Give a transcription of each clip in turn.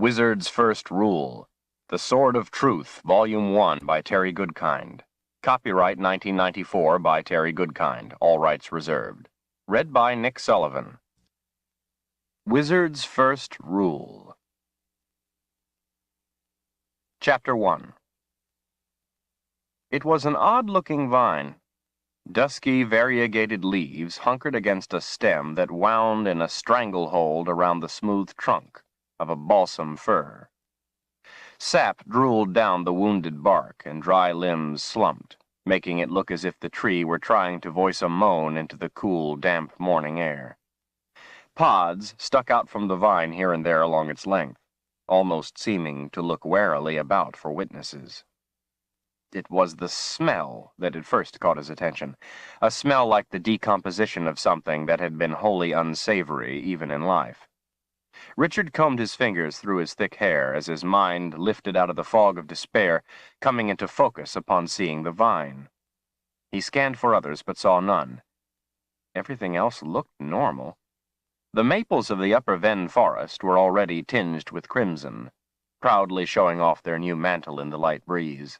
Wizard's First Rule. The Sword of Truth, Volume 1 by Terry Goodkind. Copyright 1994 by Terry Goodkind. All rights reserved. Read by Nick Sullivan. Wizard's First Rule. Chapter 1. It was an odd-looking vine. Dusky, variegated leaves hunkered against a stem that wound in a stranglehold around the smooth trunk of a balsam fir. Sap drooled down the wounded bark, and dry limbs slumped, making it look as if the tree were trying to voice a moan into the cool, damp morning air. Pods stuck out from the vine here and there along its length, almost seeming to look warily about for witnesses. It was the smell that had first caught his attention, a smell like the decomposition of something that had been wholly unsavory even in life. Richard combed his fingers through his thick hair as his mind lifted out of the fog of despair, coming into focus upon seeing the vine. He scanned for others, but saw none. Everything else looked normal. The maples of the upper Venn forest were already tinged with crimson, proudly showing off their new mantle in the light breeze.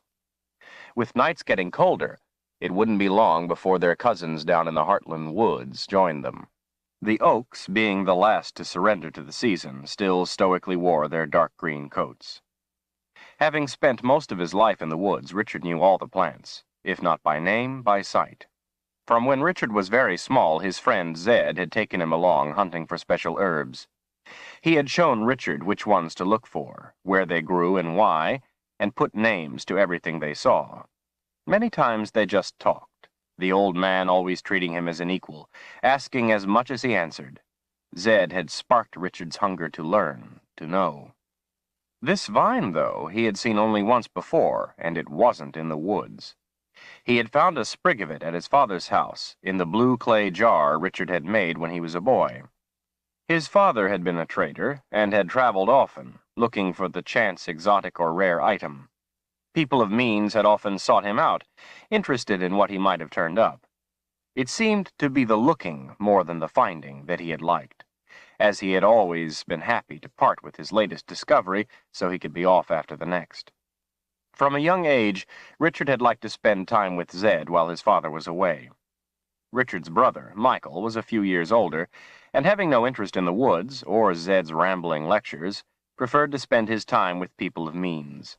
With nights getting colder, it wouldn't be long before their cousins down in the Heartland woods joined them. The oaks, being the last to surrender to the season, still stoically wore their dark green coats. Having spent most of his life in the woods, Richard knew all the plants, if not by name, by sight. From when Richard was very small, his friend Zed had taken him along hunting for special herbs. He had shown Richard which ones to look for, where they grew and why, and put names to everything they saw. Many times they just talked, the old man always treating him as an equal, asking as much as he answered. Zed had sparked Richard's hunger to learn, to know. This vine, though, he had seen only once before, and it wasn't in the woods. He had found a sprig of it at his father's house, in the blue clay jar Richard had made when he was a boy. His father had been a trader, and had traveled often, looking for the chance exotic or rare item. People of means had often sought him out, interested in what he might have turned up. It seemed to be the looking more than the finding that he had liked, as he had always been happy to part with his latest discovery so he could be off after the next. From a young age, Richard had liked to spend time with Zed while his father was away. Richard's brother, Michael, was a few years older, and having no interest in the woods or Zed's rambling lectures, preferred to spend his time with people of means.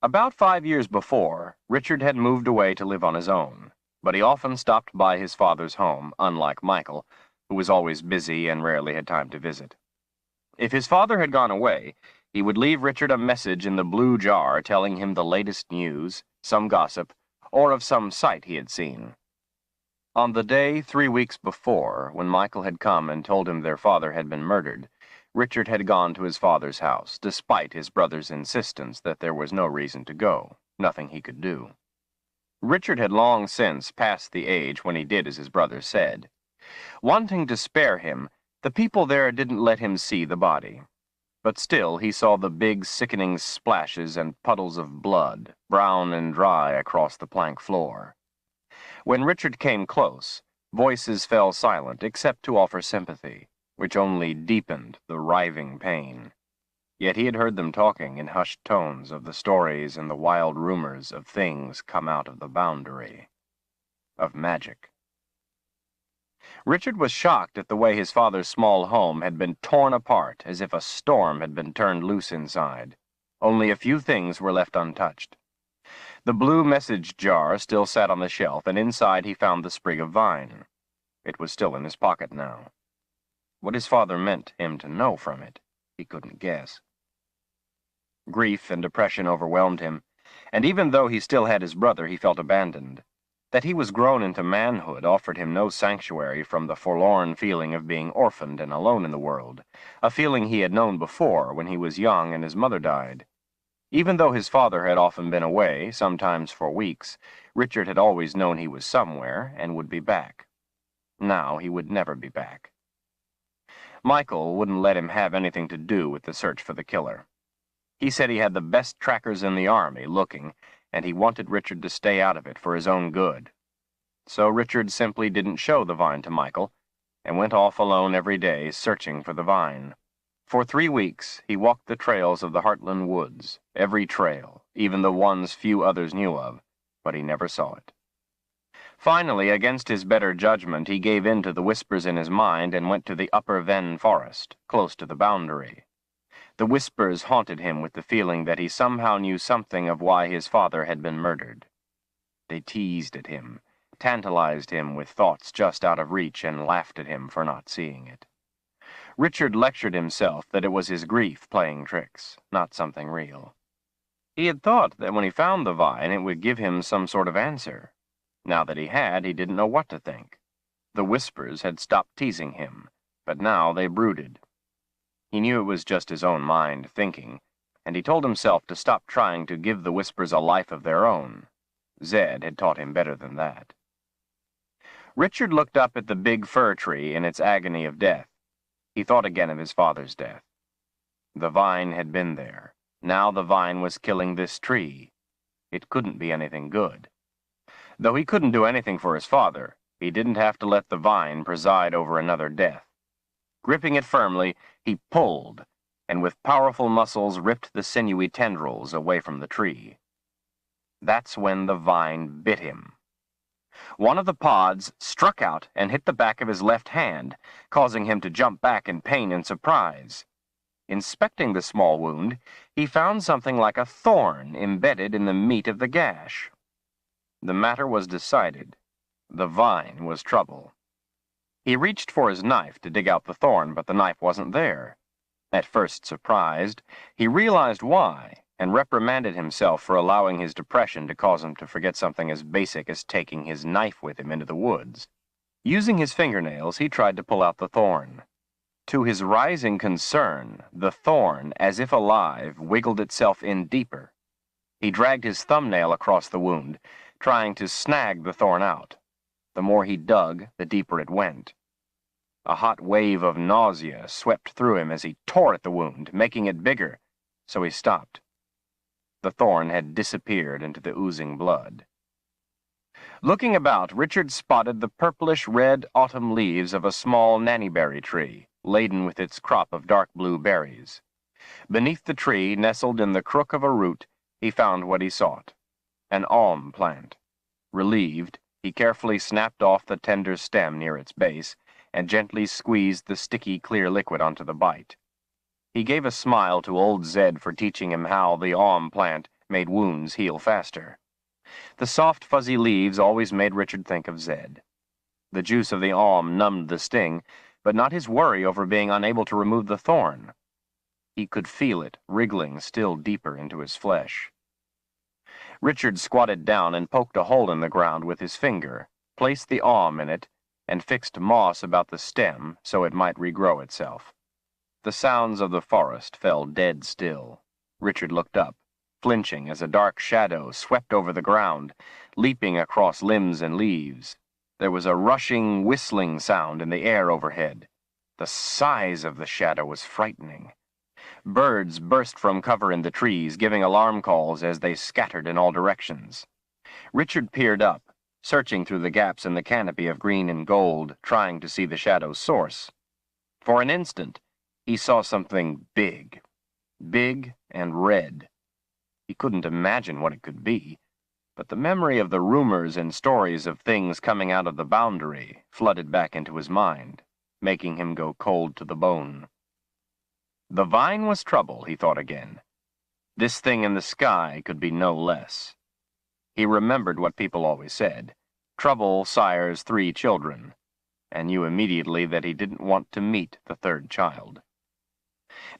About 5 years before, Richard had moved away to live on his own, but he often stopped by his father's home, unlike Michael, who was always busy and rarely had time to visit. If his father had gone away, he would leave Richard a message in the blue jar telling him the latest news, some gossip, or of some sight he had seen. On the day 3 weeks before, when Michael had come and told him their father had been murdered, Richard had gone to his father's house, despite his brother's insistence that there was no reason to go, nothing he could do. Richard had long since passed the age when he did as his brother said. Wanting to spare him, the people there didn't let him see the body. But still he saw the big, sickening splashes and puddles of blood, brown and dry across the plank floor. When Richard came close, voices fell silent except to offer sympathy, which only deepened the writhing pain. Yet he had heard them talking in hushed tones of the stories and the wild rumors of things come out of the boundary, of magic. Richard was shocked at the way his father's small home had been torn apart as if a storm had been turned loose inside. Only a few things were left untouched. The blue message jar still sat on the shelf, and inside he found the sprig of vine. It was still in his pocket now. What his father meant him to know from it, he couldn't guess. Grief and depression overwhelmed him, and even though he still had his brother, he felt abandoned. That he was grown into manhood offered him no sanctuary from the forlorn feeling of being orphaned and alone in the world, a feeling he had known before when he was young and his mother died. Even though his father had often been away, sometimes for weeks, Richard had always known he was somewhere and would be back. Now he would never be back. Michael wouldn't let him have anything to do with the search for the killer. He said he had the best trackers in the army looking, and he wanted Richard to stay out of it for his own good. So Richard simply didn't show the vine to Michael, and went off alone every day searching for the vine. For 3 weeks, he walked the trails of the Heartland woods, every trail, even the ones few others knew of, but he never saw it. Finally, against his better judgment, he gave in to the whispers in his mind and went to the upper Ven forest, close to the boundary. The whispers haunted him with the feeling that he somehow knew something of why his father had been murdered. They teased at him, tantalized him with thoughts just out of reach, and laughed at him for not seeing it. Richard lectured himself that it was his grief playing tricks, not something real. He had thought that when he found the vine, it would give him some sort of answer. Now that he had, he didn't know what to think. The whispers had stopped teasing him, but now they brooded. He knew it was just his own mind thinking, and he told himself to stop trying to give the whispers a life of their own. Zed had taught him better than that. Richard looked up at the big fir tree in its agony of death. He thought again of his father's death. The vine had been there. Now the vine was killing this tree. It couldn't be anything good. Though he couldn't do anything for his father, he didn't have to let the vine preside over another death. Gripping it firmly, he pulled, and with powerful muscles ripped the sinewy tendrils away from the tree. That's when the vine bit him. One of the pods struck out and hit the back of his left hand, causing him to jump back in pain and surprise. Inspecting the small wound, he found something like a thorn embedded in the meat of the gash. The matter was decided. The vine was trouble. He reached for his knife to dig out the thorn, but the knife wasn't there. At first surprised, he realized why, and reprimanded himself for allowing his depression to cause him to forget something as basic as taking his knife with him into the woods. Using his fingernails, he tried to pull out the thorn. To his rising concern, the thorn, as if alive, wiggled itself in deeper. He dragged his thumbnail across the wound, trying to snag the thorn out. The more he dug, the deeper it went. A hot wave of nausea swept through him as he tore at the wound, making it bigger, so he stopped. The thorn had disappeared into the oozing blood. Looking about, Richard spotted the purplish-red autumn leaves of a small nannyberry tree, laden with its crop of dark blue berries. Beneath the tree, nestled in the crook of a root, he found what he sought, an alm plant. Relieved, he carefully snapped off the tender stem near its base and gently squeezed the sticky, clear liquid onto the bite. He gave a smile to old Zed for teaching him how the alm plant made wounds heal faster. The soft, fuzzy leaves always made Richard think of Zed. The juice of the alm numbed the sting, but not his worry over being unable to remove the thorn. He could feel it wriggling still deeper into his flesh. Richard squatted down and poked a hole in the ground with his finger, placed the alm in it, and fixed moss about the stem so it might regrow itself. The sounds of the forest fell dead still. Richard looked up, flinching as a dark shadow swept over the ground, leaping across limbs and leaves. There was a rushing, whistling sound in the air overhead. The size of the shadow was frightening. Birds burst from cover in the trees, giving alarm calls as they scattered in all directions. Richard peered up, searching through the gaps in the canopy of green and gold, trying to see the shadow's source. For an instant, he saw something big and red. He couldn't imagine what it could be, but the memory of the rumors and stories of things coming out of the boundary flooded back into his mind, making him go cold to the bone. The vine was trouble, he thought again. This thing in the sky could be no less. He remembered what people always said, trouble sires 3 children, and knew immediately that he didn't want to meet the 3rd child.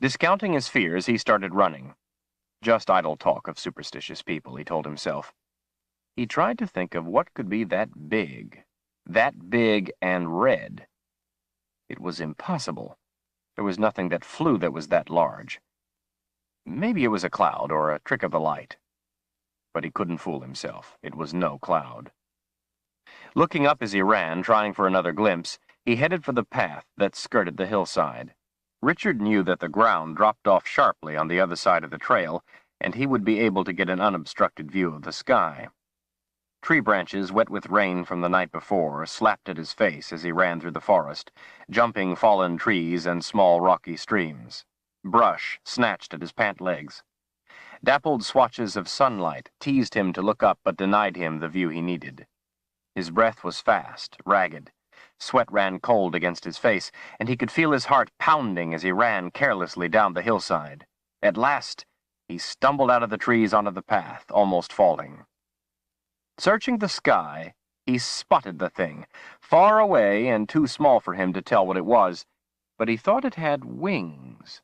Discounting his fears, he started running. Just idle talk of superstitious people, he told himself. He tried to think of what could be that big and red. It was impossible. There was nothing that flew that was that large. Maybe it was a cloud or a trick of the light. But he couldn't fool himself. It was no cloud. Looking up as he ran, trying for another glimpse, he headed for the path that skirted the hillside. Richard knew that the ground dropped off sharply on the other side of the trail, and he would be able to get an unobstructed view of the sky. Tree branches, wet with rain from the night before, slapped at his face as he ran through the forest, jumping fallen trees and small rocky streams. Brush snatched at his pant legs. Dappled swatches of sunlight teased him to look up but denied him the view he needed. His breath was fast, ragged. Sweat ran cold against his face, and he could feel his heart pounding as he ran carelessly down the hillside. At last, he stumbled out of the trees onto the path, almost falling. Searching the sky, he spotted the thing, far away and too small for him to tell what it was, but he thought it had wings.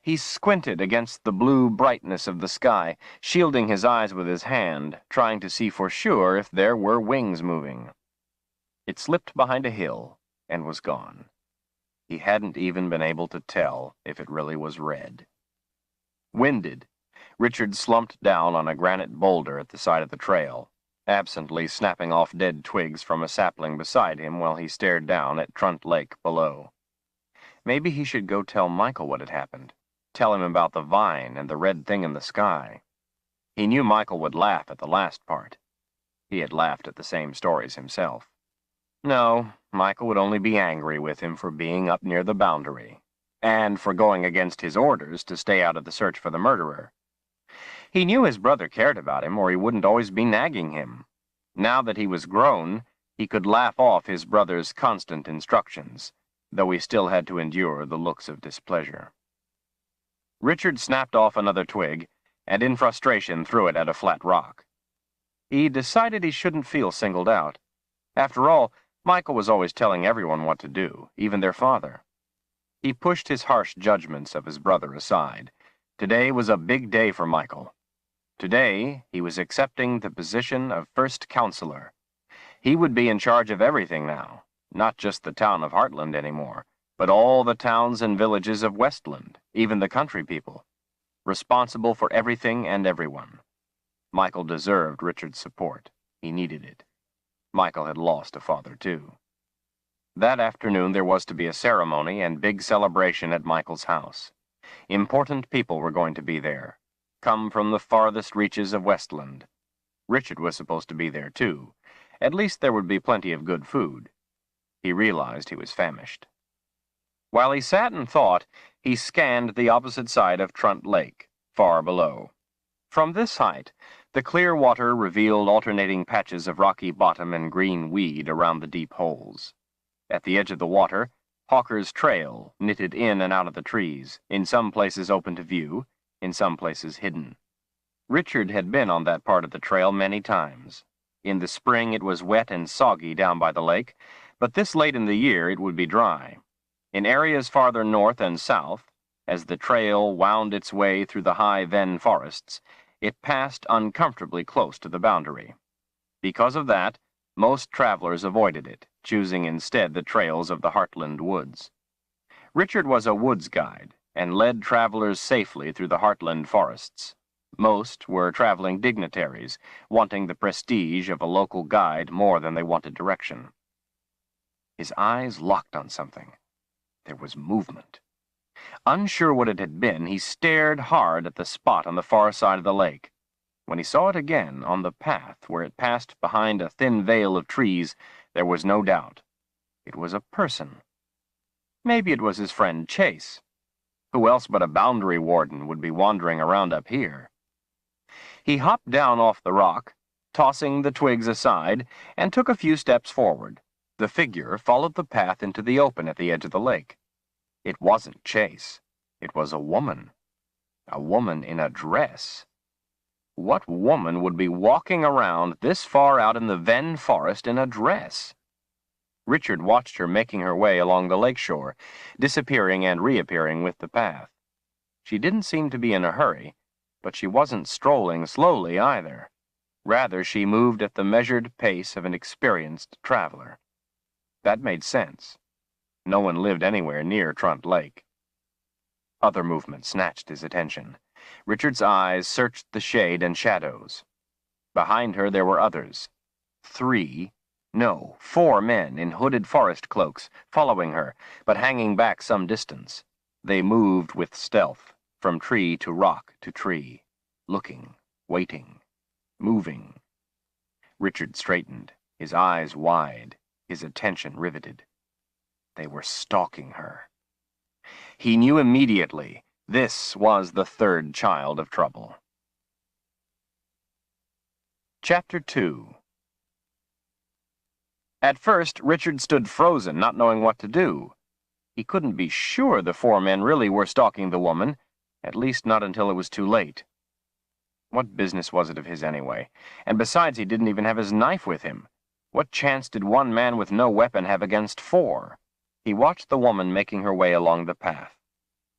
He squinted against the blue brightness of the sky, shielding his eyes with his hand, trying to see for sure if there were wings moving. It slipped behind a hill and was gone. He hadn't even been able to tell if it really was red. Winded, Richard slumped down on a granite boulder at the side of the trail, absently snapping off dead twigs from a sapling beside him while he stared down at Trunt Lake below. Maybe he should go tell Michael what had happened. Tell him about the vine and the red thing in the sky. He knew Michael would laugh at the last part. He had laughed at the same stories himself. No, Michael would only be angry with him for being up near the boundary, and for going against his orders to stay out of the search for the murderer. He knew his brother cared about him, or he wouldn't always be nagging him. Now that he was grown, he could laugh off his brother's constant instructions, though he still had to endure the looks of displeasure. Richard snapped off another twig, and in frustration threw it at a flat rock. He decided he shouldn't feel singled out. After all, Michael was always telling everyone what to do, even their father. He pushed his harsh judgments of his brother aside. Today was a big day for Michael. Today, he was accepting the position of first counselor. He would be in charge of everything now, not just the town of Heartland anymore, but all the towns and villages of Westland, even the country people, responsible for everything and everyone. Michael deserved Richard's support. He needed it. Michael had lost a father, too. That afternoon there was to be a ceremony and big celebration at Michael's house. Important people were going to be there, come from the farthest reaches of Westland. Richard was supposed to be there, too. At least there would be plenty of good food. He realized he was famished. While he sat and thought, he scanned the opposite side of Trunt Lake, far below. From this height, the clear water revealed alternating patches of rocky bottom and green weed around the deep holes. At the edge of the water, Hawker's Trail knitted in and out of the trees, in some places open to view, in some places hidden. Richard had been on that part of the trail many times. In the spring it was wet and soggy down by the lake, but this late in the year it would be dry. In areas farther north and south, as the trail wound its way through the high ven forests, it passed uncomfortably close to the boundary. Because of that, most travelers avoided it, choosing instead the trails of the Heartland woods. Richard was a woods guide, and led travelers safely through the Heartland forests. Most were traveling dignitaries, wanting the prestige of a local guide more than they wanted direction. His eyes locked on something. There was movement. Unsure what it had been, he stared hard at the spot on the far side of the lake. When he saw it again, on the path where it passed behind a thin veil of trees, there was no doubt. It was a person. Maybe it was his friend Chase. Who else but a boundary warden would be wandering around up here? He hopped down off the rock, tossing the twigs aside, and took a few steps forward. The figure followed the path into the open at the edge of the lake. It wasn't Chase. It was a woman. A woman in a dress. What woman would be walking around this far out in the ven forest in a dress? Richard watched her making her way along the lake shore, disappearing and reappearing with the path. She didn't seem to be in a hurry, but she wasn't strolling slowly either. Rather, she moved at the measured pace of an experienced traveler. That made sense. No one lived anywhere near Trunt Lake. Other movement snatched his attention. Richard's eyes searched the shade and shadows. Behind her there were others. 4 men in hooded forest cloaks, following her, but hanging back some distance. They moved with stealth, from tree to rock to tree, looking, waiting, moving. Richard straightened, his eyes wide, his attention riveted. They were stalking her. He knew immediately this was the third child of trouble. Chapter 2. At first, Richard stood frozen, not knowing what to do. He couldn't be sure the four men really were stalking the woman, at least not until it was too late. What business was it of his anyway? And besides, he didn't even have his knife with him. What chance did one man with no weapon have against four? He watched the woman making her way along the path.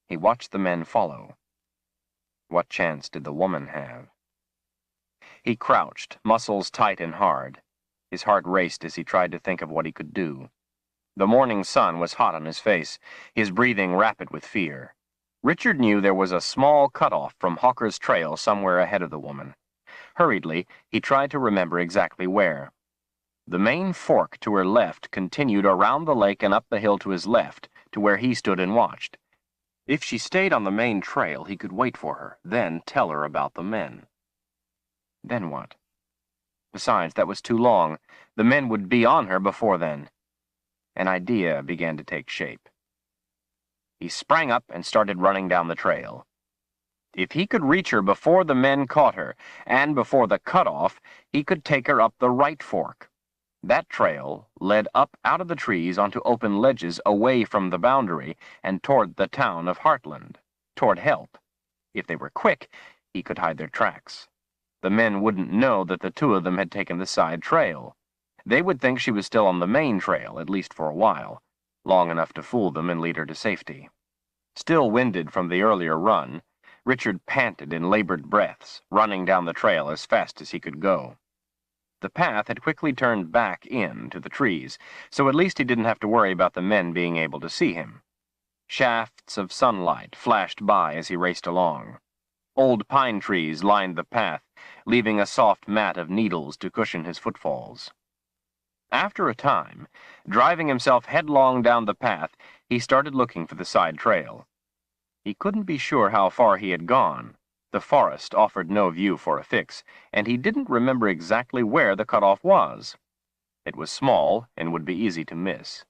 He watched the men follow. What chance did the woman have? He crouched, muscles tight and hard. His heart raced as he tried to think of what he could do. The morning sun was hot on his face, his breathing rapid with fear. Richard knew there was a small cutoff from Hawker's trail somewhere ahead of the woman. Hurriedly, he tried to remember exactly where. The main fork to her left continued around the lake and up the hill to his left, to where he stood and watched. If she stayed on the main trail, he could wait for her, then tell her about the men. Then what? Besides, that was too long. The men would be on her before then. An idea began to take shape. He sprang up and started running down the trail. If he could reach her before the men caught her, and before the cutoff, he could take her up the right fork. That trail led up out of the trees onto open ledges away from the boundary and toward the town of Heartland, toward help. If they were quick, he could hide their tracks. The men wouldn't know that the two of them had taken the side trail. They would think she was still on the main trail, at least for a while, long enough to fool them and lead her to safety. Still winded from the earlier run, Richard panted in labored breaths, running down the trail as fast as he could go. The path had quickly turned back in to the trees, so at least he didn't have to worry about the men being able to see him. Shafts of sunlight flashed by as he raced along. Old pine trees lined the path, leaving a soft mat of needles to cushion his footfalls. After a time, driving himself headlong down the path, he started looking for the side trail. He couldn't be sure how far he had gone. The forest offered no view for a fix, and he didn't remember exactly where the cutoff was. It was small and would be easy to miss.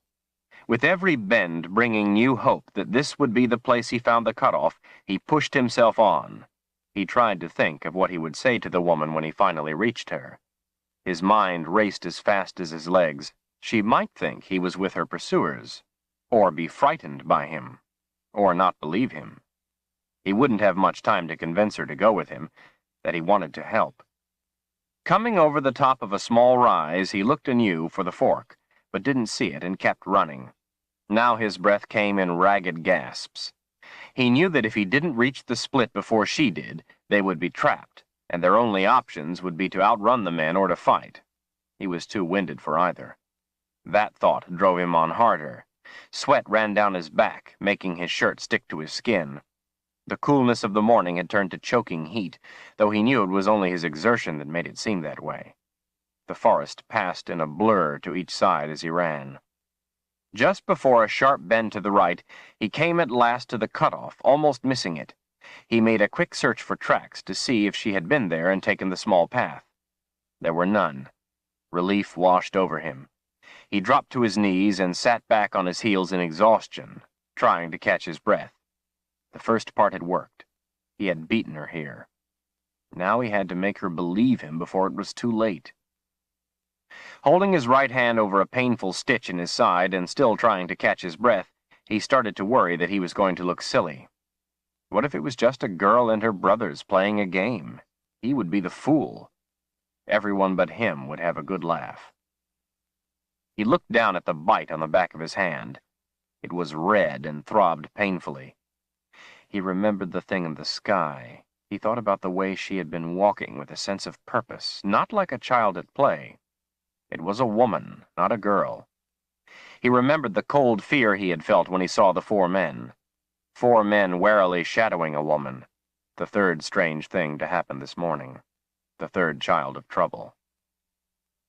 With every bend bringing new hope that this would be the place he found the cutoff, he pushed himself on. He tried to think of what he would say to the woman when he finally reached her. His mind raced as fast as his legs. She might think he was with her pursuers, or be frightened by him, or not believe him. He wouldn't have much time to convince her to go with him, that he wanted to help. Coming over the top of a small rise, he looked anew for the fork, but didn't see it and kept running. Now his breath came in ragged gasps. He knew that if he didn't reach the split before she did, they would be trapped, and their only options would be to outrun the men or to fight. He was too winded for either. That thought drove him on harder. Sweat ran down his back, making his shirt stick to his skin. The coolness of the morning had turned to choking heat, though he knew it was only his exertion that made it seem that way. The forest passed in a blur to each side as he ran. Just before a sharp bend to the right, he came at last to the cutoff, almost missing it. He made a quick search for tracks to see if she had been there and taken the small path. There were none. Relief washed over him. He dropped to his knees and sat back on his heels in exhaustion, trying to catch his breath. The first part had worked. He had beaten her here. Now he had to make her believe him before it was too late. Holding his right hand over a painful stitch in his side and still trying to catch his breath, he started to worry that he was going to look silly. What if it was just a girl and her brothers playing a game? He would be the fool. Everyone but him would have a good laugh. He looked down at the bite on the back of his hand. It was red and throbbed painfully. He remembered the thing in the sky. He thought about the way she had been walking with a sense of purpose, not like a child at play. It was a woman, not a girl. He remembered the cold fear he had felt when he saw the four men. 4 men warily shadowing a woman. The third strange thing to happen this morning. The third child of trouble.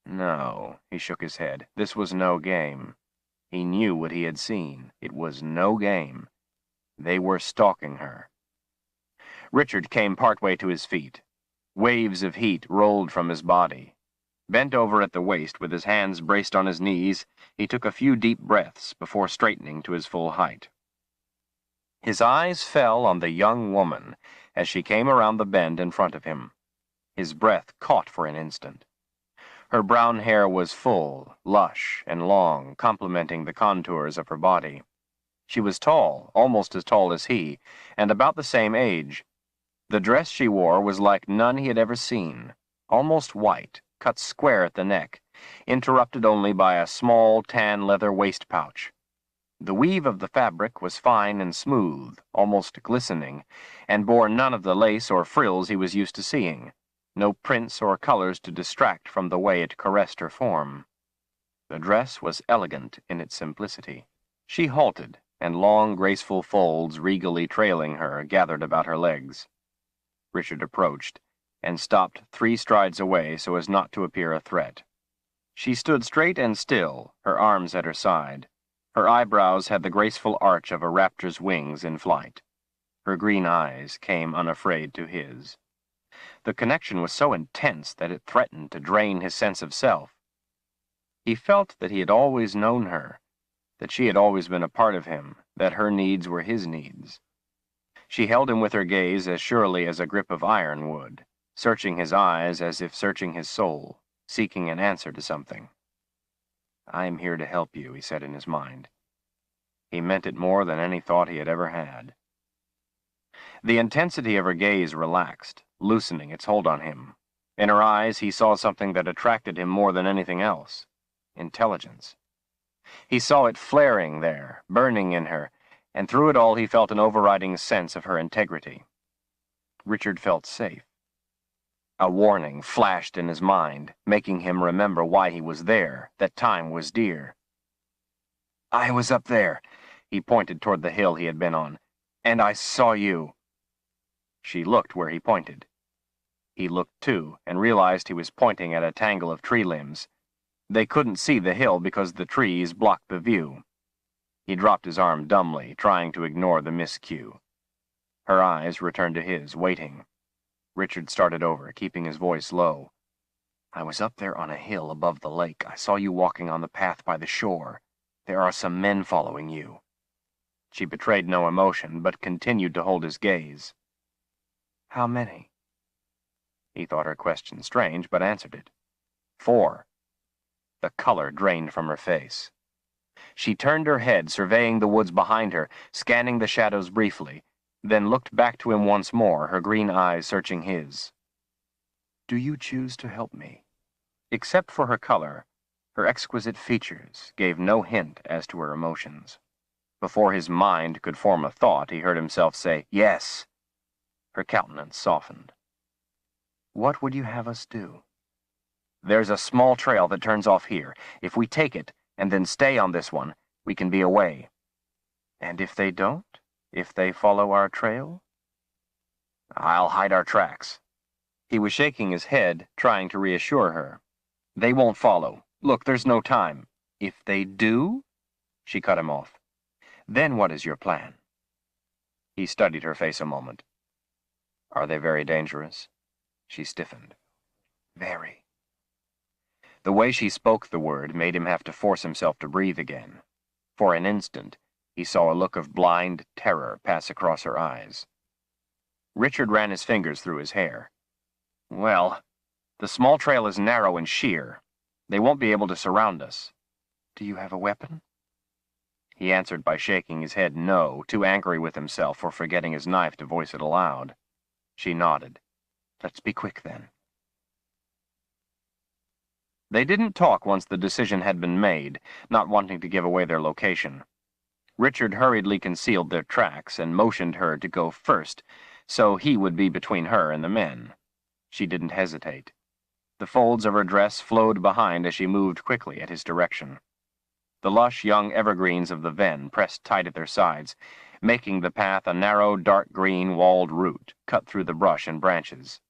No, he shook his head. This was no game. He knew what he had seen. It was no game. They were stalking her. Richard came partway to his feet. Waves of heat rolled from his body. Bent over at the waist with his hands braced on his knees, he took a few deep breaths before straightening to his full height. His eyes fell on the young woman as she came around the bend in front of him. His breath caught for an instant. Her brown hair was full, lush, and long, complementing the contours of her body. She was tall, almost as tall as he, and about the same age. The dress she wore was like none he had ever seen, almost white, cut square at the neck, interrupted only by a small tan leather waist pouch. The weave of the fabric was fine and smooth, almost glistening, and bore none of the lace or frills he was used to seeing, no prints or colors to distract from the way it caressed her form. The dress was elegant in its simplicity. She halted, and long, graceful folds regally trailing her gathered about her legs. Richard approached, and stopped 3 strides away so as not to appear a threat. She stood straight and still, her arms at her side. Her eyebrows had the graceful arch of a raptor's wings in flight. Her green eyes came unafraid to his. The connection was so intense that it threatened to drain his sense of self. He felt that he had always known her, that she had always been a part of him, that her needs were his needs. She held him with her gaze as surely as a grip of iron would, searching his eyes as if searching his soul, seeking an answer to something. "I am here to help you," he said in his mind. He meant it more than any thought he had ever had. The intensity of her gaze relaxed, loosening its hold on him. In her eyes he saw something that attracted him more than anything else: intelligence. He saw it flaring there, burning in her, and through it all he felt an overriding sense of her integrity. Richard felt safe. A warning flashed in his mind, making him remember why he was there, that time was dear. "I was up there," he pointed toward the hill he had been on, "and I saw you." She looked where he pointed. He looked too, and realized he was pointing at a tangle of tree limbs. They couldn't see the hill because the trees blocked the view. He dropped his arm dumbly, trying to ignore the miscue. Her eyes returned to his, waiting. Richard started over, keeping his voice low. "I was up there on a hill above the lake. I saw you walking on the path by the shore. There are some men following you." She betrayed no emotion, but continued to hold his gaze. "How many?" He thought her question strange, but answered it. 4. The color drained from her face. She turned her head, surveying the woods behind her, scanning the shadows briefly, then looked back to him once more, her green eyes searching his. "Do you choose to help me?" Except for her color, her exquisite features gave no hint as to her emotions. Before his mind could form a thought, he heard himself say, "Yes." Her countenance softened. "What would you have us do?" "There's a small trail that turns off here. If we take it, and then stay on this one, we can be away." "And if they don't? If they follow our trail?" "I'll hide our tracks." He was shaking his head, trying to reassure her. "They won't follow. Look, there's no time." "If they do?" She cut him off. "Then what is your plan?" He studied her face a moment. "Are they very dangerous?" She stiffened. "Very." The way she spoke the word made him have to force himself to breathe again. For an instant, he saw a look of blind terror pass across her eyes. Richard ran his fingers through his hair. "Well, the small trail is narrow and sheer. They won't be able to surround us." "Do you have a weapon?" He answered by shaking his head no, too angry with himself for forgetting his knife to voice it aloud. She nodded. "Let's be quick, then." They didn't talk once the decision had been made, not wanting to give away their location. Richard hurriedly concealed their tracks and motioned her to go first, so he would be between her and the men. She didn't hesitate. The folds of her dress flowed behind as she moved quickly at his direction. The lush young evergreens of the ven pressed tight at their sides, making the path a narrow, dark green walled route cut through the brush and branches.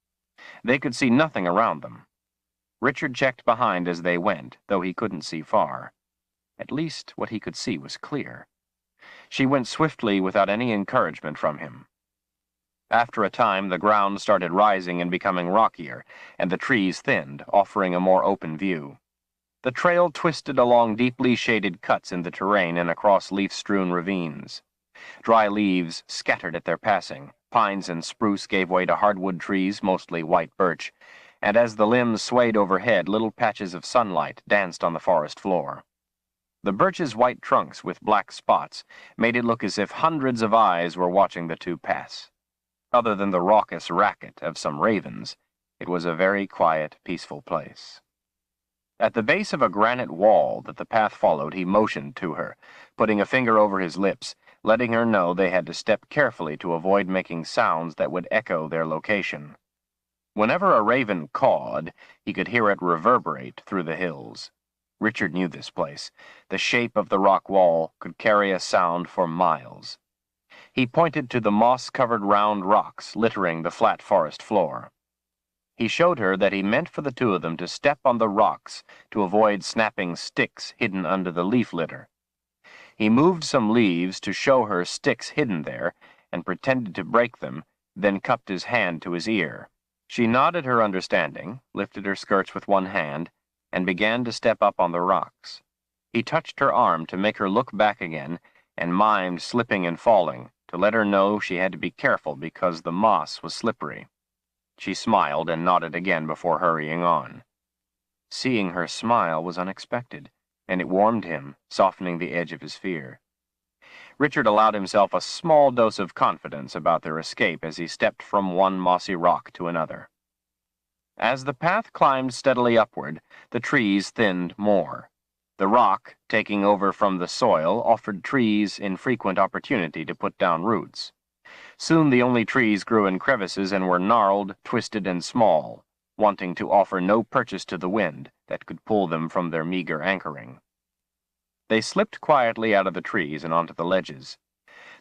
They could see nothing around them. Richard checked behind as they went, though he couldn't see far. At least what he could see was clear. She went swiftly without any encouragement from him. After a time, the ground started rising and becoming rockier, and the trees thinned, offering a more open view. The trail twisted along deeply shaded cuts in the terrain and across leaf-strewn ravines. Dry leaves scattered at their passing. Pines and spruce gave way to hardwood trees, mostly white birch, and as the limbs swayed overhead, little patches of sunlight danced on the forest floor. The birch's white trunks with black spots made it look as if hundreds of eyes were watching the two pass. Other than the raucous racket of some ravens, it was a very quiet, peaceful place. At the base of a granite wall that the path followed, he motioned to her, putting a finger over his lips, letting her know they had to step carefully to avoid making sounds that would echo their location. Whenever a raven cawed, he could hear it reverberate through the hills. Richard knew this place. The shape of the rock wall could carry a sound for miles. He pointed to the moss-covered round rocks littering the flat forest floor. He showed her that he meant for the two of them to step on the rocks to avoid snapping sticks hidden under the leaf litter. He moved some leaves to show her sticks hidden there and pretended to break them, then cupped his hand to his ear. She nodded her understanding, lifted her skirts with one hand, and began to step up on the rocks. He touched her arm to make her look back again and mimed slipping and falling to let her know she had to be careful because the moss was slippery. She smiled and nodded again before hurrying on. Seeing her smile was unexpected, and it warmed him, softening the edge of his fear. Richard allowed himself a small dose of confidence about their escape as he stepped from one mossy rock to another. As the path climbed steadily upward, the trees thinned more. The rock, taking over from the soil, offered trees infrequent opportunity to put down roots. Soon the only trees grew in crevices and were gnarled, twisted, and small, wanting to offer no purchase to the wind that could pull them from their meager anchoring. They slipped quietly out of the trees and onto the ledges.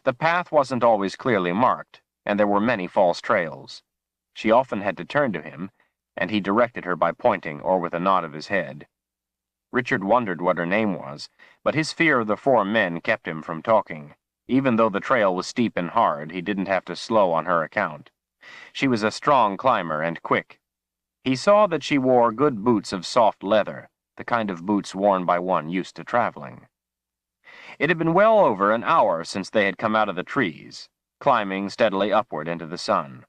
The path wasn't always clearly marked, and there were many false trails. She often had to turn to him, and he directed her by pointing or with a nod of his head. Richard wondered what her name was, but his fear of the four men kept him from talking. Even though the trail was steep and hard, he didn't have to slow on her account. She was a strong climber and quick. He saw that she wore good boots of soft leather, the kind of boots worn by one used to traveling. It had been well over an hour since they had come out of the trees, climbing steadily upward into the sun.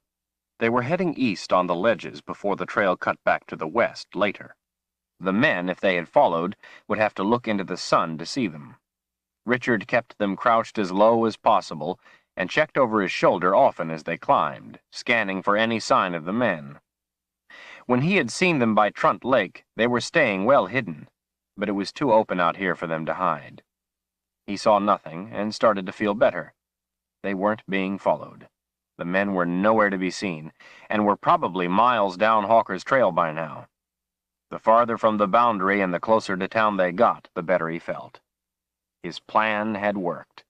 They were heading east on the ledges before the trail cut back to the west later. The men, if they had followed, would have to look into the sun to see them. Richard kept them crouched as low as possible and checked over his shoulder often as they climbed, scanning for any sign of the men. When he had seen them by Trunt Lake, they were staying well hidden, but it was too open out here for them to hide. He saw nothing and started to feel better. They weren't being followed. The men were nowhere to be seen, and were probably miles down Hawker's trail by now. The farther from the boundary and the closer to town they got, the better he felt. His plan had worked.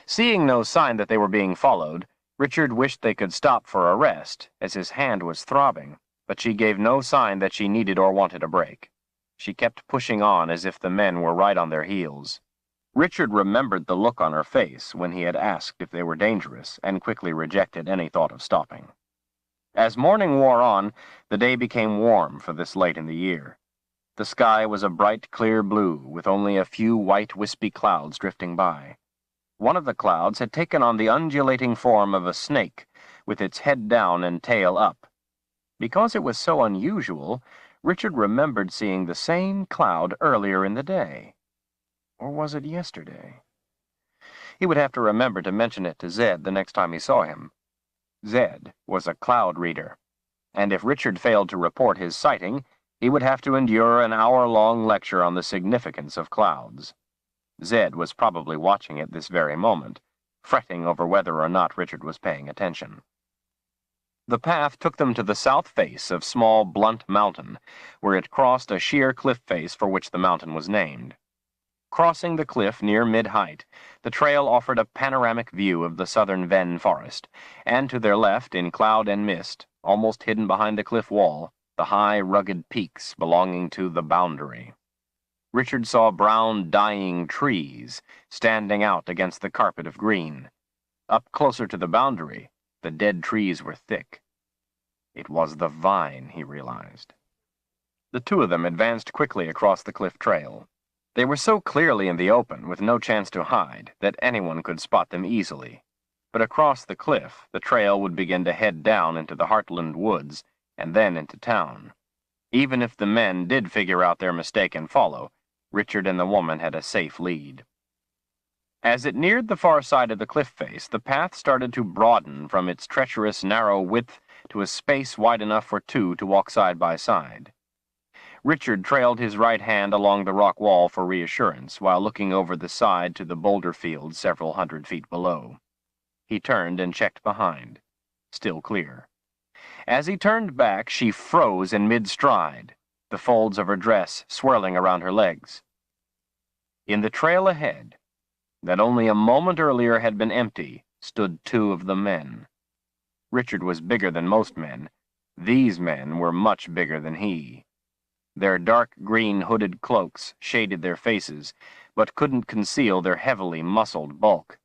Seeing no sign that they were being followed, Richard wished they could stop for a rest, as his hand was throbbing, but she gave no sign that she needed or wanted a break. She kept pushing on as if the men were right on their heels. Richard remembered the look on her face when he had asked if they were dangerous, and quickly rejected any thought of stopping. As morning wore on, the day became warm for this late in the year. The sky was a bright, clear blue, with only a few white, wispy clouds drifting by. One of the clouds had taken on the undulating form of a snake, with its head down and tail up. Because it was so unusual, Richard remembered seeing the same cloud earlier in the day. Or was it yesterday? He would have to remember to mention it to Zed the next time he saw him. Zed was a cloud reader, and if Richard failed to report his sighting, he would have to endure an hour-long lecture on the significance of clouds. Zed was probably watching it this very moment, fretting over whether or not Richard was paying attention. The path took them to the south face of small, blunt mountain, where it crossed a sheer cliff face for which the mountain was named. Crossing the cliff near mid-height, the trail offered a panoramic view of the southern Ven forest, and to their left, in cloud and mist, almost hidden behind the cliff wall, the high, rugged peaks belonging to the boundary. Richard saw brown, dying trees standing out against the carpet of green. Up closer to the boundary, the dead trees were thick. It was the vine, he realized. The two of them advanced quickly across the cliff trail. They were so clearly in the open, with no chance to hide, that anyone could spot them easily. But across the cliff, the trail would begin to head down into the Heartland woods, and then into town. Even if the men did figure out their mistake and follow, Richard and the woman had a safe lead. As it neared the far side of the cliff face, the path started to broaden from its treacherous, narrow width to a space wide enough for two to walk side by side. Richard trailed his right hand along the rock wall for reassurance, while looking over the side to the boulder field several 100 feet below. He turned and checked behind. Still clear. As he turned back, she froze in mid-stride, the folds of her dress swirling around her legs. In the trail ahead, that only a moment earlier had been empty, stood two of the men. Richard was bigger than most men. These men were much bigger than he. Their dark green hooded cloaks shaded their faces, but couldn't conceal their heavily muscled bulk.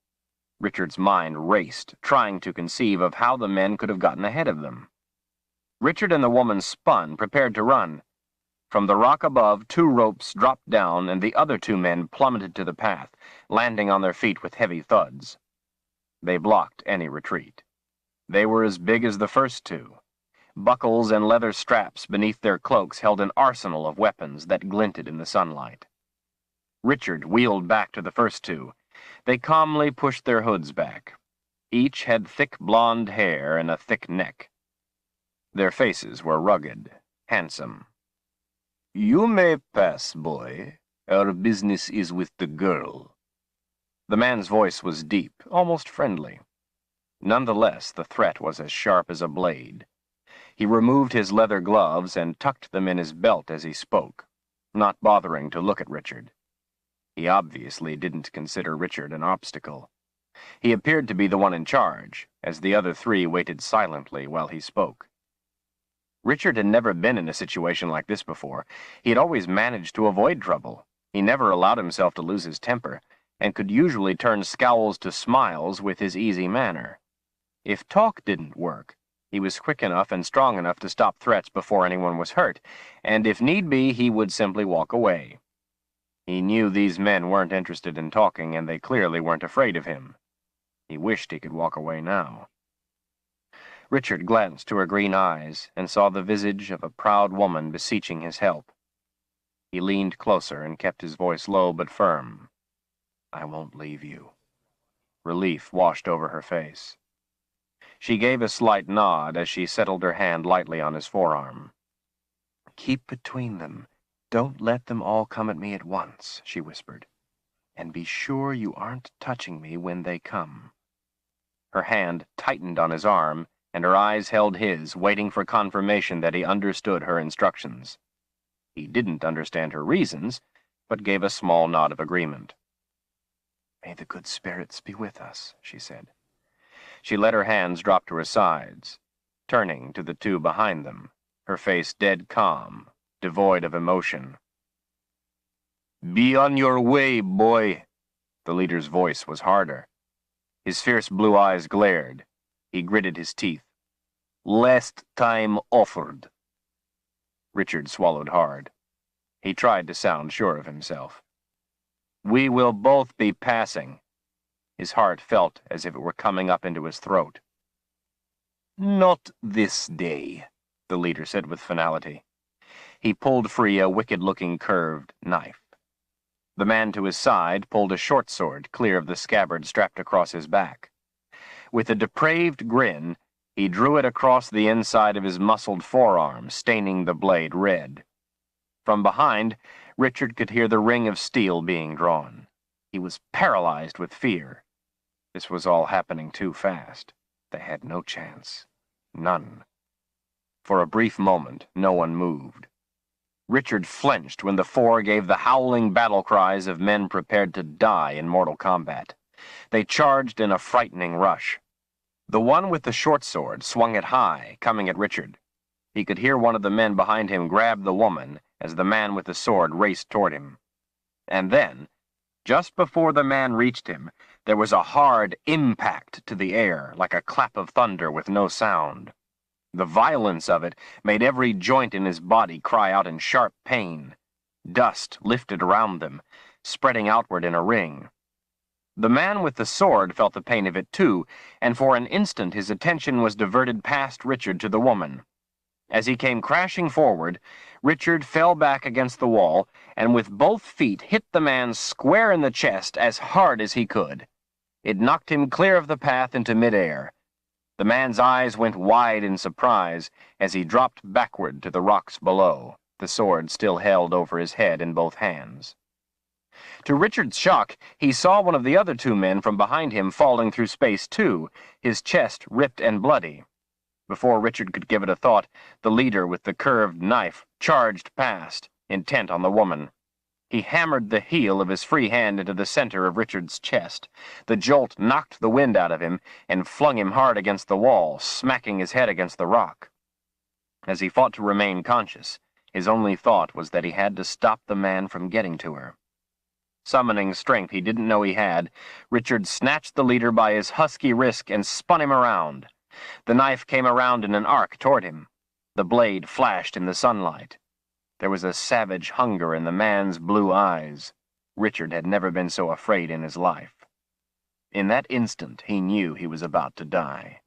Richard's mind raced, trying to conceive of how the men could have gotten ahead of them. Richard and the woman spun, prepared to run. From the rock above, two ropes dropped down, and the other two men plummeted to the path, landing on their feet with heavy thuds. They blocked any retreat. They were as big as the first two. Buckles and leather straps beneath their cloaks held an arsenal of weapons that glinted in the sunlight. Richard wheeled back to the first two. They calmly pushed their hoods back. Each had thick blonde hair and a thick neck. Their faces were rugged, handsome. "You may pass, boy. Our business is with the girl." The man's voice was deep, almost friendly. Nonetheless, the threat was as sharp as a blade. He removed his leather gloves and tucked them in his belt as he spoke, not bothering to look at Richard. He obviously didn't consider Richard an obstacle. He appeared to be the one in charge, as the other three waited silently while he spoke. Richard had never been in a situation like this before. He had always managed to avoid trouble. He never allowed himself to lose his temper, and could usually turn scowls to smiles with his easy manner. If talk didn't work, he was quick enough and strong enough to stop threats before anyone was hurt, and if need be, he would simply walk away. He knew these men weren't interested in talking, and they clearly weren't afraid of him. He wished he could walk away now. Richard glanced to her green eyes and saw the visage of a proud woman beseeching his help. He leaned closer and kept his voice low but firm. "I won't leave you." Relief washed over her face. She gave a slight nod as she settled her hand lightly on his forearm. "Keep between them. Don't let them all come at me at once," she whispered. "And be sure you aren't touching me when they come." Her hand tightened on his arm, and her eyes held his, waiting for confirmation that he understood her instructions. He didn't understand her reasons, but gave a small nod of agreement. "May the good spirits be with us," she said. She let her hands drop to her sides, turning to the two behind them, her face dead calm, devoid of emotion. "Be on your way, boy." The leader's voice was harder. His fierce blue eyes glared. He gritted his teeth. "Last time offered." Richard swallowed hard. He tried to sound sure of himself. "We will both be passing." His heart felt as if it were coming up into his throat. "Not this day," the leader said with finality. He pulled free a wicked-looking curved knife. The man to his side pulled a short sword clear of the scabbard strapped across his back. With a depraved grin, he drew it across the inside of his muscled forearm, staining the blade red. From behind, Richard could hear the ring of steel being drawn. He was paralyzed with fear. This was all happening too fast. They had no chance. None. For a brief moment, no one moved. Richard flinched when the four gave the howling battle cries of men prepared to die in mortal combat. They charged in a frightening rush. The one with the short sword swung it high, coming at Richard. He could hear one of the men behind him grab the woman as the man with the sword raced toward him. And then, just before the man reached him, there was a hard impact to the air, like a clap of thunder with no sound. The violence of it made every joint in his body cry out in sharp pain. Dust lifted around them. spreading outward in a ring. The man with the sword felt the pain of it too, and for an instant his attention was diverted past Richard to the woman. As he came crashing forward, Richard fell back against the wall, and with both feet hit the man square in the chest as hard as he could. It knocked him clear of the path into midair. The man's eyes went wide in surprise as he dropped backward to the rocks below, the sword still held over his head in both hands. To Richard's shock, he saw one of the other two men from behind him falling through space too, his chest ripped and bloody. Before Richard could give it a thought, the leader with the curved knife charged past, intent on the woman. He hammered the heel of his free hand into the center of Richard's chest. The jolt knocked the wind out of him and flung him hard against the wall, smacking his head against the rock. As he fought to remain conscious, his only thought was that he had to stop the man from getting to her. Summoning strength he didn't know he had, Richard snatched the leader by his husky wrist and spun him around. The knife came around in an arc toward him. The blade flashed in the sunlight. There was a savage hunger in the man's blue eyes. Richard had never been so afraid in his life. In that instant, he knew he was about to die.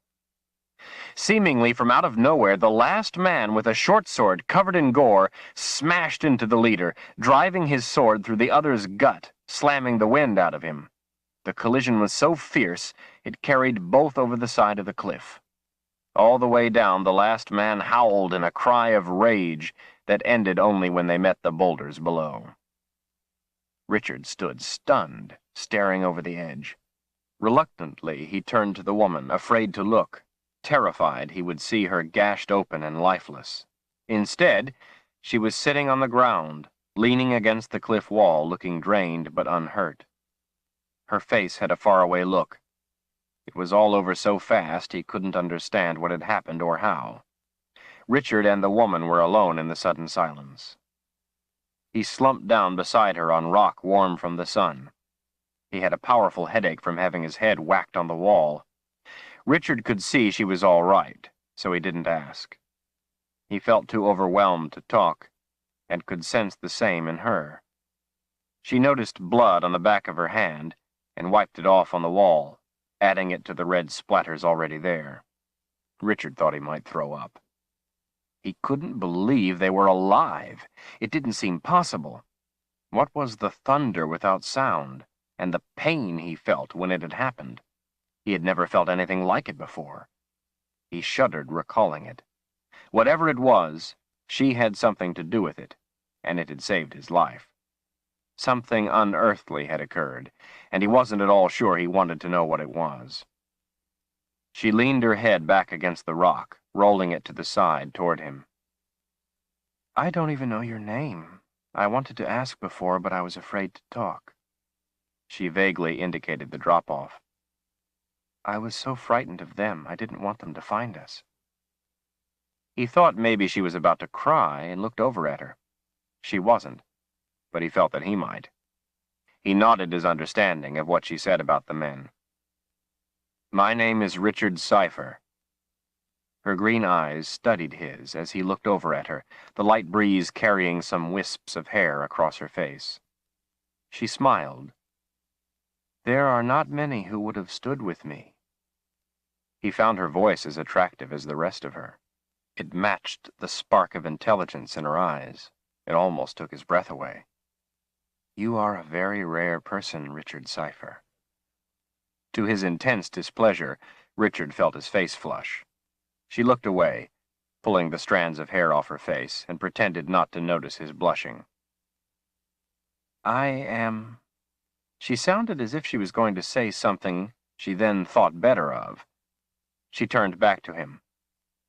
Seemingly from out of nowhere, the last man with a short sword covered in gore smashed into the leader, driving his sword through the other's gut, slamming the wind out of him. The collision was so fierce, it carried both over the side of the cliff. All the way down, the last man howled in a cry of rage that ended only when they met the boulders below. Richard stood stunned, staring over the edge. Reluctantly, he turned to the woman, afraid to look, terrified he would see her gashed open and lifeless. Instead, she was sitting on the ground, leaning against the cliff wall, looking drained but unhurt. Her face had a faraway look. It was all over so fast he couldn't understand what had happened or how. Richard and the woman were alone in the sudden silence. He slumped down beside her on rock warm from the sun. He had a powerful headache from having his head whacked on the wall. Richard could see she was all right, so he didn't ask. He felt too overwhelmed to talk, and could sense the same in her. She noticed blood on the back of her hand and wiped it off on the wall, adding it to the red splatters already there. Richard thought he might throw up. He couldn't believe they were alive. It didn't seem possible. What was the thunder without sound, and the pain he felt when it had happened? He had never felt anything like it before. He shuddered, recalling it. Whatever it was, she had something to do with it, and it had saved his life. Something unearthly had occurred, and he wasn't at all sure he wanted to know what it was. She leaned her head back against the rock, rolling it to the side toward him. "I don't even know your name. I wanted to ask before, but I was afraid to talk." She vaguely indicated the drop-off. "I was so frightened of them, I didn't want them to find us." He thought maybe she was about to cry and looked over at her. She wasn't, but he felt that he might. He nodded his understanding of what she said about the men. "My name is Richard Cypher." Her green eyes studied his as he looked over at her, the light breeze carrying some wisps of hair across her face. She smiled. "There are not many who would have stood with me." He found her voice as attractive as the rest of her. It matched the spark of intelligence in her eyes. It almost took his breath away. "You are a very rare person, Richard Cypher." To his intense displeasure, Richard felt his face flush. She looked away, pulling the strands of hair off her face, and pretended not to notice his blushing. "I am—" She sounded as if she was going to say something she then thought better of. She turned back to him.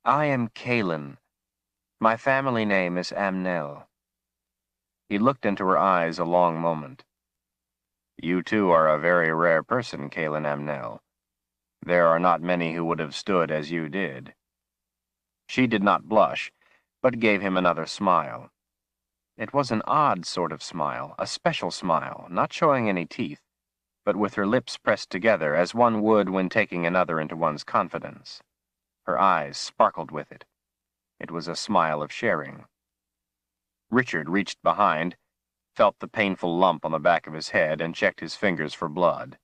"I am Kalin. My family name is Amnel." He looked into her eyes a long moment. "You too are a very rare person, Kalin Amnel. There are not many who would have stood as you did." She did not blush, but gave him another smile. It was an odd sort of smile, a special smile, not showing any teeth, but with her lips pressed together as one would when taking another into one's confidence. Her eyes sparkled with it. It was a smile of sharing. Richard reached behind, felt the painful lump on the back of his head, and checked his fingers for blood.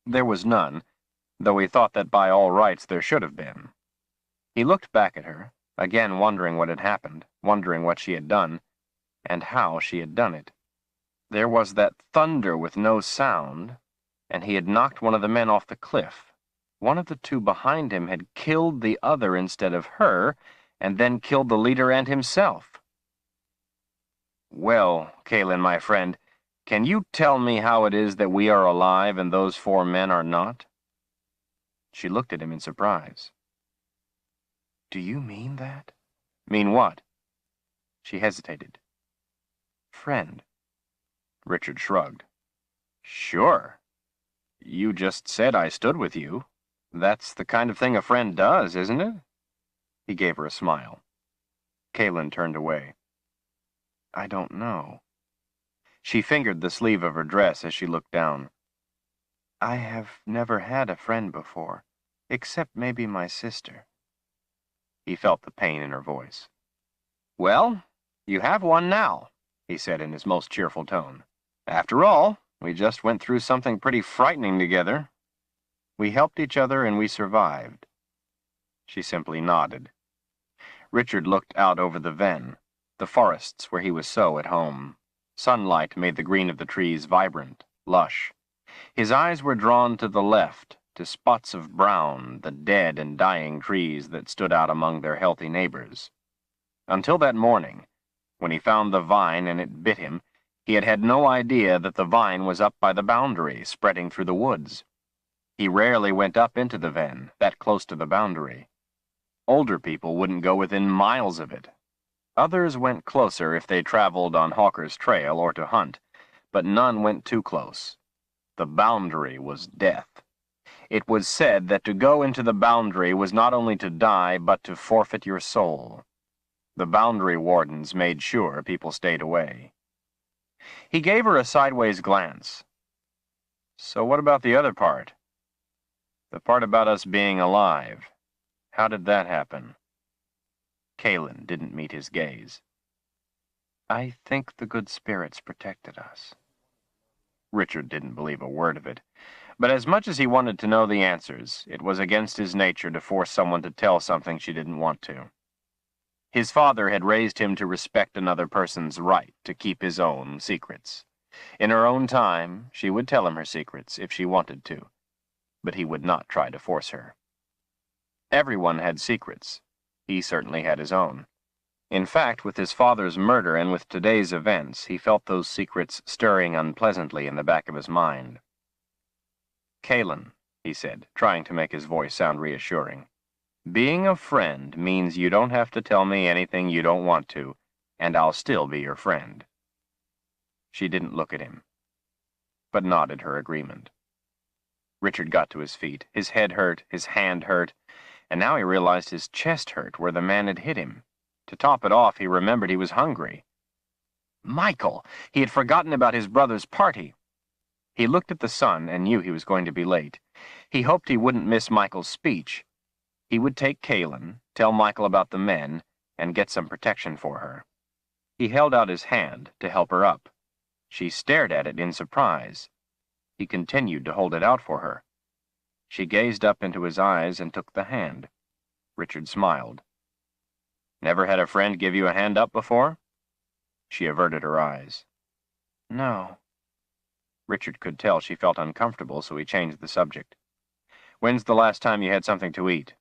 There was none, though he thought that by all rights there should have been. He looked back at her, again wondering what had happened, wondering what she had done, and how she had done it. There was that thunder with no sound, and he had knocked one of the men off the cliff. One of the two behind him had killed the other instead of her, and then killed the leader and himself. "Well, Kalin, my friend, can you tell me how it is that we are alive and those 4 men are not?" She looked at him in surprise. "Do you mean that?" "Mean what?" She hesitated. "Friend." Richard shrugged. "Sure. You just said I stood with you. That's the kind of thing a friend does, isn't it?" He gave her a smile. Kalin turned away. "I don't know." She fingered the sleeve of her dress as she looked down. "I have never had a friend before, except maybe my sister." He felt the pain in her voice. "Well, you have one now," he said in his most cheerful tone. "After all, we just went through something pretty frightening together. We helped each other and we survived." She simply nodded. Richard looked out over the Ven, the forests where he was so at home. Sunlight made the green of the trees vibrant, lush. His eyes were drawn to the left, to spots of brown, the dead and dying trees that stood out among their healthy neighbors. Until that morning, when he found the vine and it bit him, he had had no idea that the vine was up by the boundary, spreading through the woods. He rarely went up into the Ven, that close to the boundary. Older people wouldn't go within miles of it. Others went closer if they traveled on Hawker's trail or to hunt, but none went too close. The boundary was death. It was said that to go into the boundary was not only to die, but to forfeit your soul. The boundary wardens made sure people stayed away. He gave her a sideways glance. "So what about the other part? The part about us being alive. How did that happen?" Kalin didn't meet his gaze. "I think the good spirits protected us." Richard didn't believe a word of it, but as much as he wanted to know the answers, it was against his nature to force someone to tell something she didn't want to. His father had raised him to respect another person's right to keep his own secrets. In her own time, she would tell him her secrets if she wanted to, but he would not try to force her. Everyone had secrets. He certainly had his own. In fact, with his father's murder and with today's events, he felt those secrets stirring unpleasantly in the back of his mind. "Kalin," he said, trying to make his voice sound reassuring, "being a friend means you don't have to tell me anything you don't want to, and I'll still be your friend." She didn't look at him, but nodded her agreement. Richard got to his feet. His head hurt, his hand hurt, and now he realized his chest hurt where the man had hit him. To top it off, he remembered he was hungry. Michael! He had forgotten about his brother's party. He looked at the sun and knew he was going to be late. He hoped he wouldn't miss Michael's speech. He would take Kalin, tell Michael about the men, and get some protection for her. He held out his hand to help her up. She stared at it in surprise. He continued to hold it out for her. She gazed up into his eyes and took the hand. Richard smiled. "Never had a friend give you a hand up before?" She averted her eyes. "No." Richard could tell she felt uncomfortable, so he changed the subject. "When's the last time you had something to eat?"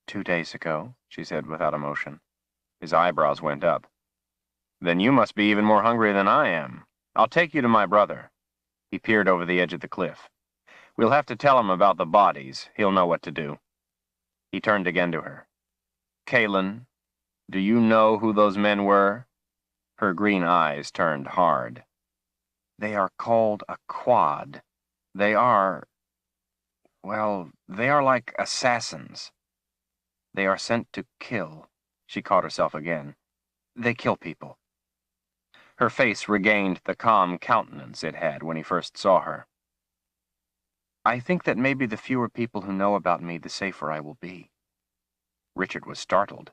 2 days ago, she said without emotion. His eyebrows went up. "Then you must be even more hungry than I am. I'll take you to my brother." He peered over the edge of the cliff. "We'll have to tell him about the bodies. He'll know what to do." He turned again to her. "Kalin, do you know who those men were?" Her green eyes turned hard. "They are called a quad. They are... well, they are like assassins. They are sent to kill." She caught herself again. "They kill people." Her face regained the calm countenance it had when he first saw her. "I think that maybe the fewer people who know about me, the safer I will be." Richard was startled.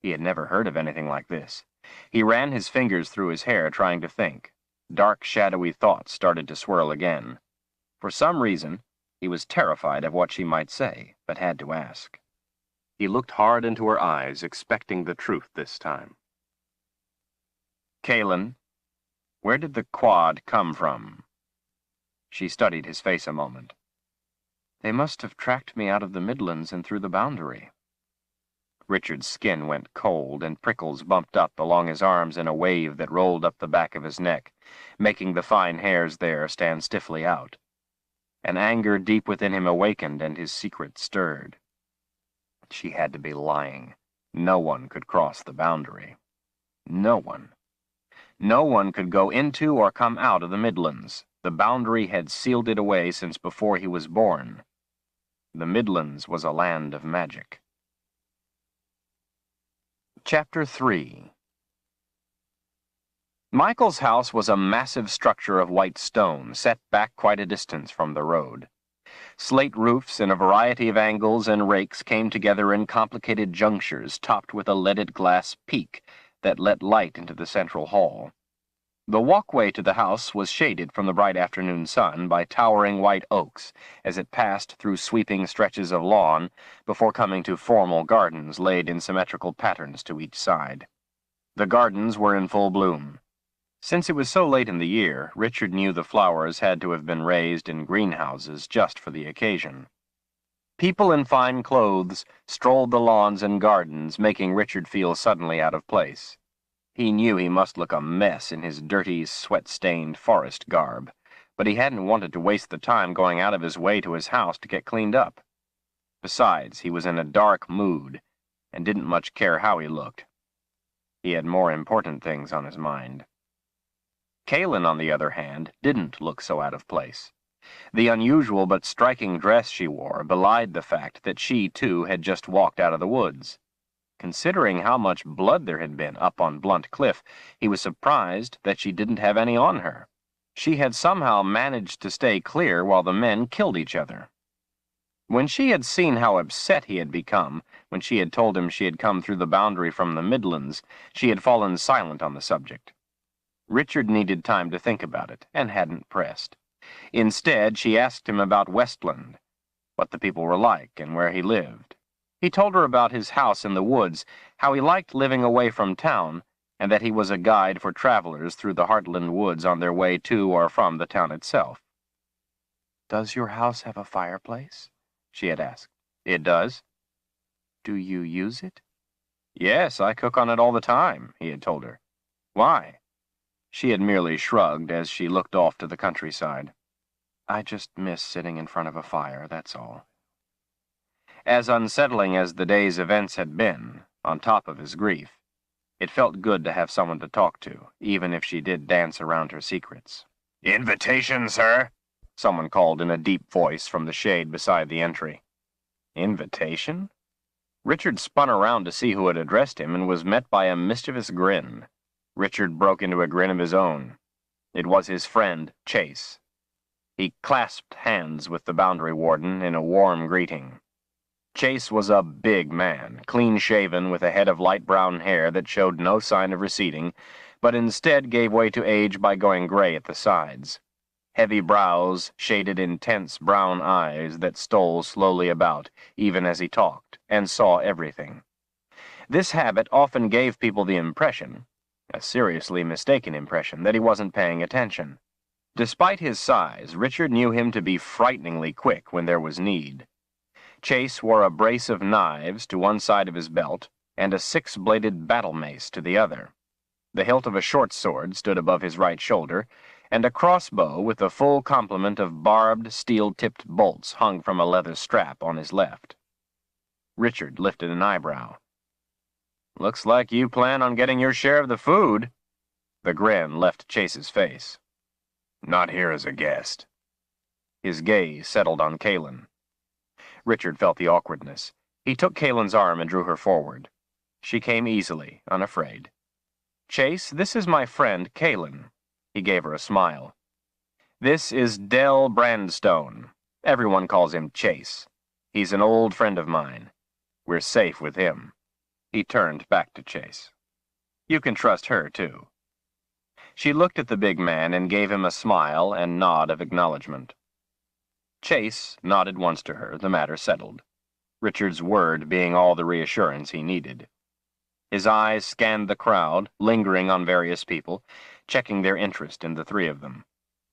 He had never heard of anything like this. He ran his fingers through his hair, trying to think. Dark, shadowy thoughts started to swirl again. For some reason, he was terrified of what she might say, but had to ask. He looked hard into her eyes, expecting the truth this time. "Kalen, where did the quad come from?" She studied his face a moment. "They must have tracked me out of the Midlands and through the boundary." Richard's skin went cold, and prickles bumped up along his arms in a wave that rolled up the back of his neck, making the fine hairs there stand stiffly out. An anger deep within him awakened, and his secret stirred. She had to be lying. No one could cross the boundary. No one. No one could go into or come out of the Midlands. The boundary had sealed it away since before he was born. The Midlands was a land of magic. Chapter 3. Michael's house was a massive structure of white stone, set back quite a distance from the road. Slate roofs in a variety of angles and rakes came together in complicated junctures topped with a leaded glass peak that let light into the central hall. The walkway to the house was shaded from the bright afternoon sun by towering white oaks as it passed through sweeping stretches of lawn before coming to formal gardens laid in symmetrical patterns to each side. The gardens were in full bloom. Since it was so late in the year, Richard knew the flowers had to have been raised in greenhouses just for the occasion. People in fine clothes strolled the lawns and gardens, making Richard feel suddenly out of place. He knew he must look a mess in his dirty, sweat-stained forest garb, but he hadn't wanted to waste the time going out of his way to his house to get cleaned up. Besides, he was in a dark mood, and didn't much care how he looked. He had more important things on his mind. Kalen, on the other hand, didn't look so out of place. The unusual but striking dress she wore belied the fact that she, too, had just walked out of the woods. Considering how much blood there had been up on Blunt Cliff, he was surprised that she didn't have any on her. She had somehow managed to stay clear while the men killed each other. When she had seen how upset he had become, when she had told him she had come through the boundary from the Midlands, she had fallen silent on the subject. Richard needed time to think about it, and hadn't pressed. Instead, she asked him about Westland, what the people were like, and where he lived. He told her about his house in the woods, how he liked living away from town, and that he was a guide for travelers through the Heartland woods on their way to or from the town itself. "Does your house have a fireplace?" she had asked. "It does." "Do you use it?" "Yes, I cook on it all the time," he had told her. "Why?" She had merely shrugged as she looked off to the countryside. "I just miss sitting in front of a fire, that's all." As unsettling as the day's events had been, on top of his grief, it felt good to have someone to talk to, even if she did dance around her secrets. "Invitation, sir?" someone called in a deep voice from the shade beside the entry. Invitation? Richard spun around to see who had addressed him and was met by a mischievous grin. Richard broke into a grin of his own. It was his friend, Chase. He clasped hands with the boundary warden in a warm greeting. Chase was a big man, clean-shaven with a head of light brown hair that showed no sign of receding, but instead gave way to age by going gray at the sides. Heavy brows shaded intense brown eyes that stole slowly about, even as he talked, and saw everything. This habit often gave people the impression, a seriously mistaken impression, that he wasn't paying attention. Despite his size, Richard knew him to be frighteningly quick when there was need. Chase wore a brace of knives to one side of his belt and a six-bladed battle mace to the other. The hilt of a short sword stood above his right shoulder, and a crossbow with a full complement of barbed, steel-tipped bolts hung from a leather strap on his left. Richard lifted an eyebrow. "Looks like you plan on getting your share of the food." The grin left Chase's face. "Not here as a guest." His gaze settled on Kalen. Richard felt the awkwardness. He took Kalen's arm and drew her forward. She came easily, unafraid. "Chase, this is my friend, Kalen." He gave her a smile. "This is Del Brandstone. Everyone calls him Chase. He's an old friend of mine. We're safe with him." He turned back to Chase. "You can trust her, too." She looked at the big man and gave him a smile and nod of acknowledgement. Chase nodded once to her, the matter settled, Richard's word being all the reassurance he needed. His eyes scanned the crowd, lingering on various people, checking their interest in the three of them.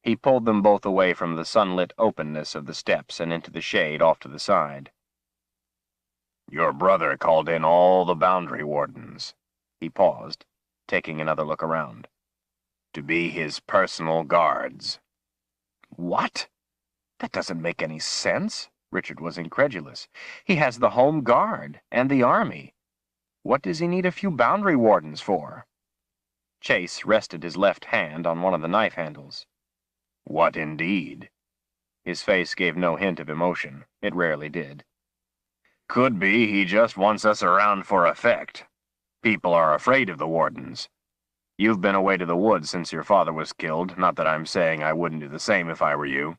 He pulled them both away from the sunlit openness of the steps and into the shade off to the side. "Your brother called in all the boundary wardens." He paused, taking another look around. "To be his personal guards." "What? That doesn't make any sense." Richard was incredulous. "He has the Home Guard and the Army. What does he need a few boundary wardens for?" Chase rested his left hand on one of the knife handles. "What indeed?" His face gave no hint of emotion. It rarely did. "Could be he just wants us around for effect. People are afraid of the wardens. You've been away to the woods since your father was killed, not that I'm saying I wouldn't do the same if I were you.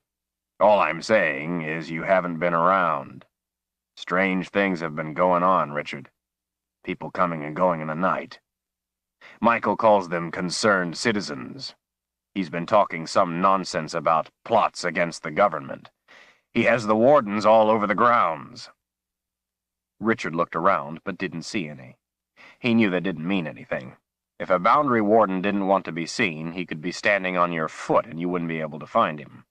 All I'm saying is you haven't been around. Strange things have been going on, Richard. People coming and going in the night. Michael calls them concerned citizens. He's been talking some nonsense about plots against the government. He has the wardens all over the grounds." Richard looked around, but didn't see any. He knew that didn't mean anything. If a boundary warden didn't want to be seen, he could be standing on your foot and you wouldn't be able to find him.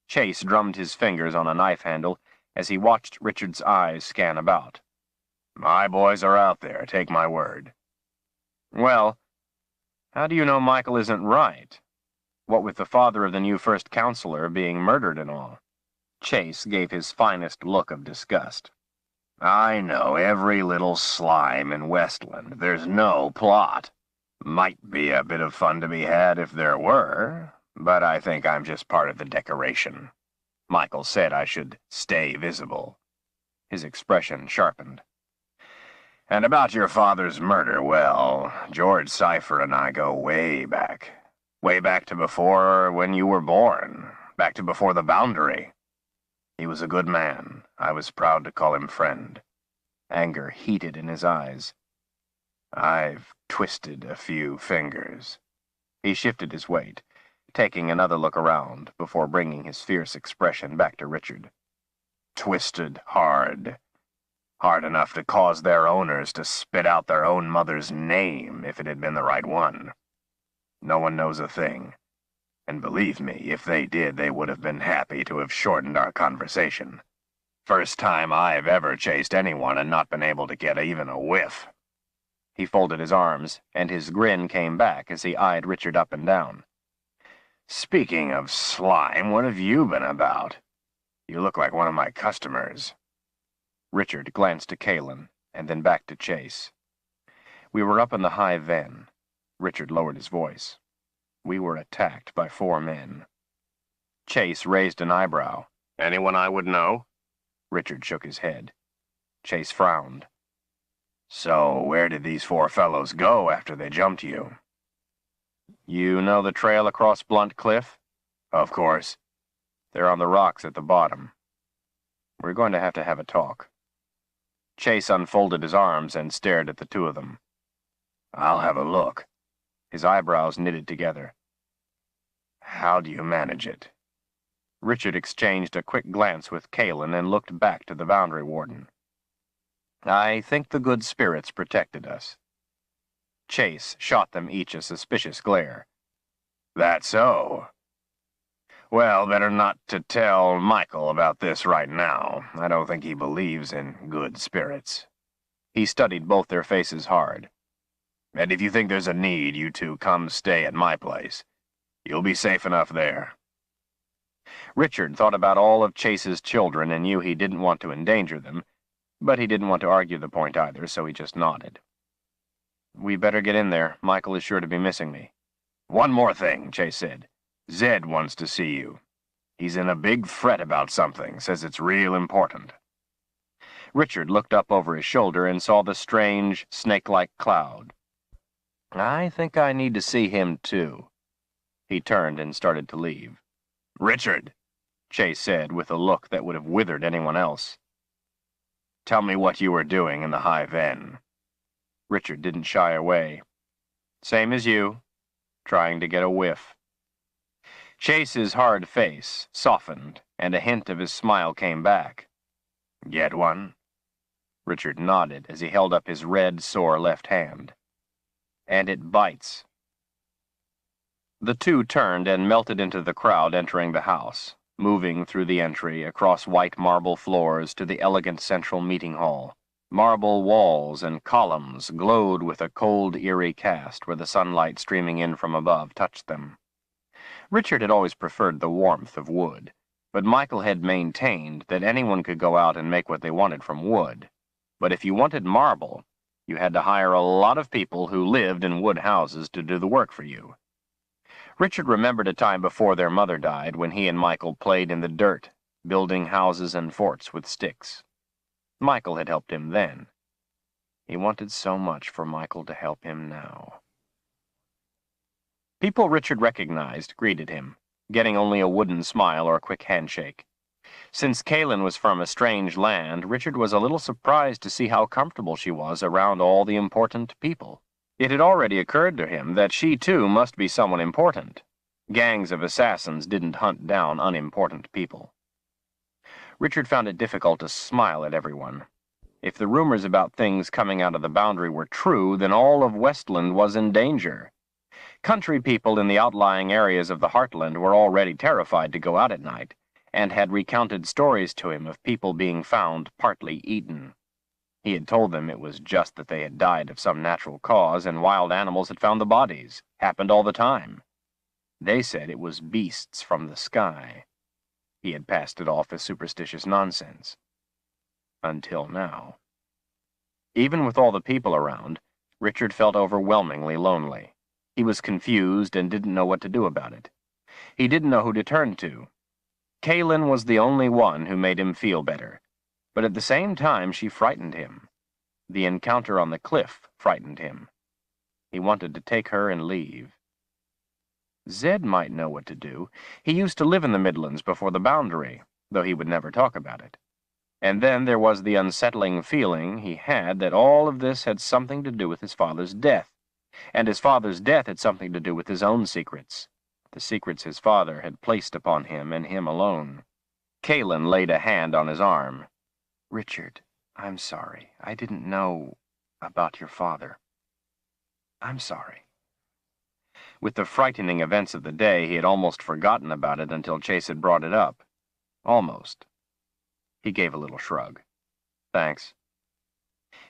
Chase drummed his fingers on a knife handle as he watched Richard's eyes scan about. "My boys are out there, take my word." "Well, how do you know Michael isn't right? What with the father of the new first counselor being murdered and all?" Chase gave his finest look of disgust. "I know every little slime in Westland. There's no plot. Might be a bit of fun to be had if there were, but I think I'm just part of the decoration. Michael said I should stay visible." His expression sharpened. "And about your father's murder, well, George Cypher and I go way back. Way back to before when you were born. Back to before the boundary. He was a good man. I was proud to call him friend." Anger heated in his eyes. "I've twisted a few fingers." He shifted his weight, taking another look around before bringing his fierce expression back to Richard. "Twisted hard. Hard enough to cause their owners to spit out their own mother's name if it had been the right one. No one knows a thing. And believe me, if they did, they would have been happy to have shortened our conversation. First time I've ever chased anyone and not been able to get even a whiff." He folded his arms, and his grin came back as he eyed Richard up and down. "Speaking of slime, what have you been about? You look like one of my customers." Richard glanced to Kalen, and then back to Chase. "We were up in the high ven." Richard lowered his voice. "We were attacked by 4 men. Chase raised an eyebrow. "Anyone I would know?" Richard shook his head. Chase frowned. "So where did these 4 fellows go after they jumped you?" "You know the trail across Blunt Cliff?" "Of course." "They're on the rocks at the bottom. We're going to have a talk." Chase unfolded his arms and stared at the two of them. "I'll have a look." His eyebrows knitted together. "How do you manage it?" Richard exchanged a quick glance with Kalen and looked back to the boundary warden. "I think the good spirits protected us." Chase shot them each a suspicious glare. "That so? Well, better not to tell Michael about this right now. I don't think he believes in good spirits." He studied both their faces hard. "And if you think there's a need, you two come stay at my place. You'll be safe enough there." Richard thought about all of Chase's children and knew he didn't want to endanger them, but he didn't want to argue the point either, so he just nodded. "We better get in there. Michael is sure to be missing me." "One more thing," Chase said. "Zed wants to see you. He's in a big fret about something, says it's real important." Richard looked up over his shoulder and saw the strange, snake-like cloud. "I think I need to see him, too." He turned and started to leave. "Richard," Chase said with a look that would have withered anyone else. "Tell me what you were doing in the high ven." Richard didn't shy away. "Same as you." trying to get a whiff. Chase's hard face softened, and a hint of his smile came back. "Get one?" Richard nodded as he held up his red, sore left hand. "And it bites." The two turned and melted into the crowd entering the house, moving through the entry, across white marble floors to the elegant central meeting hall. Marble walls and columns glowed with a cold, eerie cast where the sunlight streaming in from above touched them. Richard had always preferred the warmth of wood, but Michael had maintained that anyone could go out and make what they wanted from wood. But if you wanted marble, you had to hire a lot of people who lived in wood houses to do the work for you. Richard remembered a time before their mother died when he and Michael played in the dirt, building houses and forts with sticks. Michael had helped him then. He wanted so much for Michael to help him now. People Richard recognized greeted him, getting only a wooden smile or a quick handshake. Since Kaylin was from a strange land, Richard was a little surprised to see how comfortable she was around all the important people. It had already occurred to him that she, too, must be someone important. Gangs of assassins didn't hunt down unimportant people. Richard found it difficult to smile at everyone. If the rumors about things coming out of the boundary were true, then all of Westland was in danger. Country people in the outlying areas of the heartland were already terrified to go out at night, and had recounted stories to him of people being found partly eaten. He had told them it was just that they had died of some natural cause, and wild animals had found the bodies. Happened all the time. They said it was beasts from the sky. He had passed it off as superstitious nonsense. Until now. Even with all the people around, Richard felt overwhelmingly lonely. He was confused and didn't know what to do about it. He didn't know who to turn to. Kaylin was the only one who made him feel better, but at the same time she frightened him. The encounter on the cliff frightened him. He wanted to take her and leave. Zed might know what to do. He used to live in the Midlands before the boundary, though he would never talk about it. And then there was the unsettling feeling he had that all of this had something to do with his father's death. And his father's death had something to do with his own secrets, the secrets his father had placed upon him and him alone. Kaylin laid a hand on his arm. "Richard, I'm sorry. I didn't know about your father. I'm sorry." With the frightening events of the day, he had almost forgotten about it until Chase had brought it up. Almost. He gave a little shrug. "Thanks."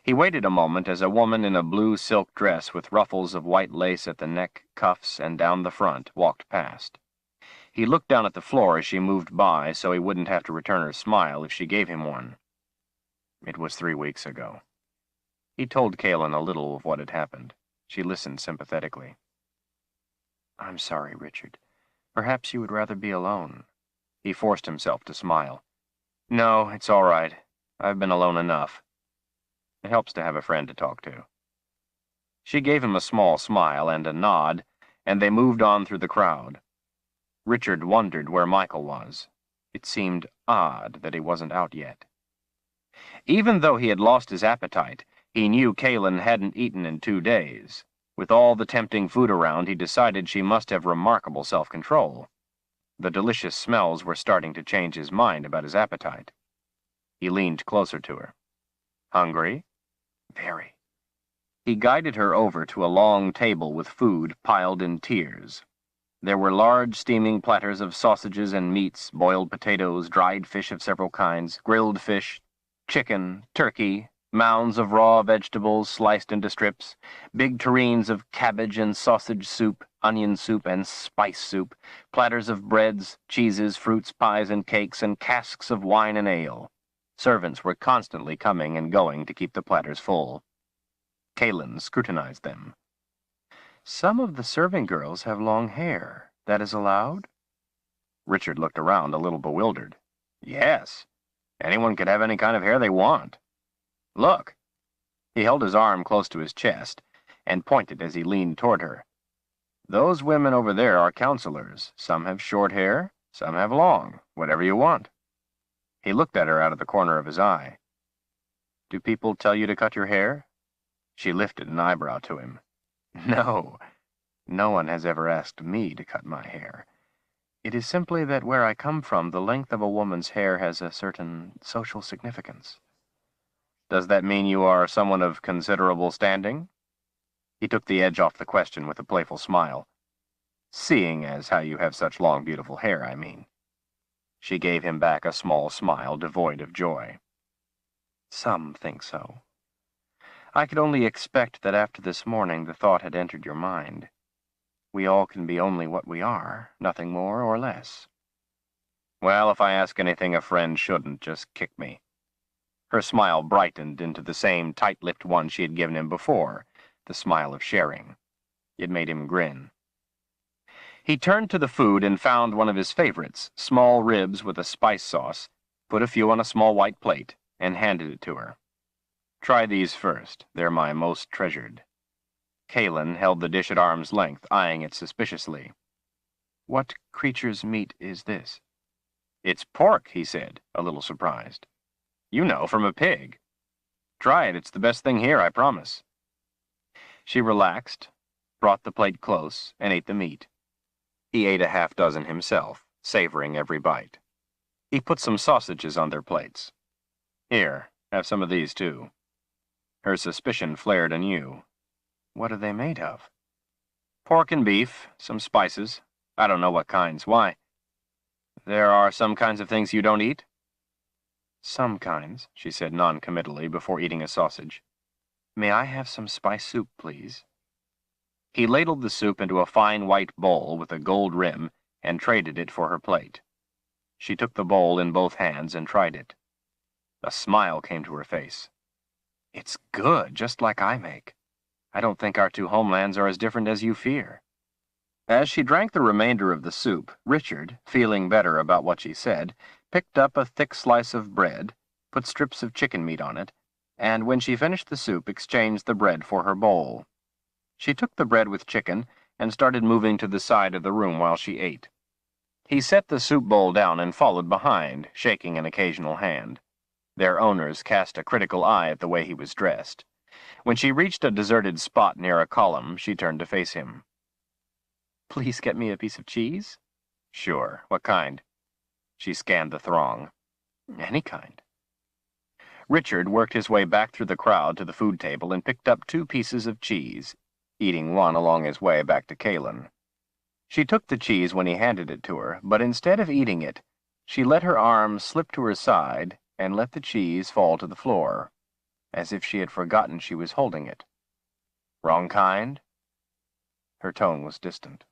He waited a moment as a woman in a blue silk dress with ruffles of white lace at the neck, cuffs, and down the front walked past. He looked down at the floor as she moved by so he wouldn't have to return her smile if she gave him one. It was 3 weeks ago. He told Kaylin a little of what had happened. She listened sympathetically. "I'm sorry, Richard. Perhaps you would rather be alone." He forced himself to smile. "No, it's all right. I've been alone enough. It helps to have a friend to talk to." She gave him a small smile and a nod, and they moved on through the crowd. Richard wondered where Michael was. It seemed odd that he wasn't out yet. Even though he had lost his appetite, he knew Kaylin hadn't eaten in 2 days. With all the tempting food around, he decided she must have remarkable self-control. The delicious smells were starting to change his mind about his appetite. He leaned closer to her. "Hungry?" "Very." He guided her over to a long table with food piled in tiers. There were large steaming platters of sausages and meats, boiled potatoes, dried fish of several kinds, grilled fish, chicken, turkey, mounds of raw vegetables sliced into strips, big tureens of cabbage and sausage soup, onion soup, and spice soup, platters of breads, cheeses, fruits, pies, and cakes, and casks of wine and ale. Servants were constantly coming and going to keep the platters full. Kaylin scrutinized them. "Some of the serving girls have long hair. That is allowed?" Richard looked around, a little bewildered. "Yes. Anyone can have any kind of hair they want. Look." He held his arm close to his chest and pointed as he leaned toward her. "Those women over there are counselors. Some have short hair, some have long. Whatever you want." He looked at her out of the corner of his eye. "Do people tell you to cut your hair?" She lifted an eyebrow to him. "No. No one has ever asked me to cut my hair. It is simply that where I come from, the length of a woman's hair has a certain social significance. Does that mean you are someone of considerable standing? He took the edge off the question with a playful smile. Seeing as how you have such long, beautiful hair, I mean. She gave him back a small smile devoid of joy. Some think so. I could only expect that after this morning the thought had entered your mind. We all can be only what we are, nothing more or less. Well, if I ask anything a friend shouldn't, just kick me. Her smile brightened into the same tight-lipped one she had given him before, the smile of sharing. It made him grin. He turned to the food and found one of his favorites, small ribs with a spice sauce, put a few on a small white plate, and handed it to her. Try these first. They're my most treasured. Kalen held the dish at arm's length, eyeing it suspiciously. What creature's meat is this? It's pork, he said, a little surprised. You know, from a pig. Try it. It's the best thing here, I promise. She relaxed, brought the plate close, and ate the meat. He ate a half-dozen himself, savoring every bite. He put some sausages on their plates. Here, have some of these, too. Her suspicion flared anew. What are they made of? Pork and beef, some spices. I don't know what kinds. Why? There are some kinds of things you don't eat? Some kinds, she said non-committally before eating a sausage. May I have some spice soup, please? He ladled the soup into a fine white bowl with a gold rim and traded it for her plate. She took the bowl in both hands and tried it. A smile came to her face. It's good, just like I make. I don't think our two homelands are as different as you fear. As she drank the remainder of the soup, Richard, feeling better about what she said, picked up a thick slice of bread, put strips of chicken meat on it, and when she finished the soup, exchanged the bread for her bowl. She took the bread with chicken and started moving to the side of the room while she ate. He set the soup bowl down and followed behind, shaking an occasional hand. Their owners cast a critical eye at the way he was dressed. When she reached a deserted spot near a column, she turned to face him. Please get me a piece of cheese? Sure. What kind? She scanned the throng. Any kind. Richard worked his way back through the crowd to the food table and picked up 2 pieces of cheese, eating one along his way back to Kalen. She took the cheese when he handed it to her, but instead of eating it, she let her arm slip to her side and let the cheese fall to the floor, as if she had forgotten she was holding it. Wrong kind? Her tone was distant.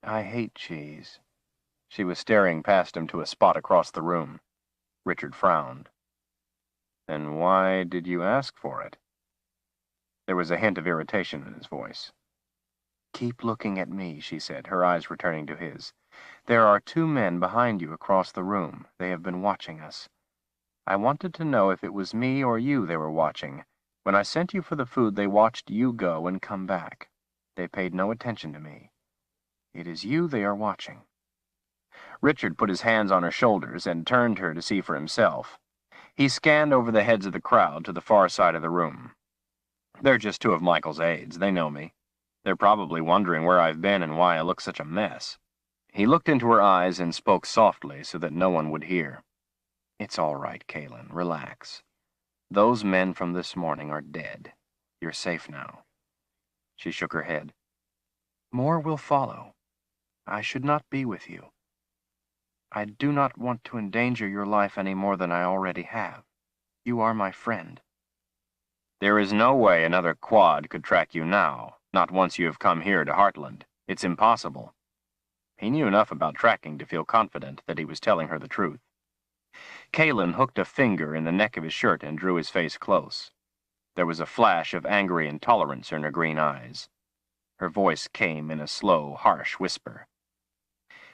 I hate cheese. She was staring past him to a spot across the room. Richard frowned. Then why did you ask for it? There was a hint of irritation in his voice. Keep looking at me, she said, her eyes returning to his. There are 2 men behind you across the room. They have been watching us. I wanted to know if it was me or you they were watching. When I sent you for the food, they watched you go and come back. They paid no attention to me. It is you they are watching. Richard put his hands on her shoulders and turned her to see for himself. He scanned over the heads of the crowd to the far side of the room. They're just 2 of Michael's aides. They know me. They're probably wondering where I've been and why I look such a mess. He looked into her eyes and spoke softly so that no one would hear. It's all right, Kalen. Relax. Those men from this morning are dead. You're safe now. She shook her head. More will follow. I should not be with you. I do not want to endanger your life any more than I already have. You are my friend. There is no way another quad could track you now, not once you have come here to Heartland. It's impossible. He knew enough about tracking to feel confident that he was telling her the truth. Kalen hooked a finger in the neck of his shirt and drew his face close. There was a flash of angry intolerance in her green eyes. Her voice came in a slow, harsh whisper.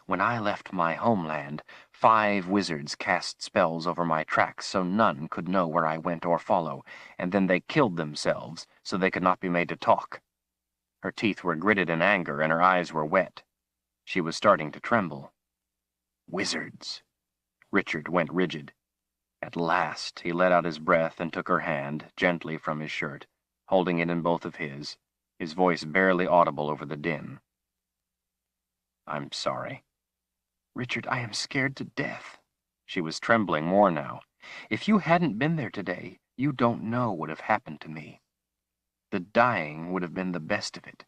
When I left my homeland, 5 wizards cast spells over my tracks so none could know where I went or follow, and then they killed themselves so they could not be made to talk. Her teeth were gritted in anger and her eyes were wet. She was starting to tremble. Wizards. Richard went rigid. At last he let out his breath and took her hand gently from his shirt, holding it in both of his. his voice barely audible over the din. "I'm sorry." "Richard, I am scared to death." She was trembling more now. "If you hadn't been there today, you don't know what would have happened to me. The dying would have been the best of it.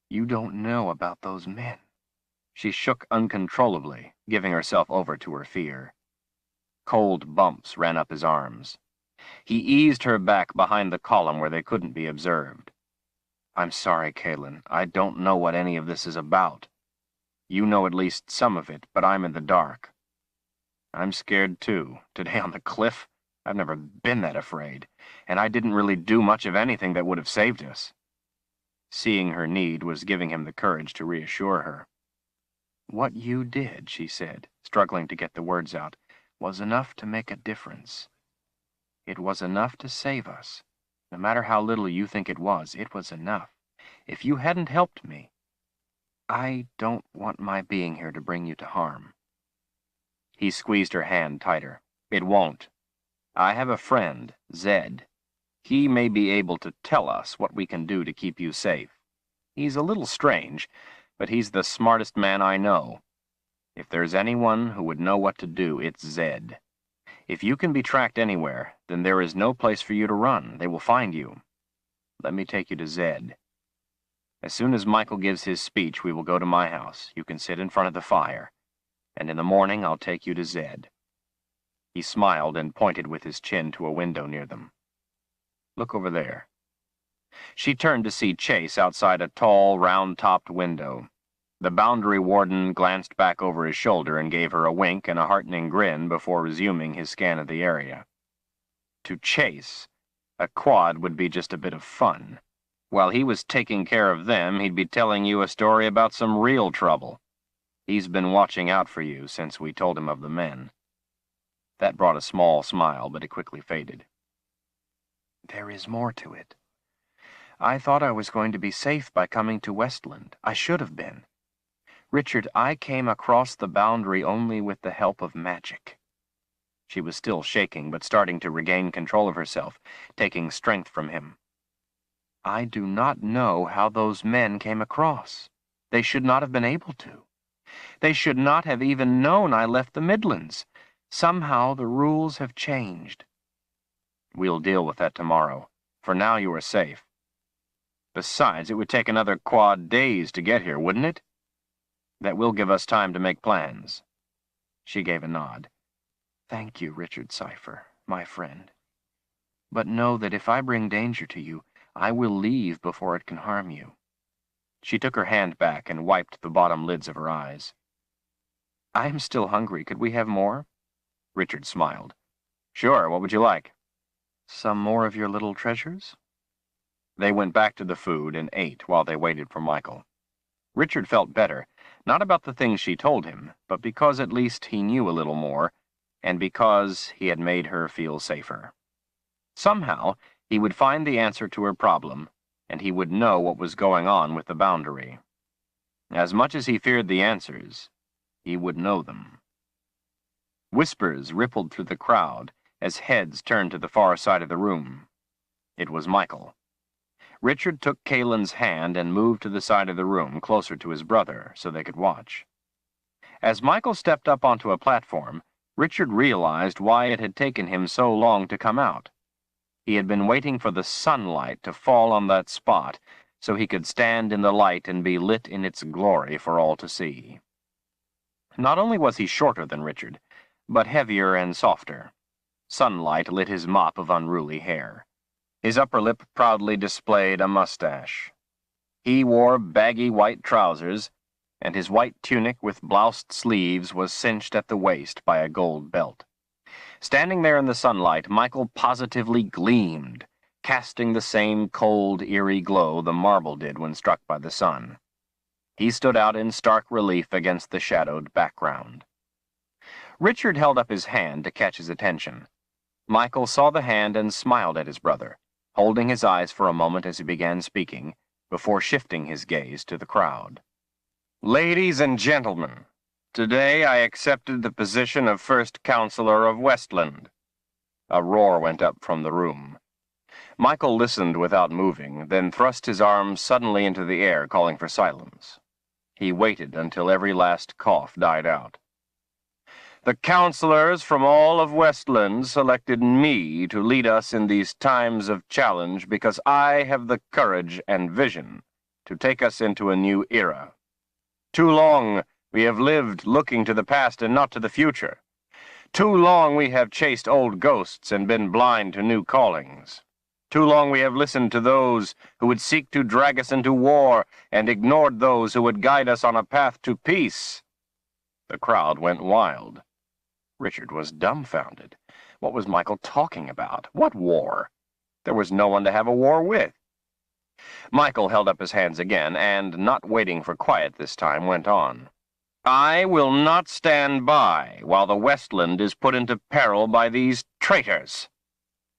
You don't know about those men." She shook uncontrollably, giving herself over to her fear. Cold bumps ran up his arms. He eased her back behind the column where they couldn't be observed. "I'm sorry, Caitlin. I don't know what any of this is about. You know at least some of it, but I'm in the dark. I'm scared too. Today on the cliff, I've never been that afraid, and I didn't really do much of anything that would have saved us." Seeing her need was giving him the courage to reassure her. "What you did," she said, struggling to get the words out, "was enough to make a difference. It was enough to save us. No matter how little you think it was enough. If you hadn't helped me, I don't want my being here to bring you to harm." He squeezed her hand tighter. "It won't. I have a friend, Zed. He may be able to tell us what we can do to keep you safe. He's a little strange, but he's the smartest man I know. If there's anyone who would know what to do, it's Zed. If you can be tracked anywhere, then there is no place for you to run. They will find you. Let me take you to Zed. As soon as Michael gives his speech, we will go to my house. You can sit in front of the fire. And in the morning, I'll take you to Zed." He smiled and pointed with his chin to a window near them. "Look over there." She turned to see Chase outside a tall, round-topped window. The boundary warden glanced back over his shoulder and gave her a wink and a heartening grin before resuming his scan of the area. To Chase, a quad would be just a bit of fun. While he was taking care of them, he'd be telling you a story about some real trouble. He's been watching out for you since we told him of the men. That brought a small smile, but it quickly faded. "There is more to it. I thought I was going to be safe by coming to Westland. I should have been. Richard, I came across the boundary only with the help of magic." She was still shaking, but starting to regain control of herself, taking strength from him. "I do not know how those men came across. They should not have been able to. They should not have even known I left the Midlands. Somehow the rules have changed." "We'll deal with that tomorrow. For now you are safe. Besides, it would take another quad days to get here, wouldn't it? That will give us time to make plans." She gave a nod. "Thank you, Richard Cipher, my friend. But know that if I bring danger to you, I will leave before it can harm you." She took her hand back and wiped the bottom lids of her eyes. "I am still hungry. Could we have more?" Richard smiled. "Sure, what would you like?" "Some more of your little treasures?" They went back to the food and ate while they waited for Michael. Richard felt better, not about the things she told him, but because at least he knew a little more, and because he had made her feel safer. Somehow, he would find the answer to her problem, and he would know what was going on with the boundary. As much as he feared the answers, he would know them. Whispers rippled through the crowd as heads turned to the far side of the room. It was Michael. Richard took Kaylin's hand and moved to the side of the room, closer to his brother, so they could watch. As Michael stepped up onto a platform, Richard realized why it had taken him so long to come out. He had been waiting for the sunlight to fall on that spot so he could stand in the light and be lit in its glory for all to see. Not only was he shorter than Richard, but heavier and softer. Sunlight lit his mop of unruly hair. His upper lip proudly displayed a mustache. He wore baggy white trousers, and his white tunic with bloused sleeves was cinched at the waist by a gold belt. Standing there in the sunlight, Michael positively gleamed, casting the same cold, eerie glow the marble did when struck by the sun. He stood out in stark relief against the shadowed background. Richard held up his hand to catch his attention. Michael saw the hand and smiled at his brother, holding his eyes for a moment as he began speaking, before shifting his gaze to the crowd. "Ladies and gentlemen, today I accepted the position of First Counselor of Westland." A roar went up from the room. Michael listened without moving, then thrust his arms suddenly into the air, calling for silence. He waited until every last cough died out. The counselors from all of Westland selected me to lead us in these times of challenge because I have the courage and vision to take us into a new era. Too long we have lived looking to the past and not to the future. Too long we have chased old ghosts and been blind to new callings. Too long we have listened to those who would seek to drag us into war and ignored those who would guide us on a path to peace. The crowd went wild. Richard was dumbfounded. What was Michael talking about? What war? There was no one to have a war with. Michael held up his hands again and, not waiting for quiet this time, went on. I will not stand by while the Westland is put into peril by these traitors.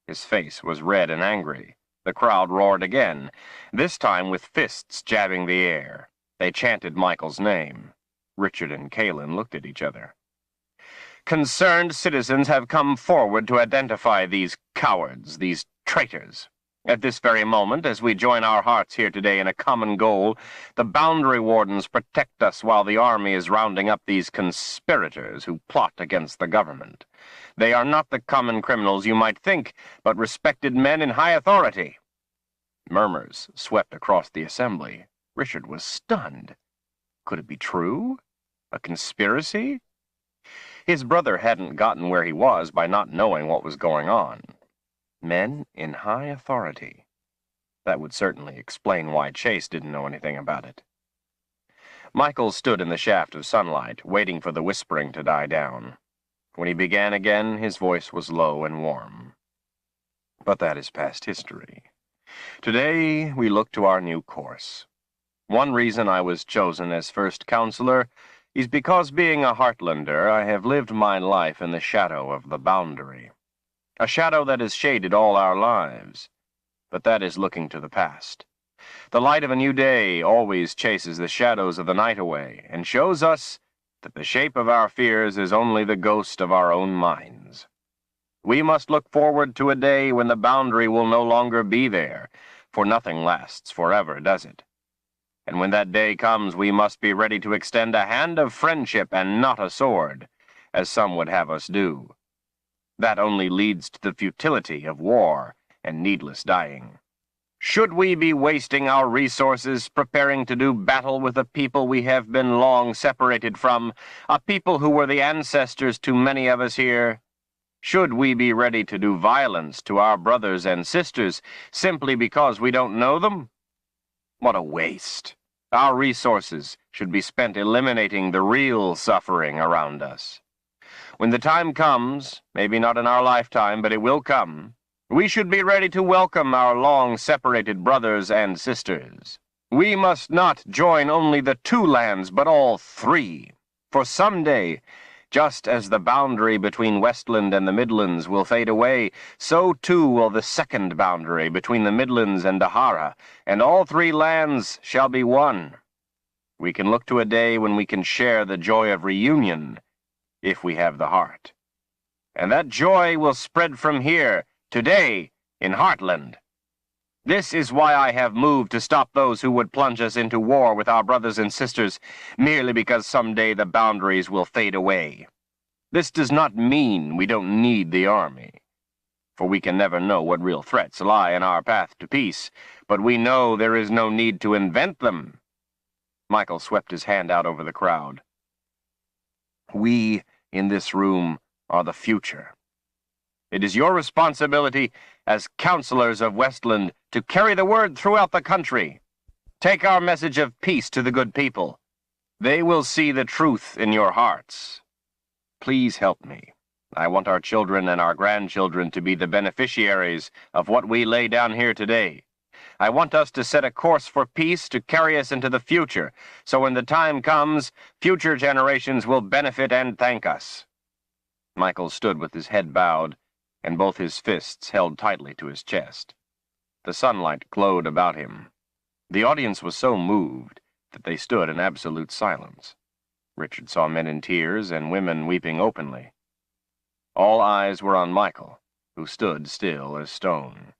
His face was red and angry. The crowd roared again, this time with fists jabbing the air. They chanted Michael's name. Richard and Kalin looked at each other. Concerned citizens have come forward to identify these cowards, these traitors. At this very moment, as we join our hearts here today in a common goal, the boundary wardens protect us while the army is rounding up these conspirators who plot against the government. They are not the common criminals you might think, but respected men in high authority. Murmurs swept across the assembly. Richard was stunned. Could it be true? A conspiracy? His brother hadn't gotten where he was by not knowing what was going on. Men in high authority. That would certainly explain why Chase didn't know anything about it. Michael stood in the shaft of sunlight, waiting for the whispering to die down. When he began again, his voice was low and warm. But that is past history. Today, we look to our new course. One reason I was chosen as first counselor is because, being a Heartlander, I have lived my life in the shadow of the boundary. A shadow that has shaded all our lives. But that is looking to the past. The light of a new day always chases the shadows of the night away, and shows us that the shape of our fears is only the ghost of our own minds. We must look forward to a day when the boundary will no longer be there, for nothing lasts forever, does it? And when that day comes, we must be ready to extend a hand of friendship and not a sword, as some would have us do. That only leads to the futility of war and needless dying. Should we be wasting our resources preparing to do battle with a people we have been long separated from, a people who were the ancestors to many of us here? Should we be ready to do violence to our brothers and sisters simply because we don't know them? What a waste. Our resources should be spent eliminating the real suffering around us. When the time comes, maybe not in our lifetime, but it will come, we should be ready to welcome our long-separated brothers and sisters. We must not join only the two lands, but all three. For someday, just as the boundary between Westland and the Midlands will fade away, so too will the second boundary between the Midlands and Dahara, and all three lands shall be one. We can look to a day when we can share the joy of reunion, if we have the heart. And that joy will spread from here, today, in Heartland. This is why I have moved to stop those who would plunge us into war with our brothers and sisters, merely because someday the boundaries will fade away. This does not mean we don't need the army, for we can never know what real threats lie in our path to peace, but we know there is no need to invent them. Michael swept his hand out over the crowd. We, in this room, are the future. It is your responsibility as counselors of Westland to carry the word throughout the country. Take our message of peace to the good people. They will see the truth in your hearts. Please help me. I want our children and our grandchildren to be the beneficiaries of what we lay down here today. I want us to set a course for peace to carry us into the future, so when the time comes, future generations will benefit and thank us. Michael stood with his head bowed, and both his fists held tightly to his chest. The sunlight glowed about him. The audience was so moved that they stood in absolute silence. Richard saw men in tears and women weeping openly. All eyes were on Michael, who stood still as stone.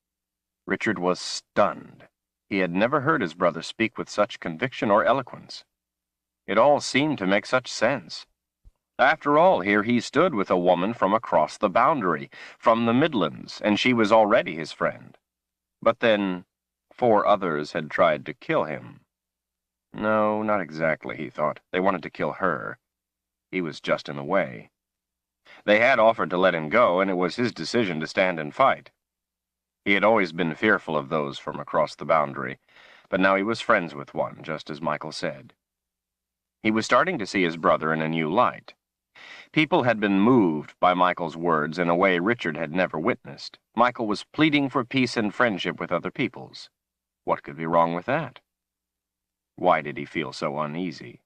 Richard was stunned. He had never heard his brother speak with such conviction or eloquence. It all seemed to make such sense. After all, here he stood with a woman from across the boundary, from the Midlands, and she was already his friend. But then, 4 others had tried to kill him. No, not exactly, he thought. They wanted to kill her. He was just in the way. They had offered to let him go, and it was his decision to stand and fight. He had always been fearful of those from across the boundary, but now he was friends with one, just as Michael said. He was starting to see his brother in a new light. People had been moved by Michael's words in a way Richard had never witnessed. Michael was pleading for peace and friendship with other peoples. What could be wrong with that? Why did he feel so uneasy?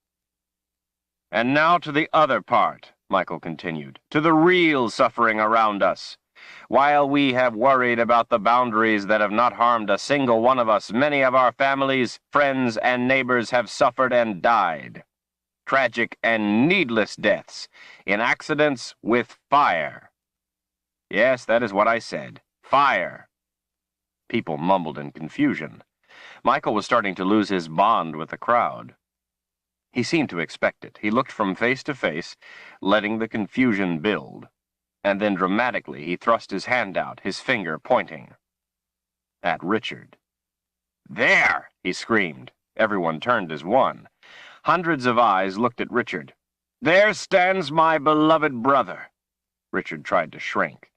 "And now to the other part," Michael continued, "to the real suffering around us. While we have worried about the boundaries that have not harmed a single one of us, many of our families, friends, and neighbors have suffered and died. Tragic and needless deaths in accidents with fire." Yes, that is what I said. Fire. People mumbled in confusion. Michael was starting to lose his bond with the crowd. He seemed to expect it. He looked from face to face, letting the confusion build. And then dramatically he thrust his hand out, his finger pointing at Richard. "There!" he screamed. Everyone turned as one. Hundreds of eyes looked at Richard. "There stands my beloved brother." Richard tried to shrink.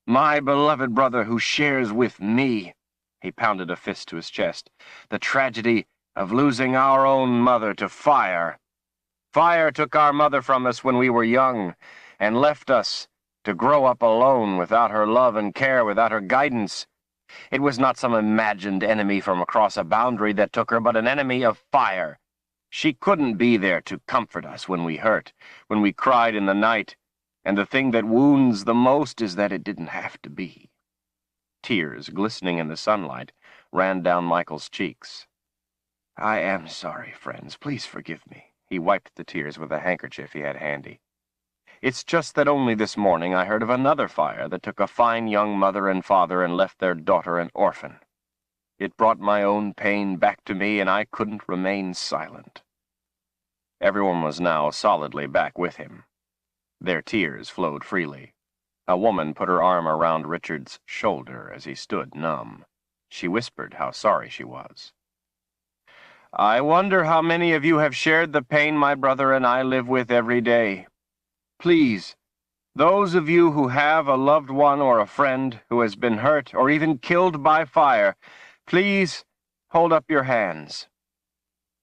"My beloved brother who shares with me," he pounded a fist to his chest, "the tragedy of losing our own mother to fire. Fire took our mother from us when we were young, and left us to grow up alone without her love and care, without her guidance. It was not some imagined enemy from across a boundary that took her, but an enemy of fire. She couldn't be there to comfort us when we hurt, when we cried in the night, and the thing that wounds the most is that it didn't have to be." Tears, glistening in the sunlight, ran down Michael's cheeks. "I am sorry, friends. Please forgive me." He wiped the tears with a handkerchief he had handy. "It's just that only this morning I heard of another fire that took a fine young mother and father and left their daughter an orphan. It brought my own pain back to me, and I couldn't remain silent." Everyone was now solidly back with him. Their tears flowed freely. A woman put her arm around Richard's shoulder as he stood numb. She whispered how sorry she was. "I wonder how many of you have shared the pain my brother and I live with every day. Please, those of you who have a loved one or a friend who has been hurt or even killed by fire, please hold up your hands."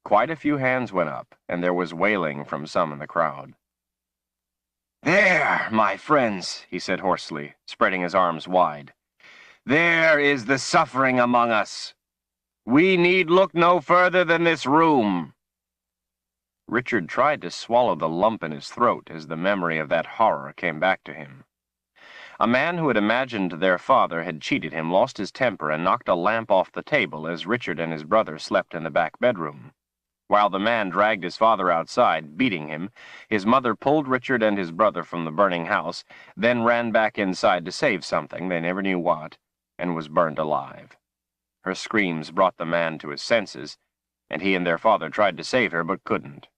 Quite a few hands went up, and there was wailing from some in the crowd. "There, my friends," he said hoarsely, spreading his arms wide. "There is the suffering among us. We need look no further than this room." Richard tried to swallow the lump in his throat as the memory of that horror came back to him. A man who had imagined their father had cheated him lost his temper and knocked a lamp off the table as Richard and his brother slept in the back bedroom. While the man dragged his father outside, beating him, his mother pulled Richard and his brother from the burning house, then ran back inside to save something, they never knew what, and was burned alive. Her screams brought the man to his senses, and he and their father tried to save her but couldn't.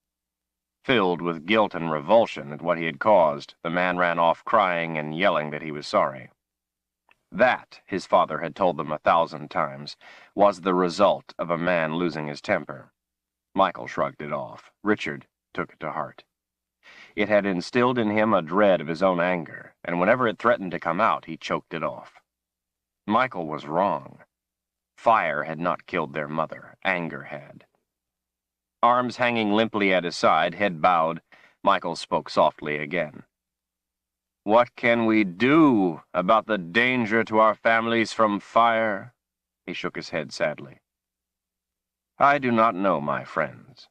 Filled with guilt and revulsion at what he had caused, the man ran off crying and yelling that he was sorry. That, his father had told them 1,000 times, was the result of a man losing his temper. Michael shrugged it off. Richard took it to heart. It had instilled in him a dread of his own anger, and whenever it threatened to come out, he choked it off. Michael was wrong. Fire had not killed their mother. Anger had. Arms hanging limply at his side, head bowed, Michael spoke softly again. "What can we do about the danger to our families from fire?" He shook his head sadly. "I do not know, my friends.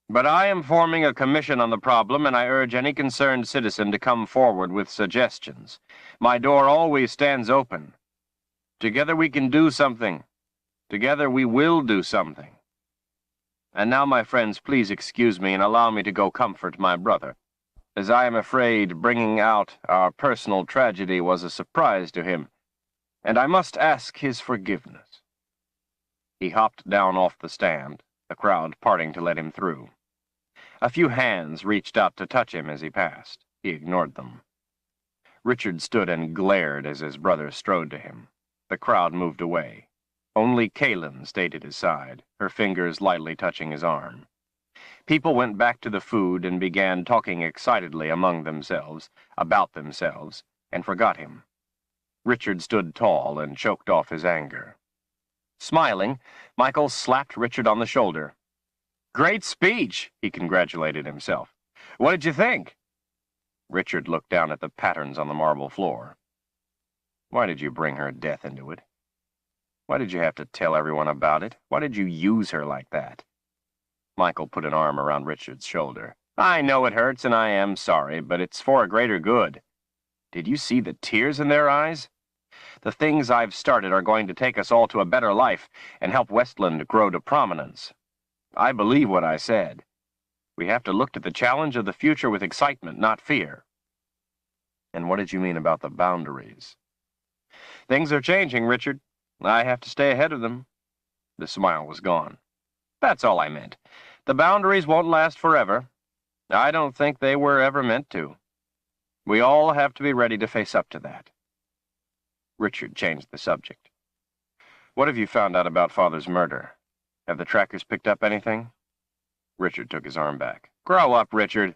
But I am forming a commission on the problem, and I urge any concerned citizen to come forward with suggestions. My door always stands open. Together we can do something. Together we will do something. And now, my friends, please excuse me and allow me to go comfort my brother, as I am afraid bringing out our personal tragedy was a surprise to him, and I must ask his forgiveness." He hopped down off the stand, the crowd parting to let him through. A few hands reached out to touch him as he passed. He ignored them. Richard stood and glared as his brother strode to him. The crowd moved away. Only Kaylin stayed at his side, her fingers lightly touching his arm. People went back to the food and began talking excitedly among themselves, about themselves, and forgot him. Richard stood tall and choked off his anger. Smiling, Michael slapped Richard on the shoulder. "Great speech," he congratulated himself. "What did you think?" Richard looked down at the patterns on the marble floor. "Why did you bring her death into it? Why did you have to tell everyone about it? Why did you use her like that?" Michael put an arm around Richard's shoulder. "I know it hurts, and I am sorry, but it's for a greater good. Did you see the tears in their eyes? The things I've started are going to take us all to a better life and help Westland grow to prominence. I believe what I said. We have to look to the challenge of the future with excitement, not fear." "And what did you mean about the boundaries?" "Things are changing, Richard. I have to stay ahead of them." The smile was gone. "That's all I meant. The boundaries won't last forever. I don't think they were ever meant to. We all have to be ready to face up to that." Richard changed the subject. "What have you found out about Father's murder? Have the trackers picked up anything?" Richard took his arm back. "Grow up, Richard.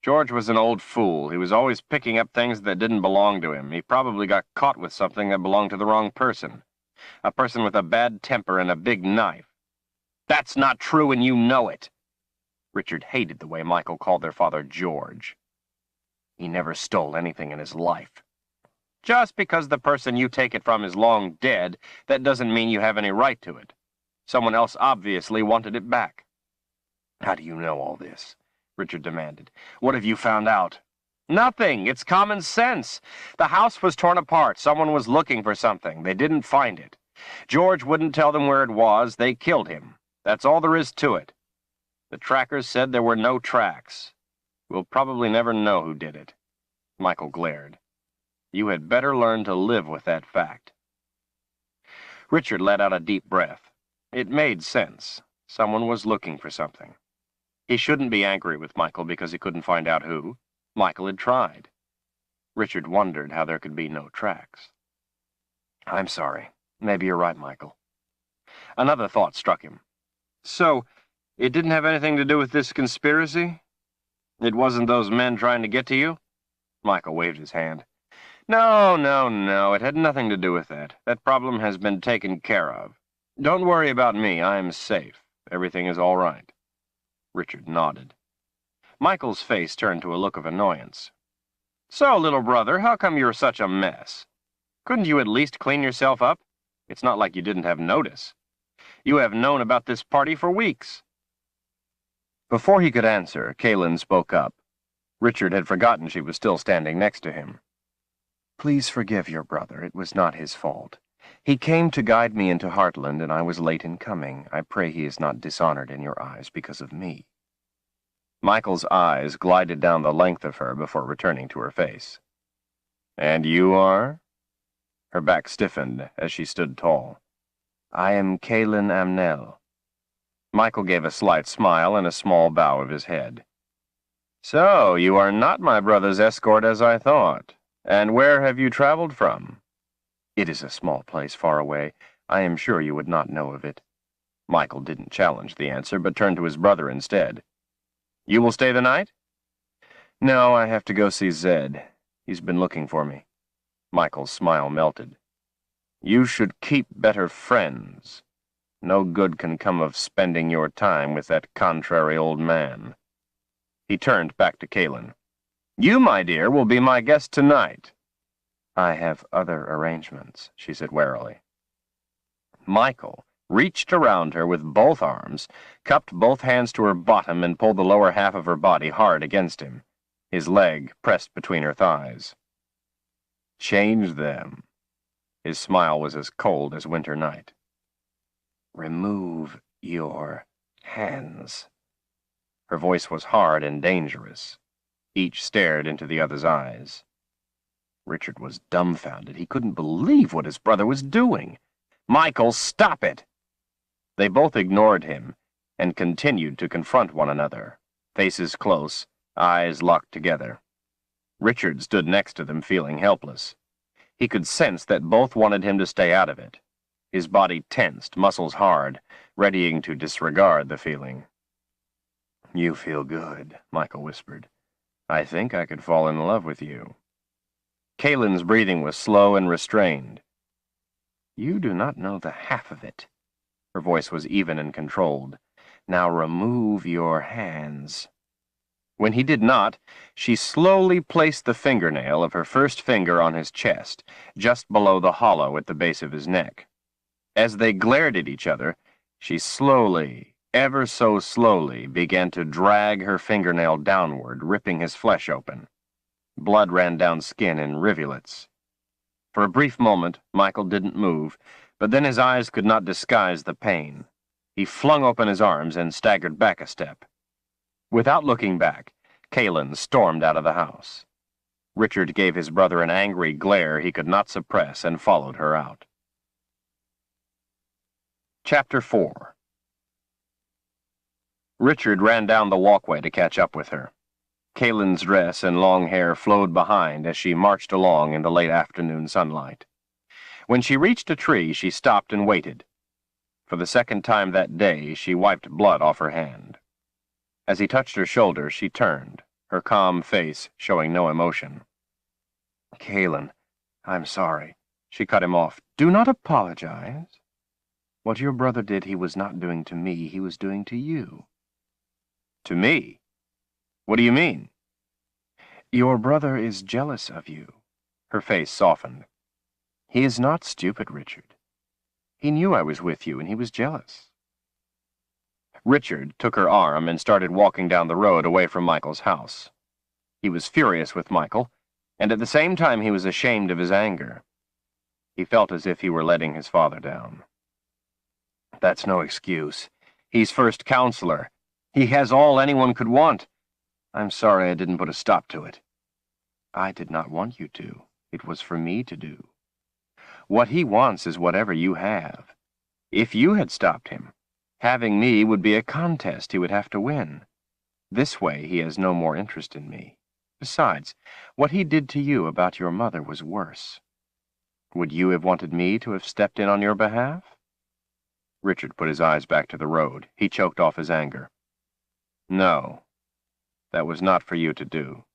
George was an old fool. He was always picking up things that didn't belong to him. He probably got caught with something that belonged to the wrong person. A person with a bad temper and a big knife." "That's not true, and you know it." Richard hated the way Michael called their father George. "He never stole anything in his life." "Just because the person you take it from is long dead, that doesn't mean you have any right to it. Someone else obviously wanted it back." "How do you know all this?" Richard demanded. "What have you found out?" "Nothing. It's common sense. The house was torn apart. Someone was looking for something. They didn't find it. George wouldn't tell them where it was. They killed him. That's all there is to it. The trackers said there were no tracks. We'll probably never know who did it." Michael glared. "You had better learn to live with that fact." Richard let out a deep breath. It made sense. Someone was looking for something. He shouldn't be angry with Michael because he couldn't find out who. Michael had tried. Richard wondered how there could be no tracks. "I'm sorry. Maybe you're right, Michael." Another thought struck him. "So, it didn't have anything to do with this conspiracy? It wasn't those men trying to get to you?" Michael waved his hand. No. It had nothing to do with that. That problem has been taken care of. Don't worry about me. I'm safe. Everything is all right." Richard nodded. Michael's face turned to a look of annoyance. "So, little brother, how come you're such a mess? Couldn't you at least clean yourself up? It's not like you didn't have notice. You have known about this party for weeks." Before he could answer, Kaylin spoke up. Richard had forgotten she was still standing next to him. "Please forgive your brother. It was not his fault. He came to guide me into Heartland, and I was late in coming. I pray he is not dishonored in your eyes because of me." Michael's eyes glided down the length of her before returning to her face. "And you are?" Her back stiffened as she stood tall. "I am Kaylin Amnell." Michael gave a slight smile and a small bow of his head. "So, you are not my brother's escort as I thought. And where have you traveled from?" "It is a small place far away. I am sure you would not know of it." Michael didn't challenge the answer, but turned to his brother instead. "You will stay the night?" "No, I have to go see Zed. He's been looking for me." Michael's smile melted. "You should keep better friends. No good can come of spending your time with that contrary old man." He turned back to Kaylin. "You, my dear, will be my guest tonight." "I have other arrangements," she said warily. Michael reached around her with both arms, cupped both hands to her bottom, and pulled the lower half of her body hard against him, his leg pressed between her thighs. "Change them." His smile was as cold as winter night. "Remove your hands." Her voice was hard and dangerous. Each stared into the other's eyes. Richard was dumbfounded. He couldn't believe what his brother was doing. "Michael, stop it!" They both ignored him and continued to confront one another, faces close, eyes locked together. Richard stood next to them, feeling helpless. He could sense that both wanted him to stay out of it. His body tensed, muscles hard, readying to disregard the feeling. "You feel good," Michael whispered. "I think I could fall in love with you." Kaylin's breathing was slow and restrained. "You do not know the half of it." Her voice was even and controlled. "Now remove your hands." When he did not, she slowly placed the fingernail of her first finger on his chest, just below the hollow at the base of his neck. As they glared at each other, she slowly, ever so slowly, began to drag her fingernail downward, ripping his flesh open. Blood ran down skin in rivulets. For a brief moment, Michael didn't move, but then his eyes could not disguise the pain. He flung open his arms and staggered back a step. Without looking back, Kaylin stormed out of the house. Richard gave his brother an angry glare he could not suppress and followed her out. Chapter 4. Richard ran down the walkway to catch up with her. Kaylin's dress and long hair flowed behind as she marched along in the late afternoon sunlight. When she reached a tree, she stopped and waited. For the second time that day, she wiped blood off her hand. As he touched her shoulder, she turned, her calm face showing no emotion. "Kaylin, I'm sorry." She cut him off. "Do not apologize. What your brother did he was not doing to me, he was doing to you." "To me? What do you mean?" "Your brother is jealous of you." Her face softened. "He is not stupid, Richard. He knew I was with you, and he was jealous." Richard took her arm and started walking down the road away from Michael's house. He was furious with Michael, and at the same time he was ashamed of his anger. He felt as if he were letting his father down. "That's no excuse. He's first counselor. He has all anyone could want. I'm sorry I didn't put a stop to it." "I did not want you to. It was for me to do. What he wants is whatever you have. If you had stopped him, having me would be a contest he would have to win. This way he has no more interest in me. Besides, what he did to you about your mother was worse. Would you have wanted me to have stepped in on your behalf?" Richard put his eyes back to the road. He choked off his anger. "No, that was not for you to do."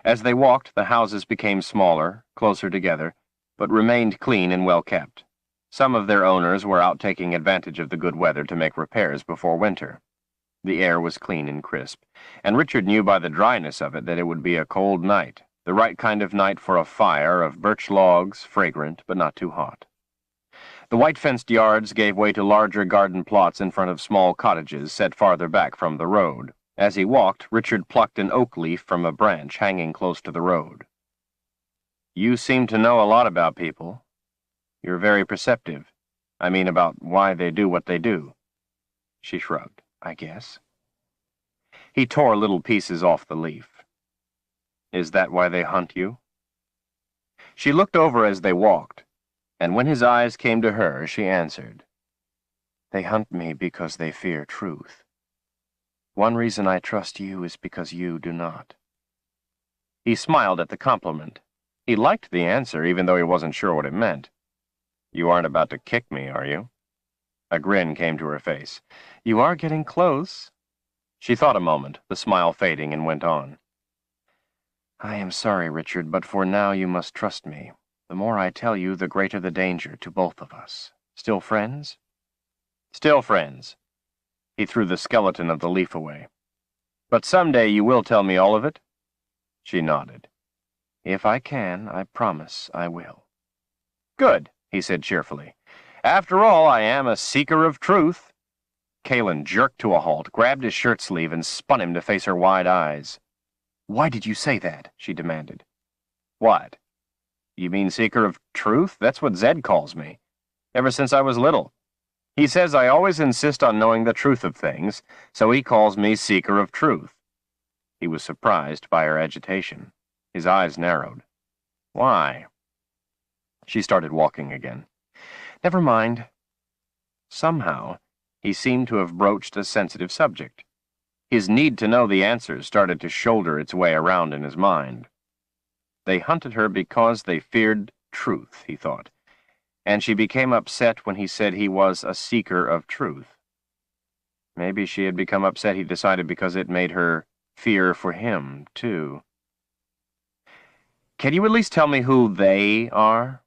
As they walked, the houses became smaller, closer together, but remained clean and well kept. Some of their owners were out taking advantage of the good weather to make repairs before winter. The air was clean and crisp, and Richard knew by the dryness of it that it would be a cold night, the right kind of night for a fire of birch logs, fragrant but not too hot. The white-fenced yards gave way to larger garden plots in front of small cottages set farther back from the road. As he walked, Richard plucked an oak leaf from a branch hanging close to the road. "You seem to know a lot about people. You're very perceptive. I mean about why they do what they do." She shrugged. "I guess." He tore little pieces off the leaf. "Is that why they hunt you?" She looked over as they walked, and when his eyes came to her, she answered, "They hunt me because they fear truth. One reason I trust you is because you do not." He smiled at the compliment. He liked the answer, even though he wasn't sure what it meant. "You aren't about to kick me, are you?" A grin came to her face. "You are getting close." She thought a moment, the smile fading, and went on. "I am sorry, Richard, but for now you must trust me. The more I tell you, the greater the danger to both of us. Still friends?" "Still friends." He threw the skeleton of the leaf away. "But someday you will tell me all of it?" She nodded. "If I can, I promise I will." "Good," he said cheerfully. "After all, I am a seeker of truth." Kaylin jerked to a halt, grabbed his shirt sleeve, and spun him to face her wide eyes. "Why did you say that?" she demanded. "What? You mean seeker of truth? That's what Zed calls me. Ever since I was little. He says I always insist on knowing the truth of things, so he calls me seeker of truth." He was surprised by her agitation. His eyes narrowed. Why? She started walking again. Never mind. Somehow, he seemed to have broached a sensitive subject. His need to know the answers started to shoulder its way around in his mind. They hunted her because they feared truth, he thought, and she became upset when he said he was a seeker of truth. Maybe she had become upset, he decided, because it made her fear for him, too. Can you at least tell me who they are?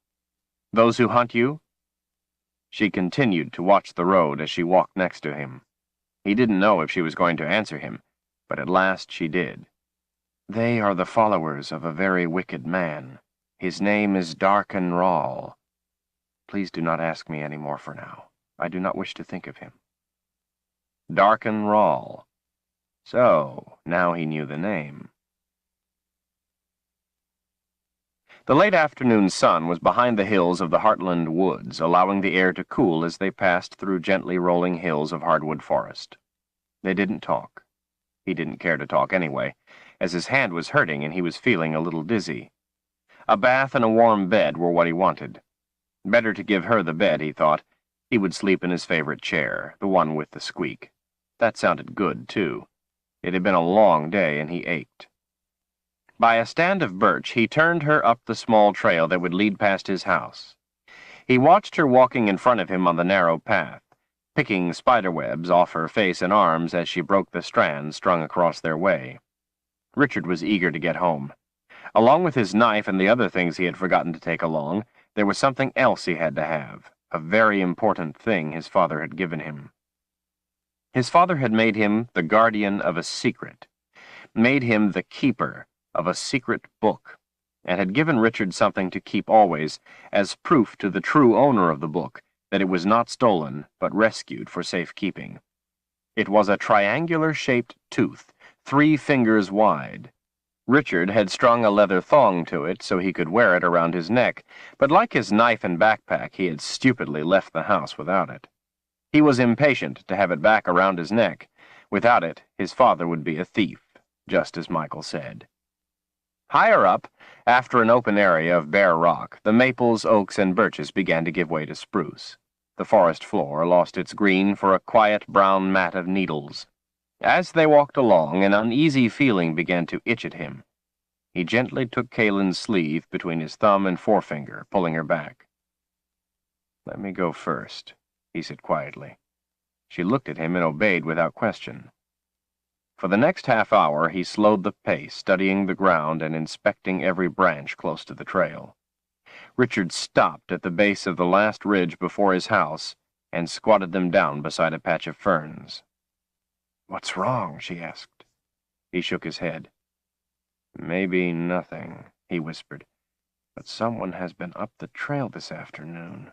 Those who hunt you? She continued to watch the road as she walked next to him. He didn't know if she was going to answer him, but at last she did. They are the followers of a very wicked man. His name is Darken Rawl. Please do not ask me any more for now. I do not wish to think of him. Darken Rawl. So, now he knew the name. The late afternoon sun was behind the hills of the Heartland woods, allowing the air to cool as they passed through gently rolling hills of hardwood forest. They didn't talk. He didn't care to talk anyway, as his hand was hurting and he was feeling a little dizzy. A bath and a warm bed were what he wanted. Better to give her the bed, he thought. He would sleep in his favorite chair, the one with the squeak. That sounded good, too. It had been a long day, and he ached. By a stand of birch, he turned her up the small trail that would lead past his house. He watched her walking in front of him on the narrow path, picking spiderwebs off her face and arms as she broke the strands strung across their way. Richard was eager to get home. Along with his knife and the other things he had forgotten to take along, there was something else he had to have, a very important thing his father had given him. His father had made him the guardian of a secret, made him the keeper of a secret book, and had given Richard something to keep always, as proof to the true owner of the book that it was not stolen, but rescued for safekeeping. It was a triangular-shaped tooth, 3 fingers wide. Richard had strung a leather thong to it so he could wear it around his neck, but like his knife and backpack, he had stupidly left the house without it. He was impatient to have it back around his neck. Without it, his father would be a thief, just as Michael said. Higher up, after an open area of bare rock, the maples, oaks, and birches began to give way to spruce. The forest floor lost its green for a quiet brown mat of needles. As they walked along, an uneasy feeling began to itch at him. He gently took Kaylin's sleeve between his thumb and forefinger, pulling her back. "Let me go first," he said quietly. She looked at him and obeyed without question. For the next half hour he slowed the pace, studying the ground and inspecting every branch close to the trail. Richard stopped at the base of the last ridge before his house and squatted them down beside a patch of ferns. "What's wrong?" she asked. He shook his head. "Maybe nothing," he whispered, "but someone has been up the trail this afternoon."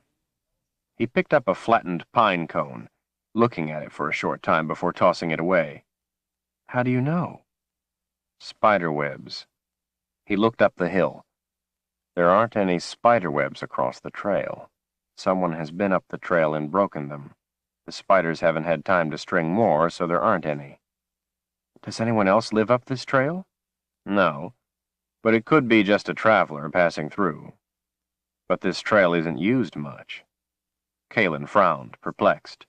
He picked up a flattened pine cone, looking at it for a short time before tossing it away. "How do you know?" "Spiderwebs." He looked up the hill. "There aren't any spiderwebs across the trail. Someone has been up the trail and broken them. The spiders haven't had time to string more, so there aren't any." "Does anyone else live up this trail?" "No, but it could be just a traveler passing through. But this trail isn't used much." Kaylin frowned, perplexed.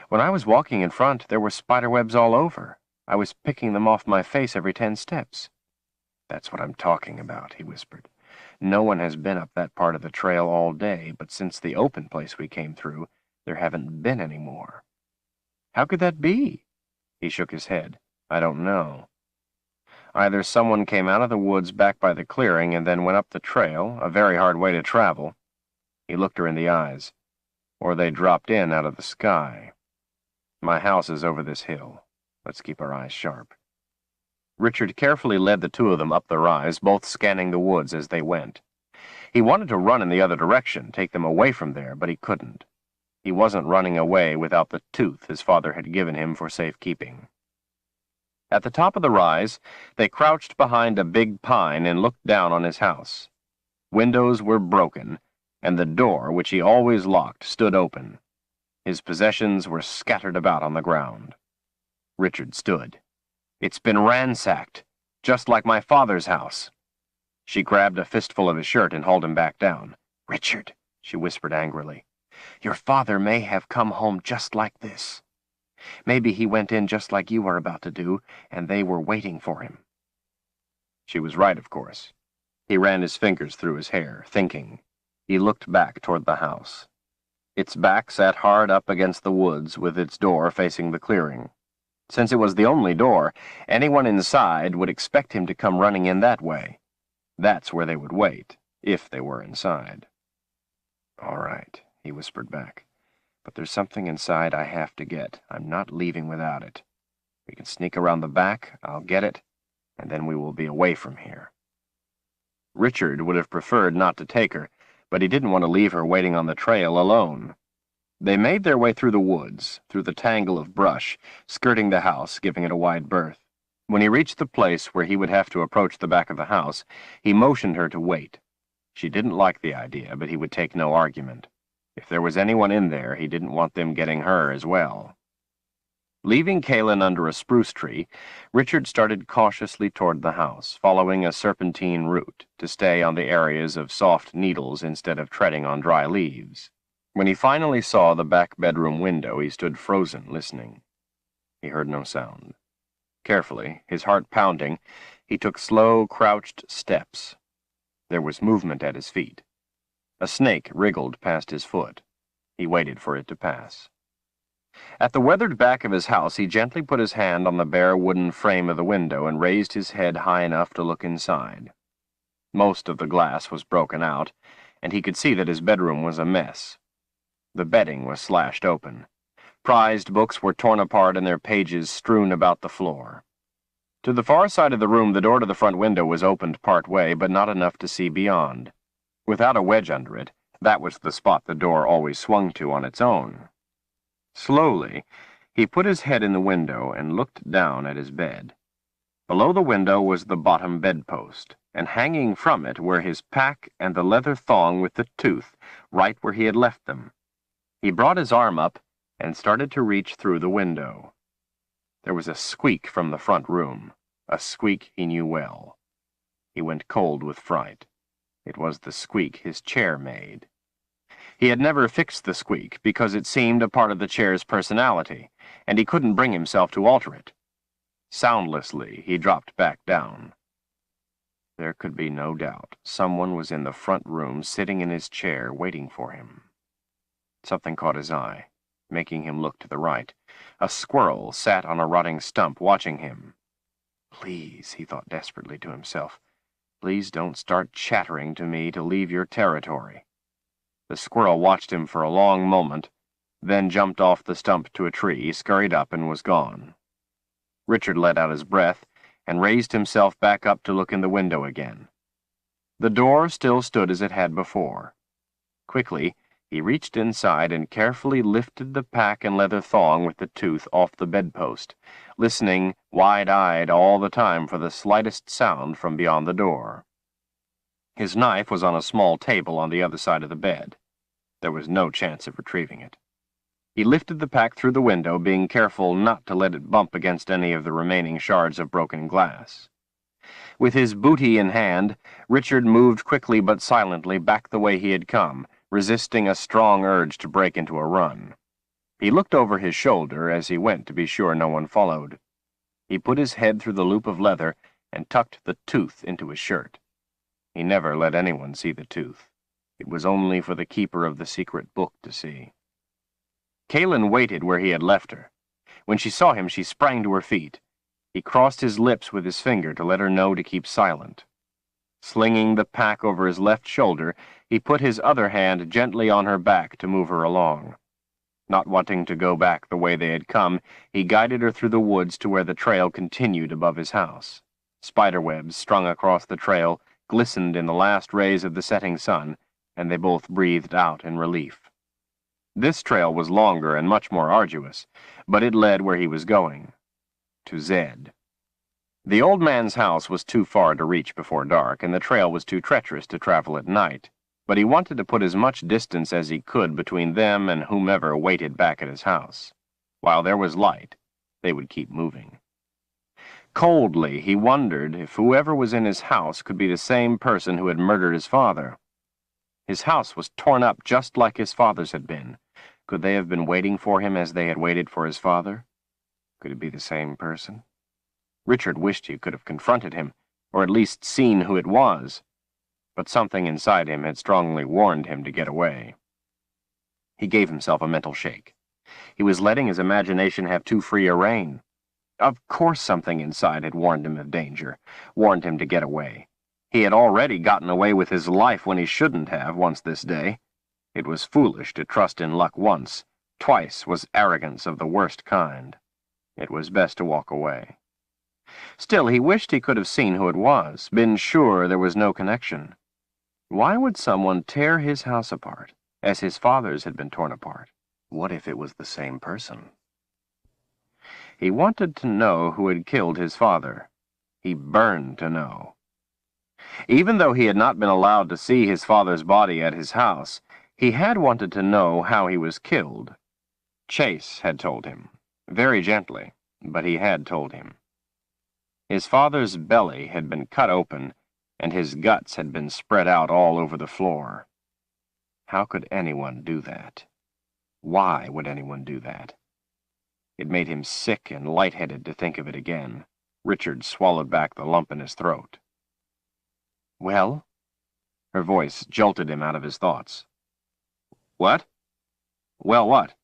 "When I was walking in front, there were spiderwebs all over. I was picking them off my face every 10 steps. "That's what I'm talking about," he whispered. "No one has been up that part of the trail all day, but since the open place we came through, there haven't been any more." "How could that be?" He shook his head. "I don't know. Either someone came out of the woods back by the clearing and then went up the trail, a very hard way to travel." He looked her in the eyes. "Or they dropped in out of the sky. My house is over this hill. Let's keep our eyes sharp." Richard carefully led the two of them up the rise, both scanning the woods as they went. He wanted to run in the other direction, take them away from there, but he couldn't. He wasn't running away without the tooth his father had given him for safekeeping. At the top of the rise, they crouched behind a big pine and looked down on his house. Windows were broken, and the door, which he always locked, stood open. His possessions were scattered about on the ground. Richard stood. "It's been ransacked, just like my father's house." She grabbed a fistful of his shirt and hauled him back down. "Richard," she whispered angrily, "your father may have come home just like this. Maybe he went in just like you are about to do, and they were waiting for him." She was right, of course. He ran his fingers through his hair, thinking. He looked back toward the house. Its back sat hard up against the woods, with its door facing the clearing. Since it was the only door, anyone inside would expect him to come running in that way. That's where they would wait, if they were inside. "All right," he whispered back. "But there's something inside I have to get. I'm not leaving without it. We can sneak around the back, I'll get it, and then we will be away from here." Richard would have preferred not to take her, but he didn't want to leave her waiting on the trail alone. They made their way through the woods, through the tangle of brush, skirting the house, giving it a wide berth. When he reached the place where he would have to approach the back of the house, he motioned her to wait. She didn't like the idea, but he would take no argument. If there was anyone in there, he didn't want them getting her as well. Leaving Kalin under a spruce tree, Richard started cautiously toward the house, following a serpentine route to stay on the areas of soft needles instead of treading on dry leaves. When he finally saw the back bedroom window, he stood frozen, listening. He heard no sound. Carefully, his heart pounding, he took slow, crouched steps. There was movement at his feet. A snake wriggled past his foot. He waited for it to pass. At the weathered back of his house, he gently put his hand on the bare wooden frame of the window and raised his head high enough to look inside. Most of the glass was broken out, and he could see that his bedroom was a mess. The bedding was slashed open. Prized books were torn apart and their pages strewn about the floor. To the far side of the room, the door to the front window was opened part way, but not enough to see beyond. Without a wedge under it, that was the spot the door always swung to on its own. Slowly, he put his head in the window and looked down at his bed. Below the window was the bottom bedpost, and hanging from it were his pack and the leather thong with the tooth, right where he had left them. He brought his arm up and started to reach through the window. There was a squeak from the front room, a squeak he knew well. He went cold with fright. It was the squeak his chair made. He had never fixed the squeak because it seemed a part of the chair's personality, and he couldn't bring himself to alter it. Soundlessly, he dropped back down. There could be no doubt. Someone was in the front room, sitting in his chair, waiting for him. Something caught his eye, making him look to the right. A squirrel sat on a rotting stump, watching him. "Please," he thought desperately to himself, "please don't start chattering to me to leave your territory." The squirrel watched him for a long moment, then jumped off the stump to a tree, scurried up, and was gone. Richard let out his breath and raised himself back up to look in the window again. The door still stood as it had before. Quickly, he reached inside and carefully lifted the pack and leather thong with the tooth off the bedpost, listening wide-eyed all the time for the slightest sound from beyond the door. His knife was on a small table on the other side of the bed. There was no chance of retrieving it. He lifted the pack through the window, being careful not to let it bump against any of the remaining shards of broken glass. With his booty in hand, Richard moved quickly but silently back the way he had come, resisting a strong urge to break into a run. He looked over his shoulder as he went to be sure no one followed. He put his head through the loop of leather and tucked the tooth into his shirt. He never let anyone see the tooth. It was only for the keeper of the secret book to see. Kalin waited where he had left her. When she saw him, she sprang to her feet. He crossed his lips with his finger to let her know to keep silent. Slinging the pack over his left shoulder, he put his other hand gently on her back to move her along. Not wanting to go back the way they had come, he guided her through the woods to where the trail continued above his house. Spiderwebs strung across the trail glistened in the last rays of the setting sun, and they both breathed out in relief. This trail was longer and much more arduous, but it led where he was going, to Zed. The old man's house was too far to reach before dark, and the trail was too treacherous to travel at night, but he wanted to put as much distance as he could between them and whomever waited back at his house. While there was light, they would keep moving. Coldly, he wondered if whoever was in his house could be the same person who had murdered his father. His house was torn up just like his father's had been. Could they have been waiting for him as they had waited for his father? Could it be the same person? Richard wished he could have confronted him, or at least seen who it was, but something inside him had strongly warned him to get away. He gave himself a mental shake. He was letting his imagination have too free a rein. Of course something inside had warned him of danger, warned him to get away. He had already gotten away with his life when he shouldn't have once this day. It was foolish to trust in luck once. Twice was arrogance of the worst kind. It was best to walk away. Still, he wished he could have seen who it was, been sure there was no connection. Why would someone tear his house apart, as his father's had been torn apart? What if it was the same person? He wanted to know who had killed his father. He burned to know. Even though he had not been allowed to see his father's body at his house, he had wanted to know how he was killed. Chase had told him, very gently, but he had told him. His father's belly had been cut open, and his guts had been spread out all over the floor. How could anyone do that? Why would anyone do that? It made him sick and lightheaded to think of it again. Richard swallowed back the lump in his throat. "Well?" Her voice jolted him out of his thoughts. "What? Well, what?"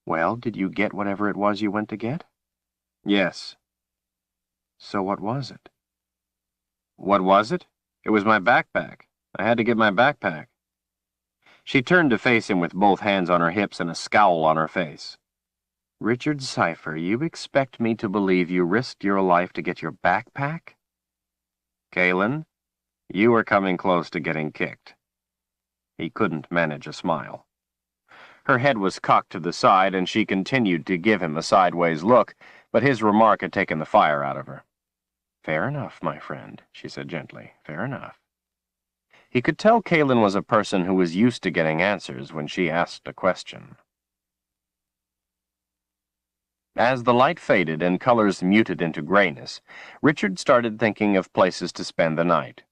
"Well, did you get whatever it was you went to get?" "Yes." "So what was it?" "What was it? It was my backpack. I had to get my backpack." She turned to face him with both hands on her hips and a scowl on her face. "Richard Cypher, you expect me to believe you risked your life to get your backpack?" "Kaylin, you are coming close to getting kicked." He couldn't manage a smile. Her head was cocked to the side, and she continued to give him a sideways look, but his remark had taken the fire out of her. "Fair enough, my friend," she said gently. "Fair enough." He could tell Kaylin was a person who was used to getting answers when she asked a question. As the light faded and colors muted into grayness, Richard started thinking of places to spend the night.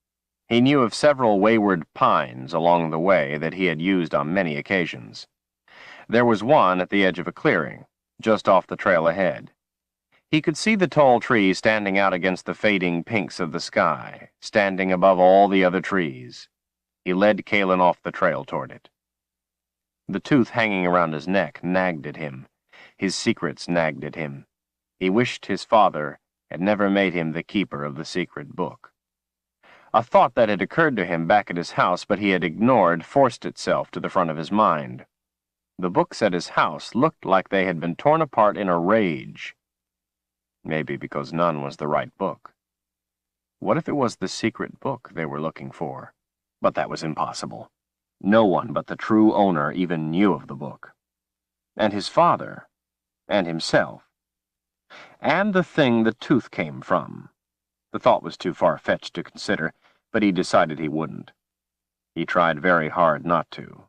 He knew of several wayward pines along the way that he had used on many occasions. There was one at the edge of a clearing, just off the trail ahead. He could see the tall tree standing out against the fading pinks of the sky, standing above all the other trees. He led Kaylin off the trail toward it. The tooth hanging around his neck nagged at him. His secrets nagged at him. He wished his father had never made him the keeper of the secret book. A thought that had occurred to him back at his house but he had ignored forced itself to the front of his mind. The books at his house looked like they had been torn apart in a rage. Maybe because none was the right book. What if it was the secret book they were looking for? But that was impossible. No one but the true owner even knew of the book. And his father, and himself, and the thing the tooth came from. The thought was too far-fetched to consider, but he decided he wouldn't. He tried very hard not to.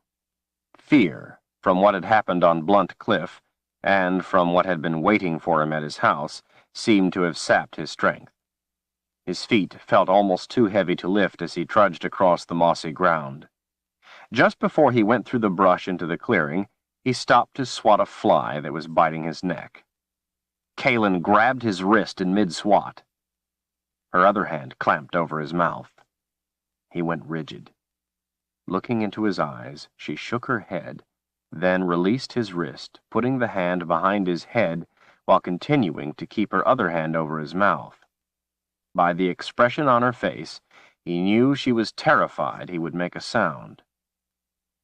Fear, from what had happened on Blunt Cliff, and from what had been waiting for him at his house, seemed to have sapped his strength. His feet felt almost too heavy to lift as he trudged across the mossy ground. Just before he went through the brush into the clearing, he stopped to swat a fly that was biting his neck. Kaylin grabbed his wrist in mid-swat. Her other hand clamped over his mouth. He went rigid. Looking into his eyes, she shook her head, then released his wrist, putting the hand behind his head while continuing to keep her other hand over his mouth. By the expression on her face, he knew she was terrified he would make a sound.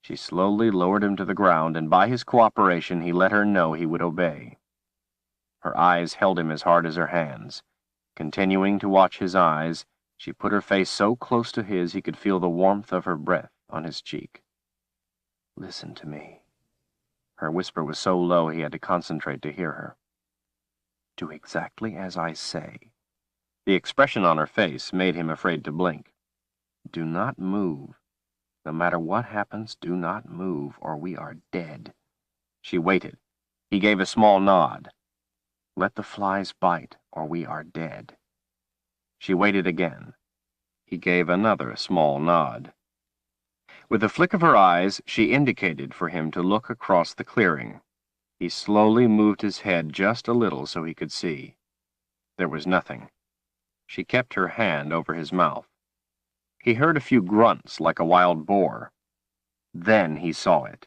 She slowly lowered him to the ground, and by his cooperation he let her know he would obey. Her eyes held him as hard as her hands. Continuing to watch his eyes, she put her face so close to his he could feel the warmth of her breath on his cheek. "Listen to me." Her whisper was so low he had to concentrate to hear her. "Do exactly as I say." The expression on her face made him afraid to blink. "Do not move. No matter what happens, do not move, or we are dead." She waited. He gave a small nod. Let the flies bite, or we are dead. She waited again. He gave another small nod. With a flick of her eyes, she indicated for him to look across the clearing. He slowly moved his head just a little so he could see. There was nothing. She kept her hand over his mouth. He heard a few grunts like a wild boar. Then he saw it.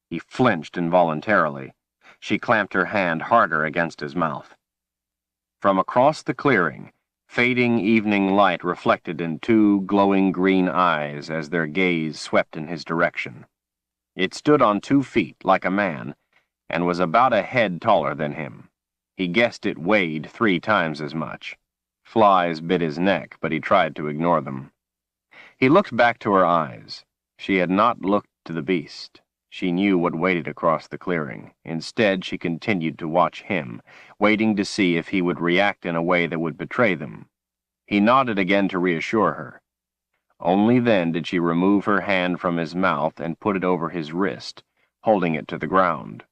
He flinched involuntarily. She clamped her hand harder against his mouth. From across the clearing, fading evening light reflected in two glowing green eyes as their gaze swept in his direction. It stood on 2 feet, like a man, and was about a head taller than him. He guessed it weighed 3 times as much. Flies bit his neck, but he tried to ignore them. He looked back to her eyes. She had not looked to the beast. She knew what waited across the clearing. Instead, she continued to watch him, waiting to see if he would react in a way that would betray them. He nodded again to reassure her. Only then did she remove her hand from his mouth and put it over his wrist, holding it to the ground.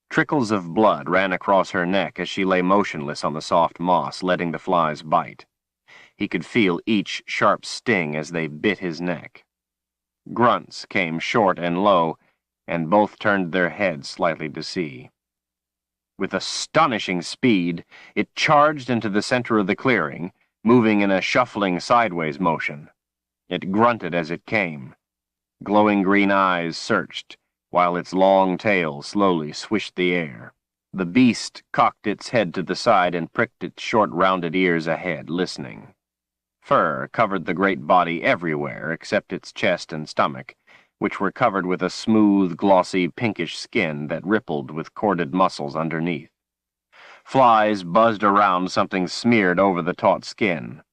Trickles of blood ran across her neck as she lay motionless on the soft moss, letting the flies bite. He could feel each sharp sting as they bit his neck. Grunts came short and low, and both turned their heads slightly to see. With astonishing speed, it charged into the center of the clearing, moving in a shuffling sideways motion. It grunted as it came. Glowing green eyes searched, while its long tail slowly swished the air. The beast cocked its head to the side and pricked its short rounded ears ahead, listening. Fur covered the great body everywhere except its chest and stomach, which were covered with a smooth, glossy, pinkish skin that rippled with corded muscles underneath. Flies buzzed around something smeared over the taut skin.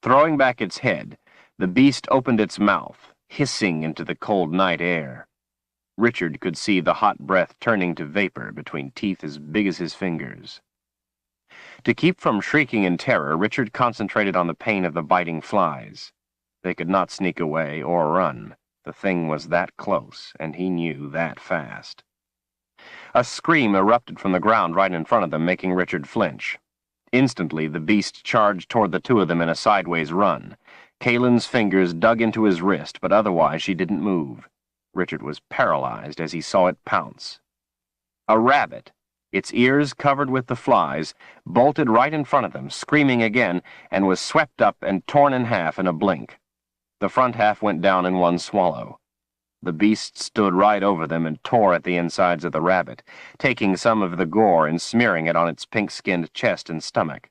Throwing back its head, the beast opened its mouth, hissing into the cold night air. Richard could see the hot breath turning to vapor between teeth as big as his fingers. To keep from shrieking in terror, Richard concentrated on the pain of the biting flies. They could not sneak away or run. The thing was that close, and he knew that fast. A scream erupted from the ground right in front of them, making Richard flinch. Instantly, the beast charged toward the 2 of them in a sideways run. Kalen's fingers dug into his wrist, but otherwise she didn't move. Richard was paralyzed as he saw it pounce. A rabbit, its ears covered with the flies, bolted right in front of them, screaming again, and was swept up and torn in half in a blink. The front half went down in one swallow. The beast stood right over them and tore at the insides of the rabbit, taking some of the gore and smearing it on its pink-skinned chest and stomach.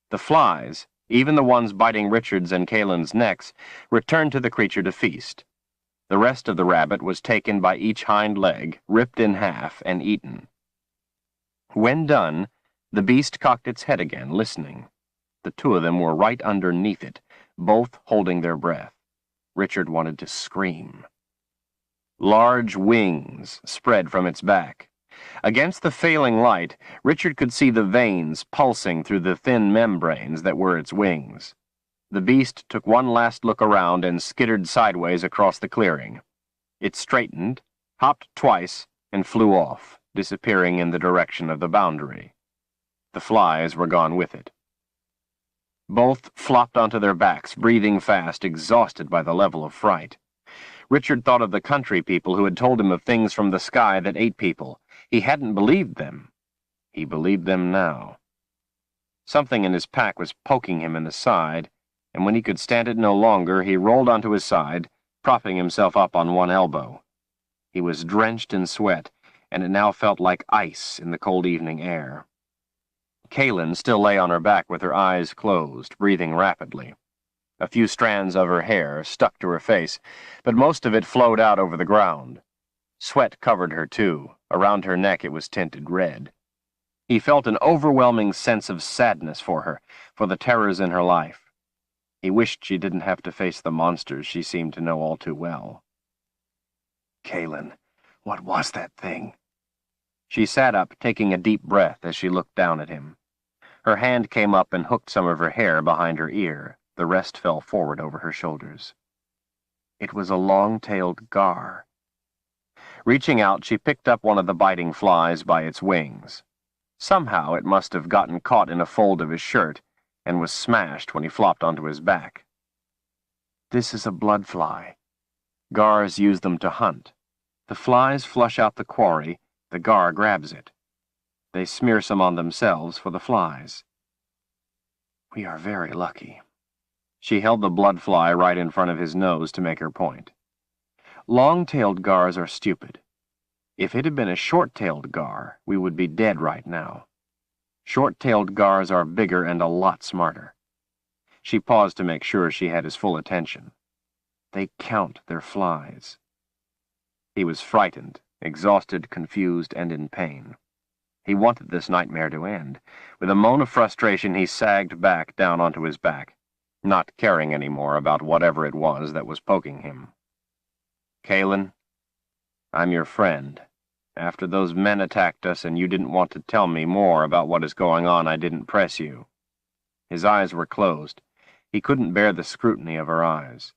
The flies, even the ones biting Richard's and Kalen's necks, returned to the creature to feast. The rest of the rabbit was taken by each hind leg, ripped in half, and eaten. When done, the beast cocked its head again, listening. The 2 of them were right underneath it, both holding their breath. Richard wanted to scream. Large wings spread from its back. Against the failing light, Richard could see the veins pulsing through the thin membranes that were its wings. The beast took one last look around and skittered sideways across the clearing. It straightened, hopped twice, and flew off, disappearing in the direction of the boundary. The flies were gone with it. Both flopped onto their backs, breathing fast, exhausted by the level of fright. Richard thought of the country people who had told him of things from the sky that ate people. He hadn't believed them. He believed them now. Something in his pack was poking him in the side, and when he could stand it no longer, he rolled onto his side, propping himself up on one elbow. He was drenched in sweat, and it now felt like ice in the cold evening air. Kalen still lay on her back with her eyes closed, breathing rapidly. A few strands of her hair stuck to her face, but most of it flowed out over the ground. Sweat covered her, too. Around her neck it was tinted red. He felt an overwhelming sense of sadness for her, for the terrors in her life. He wished she didn't have to face the monsters she seemed to know all too well. Kalen, what was that thing? She sat up, taking a deep breath as she looked down at him. Her hand came up and hooked some of her hair behind her ear. The rest fell forward over her shoulders. It was a long-tailed gar. Reaching out, she picked up one of the biting flies by its wings. Somehow it must have gotten caught in a fold of his shirt and was smashed when he flopped onto his back. This is a blood fly. Gars use them to hunt. The flies flush out the quarry, the gar grabs it. They smear some on themselves for the flies. We are very lucky. She held the blood fly right in front of his nose to make her point. Long-tailed gars are stupid. If it had been a short-tailed gar, we would be dead right now. Short-tailed gars are bigger and a lot smarter. She paused to make sure she had his full attention. They count their flies. He was frightened, exhausted, confused, and in pain. He wanted this nightmare to end. With a moan of frustration, he sagged back down onto his back, not caring any more about whatever it was that was poking him. Kalen, I'm your friend. After those men attacked us and you didn't want to tell me more about what is going on, I didn't press you. His eyes were closed. He couldn't bear the scrutiny of her eyes.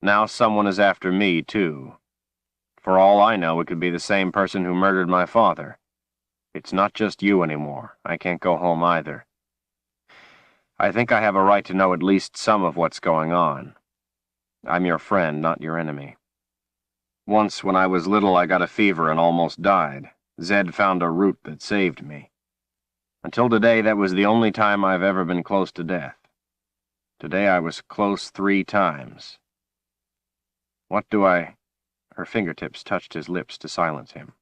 Now someone is after me, too. For all I know, it could be the same person who murdered my father. It's not just you anymore. I can't go home either. I think I have a right to know at least some of what's going on. I'm your friend, not your enemy. Once, when I was little, I got a fever and almost died. Zed found a root that saved me. Until today, that was the only time I've ever been close to death. Today I was close 3 times. What do I... Her fingertips touched his lips to silence him.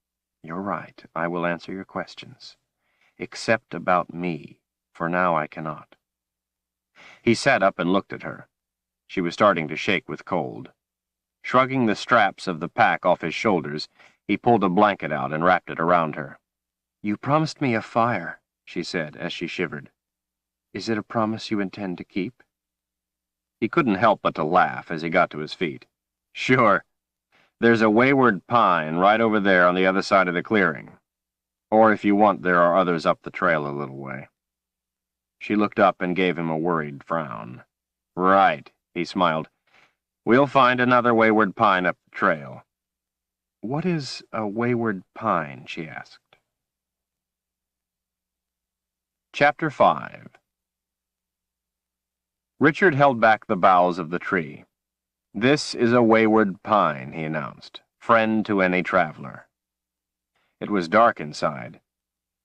You're right. I will answer your questions. Except about me. For now I cannot. He sat up and looked at her. She was starting to shake with cold. Shrugging the straps of the pack off his shoulders, he pulled a blanket out and wrapped it around her. You promised me a fire, she said as she shivered. Is it a promise you intend to keep? He couldn't help but to laugh as he got to his feet. Sure. There's a wayward pine right over there on the other side of the clearing. Or if you want, there are others up the trail a little way. She looked up and gave him a worried frown. Right, he smiled. We'll find another wayward pine up the trail. What is a wayward pine? She asked. Chapter 5. Richard held back the boughs of the tree. This is a wayward pine, he announced, friend to any traveler. It was dark inside.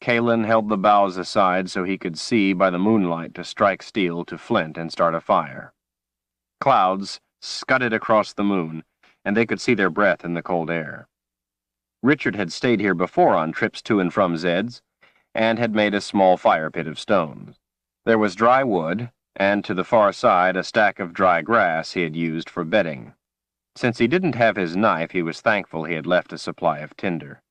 Kalen held the boughs aside so he could see by the moonlight to strike steel to flint and start a fire. Clouds scudded across the moon, and they could see their breath in the cold air. Richard had stayed here before on trips to and from Zed's, and had made a small fire pit of stones. There was dry wood, and to the far side a stack of dry grass he had used for bedding. Since he didn't have his knife, he was thankful he had left a supply of tinder.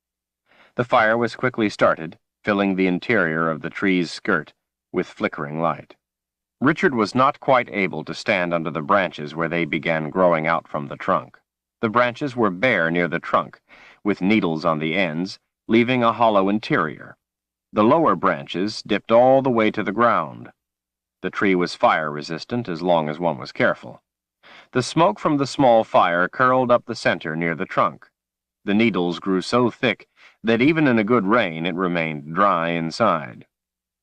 The fire was quickly started, filling the interior of the tree's skirt with flickering light. Richard was not quite able to stand under the branches where they began growing out from the trunk. The branches were bare near the trunk, with needles on the ends, leaving a hollow interior. The lower branches dipped all the way to the ground. The tree was fire-resistant as long as one was careful. The smoke from the small fire curled up the center near the trunk. The needles grew so thick that even in a good rain it remained dry inside.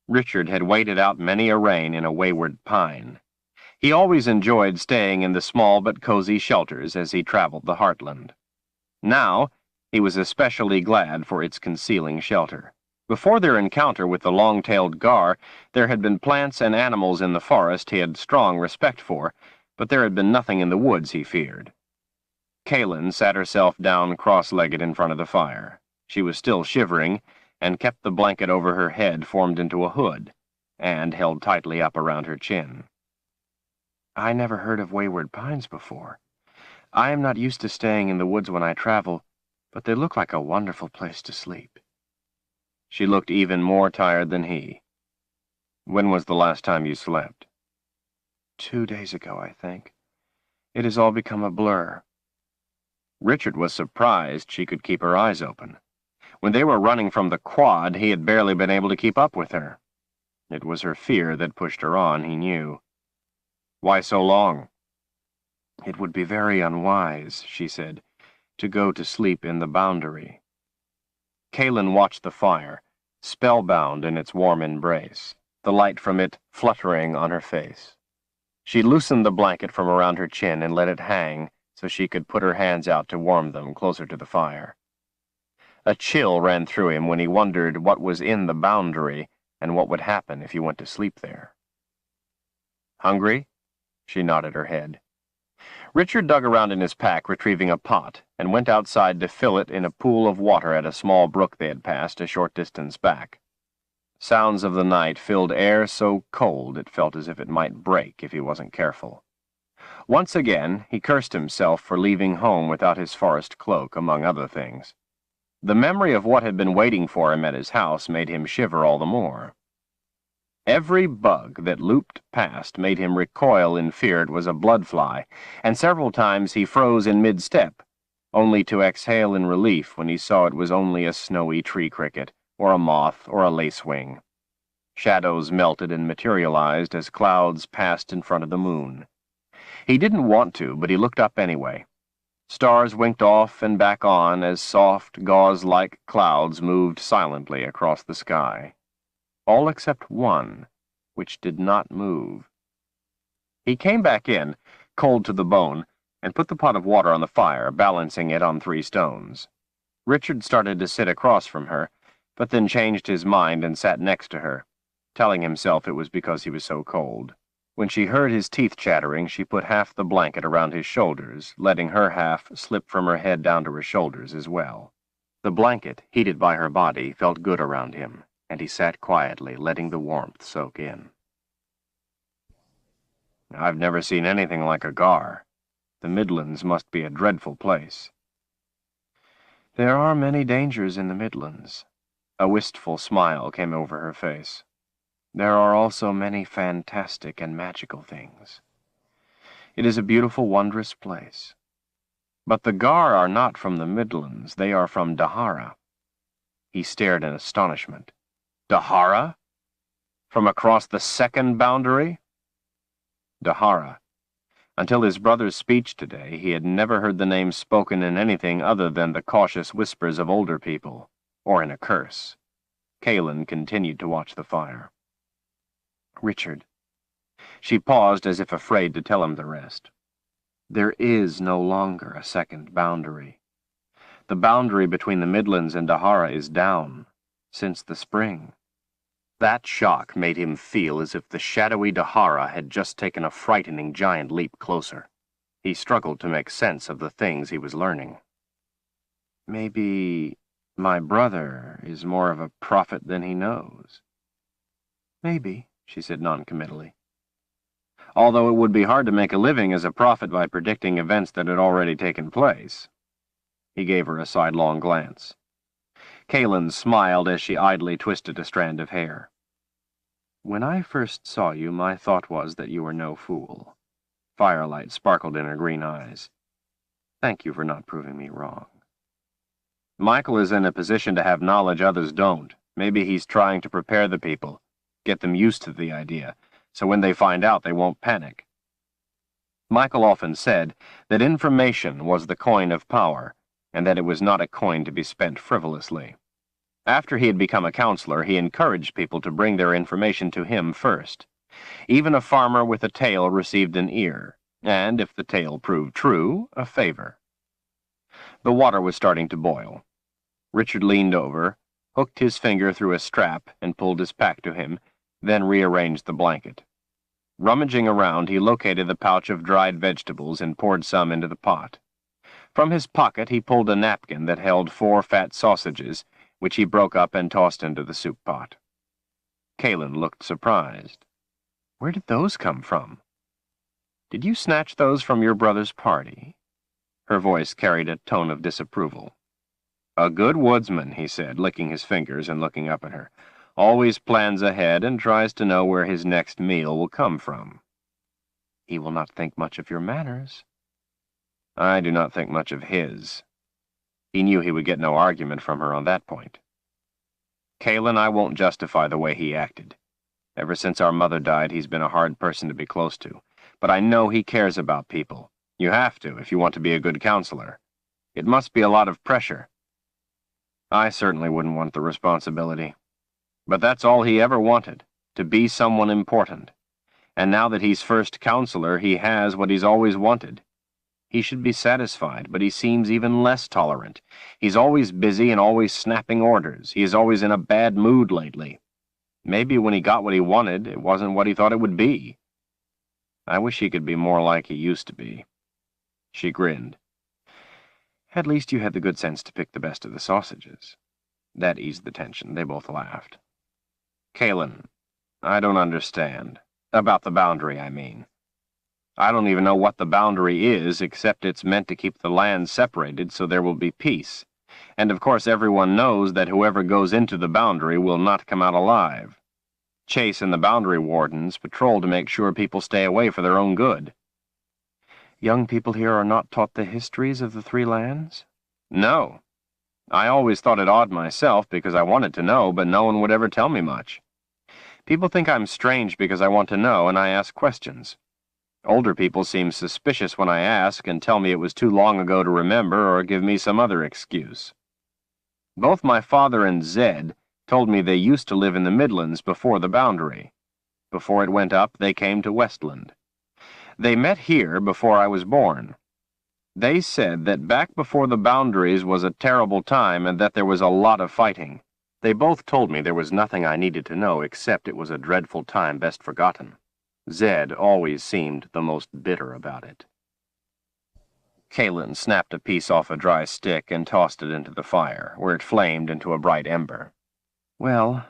Richard had waited out many a rain in a wayward pine. He always enjoyed staying in the small but cozy shelters as he traveled the heartland. Now, he was especially glad for its concealing shelter. Before their encounter with the long-tailed gar, there had been plants and animals in the forest he had strong respect for, but there had been nothing in the woods he feared. Kalen sat herself down cross-legged in front of the fire. She was still shivering, and kept the blanket over her head formed into a hood, and held tightly up around her chin. I never heard of wayward pines before. I am not used to staying in the woods when I travel, but they look like a wonderful place to sleep. She looked even more tired than he. When was the last time you slept? 2 days ago, I think. It has all become a blur. Richard was surprised she could keep her eyes open. When they were running from the quad, he had barely been able to keep up with her. It was her fear that pushed her on, he knew. Why so long? It would be very unwise, she said, to go to sleep in the boundary. Kalen watched the fire, spellbound in its warm embrace, the light from it fluttering on her face. She loosened the blanket from around her chin and let it hang so she could put her hands out to warm them closer to the fire. A chill ran through him when he wondered what was in the boundary and what would happen if he went to sleep there. "Hungry?" She nodded her head. Richard dug around in his pack, retrieving a pot, and went outside to fill it in a pool of water at a small brook they had passed a short distance back. Sounds of the night filled air so cold it felt as if it might break if he wasn't careful. Once again, he cursed himself for leaving home without his forest cloak, among other things. The memory of what had been waiting for him at his house made him shiver all the more. Every bug that looped past made him recoil in fear it was a bloodfly, and several times he froze in mid-step, only to exhale in relief when he saw it was only a snowy tree cricket, or a moth, or a lacewing. Shadows melted and materialized as clouds passed in front of the moon. He didn't want to, but he looked up anyway. Stars winked off and back on as soft, gauze-like clouds moved silently across the sky. All except one, which did not move. He came back in, cold to the bone, and put the pot of water on the fire, balancing it on 3 stones. Richard started to sit across from her, but then changed his mind and sat next to her, telling himself it was because he was so cold. When she heard his teeth chattering, she put half the blanket around his shoulders, letting her half slip from her head down to her shoulders as well. The blanket, heated by her body, felt good around him, and he sat quietly, letting the warmth soak in. "I've never seen anything like a gar. The Midlands must be a dreadful place." "There are many dangers in the Midlands." A wistful smile came over her face. "There are also many fantastic and magical things. It is a beautiful, wondrous place. But the gar are not from the Midlands. They are from Dahara." He stared in astonishment. "Dahara? From across the second boundary?" Dahara. Until his brother's speech today, he had never heard the name spoken in anything other than the cautious whispers of older people, or in a curse. Kalen continued to watch the fire. "Richard." She paused as if afraid to tell him the rest. "There is no longer a second boundary. The boundary between the Midlands and Dahara is down, since the spring." That shock made him feel as if the shadowy Dahara had just taken a frightening giant leap closer. He struggled to make sense of the things he was learning. "Maybe my brother is more of a prophet than he knows." "Maybe," she said noncommittally. "Although it would be hard to make a living as a prophet by predicting events that had already taken place." He gave her a sidelong glance. Kalen smiled as she idly twisted a strand of hair. "When I first saw you, my thought was that you were no fool." Firelight sparkled in her green eyes. "Thank you for not proving me wrong." "Michael is in a position to have knowledge others don't. Maybe he's trying to prepare the people, get them used to the idea, so when they find out they won't panic." Michael often said that information was the coin of power, and that it was not a coin to be spent frivolously. After he had become a counselor, he encouraged people to bring their information to him first. Even a farmer with a tale received an ear, and, if the tale proved true, a favor. The water was starting to boil. Richard leaned over, hooked his finger through a strap, and pulled his pack to him, then rearranged the blanket. Rummaging around, he located the pouch of dried vegetables and poured some into the pot. From his pocket he pulled a napkin that held 4 fat sausages, which he broke up and tossed into the soup pot. Kalen looked surprised. "Where did those come from?" "Did you snatch those from your brother's party?" Her voice carried a tone of disapproval. "A good woodsman," he said, licking his fingers and looking up at her, "always plans ahead and tries to know where his next meal will come from." "He will not think much of your manners." "I do not think much of his." He knew he would get no argument from her on that point. "Kalen, I won't justify the way he acted. Ever since our mother died, he's been a hard person to be close to. But I know he cares about people. You have to, if you want to be a good counselor. It must be a lot of pressure." "I certainly wouldn't want the responsibility." But that's all he ever wanted, to be someone important. And now that he's first counselor, he has what he's always wanted. He should be satisfied, but he seems even less tolerant. He's always busy and always snapping orders. He is always in a bad mood lately. Maybe when he got what he wanted, it wasn't what he thought it would be. I wish he could be more like he used to be. She grinned. At least you had the good sense to pick the best of the sausages. That eased the tension. They both laughed. Kalen, I don't understand. About the boundary, I mean. I don't even know what the boundary is, except it's meant to keep the land separated so there will be peace. And of course everyone knows that whoever goes into the boundary will not come out alive. Chase and the boundary wardens patrol to make sure people stay away for their own good. Young people here are not taught the histories of the three lands? No. I always thought it odd myself because I wanted to know, but no one would ever tell me much. People think I'm strange because I want to know, and I ask questions. Older people seem suspicious when I ask and tell me it was too long ago to remember or give me some other excuse. Both my father and Zed told me they used to live in the Midlands before the boundary. Before it went up, they came to Westland. They met here before I was born. They said that back before the boundaries was a terrible time and that there was a lot of fighting. They both told me there was nothing I needed to know except it was a dreadful time best forgotten. Zed always seemed the most bitter about it. Kalen snapped a piece off a dry stick and tossed it into the fire, where it flamed into a bright ember. Well,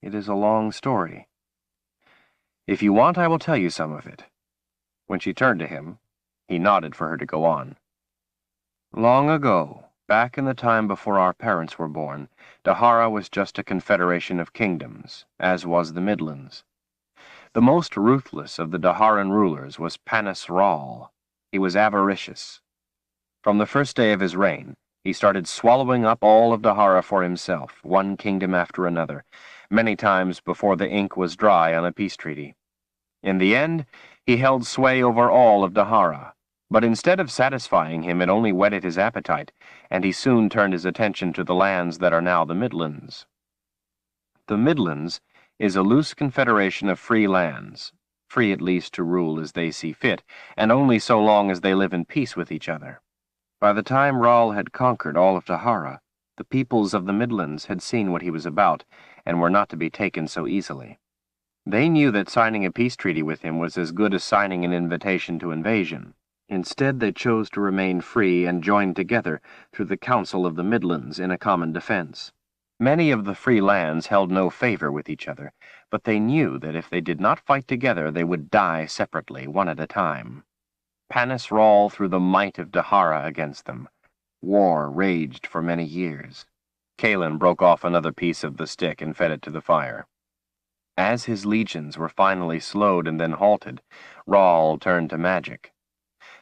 it is a long story. If you want, I will tell you some of it. When she turned to him, he nodded for her to go on. Long ago, back in the time before our parents were born, Dahara was just a confederation of kingdoms, as was the Midlands. The most ruthless of the Daharan rulers was Panis Ral. He was avaricious. From the first day of his reign, he started swallowing up all of Dahara for himself, one kingdom after another, many times before the ink was dry on a peace treaty. In the end, he held sway over all of Dahara, but instead of satisfying him, it only whetted his appetite, and he soon turned his attention to the lands that are now the Midlands. The Midlands is a loose confederation of free lands, free at least to rule as they see fit, and only so long as they live in peace with each other. By the time Ral had conquered all of Dahara, the peoples of the Midlands had seen what he was about, and were not to be taken so easily. They knew that signing a peace treaty with him was as good as signing an invitation to invasion. Instead, they chose to remain free and join together through the Council of the Midlands in a common defense. Many of the free lands held no favor with each other, but they knew that if they did not fight together, they would die separately, one at a time. Panis Ral threw the might of Dahara against them. War raged for many years. Kalen broke off another piece of the stick and fed it to the fire. As his legions were finally slowed and then halted, Ral turned to magic.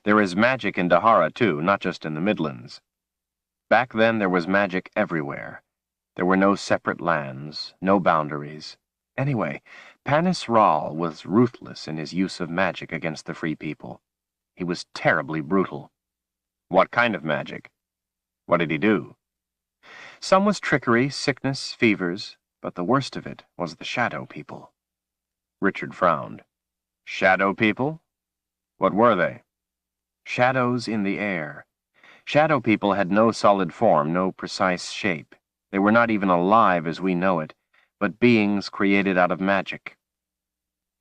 There is magic in Dahara, too, not just in the Midlands. Back then there was magic everywhere. There were no separate lands, no boundaries. Anyway, Panis Ral was ruthless in his use of magic against the free people. He was terribly brutal. What kind of magic? What did he do? Some was trickery, sickness, fevers, but the worst of it was the shadow people. Richard frowned. Shadow people? What were they? Shadows in the air. Shadow people had no solid form, no precise shape. They were not even alive as we know it, but beings created out of magic.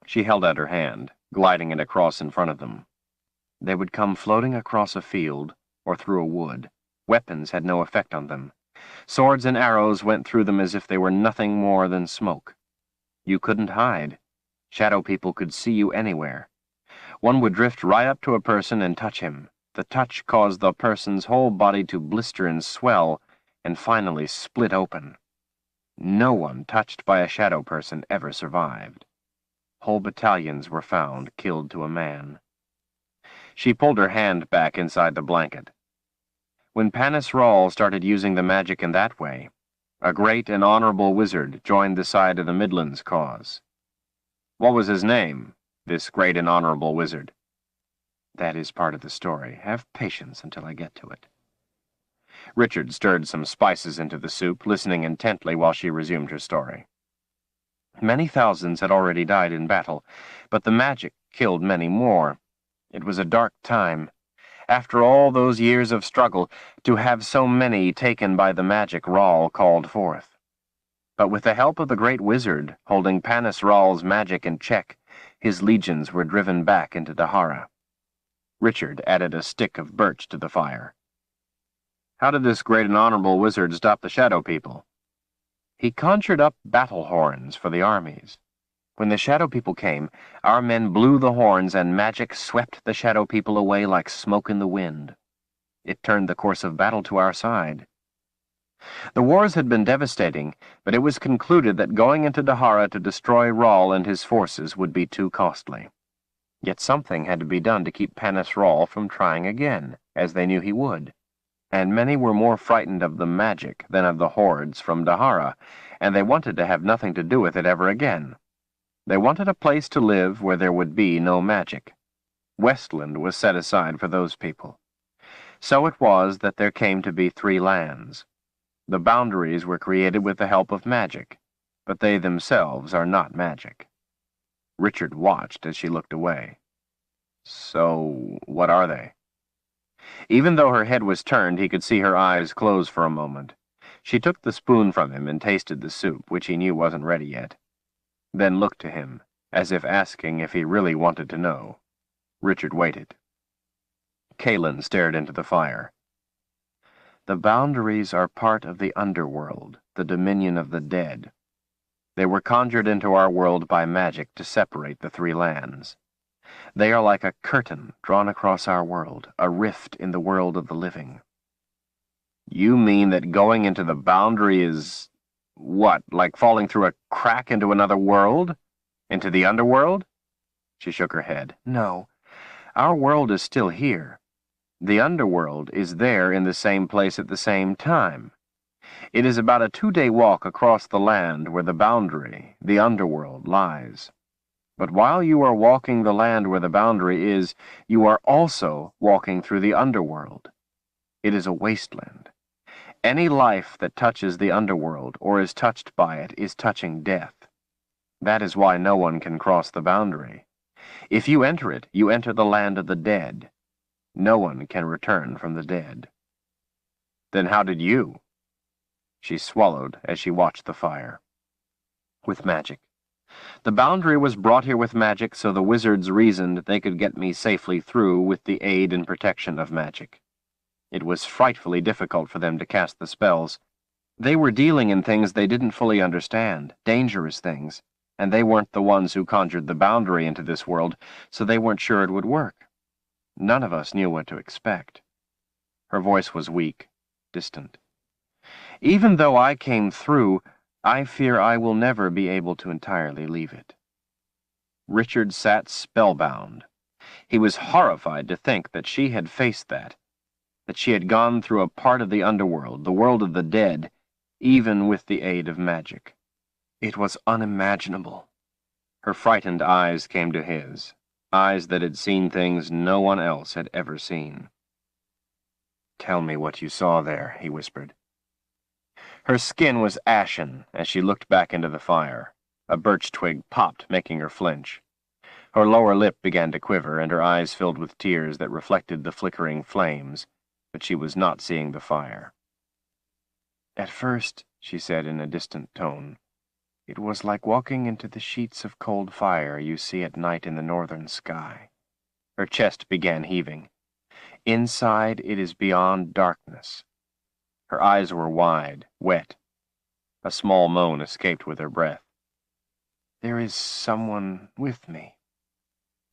She held out her hand, gliding it across in front of them. They would come floating across a field or through a wood. Weapons had no effect on them. Swords and arrows went through them as if they were nothing more than smoke. You couldn't hide. Shadow people could see you anywhere. One would drift right up to a person and touch him. The touch caused the person's whole body to blister and swell, and finally split open. No one touched by a shadow person ever survived. Whole battalions were found, killed to a man. She pulled her hand back inside the blanket. When Panis Ral started using the magic in that way, a great and honorable wizard joined the side of the Midlands cause. What was his name, this great and honorable wizard? That is part of the story. Have patience until I get to it. Richard stirred some spices into the soup, listening intently while she resumed her story. Many thousands had already died in battle, but the magic killed many more. It was a dark time. After all those years of struggle, to have so many taken by the magic Rahl called forth. But with the help of the great wizard holding Panis Rahl's magic in check, his legions were driven back into Dahara. Richard added a stick of birch to the fire. How did this great and honorable wizard stop the Shadow People? He conjured up battle horns for the armies. When the Shadow People came, our men blew the horns and magic swept the Shadow People away like smoke in the wind. It turned the course of battle to our side. The wars had been devastating, but it was concluded that going into Dahara to destroy Rahl and his forces would be too costly. Yet something had to be done to keep Panis Rahl from trying again, as they knew he would. And many were more frightened of the magic than of the hordes from Dahara, and they wanted to have nothing to do with it ever again. They wanted a place to live where there would be no magic. Westland was set aside for those people. So it was that there came to be 3 lands. The boundaries were created with the help of magic, but they themselves are not magic. Richard watched as she looked away. So, what are they? Even though her head was turned, he could see her eyes close for a moment. She took the spoon from him and tasted the soup, which he knew wasn't ready yet, then looked to him, as if asking if he really wanted to know. Richard waited. Kaelin stared into the fire. The boundaries are part of the underworld, the dominion of the dead. They were conjured into our world by magic to separate the 3 lands. They are like a curtain drawn across our world, a rift in the world of the living. You mean that going into the boundary is, what, like falling through a crack into another world? Into the underworld? She shook her head. No, our world is still here. The underworld is there in the same place at the same time. It is about a 2-day walk across the land where the boundary, the underworld, lies. But while you are walking the land where the boundary is, you are also walking through the underworld. It is a wasteland. Any life that touches the underworld or is touched by it is touching death. That is why no one can cross the boundary. If you enter it, you enter the land of the dead. No one can return from the dead. Then how did you? She swallowed as she watched the fire. With magic. The boundary was brought here with magic, so the wizards reasoned they could get me safely through with the aid and protection of magic. It was frightfully difficult for them to cast the spells. They were dealing in things they didn't fully understand, dangerous things, and they weren't the ones who conjured the boundary into this world, so they weren't sure it would work. None of us knew what to expect. Her voice was weak, distant. Even though I came through, I fear I will never be able to entirely leave it. Richard sat spellbound. He was horrified to think that she had faced that she had gone through a part of the underworld, the world of the dead, even with the aid of magic. It was unimaginable. Her frightened eyes came to his, eyes that had seen things no one else had ever seen. "Tell me what you saw there," he whispered. Her skin was ashen as she looked back into the fire. A birch twig popped, making her flinch. Her lower lip began to quiver, and her eyes filled with tears that reflected the flickering flames, but she was not seeing the fire. "At first," she said in a distant tone, "it was like walking into the sheets of cold fire you see at night in the northern sky." Her chest began heaving. "Inside it is beyond darkness." Her eyes were wide, wet. A small moan escaped with her breath. "There is someone with me."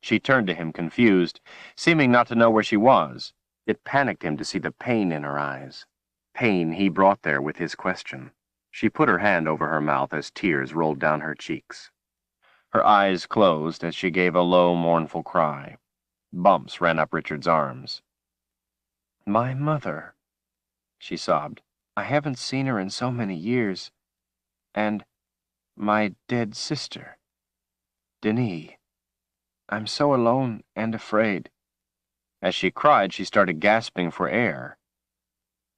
She turned to him, confused, seeming not to know where she was. It panicked him to see the pain in her eyes. Pain he brought there with his question. She put her hand over her mouth as tears rolled down her cheeks. Her eyes closed as she gave a low, mournful cry. Bumps ran up Richard's arms. "My mother," she sobbed. "I haven't seen her in so many years. And my dead sister, Denis. I'm so alone and afraid." As she cried, she started gasping for air.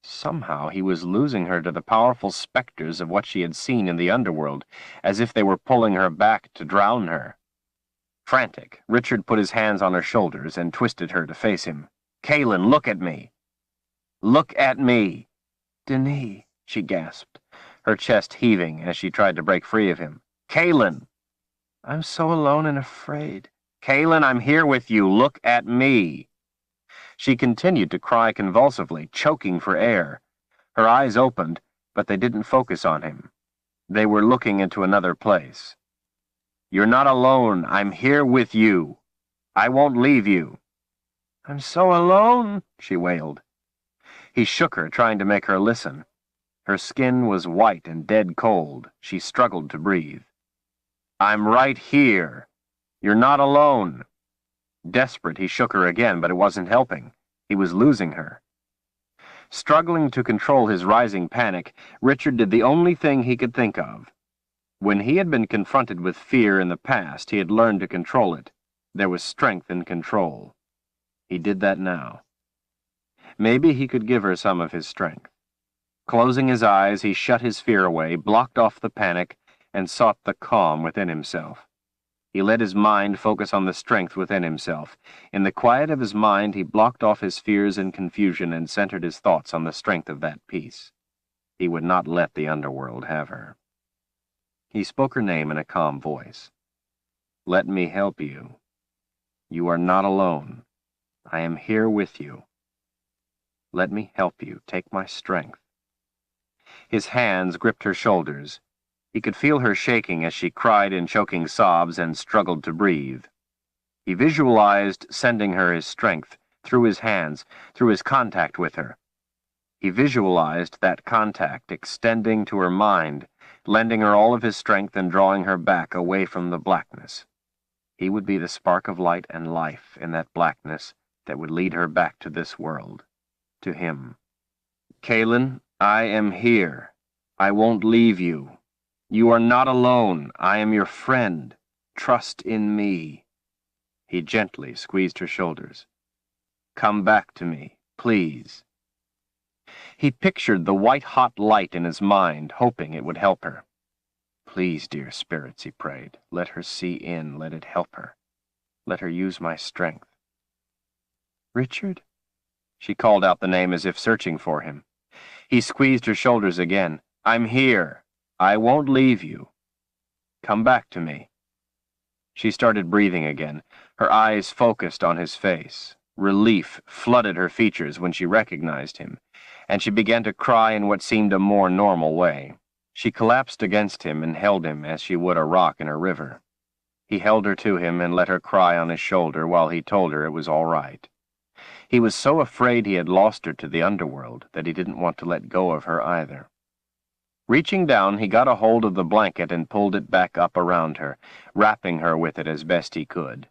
Somehow he was losing her to the powerful specters of what she had seen in the underworld, as if they were pulling her back to drown her. Frantic, Richard put his hands on her shoulders and twisted her to face him. "Kaylin, look at me! Look at me!" "Denis," she gasped, her chest heaving as she tried to break free of him. "Kaylin!" "I'm so alone and afraid." "Kaylin, I'm here with you. Look at me." She continued to cry convulsively, choking for air. Her eyes opened, but they didn't focus on him. They were looking into another place. "You're not alone. I'm here with you. I won't leave you." "I'm so alone," she wailed. He shook her, trying to make her listen. Her skin was white and dead cold. She struggled to breathe. "I'm right here. You're not alone." Desperate, he shook her again, but it wasn't helping. He was losing her. Struggling to control his rising panic, Richard did the only thing he could think of. When he had been confronted with fear in the past, he had learned to control it. There was strength in control. He did that now. Maybe he could give her some of his strength. Closing his eyes, he shut his fear away, blocked off the panic, and sought the calm within himself. He let his mind focus on the strength within himself. In the quiet of his mind, he blocked off his fears and confusion and centered his thoughts on the strength of that peace. He would not let the underworld have her. He spoke her name in a calm voice. "Let me help you. You are not alone. I am here with you. Let me help you. Take my strength." His hands gripped her shoulders. He could feel her shaking as she cried in choking sobs and struggled to breathe. He visualized sending her his strength, through his hands, through his contact with her. He visualized that contact extending to her mind, lending her all of his strength and drawing her back away from the blackness. He would be the spark of light and life in that blackness that would lead her back to this world, to him. "Kaylin, I am here. I won't leave you. You are not alone. I am your friend. Trust in me." He gently squeezed her shoulders. "Come back to me, please." He pictured the white-hot light in his mind, hoping it would help her. "Please, dear spirits," he prayed, "let her see in, let it help her. Let her use my strength." "Richard?" She called out the name as if searching for him. He squeezed her shoulders again. "I'm here. I won't leave you. Come back to me." She started breathing again, her eyes focused on his face. Relief flooded her features when she recognized him, and she began to cry in what seemed a more normal way. She collapsed against him and held him as she would a rock in a river. He held her to him and let her cry on his shoulder while he told her it was all right. He was so afraid he had lost her to the underworld that he didn't want to let go of her either. Reaching down, he got a hold of the blanket and pulled it back up around her, wrapping her with it as best he could.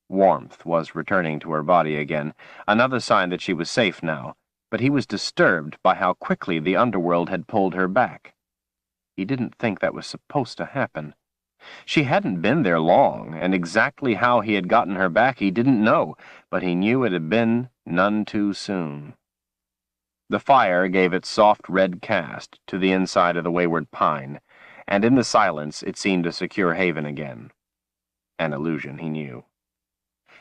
Warmth was returning to her body again, another sign that she was safe now, but he was disturbed by how quickly the underworld had pulled her back. He didn't think that was supposed to happen. She hadn't been there long, and exactly how he had gotten her back he didn't know, but he knew it had been none too soon. The fire gave its soft red cast to the inside of the wayward pine, and in the silence it seemed a secure haven again. An illusion, he knew.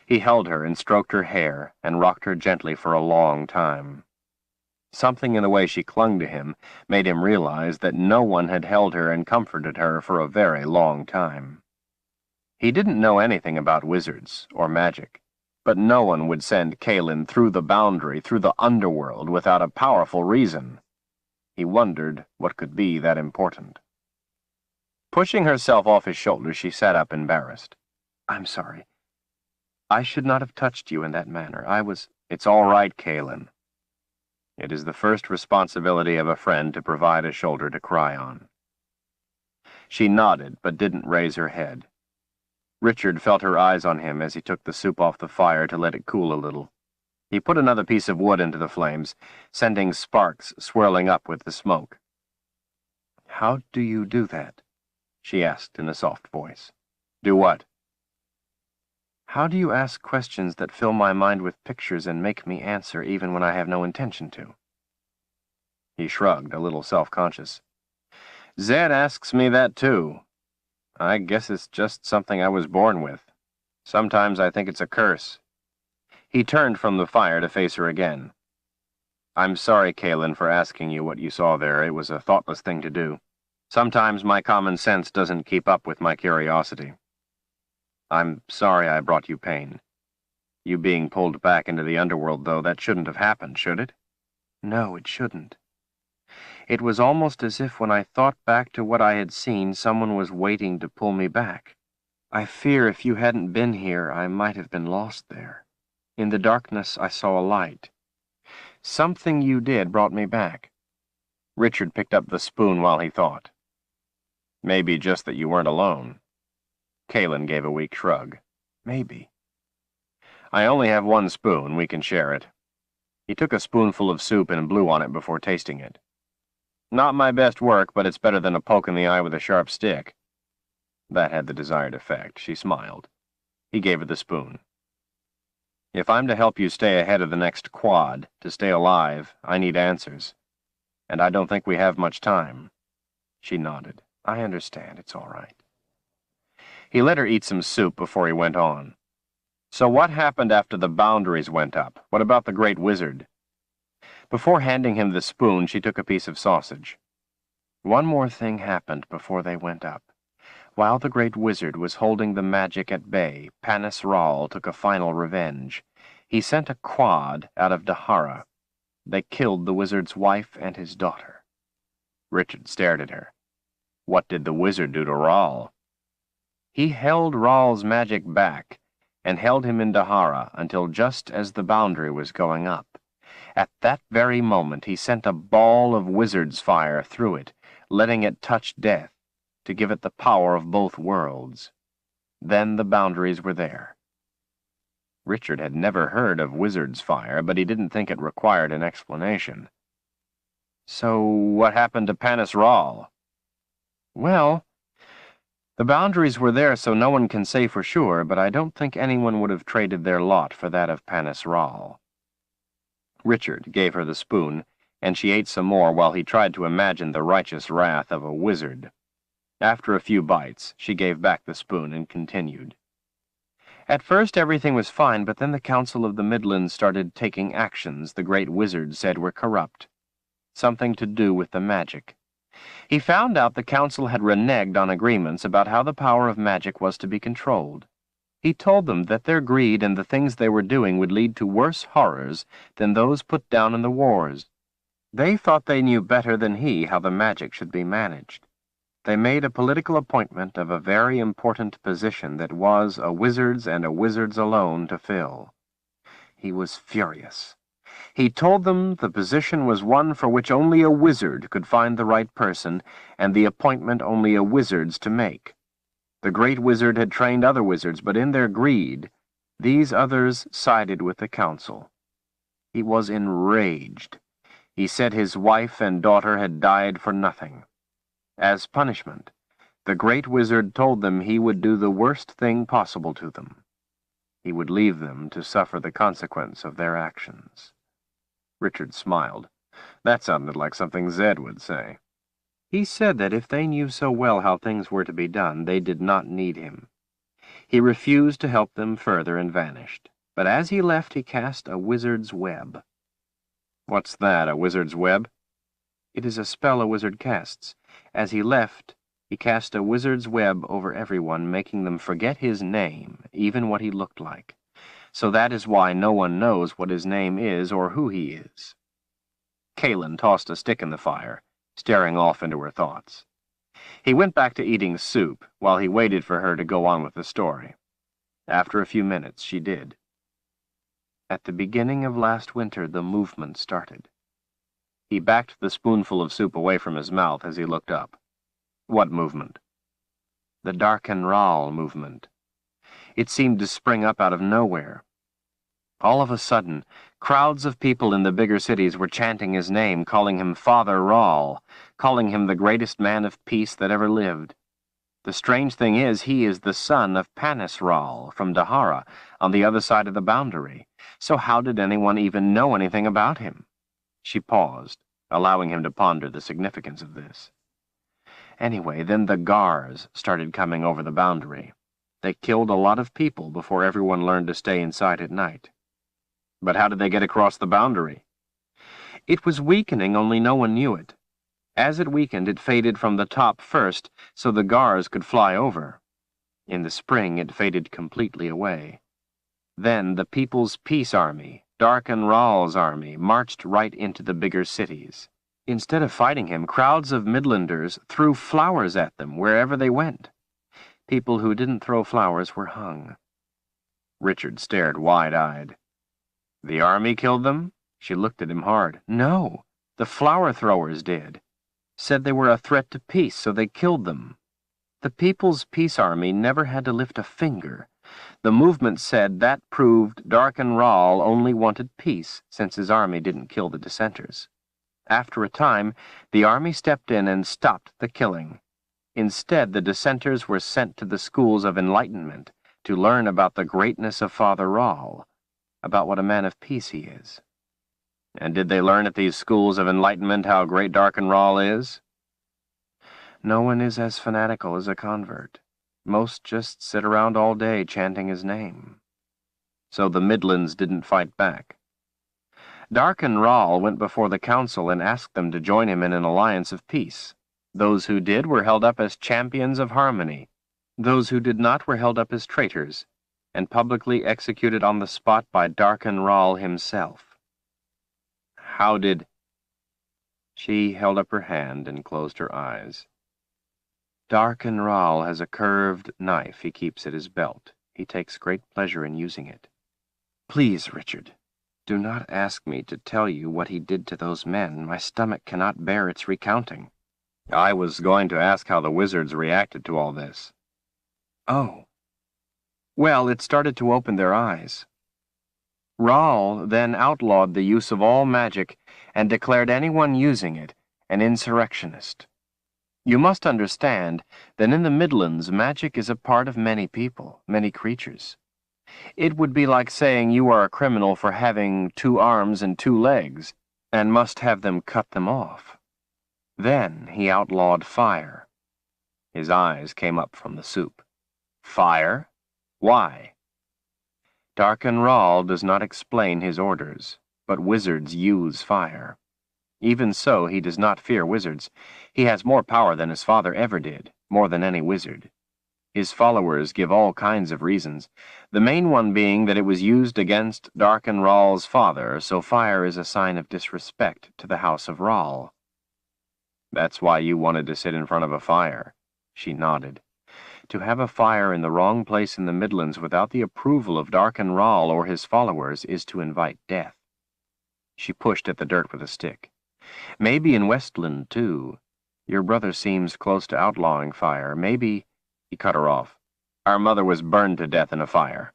He held her and stroked her hair and rocked her gently for a long time. Something in the way she clung to him made him realize that no one had held her and comforted her for a very long time. He didn't know anything about wizards or magic, but no one would send Kaylin through the boundary, through the underworld, without a powerful reason. He wondered what could be that important. Pushing herself off his shoulders, she sat up embarrassed. "I'm sorry. I should not have touched you in that manner. It's all right, Kaylin. It is the first responsibility of a friend to provide a shoulder to cry on." She nodded, but didn't raise her head. Richard felt her eyes on him as he took the soup off the fire to let it cool a little. He put another piece of wood into the flames, sending sparks swirling up with the smoke. "How do you do that?" she asked in a soft voice. "Do what?" "How do you ask questions that fill my mind with pictures and make me answer even when I have no intention to?" He shrugged, a little self-conscious. Zed asks me that too. I guess it's just something I was born with. Sometimes I think it's a curse. He turned from the fire to face her again. I'm sorry, Kaylin, for asking you what you saw there. It was a thoughtless thing to do. Sometimes my common sense doesn't keep up with my curiosity. I'm sorry I brought you pain. You being pulled back into the underworld, though, that shouldn't have happened, should it? No, it shouldn't. It was almost as if when I thought back to what I had seen, someone was waiting to pull me back. I fear if you hadn't been here, I might have been lost there. In the darkness, I saw a light. Something you did brought me back. Richard picked up the spoon while he thought. Maybe just that you weren't alone. Kaylin gave a weak shrug. Maybe. I only have one spoon. We can share it. He took a spoonful of soup and blew on it before tasting it. Not my best work, but it's better than a poke in the eye with a sharp stick. That had the desired effect. She smiled. He gave her the spoon. If I'm to help you stay ahead of the next quad, to stay alive, I need answers. And I don't think we have much time. She nodded. I understand. It's all right. He let her eat some soup before he went on. So what happened after the boundaries went up? What about the Great Wizard? Before handing him the spoon, she took a piece of sausage. One more thing happened before they went up. While the Great Wizard was holding the magic at bay, Panis Ral took a final revenge. He sent a quad out of Dahara. They killed the wizard's wife and his daughter. Richard stared at her. What did the wizard do to Ral? He held Ral's magic back and held him in Dahara until just as the boundary was going up. At that very moment he sent a ball of wizard's fire through it, letting it touch death, to give it the power of both worlds. Then the boundaries were there. Richard had never heard of wizard's fire, but he didn't think it required an explanation. So what happened to Panis Ral? Well, the boundaries were there so no one can say for sure, but I don't think anyone would have traded their lot for that of Panis Ral. Richard gave her the spoon, and she ate some more while he tried to imagine the righteous wrath of a wizard. After a few bites, she gave back the spoon and continued. At first everything was fine, but then the Council of the Midlands started taking actions the Great Wizard said were corrupt. Something to do with the magic. He found out the Council had reneged on agreements about how the power of magic was to be controlled. He told them that their greed and the things they were doing would lead to worse horrors than those put down in the wars. They thought they knew better than he how the magic should be managed. They made a political appointment of a very important position that was a wizard's and a wizard's alone to fill. He was furious. He told them the position was one for which only a wizard could find the right person, and the appointment only a wizard's to make. The great wizard had trained other wizards, but in their greed, these others sided with the council. He was enraged. He said his wife and daughter had died for nothing. As punishment, the great wizard told them he would do the worst thing possible to them. He would leave them to suffer the consequence of their actions. Richard smiled. That sounded like something Zed would say. He said that if they knew so well how things were to be done, they did not need him. He refused to help them further and vanished. But as he left, he cast a wizard's web. What's that, a wizard's web? It is a spell a wizard casts. As he left, he cast a wizard's web over everyone, making them forget his name, even what he looked like. So that is why no one knows what his name is or who he is. Kaylin tossed a stick in the fire, staring off into her thoughts. He went back to eating soup while he waited for her to go on with the story. After a few minutes, she did. At the beginning of last winter, the movement started. He backed the spoonful of soup away from his mouth as he looked up. What movement? The Darken Ral movement. It seemed to spring up out of nowhere. All of a sudden, crowds of people in the bigger cities were chanting his name, calling him Father Ral, calling him the greatest man of peace that ever lived. The strange thing is, he is the son of Panis Ral from Dahara, on the other side of the boundary. So how did anyone even know anything about him? She paused. allowing him to ponder the significance of this. Anyway, then the Gars started coming over the boundary. They killed a lot of people before everyone learned to stay inside at night. But how did they get across the boundary? It was weakening, only no one knew it. As it weakened, it faded from the top first, so the Gars could fly over. In the spring, it faded completely away. Then the People's Peace Army, Darken Ral's army, marched right into the bigger cities. Instead of fighting him, crowds of Midlanders threw flowers at them wherever they went. People who didn't throw flowers were hung. Richard stared wide-eyed. The army killed them? She looked at him hard. No, the flower throwers did. Said they were a threat to peace, so they killed them. The People's Peace Army never had to lift a finger. The movement said that proved Darken Ral only wanted peace, since his army didn't kill the dissenters. After a time, the army stepped in and stopped the killing. Instead, the dissenters were sent to the schools of enlightenment to learn about the greatness of Father Ral, about what a man of peace he is. And did they learn at these schools of enlightenment how great Darken Ral is? No one is as fanatical as a convert. Most just sit around all day chanting his name. So the Midlands didn't fight back. Darken Ral went before the council and asked them to join him in an alliance of peace. Those who did were held up as champions of harmony. Those who did not were held up as traitors, and publicly executed on the spot by Darken Ral himself. How did... She held up her hand and closed her eyes. Darken Ral has a curved knife he keeps at his belt. He takes great pleasure in using it. Please, Richard, do not ask me to tell you what he did to those men. My stomach cannot bear its recounting. I was going to ask how the wizards reacted to all this. Oh. Well, it started to open their eyes. Ral then outlawed the use of all magic and declared anyone using it an insurrectionist. You must understand that in the Midlands, magic is a part of many people, many creatures. It would be like saying you are a criminal for having 2 arms and 2 legs, and must have them cut them off. Then he outlawed fire. His eyes came up from the soup. Fire? Why? Darken Ral does not explain his orders, but wizards use fire. Even so, he does not fear wizards. He has more power than his father ever did, more than any wizard. His followers give all kinds of reasons, the main one being that it was used against Darken Ral's father, so fire is a sign of disrespect to the House of Ral. That's why you wanted to sit in front of a fire. She nodded. To have a fire in the wrong place in the Midlands without the approval of Darken Ral or his followers is to invite death. She pushed at the dirt with a stick. Maybe in Westland, too. Your brother seems close to outlawing fire. Maybe... He cut her off. Our mother was burned to death in a fire.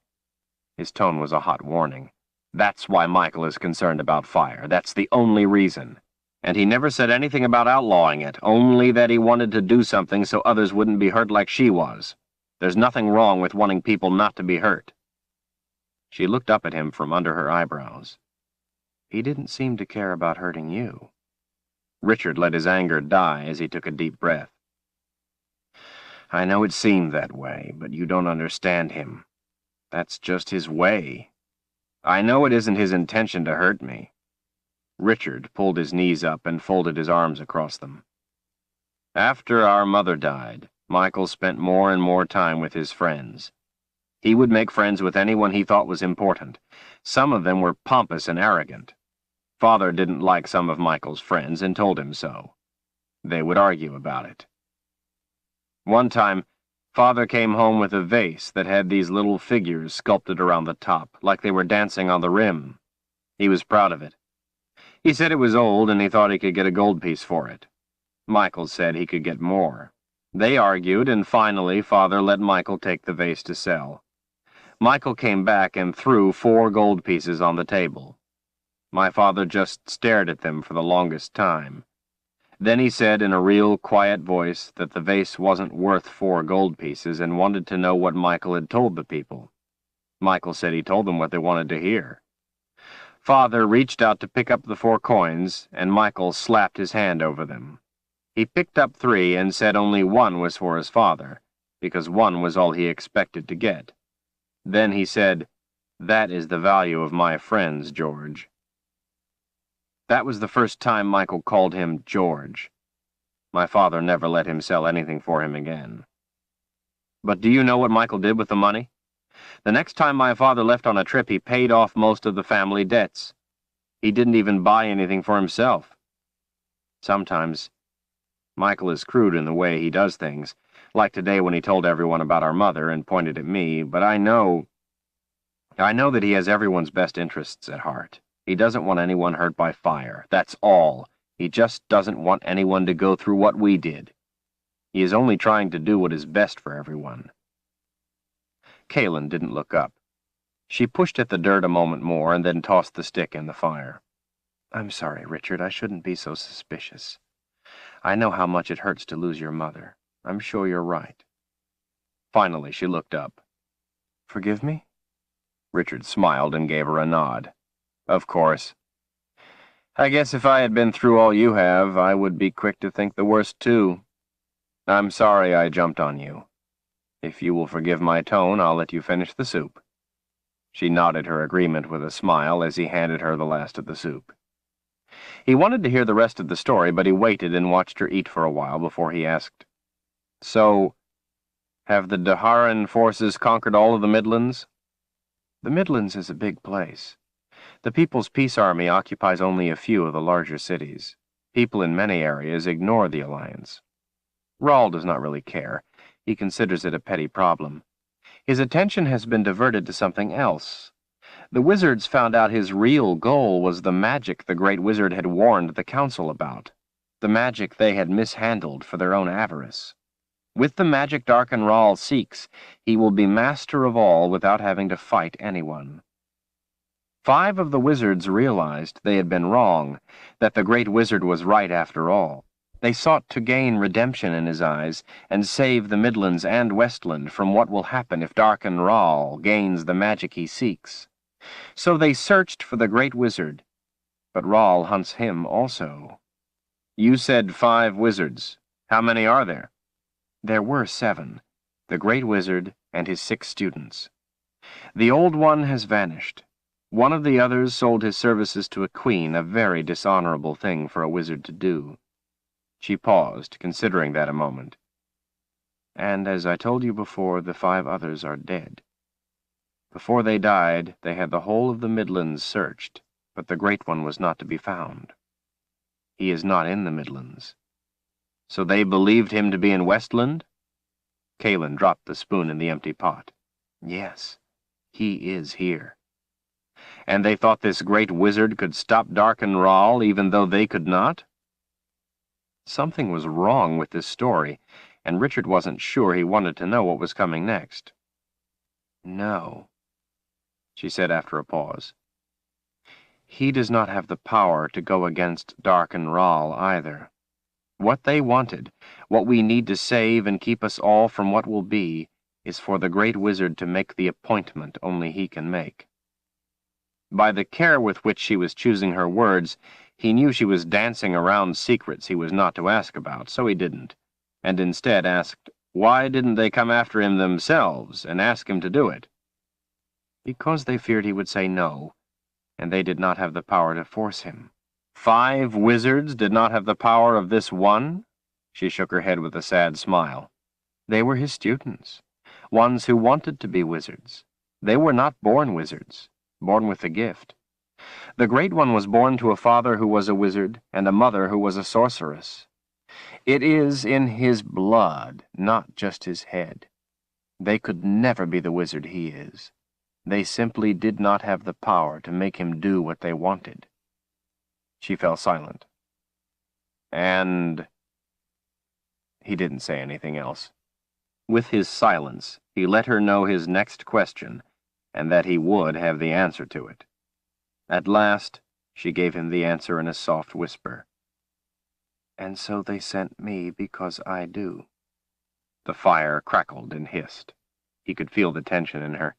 His tone was a hot warning. That's why Michael is concerned about fire. That's the only reason. And he never said anything about outlawing it, only that he wanted to do something so others wouldn't be hurt like she was. There's nothing wrong with wanting people not to be hurt. She looked up at him from under her eyebrows. He didn't seem to care about hurting you. Richard let his anger die as he took a deep breath. I know it seemed that way, but you don't understand him. That's just his way. I know it isn't his intention to hurt me. Richard pulled his knees up and folded his arms across them. After our mother died, Michael spent more and more time with his friends. He would make friends with anyone he thought was important. Some of them were pompous and arrogant. Father didn't like some of Michael's friends and told him so. They would argue about it. One time, Father came home with a vase that had these little figures sculpted around the top, like they were dancing on the rim. He was proud of it. He said it was old and he thought he could get a gold piece for it. Michael said he could get more. They argued, and finally Father let Michael take the vase to sell. Michael came back and threw 4 gold pieces on the table. My father just stared at them for the longest time. Then he said in a real quiet voice that the vase wasn't worth 4 gold pieces and wanted to know what Michael had told the people. Michael said he told them what they wanted to hear. Father reached out to pick up the 4 coins, and Michael slapped his hand over them. He picked up 3 and said only 1 was for his father, because 1 was all he expected to get. Then he said, "That is the value of my friends, George." That was the first time Michael called him George. My father never let him sell anything for him again. But do you know what Michael did with the money? The next time my father left on a trip, he paid off most of the family debts. He didn't even buy anything for himself. Sometimes Michael is crude in the way he does things, like today when he told everyone about our mother and pointed at me, but I know that he has everyone's best interests at heart. He doesn't want anyone hurt by fire, that's all. He just doesn't want anyone to go through what we did. He is only trying to do what is best for everyone. Kaylin didn't look up. She pushed at the dirt a moment more and then tossed the stick in the fire. "I'm sorry, Richard. I shouldn't be so suspicious. I know how much it hurts to lose your mother. I'm sure you're right." Finally, she looked up. "Forgive me?" Richard smiled and gave her a nod. "Of course. I guess if I had been through all you have, I would be quick to think the worst, too. I'm sorry I jumped on you. If you will forgive my tone, I'll let you finish the soup." She nodded her agreement with a smile as he handed her the last of the soup. He wanted to hear the rest of the story, but he waited and watched her eat for a while before he asked, "So, have the Daharan forces conquered all of the Midlands?" "The Midlands is a big place. The People's Peace Army occupies only a few of the larger cities. People in many areas ignore the alliance. Rahl does not really care. He considers it a petty problem. His attention has been diverted to something else. The wizards found out his real goal was the magic the Great Wizard had warned the Council about, the magic they had mishandled for their own avarice. With the magic Darken Rahl seeks, he will be master of all without having to fight anyone. 5 of the wizards realized they had been wrong, that the Great Wizard was right after all. They sought to gain redemption in his eyes and save the Midlands and Westland from what will happen if Darken Rahl gains the magic he seeks. So they searched for the Great Wizard, but Rahl hunts him also. You said 5 wizards. How many are there?" "There were 7, the Great Wizard and his 6 students. The old one has vanished. One of the others sold his services to a queen, a very dishonorable thing for a wizard to do." She paused, considering that a moment. "And as I told you before, the 5 others are dead. Before they died, they had the whole of the Midlands searched, but the Great One was not to be found. He is not in the Midlands." "So they believed him to be in Westland?" Kaylin dropped the spoon in the empty pot. "Yes, he is here." "And they thought this Great Wizard could stop Darken Rahl, even though they could not?" Something was wrong with this story, and Richard wasn't sure he wanted to know what was coming next. "No," she said after a pause. "He does not have the power to go against Darken Rahl either. What they wanted, what we need to save and keep us all from what will be, is for the Great Wizard to make the appointment only he can make." By the care with which she was choosing her words, he knew she was dancing around secrets he was not to ask about, so he didn't, and instead asked, why didn't they come after him themselves and ask him to do it? "Because they feared he would say no, and they did not have the power to force him." 5 wizards did not have the power of this one? She shook her head with a sad smile. They were his students, ones who wanted to be wizards. They were not born wizards, born with the gift. The Great One was born to a father who was a wizard and a mother who was a sorceress. It is in his blood, not just his head. They could never be the wizard he is. They simply did not have the power to make him do what they wanted. She fell silent. And he didn't say anything else. With his silence, he let her know his next question, and that he would have the answer to it. At last, she gave him the answer in a soft whisper. "And so they sent me because I do." The fire crackled and hissed. He could feel the tension in her.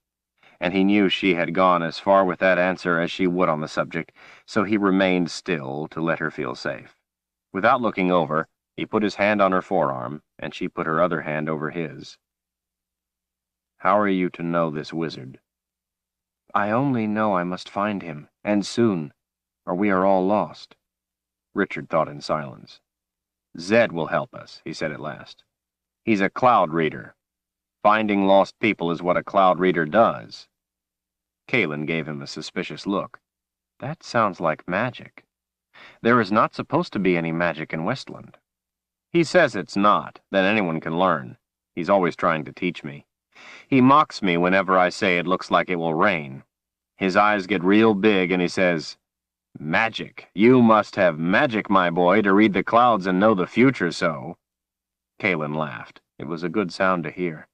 and he knew she had gone as far with that answer as she would on the subject, so he remained still to let her feel safe. Without looking over, he put his hand on her forearm, and she put her other hand over his. "How are you to know this wizard?" "I only know I must find him, and soon, or we are all lost." Richard thought in silence. "Zed will help us," he said at last. "He's a cloud reader. Finding lost people is what a cloud reader does." Kalen gave him a suspicious look. "That sounds like magic. There is not supposed to be any magic in Westland." "He says it's not, that anyone can learn. He's always trying to teach me. He mocks me whenever I say it looks like it will rain. His eyes get real big and he says, 'Magic. You must have magic, my boy, to read the clouds and know the future so.'" Kalen laughed. It was a good sound to hear.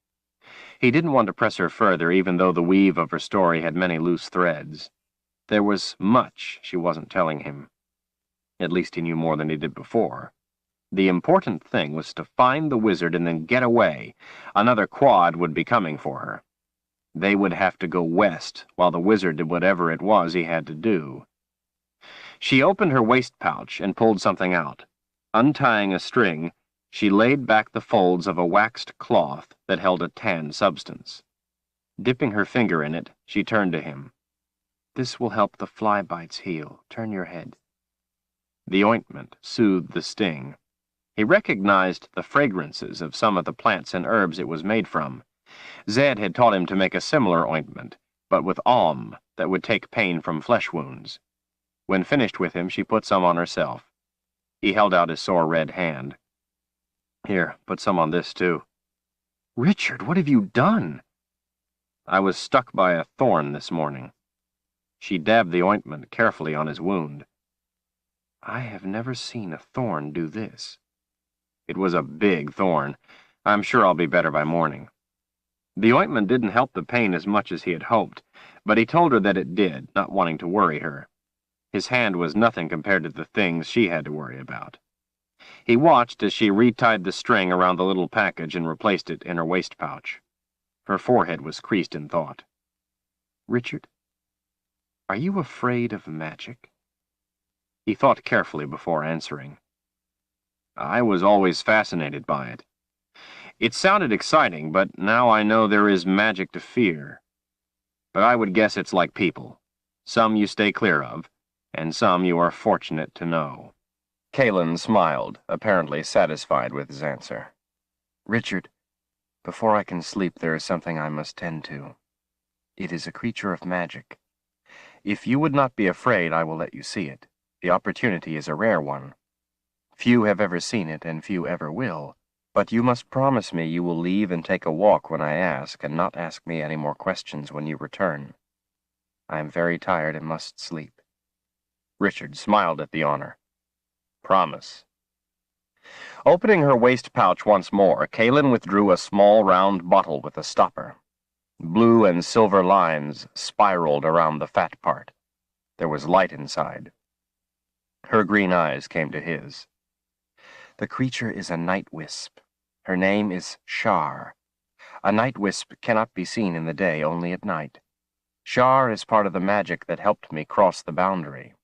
He didn't want to press her further, even though the weave of her story had many loose threads. There was much she wasn't telling him. At least he knew more than he did before. The important thing was to find the wizard and then get away. Another quad would be coming for her. They would have to go west, while the wizard did whatever it was he had to do. She opened her waist pouch and pulled something out. Untying a string, she laid back the folds of a waxed cloth that held a tan substance. Dipping her finger in it, she turned to him. "This will help the fly bites heal. Turn your head." The ointment soothed the sting. He recognized the fragrances of some of the plants and herbs it was made from. Zed had taught him to make a similar ointment, but with alum that would take pain from flesh wounds. When finished with him, she put some on herself. He held out his sore red hand. "Here, put some on this, too." "Richard, what have you done?" "I was stuck by a thorn this morning." She dabbed the ointment carefully on his wound. "I have never seen a thorn do this." "It was a big thorn. I'm sure I'll be better by morning." The ointment didn't help the pain as much as he had hoped, but he told her that it did, not wanting to worry her. His hand was nothing compared to the things she had to worry about. He watched as she retied the string around the little package and replaced it in her waist pouch. Her forehead was creased in thought. "Richard, are you afraid of magic?" He thought carefully before answering. "I was always fascinated by it. It sounded exciting, but now I know there is magic to fear. But I would guess it's like people. Some you stay clear of, and some you are fortunate to know." Kalen smiled, apparently satisfied with his answer. "Richard, before I can sleep there is something I must tend to. It is a creature of magic. If you would not be afraid, I will let you see it. The opportunity is a rare one. Few have ever seen it, and few ever will. But you must promise me you will leave and take a walk when I ask, and not ask me any more questions when you return. I am very tired and must sleep." Richard smiled at the honor. "Promise." Opening her waist pouch once more, Kalen withdrew a small round bottle with a stopper. Blue and silver lines spiraled around the fat part. There was light inside. Her green eyes came to his. "The creature is a night wisp. Her name is Shar. A night wisp cannot be seen in the day, only at night. Shar is part of the magic that helped me cross the boundary.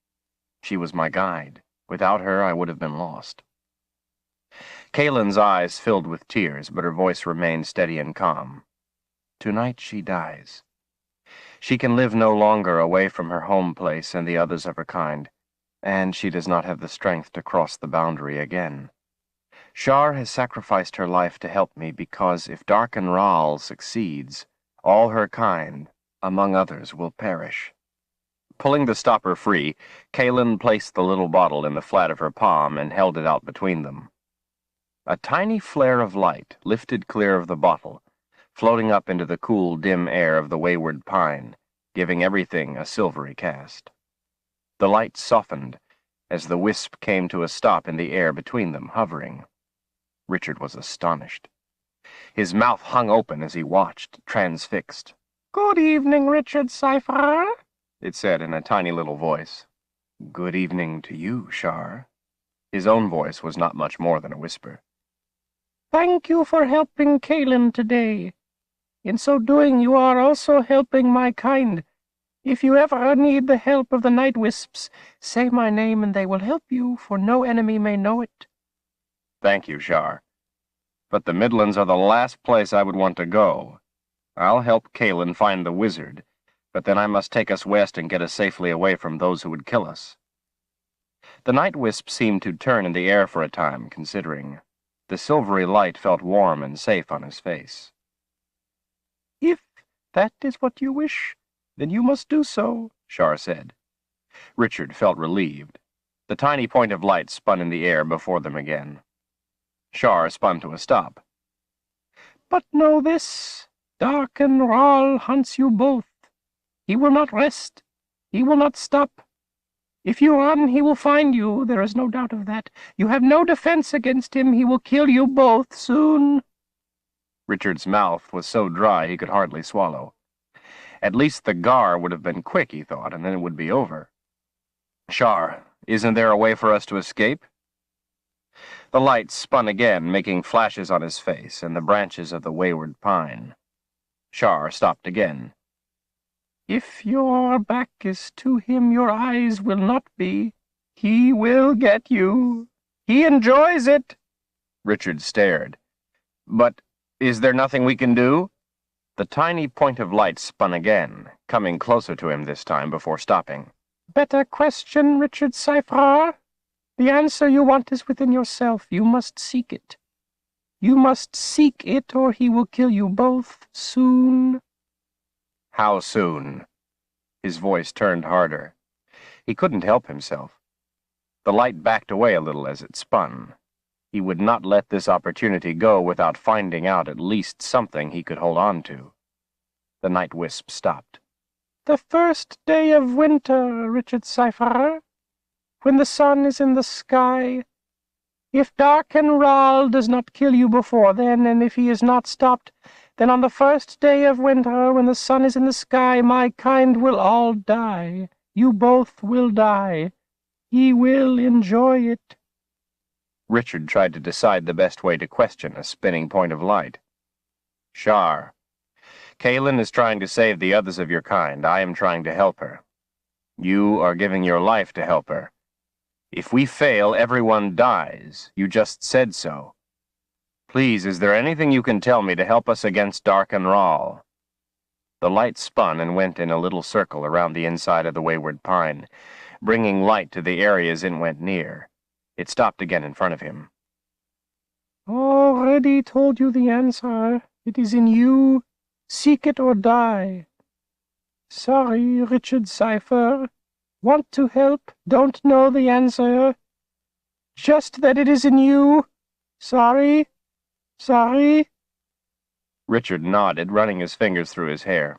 She was my guide. Without her, I would have been lost." Kalen's eyes filled with tears, but her voice remained steady and calm. "Tonight she dies. She can live no longer away from her home place and the others of her kind, and she does not have the strength to cross the boundary again. Shar has sacrificed her life to help me because if Darken Rahl succeeds, all her kind, among others, will perish." Pulling the stopper free, Kalen placed the little bottle in the flat of her palm and held it out between them. A tiny flare of light lifted clear of the bottle, floating up into the cool, dim air of the wayward pine, giving everything a silvery cast. The light softened as the wisp came to a stop in the air between them, hovering. Richard was astonished. His mouth hung open as he watched, transfixed. "Good evening, Richard Cypher," it said in a tiny little voice. "Good evening to you, Shar." His own voice was not much more than a whisper. "Thank you for helping Kalen today. In so doing, you are also helping my kind. If you ever need the help of the night wisps, say my name and they will help you, for no enemy may know it." "Thank you, Shar. But the Midlands are the last place I would want to go. I'll help Kalen find the wizard, but then I must take us west and get us safely away from those who would kill us." The night wisp seemed to turn in the air for a time, considering. The silvery light felt warm and safe on his face. "If that is what you wish, then you must do so," Shar said. Richard felt relieved. The tiny point of light spun in the air before them again. Shar spun to a stop. "But know this, Darken Ral hunts you both. He will not rest. He will not stop. If you run, he will find you, there is no doubt of that. You have no defense against him. He will kill you both soon." Richard's mouth was so dry he could hardly swallow. At least the gar would have been quick, he thought, and then it would be over. "Shar, isn't there a way for us to escape?" The light spun again, making flashes on his face and the branches of the wayward pine. Shar stopped again. "If your back is to him, your eyes will not be. He will get you. He enjoys it." Richard stared. "But is there nothing we can do?" The tiny point of light spun again, coming closer to him this time before stopping. "Better question, Richard Cypher. The answer you want is within yourself. You must seek it. You must seek it, or he will kill you both soon." "How soon?" His voice turned harder. He couldn't help himself. The light backed away a little as it spun. He would not let this opportunity go without finding out at least something he could hold on to. The night wisp stopped. "The first day of winter, Richard Cypher, when the sun is in the sky. If Darken Ral does not kill you before then, and if he is not stopped, then on the first day of winter, when the sun is in the sky, my kind will all die. You both will die. He will enjoy it." Richard tried to decide the best way to question a spinning point of light. "Shar, Kalen is trying to save the others of your kind. I am trying to help her. You are giving your life to help her. If we fail, everyone dies. You just said so. Please, is there anything you can tell me to help us against Darken Ral?" The light spun and went in a little circle around the inside of the wayward pine, bringing light to the areas it went near. It stopped again in front of him. "Already told you the answer. It is in you. Seek it or die. Sorry, Richard Cypher. Want to help, don't know the answer. Just that it is in you. Sorry. Sorry." Richard nodded, running his fingers through his hair.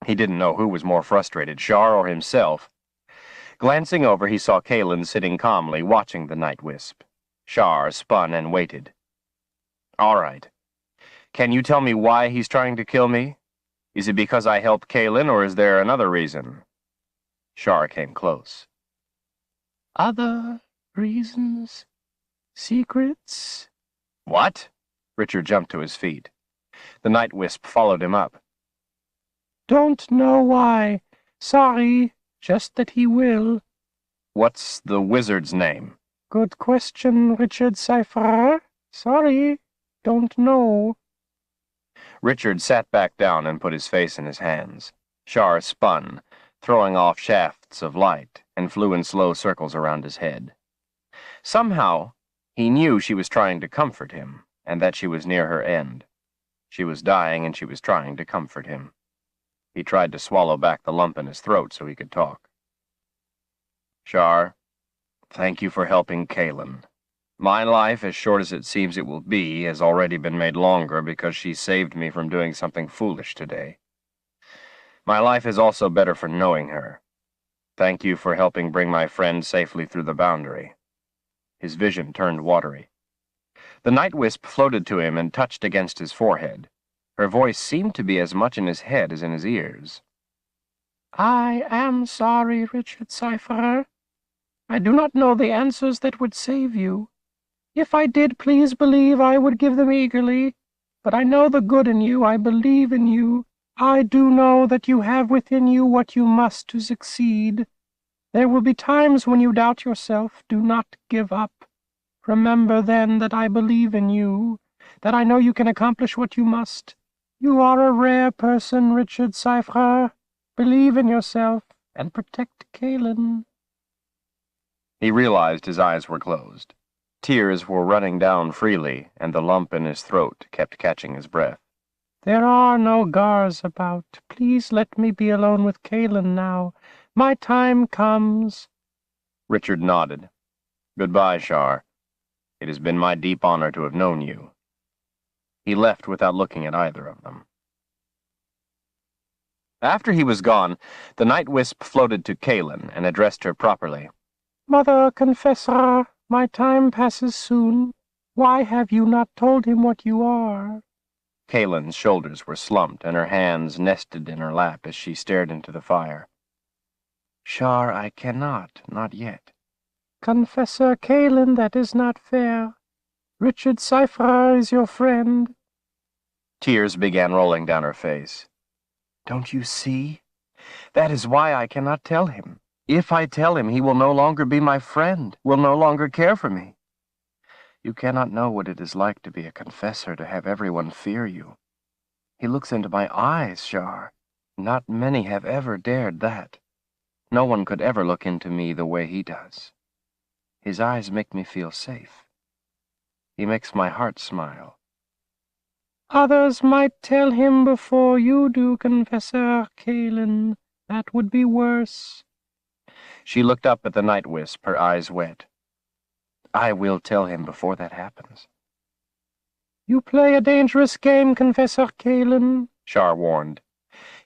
He didn't know who was more frustrated, Shar or himself. Glancing over, he saw Kalen sitting calmly, watching the night wisp. Shar spun and waited. "All right. Can you tell me why he's trying to kill me? Is it because I helped Kalen, or is there another reason?" Shar came close. "Other reasons? Secrets?" "What?" Richard jumped to his feet. The night wisp followed him up. "Don't know why. Sorry. Just that he will." "What's the wizard's name?" "Good question, Richard Cypher. Sorry. Don't know." Richard sat back down and put his face in his hands. Shar spun, throwing off shafts of light, and flew in slow circles around his head. Somehow, he knew she was trying to comfort him, and that she was near her end. She was dying, and she was trying to comfort him. He tried to swallow back the lump in his throat so he could talk. "Shar, thank you for helping Kalen. My life, as short as it seems it will be, has already been made longer because she saved me from doing something foolish today. My life is also better for knowing her. Thank you for helping bring my friend safely through the boundary." His vision turned watery. The night wisp floated to him and touched against his forehead. Her voice seemed to be as much in his head as in his ears. "I am sorry, Richard Cypher. I do not know the answers that would save you. If I did, please believe I would give them eagerly. But I know the good in you. I believe in you. I do know that you have within you what you must to succeed. There will be times when you doubt yourself. Do not give up. Remember then that I believe in you, that I know you can accomplish what you must. You are a rare person, Richard Cypher. Believe in yourself and protect Kaelin. He realized his eyes were closed. Tears were running down freely, and the lump in his throat kept catching his breath. There are no guards about. Please let me be alone with Kaelin now. My time comes. Richard nodded. Goodbye, Shar. It has been my deep honor to have known you. He left without looking at either of them. After he was gone, the night wisp floated to Kaelin and addressed her properly. Mother Confessor, my time passes soon. Why have you not told him what you are? Kaelin's shoulders were slumped, and her hands nested in her lap as she stared into the fire. Shar, I cannot, not yet. Confessor Kaelin, that is not fair. Richard Cypher is your friend. Tears began rolling down her face. Don't you see? That is why I cannot tell him. If I tell him, he will no longer be my friend, will no longer care for me. You cannot know what it is like to be a confessor, to have everyone fear you. He looks into my eyes, Shar. Not many have ever dared that. No one could ever look into me the way he does. His eyes make me feel safe. He makes my heart smile. Others might tell him before you do, Confessor Kaelin. That would be worse. She looked up at the night wisp, her eyes wet. I will tell him before that happens. You play a dangerous game, Confessor Kaelin, Shar warned.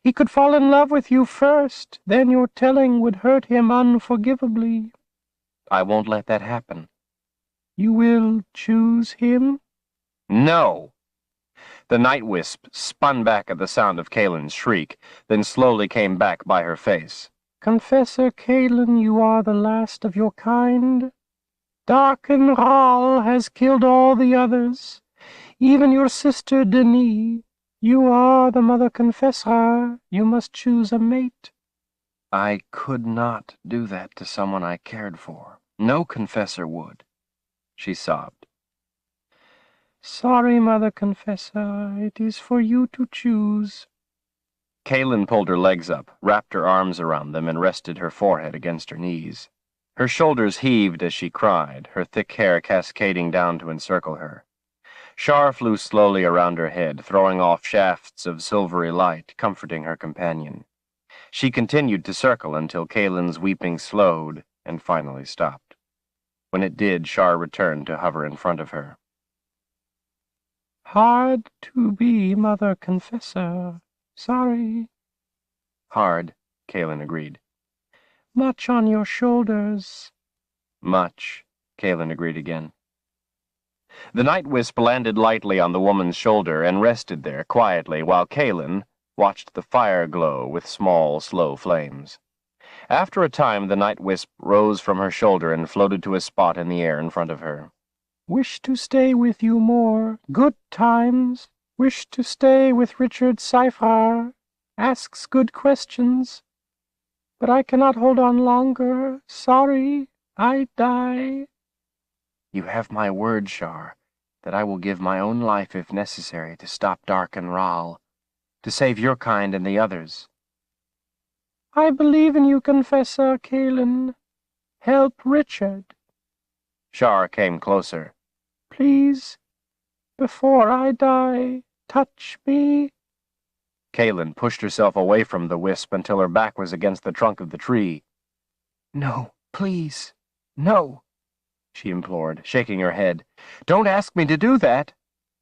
He could fall in love with you first, then your telling would hurt him unforgivably. I won't let that happen. You will choose him? No! The night wisp spun back at the sound of Kaelin's shriek, then slowly came back by her face. Confessor Kaelin, you are the last of your kind. Darken Ral has killed all the others, even your sister Denis. You are the Mother Confessor. You must choose a mate. I could not do that to someone I cared for. No confessor would. She sobbed. Sorry, Mother Confessor. It is for you to choose. Kaelin pulled her legs up, wrapped her arms around them, and rested her forehead against her knees. Her shoulders heaved as she cried, her thick hair cascading down to encircle her. Shar flew slowly around her head, throwing off shafts of silvery light, comforting her companion. She continued to circle until Kaelin's weeping slowed and finally stopped. When it did, Shar returned to hover in front of her. Hard to be Mother Confessor. Sorry. Hard, Kaelin agreed. Much on your shoulders. Much, Kaelin agreed again. The night wisp landed lightly on the woman's shoulder and rested there quietly while Kaelin watched the fire glow with small, slow flames. After a time, the night wisp rose from her shoulder and floated to a spot in the air in front of her. Wish to stay with you more. Good times. Wish to stay with Richard Cypher. Asks good questions. But I cannot hold on longer. Sorry, I die. You have my word, Shar, that I will give my own life if necessary to stop Darken Ral, to save your kind and the others. I believe in you, Confessor Kaelin. Help Richard. Shar came closer. Please, before I die, touch me. Kaelin pushed herself away from the wisp until her back was against the trunk of the tree. No, please, no, she implored, shaking her head. Don't ask me to do that.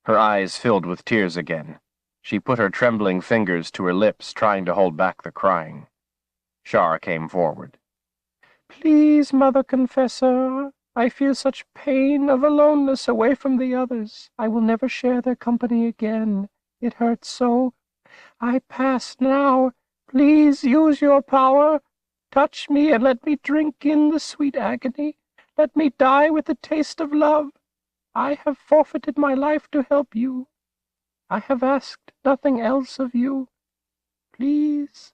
Her eyes filled with tears again. She put her trembling fingers to her lips, trying to hold back the crying. Shar came forward. Please, Mother Confessor, I feel such pain of aloneness away from the others. I will never share their company again. It hurts so. I pass now. Please use your power. Touch me and let me drink in the sweet agony. Let me die with the taste of love. I have forfeited my life to help you. I have asked nothing else of you. Please.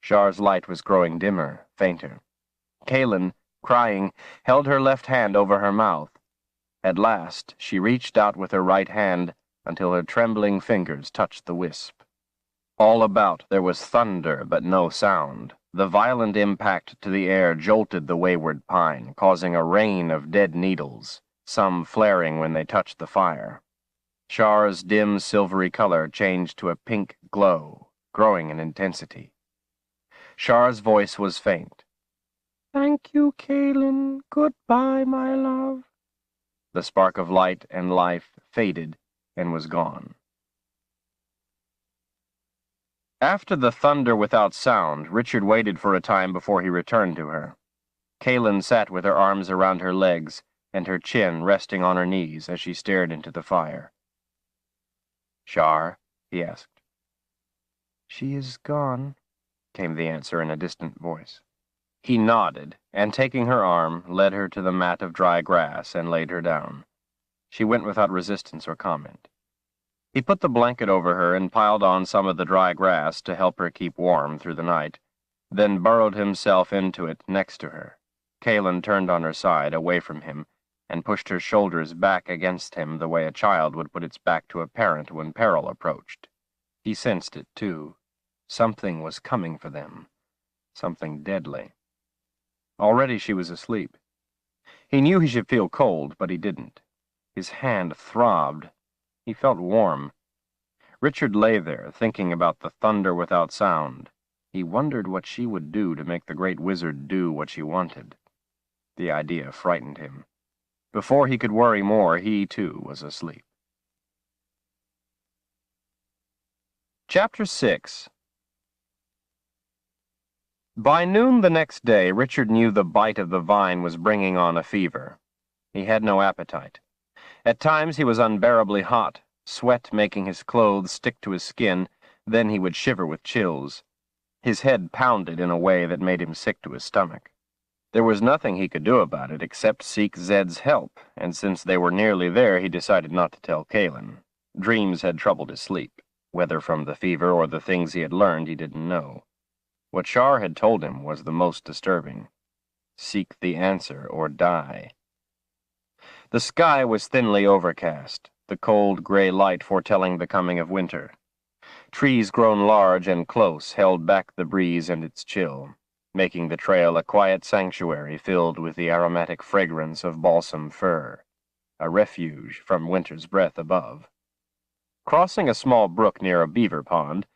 Shar's light was growing dimmer, fainter. Kaelin, crying, held her left hand over her mouth. At last, she reached out with her right hand until her trembling fingers touched the wisp. All about there was thunder, but no sound. The violent impact to the air jolted the wayward pine, causing a rain of dead needles, some flaring when they touched the fire. Shar's dim silvery color changed to a pink glow, growing in intensity. Shar's voice was faint. Thank you, Kaelin. Goodbye, my love. The spark of light and life faded and was gone. After the thunder without sound, Richard waited for a time before he returned to her. Kaelin sat with her arms around her legs and her chin resting on her knees as she stared into the fire. "Shar?" he asked. "She is gone," came the answer in a distant voice. He nodded, and taking her arm, led her to the mat of dry grass and laid her down. She went without resistance or comment. He put the blanket over her and piled on some of the dry grass to help her keep warm through the night, then burrowed himself into it next to her. Kaelin turned on her side, away from him, and pushed her shoulders back against him the way a child would put its back to a parent when peril approached. He sensed it, too. Something was coming for them. Something deadly. Already she was asleep. He knew he should feel cold, but he didn't. His hand throbbed. He felt warm. Richard lay there, thinking about the thunder without sound. He wondered what she would do to make the great wizard do what she wanted. The idea frightened him. Before he could worry more, he, too, was asleep. Chapter 6. By noon the next day, Richard knew the bite of the vine was bringing on a fever. He had no appetite. At times he was unbearably hot, sweat making his clothes stick to his skin, then he would shiver with chills. His head pounded in a way that made him sick to his stomach. There was nothing he could do about it except seek Zed's help, and since they were nearly there, he decided not to tell Kaelin. Dreams had troubled his sleep, whether from the fever or the things he had learned he didn't know. What Shar had told him was the most disturbing. Seek the answer or die. The sky was thinly overcast, the cold gray light foretelling the coming of winter. Trees grown large and close held back the breeze and its chill, making the trail a quiet sanctuary filled with the aromatic fragrance of balsam fir, a refuge from winter's breath above. Crossing a small brook near a beaver pond,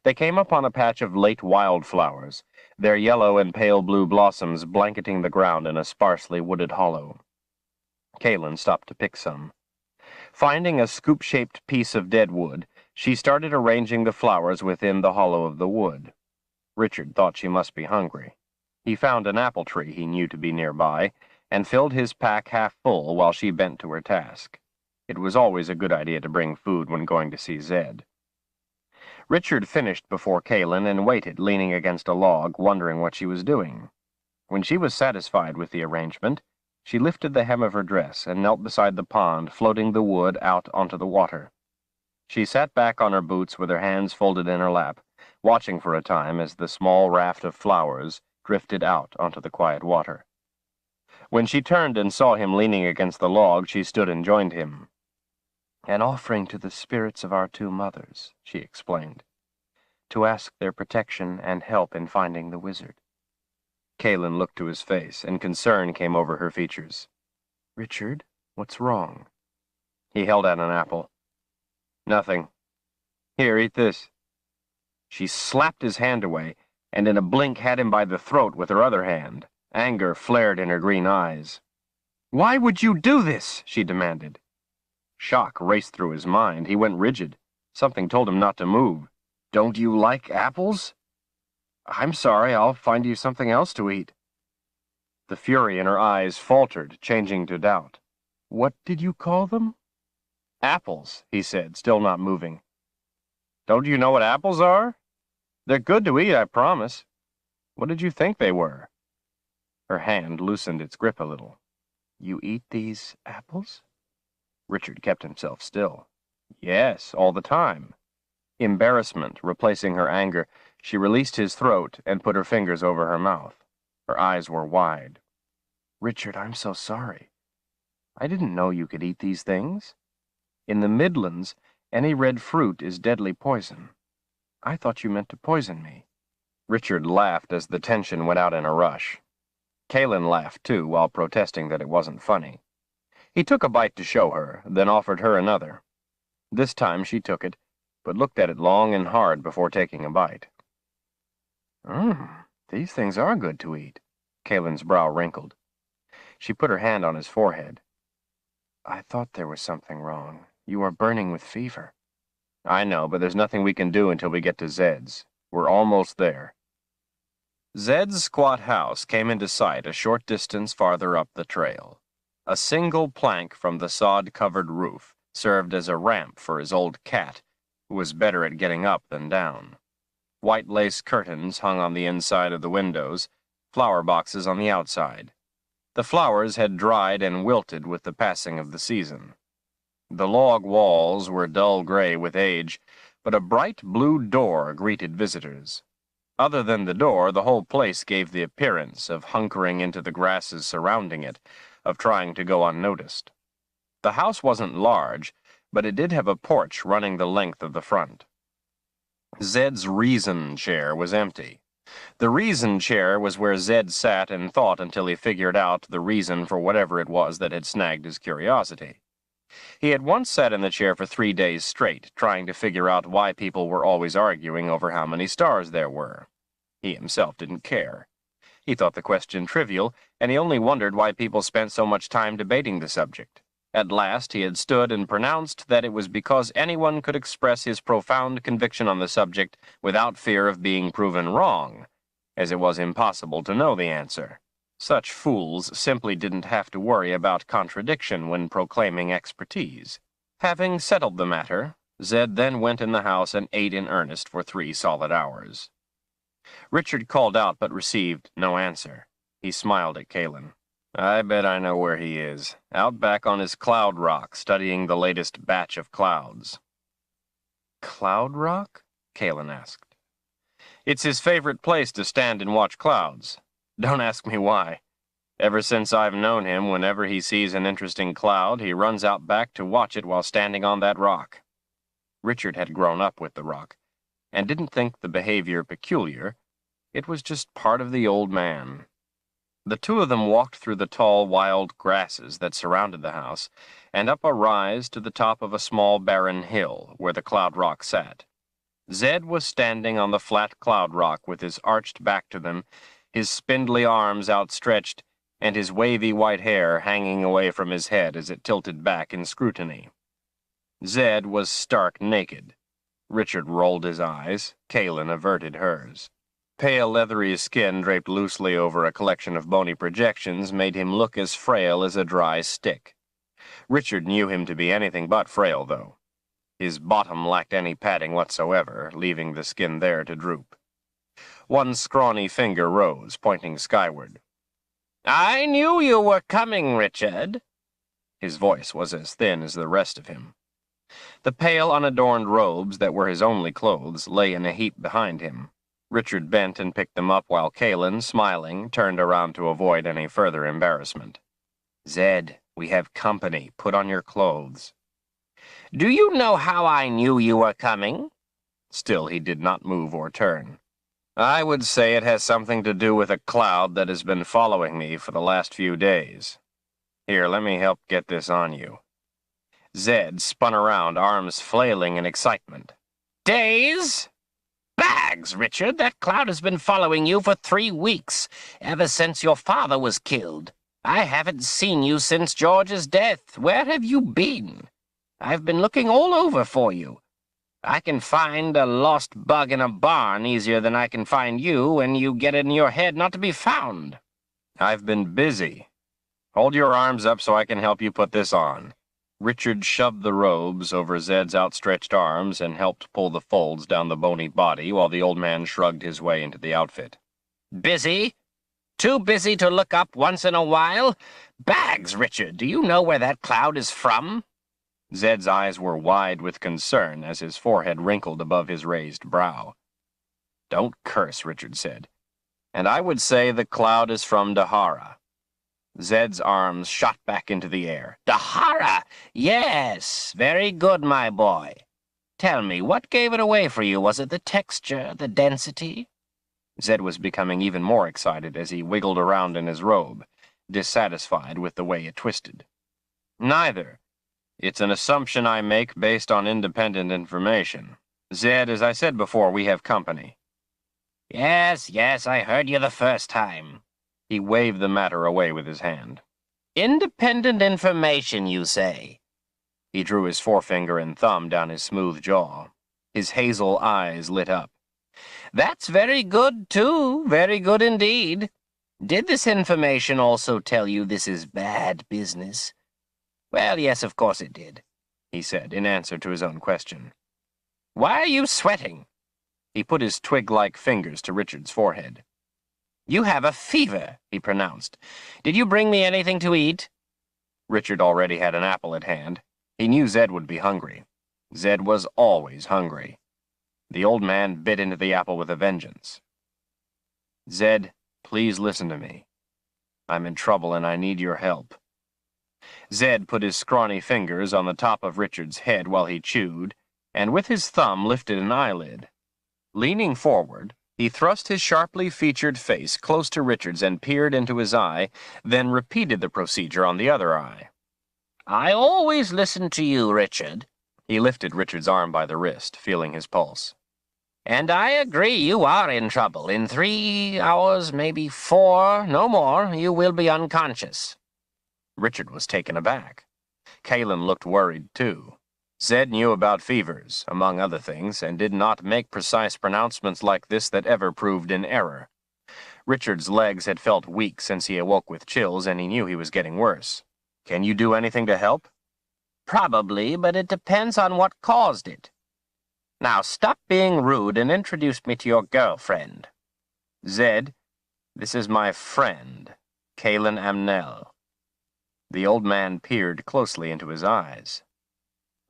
they came upon a patch of late wildflowers, their yellow and pale blue blossoms blanketing the ground in a sparsely wooded hollow. Kaelin stopped to pick some. Finding a scoop-shaped piece of dead wood, she started arranging the flowers within the hollow of the wood. Richard thought she must be hungry. He found an apple tree he knew to be nearby, and filled his pack half full while she bent to her task. It was always a good idea to bring food when going to see Zed. Richard finished before Kaelin and waited, leaning against a log, wondering what she was doing. When she was satisfied with the arrangement, she lifted the hem of her dress and knelt beside the pond, floating the wood out onto the water. She sat back on her boots with her hands folded in her lap, watching for a time as the small raft of flowers drifted out onto the quiet water. When she turned and saw him leaning against the log, she stood and joined him. "An offering to the spirits of our two mothers," she explained, "to ask their protection and help in finding the wizard." Kaelin looked to his face, and concern came over her features. "Richard, what's wrong?" He held out an apple. "Nothing. Here, eat this." She slapped his hand away, and in a blink had him by the throat with her other hand. Anger flared in her green eyes. "Why would you do this?" she demanded. Shock raced through his mind. He went rigid. Something told him not to move. "Don't you like apples?" "I'm sorry, I'll find you something else to eat." The fury in her eyes faltered, changing to doubt. "What did you call them?" "Apples," he said, still not moving. "Don't you know what apples are? They're good to eat, I promise. What did you think they were?" Her hand loosened its grip a little. "You eat these apples?" Richard kept himself still. Yes, all the time. Embarrassment replacing her anger, she released his throat and put her fingers over her mouth. Her eyes were wide. Richard, I'm so sorry. I didn't know you could eat these things. In the Midlands, any red fruit is deadly poison. I thought you meant to poison me. Richard laughed as the tension went out in a rush. Kaelin laughed too, while protesting that it wasn't funny. He took a bite to show her, then offered her another. This time she took it, but looked at it long and hard before taking a bite. These things are good to eat. Kaelin's brow wrinkled. She put her hand on his forehead. I thought there was something wrong. You are burning with fever. I know, but there's nothing we can do until we get to Zed's. We're almost there. Zed's squat house came into sight a short distance farther up the trail. A single plank from the sod-covered roof served as a ramp for his old cat, who was better at getting up than down. White lace curtains hung on the inside of the windows, flower boxes on the outside. The flowers had dried and wilted with the passing of the season. The log walls were dull gray with age, but a bright blue door greeted visitors. Other than the door, the whole place gave the appearance of hunkering into the grasses surrounding it, of trying to go unnoticed. The house wasn't large, but it did have a porch running the length of the front. Zed's reason chair was empty. The reason chair was where Zed sat and thought until he figured out the reason for whatever it was that had snagged his curiosity. He had once sat in the chair for 3 days straight, trying to figure out why people were always arguing over how many stars there were. He himself didn't care. He thought the question trivial, and he only wondered why people spent so much time debating the subject. At last he had stood and pronounced that it was because anyone could express his profound conviction on the subject without fear of being proven wrong, as it was impossible to know the answer. Such fools simply didn't have to worry about contradiction when proclaiming expertise. Having settled the matter, Zed then went in the house and ate in earnest for 3 solid hours. Richard called out but received no answer. He smiled at Kaelin. I bet I know where he is. Out back on his cloud rock, studying the latest batch of clouds. Cloud rock? Kaelin asked. It's his favorite place to stand and watch clouds. Don't ask me why. Ever since I've known him, whenever he sees an interesting cloud, he runs out back to watch it while standing on that rock. Richard had grown up with the rock, and didn't think the behavior peculiar. It was just part of the old man. The two of them walked through the tall, wild grasses that surrounded the house, and up a rise to the top of a small barren hill where the cloud rock sat. Zed was standing on the flat cloud rock with his arched back to them, his spindly arms outstretched, and his wavy white hair hanging away from his head as it tilted back in scrutiny. Zed was stark naked. Richard rolled his eyes. Kaelin averted hers. Pale, leathery skin draped loosely over a collection of bony projections made him look as frail as a dry stick. Richard knew him to be anything but frail, though. His bottom lacked any padding whatsoever, leaving the skin there to droop. One scrawny finger rose, pointing skyward. I knew you were coming, Richard. His voice was as thin as the rest of him. The pale, unadorned robes that were his only clothes lay in a heap behind him. Richard bent and picked them up while Kaelin, smiling, turned around to avoid any further embarrassment. Zed, we have company. Put on your clothes. Do you know how I knew you were coming? Still he did not move or turn. I would say it has something to do with a cloud that has been following me for the last few days. Here, let me help get this on you. Zed spun around, arms flailing in excitement. Days? Bags, Richard. That cloud has been following you for 3 weeks, ever since your father was killed. I haven't seen you since George's death. Where have you been? I've been looking all over for you. I can find a lost bug in a barn easier than I can find you when you get it in your head not to be found. I've been busy. Hold your arms up so I can help you put this on. Richard shoved the robes over Zed's outstretched arms and helped pull the folds down the bony body while the old man shrugged his way into the outfit. Busy? Too busy to look up once in a while? Bags, Richard, do you know where that cloud is from? Zed's eyes were wide with concern as his forehead wrinkled above his raised brow. "Don't curse," Richard said. "And I would say the cloud is from Dahara." Zed's arms shot back into the air. Dahara! Yes, very good, my boy. Tell me, what gave it away for you? Was it the texture, the density? Zed was becoming even more excited as he wiggled around in his robe, dissatisfied with the way it twisted. "Neither. It's an assumption I make based on independent information. Zed, as I said before, we have company." Yes, I heard you the first time. He waved the matter away with his hand. Independent information, you say? He drew his forefinger and thumb down his smooth jaw. His hazel eyes lit up. That's very good, too. Very good indeed. Did this information also tell you this is bad business? Well, yes, of course it did, he said, in answer to his own question. Why are you sweating? He put his twig-like fingers to Richard's forehead. You have a fever, he pronounced. Did you bring me anything to eat? Richard already had an apple at hand. He knew Zed would be hungry. Zed was always hungry. The old man bit into the apple with a vengeance. "Zed, please listen to me. I'm in trouble and I need your help." Zed put his scrawny fingers on the top of Richard's head while he chewed, and with his thumb lifted an eyelid. Leaning forward, he thrust his sharply featured face close to Richard's and peered into his eye, then repeated the procedure on the other eye. I always listen to you, Richard. He lifted Richard's arm by the wrist, feeling his pulse. And I agree you are in trouble. In 3 hours, maybe 4, no more, you will be unconscious. Richard was taken aback. Kalen looked worried, too. Zed knew about fevers, among other things, and did not make precise pronouncements like this that ever proved in error. Richard's legs had felt weak since he awoke with chills, and he knew he was getting worse. "Can you do anything to help?" Probably, but it depends on what caused it. Now stop being rude and introduce me to your girlfriend. Zed, this is my friend, Kalen Amnel. The old man peered closely into his eyes.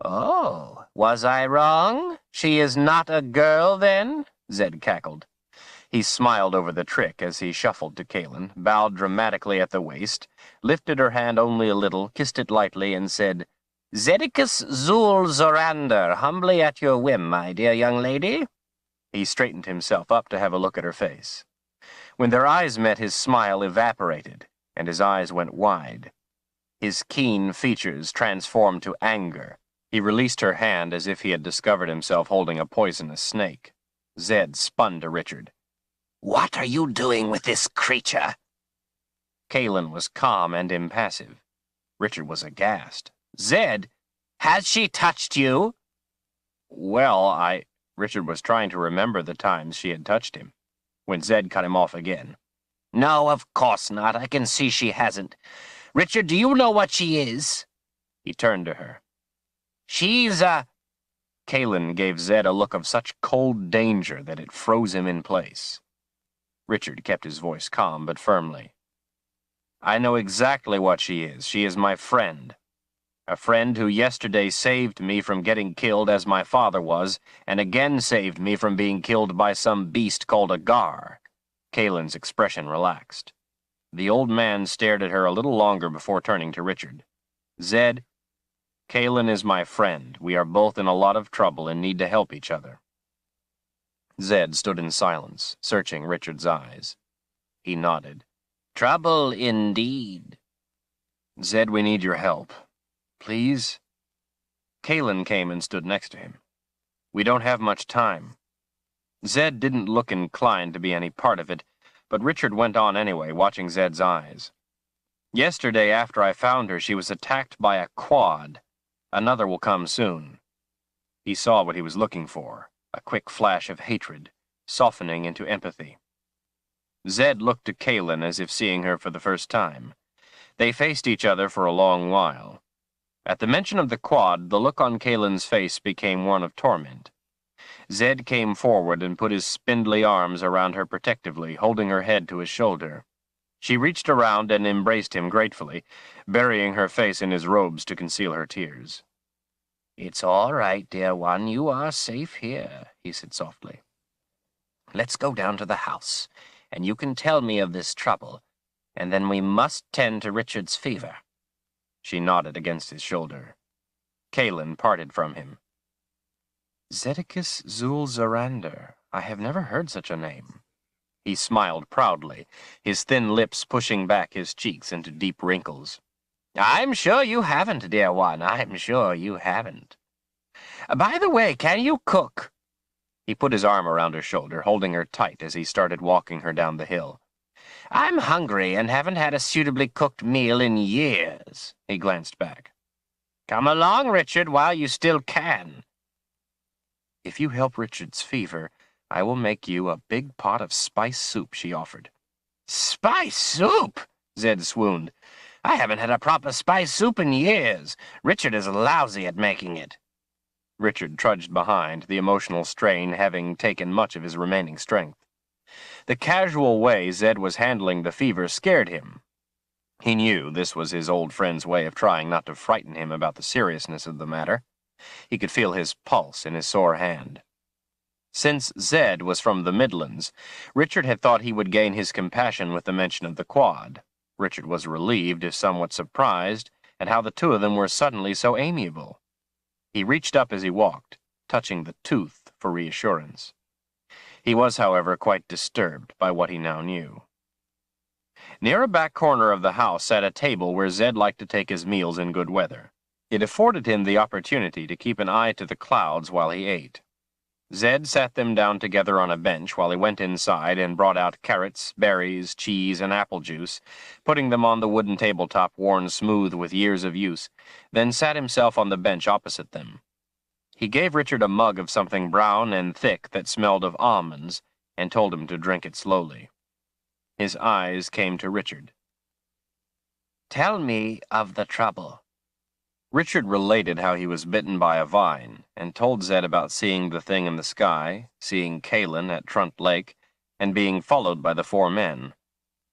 Oh, was I wrong? She is not a girl, then? Zed cackled. He smiled over the trick as he shuffled to Kalen, bowed dramatically at the waist, lifted her hand only a little, kissed it lightly, and said, Zedicus Zul Zorander, humbly at your whim, my dear young lady. He straightened himself up to have a look at her face. When their eyes met, his smile evaporated, and his eyes went wide. His keen features transformed to anger. He released her hand as if he had discovered himself holding a poisonous snake. Zed spun to Richard. What are you doing with this creature? Kalen was calm and impassive. Richard was aghast. Zed, has she touched you? Well, Richard was trying to remember the times she had touched him, when Zed cut him off again. No, of course not. I can see she hasn't. Richard, do you know what she is? He turned to her. She's Kalen gave Zed a look of such cold danger that it froze him in place. Richard kept his voice calm but firmly. I know exactly what she is. She is my friend. A friend who yesterday saved me from getting killed as my father was, and again saved me from being killed by some beast called a gar. Kalen's expression relaxed. The old man stared at her a little longer before turning to Richard. Zed, Kalen is my friend. We are both in a lot of trouble and need to help each other. Zed stood in silence, searching Richard's eyes. He nodded. Trouble indeed. Zed, we need your help. Please? Kalen came and stood next to him. We don't have much time. Zed didn't look inclined to be any part of it, but Richard went on anyway, watching Zed's eyes. Yesterday, after I found her, she was attacked by a quad. Another will come soon. He saw what he was looking for, a quick flash of hatred, softening into empathy. Zed looked to Kalen as if seeing her for the first time. They faced each other for a long while. At the mention of the quad, the look on Kalen's face became one of torment. Zed came forward and put his spindly arms around her protectively, holding her head to his shoulder. She reached around and embraced him gratefully, burying her face in his robes to conceal her tears. It's all right, dear one. You are safe here, he said softly. Let's go down to the house, and you can tell me of this trouble, and then we must tend to Richard's fever. She nodded against his shoulder. Kalin parted from him. Zedekis Zulzarander. I have never heard such a name. He smiled proudly, his thin lips pushing back his cheeks into deep wrinkles. I'm sure you haven't, dear one. I'm sure you haven't. By the way, can you cook? He put his arm around her shoulder, holding her tight as he started walking her down the hill. I'm hungry and haven't had a suitably cooked meal in years. He glanced back. Come along, Richard, while you still can. If you help Richard's fever, I will make you a big pot of spice soup, she offered. Spice soup? Zed swooned. I haven't had a proper spice soup in years. Richard is lousy at making it. Richard trudged behind, the emotional strain having taken much of his remaining strength. The casual way Zed was handling the fever scared him. He knew this was his old friend's way of trying not to frighten him about the seriousness of the matter. He could feel his pulse in his sore hand. Since Zed was from the Midlands, Richard had thought he would gain his compassion with the mention of the quad. Richard was relieved, if somewhat surprised, at how the two of them were suddenly so amiable. He reached up as he walked, touching the tooth for reassurance. He was, however, quite disturbed by what he now knew. Near a back corner of the house sat a table where Zed liked to take his meals in good weather. It afforded him the opportunity to keep an eye to the clouds while he ate. Zed sat them down together on a bench while he went inside and brought out carrots, berries, cheese, and apple juice, putting them on the wooden tabletop worn smooth with years of use, then sat himself on the bench opposite them. He gave Richard a mug of something brown and thick that smelled of almonds and told him to drink it slowly. His eyes came to Richard. Tell me of the trouble. Richard related how he was bitten by a vine, and told Zed about seeing the thing in the sky, seeing Kalin at Trunt Lake, and being followed by the 4 men.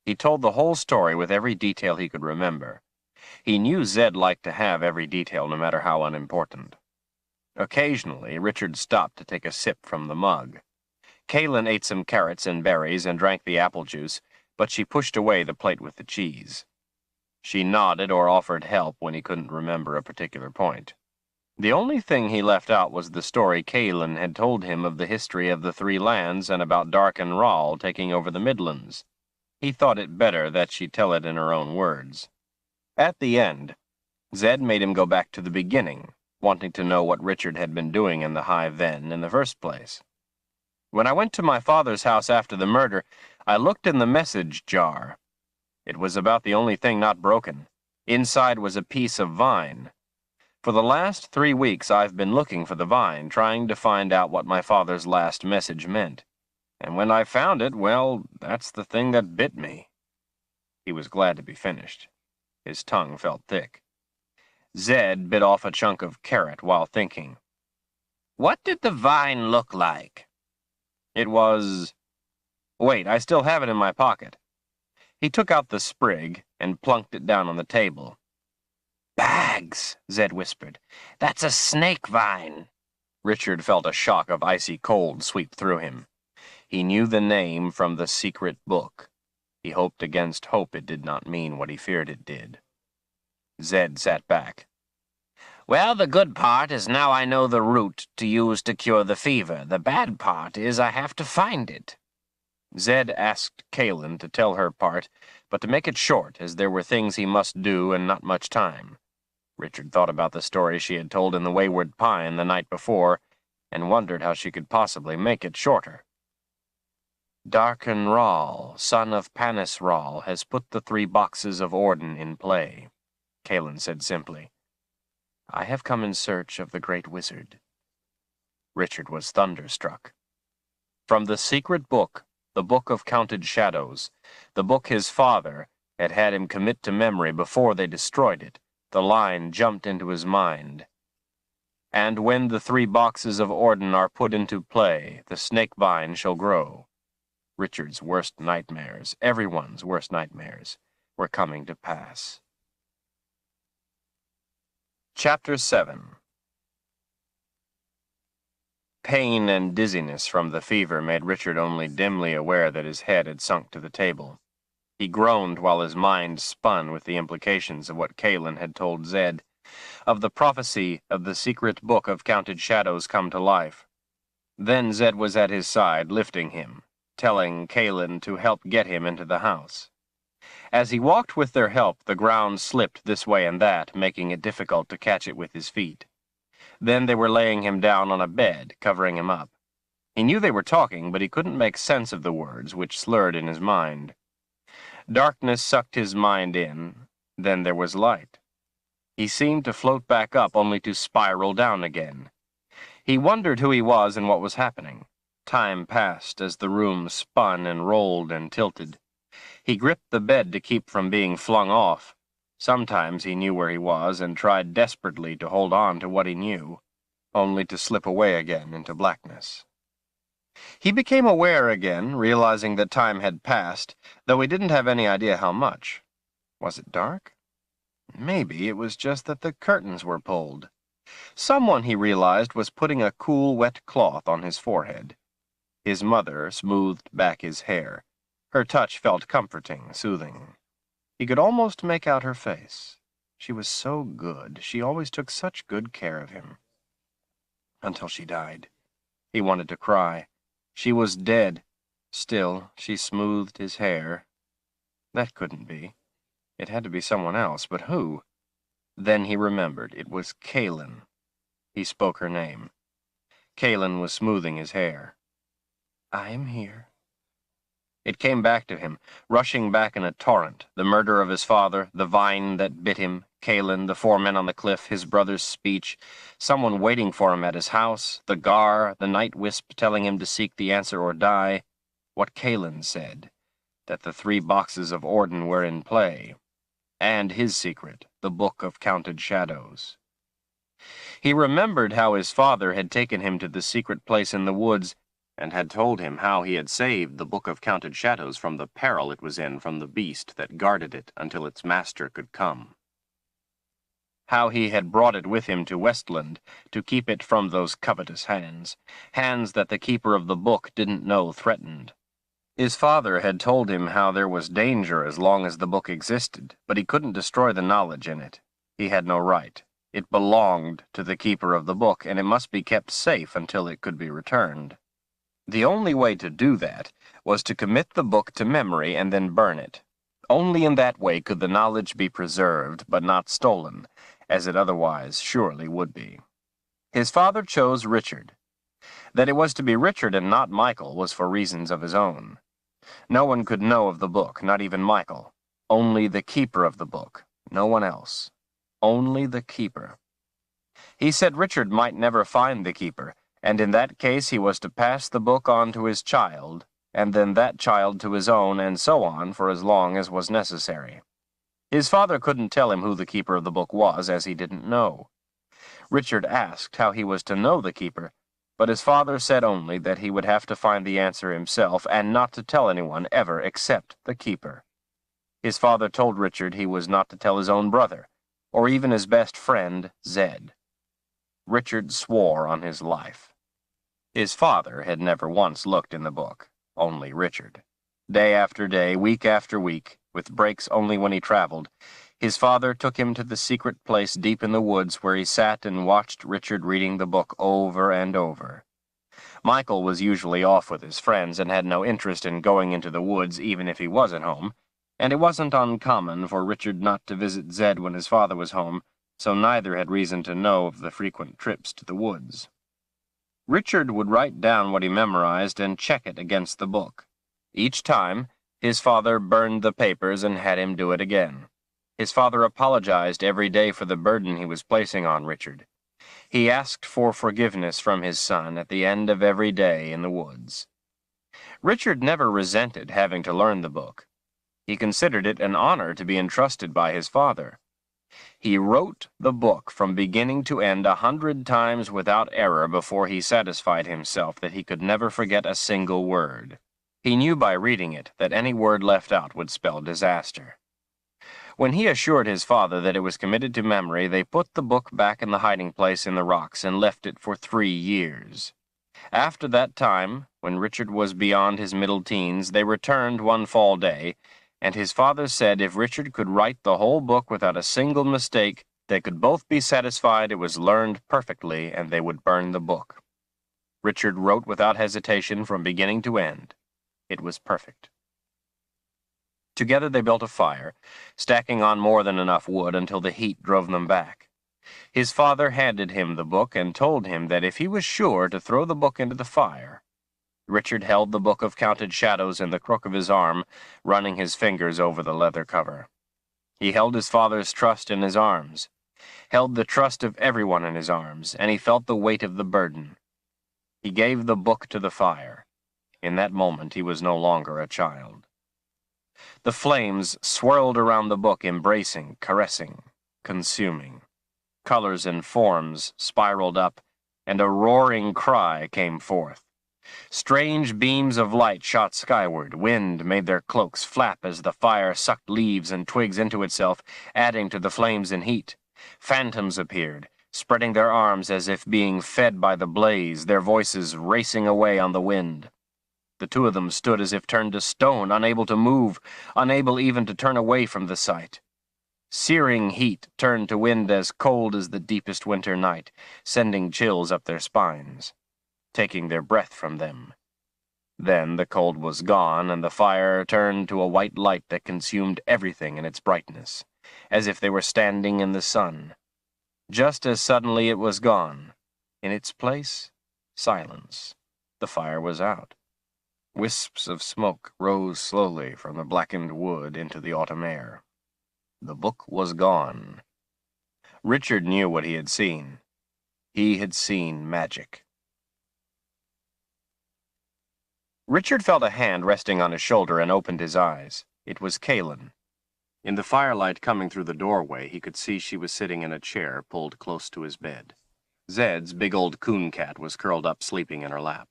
He told the whole story with every detail he could remember. He knew Zed liked to have every detail, no matter how unimportant. Occasionally, Richard stopped to take a sip from the mug. Kalin ate some carrots and berries and drank the apple juice, but she pushed away the plate with the cheese. She nodded or offered help when he couldn't remember a particular point. The only thing he left out was the story Kalin had told him of the history of the 3 lands and about Dark and Rall taking over the Midlands. He thought it better that she tell it in her own words. At the end, Zed made him go back to the beginning, wanting to know what Richard had been doing in the High Ven in the first place. When I went to my father's house after the murder, I looked in the message jar. It was about the only thing not broken. Inside was a piece of vine. For the last 3 weeks I've been looking for the vine, trying to find out what my father's last message meant. And when I found it, well, that's the thing that bit me. He was glad to be finished. His tongue felt thick. Zed bit off a chunk of carrot while thinking. What did the vine look like? It was... Wait, I still have it in my pocket. He took out the sprig and plunked it down on the table. Bags, Zed whispered. That's a snake vine. Richard felt a shock of icy cold sweep through him. He knew the name from the secret book. He hoped against hope it did not mean what he feared it did. Zed sat back. Well, the good part is now I know the root to use to cure the fever. The bad part is I have to find it. Zed asked Kalin to tell her part, but to make it short, as there were things he must do and not much time. Richard thought about the story she had told in the Wayward Pine the night before, and wondered how she could possibly make it shorter. Darken Rall, son of Panis Rall, has put the 3 boxes of Orden in play, Kalin said simply. I have come in search of the great wizard. Richard was thunderstruck. From the secret book, the Book of Counted Shadows, the book his father had had him commit to memory before they destroyed it, the line jumped into his mind. And when the 3 boxes of Orden are put into play, the snake vine shall grow. Richard's worst nightmares, everyone's worst nightmares, were coming to pass. Chapter 7. Pain and dizziness from the fever made Richard only dimly aware that his head had sunk to the table. He groaned while his mind spun with the implications of what Kaelin had told Zed, of the prophecy of the secret book of counted shadows come to life. Then Zed was at his side, lifting him, telling Kaelin to help get him into the house. As he walked with their help, the ground slipped this way and that, making it difficult to catch it with his feet. Then they were laying him down on a bed, covering him up. He knew they were talking, but he couldn't make sense of the words, which slurred in his mind. Darkness sucked his mind in. Then there was light. He seemed to float back up, only to spiral down again. He wondered who he was and what was happening. Time passed as the room spun and rolled and tilted. He gripped the bed to keep from being flung off. Sometimes he knew where he was and tried desperately to hold on to what he knew, only to slip away again into blackness. He became aware again, realizing that time had passed, though he didn't have any idea how much. Was it dark? Maybe it was just that the curtains were pulled. Someone, he realized, was putting a cool, wet cloth on his forehead. His mother smoothed back his hair. Her touch felt comforting, soothing. He could almost make out her face. She was so good. She always took such good care of him. Until she died. He wanted to cry. She was dead. Still, she smoothed his hair. That couldn't be. It had to be someone else, but who? Then he remembered. It was Kaelin. He spoke her name. Kaelin was smoothing his hair. "I am here." It came back to him, rushing back in a torrent, the murder of his father, the vine that bit him, Kaelin, the 4 men on the cliff, his brother's speech, someone waiting for him at his house, the Gar, the night wisp telling him to seek the answer or die, what Kaelin said, that the 3 boxes of Orden were in play, and his secret, the book of counted shadows. He remembered how his father had taken him to the secret place in the woods, and had told him how he had saved the Book of Counted Shadows from the peril it was in from the beast that guarded it until its master could come. How he had brought it with him to Westland to keep it from those covetous hands, hands that the keeper of the book didn't know threatened. His father had told him how there was danger as long as the book existed, but he couldn't destroy the knowledge in it. He had no right. It belonged to the keeper of the book, and it must be kept safe until it could be returned. The only way to do that was to commit the book to memory and then burn it. Only in that way could the knowledge be preserved, but not stolen, as it otherwise surely would be. His father chose Richard. That it was to be Richard and not Michael was for reasons of his own. No one could know of the book, not even Michael. Only the keeper of the book, no one else. Only the keeper. He said Richard might never find the keeper, and in that case he was to pass the book on to his child, and then that child to his own, and so on for as long as was necessary. His father couldn't tell him who the keeper of the book was, as he didn't know. Richard asked how he was to know the keeper, but his father said only that he would have to find the answer himself, and not to tell anyone ever except the keeper. His father told Richard he was not to tell his own brother, or even his best friend, Zed. Richard swore on his life. His father had never once looked in the book, only Richard. Day after day, week after week, with breaks only when he traveled, his father took him to the secret place deep in the woods where he sat and watched Richard reading the book over and over. Michael was usually off with his friends and had no interest in going into the woods even if he was at home, and it wasn't uncommon for Richard not to visit Zed when his father was home, so neither had reason to know of the frequent trips to the woods. Richard would write down what he memorized and check it against the book. Each time, his father burned the papers and had him do it again. His father apologized every day for the burden he was placing on Richard. He asked for forgiveness from his son at the end of every day in the woods. Richard never resented having to learn the book. He considered it an honor to be entrusted by his father. He wrote the book from beginning to end 100 times without error before he satisfied himself that he could never forget a single word. He knew by reading it that any word left out would spell disaster. When he assured his father that it was committed to memory, they put the book back in the hiding place in the rocks and left it for 3 years. After that time, when Richard was beyond his middle teens, they returned one fall day, and his father said if Richard could write the whole book without a single mistake, they could both be satisfied it was learned perfectly, and they would burn the book. Richard wrote without hesitation from beginning to end. It was perfect. Together they built a fire, stacking on more than enough wood until the heat drove them back. His father handed him the book and told him that if he was sure to throw the book into the fire. Richard held the book of counted shadows in the crook of his arm, running his fingers over the leather cover. He held his father's trust in his arms, held the trust of everyone in his arms, and he felt the weight of the burden. He gave the book to the fire. In that moment he was no longer a child. The flames swirled around the book, embracing, caressing, consuming. Colors and forms spiraled up, and a roaring cry came forth. Strange beams of light shot skyward. Wind made their cloaks flap as the fire sucked leaves and twigs into itself, adding to the flames in heat. Phantoms appeared, spreading their arms as if being fed by the blaze, their voices racing away on the wind. The two of them stood as if turned to stone, unable to move, unable even to turn away from the sight. Searing heat turned to wind as cold as the deepest winter night, sending chills up their spines, taking their breath from them. Then the cold was gone, and the fire turned to a white light that consumed everything in its brightness, as if they were standing in the sun. Just as suddenly it was gone. In its place, silence. The fire was out. Wisps of smoke rose slowly from the blackened wood into the autumn air. The book was gone. Richard knew what he had seen. He had seen magic. Richard felt a hand resting on his shoulder and opened his eyes. It was Kaylin. In the firelight coming through the doorway, he could see she was sitting in a chair pulled close to his bed. Zed's big old coon cat was curled up sleeping in her lap.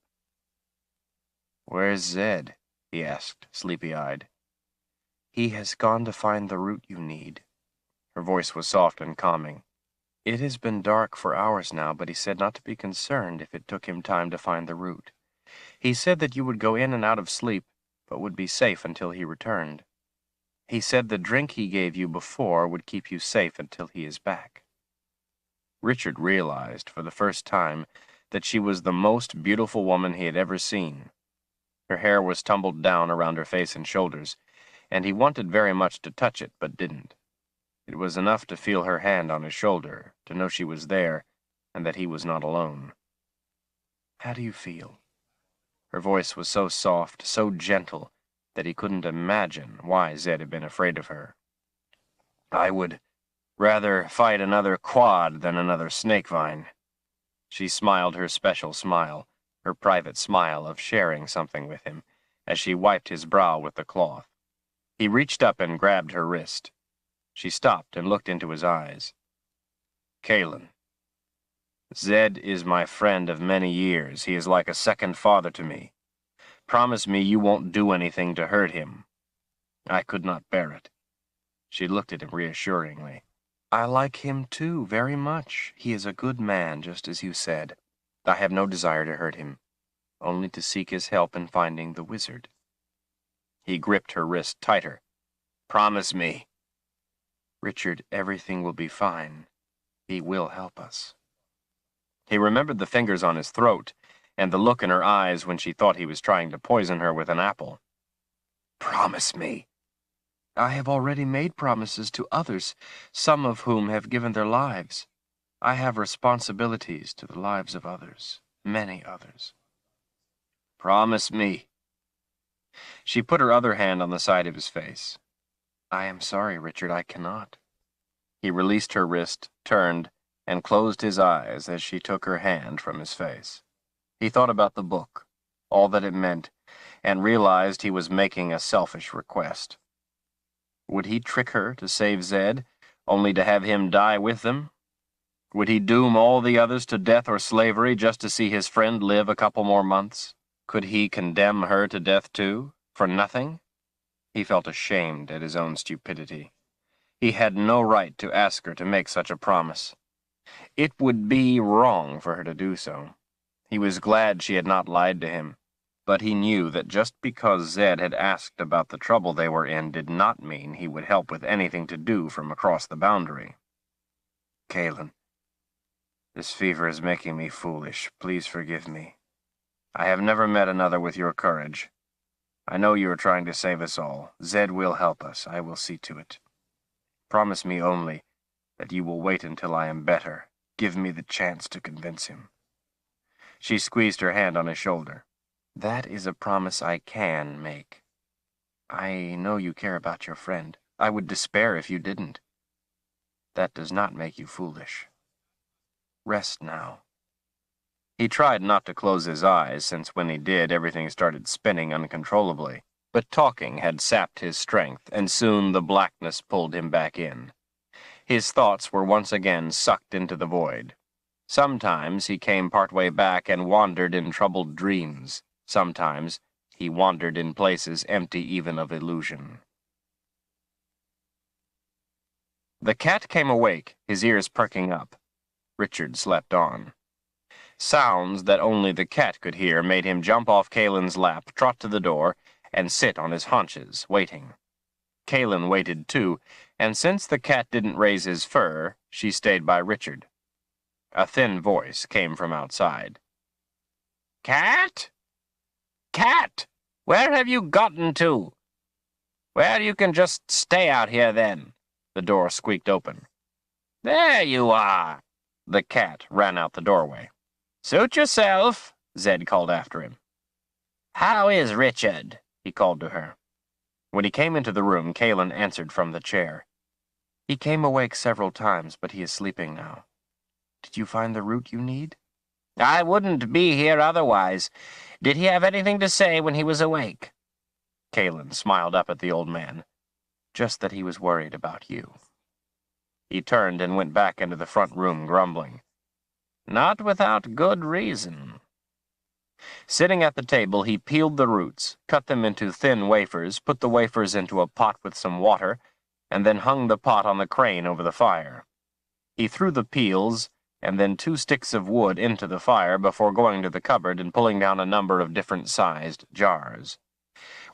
"Where's Zed?" he asked, sleepy-eyed. "He has gone to find the root you need." Her voice was soft and calming. "It has been dark for hours now, but he said not to be concerned if it took him time to find the root. He said that you would go in and out of sleep, but would be safe until he returned. He said the drink he gave you before would keep you safe until he is back." Richard realized, for the first time, that she was the most beautiful woman he had ever seen. Her hair was tumbled down around her face and shoulders, and he wanted very much to touch it, but didn't. It was enough to feel her hand on his shoulder, to know she was there, and that he was not alone. "How do you feel?" Her voice was so soft, so gentle, that he couldn't imagine why Zed had been afraid of her. "I would rather fight another quad than another snakevine." She smiled her special smile, her private smile of sharing something with him, as she wiped his brow with the cloth. He reached up and grabbed her wrist. She stopped and looked into his eyes. "Kaylin, Zed is my friend of many years. He is like a second father to me. Promise me you won't do anything to hurt him." I could not bear it. She looked at him reassuringly. "I like him too, very much. He is a good man, just as you said. I have no desire to hurt him, only to seek his help in finding the wizard." He gripped her wrist tighter. "Promise me." "Richard, everything will be fine. He will help us." He remembered the fingers on his throat, and the look in her eyes when she thought he was trying to poison her with an apple. "Promise me." "I have already made promises to others, some of whom have given their lives. I have responsibilities to the lives of others, many others." "Promise me." She put her other hand on the side of his face. "I am sorry, Richard, I cannot." He released her wrist, turned, and closed his eyes as she took her hand from his face. He thought about the book, all that it meant, and realized he was making a selfish request. Would he trick her to save Zed, only to have him die with them? Would he doom all the others to death or slavery just to see his friend live a couple more months? Could he condemn her to death too, for nothing? He felt ashamed at his own stupidity. He had no right to ask her to make such a promise. It would be wrong for her to do so. He was glad she had not lied to him, but he knew that just because Zed had asked about the trouble they were in did not mean he would help with anything to do from across the boundary. "Kaelin, this fever is making me foolish. Please forgive me. I have never met another with your courage. I know you are trying to save us all. Zed will help us. I will see to it. Promise me only that you will wait until I am better. Give me the chance to convince him." She squeezed her hand on his shoulder. "That is a promise I can make. I know you care about your friend. I would despair if you didn't. That does not make you foolish. Rest now." He tried not to close his eyes, since when he did, everything started spinning uncontrollably. But talking had sapped his strength, and soon the blackness pulled him back in. His thoughts were once again sucked into the void. Sometimes he came partway back and wandered in troubled dreams. Sometimes he wandered in places empty even of illusion. The cat came awake, his ears perking up. Richard slept on. Sounds that only the cat could hear made him jump off Kaelin's lap, trot to the door, and sit on his haunches, waiting. Kaelin waited too, and since the cat didn't raise his fur, she stayed by Richard. A thin voice came from outside. "Cat? Cat! Where have you gotten to? Well, you can just stay out here then." The door squeaked open. "There you are!" The cat ran out the doorway. "Suit yourself," Zed called after him. "How is Richard?" he called to her. When he came into the room, Kaelin answered from the chair. "He came awake several times, but he is sleeping now. Did you find the root you need?" "I wouldn't be here otherwise. Did he have anything to say when he was awake?" Kaelin smiled up at the old man. "Just that he was worried about you." He turned and went back into the front room, grumbling. "Not without good reason." Sitting at the table, he peeled the roots, cut them into thin wafers, put the wafers into a pot with some water, and then hung the pot on the crane over the fire. He threw the peels and then 2 sticks of wood into the fire before going to the cupboard and pulling down a number of different-sized jars.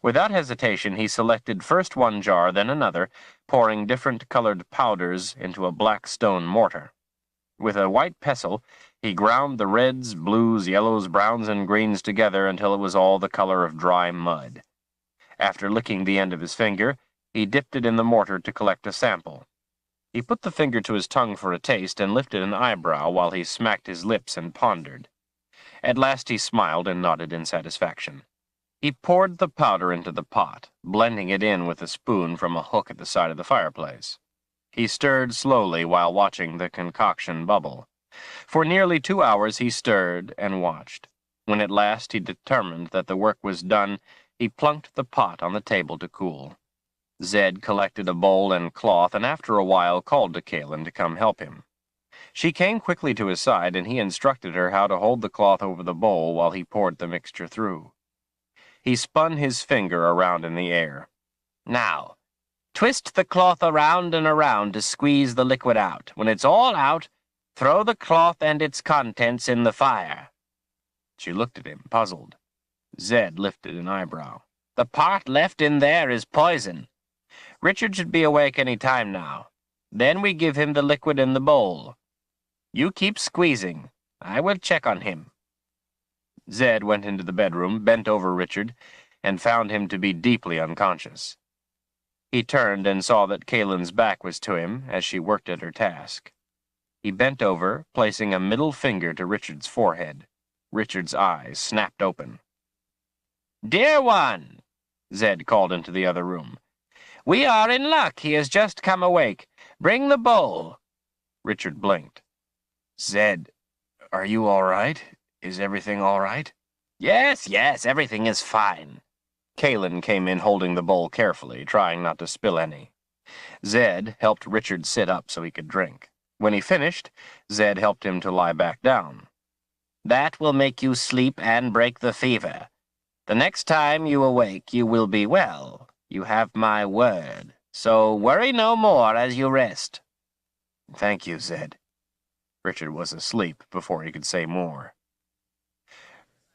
Without hesitation, he selected first one jar, then another, pouring different-colored powders into a black stone mortar. With a white pestle, he ground the reds, blues, yellows, browns, and greens together until it was all the color of dry mud. After licking the end of his finger, he dipped it in the mortar to collect a sample. He put the finger to his tongue for a taste and lifted an eyebrow while he smacked his lips and pondered. At last he smiled and nodded in satisfaction. He poured the powder into the pot, blending it in with a spoon from a hook at the side of the fireplace. He stirred slowly while watching the concoction bubble. For nearly 2 hours he stirred and watched. When at last he determined that the work was done, he plunked the pot on the table to cool. Zed collected a bowl and cloth and after a while called to Kaelin to come help him. She came quickly to his side and he instructed her how to hold the cloth over the bowl while he poured the mixture through. He spun his finger around in the air. "Now, twist the cloth around and around to squeeze the liquid out. When it's all out, throw the cloth and its contents in the fire." She looked at him, puzzled. Zed lifted an eyebrow. "The part left in there is poison. Richard should be awake any time now. Then we give him the liquid in the bowl. You keep squeezing. I will check on him." Zed went into the bedroom, bent over Richard, and found him to be deeply unconscious. He turned and saw that Kaelin's back was to him as she worked at her task. He bent over, placing a middle finger to Richard's forehead. Richard's eyes snapped open. "Dear one," Zed called into the other room, "we are in luck. He has just come awake. Bring the bowl." Richard blinked. "Zed, are you all right? Is everything all right?" Yes, everything is fine." Kaelin came in holding the bowl carefully, trying not to spill any. Zed helped Richard sit up so he could drink. When he finished, Zed helped him to lie back down. "That will make you sleep and break the fever. The next time you awake, you will be well. You have my word. So worry no more as you rest." "Thank you, Zed." Richard was asleep before he could say more.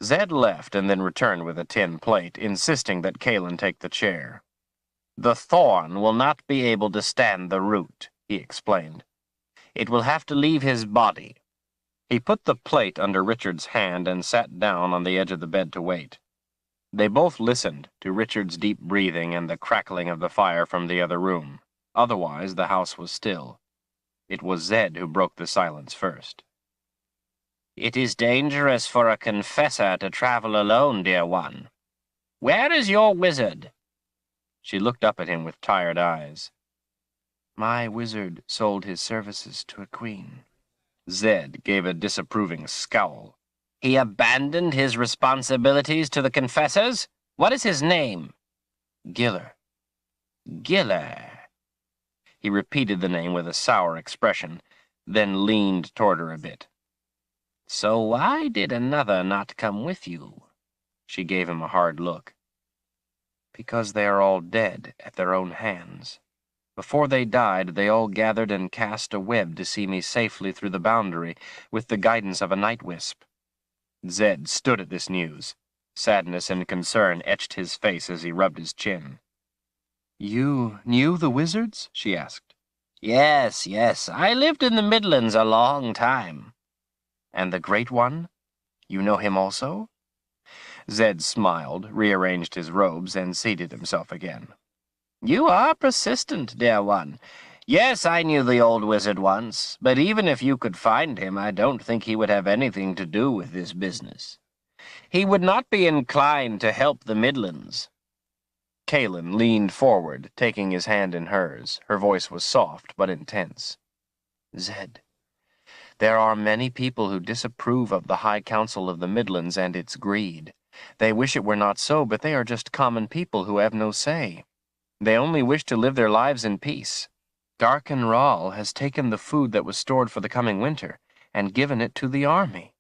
Zed left and then returned with a tin plate, insisting that Kalen take the chair. "The thorn will not be able to stand the root," he explained. "It will have to leave his body." He put the plate under Richard's hand and sat down on the edge of the bed to wait. They both listened to Richard's deep breathing and the crackling of the fire from the other room. Otherwise, the house was still. It was Zed who broke the silence first. "It is dangerous for a confessor to travel alone, dear one. Where is your wizard?" She looked up at him with tired eyes. "My wizard sold his services to a queen." Zed gave a disapproving scowl. "He abandoned his responsibilities to the confessors? What is his name?" "Giller." "Giller." He repeated the name with a sour expression, then leaned toward her a bit. "So why did another not come with you?" She gave him a hard look. "Because they are all dead at their own hands. Before they died, they all gathered and cast a web to see me safely through the boundary with the guidance of a night wisp." Zed stood at this news. Sadness and concern etched his face as he rubbed his chin. "You knew the wizards?" she asked. Yes, yes. I lived in the Midlands a long time." "And the Great One? You know him also?" Zed smiled, rearranged his robes, and seated himself again. "You are persistent, dear one. Yes, I knew the old wizard once, but even if you could find him, I don't think he would have anything to do with this business. He would not be inclined to help the Midlands." Kalen leaned forward, taking his hand in hers. Her voice was soft but intense. "Zed, there are many people who disapprove of the High Council of the Midlands and its greed. They wish it were not so, but they are just common people who have no say. They only wish to live their lives in peace. Darken Rahl has taken the food that was stored for the coming winter and given it to the army.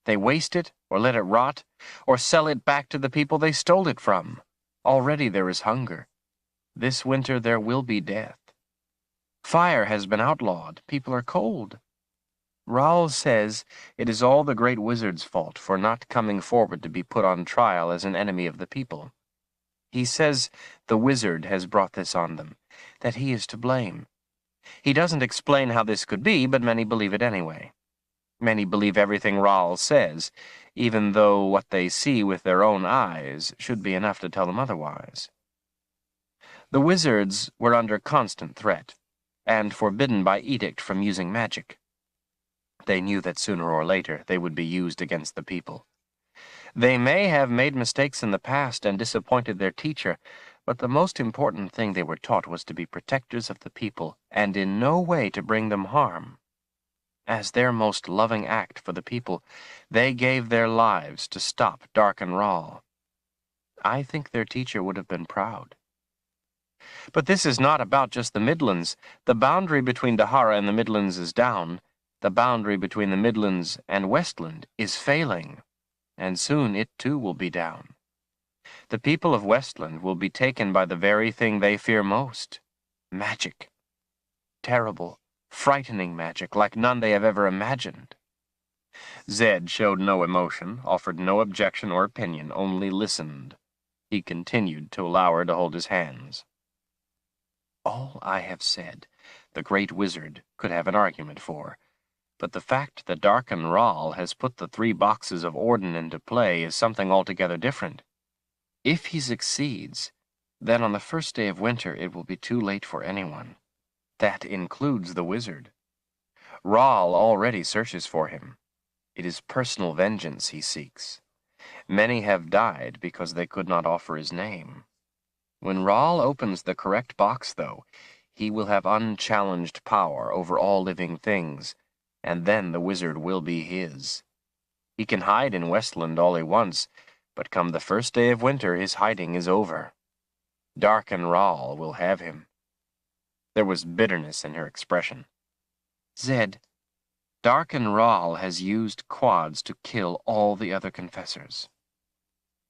They waste it, or let it rot, or sell it back to the people they stole it from. Already there is hunger. This winter there will be death. Fire has been outlawed. People are cold. Rahl says it is all the great wizard's fault for not coming forward to be put on trial as an enemy of the people. He says the wizard has brought this on them, that he is to blame. He doesn't explain how this could be, but many believe it anyway. Many believe everything Rahl says, even though what they see with their own eyes should be enough to tell them otherwise. The wizards were under constant threat, and forbidden by edict from using magic. They knew that sooner or later they would be used against the people. They may have made mistakes in the past and disappointed their teacher, but the most important thing they were taught was to be protectors of the people and in no way to bring them harm. As their most loving act for the people, they gave their lives to stop Darken Rahl. I think their teacher would have been proud. But this is not about just the Midlands. The boundary between Dahara and the Midlands is down. The boundary between the Midlands and Westland is failing, and soon it too will be down. The people of Westland will be taken by the very thing they fear most, magic. Terrible, frightening magic like none they have ever imagined. Zed showed no emotion, offered no objection or opinion, only listened. He continued to allow her to hold his hands. All I have said, the great wizard could have an argument for, but the fact that Darken Rahl has put the 3 boxes of Orden into play is something altogether different. If he succeeds, then on the first day of winter it will be too late for anyone. That includes the wizard. Rahl already searches for him. It is personal vengeance he seeks. Many have died because they could not offer his name. When Rahl opens the correct box, though, he will have unchallenged power over all living things, and then the wizard will be his. He can hide in Westland all he wants, but come the first day of winter his hiding is over. Darken Rahl will have him. There was bitterness in her expression. Zed, Darken Rahl has used quads to kill all the other confessors.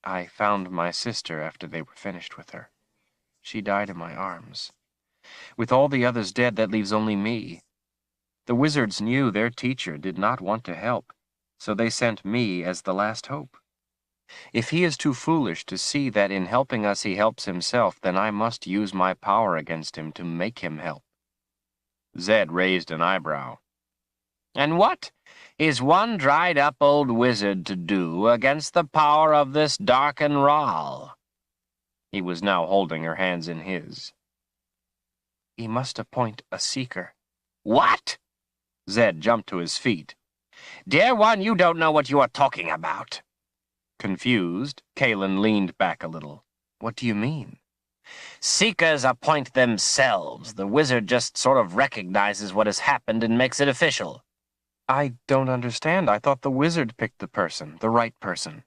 I found my sister after they were finished with her. She died in my arms. With all the others dead, that leaves only me. The wizards knew their teacher did not want to help, so they sent me as the last hope. If he is too foolish to see that in helping us he helps himself, then I must use my power against him to make him help." Zed raised an eyebrow. "And what is one dried-up old wizard to do against the power of this darkened Rahl?" He was now holding her hands in his. "He must appoint a seeker." "What?" Zed jumped to his feet. "Dear one, you don't know what you are talking about." Confused, Kalen leaned back a little. "What do you mean?" "Seekers appoint themselves. The wizard just sort of recognizes what has happened and makes it official." "I don't understand. I thought the wizard picked the person, the right person."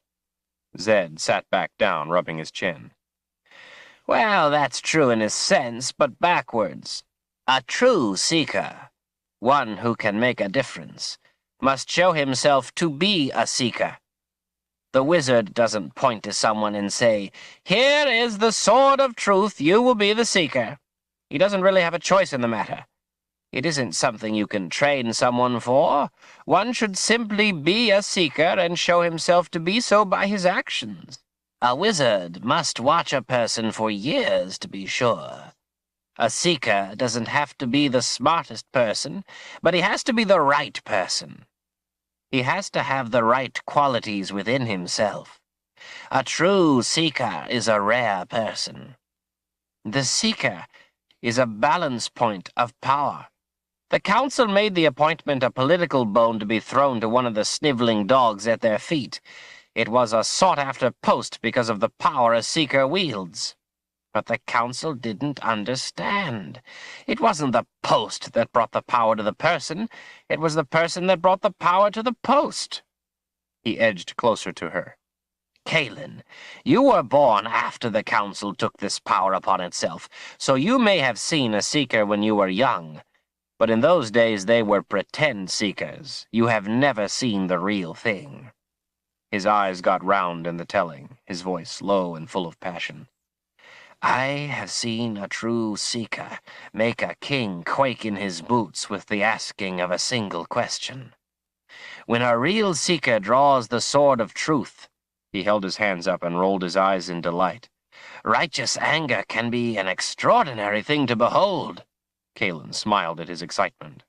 Zed sat back down, rubbing his chin. "Well, that's true in a sense, but backwards. A true seeker, one who can make a difference, must show himself to be a seeker. The wizard doesn't point to someone and say, 'Here is the sword of truth, you will be the seeker.' He doesn't really have a choice in the matter. It isn't something you can train someone for. One should simply be a seeker and show himself to be so by his actions. A wizard must watch a person for years to be sure. A seeker doesn't have to be the smartest person, but he has to be the right person. He has to have the right qualities within himself. A true seeker is a rare person. The seeker is a balance point of power. The council made the appointment a political bone to be thrown to one of the sniveling dogs at their feet. It was a sought-after post because of the power a seeker wields. But the council didn't understand. It wasn't the post that brought the power to the person. It was the person that brought the power to the post." He edged closer to her. "Kalen, you were born after the council took this power upon itself, so you may have seen a seeker when you were young. But in those days they were pretend seekers. You have never seen the real thing." His eyes got round in the telling, his voice low and full of passion. "I have seen a true seeker make a king quake in his boots with the asking of a single question. When a real seeker draws the sword of truth," he held his hands up and rolled his eyes in delight, "righteous anger can be an extraordinary thing to behold." Kalen smiled at his excitement.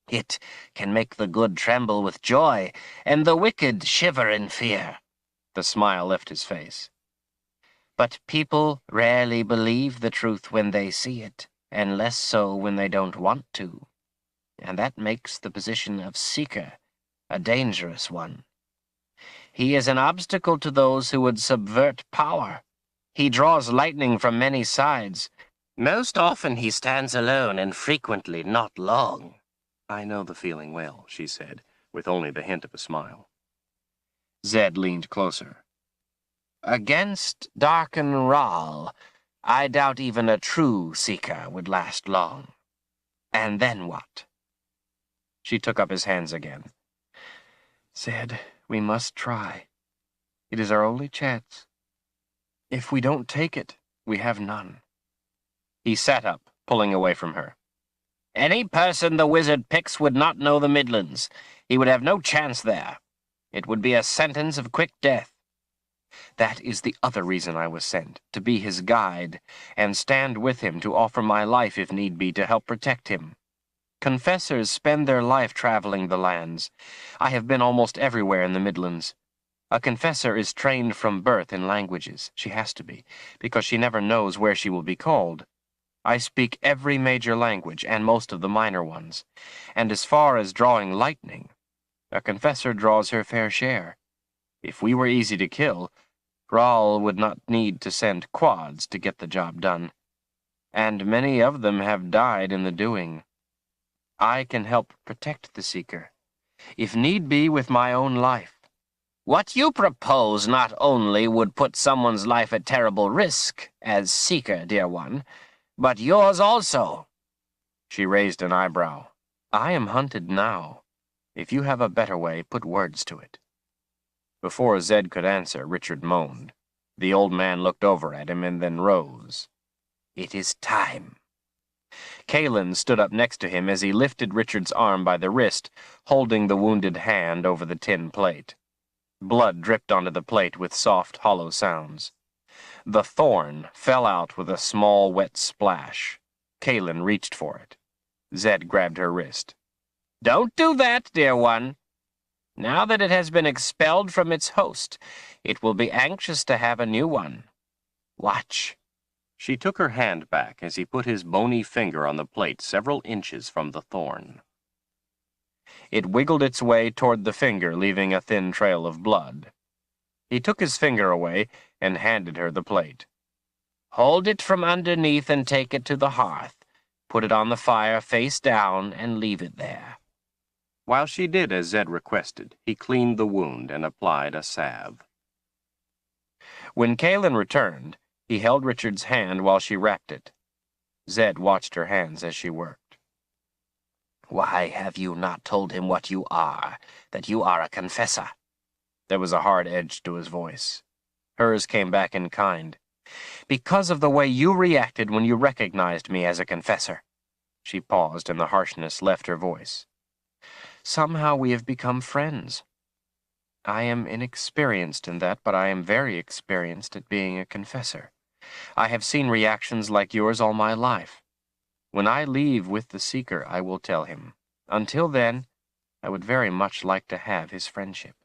"It can make the good tremble with joy, and the wicked shiver in fear." The smile left his face. "But people rarely believe the truth when they see it, and less so when they don't want to. And that makes the position of seeker a dangerous one. He is an obstacle to those who would subvert power. He draws lightning from many sides. Most often he stands alone, and frequently not long." "I know the feeling well," she said, with only the hint of a smile. Zed leaned closer. "Against darkened Rahl, I doubt even a true seeker would last long. And then what?" She took up his hands again. "Zed, we must try. It is our only chance. If we don't take it, we have none." He sat up, pulling away from her. "Any person the wizard picks would not know the Midlands. He would have no chance there. It would be a sentence of quick death." "That is the other reason I was sent, to be his guide, and stand with him to offer my life if need be to help protect him. Confessors spend their life traveling the lands. I have been almost everywhere in the Midlands. A confessor is trained from birth in languages. She has to be, because she never knows where she will be called. I speak every major language and most of the minor ones. And as far as drawing lightning, a confessor draws her fair share. If we were easy to kill, Rahl would not need to send quads to get the job done. And many of them have died in the doing. I can help protect the Seeker, if need be with my own life." "What you propose not only would put someone's life at terrible risk, as Seeker, dear one, but yours also." She raised an eyebrow. "I am hunted now. If you have a better way, put words to it." Before Zed could answer, Richard moaned. The old man looked over at him and then rose. "It is time." Kalen stood up next to him as he lifted Richard's arm by the wrist, holding the wounded hand over the tin plate. Blood dripped onto the plate with soft, hollow sounds. The thorn fell out with a small, wet splash. Kaelin reached for it. Zed grabbed her wrist. "Don't do that, dear one. Now that it has been expelled from its host, it will be anxious to have a new one. Watch." She took her hand back as he put his bony finger on the plate several inches from the thorn. It wiggled its way toward the finger, leaving a thin trail of blood. He took his finger away and handed her the plate. "Hold it from underneath and take it to the hearth. Put it on the fire face down and leave it there." While she did as Zed requested, he cleaned the wound and applied a salve. When Kaelin returned, he held Richard's hand while she wrapped it. Zed watched her hands as she worked. "Why have you not told him what you are, that you are a confessor?" There was a hard edge to his voice. Hers came back in kind. "Because of the way you reacted when you recognized me as a confessor." She paused, and the harshness left her voice. "Somehow we have become friends. I am inexperienced in that, but I am very experienced at being a confessor. I have seen reactions like yours all my life. When I leave with the Seeker, I will tell him. Until then, I would very much like to have his friendship.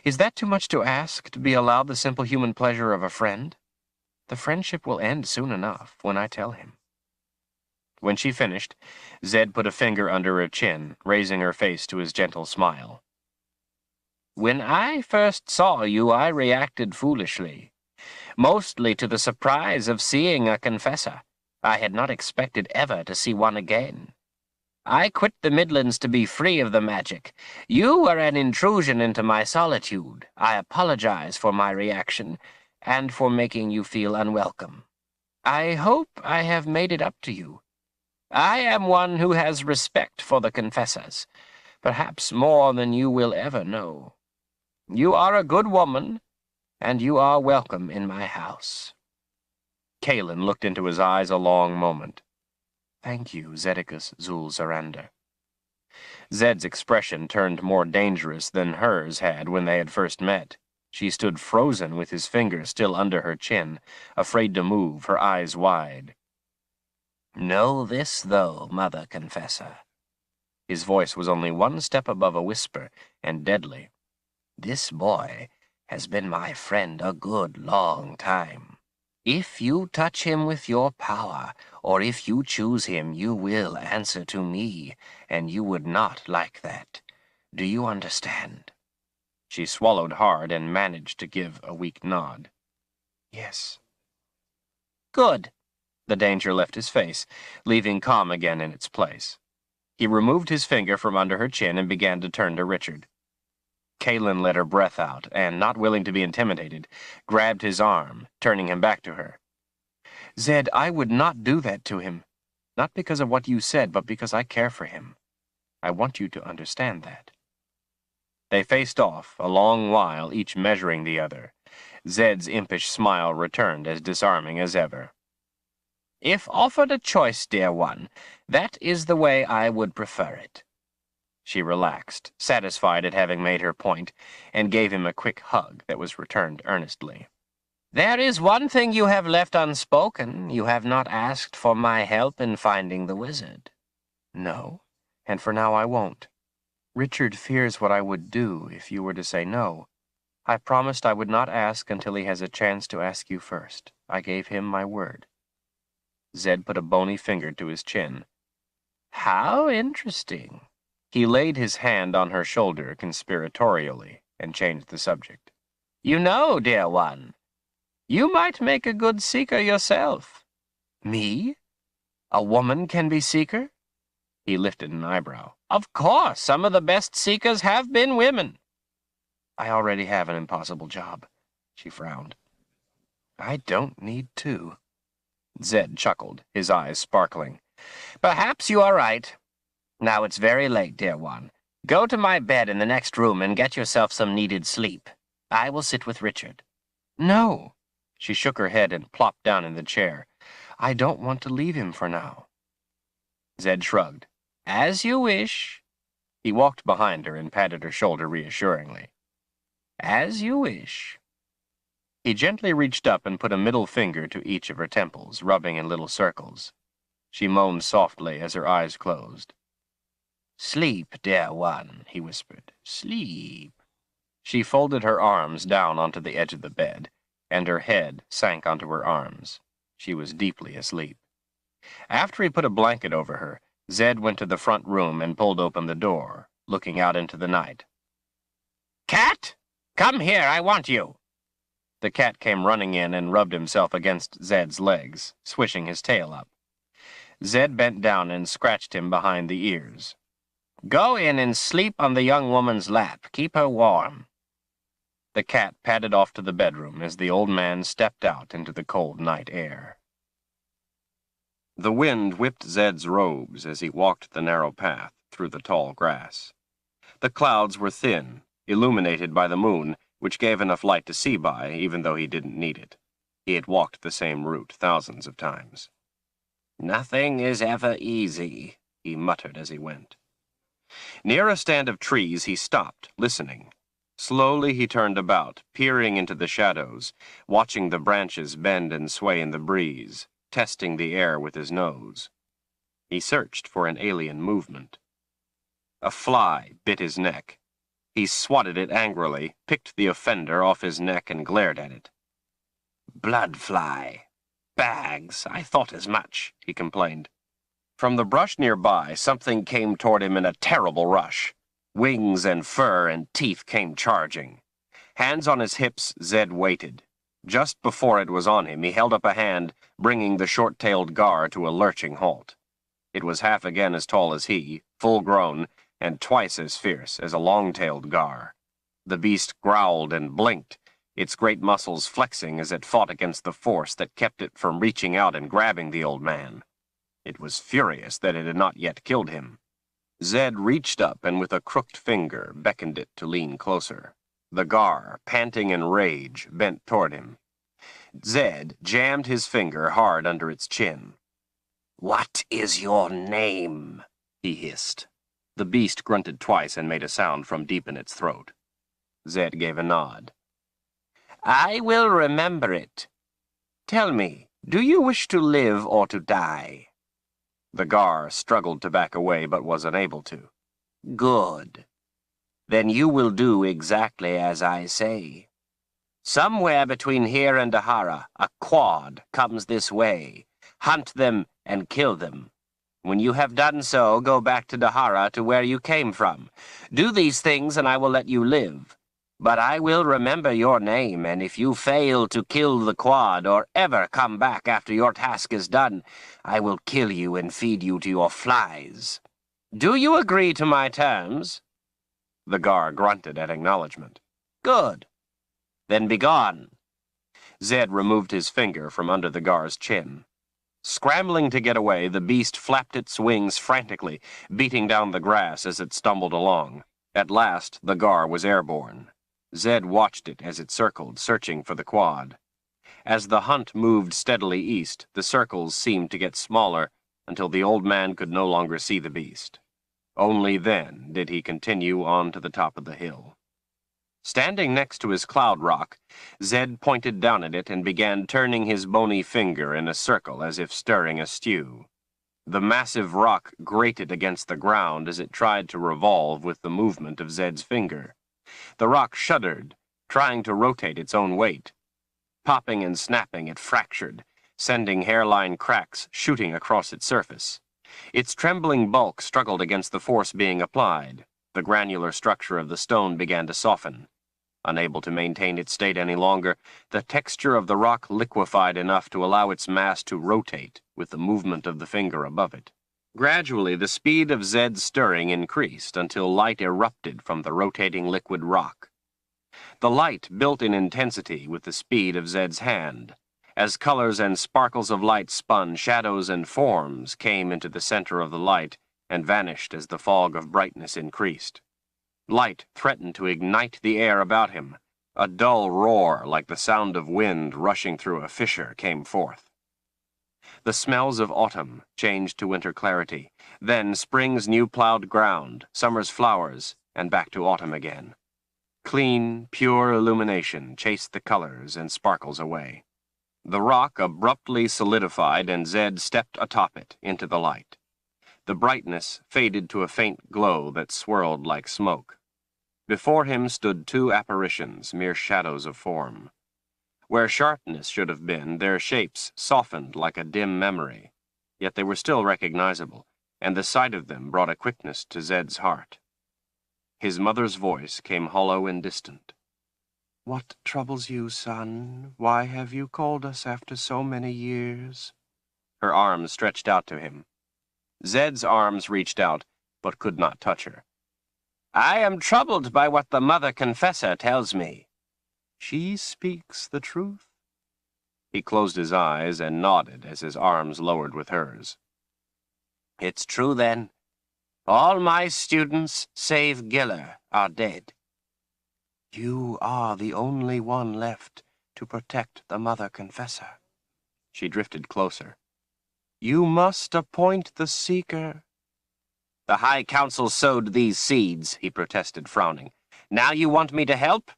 Is that too much to ask, to be allowed the simple human pleasure of a friend? The friendship will end soon enough when I tell him." When she finished, Zed put a finger under her chin, raising her face to his gentle smile. "When I first saw you, I reacted foolishly, mostly to the surprise of seeing a confessor. I had not expected ever to see one again. I quit the Midlands to be free of the magic. You were an intrusion into my solitude. I apologize for my reaction, and for making you feel unwelcome. I hope I have made it up to you. I am one who has respect for the confessors, perhaps more than you will ever know. You are a good woman, and you are welcome in my house." Kaelin looked into his eyes a long moment. "Thank you, Zedicus Zulzarander." Zed's expression turned more dangerous than hers had when they had first met. She stood frozen with his finger still under her chin, afraid to move, her eyes wide. "Know this, though, Mother Confessor." His voice was only one step above a whisper, and deadly. "This boy has been my friend a good long time. If you touch him with your power, or if you choose him, you will answer to me, and you would not like that. Do you understand?" She swallowed hard and managed to give a weak nod. "Yes." "Good." The danger left his face, leaving calm again in its place. He removed his finger from under her chin and began to turn to Richard. Kaelin let her breath out, and, not willing to be intimidated, grabbed his arm, turning him back to her. "Zed, I would not do that to him. Not because of what you said, but because I care for him. I want you to understand that." They faced off, a long while, each measuring the other. Zed's impish smile returned as disarming as ever. "If offered a choice, dear one, that is the way I would prefer it." She relaxed, satisfied at having made her point, and gave him a quick hug that was returned earnestly. "There is one thing you have left unspoken. You have not asked for my help in finding the wizard." "No, and for now I won't. Richard fears what I would do if you were to say no. I promised I would not ask until he has a chance to ask you first. I gave him my word." Zed put a bony finger to his chin. "How interesting." He laid his hand on her shoulder conspiratorially and changed the subject. "You know, dear one, you might make a good seeker yourself." "Me? A woman can be seeker?" He lifted an eyebrow. "Of course, some of the best seekers have been women." "I already have an impossible job," she frowned. "I don't need two." Zed chuckled, his eyes sparkling. "Perhaps you are right. Now it's very late, dear one. Go to my bed in the next room and get yourself some needed sleep. I will sit with Richard." "No." She shook her head and plopped down in the chair. "I don't want to leave him for now." Zed shrugged. "As you wish." He walked behind her and patted her shoulder reassuringly. As you wish. He gently reached up and put a middle finger to each of her temples, rubbing in little circles. She moaned softly as her eyes closed. Sleep, dear one, he whispered. Sleep. She folded her arms down onto the edge of the bed, and her head sank onto her arms. She was deeply asleep. After he put a blanket over her, Zed went to the front room and pulled open the door, looking out into the night. Cat! Come here, I want you. The cat came running in and rubbed himself against Zed's legs, swishing his tail up. Zed bent down and scratched him behind the ears. Go in and sleep on the young woman's lap. Keep her warm. The cat padded off to the bedroom as the old man stepped out into the cold night air. The wind whipped Zed's robes as he walked the narrow path through the tall grass. The clouds were thin, illuminated by the moon, which gave enough light to see by, even though he didn't need it. He had walked the same route thousands of times. Nothing is ever easy, he muttered as he went. Near a stand of trees, he stopped, listening. Slowly he turned about, peering into the shadows, watching the branches bend and sway in the breeze, testing the air with his nose. He searched for an alien movement. A fly bit his neck. He swatted it angrily, picked the offender off his neck, and glared at it. Blood fly. Bags, I thought as much, he complained. From the brush nearby, something came toward him in a terrible rush. Wings and fur and teeth came charging. Hands on his hips, Zed waited. Just before it was on him, he held up a hand, bringing the short-tailed gar to a lurching halt. It was half again as tall as he, full-grown, and twice as fierce as a long-tailed gar. The beast growled and blinked, its great muscles flexing as it fought against the force that kept it from reaching out and grabbing the old man. It was furious that it had not yet killed him. Zed reached up and with a crooked finger beckoned it to lean closer. The gar, panting in rage, bent toward him. Zed jammed his finger hard under its chin. What is your name? He hissed. The beast grunted twice and made a sound from deep in its throat. Zed gave a nod. I will remember it. Tell me, do you wish to live or to die? The gar struggled to back away but was unable to. Good. Then you will do exactly as I say. Somewhere between here and Dahara, a quad comes this way. Hunt them and kill them. When you have done so, go back to Dahara to where you came from. Do these things and I will let you live. But I will remember your name, and if you fail to kill the quad or ever come back after your task is done, I will kill you and feed you to your flies. Do you agree to my terms? The gar grunted at acknowledgement. Good. Then begone. Zed removed his finger from under the gar's chin. Scrambling to get away, the beast flapped its wings frantically, beating down the grass as it stumbled along. At last, the gar was airborne. Zed watched it as it circled, searching for the quad. As the hunt moved steadily east, the circles seemed to get smaller until the old man could no longer see the beast. Only then did he continue on to the top of the hill. Standing next to his cloud rock, Zed pointed down at it and began turning his bony finger in a circle as if stirring a stew. The massive rock grated against the ground as it tried to revolve with the movement of Zed's finger. The rock shuddered, trying to rotate its own weight. Popping and snapping, it fractured, sending hairline cracks shooting across its surface. Its trembling bulk struggled against the force being applied. The granular structure of the stone began to soften. Unable to maintain its state any longer, the texture of the rock liquefied enough to allow its mass to rotate with the movement of the finger above it. Gradually, the speed of Zed's stirring increased until light erupted from the rotating liquid rock. The light built in intensity with the speed of Zed's hand. As colors and sparkles of light spun, shadows and forms came into the center of the light and vanished as the fog of brightness increased. Light threatened to ignite the air about him. A dull roar, like the sound of wind rushing through a fissure, came forth. The smells of autumn changed to winter clarity, then spring's new plowed ground, summer's flowers, and back to autumn again. Clean, pure illumination chased the colors and sparkles away. The rock abruptly solidified, and Zed stepped atop it into the light. The brightness faded to a faint glow that swirled like smoke. Before him stood two apparitions, mere shadows of form. Where sharpness should have been, their shapes softened like a dim memory. Yet they were still recognizable, and the sight of them brought a quickness to Zed's heart. His mother's voice came hollow and distant. "What troubles you, son? Why have you called us after so many years?" Her arms stretched out to him. Zed's arms reached out, but could not touch her. "I am troubled by what the Mother Confessor tells me." "She speaks the truth." He closed his eyes and nodded as his arms lowered with hers. "It's true, then. All my students, save Giller, are dead." "You are the only one left to protect the Mother Confessor." She drifted closer. "You must appoint the Seeker." "The High Council sowed these seeds," he protested, frowning. "Now you want me to help?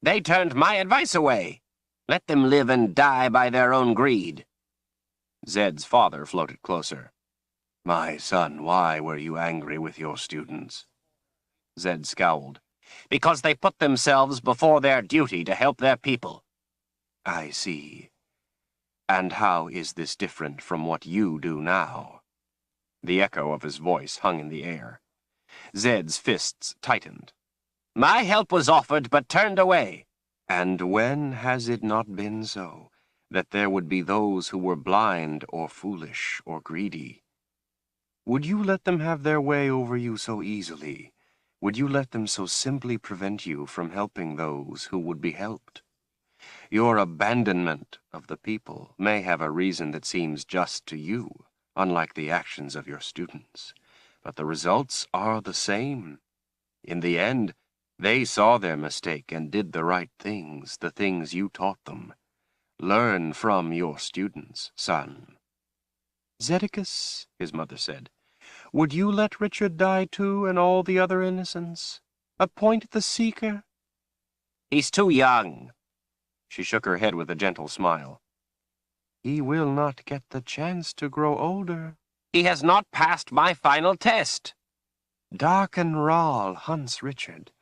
They turned my advice away. Let them live and die by their own greed." Zed's father floated closer. "My son, why were you angry with your students?" Zed scowled. "Because they put themselves before their duty to help their people." "I see. And how is this different from what you do now?" The echo of his voice hung in the air. Zed's fists tightened. "My help was offered, but turned away." "And when has it not been so, that there would be those who were blind or foolish or greedy? Would you let them have their way over you so easily? Would you let them so simply prevent you from helping those who would be helped? Your abandonment of the people may have a reason that seems just to you, unlike the actions of your students, but the results are the same. In the end, they saw their mistake and did the right things, the things you taught them. Learn from your students, son." "Zedicus," his mother said, "would you let Richard die too, and all the other innocents? Appoint the Seeker?" "He's too young." She shook her head with a gentle smile. "He will not get the chance to grow older." "He has not passed my final test." "Darken Rahl hunts Richard.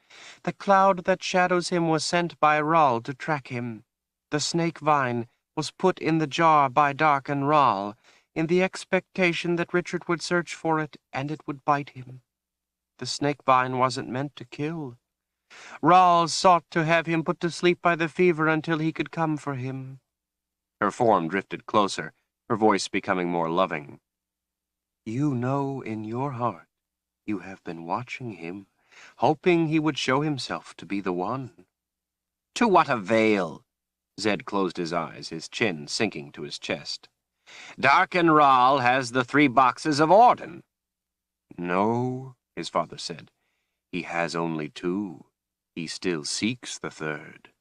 The cloud that shadows him was sent by Rahl to track him. The snake vine was put in the jar by Darken Rahl, in the expectation that Richard would search for it and it would bite him. The snake vine wasn't meant to kill. Rahl sought to have him put to sleep by the fever until he could come for him." Her form drifted closer, her voice becoming more loving. "You know in your heart you have been watching him, hoping he would show himself to be the one." "To what avail?" Zed closed his eyes, his chin sinking to his chest. "Darken Rahl has the 3 boxes of Orden." "No," his father said. "He has only 2. He still seeks the 3rd.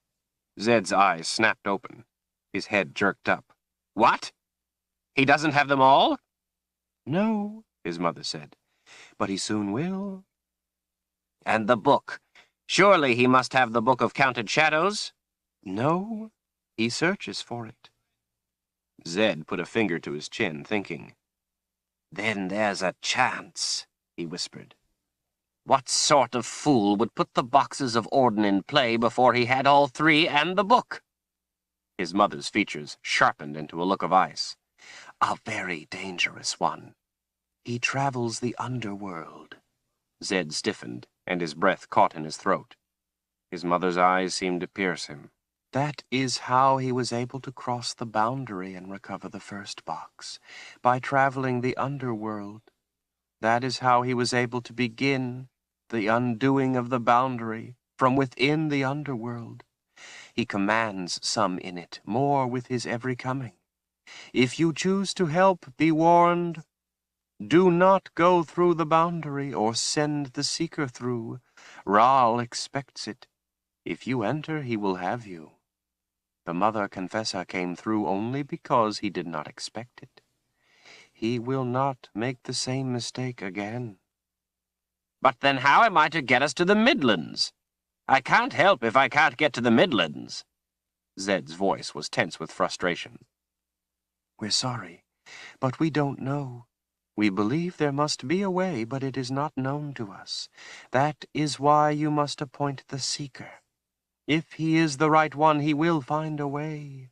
Zed's eyes snapped open. His head jerked up. "What? He doesn't have them all?" "No," his mother said, "but he soon will." "And the book? Surely he must have the Book of Counted Shadows?" "No, he searches for it." Zed put a finger to his chin, thinking. "Then there's a chance," he whispered. "What sort of fool would put the boxes of Orden in play before he had all 3 and the book?" His mother's features sharpened into a look of ice. "A very dangerous one." "He travels the underworld." Zed stiffened, and his breath caught in his throat. His mother's eyes seemed to pierce him. "That is how he was able to cross the boundary and recover the 1st box, by traveling the underworld. That is how he was able to begin the undoing of the boundary from within the underworld. He commands some in it, more with his every coming. If you choose to help, be warned. Do not go through the boundary, or send the Seeker through. Rahl expects it. If you enter, he will have you. The Mother Confessor came through only because he did not expect it. He will not make the same mistake again." "But then how am I to get us to the Midlands?" I can't help if I can't get to the Midlands. Zed's voice was tense with frustration. We're sorry, but we don't know. We believe there must be a way, but it is not known to us. That is why you must appoint the Seeker. If he is the right one, he will find a way.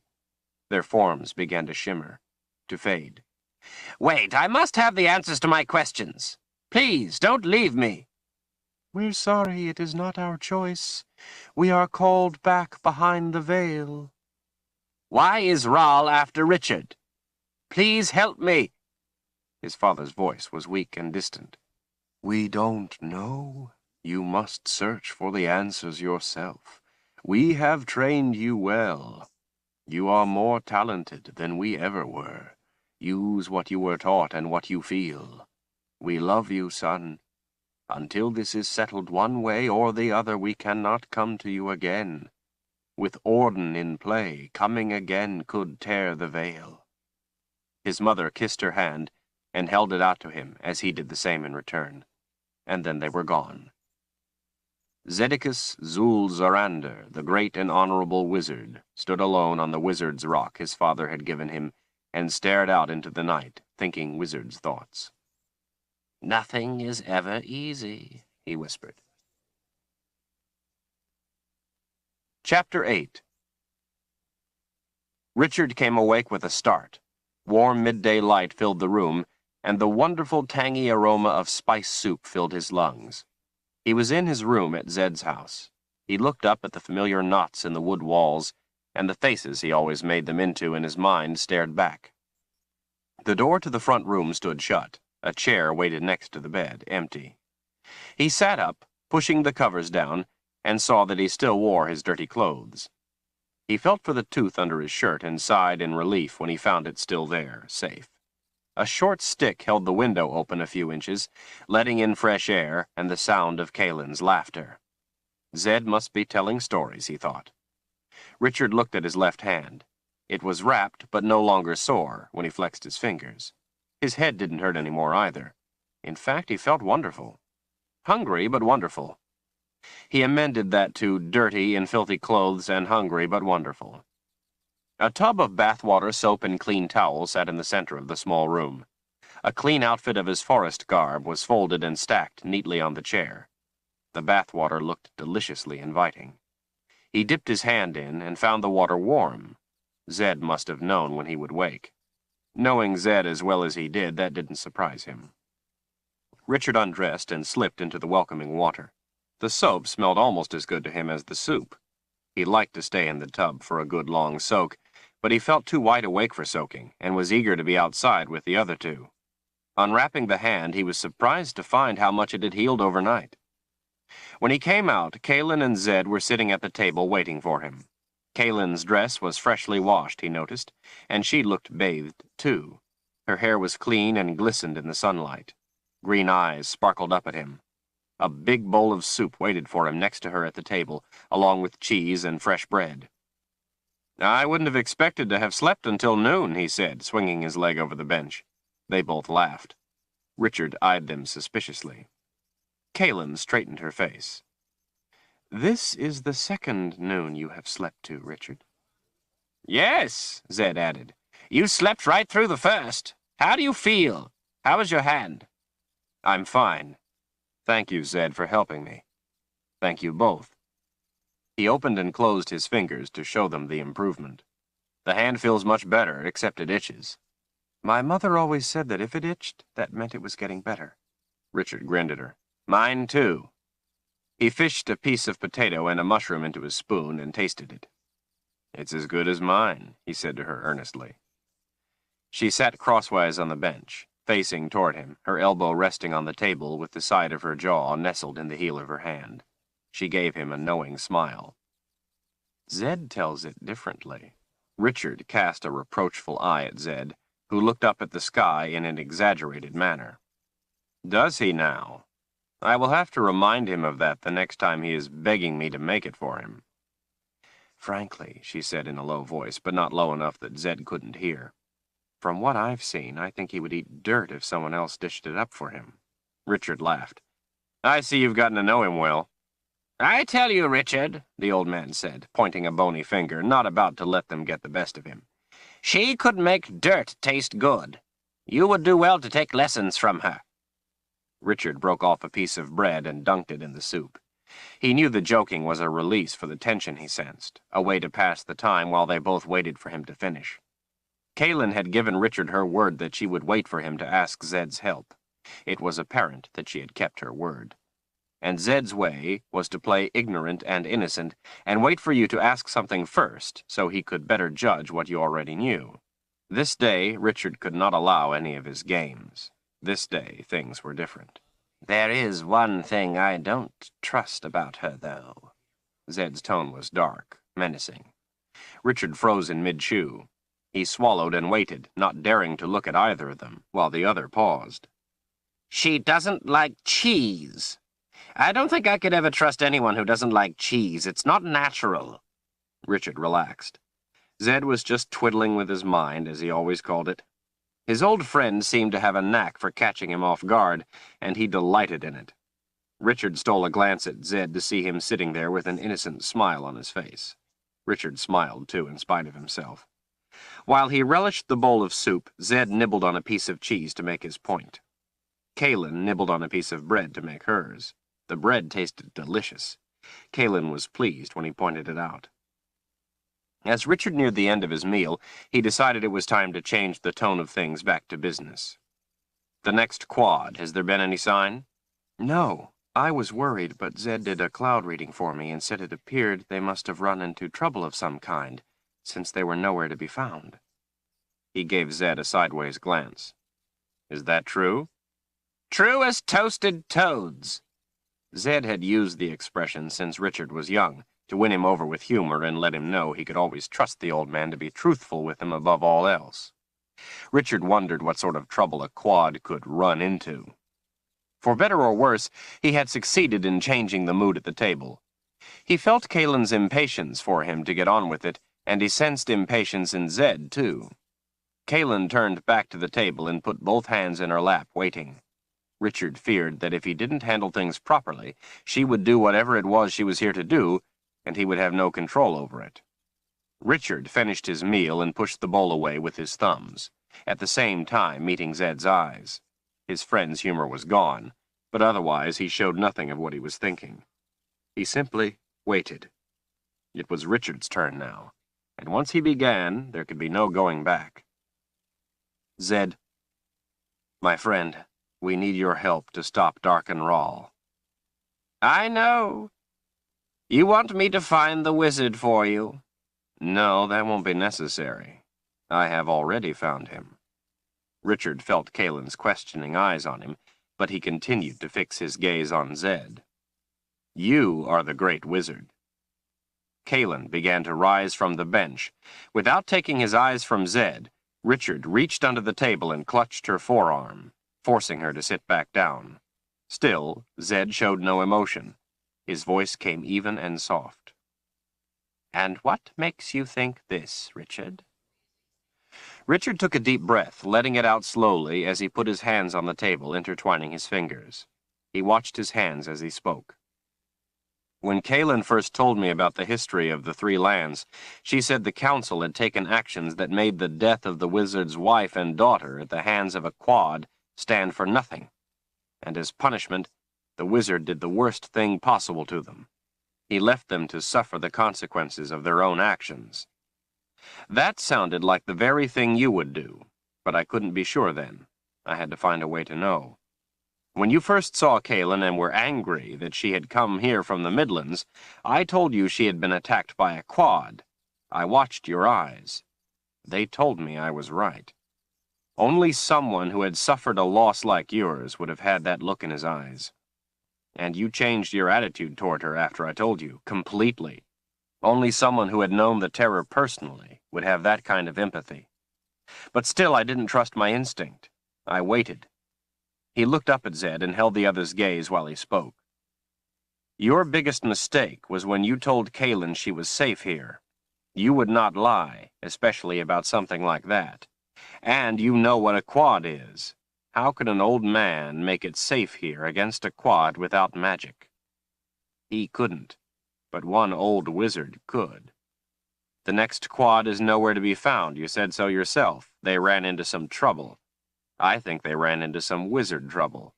Their forms began to shimmer, to fade. Wait, I must have the answers to my questions. Please, don't leave me. We're sorry, it is not our choice. We are called back behind the veil. Why is Rahl after Richard? Please help me. His father's voice was weak and distant. We don't know. You must search for the answers yourself. We have trained you well. You are more talented than we ever were. Use what you were taught and what you feel. We love you, son. Until this is settled one way or the other, we cannot come to you again. With Orden in play, coming again could tear the veil. His mother kissed her hand and held it out to him as he did the same in return. And then they were gone. Zedicus Zul'Zorander, the great and honorable wizard, stood alone on the wizard's rock his father had given him and stared out into the night, thinking wizard's thoughts. Nothing is ever easy, he whispered. Chapter 8. Richard came awake with a start. Warm midday light filled the room, and the wonderful tangy aroma of spice soup filled his lungs. He was in his room at Zed's house. He looked up at the familiar knots in the wood walls, and the faces he always made them into in his mind stared back. The door to the front room stood shut. A chair waited next to the bed, empty. He sat up, pushing the covers down, and saw that he still wore his dirty clothes. He felt for the tooth under his shirt and sighed in relief when he found it still there, safe. A short stick held the window open a few inches, letting in fresh air and the sound of Kalen's laughter. Zed must be telling stories, he thought. Richard looked at his left hand. It was wrapped, but no longer sore when he flexed his fingers. His head didn't hurt any more either. In fact, he felt wonderful. Hungry, but wonderful. He amended that to dirty and filthy clothes and hungry, but wonderful. A tub of bathwater, soap, and clean towels sat in the center of the small room. A clean outfit of his forest garb was folded and stacked neatly on the chair. The bathwater looked deliciously inviting. He dipped his hand in and found the water warm. Zed must have known when he would wake. Knowing Zed as well as he did, that didn't surprise him. Richard undressed and slipped into the welcoming water. The soap smelled almost as good to him as the soup. He liked to stay in the tub for a good long soak, but he felt too wide awake for soaking and was eager to be outside with the other two. Unwrapping the hand, he was surprised to find how much it had healed overnight. When he came out, Kalen and Zed were sitting at the table waiting for him. Kalen's dress was freshly washed, he noticed, and she looked bathed, too. Her hair was clean and glistened in the sunlight. Green eyes sparkled up at him. A big bowl of soup waited for him next to her at the table, along with cheese and fresh bread. "I wouldn't have expected to have slept until noon," he said, swinging his leg over the bench. They both laughed. Richard eyed them suspiciously. Kalen straightened her face. "This is the second noon you have slept to, Richard." "Yes," Zed added. "You slept right through the first. How do you feel? How is your hand?" "I'm fine. Thank you, Zed, for helping me. Thank you both." He opened and closed his fingers to show them the improvement. "The hand feels much better, except it itches." "My mother always said that if it itched, that meant it was getting better." Richard grinned at her. "Mine, too." He fished a piece of potato and a mushroom into his spoon and tasted it. "It's as good as mine," he said to her earnestly. She sat crosswise on the bench, facing toward him, her elbow resting on the table with the side of her jaw nestled in the heel of her hand. She gave him a knowing smile. "Zed tells it differently." Richard cast a reproachful eye at Zed, who looked up at the sky in an exaggerated manner. "Does he now? I will have to remind him of that the next time he is begging me to make it for him." "Frankly," she said in a low voice, but not low enough that Zed couldn't hear, "from what I've seen, I think he would eat dirt if someone else dished it up for him." Richard laughed. "I see you've gotten to know him well." I tell you, Richard, the old man said, pointing a bony finger, not about to let them get the best of him. She could make dirt taste good. You would do well to take lessons from her. Richard broke off a piece of bread and dunked it in the soup. He knew the joking was a release for the tension he sensed, a way to pass the time while they both waited for him to finish. Kaylin had given Richard her word that she would wait for him to ask Zed's help. It was apparent that she had kept her word. And Zed's way was to play ignorant and innocent and wait for you to ask something first so he could better judge what you already knew. This day, Richard could not allow any of his games. This day, things were different. There is one thing I don't trust about her, though. Zed's tone was dark, menacing. Richard froze in mid-chew. He swallowed and waited, not daring to look at either of them, while the other paused. She doesn't like cheese. I don't think I could ever trust anyone who doesn't like cheese. It's not natural. Richard relaxed. Zed was just twiddling with his mind, as he always called it. His old friend seemed to have a knack for catching him off guard, and he delighted in it. Richard stole a glance at Zed to see him sitting there with an innocent smile on his face. Richard smiled, too, in spite of himself. While he relished the bowl of soup, Zed nibbled on a piece of cheese to make his point. Kaylin nibbled on a piece of bread to make hers. The bread tasted delicious. Kaylin was pleased when he pointed it out. As Richard neared the end of his meal, he decided it was time to change the tone of things back to business. The next quad, has there been any sign? No. I was worried, but Zed did a cloud reading for me and said it appeared they must have run into trouble of some kind, since they were nowhere to be found. He gave Zed a sideways glance. Is that true? True as toasted toads. Zed had used the expression since Richard was young, to win him over with humor and let him know he could always trust the old man to be truthful with him above all else. Richard wondered what sort of trouble a quad could run into. For better or worse, he had succeeded in changing the mood at the table. He felt Kaylin's impatience for him to get on with it, and he sensed impatience in Zed, too. Kaylin turned back to the table and put both hands in her lap, waiting. Richard feared that if he didn't handle things properly, she would do whatever it was she was here to do, and he would have no control over it. Richard finished his meal and pushed the bowl away with his thumbs, at the same time meeting Zed's eyes. His friend's humor was gone, but otherwise he showed nothing of what he was thinking. He simply waited. It was Richard's turn now, and once he began, there could be no going back. Zed, my friend, we need your help to stop Dark and Rahl. I know. You want me to find the wizard for you? No, that won't be necessary. I have already found him. Richard felt Kaylin's questioning eyes on him, but he continued to fix his gaze on Zed. You are the great wizard. Kaylin began to rise from the bench. Without taking his eyes from Zed, Richard reached under the table and clutched her forearm, forcing her to sit back down. Still, Zed showed no emotion. His voice came even and soft. And what makes you think this, Richard? Richard took a deep breath, letting it out slowly as he put his hands on the table, intertwining his fingers. He watched his hands as he spoke. When Kaylin first told me about the history of the three lands, she said the council had taken actions that made the death of the wizard's wife and daughter at the hands of a quad stand for nothing. And as punishment, the wizard did the worst thing possible to them. He left them to suffer the consequences of their own actions. That sounded like the very thing you would do, but I couldn't be sure then. I had to find a way to know. When you first saw Kaylin and were angry that she had come here from the Midlands, I told you she had been attacked by a quad. I watched your eyes. They told me I was right. Only someone who had suffered a loss like yours would have had that look in his eyes. And you changed your attitude toward her after I told you, completely. Only someone who had known the terror personally would have that kind of empathy. But still, I didn't trust my instinct. I waited. He looked up at Zed and held the other's gaze while he spoke. Your biggest mistake was when you told Kaylin she was safe here. You would not lie, especially about something like that. And you know what a quad is. How could an old man make it safe here against a quad without magic? He couldn't, but one old wizard could. The next quad is nowhere to be found. You said so yourself. They ran into some trouble. I think they ran into some wizard trouble.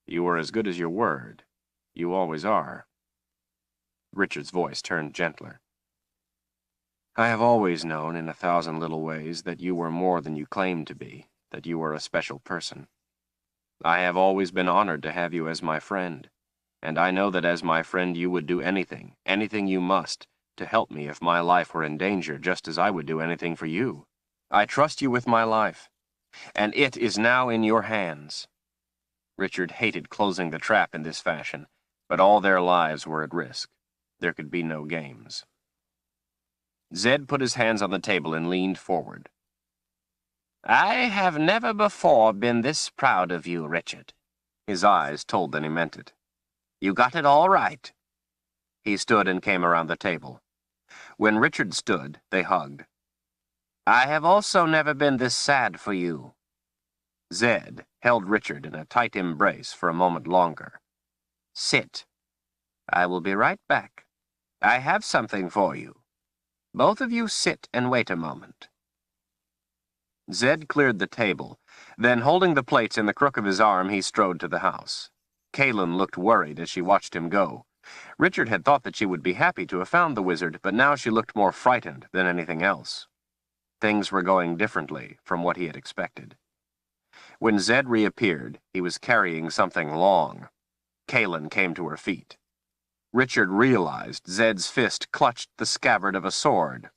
You were as good as your word. You always are. Richard's voice turned gentler. I have always known, in 1,000 little ways, that you were more than you claimed to be, that you were a special person. I have always been honored to have you as my friend, and I know that as my friend you would do anything, anything you must, to help me if my life were in danger, just as I would do anything for you. I trust you with my life, and it is now in your hands. Richard hated closing the trap in this fashion, but all their lives were at risk. There could be no games. Zed put his hands on the table and leaned forward. I have never before been this proud of you, Richard. His eyes told that he meant it. You got it all right. He stood and came around the table. When Richard stood, they hugged. I have also never been this sad for you. Zed held Richard in a tight embrace for a moment longer. Sit. I will be right back. I have something for you. Both of you sit and wait a moment. Zed cleared the table. Then, holding the plates in the crook of his arm, he strode to the house. Kaelin looked worried as she watched him go. Richard had thought that she would be happy to have found the wizard, but now she looked more frightened than anything else. Things were going differently from what he had expected. When Zed reappeared, he was carrying something long. Kaelin came to her feet. Richard realized Zed's fist clutched the scabbard of a sword.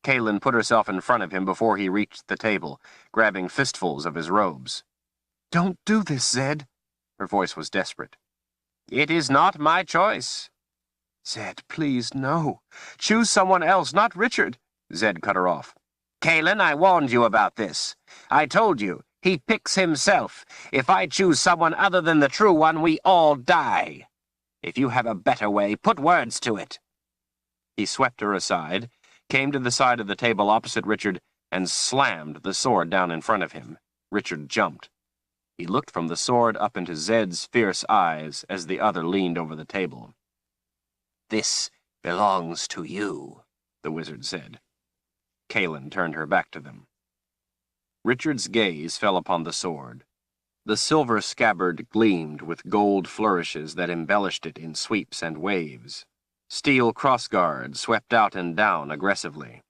Kaelin put herself in front of him before he reached the table, grabbing fistfuls of his robes. Don't do this, Zed. Her voice was desperate. It is not my choice. Zed, please, no. Choose someone else, not Richard. Zed cut her off. Kaelin, I warned you about this. I told you, he picks himself. If I choose someone other than the true one, we all die. If you have a better way, put words to it. He swept her aside, came to the side of the table opposite Richard, and slammed the sword down in front of him. Richard jumped. He looked from the sword up into Zed's fierce eyes as the other leaned over the table. This belongs to you, the wizard said. Kaelin turned her back to them. Richard's gaze fell upon the sword. The silver scabbard gleamed with gold flourishes that embellished it in sweeps and waves. Steel crossguards swept out and down aggressively.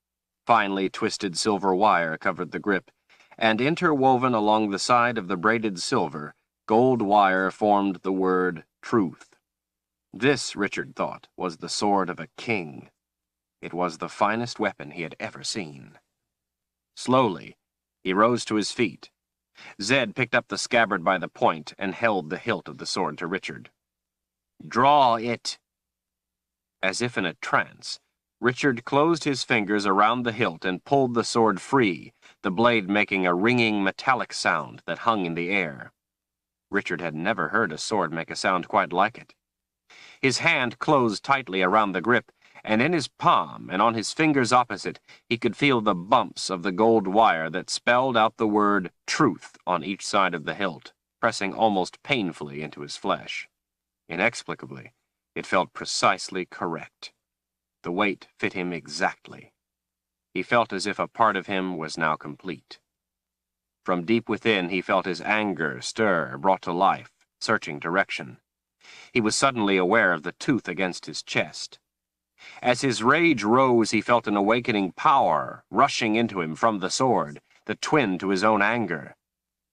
Finely twisted silver wire covered the grip, and interwoven along the side of the braided silver, gold wire formed the word truth. This, Richard thought, was the sword of a king. It was the finest weapon he had ever seen. Slowly, he rose to his feet. Zed picked up the scabbard by the point and held the hilt of the sword to Richard. Draw it. As if in a trance, Richard closed his fingers around the hilt and pulled the sword free, the blade making a ringing metallic sound that hung in the air. Richard had never heard a sword make a sound quite like it. His hand closed tightly around the grip, and in his palm and on his fingers opposite, he could feel the bumps of the gold wire that spelled out the word truth on each side of the hilt, pressing almost painfully into his flesh. Inexplicably, it felt precisely correct. The weight fit him exactly. He felt as if a part of him was now complete. From deep within, he felt his anger stir, brought to life, searching direction. He was suddenly aware of the tooth against his chest. As his rage rose, he felt an awakening power rushing into him from the sword, the twin to his own anger.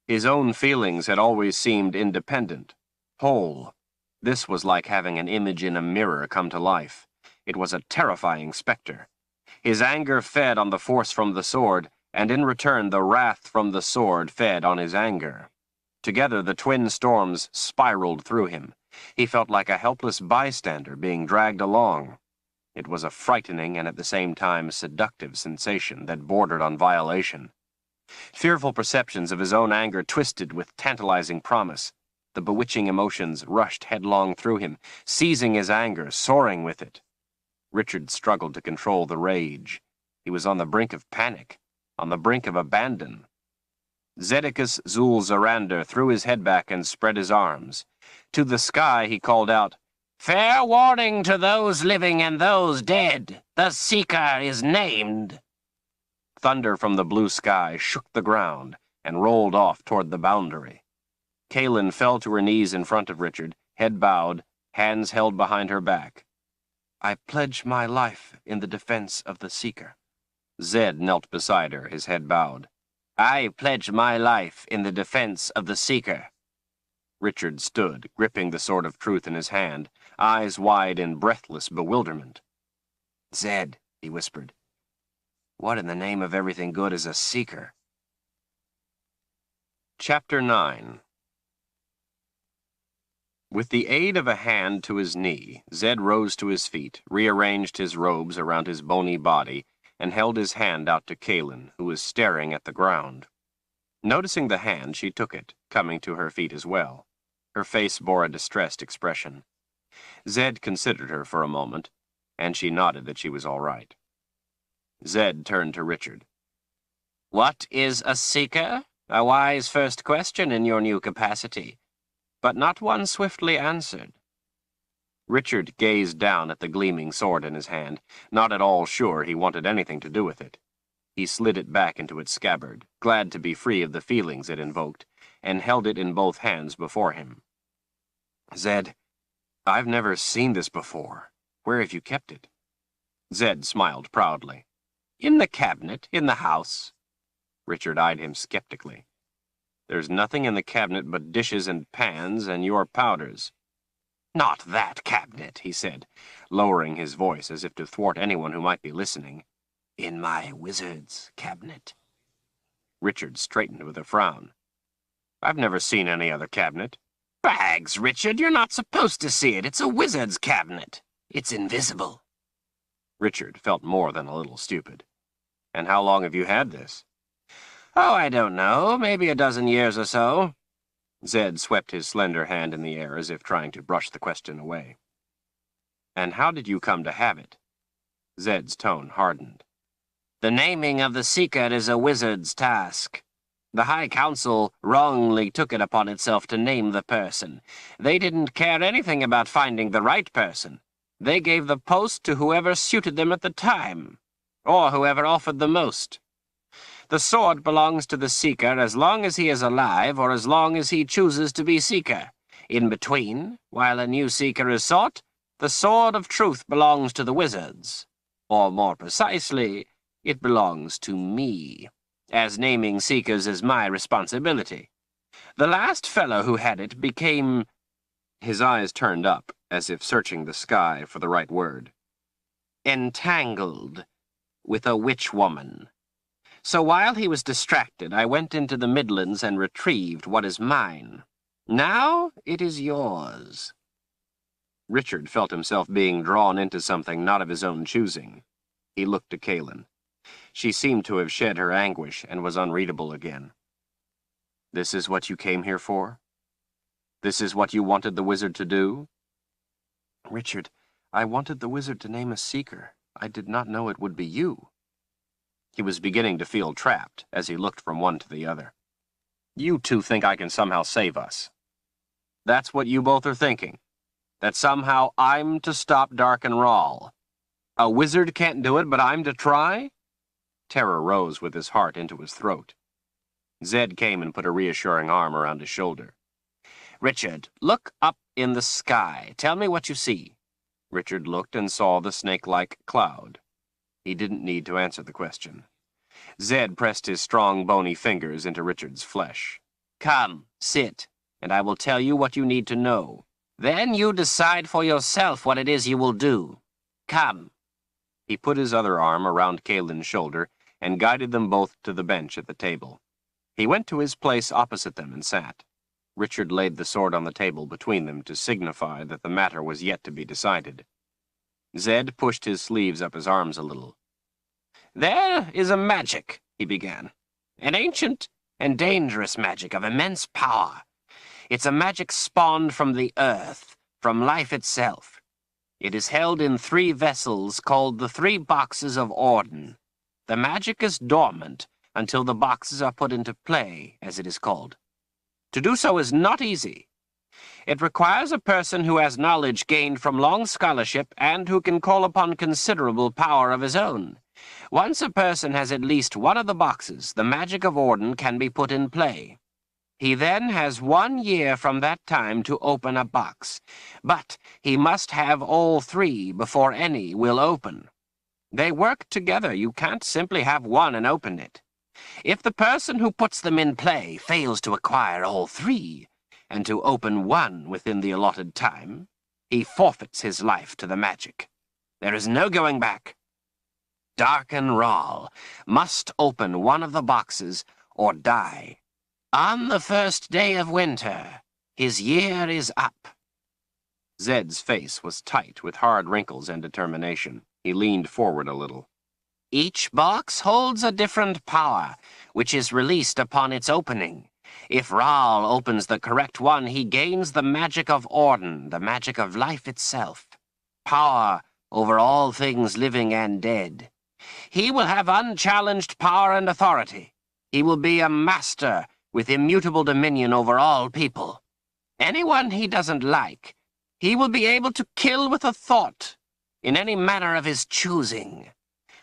His own feelings had always seemed independent, whole. This was like having an image in a mirror come to life. It was a terrifying specter. His anger fed on the force from the sword, and in return the wrath from the sword fed on his anger. Together the twin storms spiraled through him. He felt like a helpless bystander being dragged along. It was a frightening and at the same time seductive sensation that bordered on violation. Fearful perceptions of his own anger twisted with tantalizing promise. The bewitching emotions rushed headlong through him, seizing his anger, soaring with it. Richard struggled to control the rage. He was on the brink of panic, on the brink of abandon. Zedicus Zul Zorander threw his head back and spread his arms. To the sky he called out, Fair warning to those living and those dead. The Seeker is named. Thunder from the blue sky shook the ground and rolled off toward the boundary. Kaelin fell to her knees in front of Richard, head bowed, hands held behind her back. I pledge my life in the defense of the Seeker. Zed knelt beside her, his head bowed. I pledge my life in the defense of the Seeker. Richard stood, gripping the sword of truth in his hand, eyes wide in breathless bewilderment. Zed, he whispered. What in the name of everything good is a Seeker? Chapter 9. With the aid of a hand to his knee, Zed rose to his feet, rearranged his robes around his bony body, and held his hand out to Kaelin, who was staring at the ground. Noticing the hand, she took it, coming to her feet as well. Her face bore a distressed expression. Zed considered her for a moment, and she nodded that she was all right. Zed turned to Richard. What is a Seeker? A wise first question in your new capacity, but not one swiftly answered. Richard gazed down at the gleaming sword in his hand, not at all sure he wanted anything to do with it. He slid it back into its scabbard, glad to be free of the feelings it invoked, and held it in both hands before him. Zed, I've never seen this before. Where have you kept it? Zed smiled proudly. In the cabinet, in the house. Richard eyed him skeptically. There's nothing in the cabinet but dishes and pans and your powders. Not that cabinet, he said, lowering his voice as if to thwart anyone who might be listening. In my wizard's cabinet. Richard straightened with a frown. I've never seen any other cabinet. Bags, Richard, you're not supposed to see it. It's a wizard's cabinet. It's invisible. Richard felt more than a little stupid. And how long have you had this? Oh, I don't know. Maybe a dozen years or so. Zed swept his slender hand in the air as if trying to brush the question away. And how did you come to have it? Zed's tone hardened. The naming of the Seeker is a wizard's task. The High Council wrongly took it upon itself to name the person. They didn't care anything about finding the right person. They gave the post to whoever suited them at the time, or whoever offered the most. The sword belongs to the Seeker as long as he is alive or as long as he chooses to be Seeker. In between, while a new Seeker is sought, the sword of truth belongs to the wizards. Or more precisely, it belongs to me, as naming Seekers is my responsibility. The last fellow who had it became... His eyes turned up, as if searching the sky for the right word. Entangled with a witch woman. So while he was distracted, I went into the Midlands and retrieved what is mine. Now it is yours. Richard felt himself being drawn into something not of his own choosing. He looked to Kaelin. She seemed to have shed her anguish and was unreadable again. This is what you came here for? This is what you wanted the wizard to do? Richard, I wanted the wizard to name a Seeker. I did not know it would be you. He was beginning to feel trapped as he looked from one to the other. You two think I can somehow save us. That's what you both are thinking. That somehow I'm to stop Dark and Rahl. A wizard can't do it, but I'm to try? Terror rose with his heart into his throat. Zed came and put a reassuring arm around his shoulder. Richard, look up in the sky. Tell me what you see. Richard looked and saw the snake-like cloud. He didn't need to answer the question. Zed pressed his strong, bony fingers into Richard's flesh. Come, sit, and I will tell you what you need to know. Then you decide for yourself what it is you will do. Come. He put his other arm around Kaelin's shoulder and guided them both to the bench at the table. He went to his place opposite them and sat. Richard laid the sword on the table between them to signify that the matter was yet to be decided. Zed pushed his sleeves up his arms a little. There is a magic, he began. An ancient and dangerous magic of immense power. It's a magic spawned from the earth, from life itself. It is held in 3 vessels called the 3 boxes of Orden. The magic is dormant until the boxes are put into play, as it is called. To do so is not easy. It requires a person who has knowledge gained from long scholarship and who can call upon considerable power of his own. Once a person has at least one of the boxes, the magic of Orden can be put in play. He then has 1 year from that time to open a box, but he must have all 3 before any will open. They work together. You can't simply have one and open it. If the person who puts them in play fails to acquire all 3, and to open one within the allotted time, he forfeits his life to the magic. There is no going back. Darken Rahl must open one of the boxes or die. On the first day of winter, his year is up. Zed's face was tight with hard wrinkles and determination. He leaned forward a little. Each box holds a different power, which is released upon its opening. If Rahl opens the correct one, he gains the magic of Orden, the magic of life itself. Power over all things living and dead. He will have unchallenged power and authority. He will be a master with immutable dominion over all people. Anyone he doesn't like, he will be able to kill with a thought, in any manner of his choosing,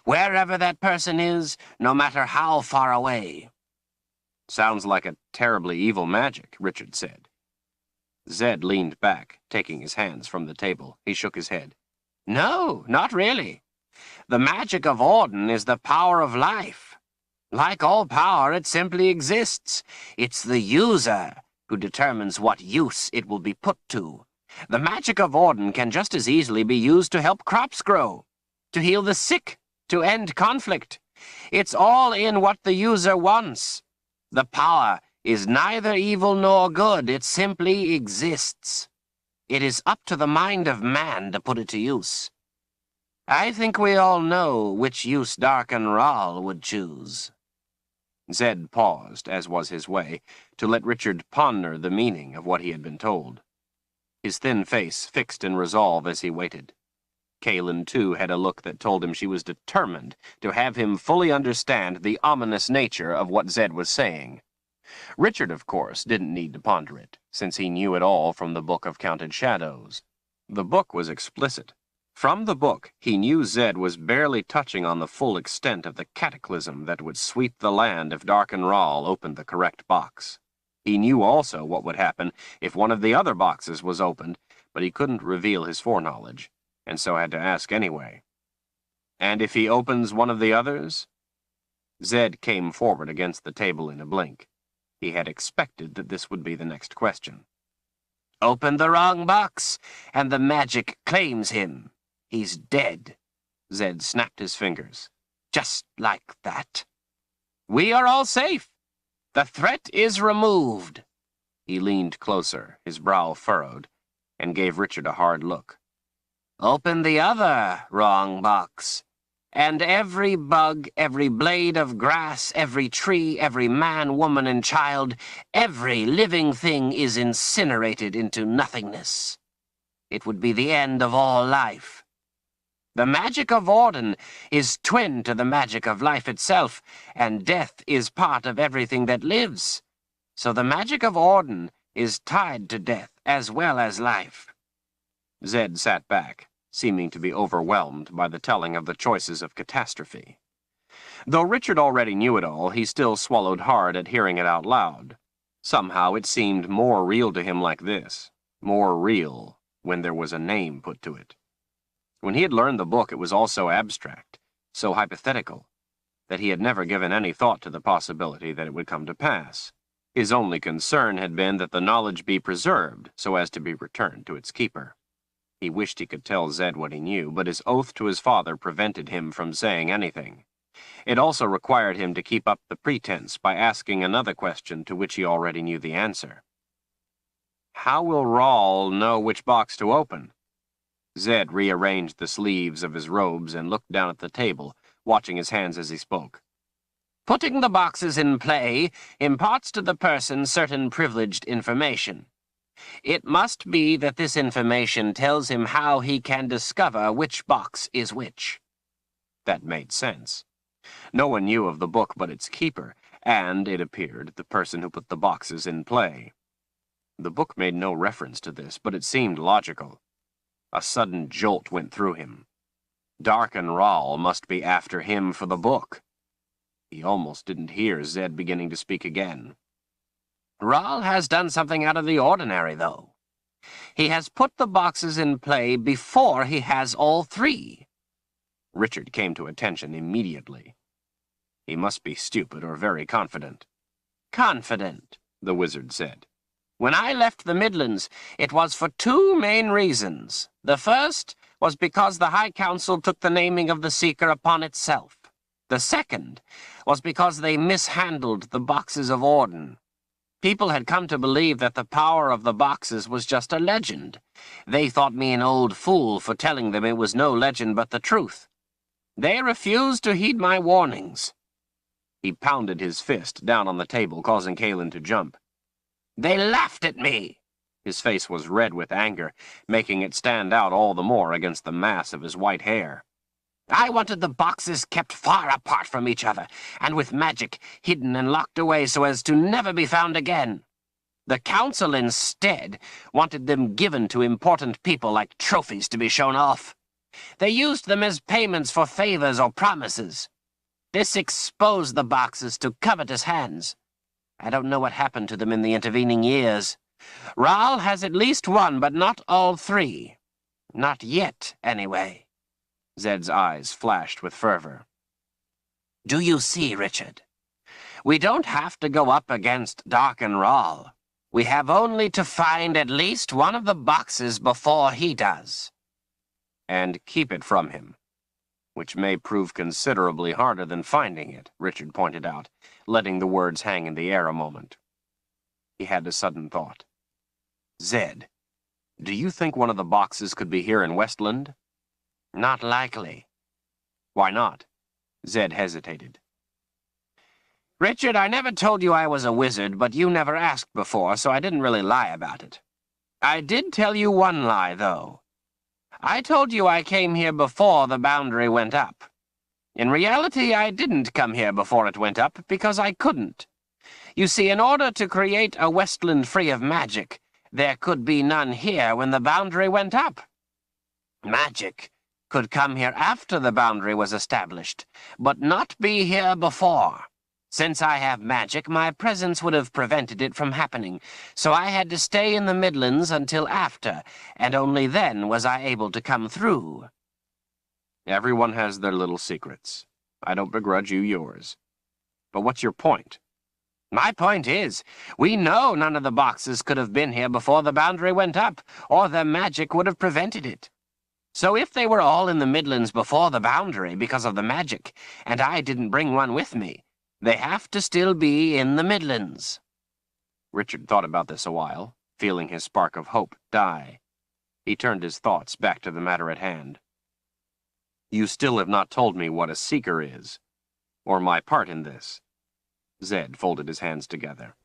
wherever that person is, no matter how far away. Sounds like a terribly evil magic, Richard said. Zed leaned back, taking his hands from the table. He shook his head. No, not really. The magic of Orden is the power of life. Like all power, it simply exists. It's the user who determines what use it will be put to. The magic of Orden can just as easily be used to help crops grow, to heal the sick, to end conflict. It's all in what the user wants. The power is neither evil nor good. It simply exists. It is up to the mind of man to put it to use. I think we all know which use Darken Rahl would choose. Zed paused, as was his way, to let Richard ponder the meaning of what he had been told. His thin face fixed in resolve as he waited. Kaelin, too, had a look that told him she was determined to have him fully understand the ominous nature of what Zed was saying. Richard, of course, didn't need to ponder it, since he knew it all from the Book of Counted Shadows. The book was explicit. From the book, he knew Zed was barely touching on the full extent of the cataclysm that would sweep the land if Darken Rahl opened the correct box. He knew also what would happen if one of the other boxes was opened, but he couldn't reveal his foreknowledge, and so had to ask anyway. And if he opens one of the others? Zed came forward against the table in a blink. He had expected that this would be the next question. Open the wrong box, and the magic claims him. He's dead. Zed snapped his fingers. Just like that. We are all safe. The threat is removed. He leaned closer, his brow furrowed, and gave Richard a hard look. Open the other wrong box, and every bug, every blade of grass, every tree, every man, woman, and child, every living thing is incinerated into nothingness. It would be the end of all life. The magic of Orden is twin to the magic of life itself, and death is part of everything that lives. So the magic of Orden is tied to death as well as life. Zed sat back, seeming to be overwhelmed by the telling of the choices of catastrophe. Though Richard already knew it all, he still swallowed hard at hearing it out loud. Somehow it seemed more real to him like this, more real when there was a name put to it. When he had learned the book, it was all so abstract, so hypothetical, that he had never given any thought to the possibility that it would come to pass. His only concern had been that the knowledge be preserved so as to be returned to its keeper. He wished he could tell Zed what he knew, but his oath to his father prevented him from saying anything. It also required him to keep up the pretense by asking another question to which he already knew the answer. How will Rahl know which box to open? Zed rearranged the sleeves of his robes and looked down at the table, watching his hands as he spoke. Putting the boxes in play imparts to the person certain privileged information. It must be that this information tells him how he can discover which box is which. That made sense. No one knew of the book but its keeper, and, it appeared, the person who put the boxes in play. The book made no reference to this, but it seemed logical. A sudden jolt went through him. Dark and Rahl must be after him for the book. He almost didn't hear Zed beginning to speak again. Rahl has done something out of the ordinary, though. He has put the boxes in play before he has all three. Richard came to attention immediately. He must be stupid or very confident. Confident, the wizard said. When I left the Midlands, it was for two main reasons. The first was because the High Council took the naming of the Seeker upon itself. The second was because they mishandled the boxes of Orden. People had come to believe that the power of the boxes was just a legend. They thought me an old fool for telling them it was no legend but the truth. They refused to heed my warnings. He pounded his fist down on the table, causing Kalen to jump. They laughed at me. His face was red with anger, making it stand out all the more against the mass of his white hair. I wanted the boxes kept far apart from each other, and with magic hidden and locked away so as to never be found again. The Council instead wanted them given to important people like trophies to be shown off. They used them as payments for favors or promises. This exposed the boxes to covetous hands. I don't know what happened to them in the intervening years. Rahl has at least one, but not all three. Not yet, anyway. Zed's eyes flashed with fervor. Do you see, Richard? We don't have to go up against Dark and Rahl. We have only to find at least one of the boxes before he does. And keep it from him, which may prove considerably harder than finding it, Richard pointed out, letting the words hang in the air a moment. He had a sudden thought. Zed, do you think one of the boxes could be here in Westland? Not likely. Why not? Zed hesitated. Richard, I never told you I was a wizard, but you never asked before, so I didn't really lie about it. I did tell you one lie, though. I told you I came here before the boundary went up. In reality, I didn't come here before it went up, because I couldn't. You see, in order to create a Westland free of magic, there could be none here when the boundary went up. Magic could come here after the boundary was established, but not be here before. Since I have magic, my presence would have prevented it from happening, so I had to stay in the Midlands until after, and only then was I able to come through. Everyone has their little secrets. I don't begrudge you yours. But what's your point? My point is, we know none of the boxes could have been here before the boundary went up, or their magic would have prevented it. So if they were all in the Midlands before the boundary because of the magic, and I didn't bring one with me, they have to still be in the Midlands. Richard thought about this a while, feeling his spark of hope die. He turned his thoughts back to the matter at hand. You still have not told me what a seeker is, or my part in this. Zed folded his hands together.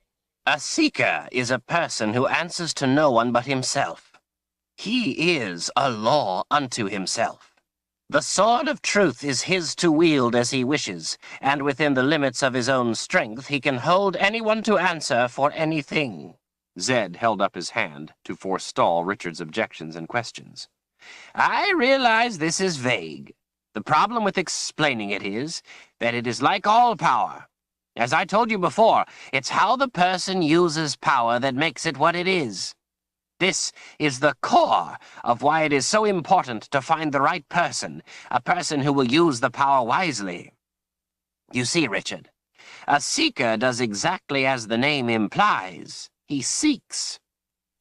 A seeker is a person who answers to no one but himself. He is a law unto himself. The sword of truth is his to wield as he wishes, and within the limits of his own strength he can hold anyone to answer for anything. Zed held up his hand to forestall Richard's objections and questions. I realize this is vague. The problem with explaining it is that it is like all power. As I told you before, it's how the person uses power that makes it what it is. This is the core of why it is so important to find the right person, a person who will use the power wisely. You see, Richard, a seeker does exactly as the name implies. He seeks.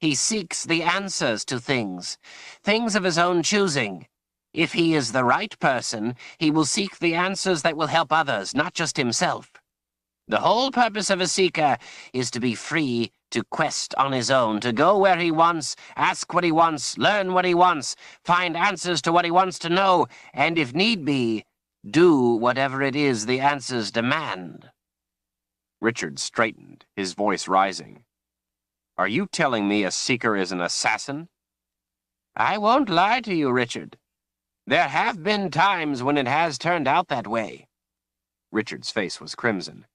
He seeks the answers to things of his own choosing. If he is the right person, he will seek the answers that will help others, not just himself. The whole purpose of a seeker is to be free to quest on his own, to go where he wants, ask what he wants, learn what he wants, find answers to what he wants to know, and if need be, do whatever it is the answers demand. Richard straightened, his voice rising. Are you telling me a seeker is an assassin? I won't lie to you, Richard. There have been times when it has turned out that way. Richard's face was crimson.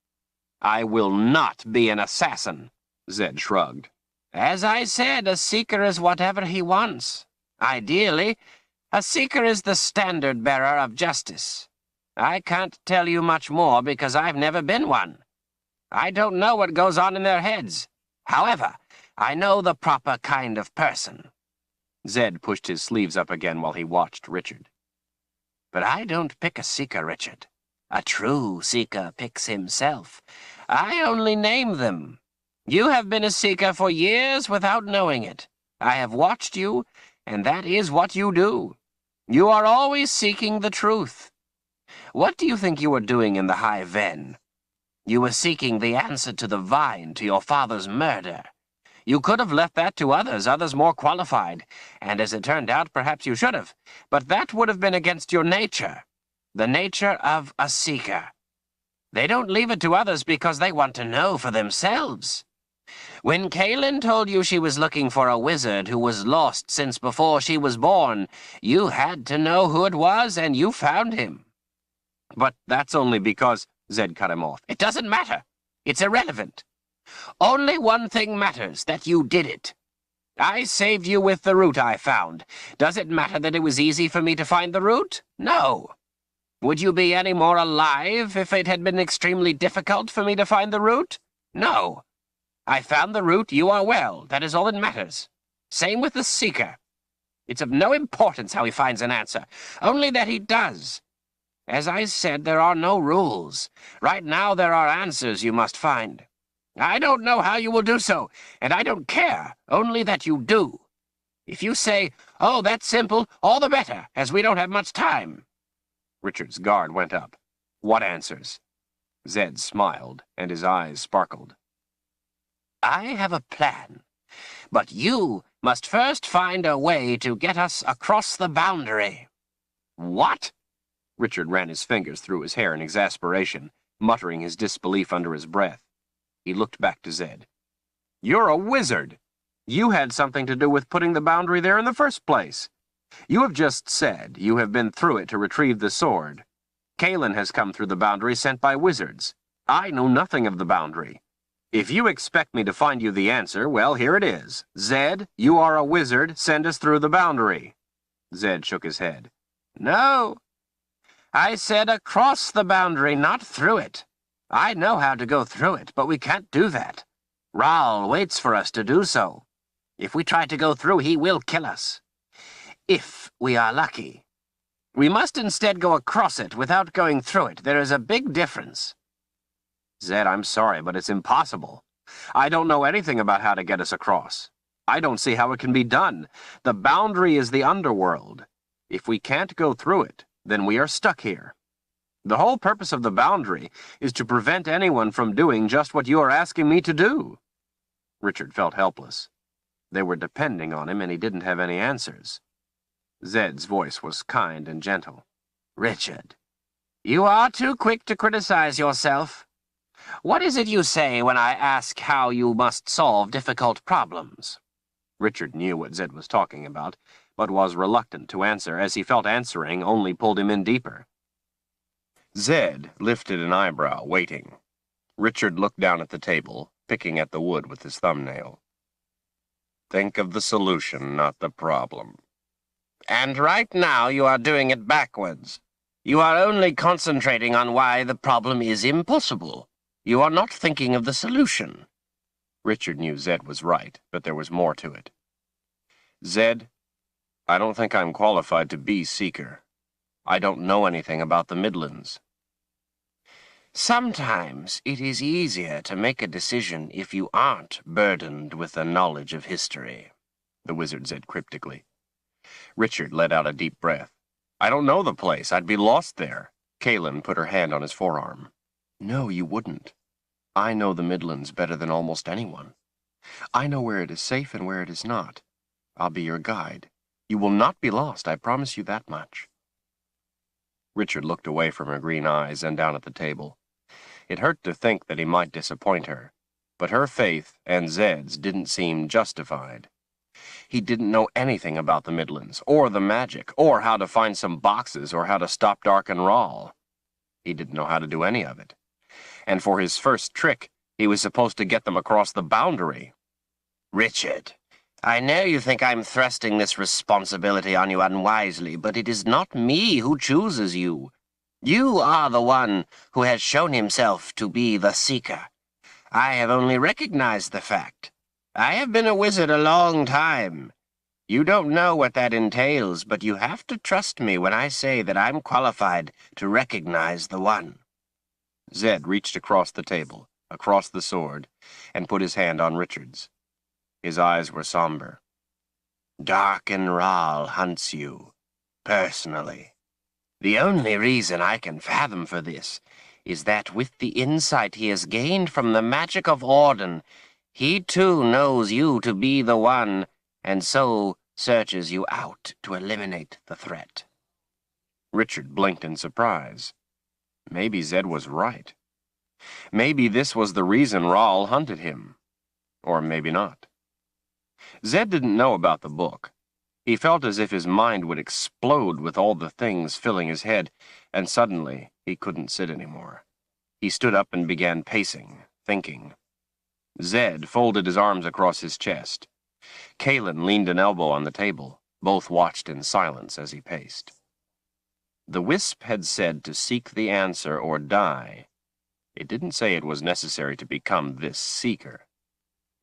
I will not be an assassin, Zed shrugged. As I said, a seeker is whatever he wants. Ideally, a seeker is the standard-bearer of justice. I can't tell you much more because I've never been one. I don't know what goes on in their heads. However, I know the proper kind of person. Zed pushed his sleeves up again while he watched Richard. But I don't pick a seeker, Richard. A true seeker picks himself. I only name them. You have been a seeker for years without knowing it. I have watched you, and that is what you do. You are always seeking the truth. What do you think you were doing in the High Ven? You were seeking the answer to the vine to your father's murder. You could have left that to others more qualified, and as it turned out, perhaps you should have. But that would have been against your nature, the nature of a seeker. They don't leave it to others because they want to know for themselves. When Kaylin told you she was looking for a wizard who was lost since before she was born, you had to know who it was, and you found him. But that's only because... Zed cut him off. It doesn't matter. It's irrelevant. Only one thing matters, that you did it. I saved you with the root I found. Does it matter that it was easy for me to find the root? No. Would you be any more alive if it had been extremely difficult for me to find the root? No. I found the root, you are well. That is all that matters. Same with the seeker. It's of no importance how he finds an answer, only that he does. As I said, there are no rules. Right now there are answers you must find. I don't know how you will do so, and I don't care, only that you do. If you say, "Oh, that's simple," all the better, as we don't have much time. Richard's guard went up. What answers? Zed smiled, and his eyes sparkled. I have a plan, but you must first find a way to get us across the boundary. What? Richard ran his fingers through his hair in exasperation, muttering his disbelief under his breath. He looked back to Zed. You're a wizard! You had something to do with putting the boundary there in the first place. You have just said you have been through it to retrieve the sword. Kaylin has come through the boundary sent by wizards. I know nothing of the boundary. If you expect me to find you the answer, well, here it is. Zed, you are a wizard, send us through the boundary. Zed shook his head. No. I said across the boundary, not through it. I know how to go through it, but we can't do that. Rahl waits for us to do so. If we try to go through, he will kill us. If we are lucky. We must instead go across it without going through it. There is a big difference. Zed, I'm sorry, but it's impossible. I don't know anything about how to get us across. I don't see how it can be done. The boundary is the underworld. If we can't go through it, then we are stuck here. The whole purpose of the boundary is to prevent anyone from doing just what you are asking me to do. Richard felt helpless. They were depending on him, and he didn't have any answers. Zed's voice was kind and gentle. Richard, you are too quick to criticize yourself. What is it you say when I ask how you must solve difficult problems? Richard knew what Zed was talking about, but was reluctant to answer, as he felt answering only pulled him in deeper. Zed lifted an eyebrow, waiting. Richard looked down at the table, picking at the wood with his thumbnail. Think of the solution, not the problem. And right now you are doing it backwards. You are only concentrating on why the problem is impossible. You are not thinking of the solution. Richard knew Zed was right, but there was more to it. Zed, I don't think I'm qualified to be Seeker. I don't know anything about the Midlands. Sometimes it is easier to make a decision if you aren't burdened with the knowledge of history, the wizard said cryptically. Richard let out a deep breath. I don't know the place. I'd be lost there. Kaylin put her hand on his forearm. No, you wouldn't. I know the Midlands better than almost anyone. I know where it is safe and where it is not. I'll be your guide. You will not be lost, I promise you that much. Richard looked away from her green eyes and down at the table. It hurt to think that he might disappoint her, but her faith and Zed's didn't seem justified. He didn't know anything about the Midlands, or the magic, or how to find some boxes, or how to stop Dark and Rahl. He didn't know how to do any of it. And for his first trick, he was supposed to get them across the boundary. Richard, I know you think I'm thrusting this responsibility on you unwisely, but it is not me who chooses you. You are the one who has shown himself to be the Seeker. I have only recognized the fact. I have been a wizard a long time. You don't know what that entails, but you have to trust me when I say that I'm qualified to recognize the one. Zed reached across the table, across the sword, and put his hand on Richard's. His eyes were somber. Darkenral hunts you, personally. The only reason I can fathom for this is that with the insight he has gained from the magic of Orden, he too knows you to be the one, and so searches you out to eliminate the threat. Richard blinked in surprise. Maybe Zed was right. Maybe this was the reason Rahl hunted him. Or maybe not. Zed didn't know about the book. He felt as if his mind would explode with all the things filling his head, and suddenly he couldn't sit anymore. He stood up and began pacing, thinking. Zed folded his arms across his chest. Kalen leaned an elbow on the table. Both watched in silence as he paced. The wisp had said to seek the answer or die. It didn't say it was necessary to become this seeker.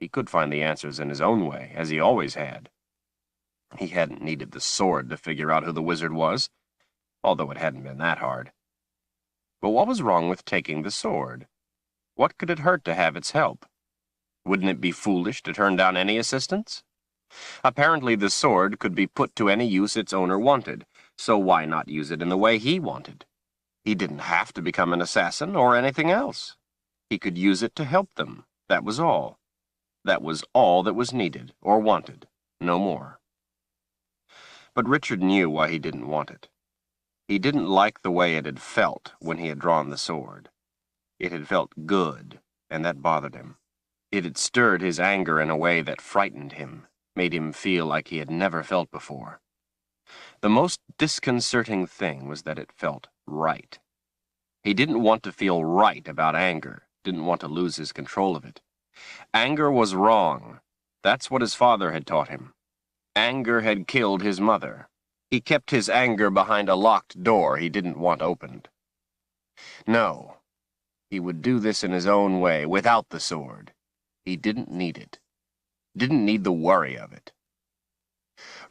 He could find the answers in his own way, as he always had. He hadn't needed the sword to figure out who the wizard was, although it hadn't been that hard. But what was wrong with taking the sword? What could it hurt to have its help? Wouldn't it be foolish to turn down any assistance? Apparently the sword could be put to any use its owner wanted, so why not use it in the way he wanted? He didn't have to become an assassin or anything else. He could use it to help them. That was all. That was all that was needed or wanted, no more. But Richard knew why he didn't want it. He didn't like the way it had felt when he had drawn the sword. It had felt good, and that bothered him. It had stirred his anger in a way that frightened him, made him feel like he had never felt before. The most disconcerting thing was that it felt right. He didn't want to feel right about anger, didn't want to lose his control of it. Anger was wrong. That's what his father had taught him. Anger had killed his mother. He kept his anger behind a locked door he didn't want opened. No, he would do this in his own way, without the sword. He didn't need it. Didn't need the worry of it.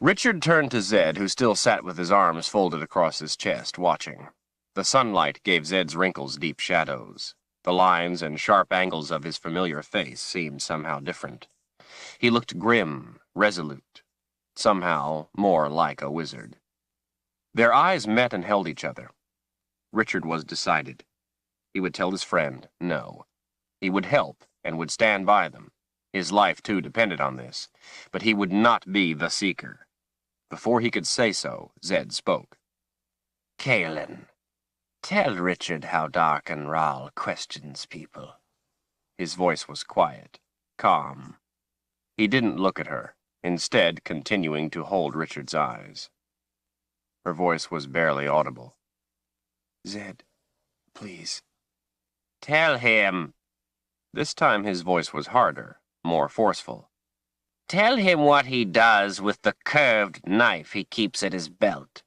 Richard turned to Zed, who still sat with his arms folded across his chest, watching. The sunlight gave Zed's wrinkles deep shadows. The lines and sharp angles of his familiar face seemed somehow different. He looked grim, resolute, somehow more like a wizard. Their eyes met and held each other. Richard was decided. He would tell his friend no. He would help and would stand by them. His life, too, depended on this. But he would not be the seeker. Before he could say so, Zed spoke. Kalen, tell Richard how Darkenral questions people. His voice was quiet, calm. He didn't look at her, instead continuing to hold Richard's eyes. Her voice was barely audible. Zed, please. Tell him. This time his voice was harder, more forceful. Tell him what he does with the curved knife he keeps at his belt.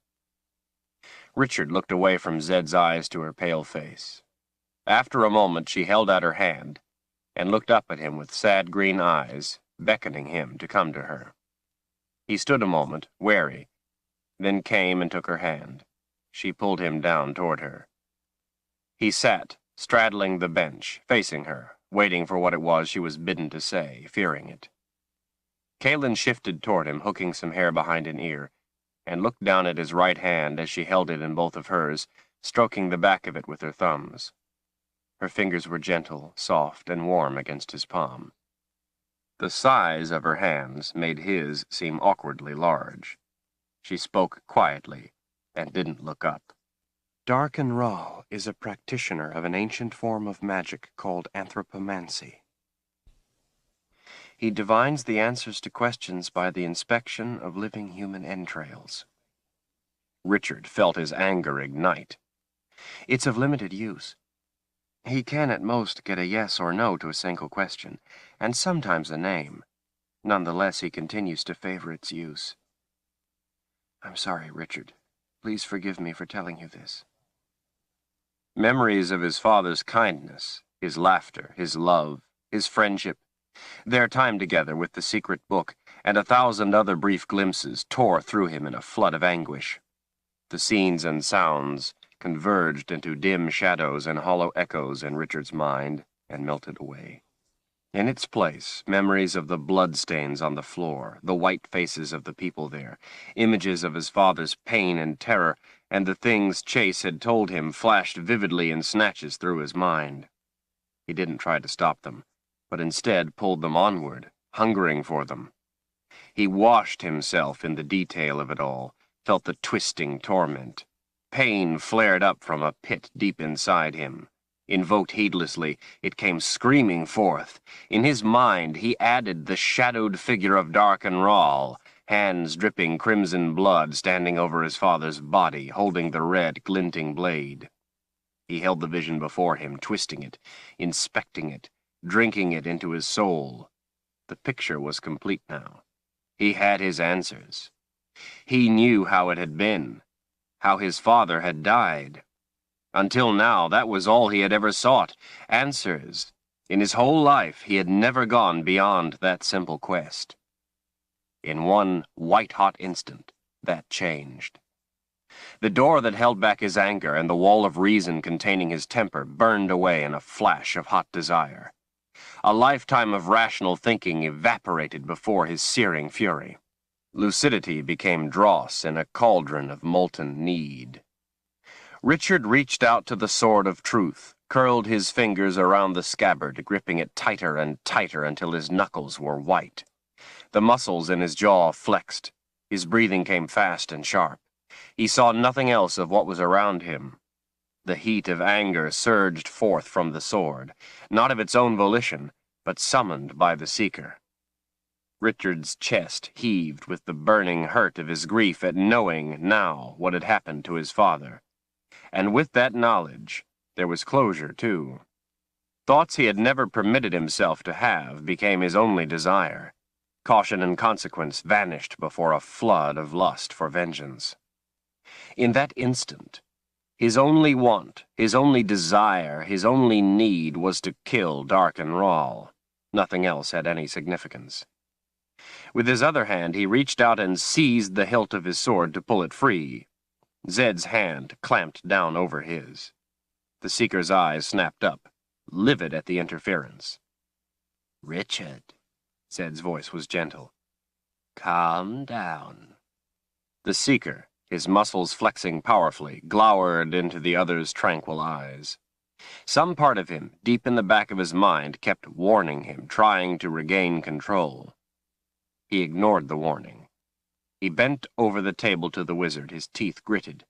Richard looked away from Zed's eyes to her pale face. After a moment she held out her hand and looked up at him with sad green eyes, beckoning him to come to her. He stood a moment, wary, then came and took her hand. She pulled him down toward her. He sat, straddling the bench, facing her, waiting for what it was she was bidden to say, fearing it. Kalen shifted toward him, hooking some hair behind an ear, and looked down at his right hand as she held it in both of hers, stroking the back of it with her thumbs. Her fingers were gentle, soft, and warm against his palm. The size of her hands made his seem awkwardly large. She spoke quietly and didn't look up. Darkenral is a practitioner of an ancient form of magic called anthropomancy. He divines the answers to questions by the inspection of living human entrails. Richard felt his anger ignite. It's of limited use. He can at most get a yes or no to a single question, and sometimes a name. Nonetheless, he continues to favor its use. I'm sorry, Richard. Please forgive me for telling you this. Memories of his father's kindness, his laughter, his love, his friendship, their time together with the secret book, and 1,000 other brief glimpses tore through him in a flood of anguish. The scenes and sounds converged into dim shadows and hollow echoes in Richard's mind and melted away. In its place, memories of the bloodstains on the floor, the white faces of the people there, images of his father's pain and terror, and the things Chase had told him flashed vividly in snatches through his mind. He didn't try to stop them, but instead pulled them onward, hungering for them. He washed himself in the detail of it all, felt the twisting torment. Pain flared up from a pit deep inside him. Invoked heedlessly, it came screaming forth. In his mind, he added the shadowed figure of Dark and Rahl, hands dripping crimson blood standing over his father's body, holding the red, glinting blade. He held the vision before him, twisting it, inspecting it, drinking it into his soul. The picture was complete now. He had his answers. He knew how it had been, how his father had died. Until now, that was all he had ever sought, answers. In his whole life, he had never gone beyond that simple quest. In one white-hot instant, that changed. The door that held back his anger and the wall of reason containing his temper burned away in a flash of hot desire. A lifetime of rational thinking evaporated before his searing fury. Lucidity became dross in a cauldron of molten need. Richard reached out to the sword of truth, curled his fingers around the scabbard, gripping it tighter and tighter until his knuckles were white. The muscles in his jaw flexed. His breathing came fast and sharp. He saw nothing else of what was around him. The heat of anger surged forth from the sword, not of its own volition, but summoned by the seeker. Richard's chest heaved with the burning hurt of his grief at knowing now what had happened to his father. And with that knowledge, there was closure, too. Thoughts he had never permitted himself to have became his only desire. Caution and consequence vanished before a flood of lust for vengeance. In that instant, his only want, his only desire, his only need was to kill Dark and Rahl. Nothing else had any significance. With his other hand, he reached out and seized the hilt of his sword to pull it free. Zed's hand clamped down over his. The seeker's eyes snapped up, livid at the interference. Richard, Zed's voice was gentle. calm down. The seeker, his muscles flexing powerfully, glowered into the other's tranquil eyes. Some part of him, deep in the back of his mind, kept warning him, trying to regain control. He ignored the warning. He bent over the table to the wizard, his teeth gritted.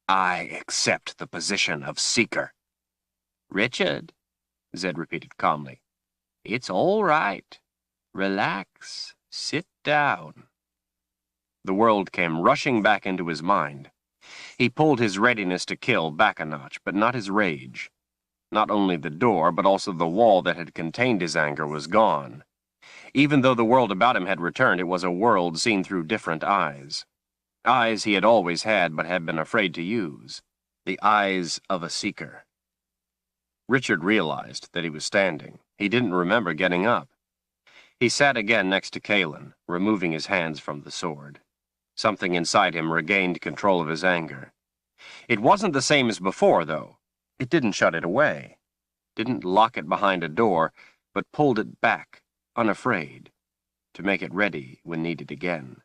I accept the position of seeker. Richard, Zed repeated calmly. it's all right. Relax. Sit down. The world came rushing back into his mind. He pulled his readiness to kill back a notch, but not his rage. Not only the door, but also the wall that had contained his anger was gone. Even though the world about him had returned, it was a world seen through different eyes. Eyes he had always had but had been afraid to use. The eyes of a seeker. Richard realized that he was standing. He didn't remember getting up. He sat again next to Kalen, removing his hands from the sword. Something inside him regained control of his anger. It wasn't the same as before, though. It didn't shut it away. Didn't lock it behind a door, but pulled it back, unafraid, to make it ready when needed again.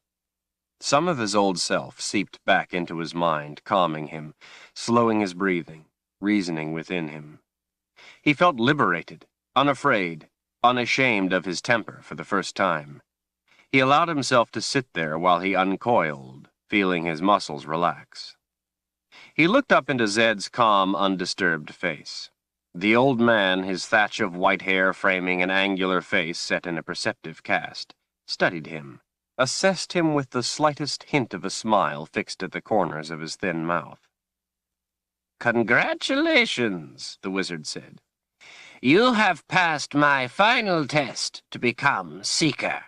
Some of his old self seeped back into his mind, calming him, slowing his breathing, reasoning within him. He felt liberated, unafraid, unashamed of his temper for the first time. He allowed himself to sit there while he uncoiled, feeling his muscles relax. He looked up into Zed's calm, undisturbed face. The old man, his thatch of white hair framing an angular face set in a perceptive cast, studied him, assessed him with the slightest hint of a smile fixed at the corners of his thin mouth. Congratulations, the wizard said. You have passed my final test to become Seeker.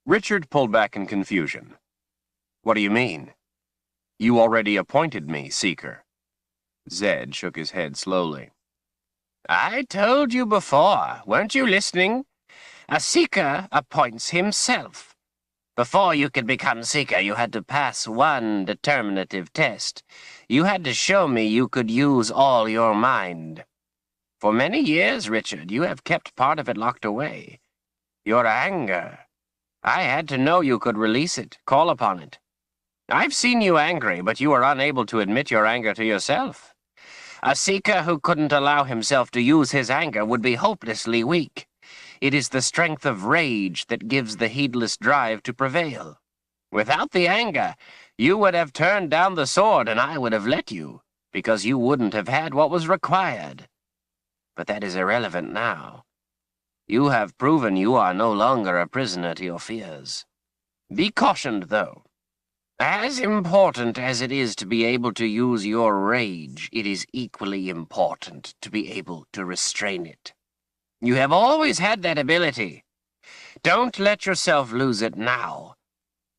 Richard pulled back in confusion. What do you mean? You already appointed me Seeker. Zed shook his head slowly. I told you before, weren't you listening? A Seeker appoints himself. Before you could become Seeker, you had to pass one determinative test. You had to show me you could use all your mind. For many years, Richard, you have kept part of it locked away. Your anger. I had to know you could release it, call upon it. I've seen you angry, but you are unable to admit your anger to yourself. A Seeker who couldn't allow himself to use his anger would be hopelessly weak. It is the strength of rage that gives the heedless drive to prevail. Without the anger, you would have turned down the sword and I would have let you, because you wouldn't have had what was required. But that is irrelevant now. You have proven you are no longer a prisoner to your fears. Be cautioned, though. As important as it is to be able to use your rage, it is equally important to be able to restrain it. You have always had that ability. Don't let yourself lose it now.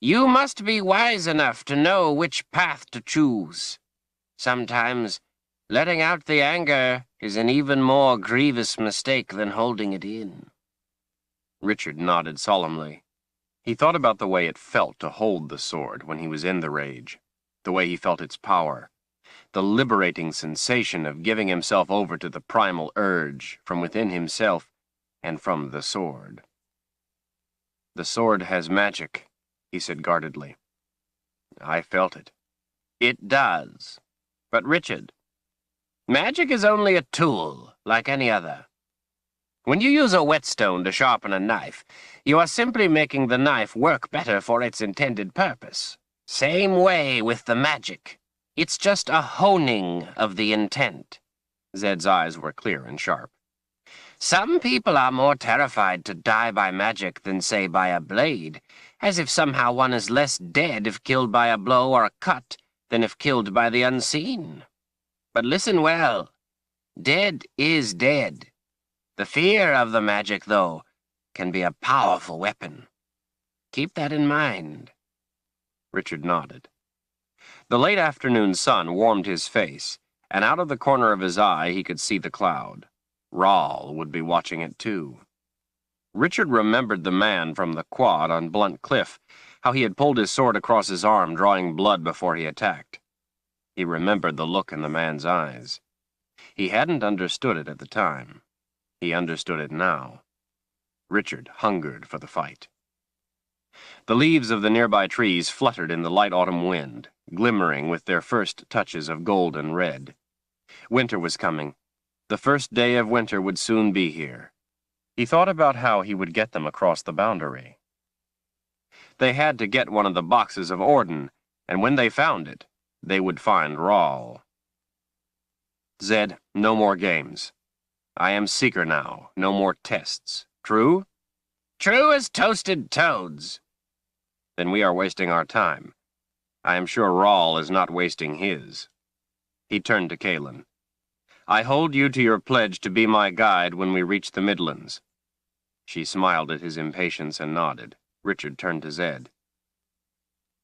You must be wise enough to know which path to choose. Sometimes, letting out the anger is an even more grievous mistake than holding it in. Richard nodded solemnly. He thought about the way it felt to hold the sword when he was in the rage, the way he felt its power, the liberating sensation of giving himself over to the primal urge from within himself and from the sword. The sword has magic, he said guardedly. I felt it. It does. But Richard, magic is only a tool, like any other. When you use a whetstone to sharpen a knife, you are simply making the knife work better for its intended purpose. Same way with the magic. It's just a honing of the intent. Zed's eyes were clear and sharp. Some people are more terrified to die by magic than, say, by a blade, as if somehow one is less dead if killed by a blow or a cut than if killed by the unseen. But listen well. Dead is dead. The fear of the magic, though, can be a powerful weapon. Keep that in mind. Richard nodded. The late afternoon sun warmed his face, and out of the corner of his eye he could see the cloud. Rahl would be watching it too. Richard remembered the man from the quad on Blunt Cliff, how he had pulled his sword across his arm, drawing blood before he attacked. He remembered the look in the man's eyes. He hadn't understood it at the time. He understood it now. Richard hungered for the fight. The leaves of the nearby trees fluttered in the light autumn wind, glimmering with their first touches of gold and red. Winter was coming. The first day of winter would soon be here. He thought about how he would get them across the boundary. They had to get one of the boxes of Orden, and when they found it, they would find Rahl. Zed, no more games. I am Seeker now, no more tests. True? True as toasted toads. Then we are wasting our time. I am sure Rahl is not wasting his. He turned to Kaelin. I hold you to your pledge to be my guide when we reach the Midlands. She smiled at his impatience and nodded. Richard turned to Zed.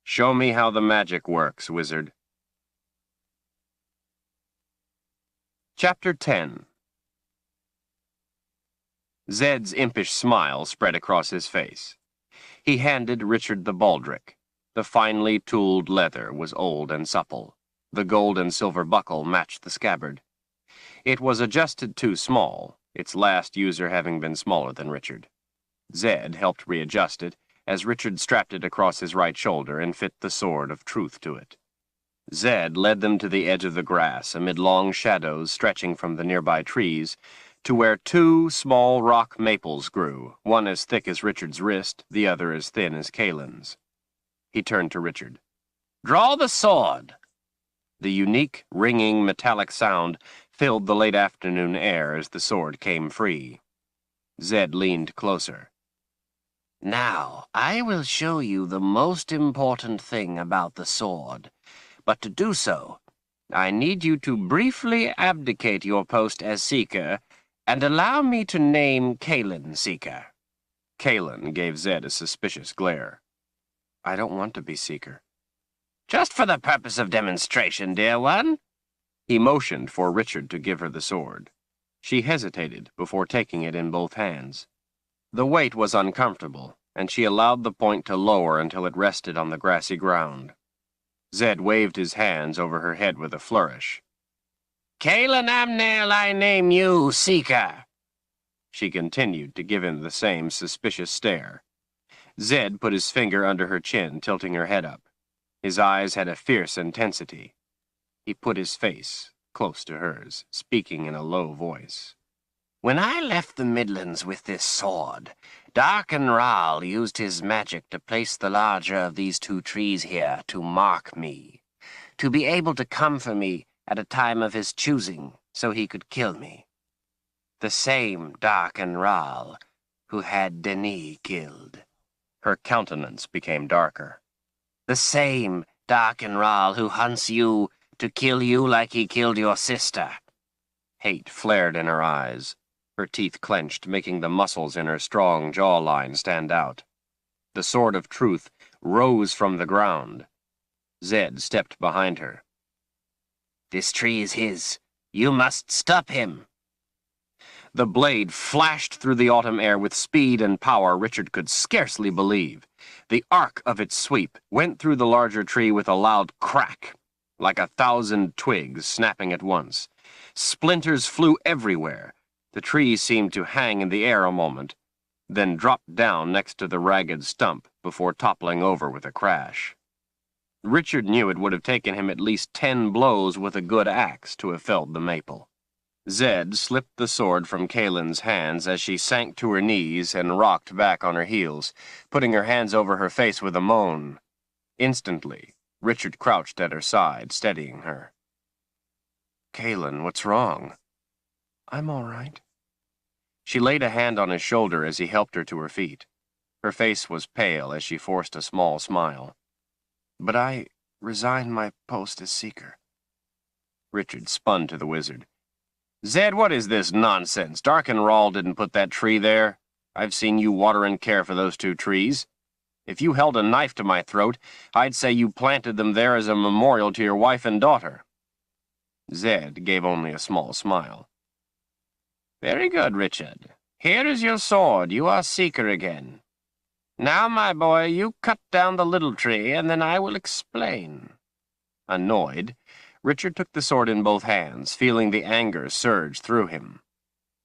Show me how the magic works, wizard. Chapter 10. Zed's impish smile spread across his face. He handed Richard the baldric. The finely tooled leather was old and supple. The gold and silver buckle matched the scabbard. It was adjusted too small, its last user having been smaller than Richard. Zed helped readjust it, as Richard strapped it across his right shoulder and fit the sword of truth to it. Zed led them to the edge of the grass, amid long shadows stretching from the nearby trees, to where two small rock maples grew, one as thick as Richard's wrist, the other as thin as Kaelin's. He turned to Richard. Draw the sword. The unique, ringing, metallic sound filled the late afternoon air as the sword came free. Zed leaned closer. Now, I will show you the most important thing about the sword. But to do so, I need you to briefly abdicate your post as Seeker and allow me to name Kalen Seeker. Kalen gave Zed a suspicious glare. I don't want to be Seeker. Just for the purpose of demonstration, dear one. He motioned for Richard to give her the sword. She hesitated before taking it in both hands. The weight was uncomfortable, and she allowed the point to lower until it rested on the grassy ground. Zed waved his hands over her head with a flourish. Kalen Amnel, I name you Seeker. She continued to give him the same suspicious stare. Zed put his finger under her chin, tilting her head up. His eyes had a fierce intensity. He put his face close to hers, speaking in a low voice. When I left the Midlands with this sword, Darkenral used his magic to place the larger of these two trees here to mark me, to be able to come for me at a time of his choosing so he could kill me. The same Darkenral who had Denis killed. Her countenance became darker. The same Darkenral who hunts you to kill you like he killed your sister. Hate flared in her eyes. Her teeth clenched, making the muscles in her strong jawline stand out. The sword of truth rose from the ground. Zed stepped behind her. This tree is his. You must stop him. The blade flashed through the autumn air with speed and power Richard could scarcely believe. The arc of its sweep went through the larger tree with a loud crack, like 1,000 twigs snapping at once. Splinters flew everywhere. The tree seemed to hang in the air a moment, then dropped down next to the ragged stump before toppling over with a crash. Richard knew it would have taken him at least 10 blows with a good axe to have felled the maple. Zed slipped the sword from Kalen's hands as she sank to her knees and rocked back on her heels, putting her hands over her face with a moan. Instantly, Richard crouched at her side, steadying her. Kalen, what's wrong? I'm all right. She laid a hand on his shoulder as he helped her to her feet. Her face was pale as she forced a small smile. But I resigned my post as Seeker. Richard spun to the wizard. Zed, what is this nonsense? Darkenral didn't put that tree there. I've seen you water and care for those 2 trees. If you held a knife to my throat, I'd say you planted them there as a memorial to your wife and daughter. Zed gave only a small smile. Very good, Richard. Here is your sword. You are Seeker again. Now, my boy, you cut down the little tree, and then I will explain. Annoyed, Richard took the sword in both hands, feeling the anger surge through him.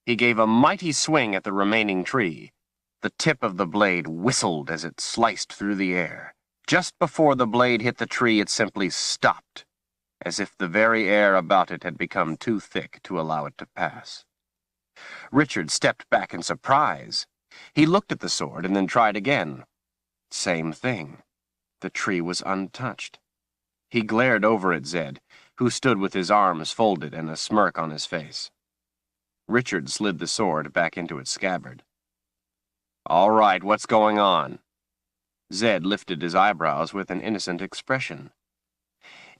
He gave a mighty swing at the remaining tree. The tip of the blade whistled as it sliced through the air. Just before the blade hit the tree, it simply stopped, as if the very air about it had become too thick to allow it to pass. Richard stepped back in surprise. He looked at the sword and then tried again. Same thing. The tree was untouched. He glared over at Zed, who stood with his arms folded and a smirk on his face. Richard slid the sword back into its scabbard. All right, what's going on? Zed lifted his eyebrows with an innocent expression.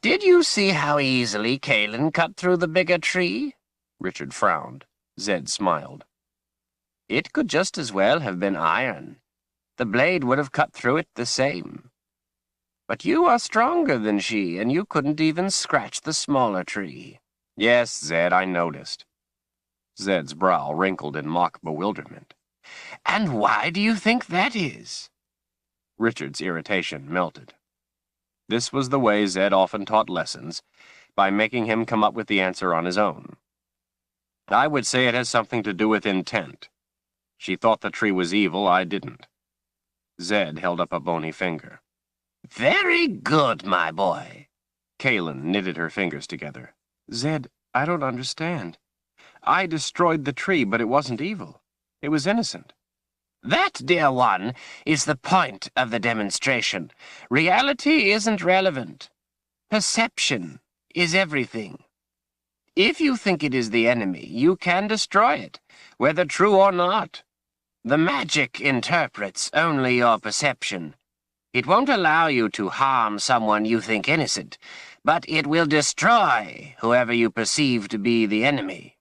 Did you see how easily Kalen cut through the bigger tree? Richard frowned. Zed smiled. It could just as well have been iron. The blade would have cut through it the same. But you are stronger than she, and you couldn't even scratch the smaller tree. Yes, Zed, I noticed. Zed's brow wrinkled in mock bewilderment. And why do you think that is? Richard's irritation melted. This was the way Zed often taught lessons, by making him come up with the answer on his own. I would say it has something to do with intent. She thought the tree was evil, I didn't. Zed held up a bony finger. Very good, my boy. Kalen knitted her fingers together. Zed, I don't understand. I destroyed the tree, but it wasn't evil. It was innocent. That, dear one, is the point of the demonstration. Reality isn't relevant. Perception is everything. If you think it is the enemy, you can destroy it, whether true or not. The magic interprets only your perception. It won't allow you to harm someone you think innocent, but it will destroy whoever you perceive to be the enemy,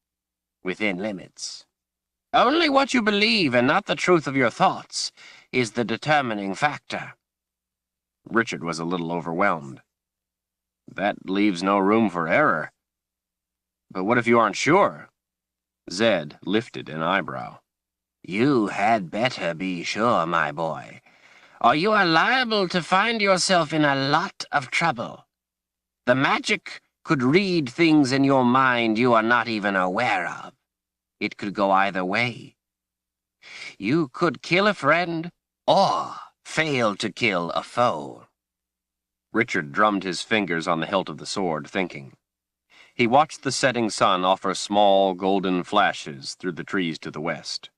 within limits. Only what you believe and not the truth of your thoughts is the determining factor. Richard was a little overwhelmed. That leaves no room for error. But what if you aren't sure? Zed lifted an eyebrow. You had better be sure, my boy, or you are liable to find yourself in a lot of trouble. The magic could read things in your mind you are not even aware of. It could go either way. You could kill a friend, or fail to kill a foe. Richard drummed his fingers on the hilt of the sword, thinking. He watched the setting sun offer small golden flashes through the trees to the west.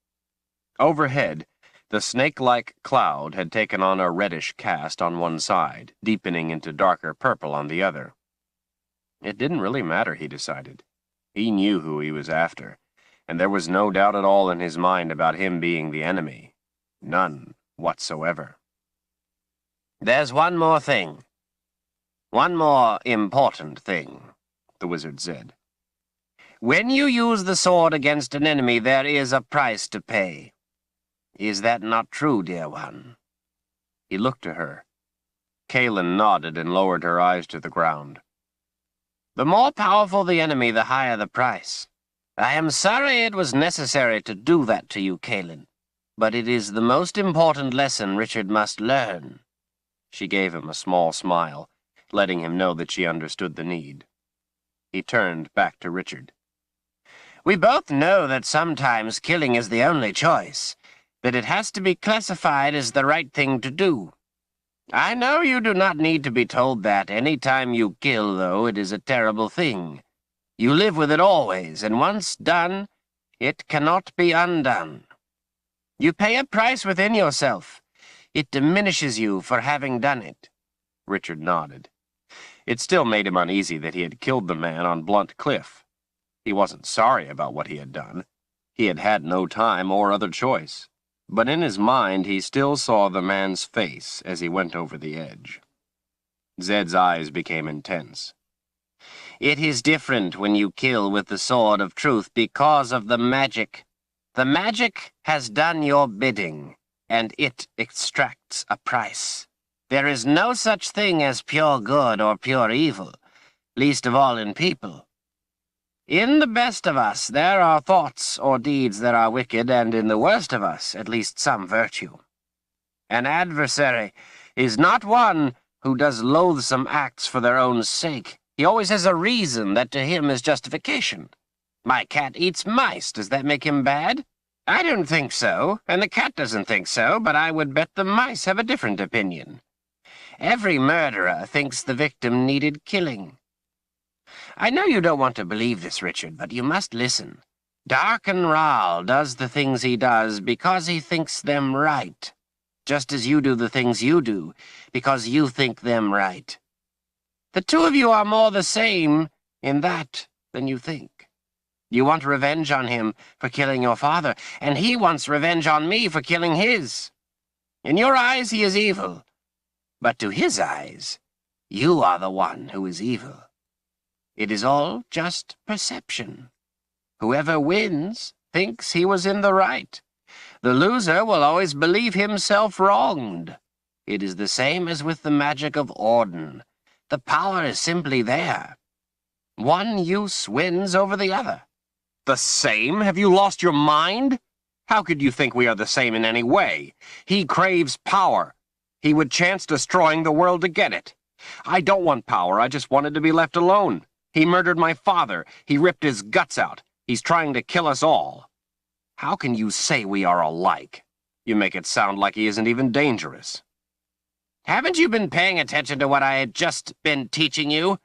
Overhead, the snake-like cloud had taken on a reddish cast on one side, deepening into darker purple on the other. It didn't really matter, he decided. He knew who he was after, and there was no doubt at all in his mind about him being the enemy. None whatsoever. There's one more thing. One more important thing, the wizard said. When you use the sword against an enemy, there is a price to pay. Is that not true, dear one? He looked to her. Kaelin nodded and lowered her eyes to the ground. The more powerful the enemy, the higher the price. I am sorry it was necessary to do that to you, Kaelin, but it is the most important lesson Richard must learn. She gave him a small smile, letting him know that she understood the need. He turned back to Richard. We both know that sometimes killing is the only choice, that it has to be classified as the right thing to do. I know you do not need to be told that. Any time you kill, though, it is a terrible thing. You live with it always, and once done, it cannot be undone. You pay a price within yourself. It diminishes you for having done it. Richard nodded. It still made him uneasy that he had killed the man on Blunt Cliff. He wasn't sorry about what he had done. He had had no time or other choice. But in his mind he still saw the man's face as he went over the edge. Zed's eyes became intense. It is different when you kill with the sword of truth because of the magic. The magic has done your bidding, and it extracts a price. There is no such thing as pure good or pure evil, least of all in people. In the best of us, there are thoughts or deeds that are wicked, and in the worst of us, at least some virtue. An adversary is not one who does loathsome acts for their own sake. He always has a reason that to him is justification. My cat eats mice. Does that make him bad? I don't think so, and the cat doesn't think so, but I would bet the mice have a different opinion. Every murderer thinks the victim needed killing. I know you don't want to believe this, Richard, but you must listen. Darkenral does the things he does because he thinks them right, just as you do the things you do because you think them right. The two of you are more the same in that than you think. You want revenge on him for killing your father, and he wants revenge on me for killing his. In your eyes he is evil, but to his eyes, you are the one who is evil. It is all just perception. Whoever wins thinks he was in the right. The loser will always believe himself wronged. It is the same as with the magic of Orden. The power is simply there. One use wins over the other. The same? Have you lost your mind? How could you think we are the same in any way? He craves power. He would chance destroying the world to get it. I don't want power. I just wanted to be left alone. He murdered my father. He ripped his guts out. He's trying to kill us all. How can you say we are alike? You make it sound like he isn't even dangerous. Haven't you been paying attention to what I had just been teaching you?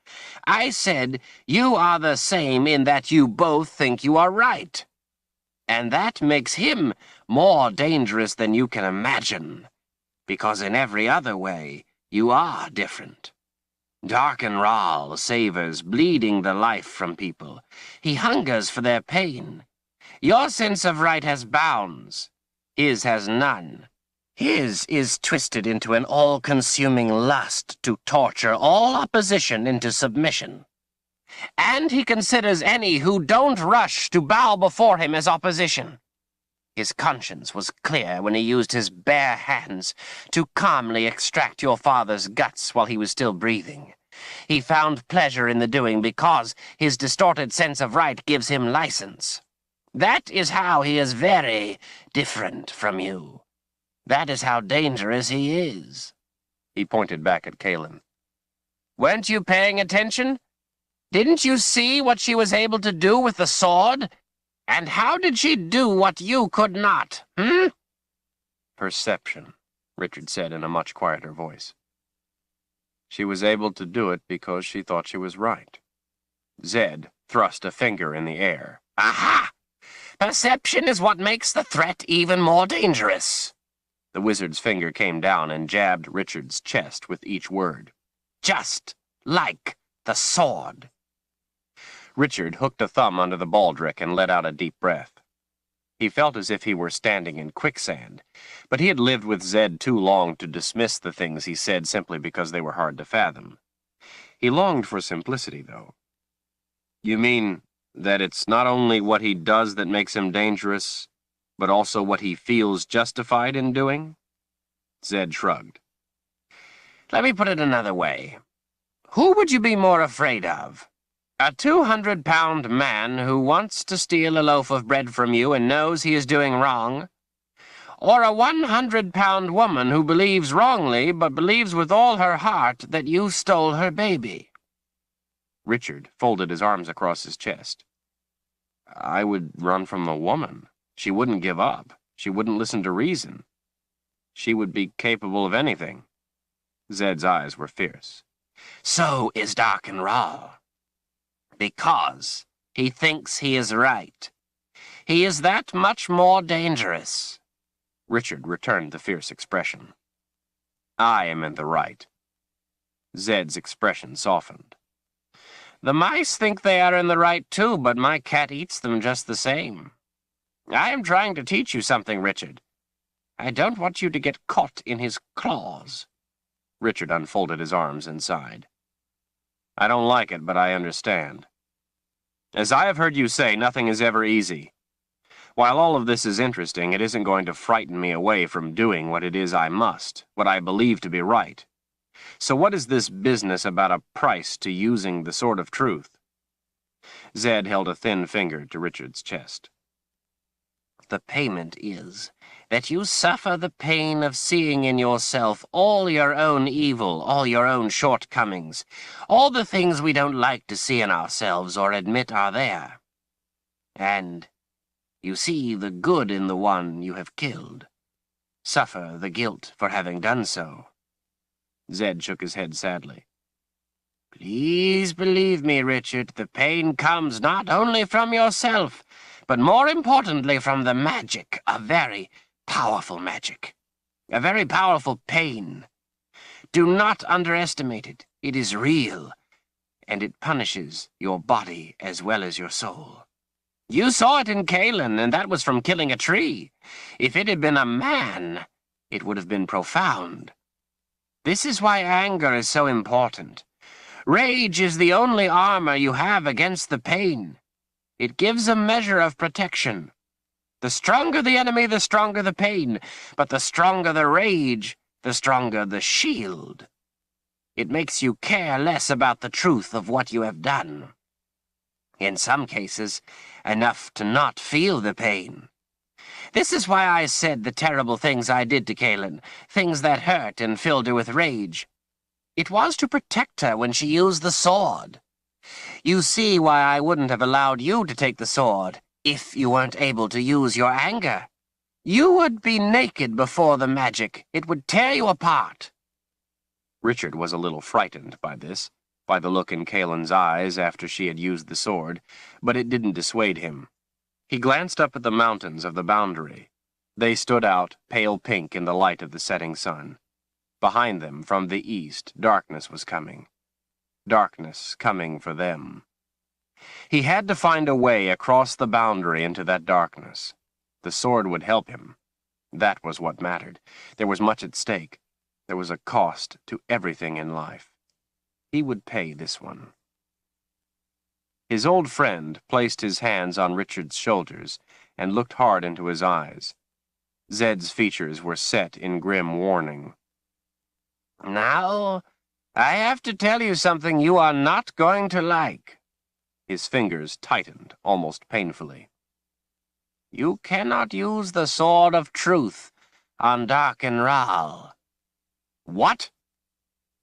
I said you are the same in that you both think you are right. And that makes him more dangerous than you can imagine, because in every other way you are different. Darkenral savors bleeding the life from people. He hungers for their pain. Your sense of right has bounds. His has none. His is twisted into an all-consuming lust to torture all opposition into submission. And he considers any who don't rush to bow before him as opposition. His conscience was clear when he used his bare hands to calmly extract your father's guts while he was still breathing. He found pleasure in the doing because his distorted sense of right gives him license. That is how he is very different from you. That is how dangerous he is. He pointed back at Kaelin. Weren't you paying attention? Didn't you see what she was able to do with the sword? And how did she do what you could not, Perception, Richard said in a much quieter voice. She was able to do it because she thought she was right. Zed thrust a finger in the air. Aha! Perception is what makes the threat even more dangerous. The wizard's finger came down and jabbed Richard's chest with each word. Just like the sword. Richard hooked a thumb under the baldric and let out a deep breath. He felt as if he were standing in quicksand, but he had lived with Zed too long to dismiss the things he said simply because they were hard to fathom. He longed for simplicity, though. You mean that it's not only what he does that makes him dangerous, but also what he feels justified in doing? Zed shrugged. Let me put it another way. Who would you be more afraid of? A 200-pound man who wants to steal a loaf of bread from you and knows he is doing wrong? Or a 100-pound woman who believes wrongly but believes with all her heart that you stole her baby? Richard folded his arms across his chest. I would run from the woman. She wouldn't give up. She wouldn't listen to reason. She would be capable of anything. Zed's eyes were fierce. So is Darkenral. Because he thinks he is right. He is that much more dangerous. Richard returned the fierce expression. I am in the right. Zed's expression softened. The mice think they are in the right too, but my cat eats them just the same. I am trying to teach you something, Richard. I don't want you to get caught in his claws. Richard unfolded his arms and sighed. I don't like it, but I understand. As I have heard you say, nothing is ever easy. While all of this is interesting, it isn't going to frighten me away from doing what it is I must, what I believe to be right. So what is this business about a price to using the sword of truth? Zed held a thin finger to Richard's chest. The payment is that you suffer the pain of seeing in yourself all your own evil, all your own shortcomings, all the things we don't like to see in ourselves or admit are there. And you see the good in the one you have killed. Suffer the guilt for having done so. Zed shook his head sadly. Please believe me, Richard, the pain comes not only from yourself, but more importantly from the magic, a very powerful magic, a very powerful pain. Do not underestimate it. It is real, and it punishes your body as well as your soul. You saw it in Kaelin, and that was from killing a tree. If it had been a man, it would have been profound. This is why anger is so important. Rage is the only armor you have against the pain. It gives a measure of protection. The stronger the enemy, the stronger the pain, but the stronger the rage, the stronger the shield. It makes you care less about the truth of what you have done. In some cases, enough to not feel the pain. This is why I said the terrible things I did to Kaelin, things that hurt and filled her with rage. It was to protect her when she used the sword. You see why I wouldn't have allowed you to take the sword if you weren't able to use your anger. You would be naked before the magic. It would tear you apart. Richard was a little frightened by this, by the look in Kaelin's eyes after she had used the sword, but it didn't dissuade him. He glanced up at the mountains of the boundary. They stood out, pale pink in the light of the setting sun. Behind them, from the east, darkness was coming. Darkness coming for them. He had to find a way across the boundary into that darkness. The sword would help him. That was what mattered. There was much at stake. There was a cost to everything in life. He would pay this one. His old friend placed his hands on Richard's shoulders and looked hard into his eyes. Zed's features were set in grim warning. Now, I have to tell you something you are not going to like. His fingers tightened, almost painfully. You cannot use the sword of truth on Darkenral. What?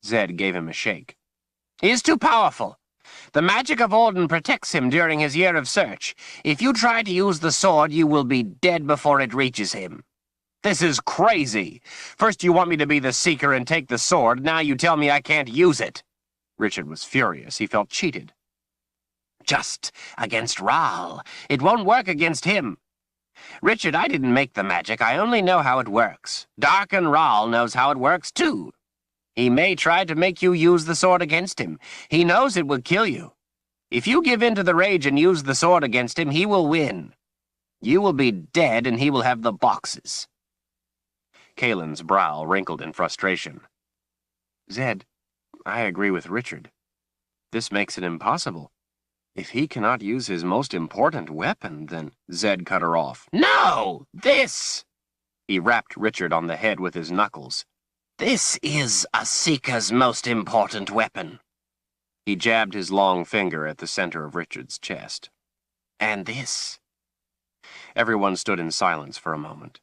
Zed gave him a shake. He is too powerful. The magic of Orden protects him during his year of search. If you try to use the sword, you will be dead before it reaches him. This is crazy. First you want me to be the Seeker and take the sword, now you tell me I can't use it. Richard was furious. He felt cheated. Just against Ral. It won't work against him. Richard, I didn't make the magic. I only know how it works. Darkenral knows how it works, too. He may try to make you use the sword against him. He knows it will kill you. If you give in to the rage and use the sword against him, he will win. You will be dead, and he will have the boxes. Kalen's brow wrinkled in frustration. Zed, I agree with Richard. This makes it impossible. If he cannot use his most important weapon, then Zed cut her off. No! This! He rapped Richard on the head with his knuckles. This is a Seeker's most important weapon. He jabbed his long finger at the center of Richard's chest. And this. Everyone stood in silence for a moment.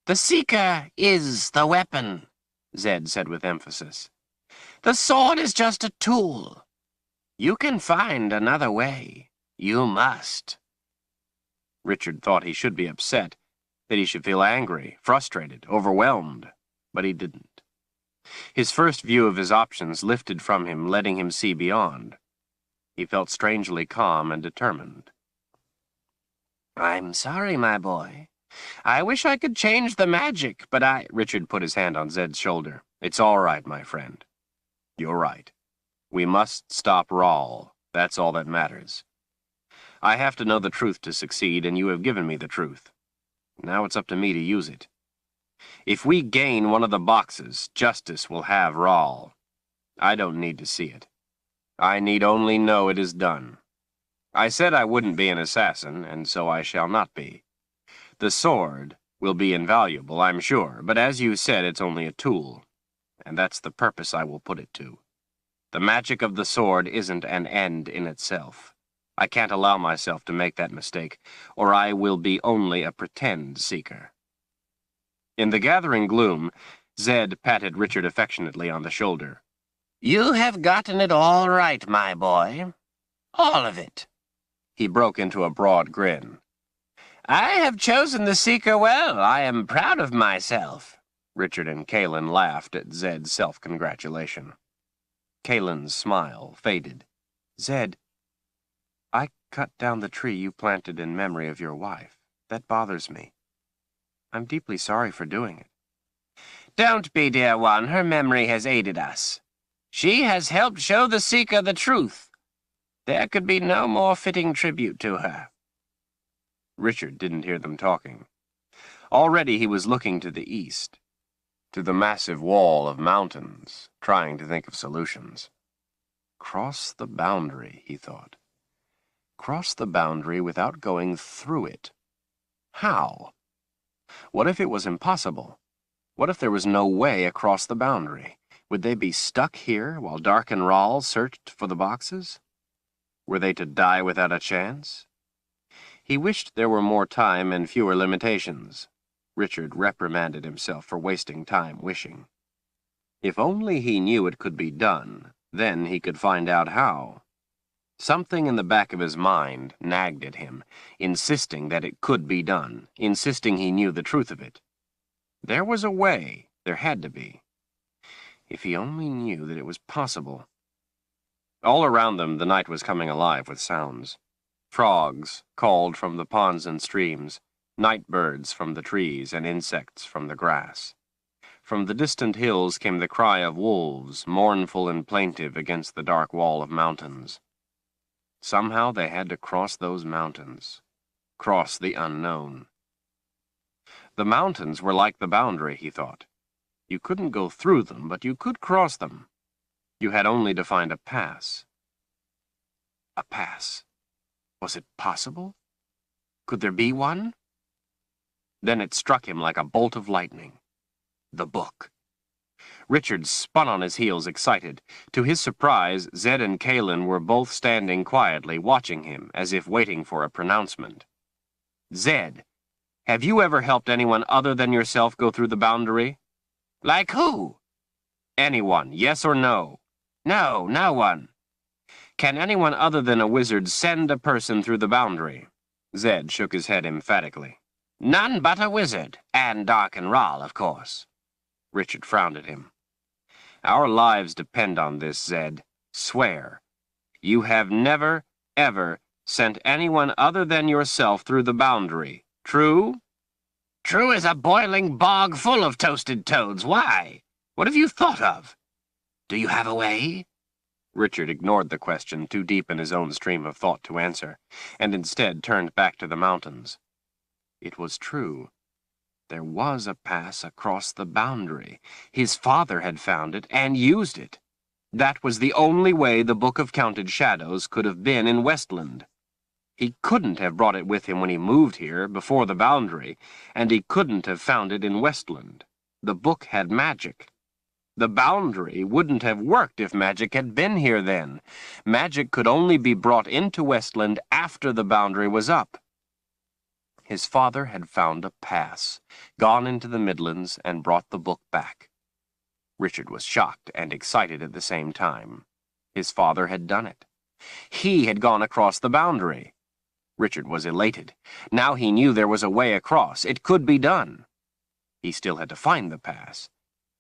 The Seeker is the weapon, Zed said with emphasis. The sword is just a tool. You can find another way. You must. Richard thought he should be upset, that he should feel angry, frustrated, overwhelmed, but he didn't. His first view of his options lifted from him, letting him see beyond. He felt strangely calm and determined. I'm sorry, my boy. I wish I could change the magic, but Richard put his hand on Zed's shoulder. It's all right, my friend. You're right. We must stop Ral. That's all that matters. I have to know the truth to succeed, and you have given me the truth. Now it's up to me to use it. If we gain one of the boxes, justice will have Ral. I don't need to see it. I need only know it is done. I said I wouldn't be an assassin, and so I shall not be. The sword will be invaluable, I'm sure, but as you said, it's only a tool, and that's the purpose I will put it to. The magic of the sword isn't an end in itself. I can't allow myself to make that mistake, or I will be only a pretend Seeker. In the gathering gloom, Zed patted Richard affectionately on the shoulder. You have gotten it all right, my boy. All of it. He broke into a broad grin. I have chosen the Seeker well. I am proud of myself. Richard and Kalen laughed at Zed's self-congratulation. Kalen's smile faded. Zed, I cut down the tree you planted in memory of your wife. That bothers me. I'm deeply sorry for doing it. Don't be, dear one. Her memory has aided us. She has helped show the Seeker the truth. There could be no more fitting tribute to her. Richard didn't hear them talking. Already he was looking to the east, to the massive wall of mountains, trying to think of solutions. Cross the boundary, he thought. Cross the boundary without going through it. How? What if it was impossible? What if there was no way across the boundary? Would they be stuck here while Darkenral searched for the boxes? Were they to die without a chance? He wished there were more time and fewer limitations. Richard reprimanded himself for wasting time wishing. If only he knew it could be done, then he could find out how. Something in the back of his mind nagged at him, insisting that it could be done, insisting he knew the truth of it. There was a way, there had to be. If he only knew that it was possible. All around them, the night was coming alive with sounds. Frogs called from the ponds and streams, night birds from the trees, and insects from the grass. From the distant hills came the cry of wolves, mournful and plaintive against the dark wall of mountains. Somehow they had to cross those mountains, cross the unknown. The mountains were like the boundary, he thought. You couldn't go through them, but you could cross them. You had only to find a pass. A pass. Was it possible? Could there be one? Then it struck him like a bolt of lightning. The book. Richard spun on his heels, excited. To his surprise, Zed and Kalen were both standing quietly, watching him, as if waiting for a pronouncement. Zed, have you ever helped anyone other than yourself go through the boundary? Like who? Anyone, yes or no? No, no one. Can anyone other than a wizard send a person through the boundary? Zed shook his head emphatically. None but a wizard, and Dark and Ral, of course. Richard frowned at him. Our lives depend on this, Zed. Swear. You have never, ever sent anyone other than yourself through the boundary. True? True as a boiling bog full of toasted toads. Why? What have you thought of? Do you have a way? Richard ignored the question, too deep in his own stream of thought to answer, and instead turned back to the mountains. It was true. There was a pass across the boundary. His father had found it and used it. That was the only way the Book of Counted Shadows could have been in Westland. He couldn't have brought it with him when he moved here, before the boundary, and he couldn't have found it in Westland. The book had magic. The boundary wouldn't have worked if magic had been here then. Magic could only be brought into Westland after the boundary was up. His father had found a pass, gone into the Midlands, and brought the book back. Richard was shocked and excited at the same time. His father had done it. He had gone across the boundary. Richard was elated. Now he knew there was a way across. It could be done. He still had to find the pass,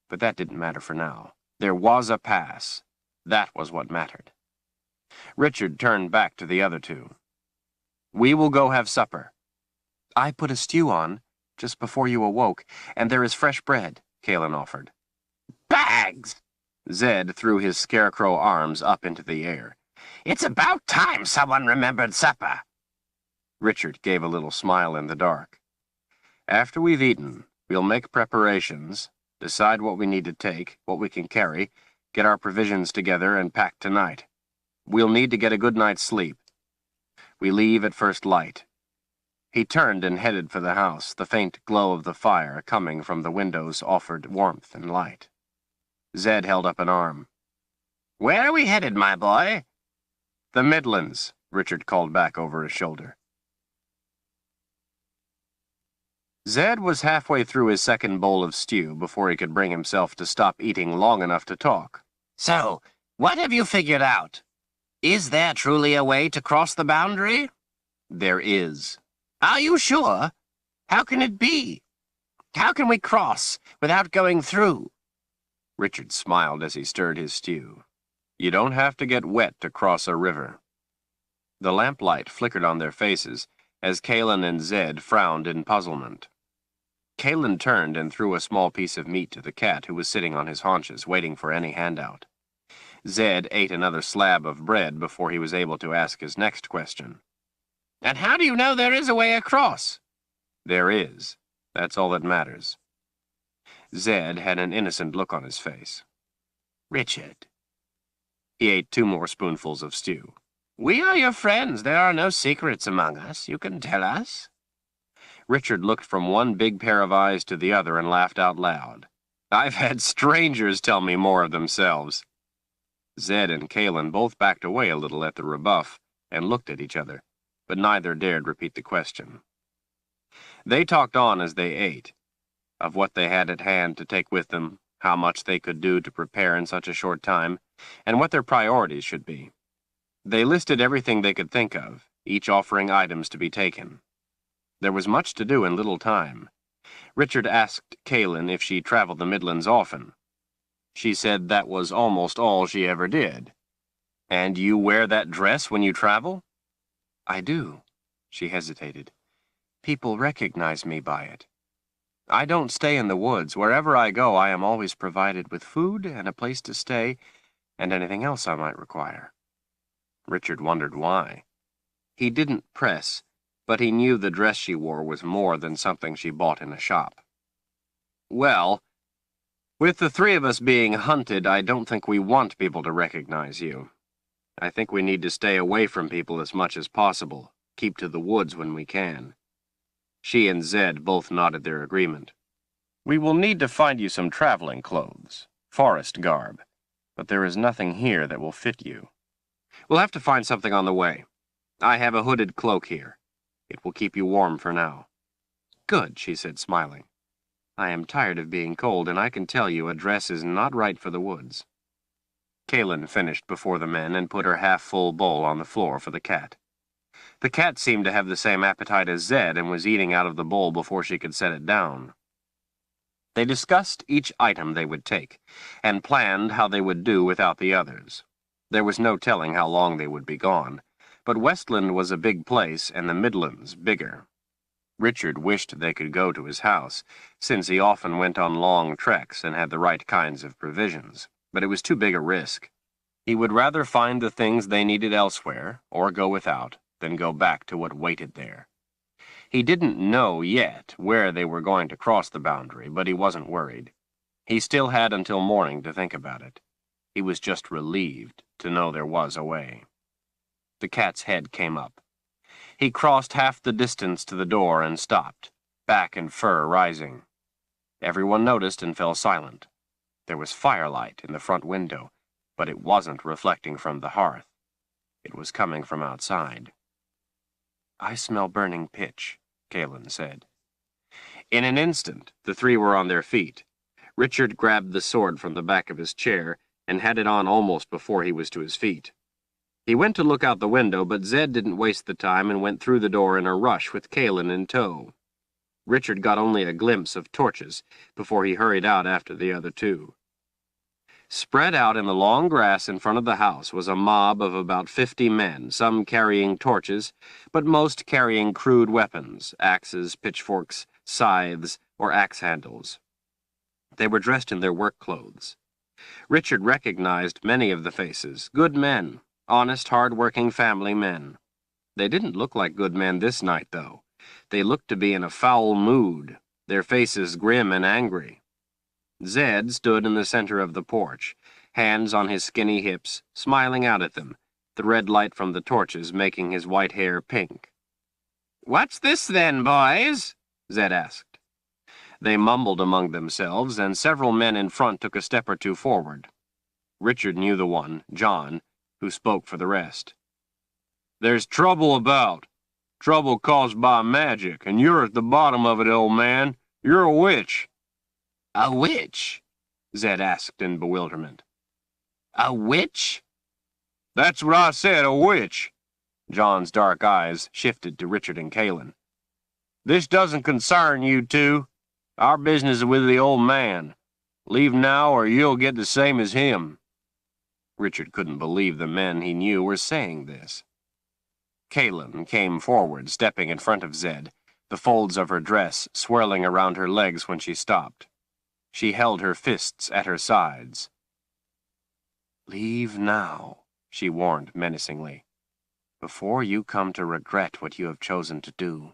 but that didn't matter for now. There was a pass. That was what mattered. Richard turned back to the other two. We will go have supper. I put a stew on just before you awoke, and there is fresh bread, Kalen offered. Bags! Zed threw his scarecrow arms up into the air. It's about time someone remembered supper. Richard gave a little smile in the dark. After we've eaten, we'll make preparations, decide what we need to take, what we can carry, get our provisions together, and pack tonight. We'll need to get a good night's sleep. We leave at first light. He turned and headed for the house. The faint glow of the fire coming from the windows offered warmth and light. Zed held up an arm. Where are we headed, my boy? The Midlands, Richard called back over his shoulder. Zed was halfway through his second bowl of stew before he could bring himself to stop eating long enough to talk. So, what have you figured out? Is there truly a way to cross the boundary? There is. Are you sure? How can it be? How can we cross without going through? Richard smiled as he stirred his stew. You don't have to get wet to cross a river. The lamplight flickered on their faces as Kalen and Zed frowned in puzzlement. Kalen turned and threw a small piece of meat to the cat who was sitting on his haunches, waiting for any handout. Zed ate another slab of bread before he was able to ask his next question. And how do you know there is a way across? There is. That's all that matters. Zed had an innocent look on his face. Richard. He ate 2 more spoonfuls of stew. We are your friends. There are no secrets among us. You can tell us. Richard looked from one big pair of eyes to the other and laughed out loud. I've had strangers tell me more of themselves. Zed and Kalen both backed away a little at the rebuff and looked at each other, but neither dared repeat the question. They talked on as they ate, of what they had at hand to take with them, how much they could do to prepare in such a short time, and what their priorities should be. They listed everything they could think of, each offering items to be taken. There was much to do in little time. Richard asked Kalen if she traveled the Midlands often. She said that was almost all she ever did. And you wear that dress when you travel? I do. She hesitated. People recognize me by it. I don't stay in the woods. Wherever I go, I am always provided with food and a place to stay, and anything else I might require. Richard wondered why. He didn't press, but he knew the dress she wore was more than something she bought in a shop. "Well, with the three of us being hunted, I don't think we want people to recognize you. I think we need to stay away from people as much as possible, keep to the woods when we can." She and Zed both nodded their agreement. "We will need to find you some traveling clothes, forest garb, but there is nothing here that will fit you." "We'll have to find something on the way. I have a hooded cloak here. It will keep you warm for now." "Good," she said, smiling. "I am tired of being cold, and I can tell you a dress is not right for the woods." Kaelin finished before the men and put her half-full bowl on the floor for the cat. The cat seemed to have the same appetite as Zed and was eating out of the bowl before she could set it down. They discussed each item they would take, and planned how they would do without the others. There was no telling how long they would be gone, but Westland was a big place and the Midlands bigger. Richard wished they could go to his house, since he often went on long treks and had the right kinds of provisions, but it was too big a risk. He would rather find the things they needed elsewhere, or go without, than go back to what waited there. He didn't know yet where they were going to cross the boundary, but he wasn't worried. He still had until morning to think about it. He was just relieved to know there was a way. The cat's head came up. He crossed half the distance to the door and stopped, back and fur rising. Everyone noticed and fell silent. There was firelight in the front window, but it wasn't reflecting from the hearth. It was coming from outside. "I smell burning pitch," Kaelin said. In an instant, the three were on their feet. Richard grabbed the sword from the back of his chair and had it on almost before he was to his feet. He went to look out the window, but Zed didn't waste the time and went through the door in a rush with Kaelin in tow. Richard got only a glimpse of torches before he hurried out after the other two. Spread out in the long grass in front of the house was a mob of about 50 men, some carrying torches, but most carrying crude weapons, axes, pitchforks, scythes, or axe handles. They were dressed in their work clothes. Richard recognized many of the faces, good men, honest, hard-working family men. They didn't look like good men this night, though. They looked to be in a foul mood, their faces grim and angry. Zed stood in the center of the porch, hands on his skinny hips, smiling out at them, the red light from the torches making his white hair pink. "What's this then, boys?" Zed asked. They mumbled among themselves, and several men in front took a step or two forward. Richard knew the one, John, who spoke for the rest. "There's trouble about. Trouble caused by magic, and you're at the bottom of it, old man. You're a witch." A witch? Zed asked in bewilderment. A witch? "That's what I said, a witch." John's dark eyes shifted to Richard and Kaelin. "This doesn't concern you two. Our business is with the old man. Leave now or you'll get the same as him." Richard couldn't believe the men he knew were saying this. Kaelin came forward, stepping in front of Zed, the folds of her dress swirling around her legs when she stopped. She held her fists at her sides. "Leave now," she warned menacingly, "before you come to regret what you have chosen to do."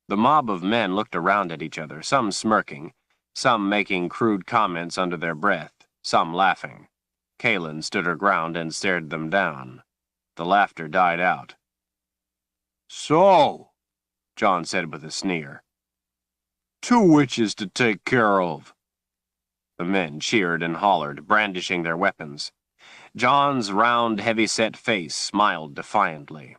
The mob of men looked around at each other, some smirking, some making crude comments under their breath, some laughing. Kaelin stood her ground and stared them down. The laughter died out. "So," John said with a sneer, "two witches to take care of." The men cheered and hollered, brandishing their weapons. John's round, heavy-set face smiled defiantly.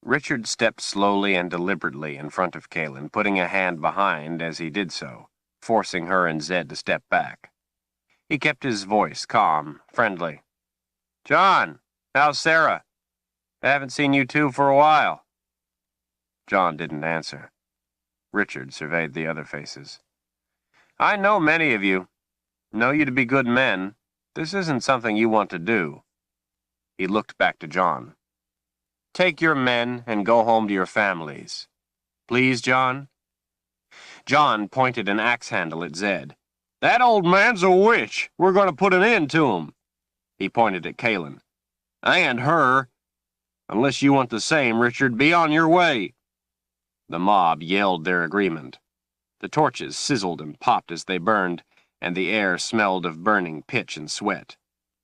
Richard stepped slowly and deliberately in front of Kaelin, putting a hand behind as he did so, forcing her and Zed to step back. He kept his voice calm, friendly. "John, how's Sarah? I haven't seen you two for a while." John didn't answer. Richard surveyed the other faces. "I know many of you. Know you to be good men. This isn't something you want to do." He looked back to John. "Take your men and go home to your families. Please, John?" John pointed an axe handle at Zed. "That old man's a witch. We're going to put an end to him." He pointed at Kaelin. "And her. Unless you want the same, Richard, be on your way. The mob yelled their agreement. The torches sizzled and popped as they burned, and the air smelled of burning pitch and sweat.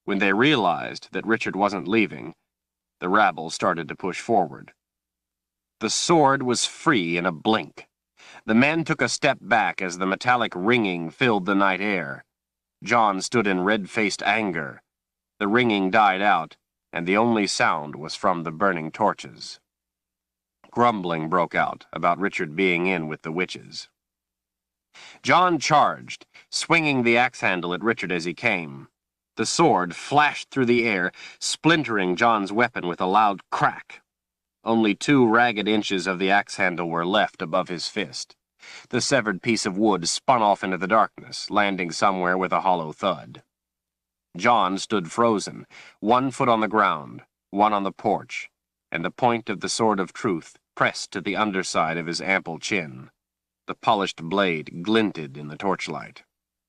When they realized that Richard wasn't leaving, the rabble started to push forward. The sword was free in a blink. The men took a step back as the metallic ringing filled the night air. John stood in red-faced anger. The ringing died out, and the only sound was from the burning torches. Grumbling broke out about Richard being in with the witches. John charged, swinging the axe handle at Richard as he came. The sword flashed through the air, splintering John's weapon with a loud crack. Only 2 ragged inches of the axe handle were left above his fist. The severed piece of wood spun off into the darkness, landing somewhere with a hollow thud. John stood frozen, 1 foot on the ground, 1 on the porch, and the point of the sword of truth pressed to the underside of his ample chin. The polished blade glinted in the torchlight.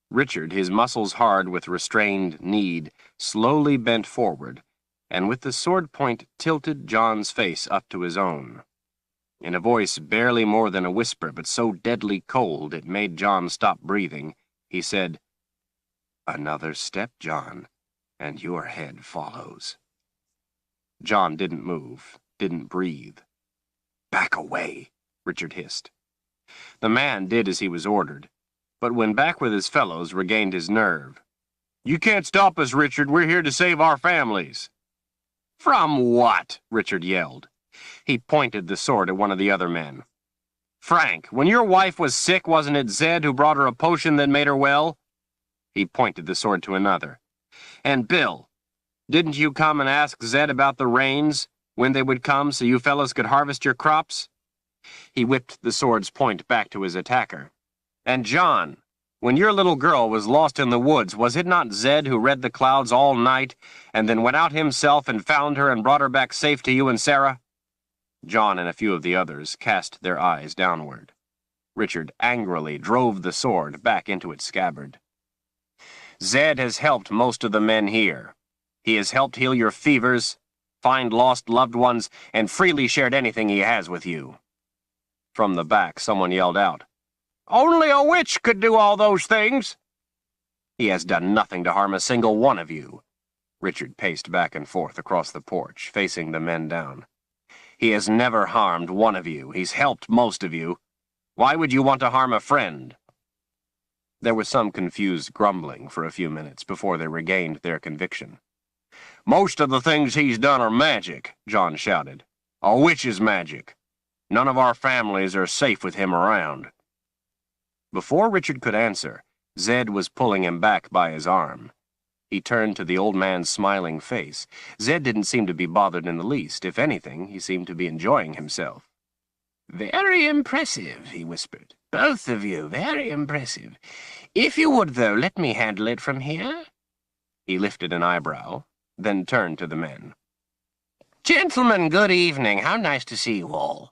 Richard, his muscles hard with restrained need, slowly bent forward, and with the sword point tilted John's face up to his own. In a voice barely more than a whisper, but so deadly cold it made John stop breathing, he said, "Another step, John, and your head follows." John didn't move, didn't breathe. "Back away," Richard hissed. The man did as he was ordered, but when back with his fellows, regained his nerve. "You can't stop us, Richard. We're here to save our families." "From what?" Richard yelled. He pointed the sword at one of the other men. "Frank, when your wife was sick, wasn't it Zed who brought her a potion that made her well?" He pointed the sword to another. "And Bill, didn't you come and ask Zed about the rains, when they would come so you fellas could harvest your crops?" He whipped the sword's point back to his attacker. "And John, when your little girl was lost in the woods, was it not Zed who read the clouds all night, and then went out himself and found her and brought her back safe to you and Sarah?" John and a few of the others cast their eyes downward. Richard angrily drove the sword back into its scabbard. "Zed has helped most of the men here. He has helped heal your fevers, find lost loved ones, and freely shared anything he has with you." From the back, someone yelled out, "Only a witch could do all those things." "He has done nothing to harm a single one of you." Richard paced back and forth across the porch, facing the men down. "He has never harmed one of you. He's helped most of you. Why would you want to harm a friend?" There was some confused grumbling for a few minutes before they regained their conviction. "Most of the things he's done are magic," John shouted. "A witch's magic. None of our families are safe with him around." Before Richard could answer, Zed was pulling him back by his arm. He turned to the old man's smiling face. Zed didn't seem to be bothered in the least. If anything, he seemed to be enjoying himself. "Very impressive," he whispered. "Both of you, very impressive. If you would, though, let me handle it from here." He lifted an eyebrow, then turned to the men. "Gentlemen, good evening. How nice to see you all."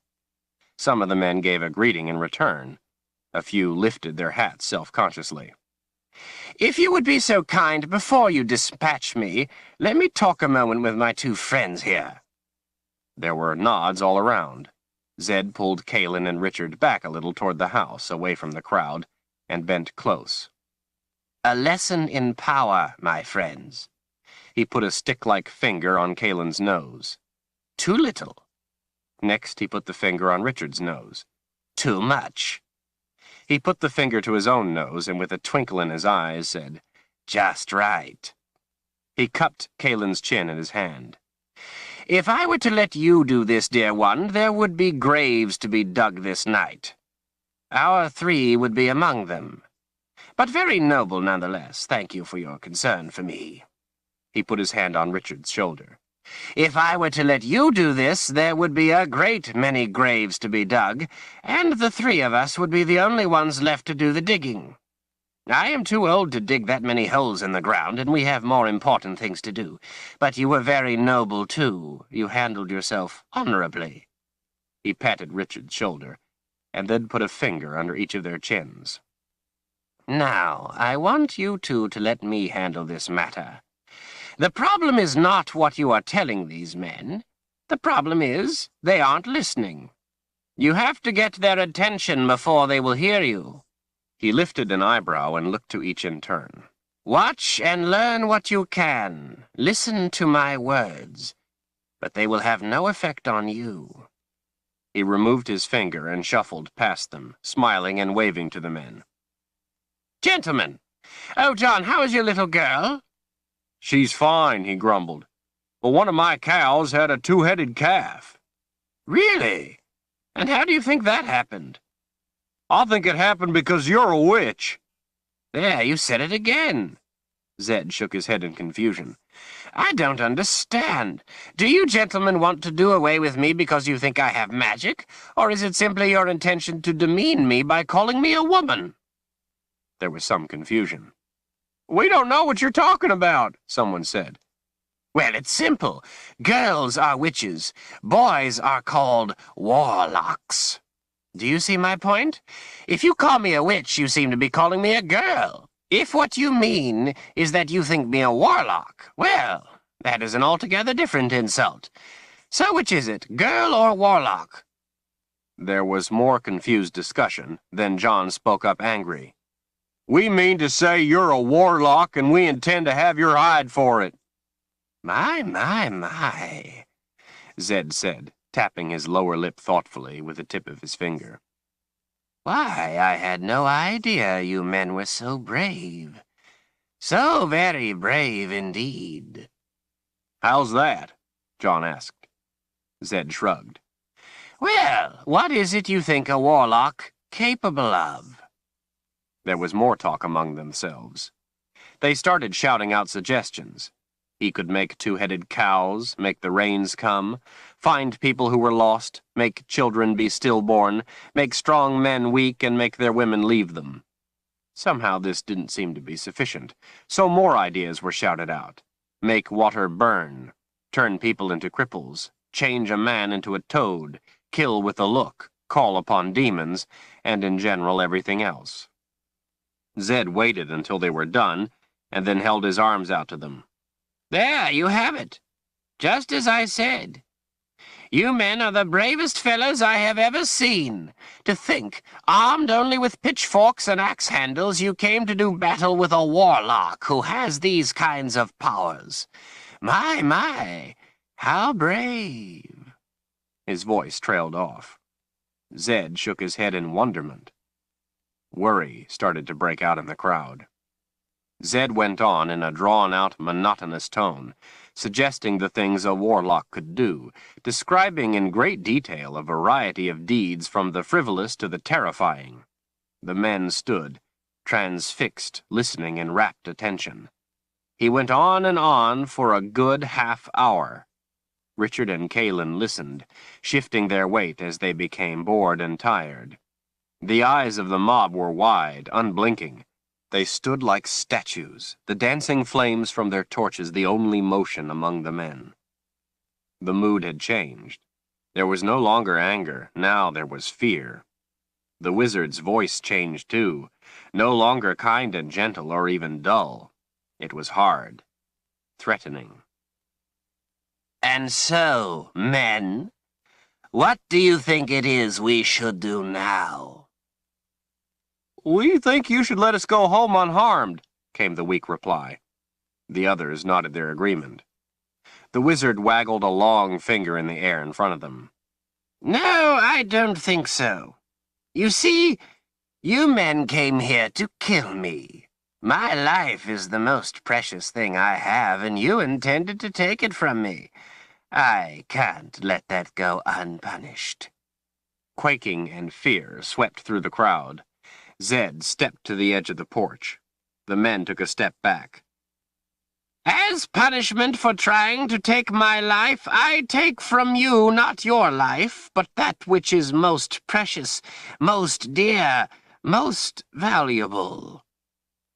Some of the men gave a greeting in return. A few lifted their hats self-consciously. "If you would be so kind, before you dispatch me, let me talk a moment with my 2 friends here." There were nods all around. Zed pulled Kalen and Richard back a little toward the house, away from the crowd, and bent close. "A lesson in power, my friends." He put a stick-like finger on Kalen's nose. "Too little." Next, he put the finger on Richard's nose. "Too much." He put the finger to his own nose, and with a twinkle in his eyes, said, "Just right." He cupped Kalen's chin in his hand. "If I were to let you do this, dear one, there would be graves to be dug this night. Our 3 would be among them. But very noble nonetheless. Thank you for your concern for me." He put his hand on Richard's shoulder. "If I were to let you do this, there would be a great many graves to be dug, and the 3 of us would be the only ones left to do the digging. I am too old to dig that many holes in the ground, and we have more important things to do. But you were very noble, too. You handled yourself honorably." He patted Richard's shoulder, and then put a finger under each of their chins. "Now, I want you 2 to let me handle this matter. The problem is not what you are telling these men. The problem is they aren't listening. You have to get their attention before they will hear you. He lifted an eyebrow and looked to each in turn. Watch and learn what you can. Listen to my words, but they will have no effect on you. He removed his finger and shuffled past them, smiling and waving to the men. Gentlemen! Oh, John, how is your little girl? She's fine, he grumbled. But one of my cows had a two-headed calf. Really? And how do you think that happened? I think it happened because you're a witch. There, you said it again. Zed shook his head in confusion. I don't understand. Do you gentlemen want to do away with me because you think I have magic, or is it simply your intention to demean me by calling me a woman? There was some confusion. We don't know what you're talking about, someone said. Well, it's simple. Girls are witches. Boys are called warlocks. Do you see my point? If you call me a witch, you seem to be calling me a girl. If what you mean is that you think me a warlock, well, that is an altogether different insult. So which is it, girl or warlock? There was more confused discussion. Then John spoke up angry. We mean to say you're a warlock, and we intend to have your hide for it. My, Zed said, tapping his lower lip thoughtfully with the tip of his finger. Why, I had no idea you men were so brave. So very brave indeed. How's that? John asked. Zed shrugged. Well, what is it you think a warlock capable of? There was more talk among themselves. They started shouting out suggestions. He could make two-headed cows, make the rains come, find people who were lost, make children be stillborn, make strong men weak, and make their women leave them. Somehow this didn't seem to be sufficient, so more ideas were shouted out. Make water burn, turn people into cripples, change a man into a toad, kill with a look, call upon demons, and in general everything else. Zed waited until they were done, and then held his arms out to them. There, you have it. Just as I said. You men are the bravest fellows I have ever seen. To think, armed only with pitchforks and axe handles, you came to do battle with a warlock who has these kinds of powers. My, how brave. His voice trailed off. Zed shook his head in wonderment. Worry started to break out in the crowd. Zed went on in a drawn-out, monotonous tone, suggesting the things a warlock could do, describing in great detail a variety of deeds from the frivolous to the terrifying. The men stood, transfixed, listening in rapt attention. He went on and on for a good half-hour. Richard and Kalin listened, shifting their weight as they became bored and tired. The eyes of the mob were wide, unblinking. They stood like statues, the dancing flames from their torches the only motion among the men. The mood had changed. There was no longer anger, now there was fear. The wizard's voice changed too, no longer kind and gentle or even dull. It was hard, threatening. And so, men, what do you think it is we should do now? We think you should let us go home unharmed, came the weak reply. The others nodded their agreement. The wizard waggled a long finger in the air in front of them. No, I don't think so. You see, you men came here to kill me. My life is the most precious thing I have, and you intended to take it from me. I can't let that go unpunished. Quaking and fear swept through the crowd. Zed stepped to the edge of the porch. The men took a step back. As punishment for trying to take my life, I take from you not your life, but that which is most precious, most dear, most valuable.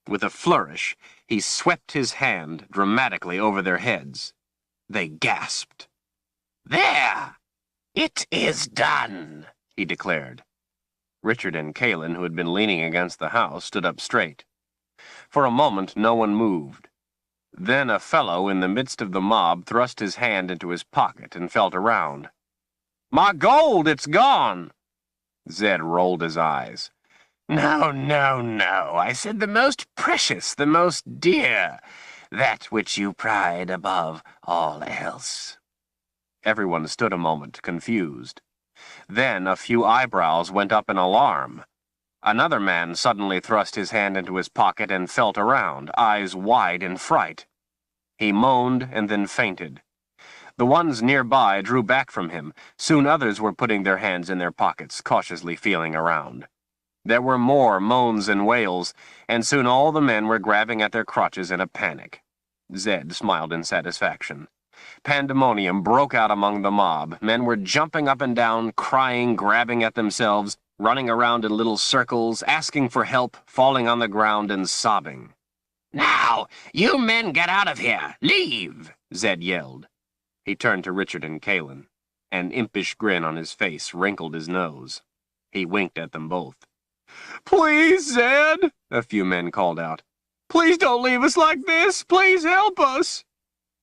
With a flourish, he swept his hand dramatically over their heads. They gasped. There! It is done, he declared. Richard and Kalin, who had been leaning against the house, stood up straight. For a moment, no one moved. Then a fellow in the midst of the mob thrust his hand into his pocket and felt around. My gold, it's gone! Zed rolled his eyes. No, no, no. I said the most precious, the most dear, that which you pride above all else. Everyone stood a moment, confused. Then a few eyebrows went up in alarm. Another man suddenly thrust his hand into his pocket and felt around, eyes wide in fright. He moaned and then fainted. The ones nearby drew back from him. Soon others were putting their hands in their pockets, cautiously feeling around. There were more moans and wails, and soon all the men were grabbing at their crotches in a panic. Zed smiled in satisfaction. Pandemonium broke out among the mob. Men were jumping up and down, crying, grabbing at themselves, running around in little circles, asking for help, falling on the ground and sobbing. Now, you men get out of here! Leave! Zed yelled. He turned to Richard and Kalen. An impish grin on his face wrinkled his nose. He winked at them both. "Please, Zed," a few men called out. "Please don't leave us like this! Please help us!"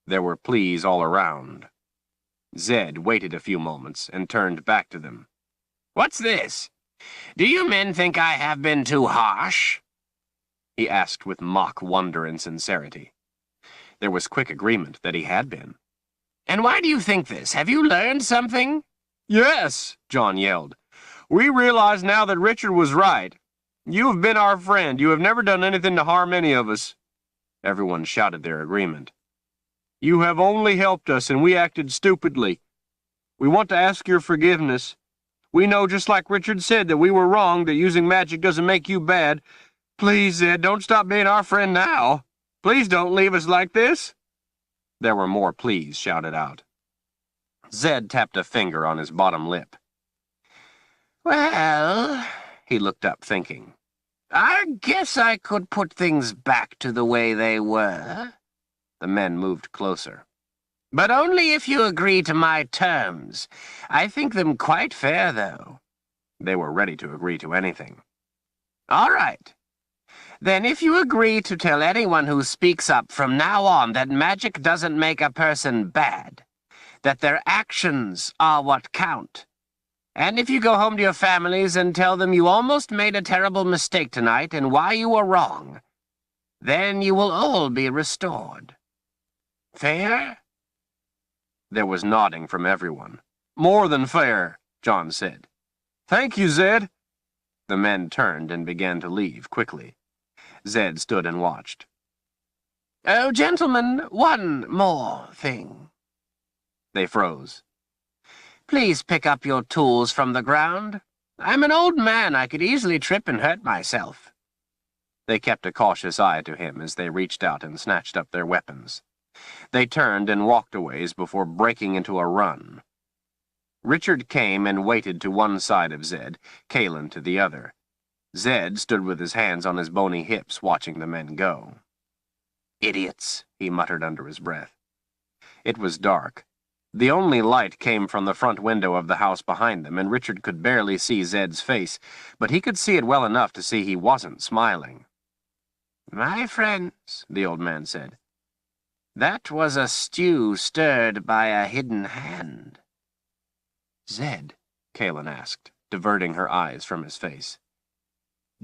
There were pleas all around. Zed waited a few moments and turned back to them. What's this? Do you men think I have been too harsh? He asked with mock wonder and sincerity. There was quick agreement that he had been. And why do you think this? Have you learned something? "Yes," John yelled. "We realize now that Richard was right. You have been our friend. You have never done anything to harm any of us." Everyone shouted their agreement. "You have only helped us, and we acted stupidly. We want to ask your forgiveness. We know, just like Richard said, that we were wrong, that using magic doesn't make you bad. Please, Zed, don't stop being our friend now. Please don't leave us like this." There were more pleas shouted out. Zed tapped a finger on his bottom lip. Well, he looked up, thinking. I guess I could put things back to the way they were. The men moved closer. But only if you agree to my terms. I think them quite fair, though. They were ready to agree to anything. All right. Then if you agree to tell anyone who speaks up from now on that magic doesn't make a person bad, that their actions are what count, and if you go home to your families and tell them you almost made a terrible mistake tonight and why you were wrong, then you will all be restored. Fair? There was nodding from everyone. "More than fair," John said. "Thank you, Zed." The men turned and began to leave quickly. Zed stood and watched. Oh, gentlemen, one more thing. They froze. Please pick up your tools from the ground. I'm an old man. I could easily trip and hurt myself. They kept a cautious eye to him as they reached out and snatched up their weapons. They turned and walked a ways before breaking into a run. Richard came and waited to one side of Zed, Kalen to the other. Zed stood with his hands on his bony hips, watching the men go. "Idiots," he muttered under his breath. It was dark. The only light came from the front window of the house behind them, and Richard could barely see Zed's face, but he could see it well enough to see he wasn't smiling. "My friends," the old man said, "that was a stew stirred by a hidden hand." "Zed," Kalen asked, diverting her eyes from his face,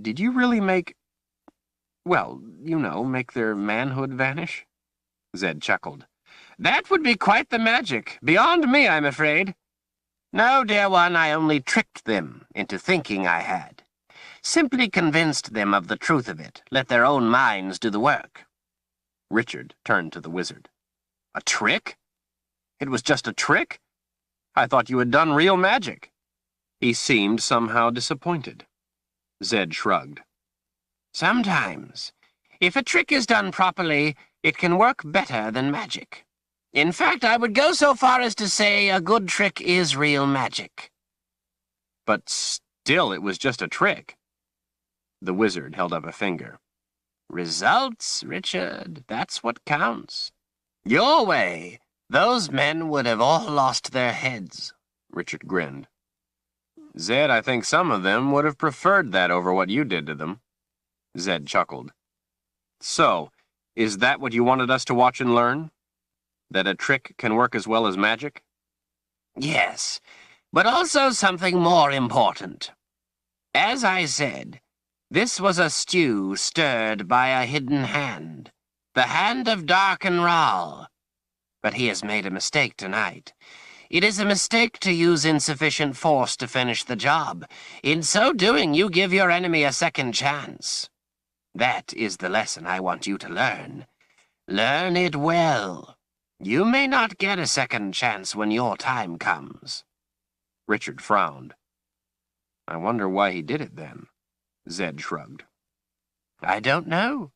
"did you really make their manhood vanish?" Zed chuckled. "That would be quite the magic. Beyond me, I'm afraid. No, dear one, I only tricked them into thinking I had. Simply convinced them of the truth of it. Let their own minds do the work." Richard turned to the wizard. "A trick? It was just a trick? I thought you had done real magic." He seemed somehow disappointed. Zed shrugged. "Sometimes, if a trick is done properly, it can work better than magic. In fact, I would go so far as to say a good trick is real magic." "But still, it was just a trick." The wizard held up a finger. "Results, Richard, that's what counts. Your way, those men would have all lost their heads." Richard grinned. "Zed, I think some of them would have preferred that over what you did to them." Zed chuckled. "So, is that what you wanted us to watch and learn? That a trick can work as well as magic?" "Yes, but also something more important. As I said, this was a stew stirred by a hidden hand, the hand of Darken Ral. But he has made a mistake tonight. It is a mistake to use insufficient force to finish the job. In so doing, you give your enemy a second chance. That is the lesson I want you to learn. Learn it well. You may not get a second chance when your time comes. Richard frowned. I wonder why he did it then. Zed shrugged. I don't know.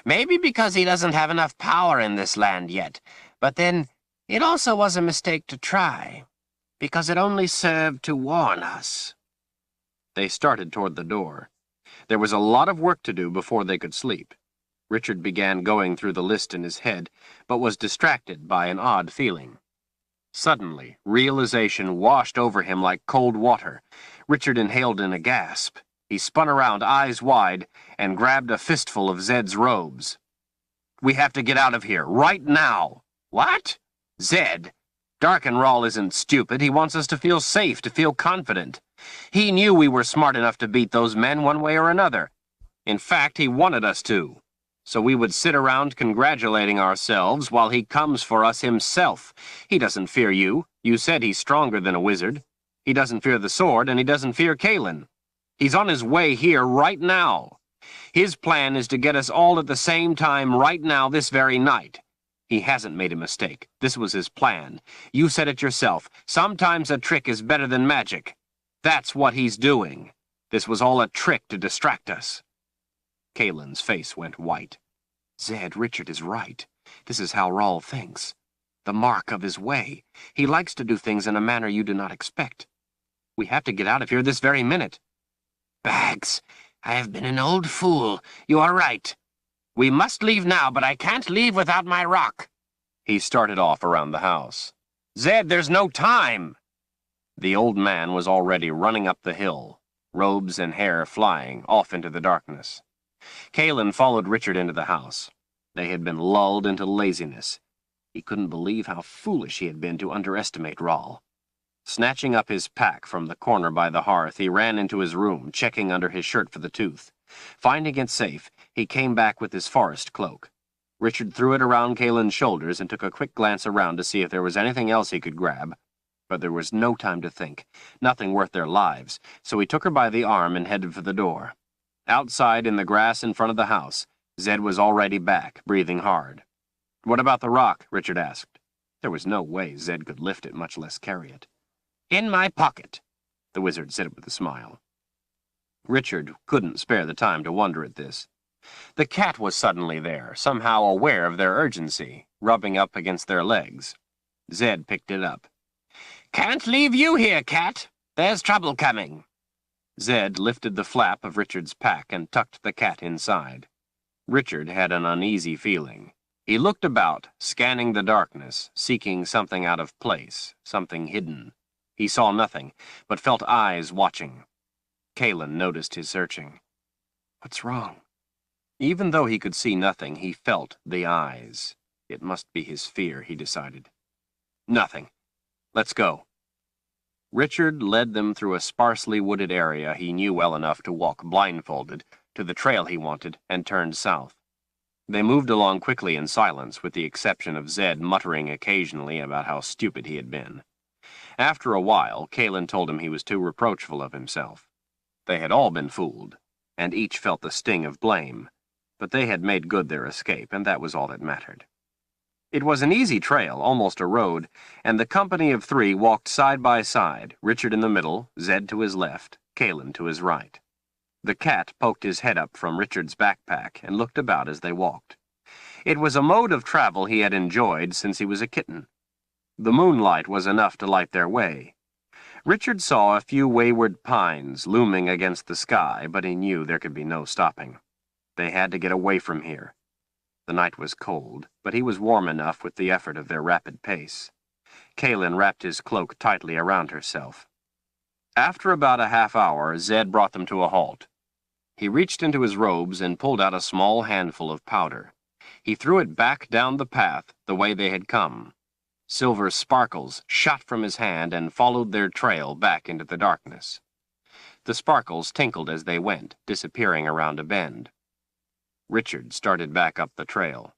Maybe because he doesn't have enough power in this land yet. But then, it also was a mistake to try, because it only served to warn us. They started toward the door. There was a lot of work to do before they could sleep. Richard began going through the list in his head, but was distracted by an odd feeling. Suddenly, realization washed over him like cold water. Richard inhaled in a gasp. He spun around, eyes wide, and grabbed a fistful of Zed's robes. We have to get out of here, right now. What? Zed. Darken Ral isn't stupid. He wants us to feel safe, to feel confident. He knew we were smart enough to beat those men one way or another. In fact, he wanted us to. So we would sit around congratulating ourselves while he comes for us himself. He doesn't fear you. You said he's stronger than a wizard. He doesn't fear the sword, and he doesn't fear Kalen. He's on his way here right now. His plan is to get us all at the same time right now this very night. He hasn't made a mistake. This was his plan. You said it yourself. Sometimes a trick is better than magic. That's what he's doing. This was all a trick to distract us. Kalen's face went white. Zed, Richard is right. This is how Ral thinks. The mark of his way. He likes to do things in a manner you do not expect. We have to get out of here this very minute. Bags, I have been an old fool. You are right. We must leave now, but I can't leave without my rock. He started off around the house. Zed, there's no time! The old man was already running up the hill, robes and hair flying off into the darkness. Kalen followed Richard into the house. They had been lulled into laziness. He couldn't believe how foolish he had been to underestimate Ral. Snatching up his pack from the corner by the hearth, he ran into his room, checking under his shirt for the tooth. Finding it safe, he came back with his forest cloak. Richard threw it around Kalen's shoulders and took a quick glance around to see if there was anything else he could grab. But there was no time to think, nothing worth their lives, so he took her by the arm and headed for the door. Outside in the grass in front of the house, Zed was already back, breathing hard. What about the rock? Richard asked. There was no way Zed could lift it, much less carry it. In my pocket, the wizard said with a smile. Richard couldn't spare the time to wonder at this. The cat was suddenly there, somehow aware of their urgency, rubbing up against their legs. Zed picked it up. Can't leave you here, cat. There's trouble coming. Zed lifted the flap of Richard's pack and tucked the cat inside. Richard had an uneasy feeling. He looked about, scanning the darkness, seeking something out of place, something hidden. He saw nothing, but felt eyes watching. Kalen noticed his searching. What's wrong? Even though he could see nothing, he felt the eyes. It must be his fear, he decided. Nothing. Let's go. Richard led them through a sparsely wooded area he knew well enough to walk blindfolded, to the trail he wanted, and turned south. They moved along quickly in silence, with the exception of Zed muttering occasionally about how stupid he had been. After a while, Kalen told him he was too reproachful of himself. They had all been fooled, and each felt the sting of blame, but they had made good their escape, and that was all that mattered. It was an easy trail, almost a road, and the company of three walked side by side, Richard in the middle, Zed to his left, Kalen to his right. The cat poked his head up from Richard's backpack and looked about as they walked. It was a mode of travel he had enjoyed since he was a kitten. The moonlight was enough to light their way. Richard saw a few wayward pines looming against the sky, but he knew there could be no stopping. They had to get away from here. The night was cold, but he was warm enough with the effort of their rapid pace. Kalen wrapped his cloak tightly around herself. After about a half hour, Zed brought them to a halt. He reached into his robes and pulled out a small handful of powder. He threw it back down the path the way they had come. Silver sparkles shot from his hand and followed their trail back into the darkness. The sparkles tinkled as they went, disappearing around a bend. Richard started back up the trail.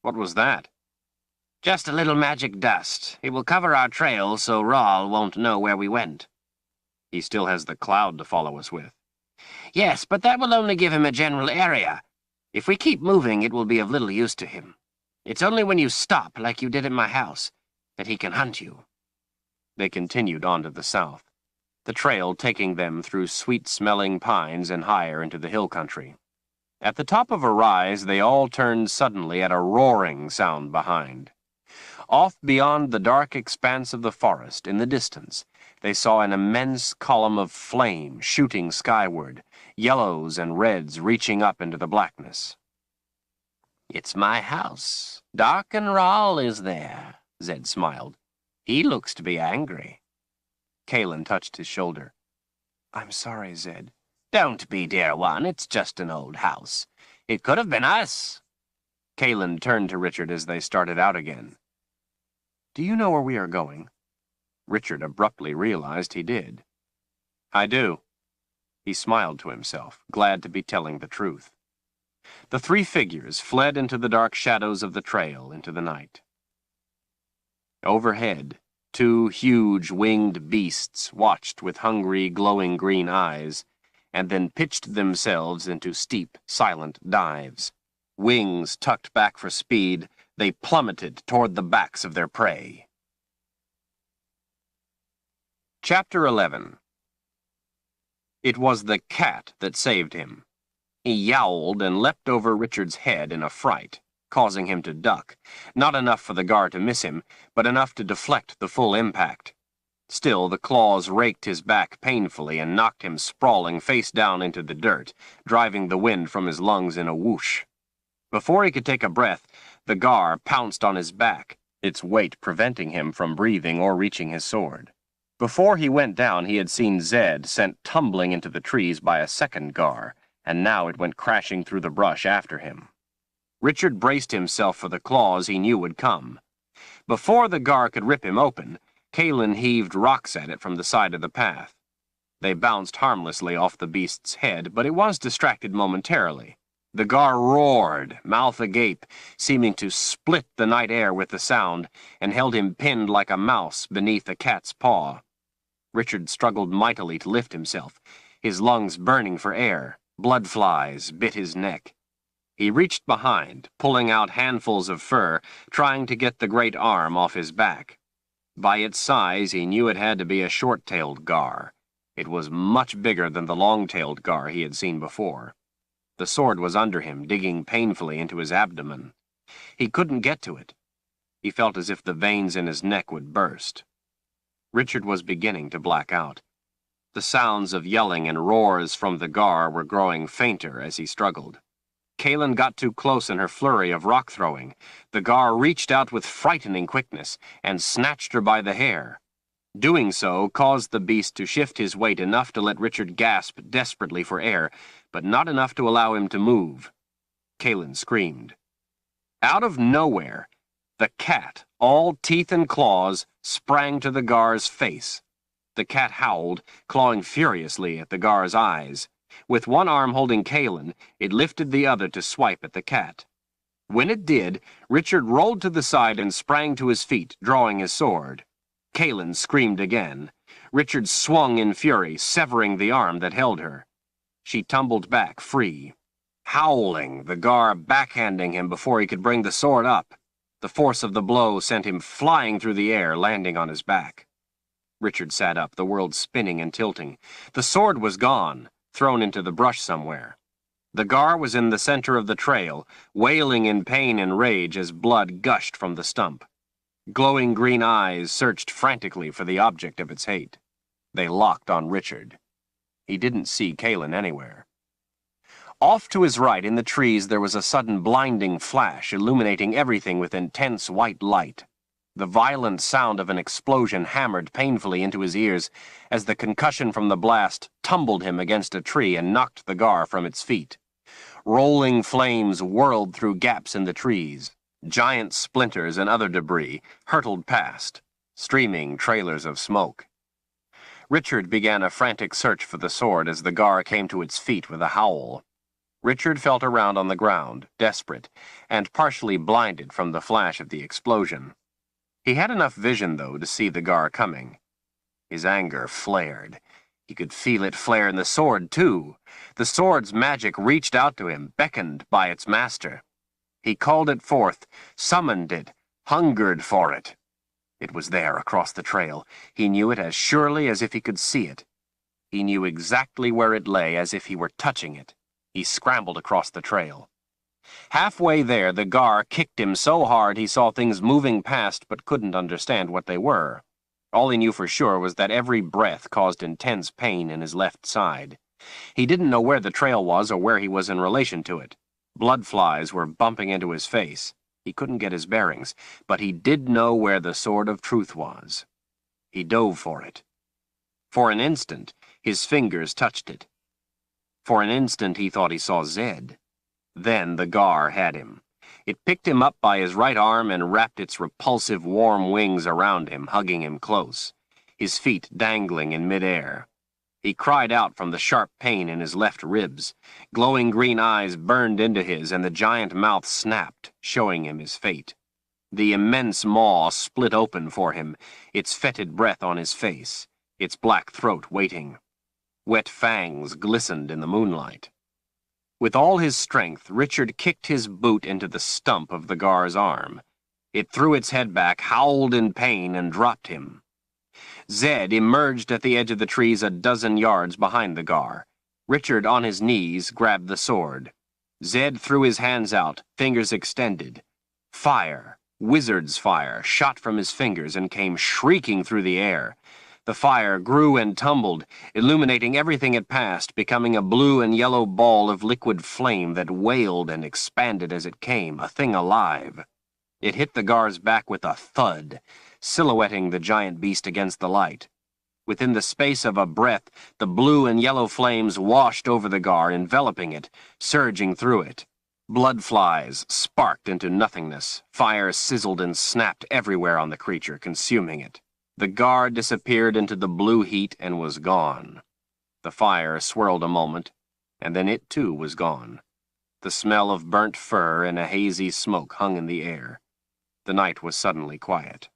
What was that? Just a little magic dust. It will cover our trail so Rawl won't know where we went. He still has the cloud to follow us with. Yes, but that will only give him a general area. If we keep moving, it will be of little use to him. It's only when you stop, like you did at my house, that he can hunt you. They continued on to the south, the trail taking them through sweet-smelling pines and higher into the hill country. At the top of a rise, they all turned suddenly at a roaring sound behind. Off beyond the dark expanse of the forest, in the distance, they saw an immense column of flame shooting skyward, yellows and reds reaching up into the blackness. It's my house. Dark and Rawl is there, Zed smiled. He looks to be angry. Kalen touched his shoulder. I'm sorry, Zed. Don't be, dear one. It's just an old house. It could have been us. Kalen turned to Richard as they started out again. Do you know where we are going? Richard abruptly realized he did. I do. He smiled to himself, glad to be telling the truth. The three figures fled into the dark shadows of the trail into the night. Overhead, two huge winged beasts watched with hungry, glowing green eyes, and then pitched themselves into steep, silent dives. Wings tucked back for speed, they plummeted toward the backs of their prey. Chapter 11. It was the cat that saved him. He yowled and leapt over Richard's head in a fright, causing him to duck, not enough for the guard to miss him, but enough to deflect the full impact. Still, the claws raked his back painfully and knocked him sprawling face down into the dirt, driving the wind from his lungs in a whoosh. Before he could take a breath, the gar pounced on his back, its weight preventing him from breathing or reaching his sword. Before he went down, he had seen Zed sent tumbling into the trees by a second gar, and now it went crashing through the brush after him. Richard braced himself for the claws he knew would come. Before the gar could rip him open, Kalen heaved rocks at it from the side of the path. They bounced harmlessly off the beast's head, but it was distracted momentarily. The gar roared, mouth agape, seeming to split the night air with the sound, and held him pinned like a mouse beneath a cat's paw. Richard struggled mightily to lift himself, his lungs burning for air. Blood flies bit his neck. He reached behind, pulling out handfuls of fur, trying to get the great arm off his back. By its size, he knew it had to be a short-tailed gar. It was much bigger than the long-tailed gar he had seen before. The sword was under him, digging painfully into his abdomen. He couldn't get to it. He felt as if the veins in his neck would burst. Richard was beginning to black out. The sounds of yelling and roars from the gar were growing fainter as he struggled. Kalen got too close in her flurry of rock-throwing. The gar reached out with frightening quickness and snatched her by the hair. Doing so caused the beast to shift his weight enough to let Richard gasp desperately for air, but not enough to allow him to move. Kalen screamed. Out of nowhere, the cat, all teeth and claws, sprang to the gar's face. The cat howled, clawing furiously at the gar's eyes. With one arm holding Kalen, it lifted the other to swipe at the cat. When it did, Richard rolled to the side and sprang to his feet, drawing his sword. Kalen screamed again. Richard swung in fury, severing the arm that held her. She tumbled back, free. Howling, the gar backhanding him before he could bring the sword up. The force of the blow sent him flying through the air, landing on his back. Richard sat up, the world spinning and tilting. The sword was gone, thrown into the brush somewhere. The gar was in the center of the trail, wailing in pain and rage as blood gushed from the stump. Glowing green eyes searched frantically for the object of its hate. They locked on Richard. He didn't see Kalen anywhere. Off to his right in the trees there was a sudden blinding flash, illuminating everything with intense white light. The violent sound of an explosion hammered painfully into his ears as the concussion from the blast tumbled him against a tree and knocked the gar from its feet. Rolling flames whirled through gaps in the trees. Giant splinters and other debris hurtled past, streaming trailers of smoke. Richard began a frantic search for the sword as the Gar came to its feet with a howl. Richard felt around on the ground, desperate, and partially blinded from the flash of the explosion. He had enough vision, though, to see the Gar coming. His anger flared. He could feel it flare in the sword, too. The sword's magic reached out to him, beckoned by its master. He called it forth, summoned it, hungered for it. It was there, across the trail. He knew it as surely as if he could see it. He knew exactly where it lay, as if he were touching it. He scrambled across the trail. Halfway there, the Gar kicked him so hard he saw things moving past but couldn't understand what they were. All he knew for sure was that every breath caused intense pain in his left side. He didn't know where the trail was or where he was in relation to it. Blood flies were bumping into his face. He couldn't get his bearings, but he did know where the Sword of Truth was. He dove for it. For an instant, his fingers touched it. For an instant, he thought he saw Zed. Then the Gar had him. It picked him up by his right arm and wrapped its repulsive warm wings around him, hugging him close, his feet dangling in midair. He cried out from the sharp pain in his left ribs. Glowing green eyes burned into his, and the giant mouth snapped, showing him his fate. The immense maw split open for him, its fetid breath on his face, its black throat waiting. Wet fangs glistened in the moonlight. With all his strength, Richard kicked his boot into the stump of the Gar's arm. It threw its head back, howled in pain, and dropped him. Zed emerged at the edge of the trees a dozen yards behind the Gar. Richard, on his knees, grabbed the sword. Zed threw his hands out, fingers extended. Fire, wizard's fire, shot from his fingers and came shrieking through the air. The fire grew and tumbled, illuminating everything it passed, becoming a blue and yellow ball of liquid flame that wailed and expanded as it came, a thing alive. It hit the Gar's back with a thud, silhouetting the giant beast against the light. Within the space of a breath, the blue and yellow flames washed over the Gar, enveloping it, surging through it. Blood flies sparked into nothingness. Fire sizzled and snapped everywhere on the creature, consuming it. The Gar disappeared into the blue heat and was gone. The fire swirled a moment, and then it too was gone. The smell of burnt fur and a hazy smoke hung in the air. The night was suddenly quiet.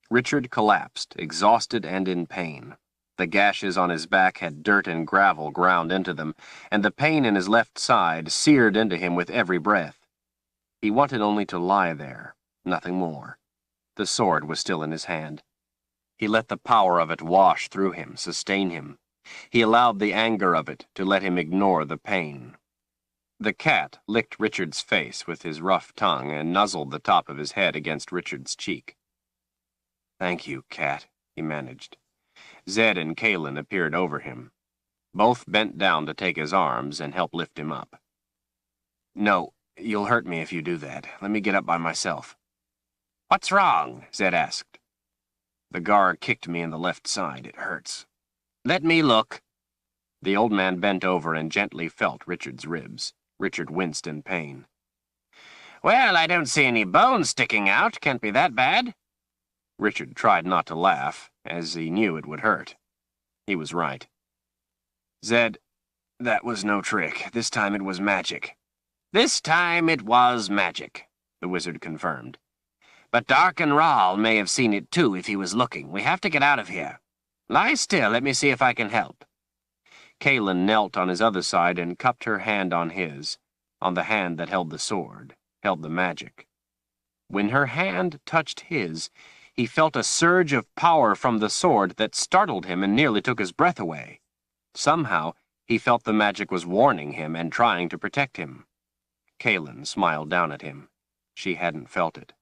Richard collapsed, exhausted and in pain. The gashes on his back had dirt and gravel ground into them, and the pain in his left side seared into him with every breath. He wanted only to lie there, nothing more. The sword was still in his hand. He let the power of it wash through him, sustain him. He allowed the anger of it to let him ignore the pain. The cat licked Richard's face with his rough tongue and nuzzled the top of his head against Richard's cheek. "Thank you, cat," he managed. Zed and Kalen appeared over him. Both bent down to take his arms and help lift him up. "No, you'll hurt me if you do that. Let me get up by myself." "What's wrong?" Zed asked. "The Gar kicked me in the left side. It hurts." "Let me look." The old man bent over and gently felt Richard's ribs. Richard winced in pain. "Well, I don't see any bones sticking out. Can't be that bad." Richard tried not to laugh, as he knew it would hurt. He was right. "Zed, that was no trick. This time it was magic." "This time it was magic," the wizard confirmed. "But Dark and Rahl may have seen it too if he was looking. We have to get out of here. Lie still, let me see if I can help." Kalen knelt on his other side and cupped her hand on his, on the hand that held the sword, held the magic. When her hand touched his, he felt a surge of power from the sword that startled him and nearly took his breath away. Somehow, he felt the magic was warning him and trying to protect him. Kalen smiled down at him. She hadn't felt it.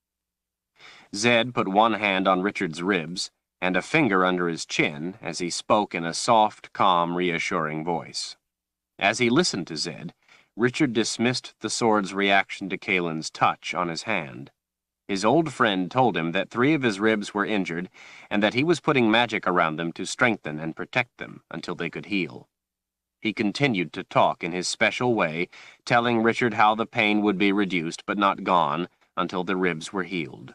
Zed put one hand on Richard's ribs and a finger under his chin as he spoke in a soft, calm, reassuring voice. As he listened to Zed, Richard dismissed the sword's reaction to Kalen's touch on his hand. His old friend told him that 3 of his ribs were injured and that he was putting magic around them to strengthen and protect them until they could heal. He continued to talk in his special way, telling Richard how the pain would be reduced but not gone until the ribs were healed.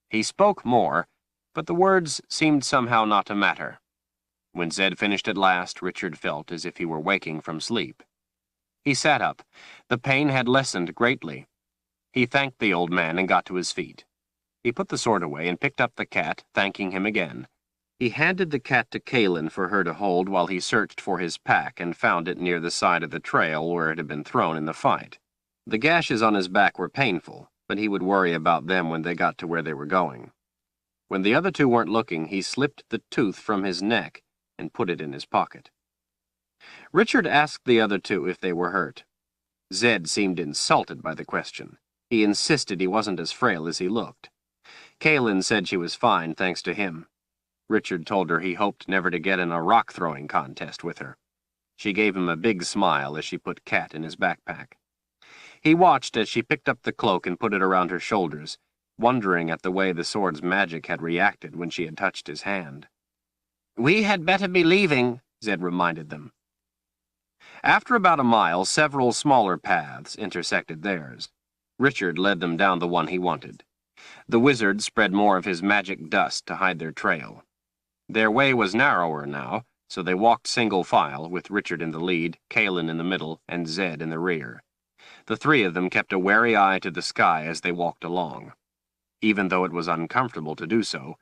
He spoke more, but the words seemed somehow not to matter. When Zed finished at last, Richard felt as if he were waking from sleep. He sat up. The pain had lessened greatly. He thanked the old man and got to his feet. He put the sword away and picked up the cat, thanking him again. He handed the cat to Kaelin for her to hold while he searched for his pack and found it near the side of the trail where it had been thrown in the fight. The gashes on his back were painful, but he would worry about them when they got to where they were going. When the other two weren't looking, he slipped the tooth from his neck and put it in his pocket. Richard asked the other two if they were hurt. Zed seemed insulted by the question. He insisted he wasn't as frail as he looked. Kaelin said she was fine thanks to him. Richard told her he hoped never to get in a rock-throwing contest with her. She gave him a big smile as she put Cat in his backpack. He watched as she picked up the cloak and put it around her shoulders, wondering at the way the sword's magic had reacted when she had touched his hand. "We had better be leaving," Zed reminded them. After about a mile, several smaller paths intersected theirs. Richard led them down the one he wanted. The wizard spread more of his magic dust to hide their trail. Their way was narrower now, so they walked single file, with Richard in the lead, Kaelin in the middle, and Zed in the rear. The three of them kept a wary eye to the sky as they walked along. Even though it was uncomfortable to do so,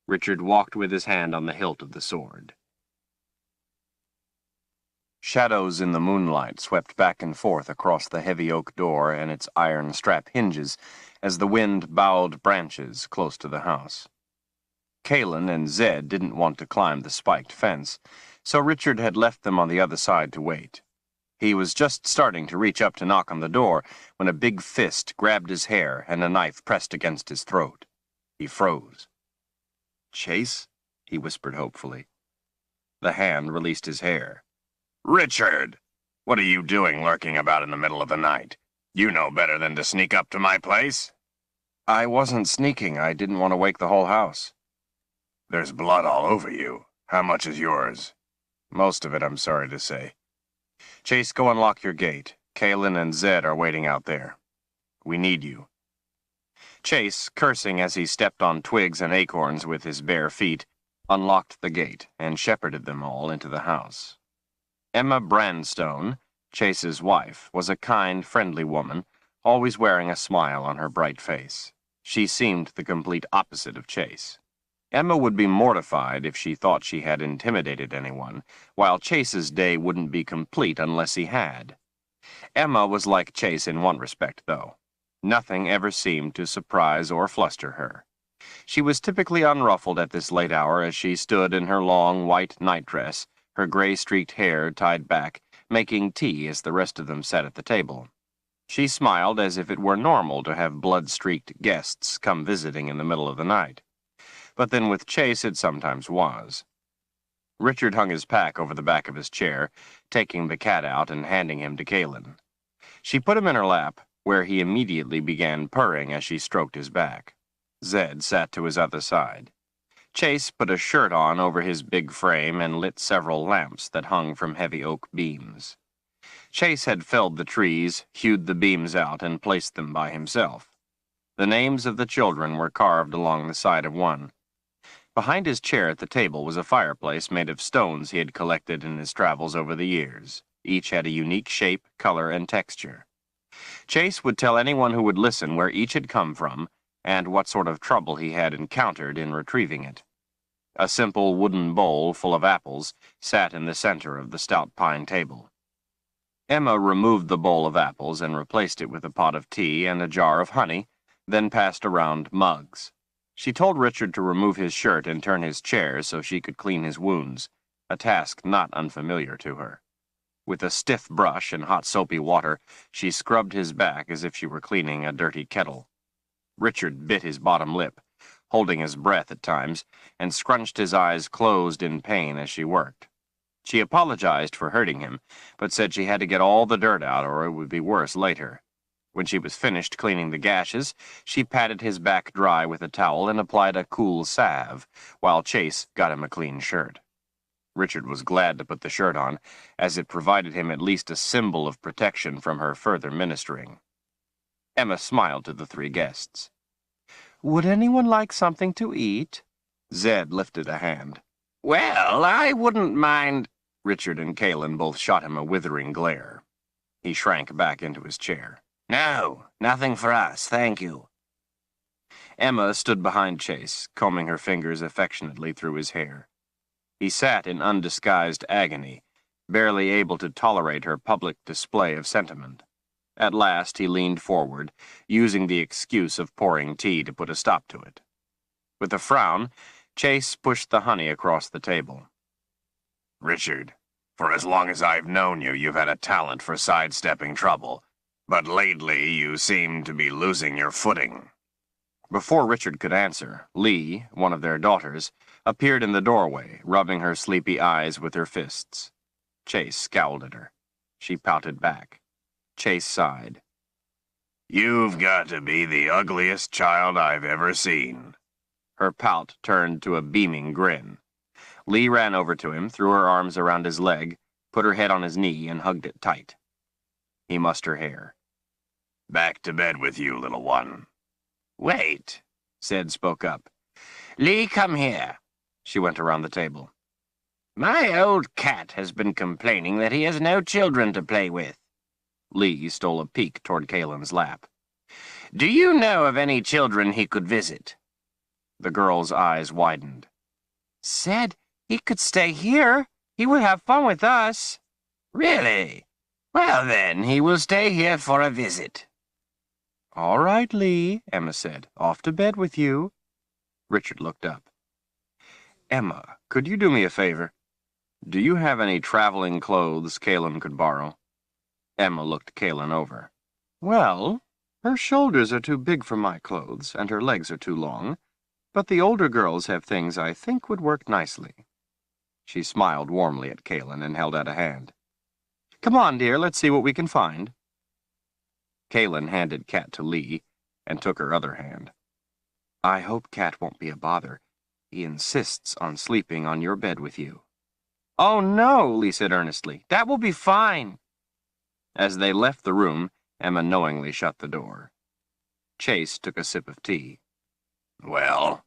Richard walked with his hand on the hilt of the sword. Shadows in the moonlight swept back and forth across the heavy oak door and its iron strap hinges as the wind bowed branches close to the house. Kaelin and Zed didn't want to climb the spiked fence, so Richard had left them on the other side to wait. He was just starting to reach up to knock on the door when a big fist grabbed his hair and a knife pressed against his throat. He froze. "Chase?" he whispered hopefully. The hand released his hair. "Richard! What are you doing lurking about in the middle of the night? You know better than to sneak up to my place." "I wasn't sneaking. I didn't want to wake the whole house." "There's blood all over you. How much is yours?" "Most of it, I'm sorry to say. Chase, go unlock your gate. Kaelin and Zed are waiting out there. We need you." Chase, cursing as he stepped on twigs and acorns with his bare feet, unlocked the gate and shepherded them all into the house. Emma Brandstone, Chase's wife, was a kind, friendly woman, always wearing a smile on her bright face. She seemed the complete opposite of Chase. Emma would be mortified if she thought she had intimidated anyone, while Chase's day wouldn't be complete unless he had. Emma was like Chase in one respect, though. Nothing ever seemed to surprise or fluster her. She was typically unruffled at this late hour as she stood in her long white nightdress, her gray-streaked hair tied back, making tea as the rest of them sat at the table. She smiled as if it were normal to have blood-streaked guests come visiting in the middle of the night. But then with Chase it sometimes was. Richard hung his pack over the back of his chair, taking the cat out and handing him to Kaelin. She put him in her lap, where he immediately began purring as she stroked his back. Zed sat to his other side. Chase put a shirt on over his big frame and lit several lamps that hung from heavy oak beams. Chase had felled the trees, hewed the beams out, and placed them by himself. The names of the children were carved along the side of one. Behind his chair at the table was a fireplace made of stones he had collected in his travels over the years. Each had a unique shape, color, and texture. Chase would tell anyone who would listen where each had come from and what sort of trouble he had encountered in retrieving it. A simple wooden bowl full of apples sat in the center of the stout pine table. Emma removed the bowl of apples and replaced it with a pot of tea and a jar of honey, then passed around mugs. She told Richard to remove his shirt and turn his chair so she could clean his wounds, a task not unfamiliar to her. With a stiff brush and hot soapy water, she scrubbed his back as if she were cleaning a dirty kettle. Richard bit his bottom lip, holding his breath at times, and scrunched his eyes closed in pain as she worked. She apologized for hurting him, but said she had to get all the dirt out or it would be worse later. When she was finished cleaning the gashes, she patted his back dry with a towel and applied a cool salve, while Chase got him a clean shirt. Richard was glad to put the shirt on, as it provided him at least a symbol of protection from her further ministering. Emma smiled to the three guests. "Would anyone like something to eat?" Zed lifted a hand. Well, I wouldn't mind... Richard and Kalen both shot him a withering glare. He shrank back into his chair. No, nothing for us, thank you. Emma stood behind Chase, combing her fingers affectionately through his hair. He sat in undisguised agony, barely able to tolerate her public display of sentiment. At last he leaned forward, using the excuse of pouring tea to put a stop to it. With a frown, Chase pushed the honey across the table. Richard, for as long as I've known you, you've had a talent for sidestepping trouble. But lately, you seem to be losing your footing. Before Richard could answer, Lee, one of their daughters, appeared in the doorway, rubbing her sleepy eyes with her fists. Chase scowled at her. She pouted back. Chase sighed. You've got to be the ugliest child I've ever seen. Her pout turned to a beaming grin. Lee ran over to him, threw her arms around his leg, put her head on his knee, and hugged it tight. He mussed her hair. Back to bed with you, little one. Wait, Zed spoke up. Lee, come here. She went around the table. My old cat has been complaining that he has no children to play with. Lee stole a peek toward Kalen's lap. Do you know of any children he could visit? The girl's eyes widened. Said he could stay here. He would have fun with us. Really? Well then, he will stay here for a visit. All right, Lee, Emma said. Off to bed with you. Richard looked up. Emma, could you do me a favor? Do you have any traveling clothes Kalen could borrow? Emma looked Kalen over. Well, her shoulders are too big for my clothes, and her legs are too long, but the older girls have things I think would work nicely. She smiled warmly at Kalen and held out a hand. Come on, dear, let's see what we can find. Kalen handed Kat to Lee and took her other hand. I hope Kat won't be a bother. He insists on sleeping on your bed with you. Oh, no, Lee said earnestly. That will be fine. As they left the room, Emma knowingly shut the door. Chase took a sip of tea. Well?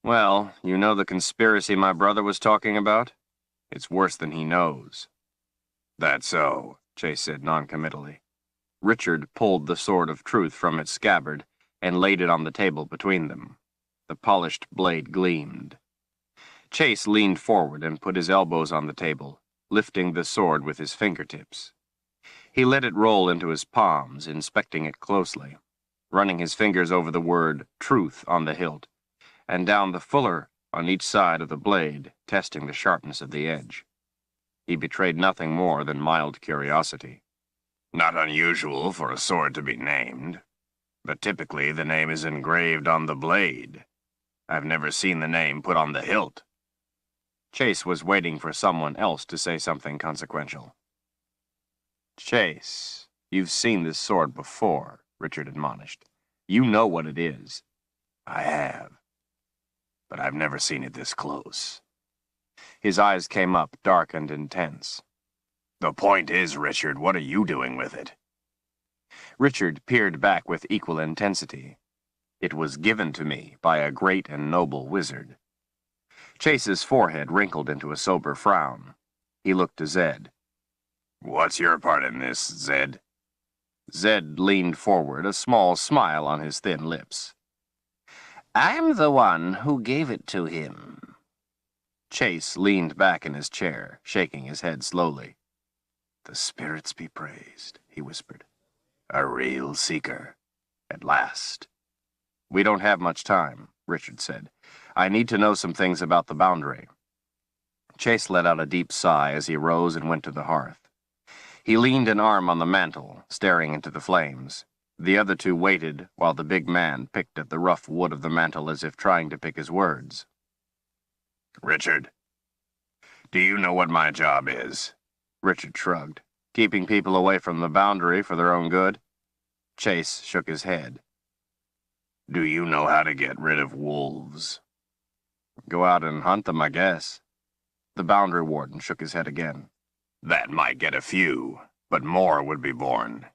Well, you know the conspiracy my brother was talking about? It's worse than he knows. That's so, Chase said noncommittally. Richard pulled the sword of truth from its scabbard and laid it on the table between them. The polished blade gleamed. Chase leaned forward and put his elbows on the table, lifting the sword with his fingertips. He let it roll into his palms, inspecting it closely, running his fingers over the word truth on the hilt, and down the fuller on each side of the blade, testing the sharpness of the edge. He betrayed nothing more than mild curiosity. Not unusual for a sword to be named, but typically the name is engraved on the blade. I've never seen the name put on the hilt. Chase was waiting for someone else to say something consequential. Chase, you've seen this sword before, Richard admonished. You know what it is. I have, but I've never seen it this close. His eyes came up, dark and intense. The point is, Richard, what are you doing with it? Richard peered back with equal intensity. It was given to me by a great and noble wizard. Chase's forehead wrinkled into a sober frown. He looked to Zed. What's your part in this, Zed? Zed leaned forward, a small smile on his thin lips. I'm the one who gave it to him. Chase leaned back in his chair, shaking his head slowly. The spirits be praised, he whispered. A real seeker. At last. We don't have much time, Richard said. I need to know some things about the boundary. Chase let out a deep sigh as he rose and went to the hearth. He leaned an arm on the mantel, staring into the flames. The other two waited while the big man picked at the rough wood of the mantel as if trying to pick his words. Richard, do you know what my job is? Richard shrugged. Keeping people away from the boundary for their own good? Chase shook his head. Do you know how to get rid of wolves? Go out and hunt them, I guess. The boundary warden shook his head again. That might get a few, but more would be born.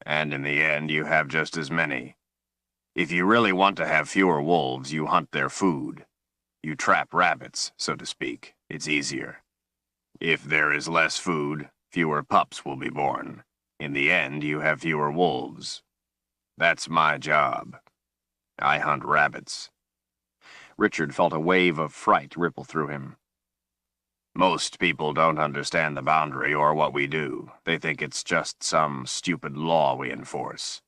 And in the end, you have just as many. If you really want to have fewer wolves, you hunt their food. You trap rabbits, so to speak. It's easier. If there is less food, fewer pups will be born. In the end, you have fewer wolves. That's my job. I hunt rabbits. Richard felt a wave of fright ripple through him. Most people don't understand the boundary or what we do. They think it's just some stupid law we enforce.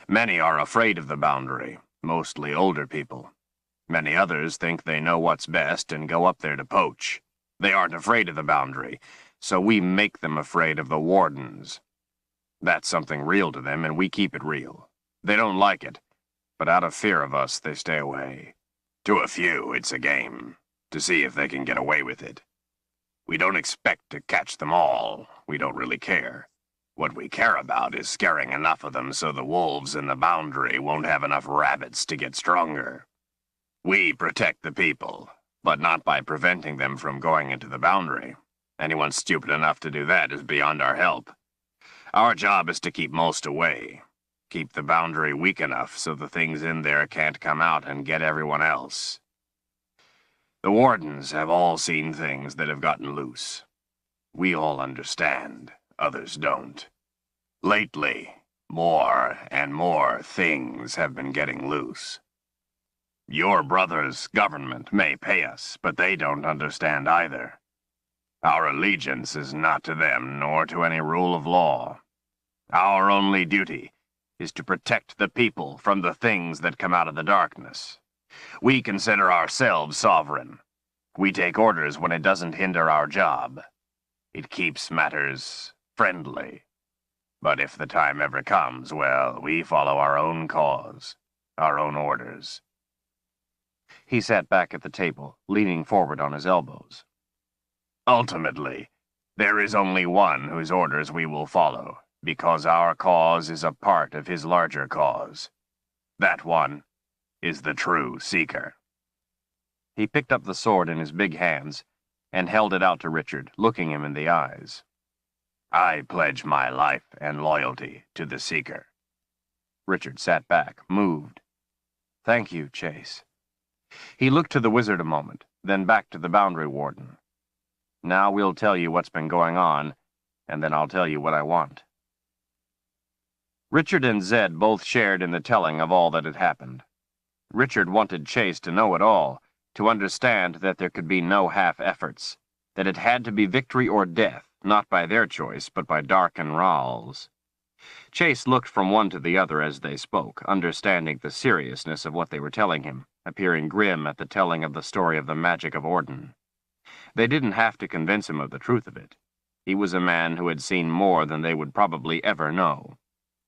Many are afraid of the boundary, mostly older people. Many others think they know what's best and go up there to poach. They aren't afraid of the boundary, so we make them afraid of the wardens. That's something real to them, and we keep it real. They don't like it, but out of fear of us, they stay away. To a few, it's a game, to see if they can get away with it. We don't expect to catch them all. We don't really care. What we care about is scaring enough of them so the wolves in the boundary won't have enough rabbits to get stronger. We protect the people, but not by preventing them from going into the boundary. Anyone stupid enough to do that is beyond our help. Our job is to keep most away. Keep the boundary weak enough so the things in there can't come out and get everyone else. The wardens have all seen things that have gotten loose. We all understand, others don't. Lately, more and more things have been getting loose. Your brother's government may pay us, but they don't understand either. Our allegiance is not to them nor to any rule of law. Our only duty is to protect the people from the things that come out of the darkness. We consider ourselves sovereign. We take orders when it doesn't hinder our job. It keeps matters friendly. But if the time ever comes, well, we follow our own cause, our own orders. He sat back at the table, leaning forward on his elbows. Ultimately, there is only one whose orders we will follow, because our cause is a part of his larger cause. That one is the true Seeker. He picked up the sword in his big hands and held it out to Richard, looking him in the eyes. I pledge my life and loyalty to the Seeker. Richard sat back, moved. Thank you, Chase. He looked to the wizard a moment, then back to the boundary warden. Now we'll tell you what's been going on, and then I'll tell you what I want. Richard and Zed both shared in the telling of all that had happened. Richard wanted Chase to know it all, to understand that there could be no half-efforts, that it had to be victory or death, not by their choice, but by Dark and Raal's. Chase looked from one to the other as they spoke, understanding the seriousness of what they were telling him, appearing grim at the telling of the story of the magic of Orden. They didn't have to convince him of the truth of it. He was a man who had seen more than they would probably ever know.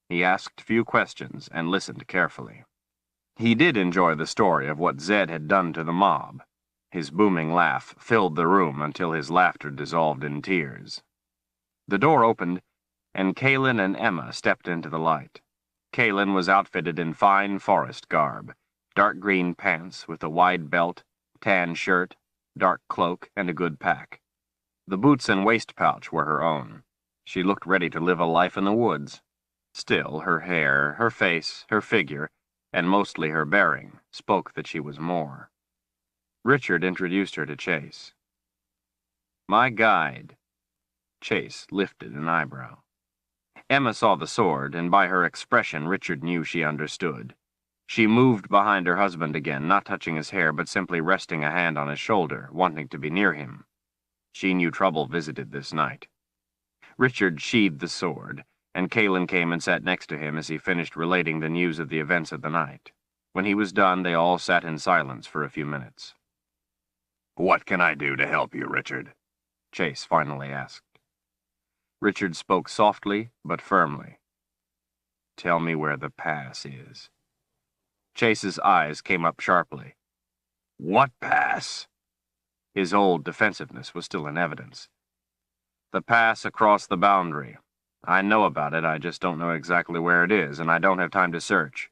He asked few questions and listened carefully. He did enjoy the story of what Zed had done to the mob. His booming laugh filled the room until his laughter dissolved in tears. The door opened, and Kaelin and Emma stepped into the light. Kaelin was outfitted in fine forest garb, dark green pants with a wide belt, tan shirt, dark cloak, and a good pack. The boots and waist pouch were her own. She looked ready to live a life in the woods. Still, her hair, her face, her figure, and mostly her bearing, spoke that she was more. Richard introduced her to Chase. My guide. Chase lifted an eyebrow. Emma saw the sword, and by her expression Richard knew she understood. She moved behind her husband again, not touching his hair, but simply resting a hand on his shoulder, wanting to be near him. She knew trouble visited this night. Richard sheathed the sword, and Kaelin came and sat next to him as he finished relating the news of the events of the night. When he was done, they all sat in silence for a few minutes. What can I do to help you, Richard? Chase finally asked. Richard spoke softly but firmly. Tell me where the pass is. Chase's eyes came up sharply. What pass? His old defensiveness was still in evidence. The pass across the boundary. I know about it, I just don't know exactly where it is, and I don't have time to search.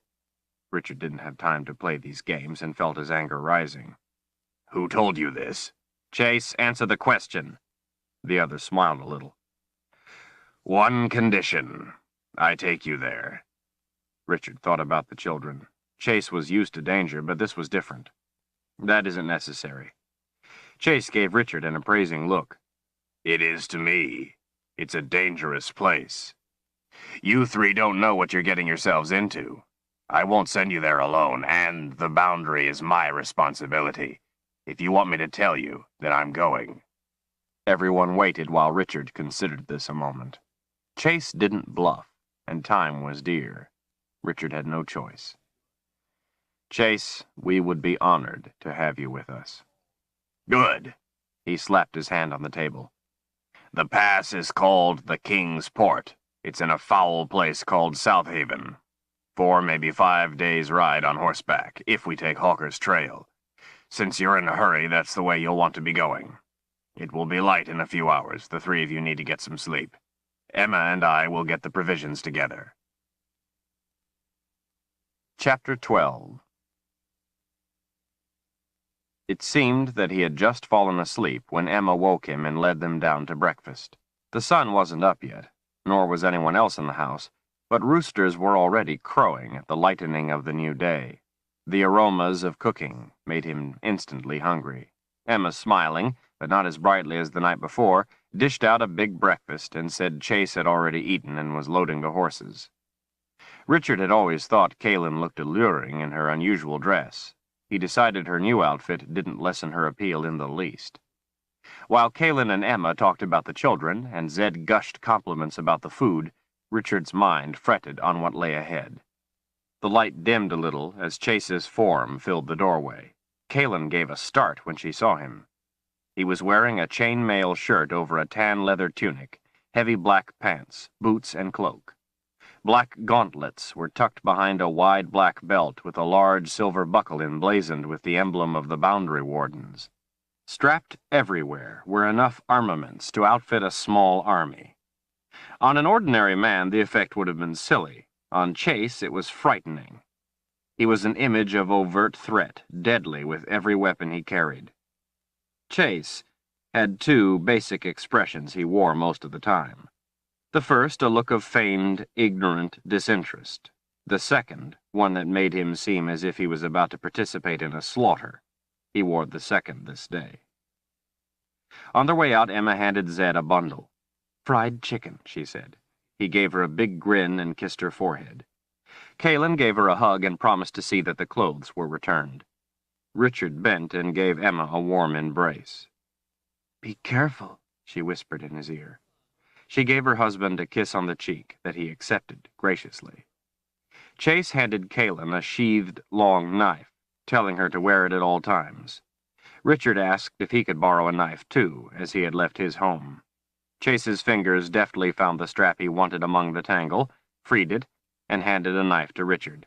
Richard didn't have time to play these games and felt his anger rising. Who told you this? Chase, answer the question. The other smiled a little. One condition. I take you there. Richard thought about the children. Chase was used to danger, but this was different. That isn't necessary. Chase gave Richard an appraising look. It is to me. It's a dangerous place. You three don't know what you're getting yourselves into. I won't send you there alone, and the boundary is my responsibility. If you want me to tell you, then I'm going. Everyone waited while Richard considered this a moment. Chase didn't bluff, and time was dear. Richard had no choice. Chase, we would be honored to have you with us. Good. He slapped his hand on the table. The pass is called the King's Port. It's in a foul place called South Haven. 4, maybe 5 days' ride on horseback, if we take Hawker's Trail. Since you're in a hurry, that's the way you'll want to be going. It will be light in a few hours. The 3 of you need to get some sleep. Emma and I will get the provisions together. Chapter 12. It seemed that he had just fallen asleep when Emma woke him and led them down to breakfast. The sun wasn't up yet, nor was anyone else in the house, but roosters were already crowing at the lightening of the new day. The aromas of cooking made him instantly hungry. Emma, smiling, but not as brightly as the night before, dished out a big breakfast and said Chase had already eaten and was loading the horses. Richard had always thought Kaylin looked alluring in her unusual dress. He decided her new outfit didn't lessen her appeal in the least. While Kaylin and Emma talked about the children, and Zed gushed compliments about the food, Richard's mind fretted on what lay ahead. The light dimmed a little as Chase's form filled the doorway. Kaylin gave a start when she saw him. He was wearing a chainmail shirt over a tan leather tunic, heavy black pants, boots, and cloak. Black gauntlets were tucked behind a wide black belt with a large silver buckle emblazoned with the emblem of the boundary wardens. Strapped everywhere were enough armaments to outfit a small army. On an ordinary man, the effect would have been silly. On Chase, it was frightening. He was an image of overt threat, deadly with every weapon he carried. Chase had 2 basic expressions he wore most of the time. The first, a look of feigned, ignorant disinterest. The second, one that made him seem as if he was about to participate in a slaughter. He wore the second this day. On their way out, Emma handed Zed a bundle. "Fried chicken," she said. He gave her a big grin and kissed her forehead. Kaylin gave her a hug and promised to see that the clothes were returned. Richard bent and gave Emma a warm embrace. "Be careful," she whispered in his ear. She gave her husband a kiss on the cheek that he accepted graciously. Chase handed Kaylin a sheathed, long knife, telling her to wear it at all times. Richard asked if he could borrow a knife, too, as he had left his home. Chase's fingers deftly found the strap he wanted among the tangle, freed it, and handed a knife to Richard.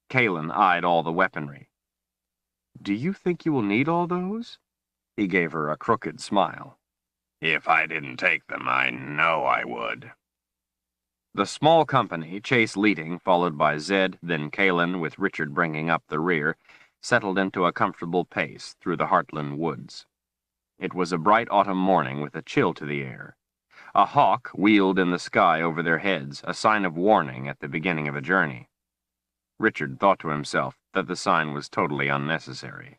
Kaylin eyed all the weaponry. "Do you think you will need all those?" He gave her a crooked smile. If I didn't take them, I know I would. The small company, Chase leading, followed by Zed, then Kaylin, with Richard bringing up the rear, settled into a comfortable pace through the Heartland woods. It was a bright autumn morning with a chill to the air. A hawk wheeled in the sky over their heads, a sign of warning at the beginning of a journey. Richard thought to himself that the sign was totally unnecessary.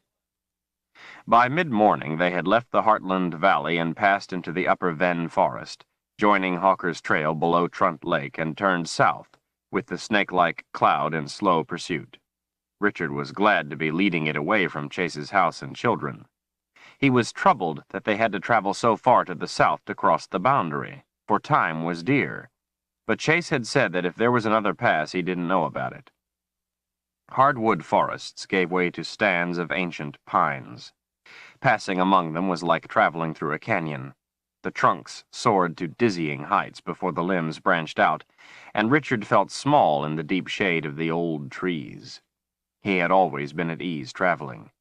By mid-morning they had left the Heartland Valley and passed into the upper Ven Forest, joining Hawker's Trail below Trunt Lake, and turned south, with the snake-like cloud in slow pursuit. Richard was glad to be leading it away from Chase's house and children. He was troubled that they had to travel so far to the south to cross the boundary, for time was dear. But Chase had said that if there was another pass, he didn't know about it. Hardwood forests gave way to stands of ancient pines. Passing among them was like traveling through a canyon. The trunks soared to dizzying heights before the limbs branched out, and Richard felt small in the deep shade of the old trees. He had always been at ease traveling.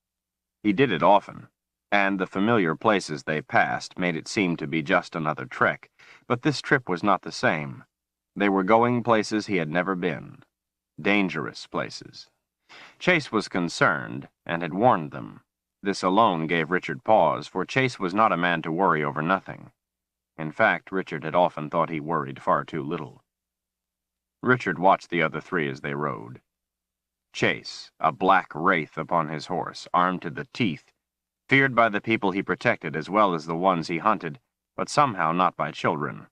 He did it often, and the familiar places they passed made it seem to be just another trek, but this trip was not the same. They were going places he had never been. Dangerous places. Chase was concerned, and had warned them. This alone gave Richard pause, for Chase was not a man to worry over nothing. In fact, Richard had often thought he worried far too little. Richard watched the other 3 as they rode. Chase, a black wraith upon his horse, armed to the teeth, feared by the people he protected as well as the ones he hunted, but somehow not by children.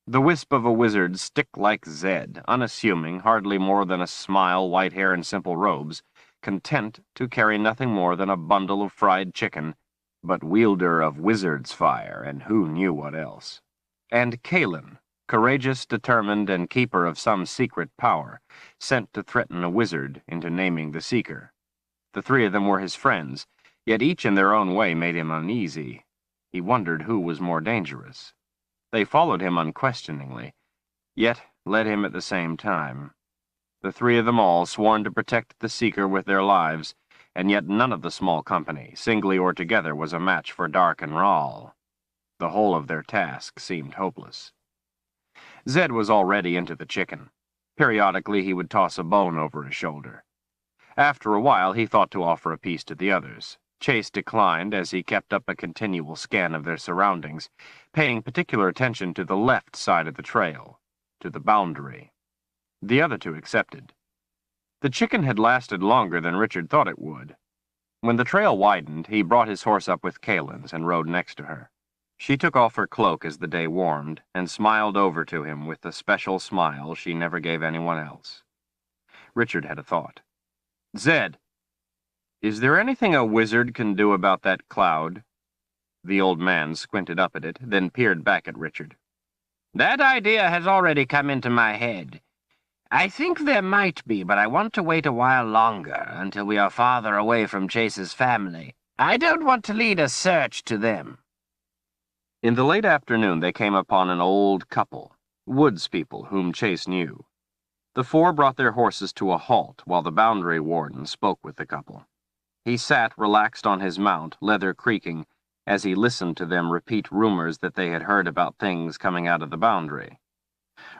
The wisp of a wizard stick-like Zed, unassuming, hardly more than a smile, white hair, and simple robes, content to carry nothing more than a bundle of fried chicken, but wielder of wizard's fire, and who knew what else. And Kalin, courageous, determined, and keeper of some secret power, sent to threaten a wizard into naming the seeker. The three of them were his friends, yet each in their own way made him uneasy. He wondered who was more dangerous. They followed him unquestioningly, yet led him at the same time. The three of them all sworn to protect the seeker with their lives, and yet none of the small company, singly or together, was a match for Dark and Rahl. The whole of their task seemed hopeless. Zed was already into the chicken. Periodically he would toss a bone over his shoulder. After a while he thought to offer a piece to the others. Chase declined as he kept up a continual scan of their surroundings, paying particular attention to the left side of the trail, to the boundary. The other two accepted. The chicken had lasted longer than Richard thought it would. When the trail widened, he brought his horse up with Kalin's and rode next to her. She took off her cloak as the day warmed and smiled over to him with the special smile she never gave anyone else. Richard had a thought. "Zed, is there anything a wizard can do about that cloud?" The old man squinted up at it, then peered back at Richard. "That idea has already come into my head. I think there might be, but I want to wait a while longer, until we are farther away from Chase's family. I don't want to lead a search to them." In the late afternoon they came upon an old couple, woods people whom Chase knew. The four brought their horses to a halt while the boundary warden spoke with the couple. He sat relaxed on his mount, leather creaking, as he listened to them repeat rumors that they had heard about things coming out of the boundary.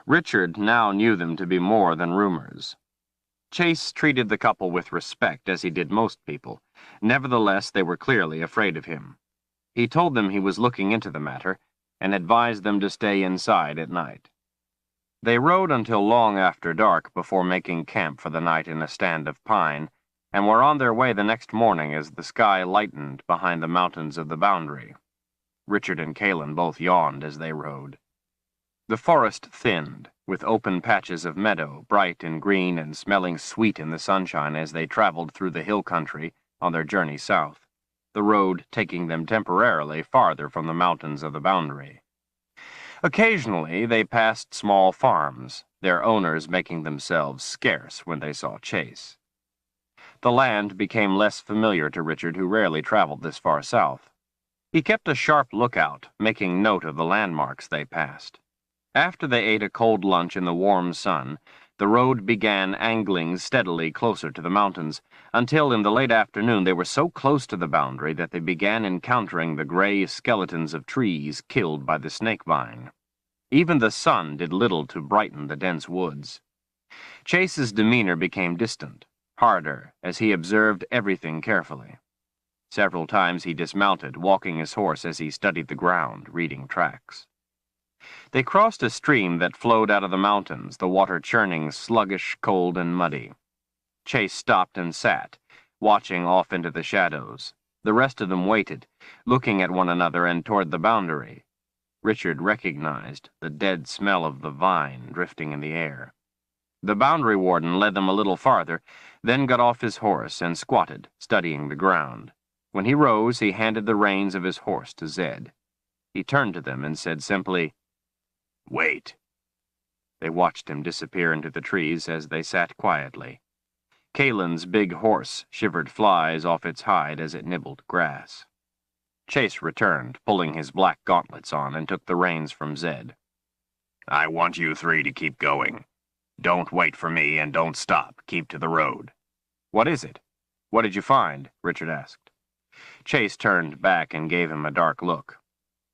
Richard now knew them to be more than rumors. Chase treated the couple with respect, as he did most people. Nevertheless, they were clearly afraid of him. He told them he was looking into the matter, and advised them to stay inside at night. They rode until long after dark before making camp for the night in a stand of pine, and were on their way the next morning as the sky lightened behind the mountains of the boundary. Richard and Kalin both yawned as they rode. The forest thinned, with open patches of meadow, bright and green and smelling sweet in the sunshine as they traveled through the hill country on their journey south, the road taking them temporarily farther from the mountains of the boundary. Occasionally they passed small farms, their owners making themselves scarce when they saw Chase. The land became less familiar to Richard, who rarely traveled this far south. He kept a sharp lookout, making note of the landmarks they passed. After they ate a cold lunch in the warm sun, the road began angling steadily closer to the mountains, until in the late afternoon they were so close to the boundary that they began encountering the gray skeletons of trees killed by the snakevine. Even the sun did little to brighten the dense woods. Chase's demeanor became distant, harder, as he observed everything carefully. Several times he dismounted, walking his horse as he studied the ground, reading tracks. They crossed a stream that flowed out of the mountains, the water churning sluggish, cold, and muddy. Chase stopped and sat, watching off into the shadows. The rest of them waited, looking at one another and toward the boundary. Richard recognized the dead smell of the vine drifting in the air. The boundary warden led them a little farther, then got off his horse and squatted, studying the ground. When he rose, he handed the reins of his horse to Zed. He turned to them and said simply, "Wait." They watched him disappear into the trees as they sat quietly. Kalin's big horse shivered flies off its hide as it nibbled grass. Chase returned, pulling his black gauntlets on, and took the reins from Zed. "I want you three to keep going. Don't wait for me and don't stop. Keep to the road." "What is it? What did you find?" Richard asked. Chase turned back and gave him a dark look.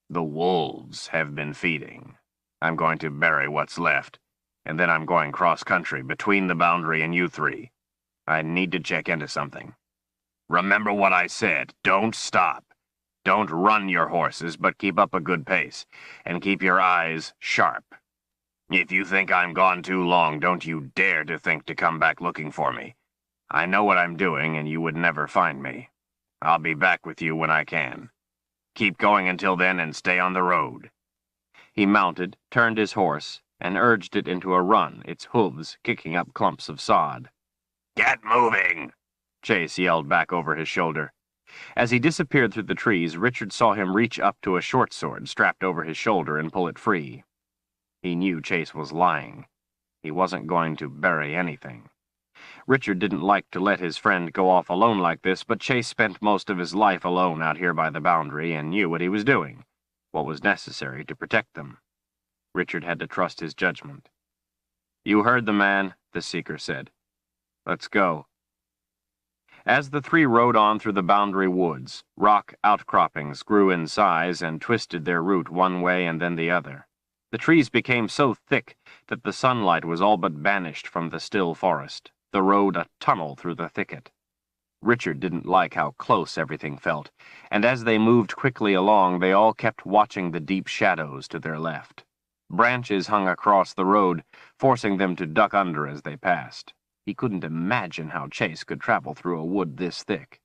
"The wolves have been feeding. I'm going to bury what's left, and then I'm going cross-country between the boundary and you three. I need to check into something. Remember what I said. Don't stop. Don't run your horses, but keep up a good pace, and keep your eyes sharp. If you think I'm gone too long, don't you dare to think to come back looking for me. I know what I'm doing, and you would never find me. I'll be back with you when I can. Keep going until then and stay on the road." He mounted, turned his horse, and urged it into a run, its hooves kicking up clumps of sod. "Get moving!" Chase yelled back over his shoulder. As he disappeared through the trees, Richard saw him reach up to a short sword strapped over his shoulder and pull it free. He knew Chase was lying. He wasn't going to bury anything. Richard didn't like to let his friend go off alone like this, but Chase spent most of his life alone out here by the boundary and knew what he was doing, what was necessary to protect them. Richard had to trust his judgment. "You heard the man," the seeker said. "Let's go." As the three rode on through the boundary woods, rock outcroppings grew in size and twisted their route one way and then the other. The trees became so thick that the sunlight was all but banished from the still forest, the road a tunnel through the thicket. Richard didn't like how close everything felt, and as they moved quickly along, they all kept watching the deep shadows to their left. Branches hung across the road, forcing them to duck under as they passed. He couldn't imagine how Chase could travel through a wood this thick.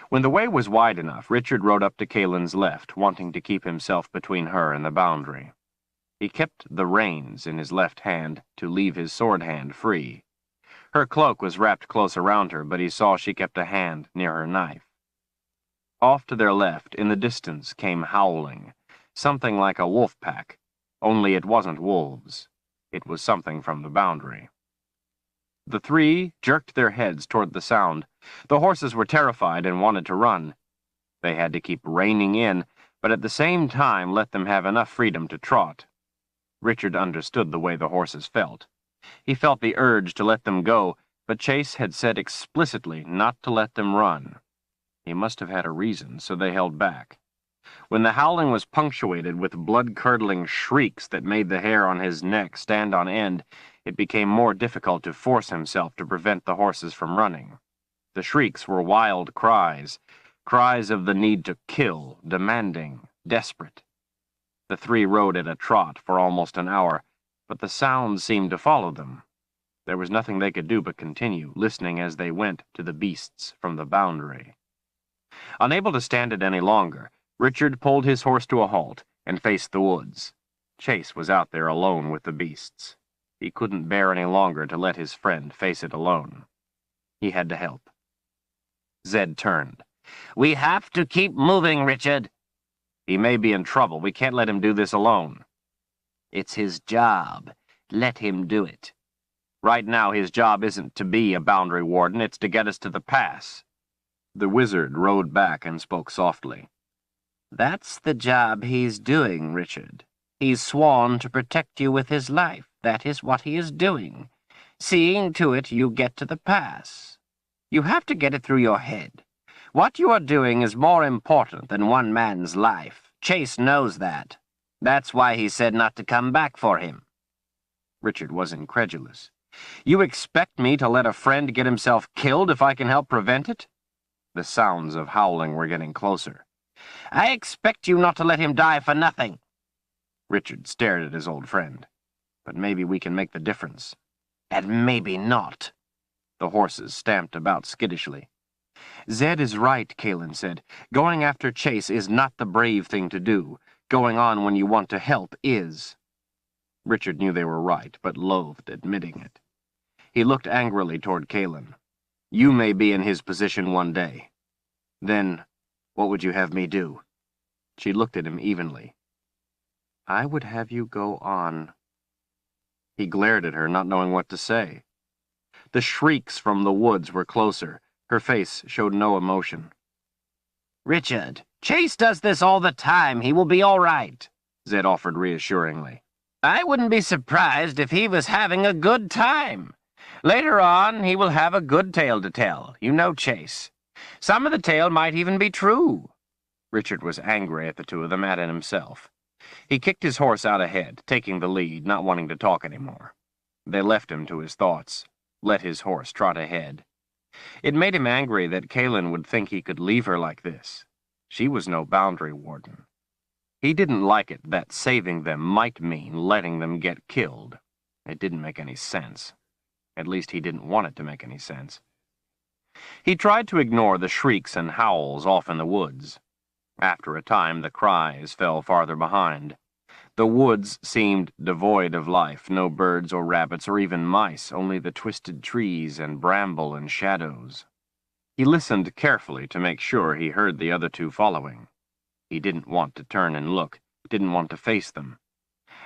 When the way was wide enough, Richard rode up to Kalen's left, wanting to keep himself between her and the boundary. He kept the reins in his left hand to leave his sword hand free. Her cloak was wrapped close around her, but he saw she kept a hand near her knife. Off to their left, in the distance, came howling, something like a wolf pack, only it wasn't wolves. It was something from the boundary. The three jerked their heads toward the sound. The horses were terrified and wanted to run. They had to keep reining in, but at the same time let them have enough freedom to trot. Richard understood the way the horses felt. He felt the urge to let them go, but Chase had said explicitly not to let them run. He must have had a reason, so they held back. When the howling was punctuated with blood-curdling shrieks that made the hair on his neck stand on end, it became more difficult to force himself to prevent the horses from running. The shrieks were wild cries, cries of the need to kill, demanding, desperate. The three rode at a trot for almost an hour, but the sounds seemed to follow them. There was nothing they could do but continue, listening as they went to the beasts from the boundary. Unable to stand it any longer, Richard pulled his horse to a halt and faced the woods. Chase was out there alone with the beasts. He couldn't bear any longer to let his friend face it alone. He had to help. Zed turned. "We have to keep moving, Richard." "He may be in trouble. We can't let him do this alone." "It's his job. Let him do it." "Right now, his job isn't to be a boundary warden. It's to get us to the pass." The wizard rode back and spoke softly. "That's the job he's doing, Richard. He's sworn to protect you with his life. That is what he is doing. Seeing to it you get to the pass. You have to get it through your head. What you are doing is more important than one man's life. Chase knows that. That's why he said not to come back for him." Richard was incredulous. "You expect me to let a friend get himself killed if I can help prevent it?" The sounds of howling were getting closer. "I expect you not to let him die for nothing." Richard stared at his old friend. "But maybe we can make the difference." "And maybe not." The horses stamped about skittishly. "Zed is right," Kalen said. "Going after Chase is not the brave thing to do. Going on when you want to help is." Richard knew they were right, but loathed admitting it. He looked angrily toward Kalen. "You may be in his position one day. Then, what would you have me do?" She looked at him evenly. "I would have you go on." He glared at her, not knowing what to say. The shrieks from the woods were closer. Her face showed no emotion. "Richard, Chase does this all the time. He will be all right," Zed offered reassuringly. "I wouldn't be surprised if he was having a good time. Later on, he will have a good tale to tell. You know Chase. Some of the tale might even be true." Richard was angry at the two of them and at himself. He kicked his horse out ahead, taking the lead, not wanting to talk anymore. They left him to his thoughts, let his horse trot ahead. It made him angry that Kalen would think he could leave her like this. She was no boundary warden. He didn't like it that saving them might mean letting them get killed. It didn't make any sense. At least he didn't want it to make any sense. He tried to ignore the shrieks and howls off in the woods. After a time, the cries fell farther behind. The woods seemed devoid of life, no birds or rabbits or even mice, only the twisted trees and bramble and shadows. He listened carefully to make sure he heard the other two following. He didn't want to turn and look, didn't want to face them.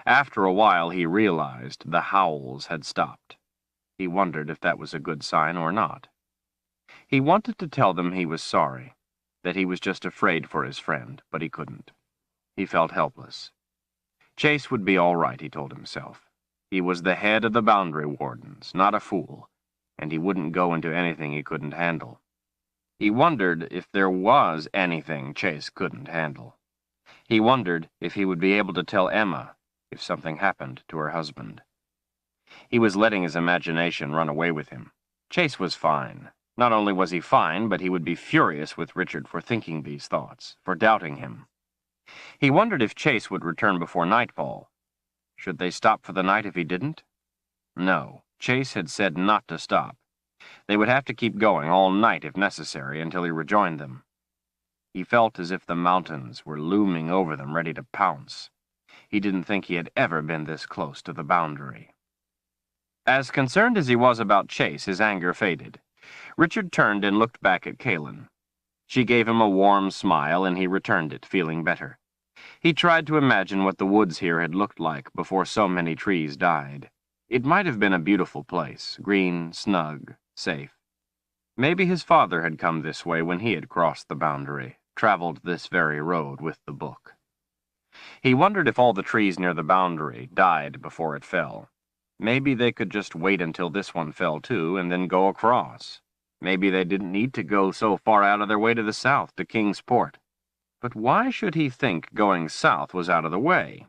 After a while, he realized the howls had stopped. He wondered if that was a good sign or not. He wanted to tell them he was sorry, that he was just afraid for his friend, but he couldn't. He felt helpless. Chase would be all right, he told himself. He was the head of the boundary wardens, not a fool, and he wouldn't go into anything he couldn't handle. He wondered if there was anything Chase couldn't handle. He wondered if he would be able to tell Emma if something happened to her husband. He was letting his imagination run away with him. Chase was fine. Not only was he fine, but he would be furious with Richard for thinking these thoughts, for doubting him. He wondered if Chase would return before nightfall. Should they stop for the night if he didn't? No, Chase had said not to stop. They would have to keep going all night if necessary until he rejoined them. He felt as if the mountains were looming over them, ready to pounce. He didn't think he had ever been this close to the boundary. As concerned as he was about Chase, his anger faded. Richard turned and looked back at Kaylin. She gave him a warm smile, and he returned it, feeling better. He tried to imagine what the woods here had looked like before so many trees died. It might have been a beautiful place, green, snug, safe. Maybe his father had come this way when he had crossed the boundary, traveled this very road with the book. He wondered if all the trees near the boundary died before it fell. Maybe they could just wait until this one fell too, and then go across. Maybe they didn't need to go so far out of their way to the south, to Kingsport. But why should he think going south was out of the way?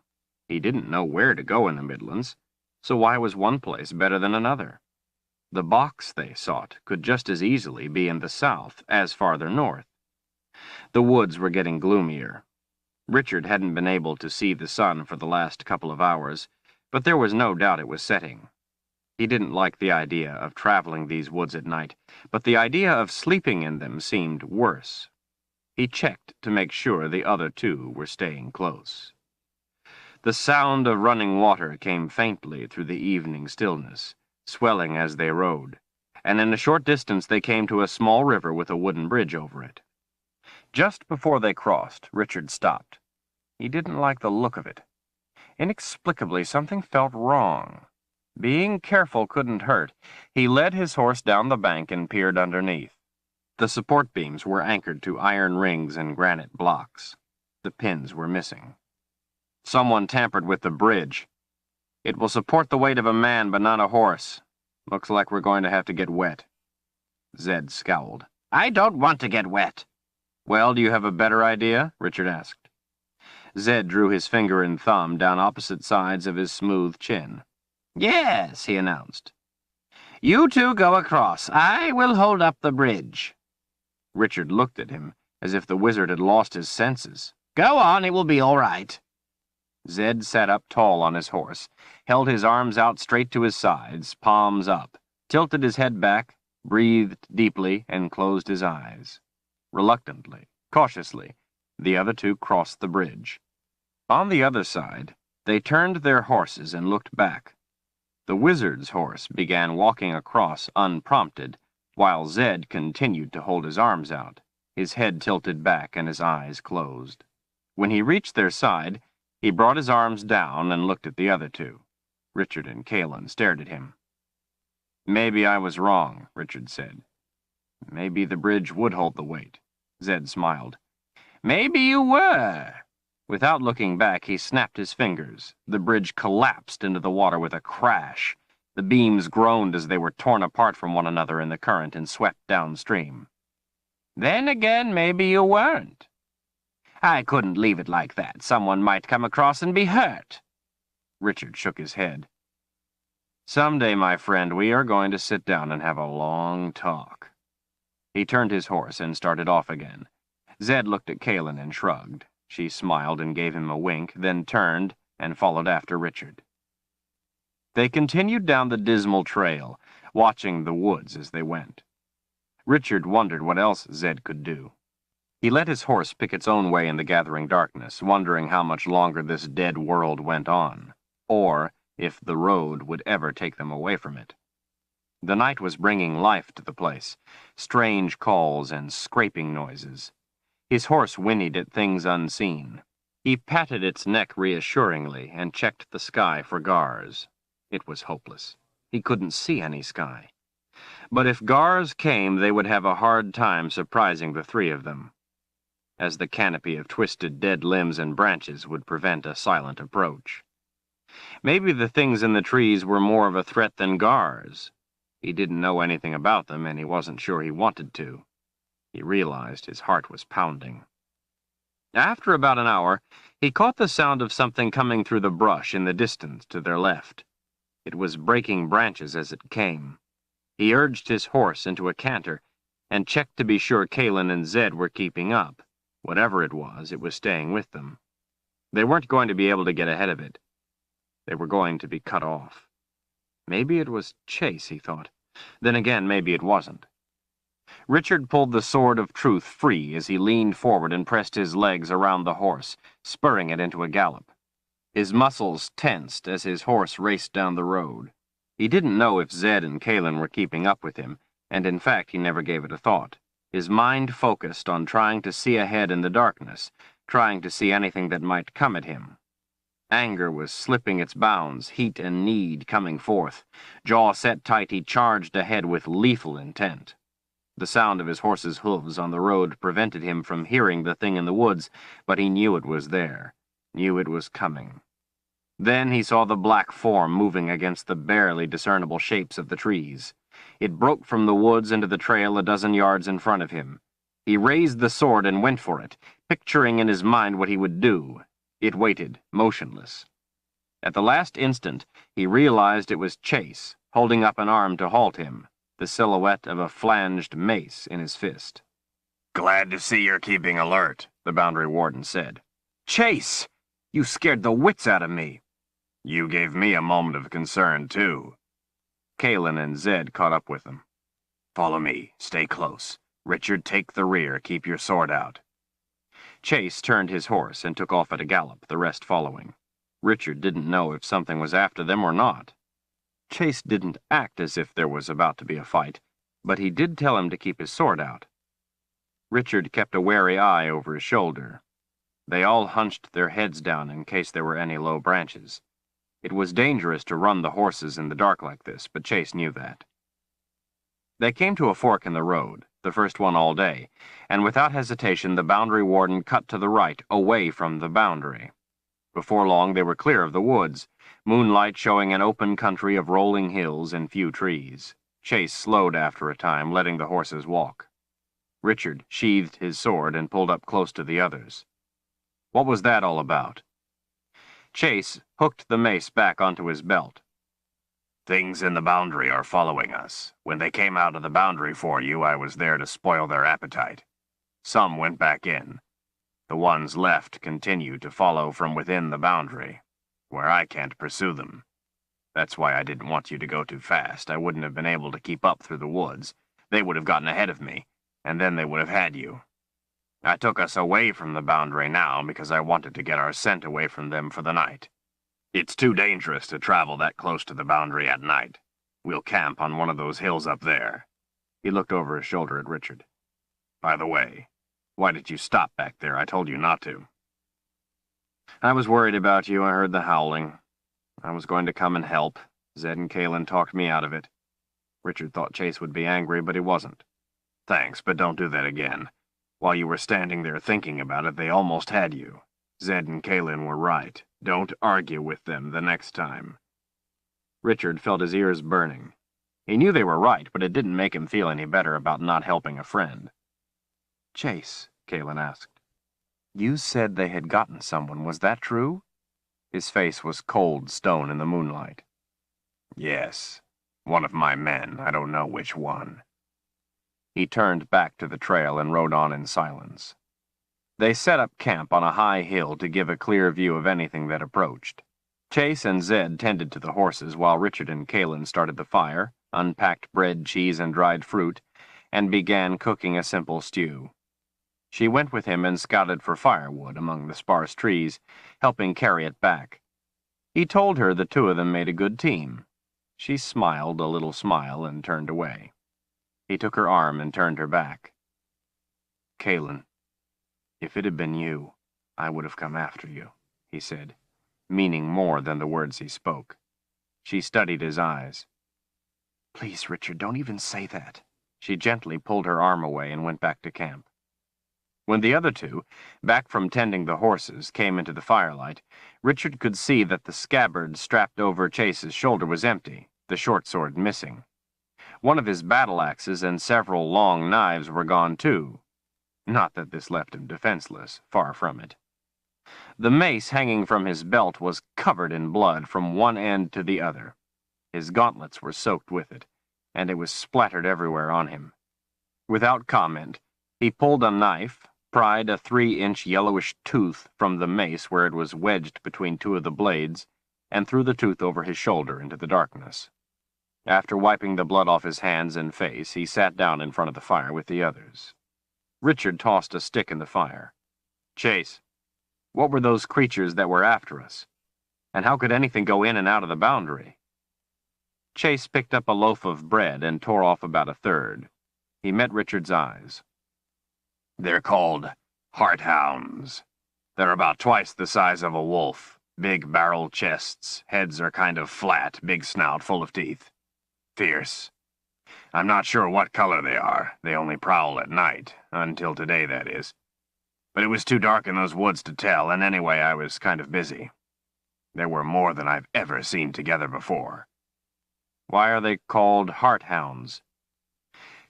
He didn't know where to go in the Midlands, so why was one place better than another? The box they sought could just as easily be in the south as farther north. The woods were getting gloomier. Richard hadn't been able to see the sun for the last couple of hours, but there was no doubt it was setting. He didn't like the idea of traveling these woods at night, but the idea of sleeping in them seemed worse. He checked to make sure the other two were staying close. The sound of running water came faintly through the evening stillness, swelling as they rode, and in a short distance they came to a small river with a wooden bridge over it. Just before they crossed, Richard stopped. He didn't like the look of it. Inexplicably, something felt wrong. Being careful couldn't hurt. He led his horse down the bank and peered underneath. The support beams were anchored to iron rings and granite blocks. The pins were missing. Someone tampered with the bridge. It will support the weight of a man, but not a horse. Looks like we're going to have to get wet. Zed scowled. I don't want to get wet. Well, do you have a better idea? Richard asked. Zed drew his finger and thumb down opposite sides of his smooth chin. Yes, he announced. You two go across. I will hold up the bridge. Richard looked at him, as if the wizard had lost his senses. Go on, it will be all right. Zed sat up tall on his horse, held his arms out straight to his sides, palms up, tilted his head back, breathed deeply, and closed his eyes. Reluctantly, cautiously, the other two crossed the bridge. On the other side, they turned their horses and looked back. The wizard's horse began walking across unprompted, while Zed continued to hold his arms out, his head tilted back and his eyes closed. When he reached their side, he brought his arms down and looked at the other two. Richard and Kaylin stared at him. Maybe I was wrong, Richard said. Maybe the bridge would hold the weight. Zed smiled. Maybe you were. Without looking back, he snapped his fingers. The bridge collapsed into the water with a crash. The beams groaned as they were torn apart from one another in the current and swept downstream. Then again, maybe you weren't. I couldn't leave it like that. Someone might come across and be hurt. Richard shook his head. Someday, my friend, we are going to sit down and have a long talk. He turned his horse and started off again. Zed looked at Kaylin and shrugged. She smiled and gave him a wink, then turned and followed after Richard. They continued down the dismal trail, watching the woods as they went. Richard wondered what else Zed could do. He let his horse pick its own way in the gathering darkness, wondering how much longer this dead world went on, or if the road would ever take them away from it. The night was bringing life to the place, strange calls and scraping noises. His horse whinnied at things unseen. He patted its neck reassuringly and checked the sky for gars. It was hopeless. He couldn't see any sky. But if gars came, they would have a hard time surprising the three of them, as the canopy of twisted dead limbs and branches would prevent a silent approach. Maybe the things in the trees were more of a threat than gars. He didn't know anything about them, and he wasn't sure he wanted to. He realized his heart was pounding. After about an hour, he caught the sound of something coming through the brush in the distance to their left. It was breaking branches as it came. He urged his horse into a canter and checked to be sure Kalen and Zed were keeping up. Whatever it was staying with them. They weren't going to be able to get ahead of it. They were going to be cut off. Maybe it was Chase, he thought. Then again, maybe it wasn't. Richard pulled the sword of truth free as he leaned forward and pressed his legs around the horse, spurring it into a gallop. His muscles tensed as his horse raced down the road. He didn't know if Zed and Kalen were keeping up with him, and in fact he never gave it a thought. His mind focused on trying to see ahead in the darkness, trying to see anything that might come at him. Anger was slipping its bounds, heat and need coming forth. Jaw set tight, he charged ahead with lethal intent. The sound of his horse's hooves on the road prevented him from hearing the thing in the woods, but he knew it was there, knew it was coming. Then he saw the black form moving against the barely discernible shapes of the trees. It broke from the woods into the trail a dozen yards in front of him. He raised the sword and went for it, picturing in his mind what he would do. It waited, motionless. At the last instant, he realized it was Chase, holding up an arm to halt him, the silhouette of a flanged mace in his fist. "Glad to see you're keeping alert," the boundary warden said. "Chase! You scared the wits out of me." "You gave me a moment of concern, too." Kalen and Zed caught up with them. "Follow me. Stay close. Richard, take the rear. Keep your sword out." Chase turned his horse and took off at a gallop, the rest following. Richard didn't know if something was after them or not. Chase didn't act as if there was about to be a fight, but he did tell him to keep his sword out. Richard kept a wary eye over his shoulder. They all hunched their heads down in case there were any low branches. It was dangerous to run the horses in the dark like this, but Chase knew that. They came to a fork in the road, the first one all day, and without hesitation the boundary warden cut to the right, away from the boundary. Before long they were clear of the woods, moonlight showing an open country of rolling hills and few trees. Chase slowed after a time, letting the horses walk. Richard sheathed his sword and pulled up close to the others. What was that all about? Chase hooked the mace back onto his belt. "Things in the boundary are following us. When they came out of the boundary for you, I was there to spoil their appetite. Some went back in. The ones left continue to follow from within the boundary, where I can't pursue them. That's why I didn't want you to go too fast. I wouldn't have been able to keep up through the woods. They would have gotten ahead of me, and then they would have had you. I took us away from the boundary now because I wanted to get our scent away from them for the night. It's too dangerous to travel that close to the boundary at night. We'll camp on one of those hills up there." He looked over his shoulder at Richard. "By the way, why did you stop back there? I told you not to." "I was worried about you. I heard the howling. I was going to come and help. Zed and Kalen talked me out of it." Richard thought Chase would be angry, but he wasn't. "Thanks, but don't do that again. While you were standing there thinking about it, they almost had you. Zed and Kalen were right. Don't argue with them the next time." Richard felt his ears burning. He knew they were right, but it didn't make him feel any better about not helping a friend. "Chase," Kalen asked, "you said they had gotten someone. Was that true?" His face was cold stone in the moonlight. "Yes. One of my men. I don't know which one." He turned back to the trail and rode on in silence. They set up camp on a high hill to give a clear view of anything that approached. Chase and Zed tended to the horses while Richard and Kalen started the fire, unpacked bread, cheese, and dried fruit, and began cooking a simple stew. She went with him and scouted for firewood among the sparse trees, helping carry it back. He told her the two of them made a good team. She smiled a little smile and turned away. He took her arm and turned her back. "Kaelin, if it had been you, I would have come after you," he said, meaning more than the words he spoke. She studied his eyes. "Please, Richard, don't even say that." She gently pulled her arm away and went back to camp. When the other two, back from tending the horses, came into the firelight, Richard could see that the scabbard strapped over Chase's shoulder was empty, the short sword missing. One of his battle axes and several long knives were gone too. Not that this left him defenseless, far from it. The mace hanging from his belt was covered in blood from one end to the other. His gauntlets were soaked with it, and it was splattered everywhere on him. Without comment, he pulled a knife, pried a 3-inch yellowish tooth from the mace where it was wedged between two of the blades, and threw the tooth over his shoulder into the darkness. After wiping the blood off his hands and face, he sat down in front of the fire with the others. Richard tossed a stick in the fire. "Chase, what were those creatures that were after us? And how could anything go in and out of the boundary?" Chase picked up a loaf of bread and tore off about a third. He met Richard's eyes. "They're called heart-hounds. They're about twice the size of a wolf. Big barrel chests, heads are kind of flat, big snout full of teeth. Fierce. I'm not sure what color they are. They only prowl at night, until today, that is. But it was too dark in those woods to tell, and anyway, I was kind of busy. There were more than I've ever seen together before." "Why are they called heart-hounds?"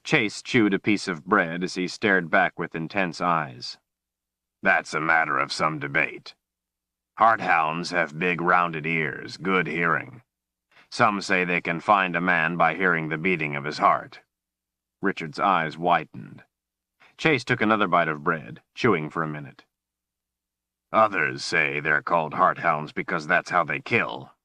Chase chewed a piece of bread as he stared back with intense eyes. "That's a matter of some debate. Heart-hounds have big rounded ears, good hearing. Some say they can find a man by hearing the beating of his heart." Richard's eyes widened. Chase took another bite of bread, chewing for a minute. "Others say they're called heart-hounds because that's how they kill.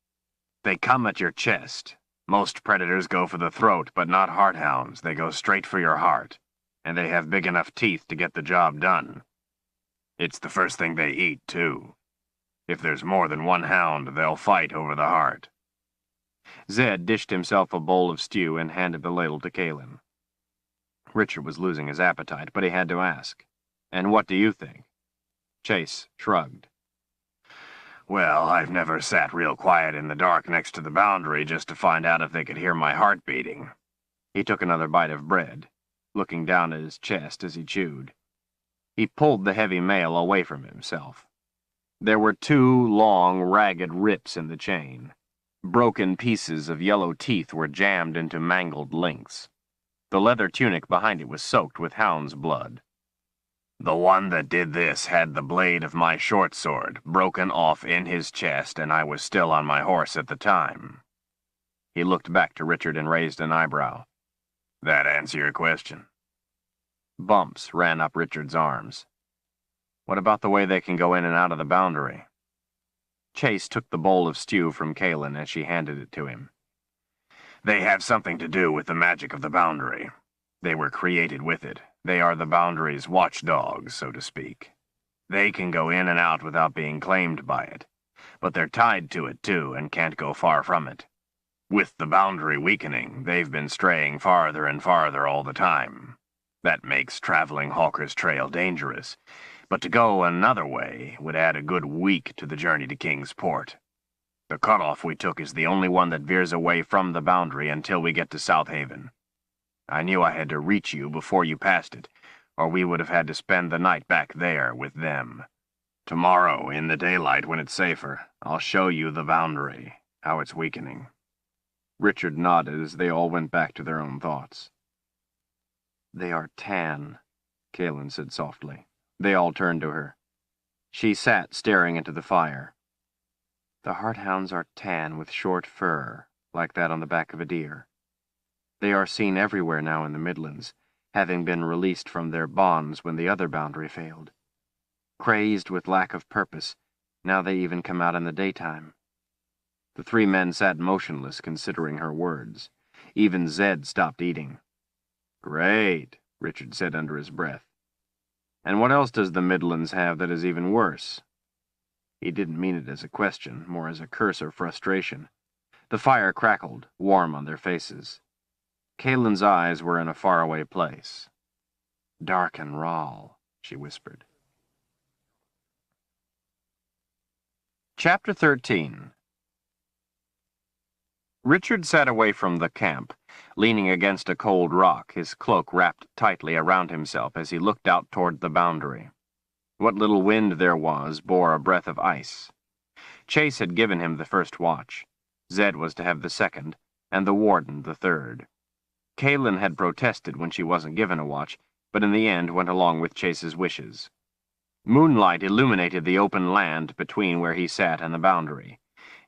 They come at your chest. Most predators go for the throat, but not heart-hounds. They go straight for your heart, and they have big enough teeth to get the job done. It's the first thing they eat, too. If there's more than one hound, they'll fight over the heart." Zed dished himself a bowl of stew and handed the ladle to Kaelin. Richard was losing his appetite, but he had to ask, "And what do you think?" Chase shrugged. "Well, I've never sat real quiet in the dark next to the boundary just to find out if they could hear my heart beating." He took another bite of bread, looking down at his chest as he chewed. He pulled the heavy mail away from himself. There were 2 long, ragged rips in the chain. Broken pieces of yellow teeth were jammed into mangled links. The leather tunic behind it was soaked with hound's blood. "The one that did this had the blade of my short sword broken off in his chest, and I was still on my horse at the time." He looked back to Richard and raised an eyebrow. "That answer your question?" Bumps ran up Richard's arms. "What about the way they can go in and out of the boundary?" Chase took the bowl of stew from Kaelin as she handed it to him. "They have something to do with the magic of the boundary. They were created with it. They are the boundary's watchdogs, so to speak. They can go in and out without being claimed by it, but they're tied to it too and can't go far from it. With the boundary weakening, they've been straying farther and farther all the time. That makes traveling Hawker's Trail dangerous, but to go another way would add a good week to the journey to King's Port. The cutoff we took is the only one that veers away from the boundary until we get to South Haven. I knew I had to reach you before you passed it, or we would have had to spend the night back there with them. Tomorrow, in the daylight when it's safer, I'll show you the boundary, how it's weakening." Richard nodded as they all went back to their own thoughts. "They are tan," Kaelin said softly. They all turned to her. She sat staring into the fire. "The heart-hounds are tan with short fur, like that on the back of a deer. They are seen everywhere now in the Midlands, having been released from their bonds when the other boundary failed. Crazed with lack of purpose, now they even come out in the daytime." The 3 men sat motionless, considering her words. Even Zed stopped eating. Great, Richard said under his breath. And what else does the Midlands have that is even worse? He didn't mean it as a question, more as a curse or frustration. The fire crackled, warm on their faces. Caelin's eyes were in a faraway place. Dark and Rahl, she whispered. Chapter 13. Richard sat away from the camp, leaning against a cold rock, his cloak wrapped tightly around himself as he looked out toward the boundary. What little wind there was bore a breath of ice. Chase had given him the first watch. Zed was to have the second, and the warden the third. Caelin had protested when she wasn't given a watch, but in the end went along with Chase's wishes. Moonlight illuminated the open land between where he sat and the boundary.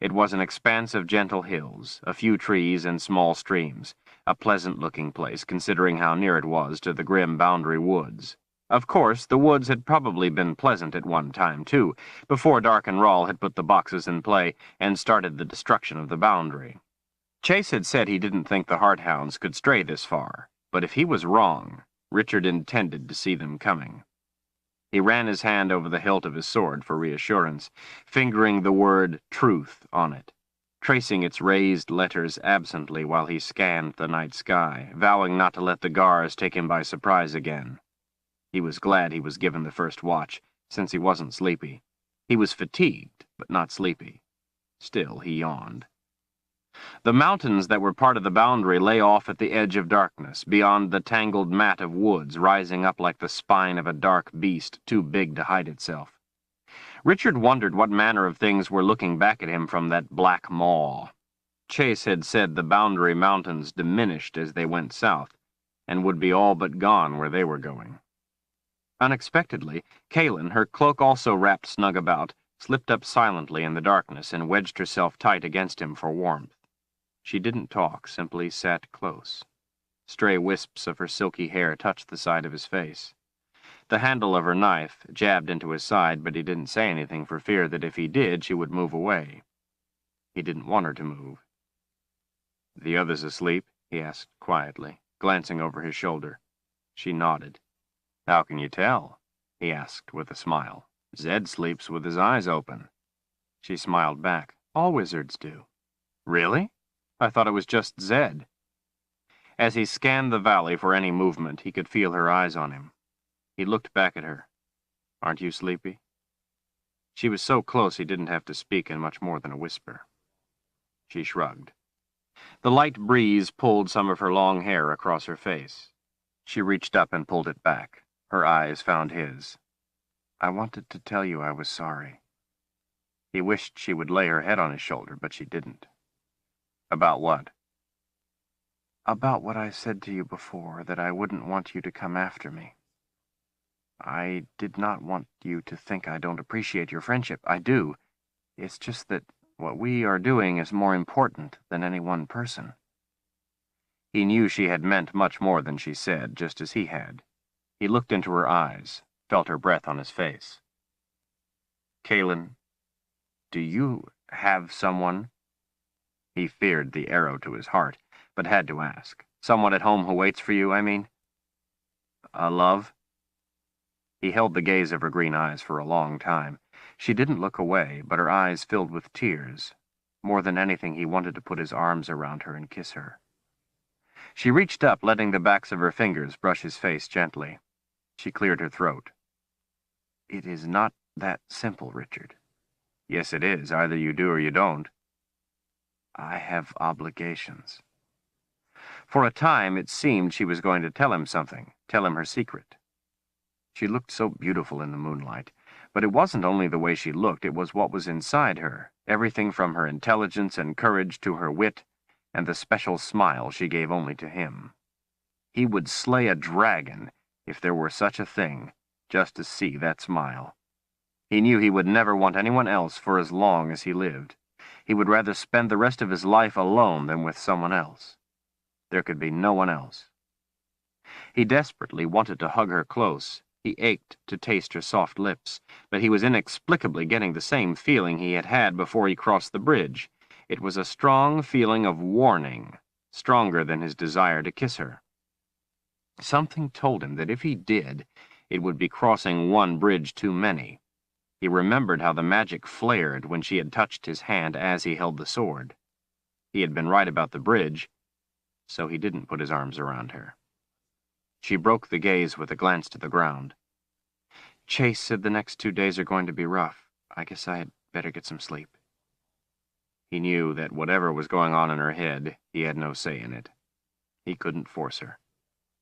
It was an expanse of gentle hills, a few trees and small streams, a pleasant-looking place considering how near it was to the grim boundary woods. Of course, the woods had probably been pleasant at one time, too, before Dark and Rahl had put the boxes in play and started the destruction of the boundary. Chase had said he didn't think the Hardhounds could stray this far, but if he was wrong, Richard intended to see them coming. He ran his hand over the hilt of his sword for reassurance, fingering the word truth on it, tracing its raised letters absently while he scanned the night sky, vowing not to let the Gars take him by surprise again. He was glad he was given the first watch, since he wasn't sleepy. He was fatigued, but not sleepy. Still, he yawned. The mountains that were part of the boundary lay off at the edge of darkness, beyond the tangled mat of woods rising up like the spine of a dark beast too big to hide itself. Richard wondered what manner of things were looking back at him from that black maw. Chase had said the boundary mountains diminished as they went south, and would be all but gone where they were going. Unexpectedly, Caelin, her cloak also wrapped snug about, slipped up silently in the darkness and wedged herself tight against him for warmth. She didn't talk, simply sat close. Stray wisps of her silky hair touched the side of his face. The handle of her knife jabbed into his side, but he didn't say anything for fear that if he did, she would move away. He didn't want her to move. "The others asleep?" he asked quietly, glancing over his shoulder. She nodded. "How can you tell?" he asked with a smile. "Zed sleeps with his eyes open." She smiled back. "All wizards do." "Really? I thought it was just Zed." As he scanned the valley for any movement, he could feel her eyes on him. He looked back at her. "Aren't you sleepy?" She was so close he didn't have to speak in much more than a whisper. She shrugged. The light breeze pulled some of her long hair across her face. She reached up and pulled it back. Her eyes found his. "I wanted to tell you I was sorry." He wished she would lay her head on his shoulder, but she didn't. "About what?" "About what I said to you before, that I wouldn't want you to come after me. I did not want you to think I don't appreciate your friendship. I do. It's just that what we are doing is more important than any one person." He knew she had meant much more than she said, just as he had. He looked into her eyes, felt her breath on his face. "Caelin, do you have someone?" He feared the arrow to his heart, but had to ask. "Someone at home who waits for you, I mean?" "A love?" He held the gaze of her green eyes for a long time. She didn't look away, but her eyes filled with tears. More than anything, he wanted to put his arms around her and kiss her. She reached up, letting the backs of her fingers brush his face gently. She cleared her throat. "It is not that simple, Richard." "Yes, it is. Either you do or you don't." "I have obligations." For a time, it seemed she was going to tell him something, tell him her secret. She looked so beautiful in the moonlight, but it wasn't only the way she looked, it was what was inside her, everything from her intelligence and courage to her wit, and the special smile she gave only to him. He would slay a dragon, if there were such a thing, just to see that smile. He knew he would never want anyone else for as long as he lived. He would rather spend the rest of his life alone than with someone else. There could be no one else. He desperately wanted to hug her close. He ached to taste her soft lips, but he was inexplicably getting the same feeling he had had before he crossed the bridge. It was a strong feeling of warning, stronger than his desire to kiss her. Something told him that if he did, it would be crossing one bridge too many. He remembered how the magic flared when she had touched his hand as he held the sword. He had been right about the bridge, so he didn't put his arms around her. She broke the gaze with a glance to the ground. Chase said the next 2 days are going to be rough. I guess I had better get some sleep. He knew that whatever was going on in her head, he had no say in it. He couldn't force her.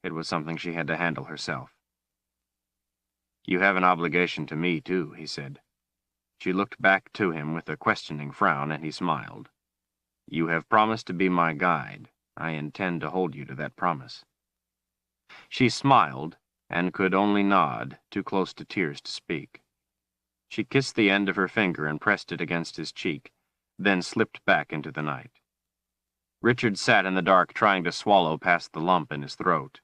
It was something she had to handle herself. You have an obligation to me, too, he said. She looked back to him with a questioning frown, and he smiled. You have promised to be my guide. I intend to hold you to that promise. She smiled, and could only nod, too close to tears to speak. She kissed the end of her finger and pressed it against his cheek, then slipped back into the night. Richard sat in the dark trying to swallow past the lump in his throat.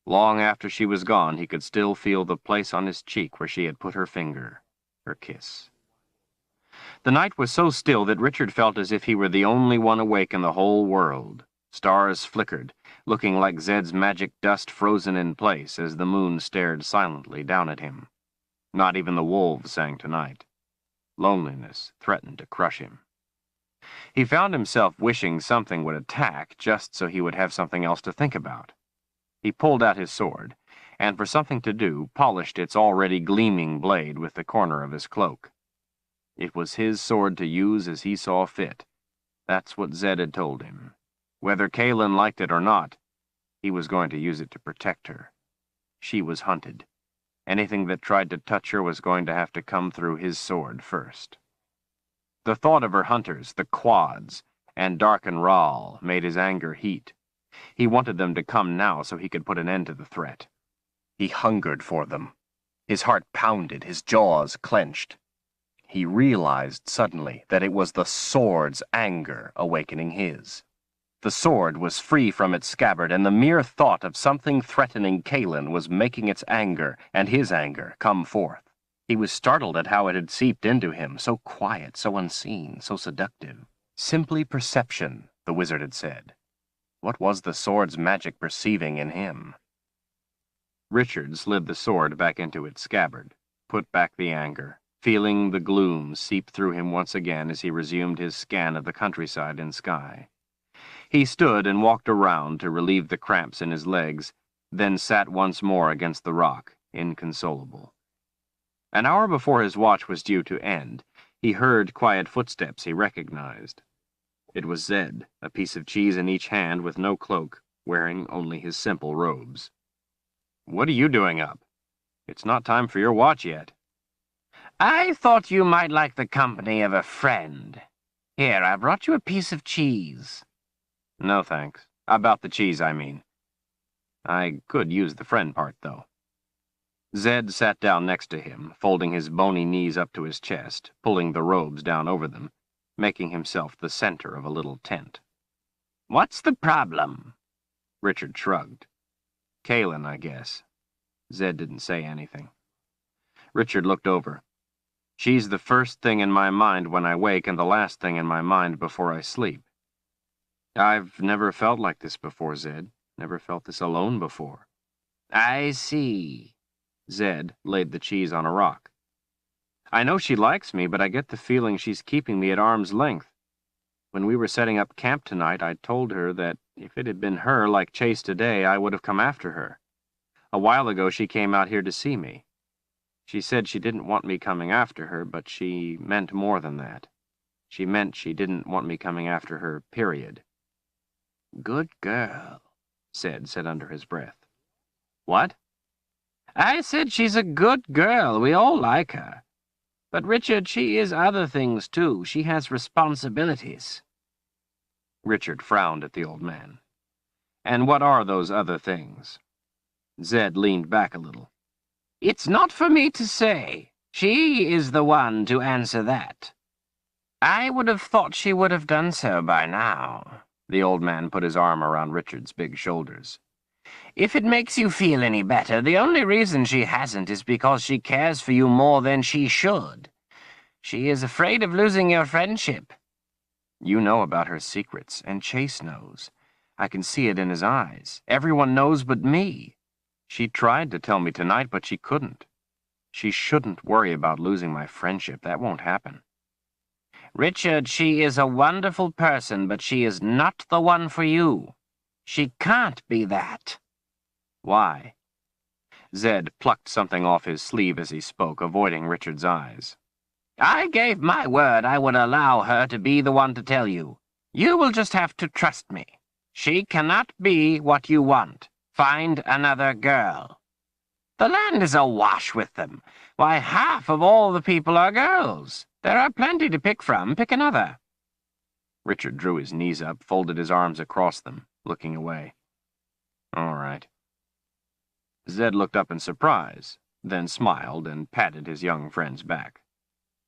Long after she was gone, he could still feel the place on his cheek where she had put her finger, her kiss. The night was so still that Richard felt as if he were the only one awake in the whole world. Stars flickered, looking like Zed's magic dust frozen in place as the moon stared silently down at him. Not even the wolves sang tonight. Loneliness threatened to crush him. He found himself wishing something would attack just so he would have something else to think about. He pulled out his sword, and for something to do, polished its already gleaming blade with the corner of his cloak. It was his sword to use as he saw fit. That's what Zed had told him. Whether Kaelin liked it or not, he was going to use it to protect her. She was hunted. Anything that tried to touch her was going to have to come through his sword first. The thought of her hunters, the Quads, and Darken Rahl made his anger heat. He wanted them to come now so he could put an end to the threat. He hungered for them. His heart pounded, his jaws clenched. He realized suddenly that it was the sword's anger awakening his. The sword was free from its scabbard, and the mere thought of something threatening Kaelin was making its anger, and his anger, come forth. He was startled at how it had seeped into him, so quiet, so unseen, so seductive. Simply perception, the wizard had said. What was the sword's magic perceiving in him? Richard slid the sword back into its scabbard, put back the anger, feeling the gloom seep through him once again as he resumed his scan of the countryside and sky. He stood and walked around to relieve the cramps in his legs, then sat once more against the rock, inconsolable. An hour before his watch was due to end, he heard quiet footsteps he recognized. It was Zed, a piece of cheese in each hand with no cloak, wearing only his simple robes. "What are you doing up? It's not time for your watch yet." "I thought you might like the company of a friend. Here, I brought you a piece of cheese." "No, thanks. About the cheese, I mean. I could use the friend part, though." Zed sat down next to him, folding his bony knees up to his chest, pulling the robes down over them, making himself the center of a little tent. "What's the problem?" Richard shrugged. "Kaelin, I guess." Zed didn't say anything. Richard looked over. "She's the first thing in my mind when I wake and the last thing in my mind before I sleep. I've never felt like this before, Zed. Never felt this alone before." "I see." Zed laid the cheese on a rock. "I know she likes me, but I get the feeling she's keeping me at arm's length. When we were setting up camp tonight, I told her that if it had been her like Chase today, I would have come after her. A while ago, she came out here to see me. She said she didn't want me coming after her, but she meant more than that. She meant she didn't want me coming after her, period." "Good girl," Zed said under his breath. "What?" "I said she's a good girl. We all like her. But, Richard, she is other things, too. She has responsibilities." Richard frowned at the old man. "And what are those other things?" Zed leaned back a little. "It's not for me to say. She is the one to answer that. I would have thought she would have done so by now." The old man put his arm around Richard's big shoulders. "If it makes you feel any better, the only reason she hasn't is because she cares for you more than she should. She is afraid of losing your friendship." "You know about her secrets, and Chase knows. I can see it in his eyes. Everyone knows but me. She tried to tell me tonight, but she couldn't. She shouldn't worry about losing my friendship. That won't happen. Richard, she is a wonderful person, but she is not the one for you. She can't be that. Why? Zed plucked something off his sleeve as he spoke, avoiding Richard's eyes. I gave my word I would allow her to be the one to tell you. You will just have to trust me. She cannot be what you want. Find another girl. The land is awash with them. Why, half of all the people are girls. There are plenty to pick from. Pick another. Richard drew his knees up, folded his arms across them, looking away. All right. Zed looked up in surprise, then smiled and patted his young friend's back.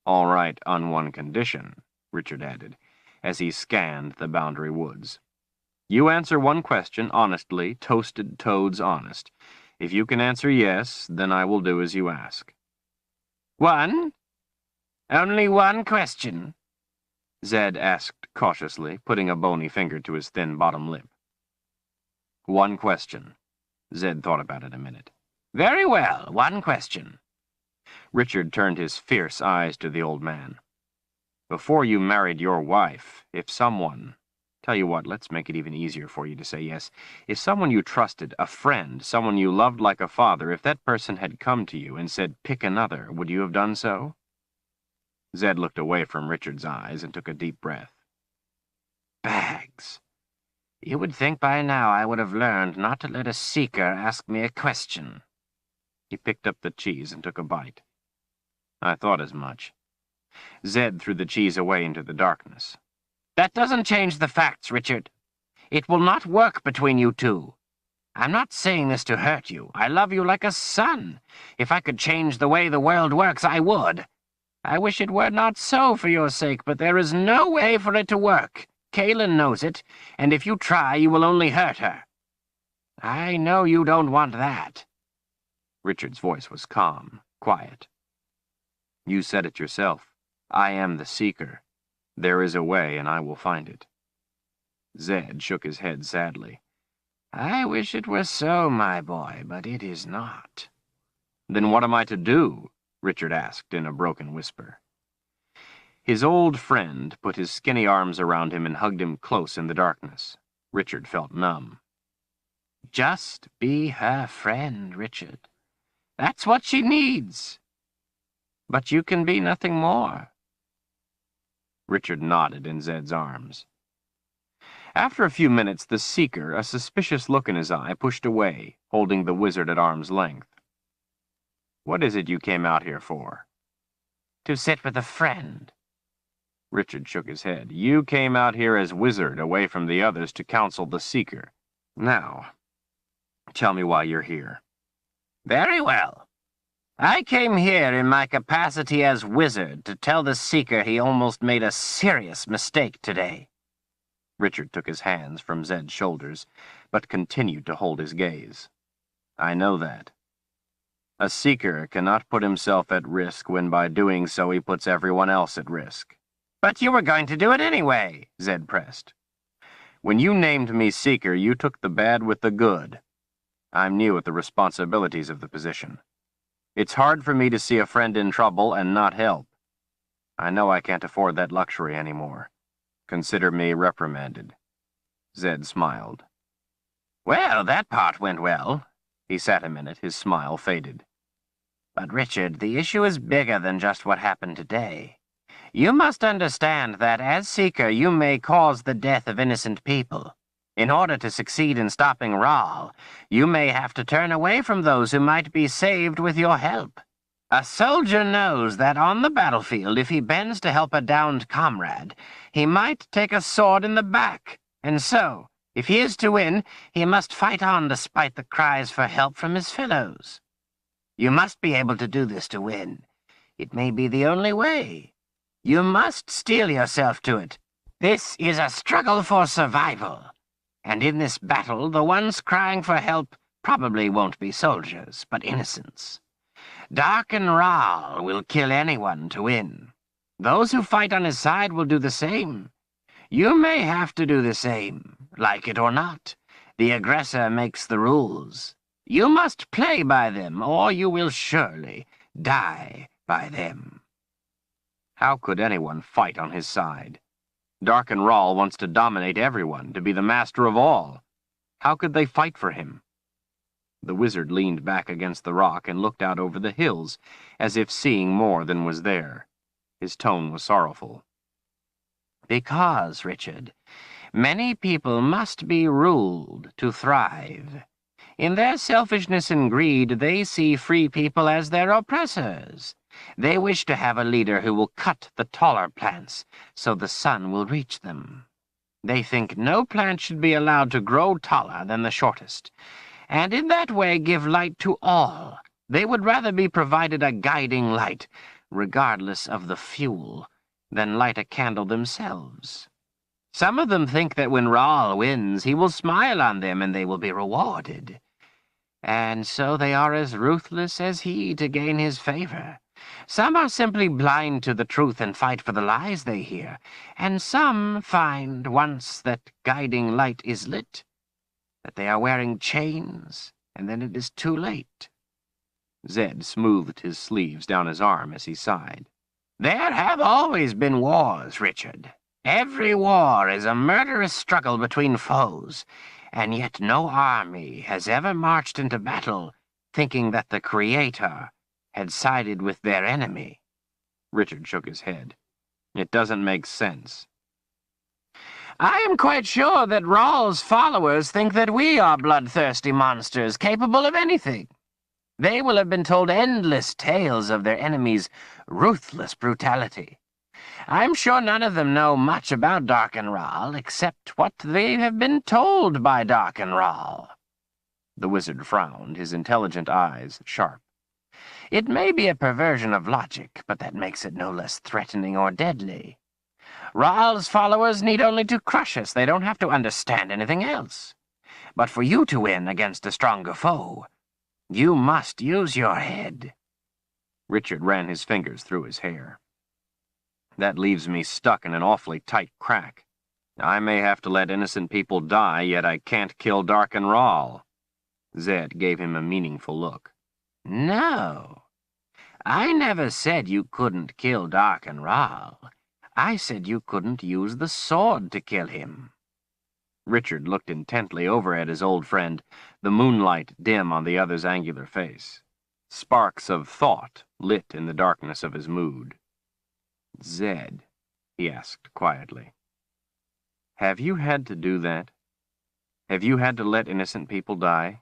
All right, on one condition, Richard added, as he scanned the boundary woods. You answer one question honestly, toasted toads honest. If you can answer yes, then I will do as you ask. One? Only one question? Zed asked cautiously, putting a bony finger to his thin bottom lip. One question. Zed thought about it a minute. Very well, one question. Richard turned his fierce eyes to the old man. Before you married your wife, if someone... Tell you what, let's make it even easier for you to say yes. If someone you trusted, a friend, someone you loved like a father, if that person had come to you and said, pick another, would you have done so? Zed looked away from Richard's eyes and took a deep breath. Bags. You would think by now I would have learned not to let a seeker ask me a question. He picked up the cheese and took a bite. I thought as much. Zed threw the cheese away into the darkness. That doesn't change the facts, Richard. It will not work between you two. I'm not saying this to hurt you. I love you like a son. If I could change the way the world works, I would. I wish it were not so for your sake, but there is no way for it to work. Kaelin knows it, and if you try, you will only hurt her. I know you don't want that. Richard's voice was calm, quiet. You said it yourself. I am the seeker. There is a way, and I will find it. Zed shook his head sadly. I wish it were so, my boy, but it is not. Then what am I to do? Richard asked in a broken whisper. His old friend put his skinny arms around him and hugged him close in the darkness. Richard felt numb. Just be her friend, Richard. That's what she needs. But you can be nothing more. Richard nodded in Zed's arms. After a few minutes, the seeker, a suspicious look in his eye, pushed away, holding the wizard at arm's length. What is it you came out here for? To sit with a friend. Richard shook his head. You came out here as wizard, away from the others, to counsel the seeker. Now, tell me why you're here. Very well. I came here in my capacity as wizard to tell the seeker he almost made a serious mistake today. Richard took his hands from Zed's shoulders, but continued to hold his gaze. I know that. A seeker cannot put himself at risk when by doing so he puts everyone else at risk. But you were going to do it anyway, Zed pressed. When you named me seeker, you took the bad with the good. I'm new at the responsibilities of the position. It's hard for me to see a friend in trouble and not help. I know I can't afford that luxury anymore. Consider me reprimanded. Zed smiled. Well, that part went well. He sat a minute, his smile faded. But, Richard, the issue is bigger than just what happened today. You must understand that, as Seeker, you may cause the death of innocent people. In order to succeed in stopping Rahl, you may have to turn away from those who might be saved with your help. A soldier knows that on the battlefield, if he bends to help a downed comrade, he might take a sword in the back, and so, if he is to win, he must fight on despite the cries for help from his fellows. You must be able to do this to win. It may be the only way. You must steel yourself to it. This is a struggle for survival. And in this battle, the ones crying for help probably won't be soldiers, but innocents. Darken Rahl will kill anyone to win. Those who fight on his side will do the same. You may have to do the same, like it or not. The aggressor makes the rules. You must play by them, or you will surely die by them. How could anyone fight on his side? Darkenral wants to dominate everyone, to be the master of all. How could they fight for him? The wizard leaned back against the rock and looked out over the hills, as if seeing more than was there. His tone was sorrowful. Because, Richard, many people must be ruled to thrive. In their selfishness and greed, they see free people as their oppressors. They wish to have a leader who will cut the taller plants so the sun will reach them. They think no plant should be allowed to grow taller than the shortest, and in that way give light to all. They would rather be provided a guiding light, regardless of the fuel, than light a candle themselves. Some of them think that when Rahl wins, he will smile on them and they will be rewarded. And so they are as ruthless as he to gain his favor. Some are simply blind to the truth and fight for the lies they hear, and some find, once that guiding light is lit, that they are wearing chains, and then it is too late. Zed smoothed his sleeves down his arm as he sighed. There have always been wars, Richard. Every war is a murderous struggle between foes, and yet no army has ever marched into battle thinking that the Creator had sided with their enemy. Richard shook his head. It doesn't make sense. I am quite sure that Rahl's followers think that we are bloodthirsty monsters capable of anything. They will have been told endless tales of their enemy's ruthless brutality. I'm sure none of them know much about Darkenral except what they have been told by Darkenral. The wizard frowned, his intelligent eyes sharp. It may be a perversion of logic, but that makes it no less threatening or deadly. Rahl's followers need only to crush us. They don't have to understand anything else. But for you to win against a stronger foe, you must use your head. Richard ran his fingers through his hair. That leaves me stuck in an awfully tight crack. I may have to let innocent people die, yet I can't kill Darkenral. Zed gave him a meaningful look. No, I never said you couldn't kill Darkenral. I said you couldn't use the sword to kill him. Richard looked intently over at his old friend, the moonlight dim on the other's angular face. Sparks of thought lit in the darkness of his mood. Zed, he asked quietly, have you had to do that? Have you had to let innocent people die?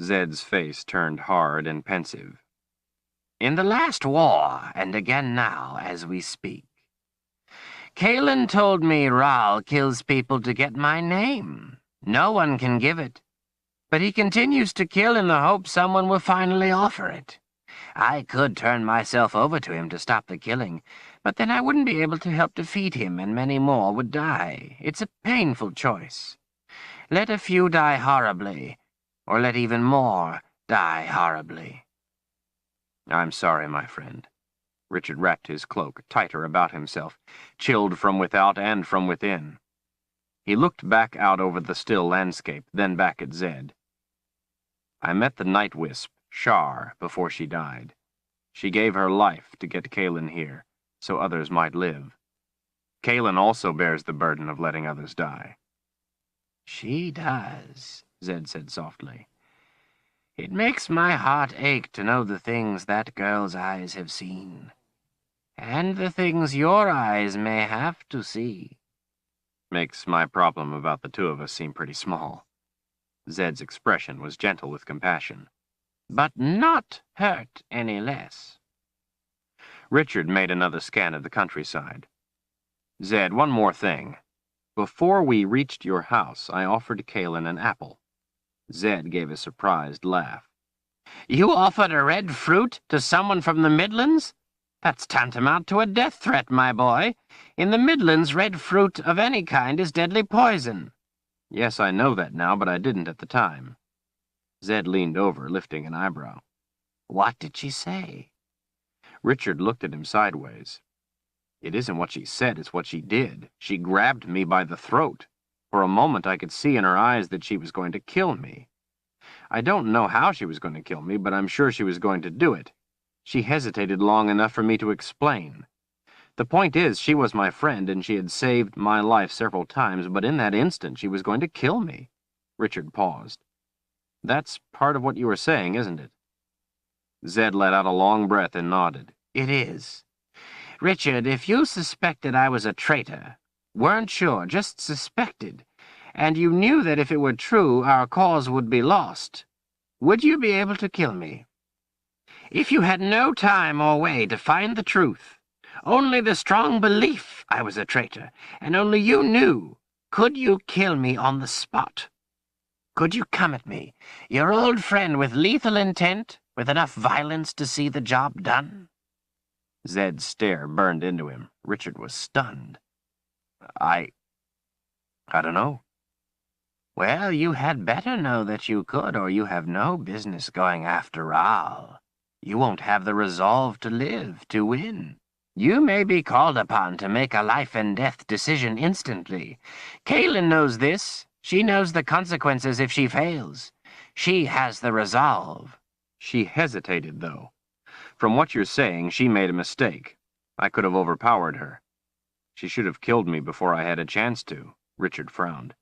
Zed's face turned hard and pensive. In the last war, and again now, as we speak. Kalen told me Rahl kills people to get my name. No one can give it. But he continues to kill in the hope someone will finally offer it. I could turn myself over to him to stop the killing, but then I wouldn't be able to help defeat him, and many more would die. It's a painful choice. Let a few die horribly, or let even more die horribly. I'm sorry, my friend. Richard wrapped his cloak tighter about himself, chilled from without and from within. He looked back out over the still landscape, then back at Zed. I met the night wisp, Shar, before she died. She gave her life to get Kalen here, so others might live. Kalen also bears the burden of letting others die. She does, Zed said softly. It makes my heart ache to know the things that girl's eyes have seen, and the things your eyes may have to see. Makes my problem about the two of us seem pretty small. Zed's expression was gentle with compassion. But not hurt any less. Richard made another scan of the countryside. Zed, one more thing. Before we reached your house, I offered Kalen an apple. Zed gave a surprised laugh. You offered a red fruit to someone from the Midlands? That's tantamount to a death threat, my boy. In the Midlands, red fruit of any kind is deadly poison. Yes, I know that now, but I didn't at the time. Zed leaned over, lifting an eyebrow. What did she say? Richard looked at him sideways. It isn't what she said, it's what she did. She grabbed me by the throat. For a moment I could see in her eyes that she was going to kill me. I don't know how she was going to kill me, but I'm sure she was going to do it. She hesitated long enough for me to explain. The point is, she was my friend, and she had saved my life several times, but in that instant she was going to kill me. Richard paused. That's part of what you were saying, isn't it? Zed let out a long breath and nodded. It is. Richard, if you suspected I was a traitor, weren't sure, just suspected, and you knew that if it were true, our cause would be lost, would you be able to kill me? If you had no time or way to find the truth, only the strong belief I was a traitor, and only you knew, could you kill me on the spot? Could you come at me, your old friend with lethal intent, with enough violence to see the job done? Zed's stare burned into him. Richard was stunned. I don't know. Well, you had better know that you could, or you have no business going after Rahl. You won't have the resolve to live, to win. You may be called upon to make a life-and-death decision instantly. Kaelin knows this. She knows the consequences if she fails. She has the resolve. She hesitated, though. From what you're saying, she made a mistake. I could have overpowered her. She should have killed me before I had a chance to. Richard frowned.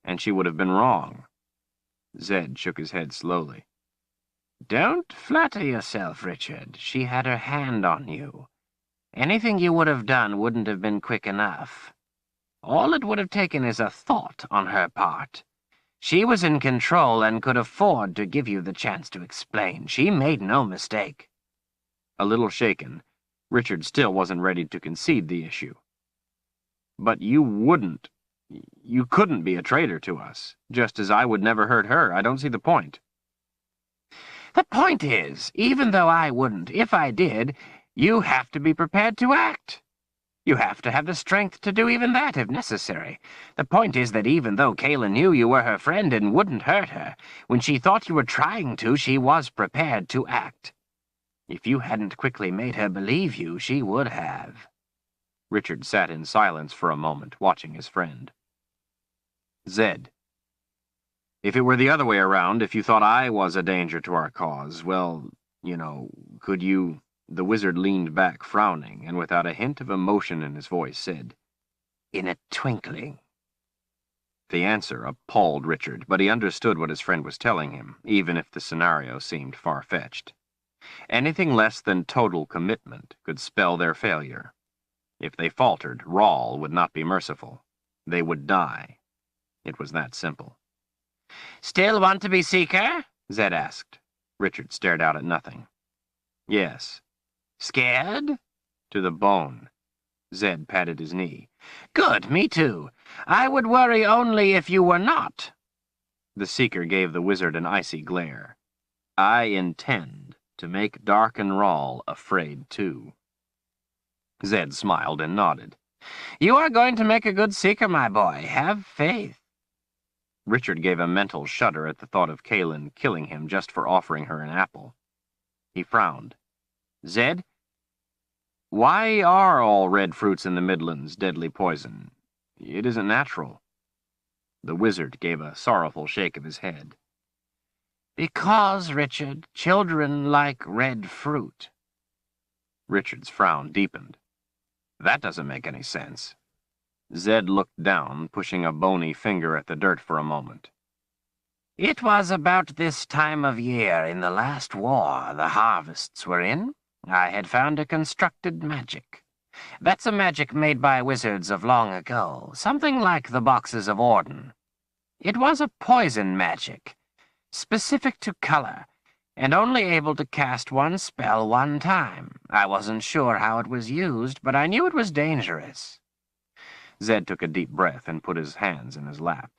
And she would have been wrong. Zed shook his head slowly. Don't flatter yourself, Richard. She had her hand on you. Anything you would have done wouldn't have been quick enough. All it would have taken is a thought on her part. She was in control and could afford to give you the chance to explain. She made no mistake. A little shaken, Richard still wasn't ready to concede the issue. But you couldn't be a traitor to us, just as I would never hurt her. I don't see the point. The point is, even though I wouldn't, if I did, you have to be prepared to act. You have to have the strength to do even that if necessary. The point is that even though Kaelin knew you were her friend and wouldn't hurt her, when she thought you were trying to, she was prepared to act. If you hadn't quickly made her believe you, she would have. Richard sat in silence for a moment, watching his friend. Zed. If it were the other way around, if you thought I was a danger to our cause, well, could you... The wizard leaned back, frowning, and without a hint of emotion in his voice said, In a twinkling. The answer appalled Richard, but he understood what his friend was telling him, even if the scenario seemed far-fetched. Anything less than total commitment could spell their failure. If they faltered, Rahl would not be merciful. They would die. It was that simple. Still want to be Seeker? Zed asked. Richard stared out at nothing. Yes. Scared? To the bone. Zed patted his knee. Good, me too. I would worry only if you were not. The Seeker gave the wizard an icy glare. I intend to make Dark and Rahl afraid too. Zed smiled and nodded. You are going to make a good Seeker, my boy. Have faith. Richard gave a mental shudder at the thought of Kaelin killing him just for offering her an apple. He frowned. Zed, why are all red fruits in the Midlands deadly poison? It isn't natural. The wizard gave a sorrowful shake of his head. Because, Richard, children like red fruit. Richard's frown deepened. That doesn't make any sense. Zed looked down, pushing a bony finger at the dirt for a moment. It was about this time of year in the last war the harvests were in. I had found a constructed magic. That's a magic made by wizards of long ago, something like the boxes of Orden. It was a poison magic, specific to color, and only able to cast one spell one time. I wasn't sure how it was used, but I knew it was dangerous. Zed took a deep breath and put his hands in his lap.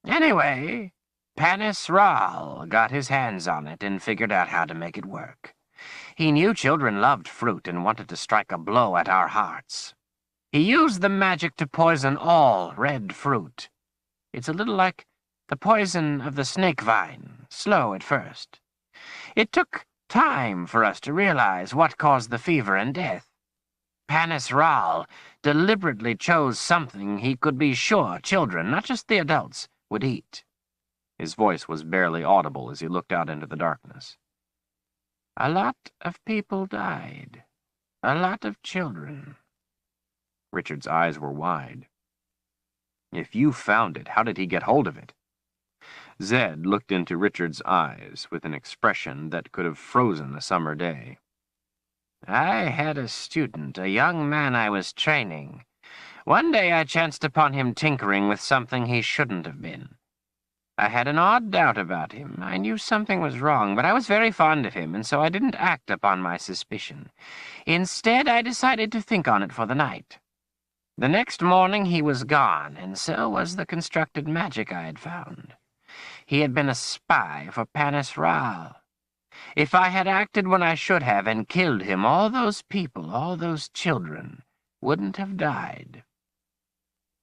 Anyway, Panis Rahl got his hands on it and figured out how to make it work. He knew children loved fruit and wanted to strike a blow at our hearts. He used the magic to poison all red fruit. It's a little like the poison of the snake vine, slow at first. It took time for us to realize what caused the fever and death. Panis Rahl deliberately chose something he could be sure children, not just the adults, would eat. His voice was barely audible as he looked out into the darkness. "A lot of people died. A lot of children." Richard's eyes were wide. "If you found it, how did he get hold of it?" Zed looked into Richard's eyes with an expression that could have frozen a summer day. "I had a student, a young man I was training. One day I chanced upon him tinkering with something he shouldn't have been. I had an odd doubt about him. I knew something was wrong, but I was very fond of him, and so I didn't act upon my suspicion. Instead, I decided to think on it for the night. The next morning he was gone, and so was the constructed magic I had found. He had been a spy for Panis Ral. If I had acted when I should have and killed him, all those people, all those children, wouldn't have died."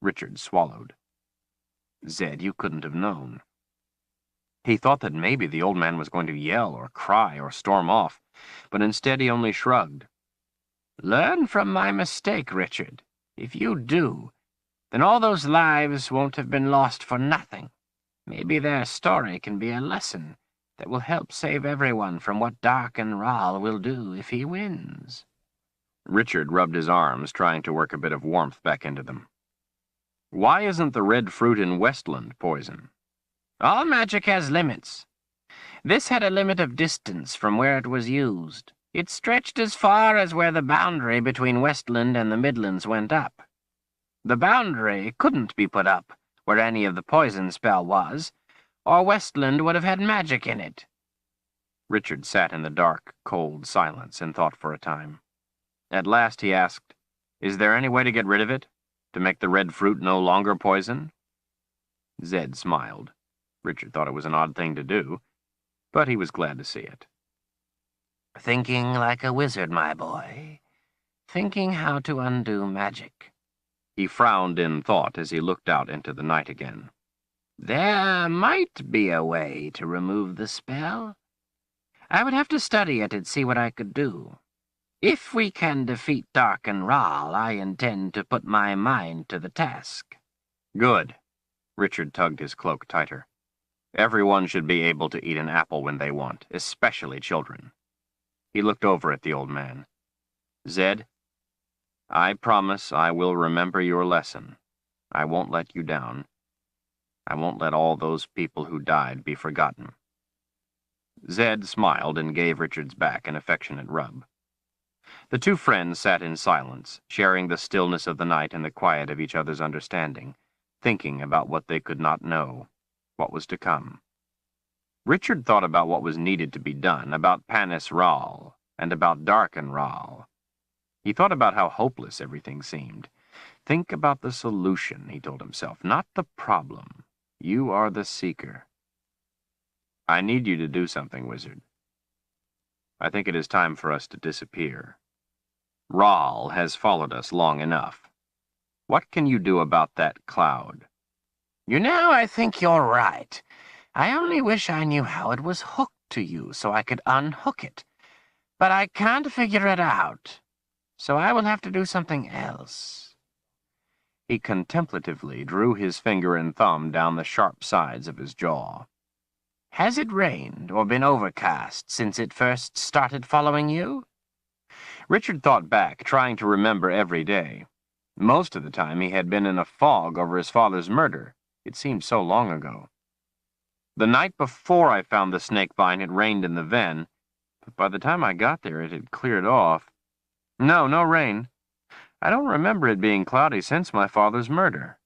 Richard swallowed. "Zed, you couldn't have known." He thought that maybe the old man was going to yell or cry or storm off, but instead he only shrugged. "Learn from my mistake, Richard. If you do, then all those lives won't have been lost for nothing. Maybe their story can be a lesson that will help save everyone from what Dark and Ral will do if he wins." Richard rubbed his arms, trying to work a bit of warmth back into them. "Why isn't the red fruit in Westland poison?" "All magic has limits. This had a limit of distance from where it was used. It stretched as far as where the boundary between Westland and the Midlands went up. The boundary couldn't be put up where any of the poison spell was, or Westland would have had magic in it." Richard sat in the dark, cold silence and thought for a time. At last he asked, "Is there any way to get rid of it? To make the red fruit no longer poison?" Zed smiled. Richard thought it was an odd thing to do, but he was glad to see it. "Thinking like a wizard, my boy. Thinking how to undo magic." He frowned in thought as he looked out into the night again. "There might be a way to remove the spell. I would have to study it and see what I could do. If we can defeat Dark and Ral, I intend to put my mind to the task." "Good." Richard tugged his cloak tighter. "Everyone should be able to eat an apple when they want, especially children." He looked over at the old man. "Zed, I promise I will remember your lesson. I won't let you down. I won't let all those people who died be forgotten." Zed smiled and gave Richard's back an affectionate rub. The two friends sat in silence, sharing the stillness of the night and the quiet of each other's understanding, thinking about what they could not know, what was to come. Richard thought about what was needed to be done, about Panis Ral, and about Dark and Ral. He thought about how hopeless everything seemed. Think about the solution, he told himself, not the problem. You are the seeker. "I need you to do something, wizard. I think it is time for us to disappear. Ral has followed us long enough. What can you do about that cloud?" "You know, I think you're right. I only wish I knew how it was hooked to you so I could unhook it. But I can't figure it out, so I will have to do something else." He contemplatively drew his finger and thumb down the sharp sides of his jaw. "Has it rained or been overcast since it first started following you?" Richard thought back, trying to remember every day. Most of the time he had been in a fog over his father's murder. It seemed so long ago. "The night before I found the snake vine, it rained in the ven, but by the time I got there it had cleared off. No rain. I don't remember it being cloudy since my father's murder.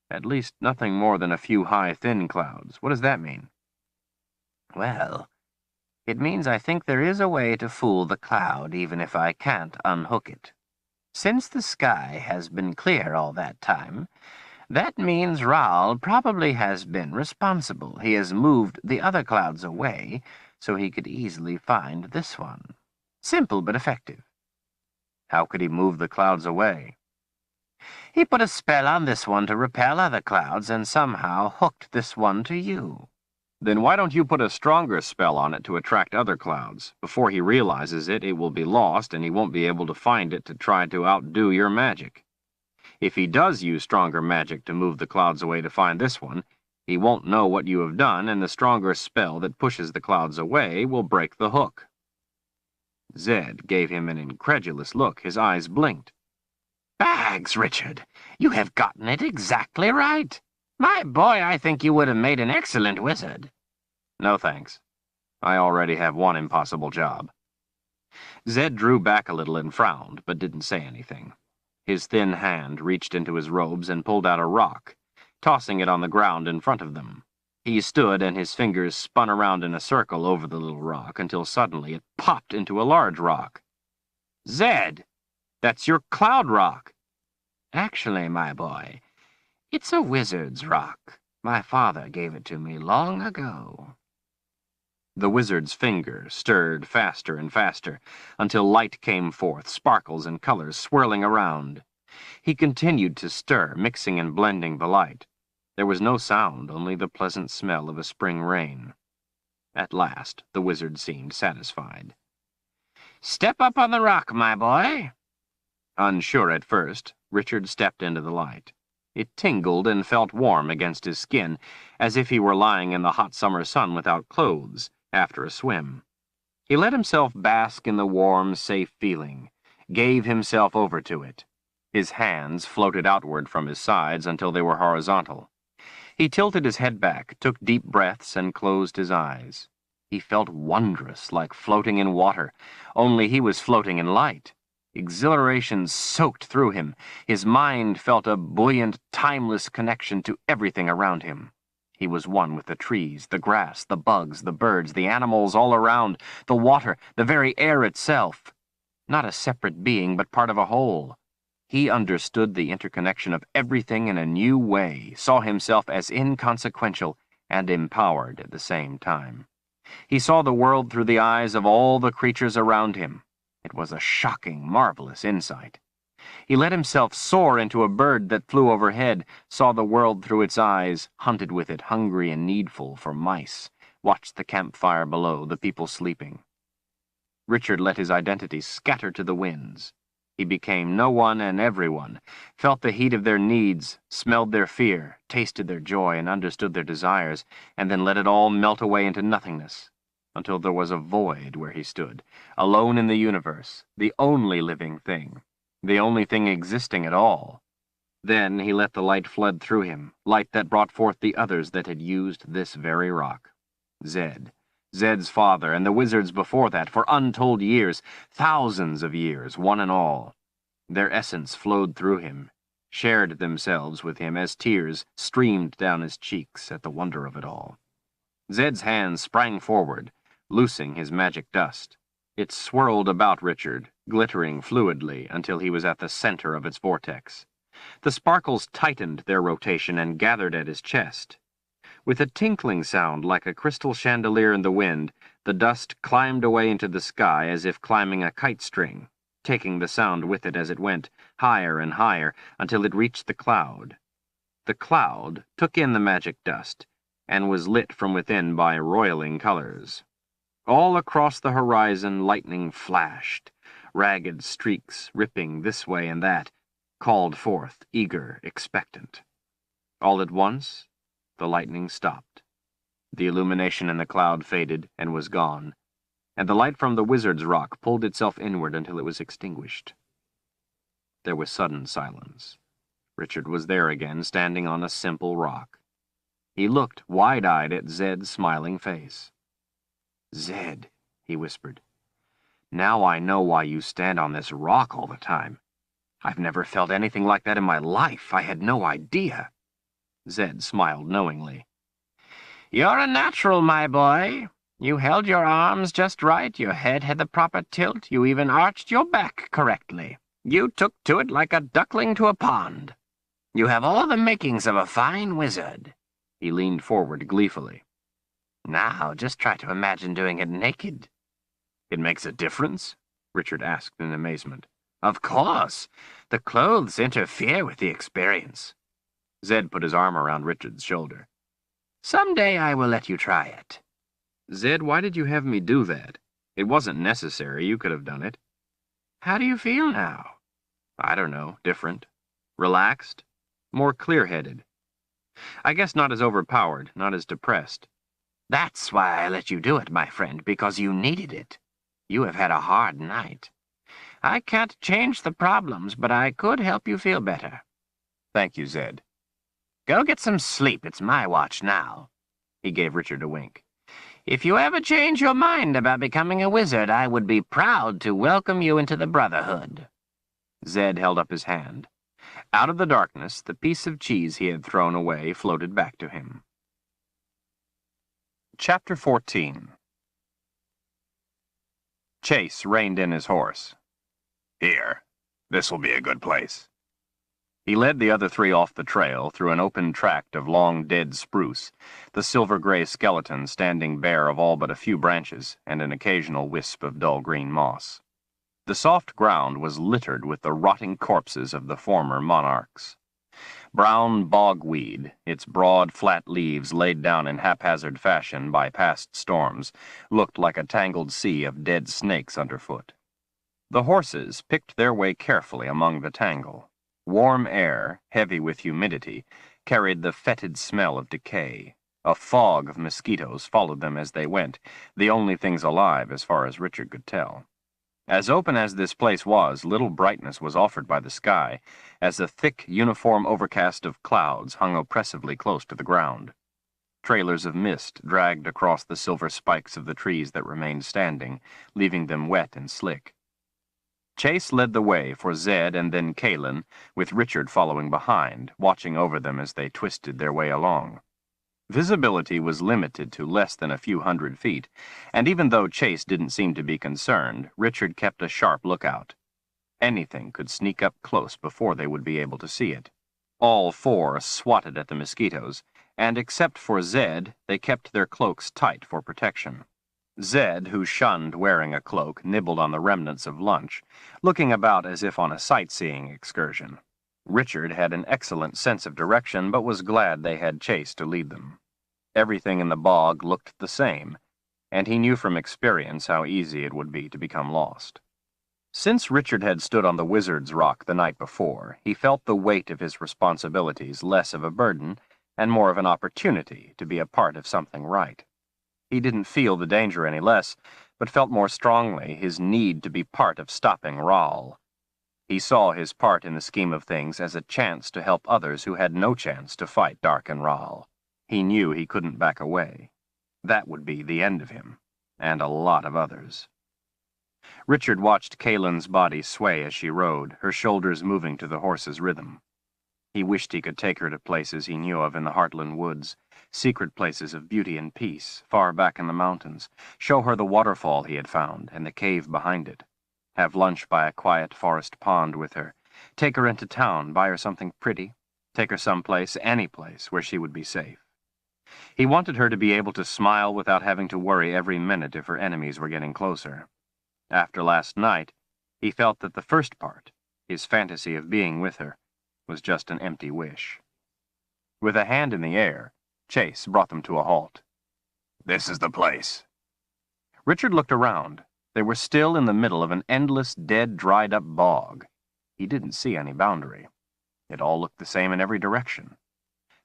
At least nothing more than a few high, thin clouds. What does that mean?" "Well, it means I think there is a way to fool the cloud even if I can't unhook it. Since the sky has been clear all that time, that means Ral probably has been responsible. He has moved the other clouds away so he could easily find this one. Simple but effective." "How could he move the clouds away?" "He put a spell on this one to repel other clouds and somehow hooked this one to you." "Then why don't you put a stronger spell on it to attract other clouds? Before he realizes it, it will be lost and he won't be able to find it to try to outdo your magic. If he does use stronger magic to move the clouds away to find this one, He won't know what you have done, and the stronger spell that pushes the clouds away will break the hook. Zed gave him an incredulous look. His eyes blinked. Bags, Richard, you have gotten it exactly right. My boy, I think you would have made an excellent wizard. No thanks. I already have one impossible job. Zed drew back a little and frowned, but didn't say anything. His thin hand reached into his robes and pulled out a rock, tossing it on the ground in front of them. He stood and his fingers spun around in a circle over the little rock until suddenly it popped into a large rock. Zed, that's your cloud rock. Actually, my boy, it's a wizard's rock. My father gave it to me long ago. The wizard's finger stirred faster and faster until light came forth, sparkles and colors swirling around. He continued to stir, mixing and blending the light. There was no sound, only the pleasant smell of a spring rain. At last, the wizard seemed satisfied. Step up on the rock, my boy. Unsure at first, Richard stepped into the light. It tingled and felt warm against his skin, as if he were lying in the hot summer sun without clothes, after a swim. He let himself bask in the warm, safe feeling, gave himself over to it. His hands floated outward from his sides until they were horizontal. He tilted his head back, took deep breaths, and closed his eyes. He felt wondrous, like floating in water, only he was floating in light. Exhilaration soaked through him. His mind felt a buoyant, timeless connection to everything around him. He was one with the trees, the grass, the bugs, the birds, the animals all around, the water, the very air itself. Not a separate being, but part of a whole. He understood the interconnection of everything in a new way, saw himself as inconsequential and empowered at the same time. He saw the world through the eyes of all the creatures around him. It was a shocking, marvelous insight. He let himself soar into a bird that flew overhead, saw the world through its eyes, hunted with it, hungry and needful for mice, watched the campfire below, the people sleeping. Richard let his identity scatter to the winds. He became no one and everyone, felt the heat of their needs, smelled their fear, tasted their joy, and understood their desires, and then let it all melt away into nothingness, until there was a void where he stood, alone in the universe, the only living thing, the only thing existing at all. Then he let the light flood through him, light that brought forth the others that had used this very rock. Zed's father, and the wizards before that, for untold years, thousands of years, one and all. Their essence flowed through him, shared themselves with him as tears streamed down his cheeks at the wonder of it all. Zed's hands sprang forward, loosing his magic dust. It swirled about Richard, glittering fluidly until he was at the center of its vortex. The sparkles tightened their rotation and gathered at his chest. With a tinkling sound like a crystal chandelier in the wind, the dust climbed away into the sky as if climbing a kite string, taking the sound with it as it went, higher and higher, until it reached the cloud. The cloud took in the magic dust, and was lit from within by roiling colors. All across the horizon lightning flashed, ragged streaks ripping this way and that, called forth, eager, expectant. All at once, the lightning stopped. The illumination in the cloud faded and was gone, and the light from the wizard's rock pulled itself inward until it was extinguished. There was sudden silence. Richard was there again, standing on a simple rock. He looked wide-eyed at Zed's smiling face. "Zed," he whispered, "now I know why you stand on this rock all the time. I've never felt anything like that in my life. I had no idea." Zed smiled knowingly. You're a natural, my boy. You held your arms just right, your head had the proper tilt, you even arched your back correctly. You took to it like a duckling to a pond. You have all the makings of a fine wizard. He leaned forward gleefully. Now, just try to imagine doing it naked. "It makes a difference?" Richard asked in amazement. Of course. The clothes interfere with the experience. Zed put his arm around Richard's shoulder. Someday I will let you try it. "Zed, why did you have me do that? It wasn't necessary. You could have done it." How do you feel now? I don't know. Different. Relaxed. More clear-headed. I guess not as overpowered, not as depressed. That's why I let you do it, my friend, because you needed it. You have had a hard night. I can't change the problems, but I could help you feel better. Thank you, Zed. Go get some sleep. It's my watch now. He gave Richard a wink. If you ever change your mind about becoming a wizard, I would be proud to welcome you into the Brotherhood. Zed held up his hand. Out of the darkness, the piece of cheese he had thrown away floated back to him. Chapter 14. Chase reined in his horse. Here, this will be a good place. He led the other three off the trail through an open tract of long dead spruce, the silver-gray skeleton standing bare of all but a few branches and an occasional wisp of dull green moss. The soft ground was littered with the rotting corpses of the former monarchs. Brown bogweed, its broad, flat leaves laid down in haphazard fashion by past storms, looked like a tangled sea of dead snakes underfoot. The horses picked their way carefully among the tangle. Warm air, heavy with humidity, carried the fetid smell of decay. A fog of mosquitoes followed them as they went, the only things alive as far as Richard could tell. As open as this place was, little brightness was offered by the sky, as a thick, uniform overcast of clouds hung oppressively close to the ground. Trailers of mist dragged across the silver spikes of the trees that remained standing, leaving them wet and slick. Chase led the way for Zed and then Kalen, with Richard following behind, watching over them as they twisted their way along. Visibility was limited to less than a few hundred feet, and even though Chase didn't seem to be concerned, Richard kept a sharp lookout. Anything could sneak up close before they would be able to see it. All four swatted at the mosquitoes, and except for Zed, they kept their cloaks tight for protection. Zed, who shunned wearing a cloak, nibbled on the remnants of lunch, looking about as if on a sightseeing excursion. Richard had an excellent sense of direction, but was glad they had Chase to lead them. Everything in the bog looked the same, and he knew from experience how easy it would be to become lost. Since Richard had stood on the Wizard's Rock the night before, he felt the weight of his responsibilities less of a burden and more of an opportunity to be a part of something right. He didn't feel the danger any less, but felt more strongly his need to be part of stopping Rahl. He saw his part in the scheme of things as a chance to help others who had no chance to fight Dark and Rahl. He knew he couldn't back away. That would be the end of him, and a lot of others. Richard watched Kalen's body sway as she rode, her shoulders moving to the horse's rhythm. He wished he could take her to places he knew of in the Heartland woods, secret places of beauty and peace, far back in the mountains, show her the waterfall he had found and the cave behind it, have lunch by a quiet forest pond with her, take her into town, buy her something pretty, take her someplace, any place, where she would be safe. He wanted her to be able to smile without having to worry every minute if her enemies were getting closer. After last night, he felt that the first part, his fantasy of being with her, was just an empty wish. With a hand in the air, Chase brought them to a halt. This is the place. Richard looked around. They were still in the middle of an endless, dead, dried-up bog. He didn't see any boundary. It all looked the same in every direction.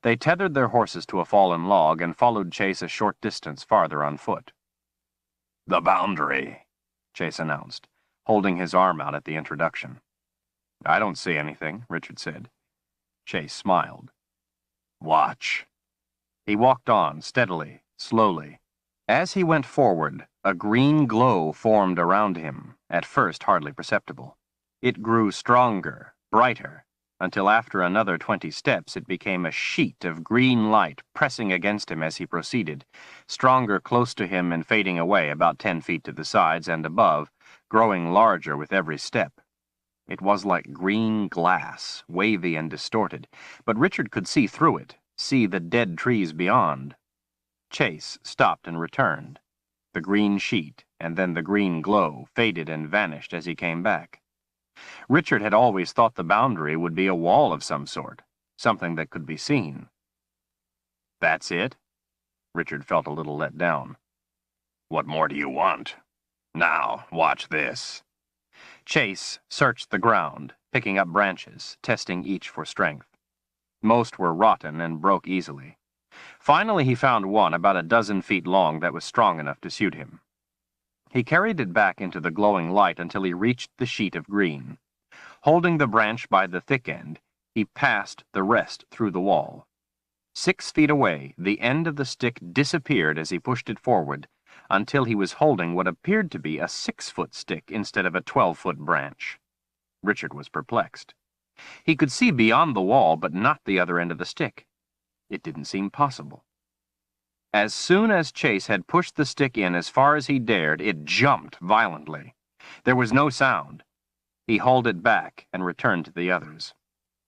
They tethered their horses to a fallen log and followed Chase a short distance farther on foot. The boundary, Chase announced, holding his arm out at the introduction. I don't see anything, Richard said. Chase smiled. Watch. He walked on, steadily, slowly. As he went forward, a green glow formed around him, at first hardly perceptible. It grew stronger, brighter, until after another 20 steps it became a sheet of green light pressing against him as he proceeded, stronger close to him and fading away about 10 feet to the sides and above, growing larger with every step. It was like green glass, wavy and distorted, but Richard could see through it, see the dead trees beyond. Chase stopped and returned. The green sheet, and then the green glow, faded and vanished as he came back. Richard had always thought the boundary would be a wall of some sort, something that could be seen. That's it? Richard felt a little let down. What more do you want? Now, watch this. Chase searched the ground, picking up branches, testing each for strength. Most were rotten and broke easily. Finally, he found one about a dozen feet long that was strong enough to suit him. He carried it back into the glowing light until he reached the sheet of green. Holding the branch by the thick end, he passed the rest through the wall. 6 feet away, the end of the stick disappeared as he pushed it forward, until he was holding what appeared to be a 6-foot stick instead of a 12-foot branch. Richard was perplexed. He could see beyond the wall, but not the other end of the stick. It didn't seem possible. As soon as Chase had pushed the stick in as far as he dared, it jumped violently. There was no sound. He hauled it back and returned to the others.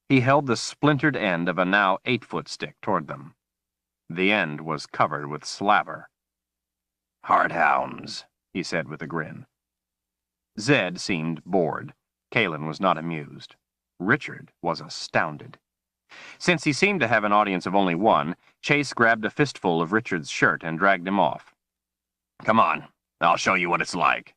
He held the splintered end of a now 8-foot stick toward them. The end was covered with slaver. "Hardhounds," he said with a grin. Zed seemed bored. Kalen was not amused. Richard was astounded. Since he seemed to have an audience of only one, Chase grabbed a fistful of Richard's shirt and dragged him off. "Come on, I'll show you what it's like."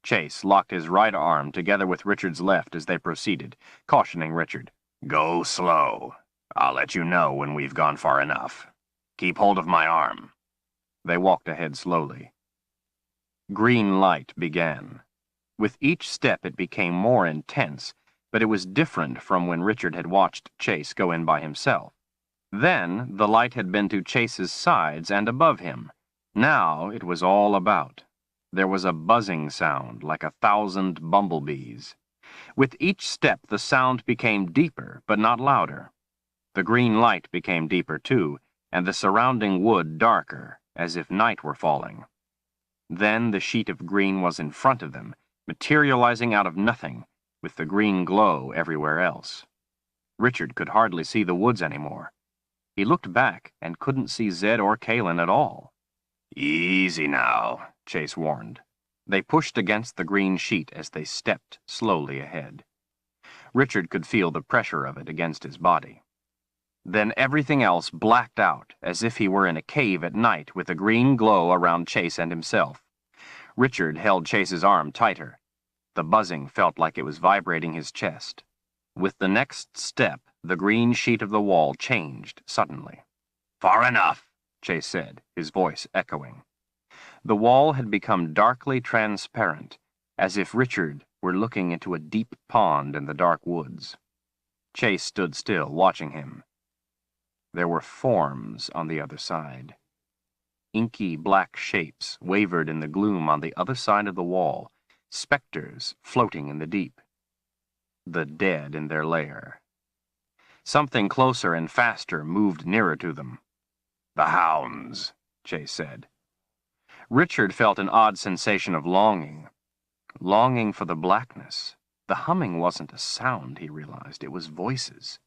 Chase locked his right arm together with Richard's left as they proceeded, cautioning Richard. "Go slow. I'll let you know when we've gone far enough. Keep hold of my arm." They walked ahead slowly. Green light began. With each step it became more intense, but it was different from when Richard had watched Chase go in by himself. Then the light had been to Chase's sides and above him. Now it was all about. There was a buzzing sound like 1,000 bumblebees. With each step the sound became deeper, but not louder. The green light became deeper too, and the surrounding wood darker, as if night were falling. Then the sheet of green was in front of them, materializing out of nothing, with the green glow everywhere else. Richard could hardly see the woods anymore. He looked back and couldn't see Zed or Kalen at all. "Easy now," Chase warned. They pushed against the green sheet as they stepped slowly ahead. Richard could feel the pressure of it against his body. Then everything else blacked out, as if he were in a cave at night with a green glow around Chase and himself. Richard held Chase's arm tighter. The buzzing felt like it was vibrating his chest. With the next step, the green sheet of the wall changed suddenly. "Far enough," Chase said, his voice echoing. The wall had become darkly transparent, as if Richard were looking into a deep pond in the dark woods. Chase stood still, watching him. There were forms on the other side. Inky black shapes wavered in the gloom on the other side of the wall, specters floating in the deep. The dead in their lair. Something closer and faster moved nearer to them. "The hounds," Chase said. Richard felt an odd sensation of longing. Longing for the blackness. The humming wasn't a sound, he realized. It was voices.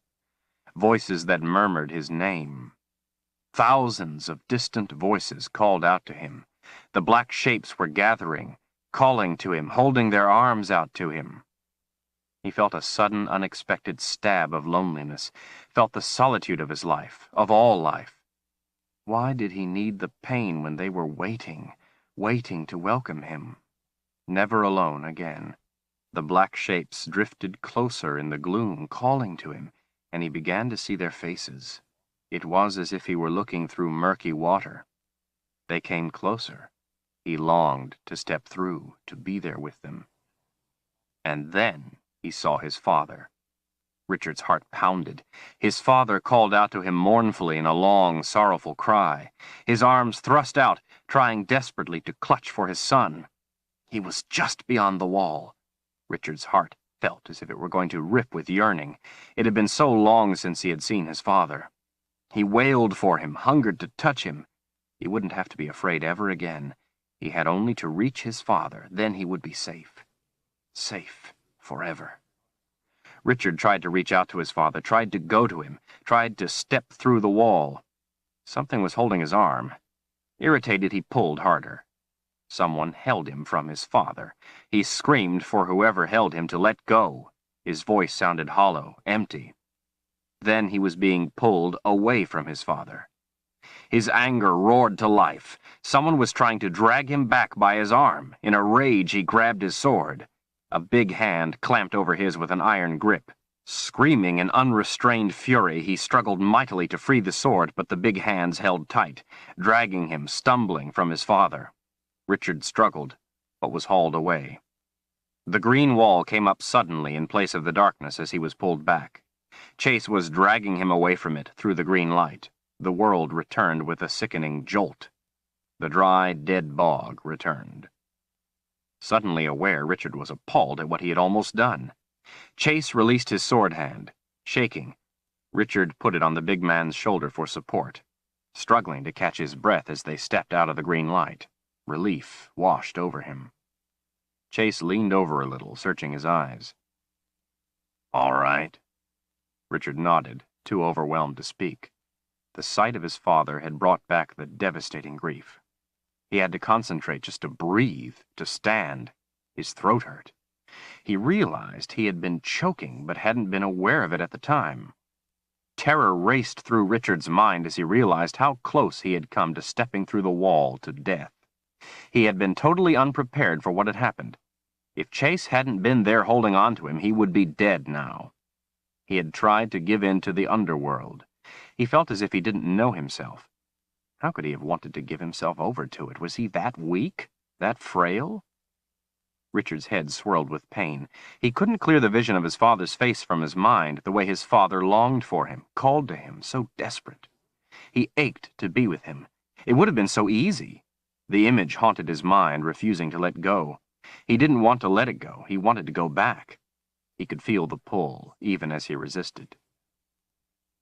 Voices that murmured his name. Thousands of distant voices called out to him. The black shapes were gathering, calling to him, holding their arms out to him. He felt a sudden, unexpected stab of loneliness, felt the solitude of his life, of all life. Why did he need the pain when they were waiting to welcome him? Never alone again. The black shapes drifted closer in the gloom, calling to him, and he began to see their faces. It was as if he were looking through murky water. They came closer. He longed to step through, to be there with them. And then he saw his father. Richard's heart pounded. His father called out to him mournfully in a long, sorrowful cry, his arms thrust out, trying desperately to clutch for his son. He was just beyond the wall. Richard's heart felt as if it were going to rip with yearning. It had been so long since he had seen his father. He wailed for him, hungered to touch him. He wouldn't have to be afraid ever again. He had only to reach his father, then he would be safe. Safe forever. Richard tried to reach out to his father, tried to go to him, tried to step through the wall. Something was holding his arm. Irritated, he pulled harder. Someone held him from his father. He screamed for whoever held him to let go. His voice sounded hollow, empty. Then he was being pulled away from his father. His anger roared to life. Someone was trying to drag him back by his arm. In a rage, he grabbed his sword. A big hand clamped over his with an iron grip. Screaming in unrestrained fury, he struggled mightily to free the sword, but the big hands held tight, dragging him, stumbling, from his father. Richard struggled, but was hauled away. The green wall came up suddenly in place of the darkness as he was pulled back. Chase was dragging him away from it through the green light. The world returned with a sickening jolt. The dry, dead bog returned. Suddenly aware, Richard was appalled at what he had almost done. Chase released his sword hand. Shaking, Richard put it on the big man's shoulder for support, struggling to catch his breath as they stepped out of the green light. Relief washed over him. Chase leaned over a little, searching his eyes. "All right?" Richard nodded, too overwhelmed to speak. The sight of his father had brought back the devastating grief. He had to concentrate just to breathe, to stand. His throat hurt. He realized he had been choking, but hadn't been aware of it at the time. Terror raced through Richard's mind as he realized how close he had come to stepping through the wall to death. He had been totally unprepared for what had happened. If Chase hadn't been there holding on to him, he would be dead now. He had tried to give in to the underworld. He felt as if he didn't know himself. How could he have wanted to give himself over to it? Was he that weak? That frail? Richard's head swirled with pain. He couldn't clear the vision of his father's face from his mind, the way his father longed for him, called to him, so desperate. He ached to be with him. It would have been so easy. The image haunted his mind, refusing to let go. He didn't want to let it go. He wanted to go back. He could feel the pull, even as he resisted.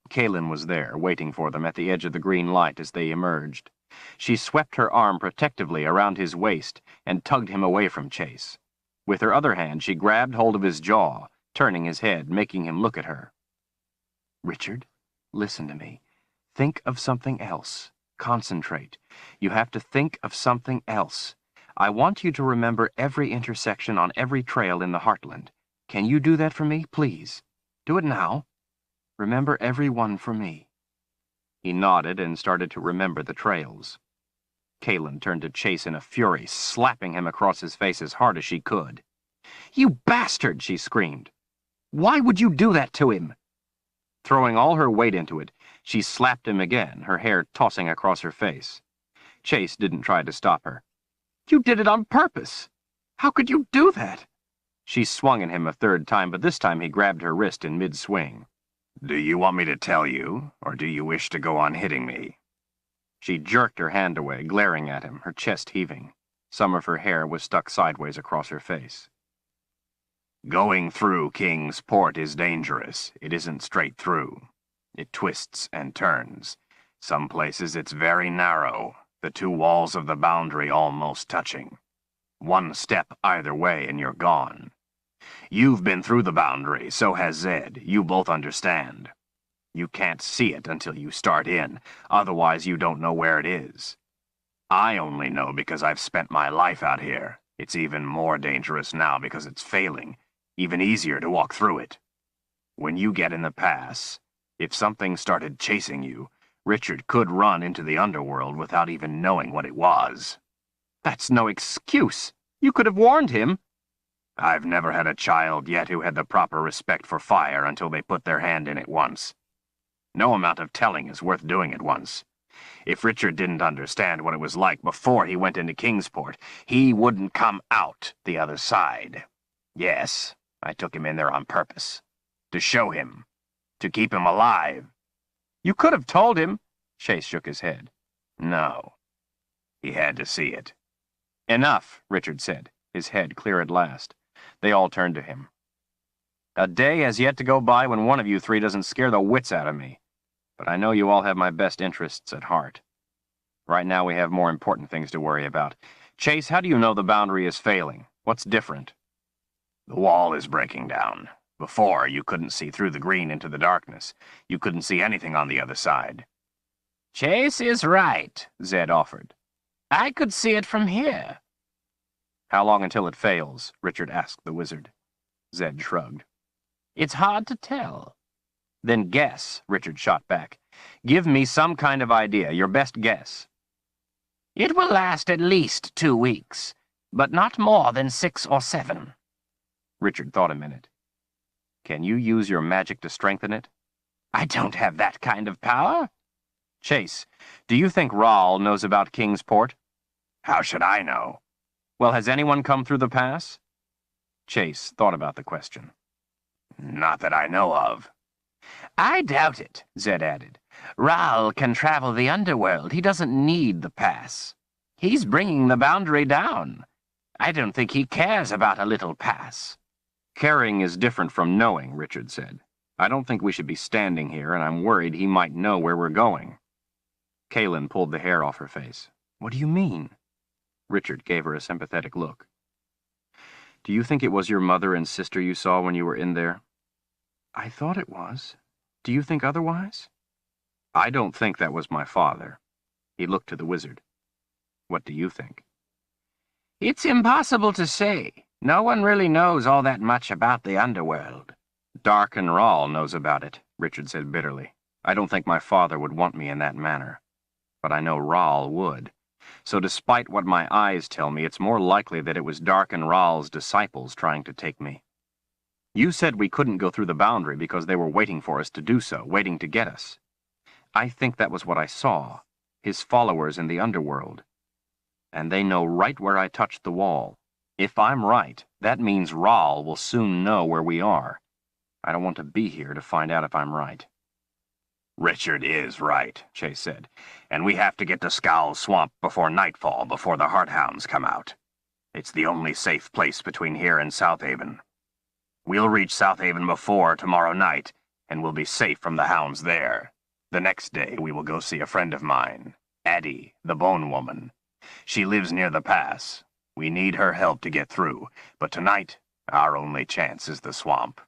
Kaylin was there, waiting for them at the edge of the green light as they emerged. She swept her arm protectively around his waist and tugged him away from Chase. With her other hand, she grabbed hold of his jaw, turning his head, making him look at her. "Richard, listen to me. Think of something else. Concentrate. You have to think of something else. I want you to remember every intersection on every trail in the Heartland. Can you do that for me, please? Do it now. Remember every one for me." He nodded and started to remember the trails. Kaylin turned to Chase in a fury, slapping him across his face as hard as she could. "You bastard!" she screamed. "Why would you do that to him?" Throwing all her weight into it, she slapped him again, her hair tossing across her face. Chase didn't try to stop her. "You did it on purpose! How could you do that?" She swung at him a third time, but this time he grabbed her wrist in mid-swing. "Do you want me to tell you, or do you wish to go on hitting me?" She jerked her hand away, glaring at him, her chest heaving. Some of her hair was stuck sideways across her face. "Going through King's Port is dangerous. It isn't straight through. It twists and turns. Some places it's very narrow, the two walls of the boundary almost touching. One step either way and you're gone. You've been through the boundary, so has Zed. You both understand. You can't see it until you start in, otherwise you don't know where it is. I only know because I've spent my life out here. It's even more dangerous now because it's failing, even easier to walk through it. When you get in the pass, if something started chasing you, Richard could run into the underworld without even knowing what it was." "That's no excuse. You could have warned him." "I've never had a child yet who had the proper respect for fire until they put their hand in it once. No amount of telling is worth doing it once. If Richard didn't understand what it was like before he went into Kingsport, he wouldn't come out the other side. Yes, I took him in there on purpose. To show him. To keep him alive." "You could have told him." Chase shook his head. "No. He had to see it." "Enough," Richard said, his head clear at last. They all turned to him. "A day has yet to go by when one of you three doesn't scare the wits out of me. But I know you all have my best interests at heart. Right now we have more important things to worry about. Chase, how do you know the boundary is failing? What's different?" "The wall is breaking down. Before, you couldn't see through the green into the darkness. You couldn't see anything on the other side." Chase is right, Zed offered. I could see it from here. "How long until it fails?" Richard asked the wizard. Zed shrugged. It's hard to tell. "Then guess," Richard shot back. "Give me some kind of idea, your best guess." It will last at least 2 weeks, but not more than 6 or 7. Richard thought a minute. Can you use your magic to strengthen it? I don't have that kind of power. Chase, do you think Rahl knows about Kingsport? How should I know? Well, has anyone come through the pass? Chase thought about the question. Not that I know of. I doubt it, Zed added. Rahl can travel the underworld. He doesn't need the pass. He's bringing the boundary down. I don't think he cares about a little pass. Caring is different from knowing, Richard said. I don't think we should be standing here, and I'm worried he might know where we're going. Kaelin pulled the hair off her face. What do you mean? Richard gave her a sympathetic look. Do you think it was your mother and sister you saw when you were in there? I thought it was. Do you think otherwise? I don't think that was my father. He looked to the wizard. What do you think? It's impossible to say. No one really knows all that much about the underworld. Darken Rahl knows about it, Richard said bitterly. I don't think my father would want me in that manner. But I know Rahl would. So despite what my eyes tell me, it's more likely that it was Darken Rahl's disciples trying to take me. You said we couldn't go through the boundary because they were waiting for us to do so, waiting to get us. I think that was what I saw, his followers in the underworld. And they know right where I touched the wall. If I'm right, that means Rahl will soon know where we are. I don't want to be here to find out if I'm right. Richard is right, Chase said, and we have to get to Skowl's Swamp before nightfall, before the Hearthounds come out. It's the only safe place between here and Southaven. We'll reach Southaven before tomorrow night, and we'll be safe from the hounds there. The next day we will go see a friend of mine, Addie, the Bone Woman. She lives near the pass. We need her help to get through, but tonight our only chance is the swamp.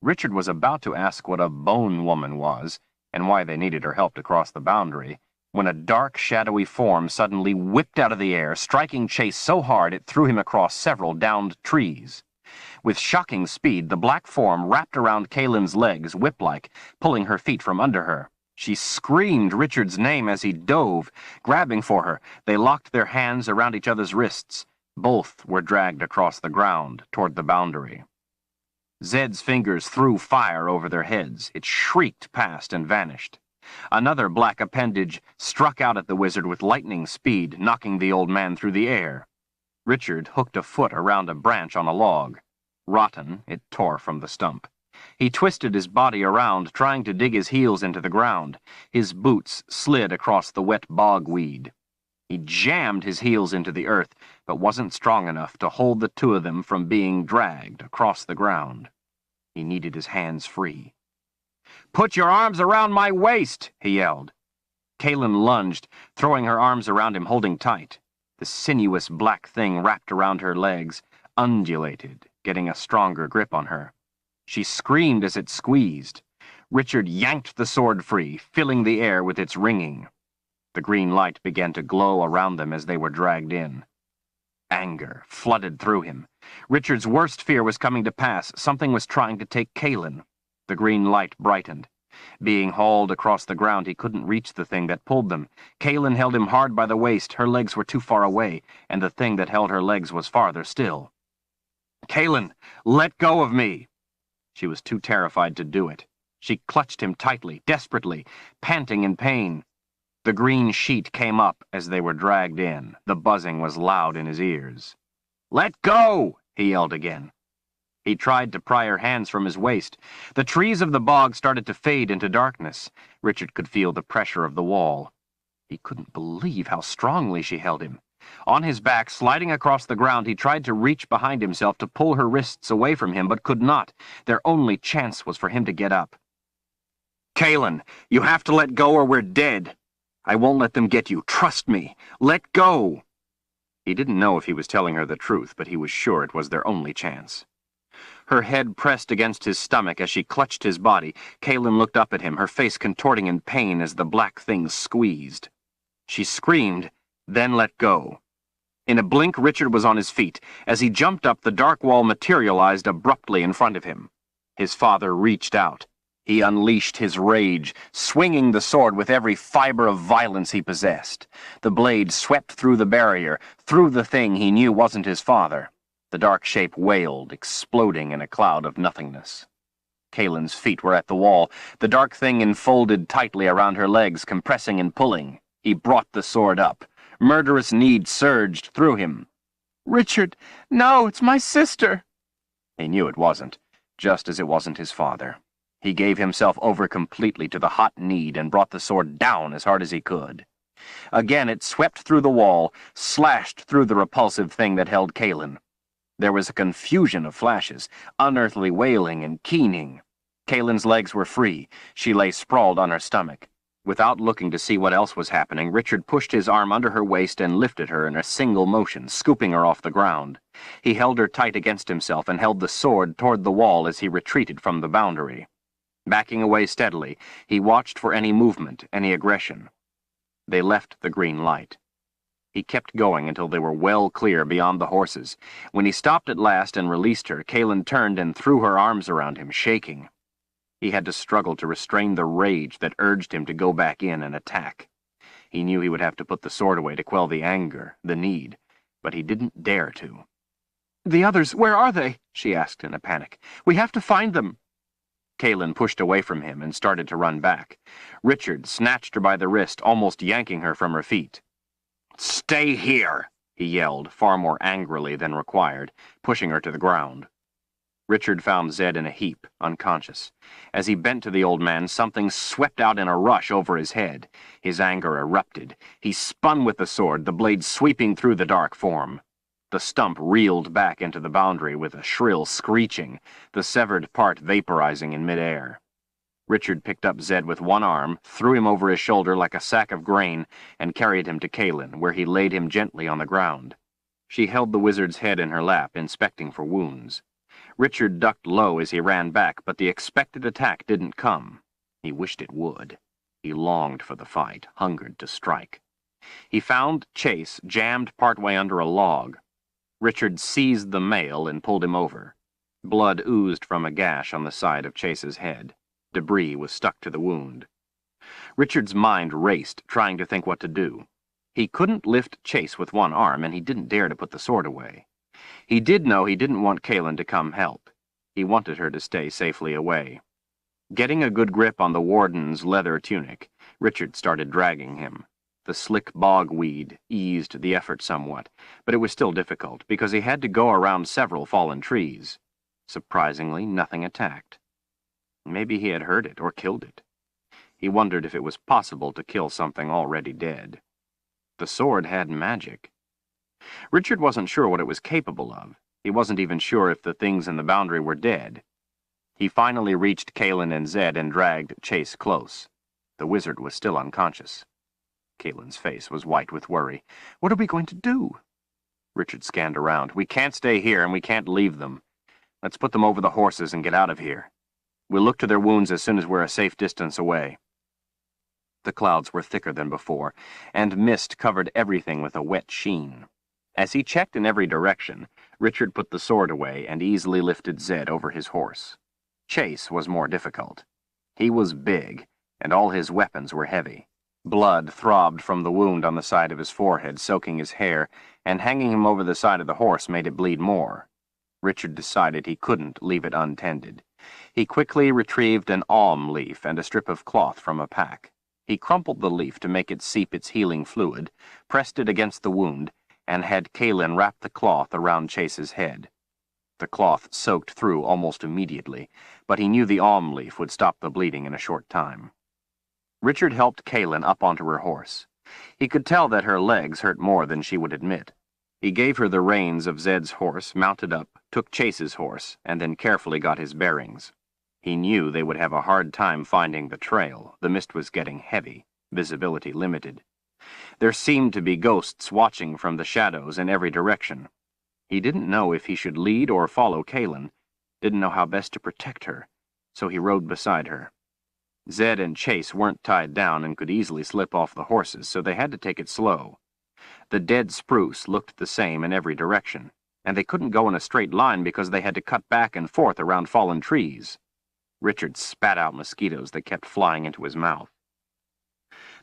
Richard was about to ask what a Bone Woman was, and why they needed her help to cross the boundary, when a dark, shadowy form suddenly whipped out of the air, striking Chase so hard it threw him across several downed trees. With shocking speed, the black form wrapped around Kaelin's legs, whip-like, pulling her feet from under her. She screamed Richard's name as he dove, grabbing for her. They locked their hands around each other's wrists. Both were dragged across the ground, toward the boundary. Zed's fingers threw fire over their heads. It shrieked past and vanished. Another black appendage struck out at the wizard with lightning speed, knocking the old man through the air. Richard hooked a foot around a branch on a log. Rotten, it tore from the stump. He twisted his body around, trying to dig his heels into the ground. His boots slid across the wet bogweed. He jammed his heels into the earth, but wasn't strong enough to hold the two of them from being dragged across the ground. He needed his hands free. "Put your arms around my waist!" he yelled. Kaelin lunged, throwing her arms around him, holding tight. The sinuous black thing wrapped around her legs, undulated, getting a stronger grip on her. She screamed as it squeezed. Richard yanked the sword free, filling the air with its ringing. The green light began to glow around them as they were dragged in. Anger flooded through him. Richard's worst fear was coming to pass. Something was trying to take Kaelin. The green light brightened. Being hauled across the ground, he couldn't reach the thing that pulled them. Kaelin held him hard by the waist. Her legs were too far away, and the thing that held her legs was farther still. "Kaelin, let go of me!" She was too terrified to do it. She clutched him tightly, desperately, panting in pain. The green sheet came up as they were dragged in. The buzzing was loud in his ears. "Let go!" he yelled again. He tried to pry her hands from his waist. The trees of the bog started to fade into darkness. Richard could feel the pressure of the wall. He couldn't believe how strongly she held him. On his back, sliding across the ground, he tried to reach behind himself to pull her wrists away from him, but could not. Their only chance was for him to get up. "Kaelin, you have to let go or we're dead. I won't let them get you. Trust me. Let go." He didn't know if he was telling her the truth, but he was sure it was their only chance. Her head pressed against his stomach as she clutched his body. Kaelin looked up at him, her face contorting in pain as the black thing squeezed. She screamed, then let go. In a blink, Richard was on his feet. As he jumped up, the dark wall materialized abruptly in front of him. His father reached out. He unleashed his rage, swinging the sword with every fiber of violence he possessed. The blade swept through the barrier, through the thing he knew wasn't his father. The dark shape wailed, exploding in a cloud of nothingness. Kalen's feet were at the wall. The dark thing enfolded tightly around her legs, compressing and pulling. He brought the sword up. Murderous need surged through him. Richard, no, it's my sister. He knew it wasn't, just as it wasn't his father. He gave himself over completely to the hot need and brought the sword down as hard as he could. Again it swept through the wall, slashed through the repulsive thing that held Kalen. There was a confusion of flashes, unearthly wailing and keening. Kalen's legs were free. She lay sprawled on her stomach. Without looking to see what else was happening, Richard pushed his arm under her waist and lifted her in a single motion, scooping her off the ground. He held her tight against himself and held the sword toward the wall as he retreated from the boundary. Backing away steadily, he watched for any movement, any aggression. They left the green light. He kept going until they were well clear beyond the horses. When he stopped at last and released her, Kalen turned and threw her arms around him, shaking. He had to struggle to restrain the rage that urged him to go back in and attack. He knew he would have to put the sword away to quell the anger, the need, but he didn't dare to. The others, where are they? She asked in a panic. We have to find them. Kalen pushed away from him and started to run back. Richard snatched her by the wrist, almost yanking her from her feet. "Stay here!" he yelled, far more angrily than required, pushing her to the ground. Richard found Zed in a heap, unconscious. As he bent to the old man, something swept out in a rush over his head. His anger erupted. He spun with the sword, the blade sweeping through the dark form. The stump reeled back into the boundary with a shrill screeching, the severed part vaporizing in midair. Richard picked up Zed with one arm, threw him over his shoulder like a sack of grain, and carried him to Kalen, where he laid him gently on the ground. She held the wizard's head in her lap, inspecting for wounds. Richard ducked low as he ran back, but the expected attack didn't come. He wished it would. He longed for the fight, hungered to strike. He found Chase jammed partway under a log. Richard seized the male and pulled him over. Blood oozed from a gash on the side of Chase's head. Debris was stuck to the wound. Richard's mind raced, trying to think what to do. He couldn't lift Chase with one arm, and he didn't dare to put the sword away. He did know he didn't want Kalen to come help. He wanted her to stay safely away. Getting a good grip on the warden's leather tunic, Richard started dragging him. The slick bogweed eased the effort somewhat, but it was still difficult, because he had to go around several fallen trees. Surprisingly, nothing attacked. Maybe he had heard it or killed it. He wondered if it was possible to kill something already dead. The sword had magic. Richard wasn't sure what it was capable of. He wasn't even sure if the things in the boundary were dead. He finally reached Kalen and Zed and dragged Chase close. The wizard was still unconscious. Kalen's face was white with worry. "What are we going to do?" Richard scanned around. "We can't stay here, and we can't leave them. Let's put them over the horses and get out of here. We'll look to their wounds as soon as we're a safe distance away." The clouds were thicker than before, and mist covered everything with a wet sheen. As he checked in every direction, Richard put the sword away and easily lifted Zed over his horse. Chase was more difficult. He was big, and all his weapons were heavy. Blood throbbed from the wound on the side of his forehead, soaking his hair, and hanging him over the side of the horse made it bleed more. Richard decided he couldn't leave it untended. He quickly retrieved an alm leaf and a strip of cloth from a pack. He crumpled the leaf to make it seep its healing fluid, pressed it against the wound, and had Kalen wrap the cloth around Chase's head. The cloth soaked through almost immediately, but he knew the alm leaf would stop the bleeding in a short time. Richard helped Kalen up onto her horse. He could tell that her legs hurt more than she would admit. He gave her the reins of Zed's horse, mounted up, took Chase's horse, and then carefully got his bearings. He knew they would have a hard time finding the trail. The mist was getting heavy, visibility limited. There seemed to be ghosts watching from the shadows in every direction. He didn't know if he should lead or follow Kalen, didn't know how best to protect her, so he rode beside her. Zed and Chase weren't tied down and could easily slip off the horses, so they had to take it slow. The dead spruce looked the same in every direction, and they couldn't go in a straight line because they had to cut back and forth around fallen trees. Richard spat out mosquitoes that kept flying into his mouth.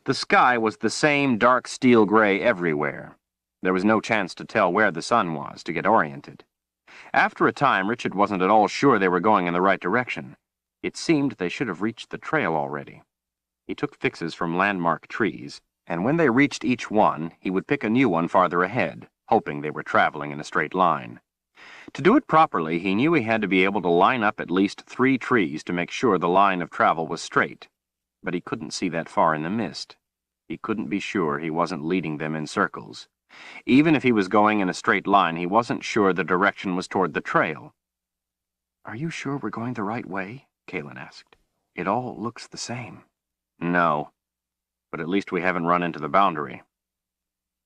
The sky was the same dark steel gray everywhere. There was no chance to tell where the sun was to get oriented. After a time, Richard wasn't at all sure they were going in the right direction. It seemed they should have reached the trail already. He took fixes from landmark trees, and when they reached each one, he would pick a new one farther ahead, hoping they were traveling in a straight line. To do it properly, he knew he had to be able to line up at least 3 trees to make sure the line of travel was straight. But he couldn't see that far in the mist. He couldn't be sure he wasn't leading them in circles. Even if he was going in a straight line, he wasn't sure the direction was toward the trail. "Are you sure we're going the right way?" Kaylin asked. "It all looks the same." "No, but at least we haven't run into the boundary."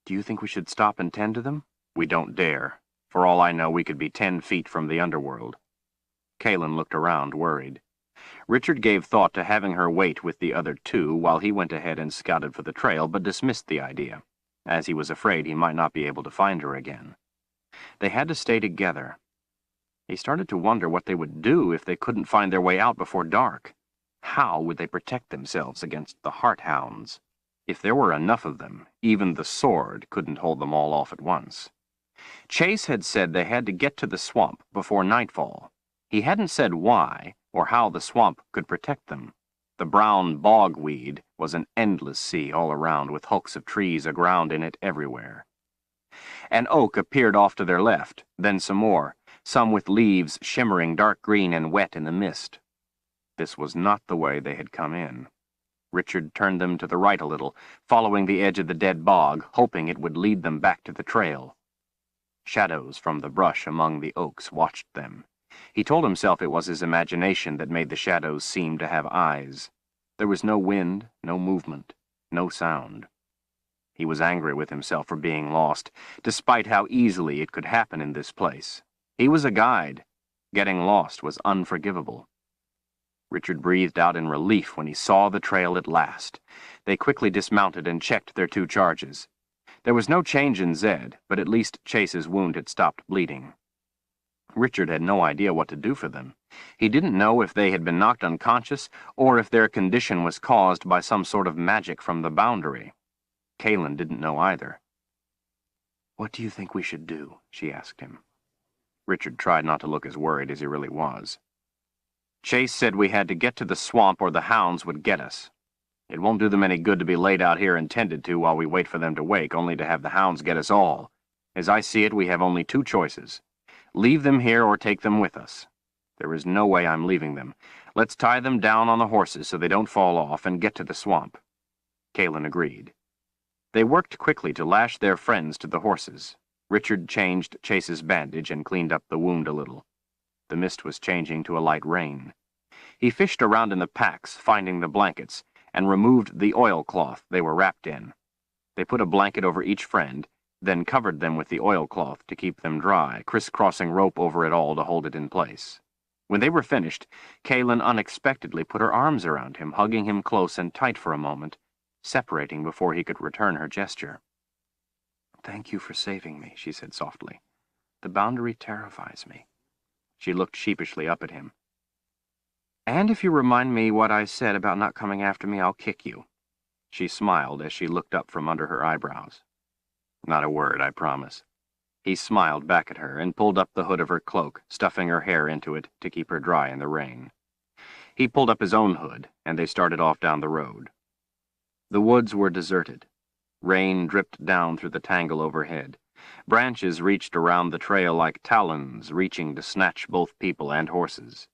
"Do you think we should stop and tend to them?" "We don't dare. For all I know, we could be 10 feet from the underworld." Kaylin looked around, worried. Richard gave thought to having her wait with the other 2 while he went ahead and scouted for the trail, but dismissed the idea, as he was afraid he might not be able to find her again. They had to stay together. He started to wonder what they would do if they couldn't find their way out before dark. How would they protect themselves against the heart-hounds? If there were enough of them, even the sword couldn't hold them all off at once. Chase had said they had to get to the swamp before nightfall. He hadn't said why or how the swamp could protect them. The brown bogweed was an endless sea all around, with hulks of trees aground in it everywhere. An oak appeared off to their left, then some more, some with leaves shimmering dark green and wet in the mist. This was not the way they had come in. Richard turned them to the right a little, following the edge of the dead bog, hoping it would lead them back to the trail. Shadows from the brush among the oaks watched them. He told himself it was his imagination that made the shadows seem to have eyes. There was no wind, no movement, no sound. He was angry with himself for being lost, despite how easily it could happen in this place. He was a guide. Getting lost was unforgivable. Richard breathed out in relief when he saw the trail at last. They quickly dismounted and checked their 2 charges. There was no change in Zed, but at least Chase's wound had stopped bleeding. Richard had no idea what to do for them. He didn't know if they had been knocked unconscious or if their condition was caused by some sort of magic from the boundary. Kaylin didn't know either. "What do you think we should do?" she asked him. Richard tried not to look as worried as he really was. "Chase said we had to get to the swamp or the hounds would get us. It won't do them any good to be laid out here and tended to while we wait for them to wake, only to have the hounds get us all. As I see it, we have only 2 choices. Leave them here or take them with us. There is no way I'm leaving them. Let's tie them down on the horses so they don't fall off and get to the swamp." Kaylin agreed. They worked quickly to lash their friends to the horses. Richard changed Chase's bandage and cleaned up the wound a little. The mist was changing to a light rain. He fished around in the packs, finding the blankets, and removed the oilcloth they were wrapped in. They put a blanket over each friend, then covered them with the oilcloth to keep them dry, crisscrossing rope over it all to hold it in place. When they were finished, Kaylin unexpectedly put her arms around him, hugging him close and tight for a moment, separating before he could return her gesture. "Thank you for saving me," she said softly. "The boundary terrifies me." She looked sheepishly up at him. "And if you remind me what I said about not coming after me, I'll kick you." She smiled as she looked up from under her eyebrows. "Not a word, I promise." He smiled back at her and pulled up the hood of her cloak, stuffing her hair into it to keep her dry in the rain. He pulled up his own hood, and they started off down the road. The woods were deserted. Rain dripped down through the tangle overhead. Branches reached around the trail like talons, reaching to snatch both people and horses.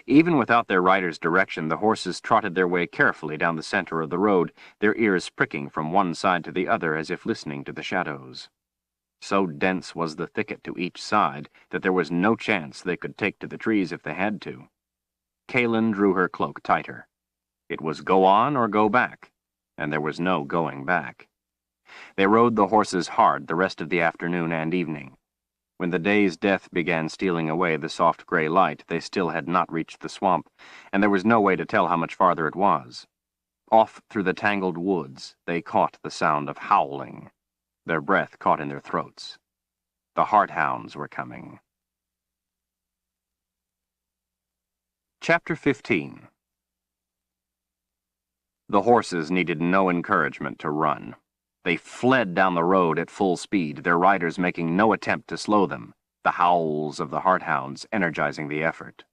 Even without their rider's direction, the horses trotted their way carefully down the center of the road, their ears pricking from one side to the other as if listening to the shadows. So dense was the thicket to each side that there was no chance they could take to the trees if they had to. Kaylin drew her cloak tighter. It was go on or go back, and there was no going back. They rode the horses hard the rest of the afternoon and evening. When the day's death began stealing away the soft gray light, they still had not reached the swamp, and there was no way to tell how much farther it was. Off through the tangled woods, they caught the sound of howling. Their breath caught in their throats. The heart-hounds were coming. Chapter 15. The horses needed no encouragement to run. They fled down the road at full speed, their riders making no attempt to slow them. the howls of the hardhounds energizing the effort.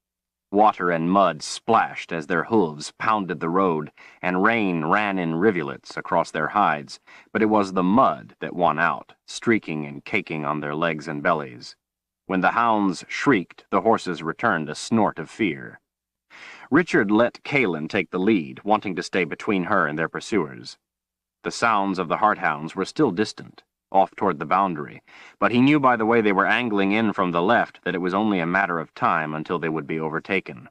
Water and mud splashed as their hooves pounded the road, and rain ran in rivulets across their hides, but it was the mud that won out, streaking and caking on their legs and bellies. When the hounds shrieked, the horses returned a snort of fear. Richard let Kaelin take the lead, wanting to stay between her and their pursuers. The sounds of the hardhounds were still distant, off toward the boundary, but he knew by the way they were angling in from the left that it was only a matter of time until they would be overtaken.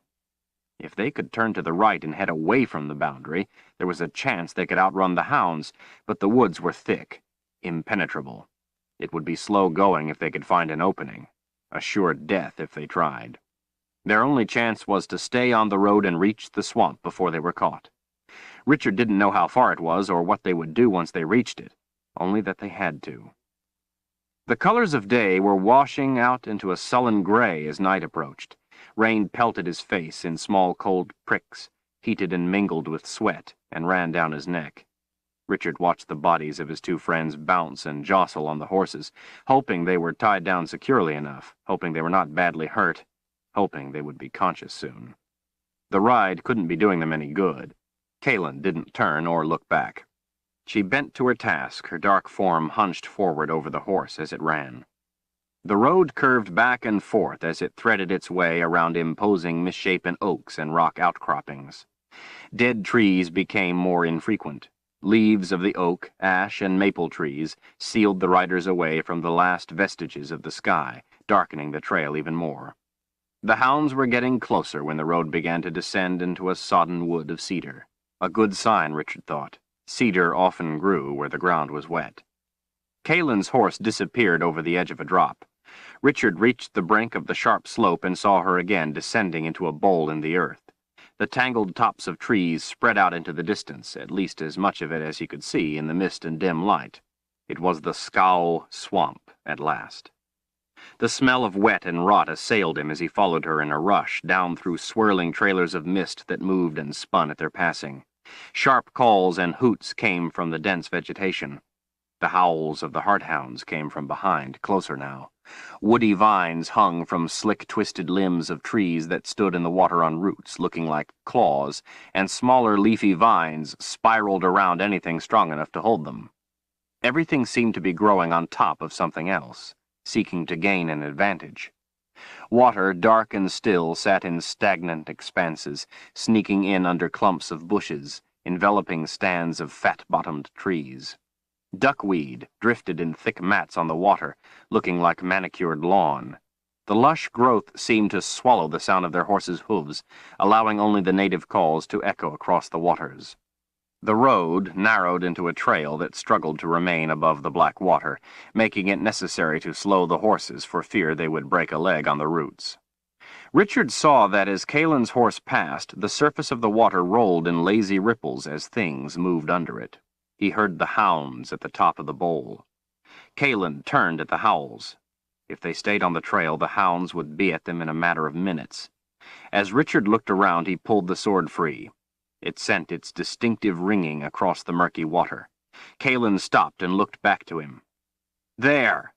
If they could turn to the right and head away from the boundary, there was a chance they could outrun the hounds, but the woods were thick, impenetrable. It would be slow going if they could find an opening, a sure death if they tried. Their only chance was to stay on the road and reach the swamp before they were caught. Richard didn't know how far it was or what they would do once they reached it, only that they had to. The colors of day were washing out into a sullen gray as night approached. Rain pelted his face in small cold pricks, heated and mingled with sweat, and ran down his neck. Richard watched the bodies of his two friends bounce and jostle on the horses, hoping they were tied down securely enough, hoping they were not badly hurt, hoping they would be conscious soon. The ride couldn't be doing them any good. Kaelin didn't turn or look back. She bent to her task, her dark form hunched forward over the horse as it ran. The road curved back and forth as it threaded its way around imposing misshapen oaks and rock outcroppings. Dead trees became more infrequent. Leaves of the oak, ash, and maple trees sealed the riders away from the last vestiges of the sky, darkening the trail even more. The hounds were getting closer when the road began to descend into a sodden wood of cedar. A good sign, Richard thought. Cedar often grew where the ground was wet. Kaelin's horse disappeared over the edge of a drop. Richard reached the brink of the sharp slope and saw her again descending into a bowl in the earth. The tangled tops of trees spread out into the distance, at least as much of it as he could see in the mist and dim light. It was the Scow Swamp at last. The smell of wet and rot assailed him as he followed her in a rush down through swirling trailers of mist that moved and spun at their passing. Sharp calls and hoots came from the dense vegetation. The howls of the hardhounds came from behind, closer now. Woody vines hung from slick, twisted limbs of trees that stood in the water on roots, looking like claws, and smaller leafy vines spiraled around anything strong enough to hold them. Everything seemed to be growing on top of something else, seeking to gain an advantage. Water, dark and still, sat in stagnant expanses, sneaking in under clumps of bushes, enveloping stands of fat-bottomed trees. Duckweed drifted in thick mats on the water, looking like manicured lawn. The lush growth seemed to swallow the sound of their horses' hooves, allowing only the native calls to echo across the waters. The road narrowed into a trail that struggled to remain above the black water, making it necessary to slow the horses for fear they would break a leg on the roots. Richard saw that as Kaelin's horse passed, the surface of the water rolled in lazy ripples as things moved under it. He heard the hounds at the top of the bowl. Kaelin turned at the howls. If they stayed on the trail, the hounds would be at them in a matter of minutes. As Richard looked around, he pulled the sword free. It sent its distinctive ringing across the murky water. Kaelin stopped and looked back to him. "There!"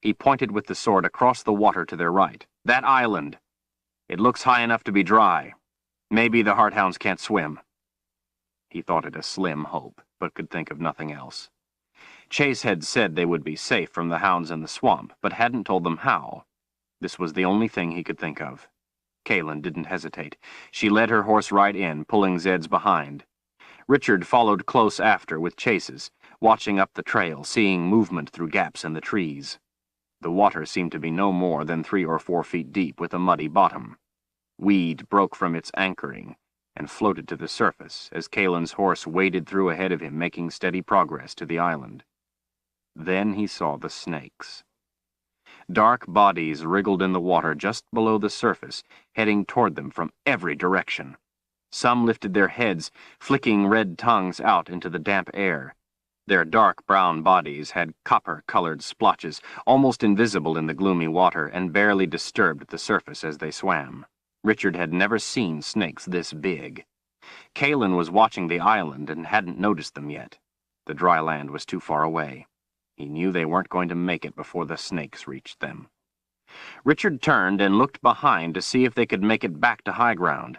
He pointed with the sword across the water to their right. "That island. It looks high enough to be dry. Maybe the hardhounds can't swim." He thought it a slim hope, but could think of nothing else. Chase had said they would be safe from the hounds in the swamp, but hadn't told them how. This was the only thing he could think of. Kaelin didn't hesitate. She led her horse right in, pulling Zed's behind. Richard followed close after with Chase's, watching up the trail, seeing movement through gaps in the trees. The water seemed to be no more than 3 or 4 feet deep with a muddy bottom. Weed broke from its anchoring and floated to the surface as Kaelin's horse waded through ahead of him, making steady progress to the island. Then he saw the snakes. Dark bodies wriggled in the water just below the surface, heading toward them from every direction. Some lifted their heads, flicking red tongues out into the damp air. Their dark brown bodies had copper-colored splotches, almost invisible in the gloomy water, and barely disturbed the surface as they swam. Richard had never seen snakes this big. Kaelin was watching the island and hadn't noticed them yet. The dry land was too far away. He knew they weren't going to make it before the snakes reached them. Richard turned and looked behind to see if they could make it back to high ground.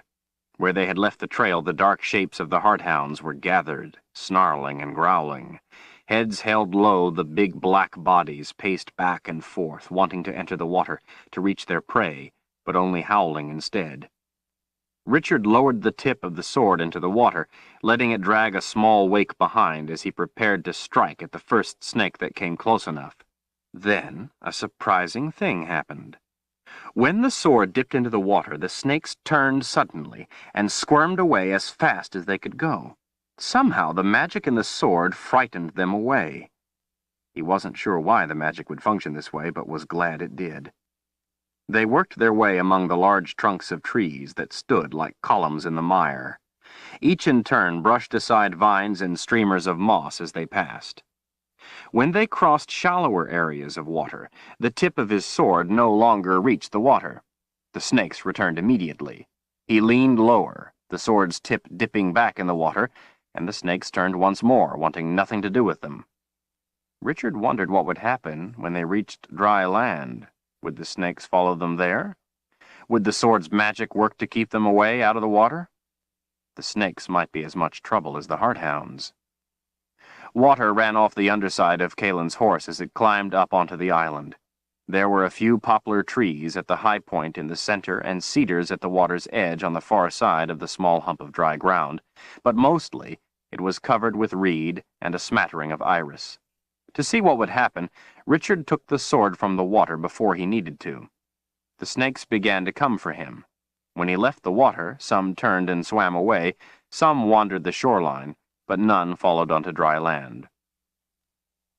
Where they had left the trail, the dark shapes of the hardhounds were gathered, snarling and growling. Heads held low, the big black bodies paced back and forth, wanting to enter the water, to reach their prey, but only howling instead. Richard lowered the tip of the sword into the water, letting it drag a small wake behind as he prepared to strike at the first snake that came close enough. Then a surprising thing happened. When the sword dipped into the water, the snakes turned suddenly and squirmed away as fast as they could go. Somehow the magic in the sword frightened them away. He wasn't sure why the magic would function this way, but was glad it did. They worked their way among the large trunks of trees that stood like columns in the mire. Each in turn brushed aside vines and streamers of moss as they passed. When they crossed shallower areas of water, the tip of his sword no longer reached the water. The snakes returned immediately. He leaned lower, the sword's tip dipping back in the water, and the snakes turned once more, wanting nothing to do with them. Richard wondered what would happen when they reached dry land. Would the snakes follow them there? Would the sword's magic work to keep them away out of the water? The snakes might be as much trouble as the hardhounds. Water ran off the underside of Kalen's horse as it climbed up onto the island. There were a few poplar trees at the high point in the center and cedars at the water's edge on the far side of the small hump of dry ground, but mostly it was covered with reed and a smattering of iris. To see what would happen, Richard took the sword from the water before he needed to. The snakes began to come for him. When he left the water, some turned and swam away, some wandered the shoreline, but none followed onto dry land.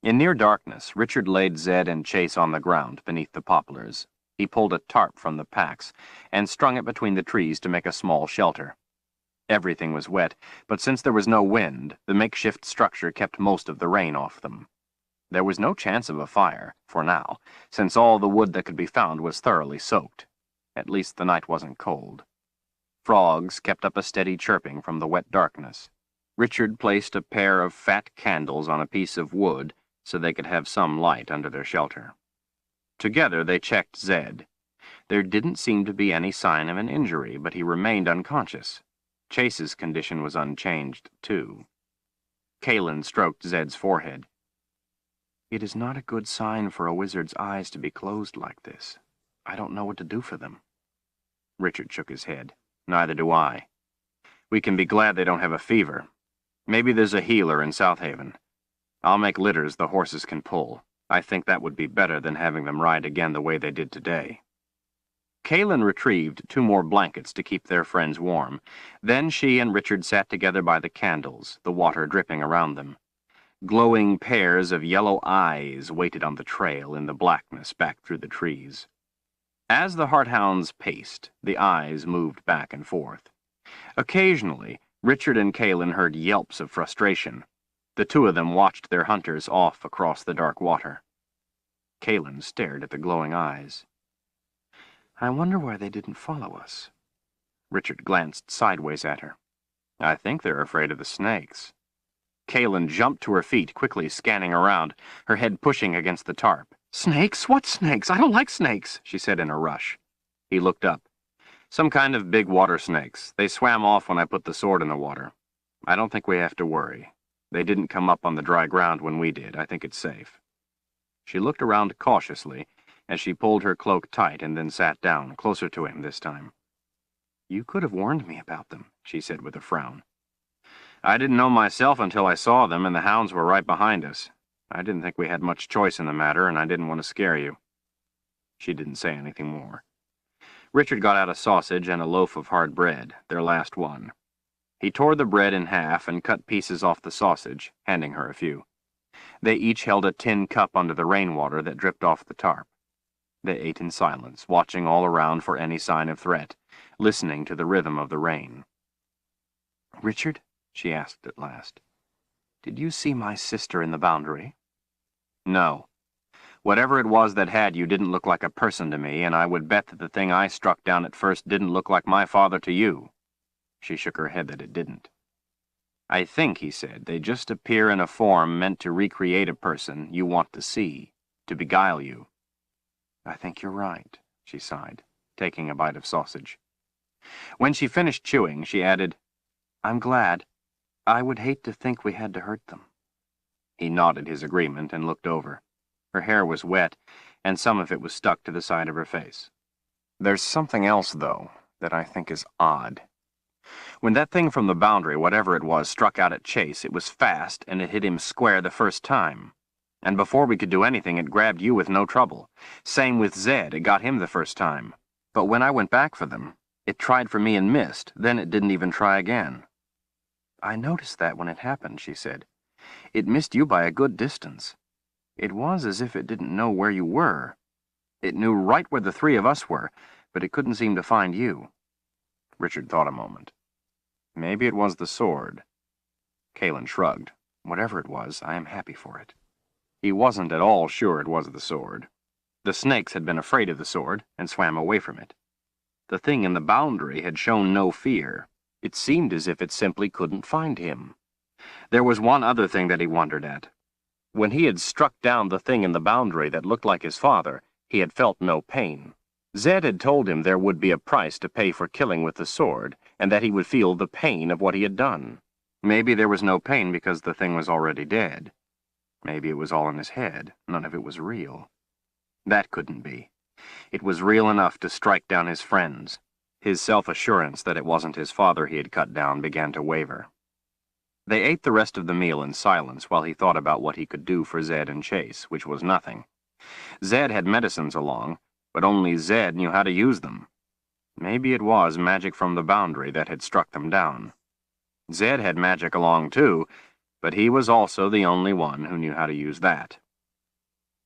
In near darkness, Richard laid Zed and Chase on the ground beneath the poplars. He pulled a tarp from the packs and strung it between the trees to make a small shelter. Everything was wet, but since there was no wind, the makeshift structure kept most of the rain off them. There was no chance of a fire, for now, since all the wood that could be found was thoroughly soaked. At least the night wasn't cold. Frogs kept up a steady chirping from the wet darkness. Richard placed a pair of fat candles on a piece of wood so they could have some light under their shelter. Together they checked Zed. There didn't seem to be any sign of an injury, but he remained unconscious. Chase's condition was unchanged, too. Kalen stroked Zed's forehead. "It is not a good sign for a wizard's eyes to be closed like this. I don't know what to do for them." Richard shook his head. "Neither do I. We can be glad they don't have a fever. Maybe there's a healer in South Haven. I'll make litters the horses can pull. I think that would be better than having them ride again the way they did today." Kalen retrieved 2 more blankets to keep their friends warm. Then she and Richard sat together by the candles, the water dripping around them. Glowing pairs of yellow eyes waited on the trail in the blackness back through the trees. As the hardhounds paced, the eyes moved back and forth. Occasionally, Richard and Kalen heard yelps of frustration. The 2 of them watched their hunters off across the dark water. Kalen stared at the glowing eyes. "I wonder why they didn't follow us." Richard glanced sideways at her. "I think they're afraid of the snakes." Kalen jumped to her feet, quickly scanning around, her head pushing against the tarp. "Snakes? What snakes? I don't like snakes," she said in a rush. He looked up. "Some kind of big water snakes. They swam off when I put the sword in the water. I don't think we have to worry. They didn't come up on the dry ground when we did. I think it's safe." She looked around cautiously as she pulled her cloak tight and then sat down, closer to him this time. "You could have warned me about them," she said with a frown. "I didn't know myself until I saw them, and the hounds were right behind us. I didn't think we had much choice in the matter, and I didn't want to scare you." She didn't say anything more. Richard got out a sausage and a loaf of hard bread, their last one. He tore the bread in half and cut pieces off the sausage, handing her a few. They each held a tin cup under the rainwater that dripped off the tarp. They ate in silence, watching all around for any sign of threat, listening to the rhythm of the rain. "Richard," she asked at last, "did you see my sister in the Boundary?" "No. Whatever it was that had you didn't look like a person to me, and I would bet that the thing I struck down at first didn't look like my father to you." She shook her head that it didn't. "I think," he said, "they just appear in a form meant to recreate a person you want to see, to beguile you." I think you're right, she sighed, taking a bite of sausage. When she finished chewing, she added, I'm glad. I would hate to think we had to hurt them. He nodded his agreement and looked over. Her hair was wet, and some of it was stuck to the side of her face. There's something else, though, that I think is odd. When that thing from the boundary, whatever it was, struck out at Chase, it was fast, and it hit him square the first time. And before we could do anything, it grabbed you with no trouble. Same with Zed, it got him the first time. But when I went back for them, it tried for me and missed, then it didn't even try again. I noticed that when it happened, she said. It missed you by a good distance. It was as if it didn't know where you were. It knew right where the three of us were, but it couldn't seem to find you. Richard thought a moment. Maybe it was the sword. Kalen shrugged. Whatever it was, I am happy for it. He wasn't at all sure it was the sword. The snakes had been afraid of the sword and swam away from it. The thing in the boundary had shown no fear. It seemed as if it simply couldn't find him. There was one other thing that he wondered at. When he had struck down the thing in the boundary that looked like his father, he had felt no pain. Zed had told him there would be a price to pay for killing with the sword, and that he would feel the pain of what he had done. Maybe there was no pain because the thing was already dead. Maybe it was all in his head. None of it was real. That couldn't be. It was real enough to strike down his friends. His self-assurance that it wasn't his father he had cut down began to waver. They ate the rest of the meal in silence while he thought about what he could do for Zed and Chase, which was nothing. Zed had medicines along, but only Zed knew how to use them. Maybe it was magic from the boundary that had struck them down. Zed had magic along too, but he was also the only one who knew how to use that.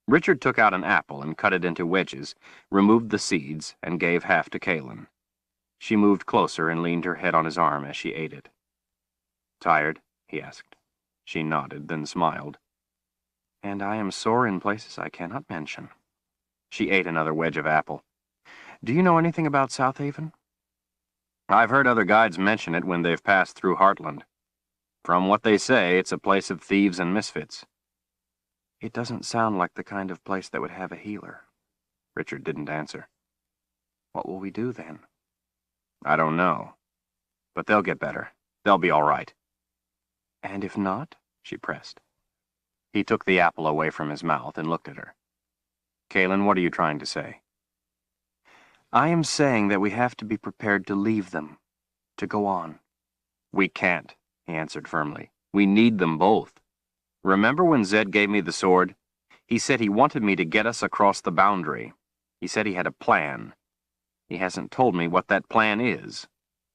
Richard took out an apple and cut it into wedges, removed the seeds, and gave half to Kalen. She moved closer and leaned her head on his arm as she ate it. Tired? He asked. She nodded, then smiled. And I am sore in places I cannot mention. She ate another wedge of apple. Do you know anything about South Haven? I've heard other guides mention it when they've passed through Heartland. From what they say, it's a place of thieves and misfits. It doesn't sound like the kind of place that would have a healer. Richard didn't answer. What will we do then? I don't know. But they'll get better. They'll be all right. And if not? She pressed. He took the apple away from his mouth and looked at her. Kalen, what are you trying to say? I am saying that we have to be prepared to leave them, to go on. We can't, he answered firmly. We need them both. Remember when Zed gave me the sword? He said he wanted me to get us across the boundary. He said he had a plan. He hasn't told me what that plan is.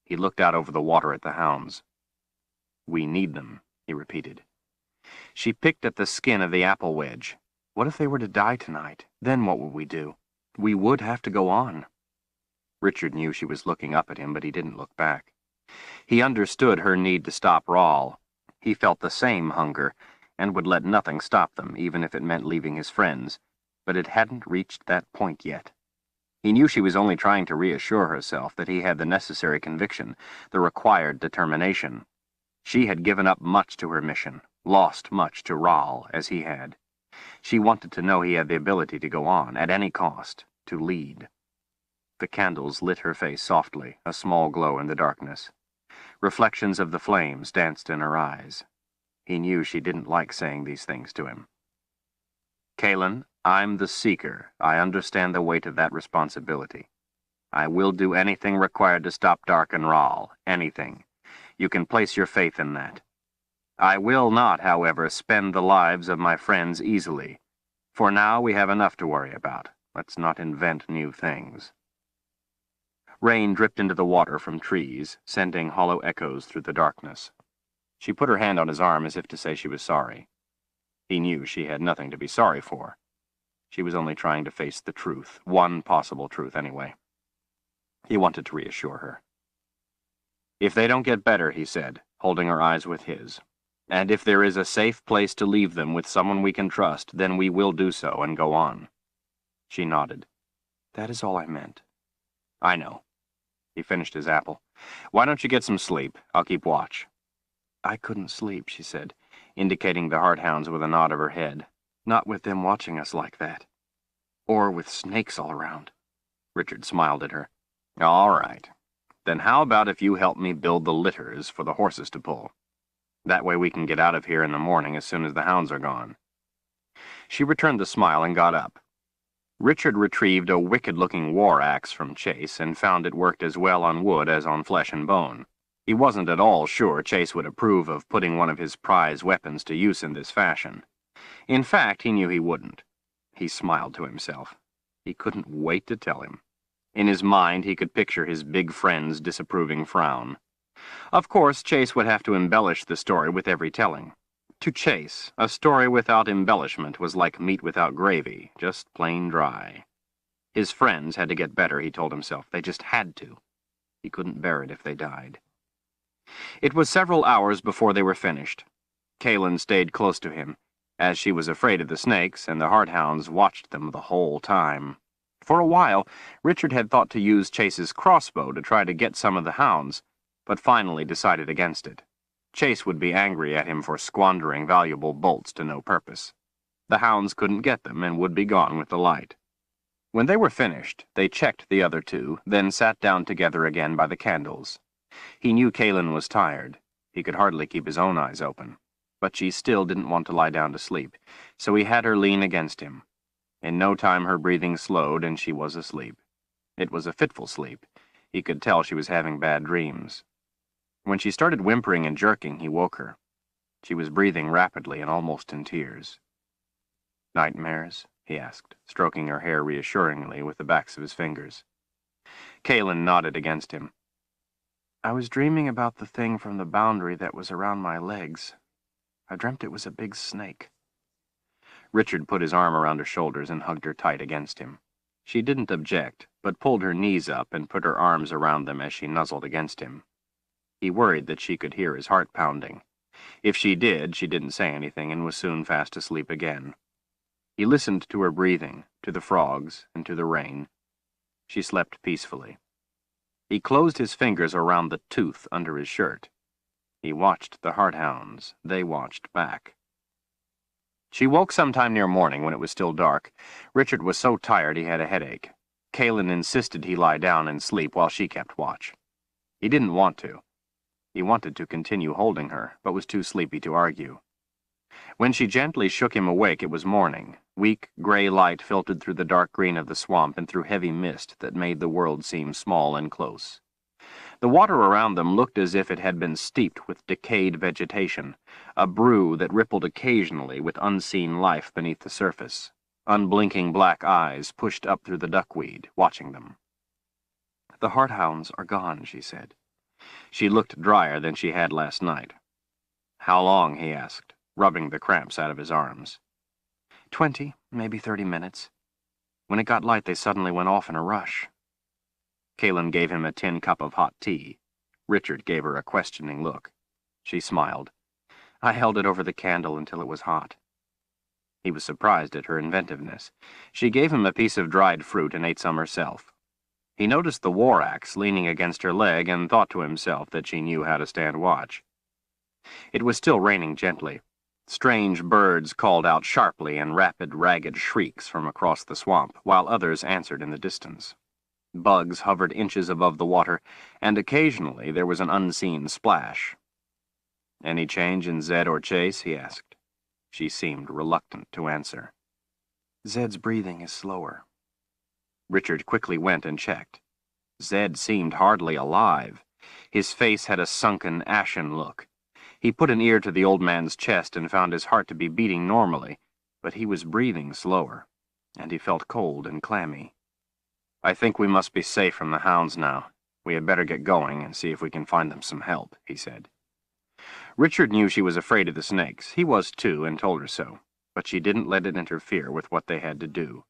He looked out over the water at the hounds. We need them, he repeated. She picked at the skin of the apple wedge. What if they were to die tonight? Then what would we do? We would have to go on. Richard knew she was looking up at him, but he didn't look back. He understood her need to stop Rahl. He felt the same hunger, and would let nothing stop them, even if it meant leaving his friends, but it hadn't reached that point yet. He knew she was only trying to reassure herself that he had the necessary conviction, the required determination. She had given up much to her mission, lost much to Rahl, as he had. She wanted to know he had the ability to go on, at any cost, to lead. The candles lit her face softly, a small glow in the darkness. Reflections of the flames danced in her eyes. He knew she didn't like saying these things to him. Kalen, I'm the Seeker. I understand the weight of that responsibility. I will do anything required to stop Dark and Rahl. Anything. You can place your faith in that. I will not, however, spend the lives of my friends easily. For now, we have enough to worry about. Let's not invent new things. Rain dripped into the water from trees, sending hollow echoes through the darkness. She put her hand on his arm as if to say she was sorry. He knew she had nothing to be sorry for. She was only trying to face the truth, one possible truth anyway. He wanted to reassure her. If they don't get better, he said, holding her eyes with his, and if there is a safe place to leave them with someone we can trust, then we will do so and go on. She nodded. That is all I meant. I know. He finished his apple. Why don't you get some sleep? I'll keep watch. I couldn't sleep, she said, indicating the Hardhounds with a nod of her head. Not with them watching us like that. Or with snakes all around. Richard smiled at her. All right. Then how about if you help me build the litters for the horses to pull? That way we can get out of here in the morning as soon as the hounds are gone. She returned the smile and got up. Richard retrieved a wicked-looking war axe from Chase and found it worked as well on wood as on flesh and bone. He wasn't at all sure Chase would approve of putting one of his prize weapons to use in this fashion. In fact, he knew he wouldn't. He smiled to himself. He couldn't wait to tell him. In his mind, he could picture his big friend's disapproving frown. Of course, Chase would have to embellish the story with every telling. To Chase, a story without embellishment was like meat without gravy, just plain dry. His friends had to get better, he told himself. They just had to. He couldn't bear it if they died. It was several hours before they were finished. Kaelin stayed close to him, as she was afraid of the snakes, and the hardhounds watched them the whole time. For a while, Richard had thought to use Chase's crossbow to try to get some of the hounds, but finally decided against it. Chase would be angry at him for squandering valuable bolts to no purpose. The hounds couldn't get them and would be gone with the light. When they were finished, they checked the other two, then sat down together again by the candles. He knew Kaelin was tired. He could hardly keep his own eyes open. But she still didn't want to lie down to sleep, so he had her lean against him. In no time her breathing slowed and she was asleep. It was a fitful sleep. He could tell she was having bad dreams. When she started whimpering and jerking, he woke her. She was breathing rapidly and almost in tears. "Nightmares?" he asked, stroking her hair reassuringly with the backs of his fingers. Kaelin nodded against him. "I was dreaming about the thing from the boundary that was around my legs. I dreamt it was a big snake." Richard put his arm around her shoulders and hugged her tight against him. She didn't object, but pulled her knees up and put her arms around them as she nuzzled against him. He worried that she could hear his heart pounding. If she did, she didn't say anything and was soon fast asleep again. He listened to her breathing, to the frogs, and to the rain. She slept peacefully. He closed his fingers around the tooth under his shirt. He watched the hardhounds. They watched back. She woke sometime near morning when it was still dark. Richard was so tired he had a headache. Kaelin insisted he lie down and sleep while she kept watch. He didn't want to. He wanted to continue holding her, but was too sleepy to argue. When she gently shook him awake, it was morning. Weak, gray light filtered through the dark green of the swamp and through heavy mist that made the world seem small and close. The water around them looked as if it had been steeped with decayed vegetation, a brew that rippled occasionally with unseen life beneath the surface. Unblinking black eyes pushed up through the duckweed, watching them. "The hardhounds are gone," she said. She looked drier than she had last night. "How long?" he asked, rubbing the cramps out of his arms. 20, maybe 30 minutes. When it got light, they suddenly went off in a rush." Kaelin gave him a tin cup of hot tea. Richard gave her a questioning look. She smiled. "I held it over the candle until it was hot." He was surprised at her inventiveness. She gave him a piece of dried fruit and ate some herself. He noticed the war axe leaning against her leg and thought to himself that she knew how to stand watch. It was still raining gently. Strange birds called out sharply in rapid, ragged shrieks from across the swamp, while others answered in the distance. Bugs hovered inches above the water, and occasionally there was an unseen splash. "Any change in Zed or Chase?" he asked. She seemed reluctant to answer. "Zed's breathing is slower." Richard quickly went and checked. Zed seemed hardly alive. His face had a sunken, ashen look. He put an ear to the old man's chest and found his heart to be beating normally, but he was breathing slower, and he felt cold and clammy. "I think we must be safe from the hounds now. We had better get going and see if we can find them some help," he said. Richard knew she was afraid of the snakes. He was too, and told her so, but she didn't let it interfere with what they had to do.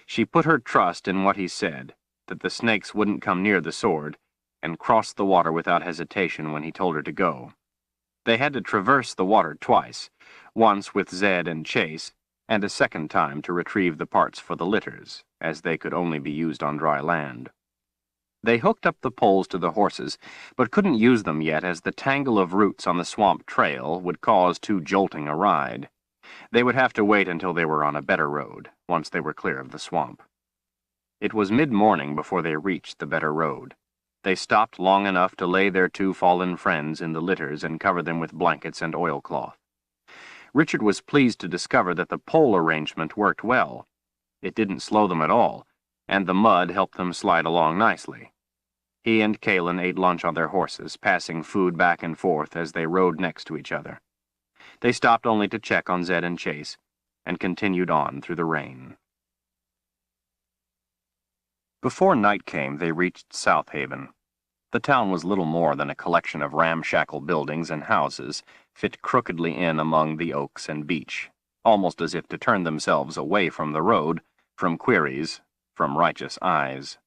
She put her trust in what he said, that the snakes wouldn't come near the sword, and crossed the water without hesitation when he told her to go. They had to traverse the water twice, once with Zed and Chase, and a second time to retrieve the parts for the litters, as they could only be used on dry land. They hooked up the poles to the horses, but couldn't use them yet as the tangle of roots on the swamp trail would cause too jolting a ride. They They would have to wait until they were on a better road, once they were clear of the swamp. It was mid-morning before they reached the better road. They stopped long enough to lay their two fallen friends in the litters and cover them with blankets and oilcloth. Richard was pleased to discover that the pole arrangement worked well. It didn't slow them at all, and the mud helped them slide along nicely. He and Kalen ate lunch on their horses, passing food back and forth as they rode next to each other. They stopped only to check on Zed and Chase, and continued on through the rain. Before night came, they reached South Haven. The town was little more than a collection of ramshackle buildings and houses, fit crookedly in among the oaks and beech, almost as if to turn themselves away from the road, from queries, from righteous eyes.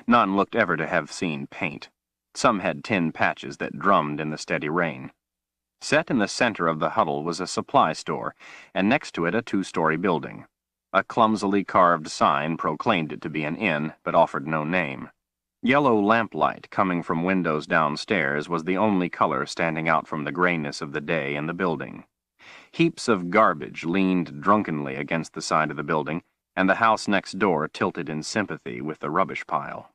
None looked ever to have seen paint. Some had tin patches that drummed in the steady rain. Set in the center of the huddle was a supply store, and next to it a two-story building. A clumsily carved sign proclaimed it to be an inn, but offered no name. Yellow lamplight coming from windows downstairs was the only color standing out from the grayness of the day in the building. Heaps of garbage leaned drunkenly against the side of the building, and the house next door tilted in sympathy with the rubbish pile.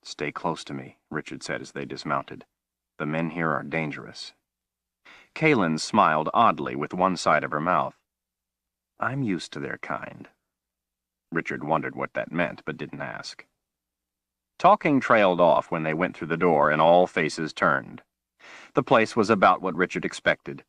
"Stay close to me," Richard said as they dismounted. "The men here are dangerous." Kalen smiled oddly with one side of her mouth. "I'm used to their kind." Richard wondered what that meant, but didn't ask. Talking trailed off when they went through the door, and all faces turned. The place was about what Richard expected.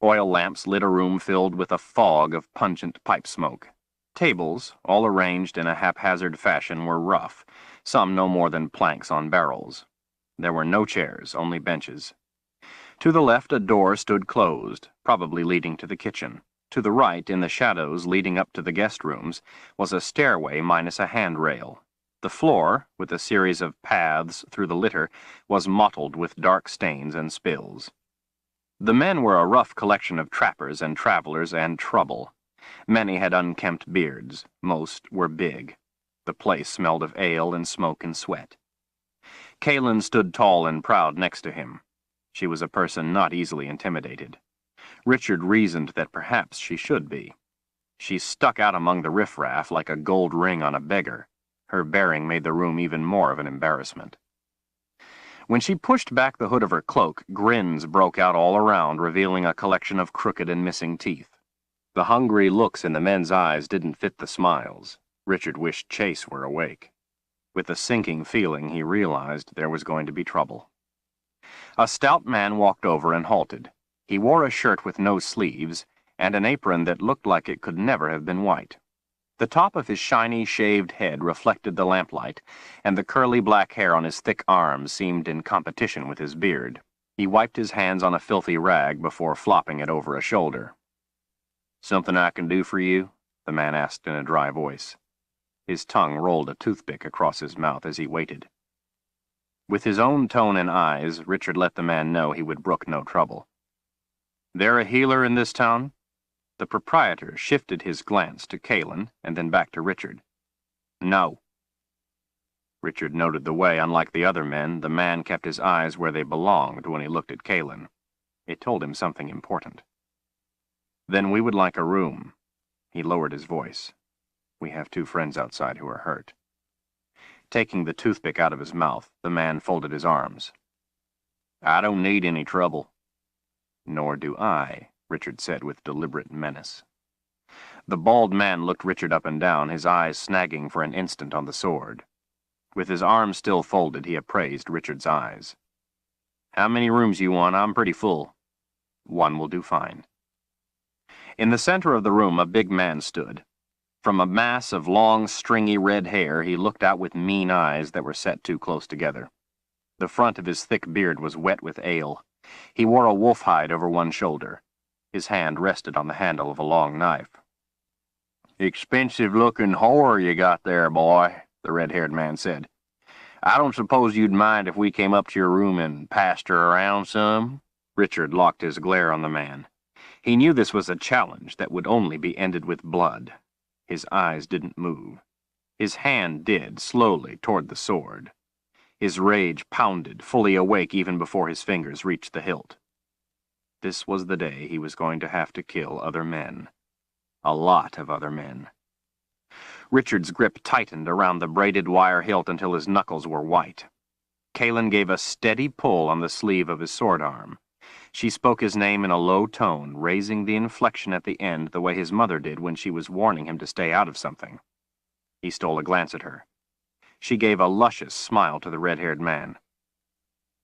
Oil lamps lit a room filled with a fog of pungent pipe smoke. Tables, all arranged in a haphazard fashion, were rough, some no more than planks on barrels. There were no chairs, only benches. To the left, a door stood closed, probably leading to the kitchen. To the right, in the shadows leading up to the guest rooms, was a stairway minus a handrail. The floor, with a series of paths through the litter, was mottled with dark stains and spills. The men were a rough collection of trappers and travelers and trouble. Many had unkempt beards. Most were big. The place smelled of ale and smoke and sweat. Kalen stood tall and proud next to him. She was a person not easily intimidated. Richard reasoned that perhaps she should be. She stuck out among the riffraff like a gold ring on a beggar. Her bearing made the room even more of an embarrassment. When she pushed back the hood of her cloak, grins broke out all around, revealing a collection of crooked and missing teeth. The hungry looks in the men's eyes didn't fit the smiles. Richard wished Chase were awake. With a sinking feeling, he realized there was going to be trouble. A stout man walked over and halted. He wore a shirt with no sleeves, and an apron that looked like it could never have been white. The top of his shiny, shaved head reflected the lamplight, and the curly black hair on his thick arms seemed in competition with his beard. He wiped his hands on a filthy rag before flopping it over a shoulder. "Something I can do for you?" the man asked in a dry voice. His tongue rolled a toothpick across his mouth as he waited. With his own tone and eyes, Richard let the man know he would brook no trouble. "There a healer in this town?" The proprietor shifted his glance to Kalen and then back to Richard. "No." Richard noted the way, unlike the other men, the man kept his eyes where they belonged when he looked at Kalen. It told him something important. "Then we would like a room." He lowered his voice. "We have two friends outside who are hurt." Taking the toothpick out of his mouth, the man folded his arms. "I don't need any trouble." "Nor do I," Richard said with deliberate menace. The bald man looked Richard up and down, his eyes snagging for an instant on the sword. With his arms still folded, he appraised Richard's eyes. "How many rooms you want? I'm pretty full." "One will do fine." In the center of the room, a big man stood. From a mass of long, stringy red hair, he looked out with mean eyes that were set too close together. The front of his thick beard was wet with ale. He wore a wolf hide over one shoulder. His hand rested on the handle of a long knife. "Expensive-looking whore you got there, boy," the red-haired man said. "I don't suppose you'd mind if we came up to your room and passed her around some?" Richard locked his glare on the man. He knew this was a challenge that would only be ended with blood. His eyes didn't move. His hand did, slowly, toward the sword. His rage pounded, fully awake even before his fingers reached the hilt. This was the day he was going to have to kill other men. A lot of other men. Richard's grip tightened around the braided wire hilt until his knuckles were white. Kaelin gave a steady pull on the sleeve of his sword arm. She spoke his name in a low tone, raising the inflection at the end the way his mother did when she was warning him to stay out of something. He stole a glance at her. She gave a luscious smile to the red-haired man.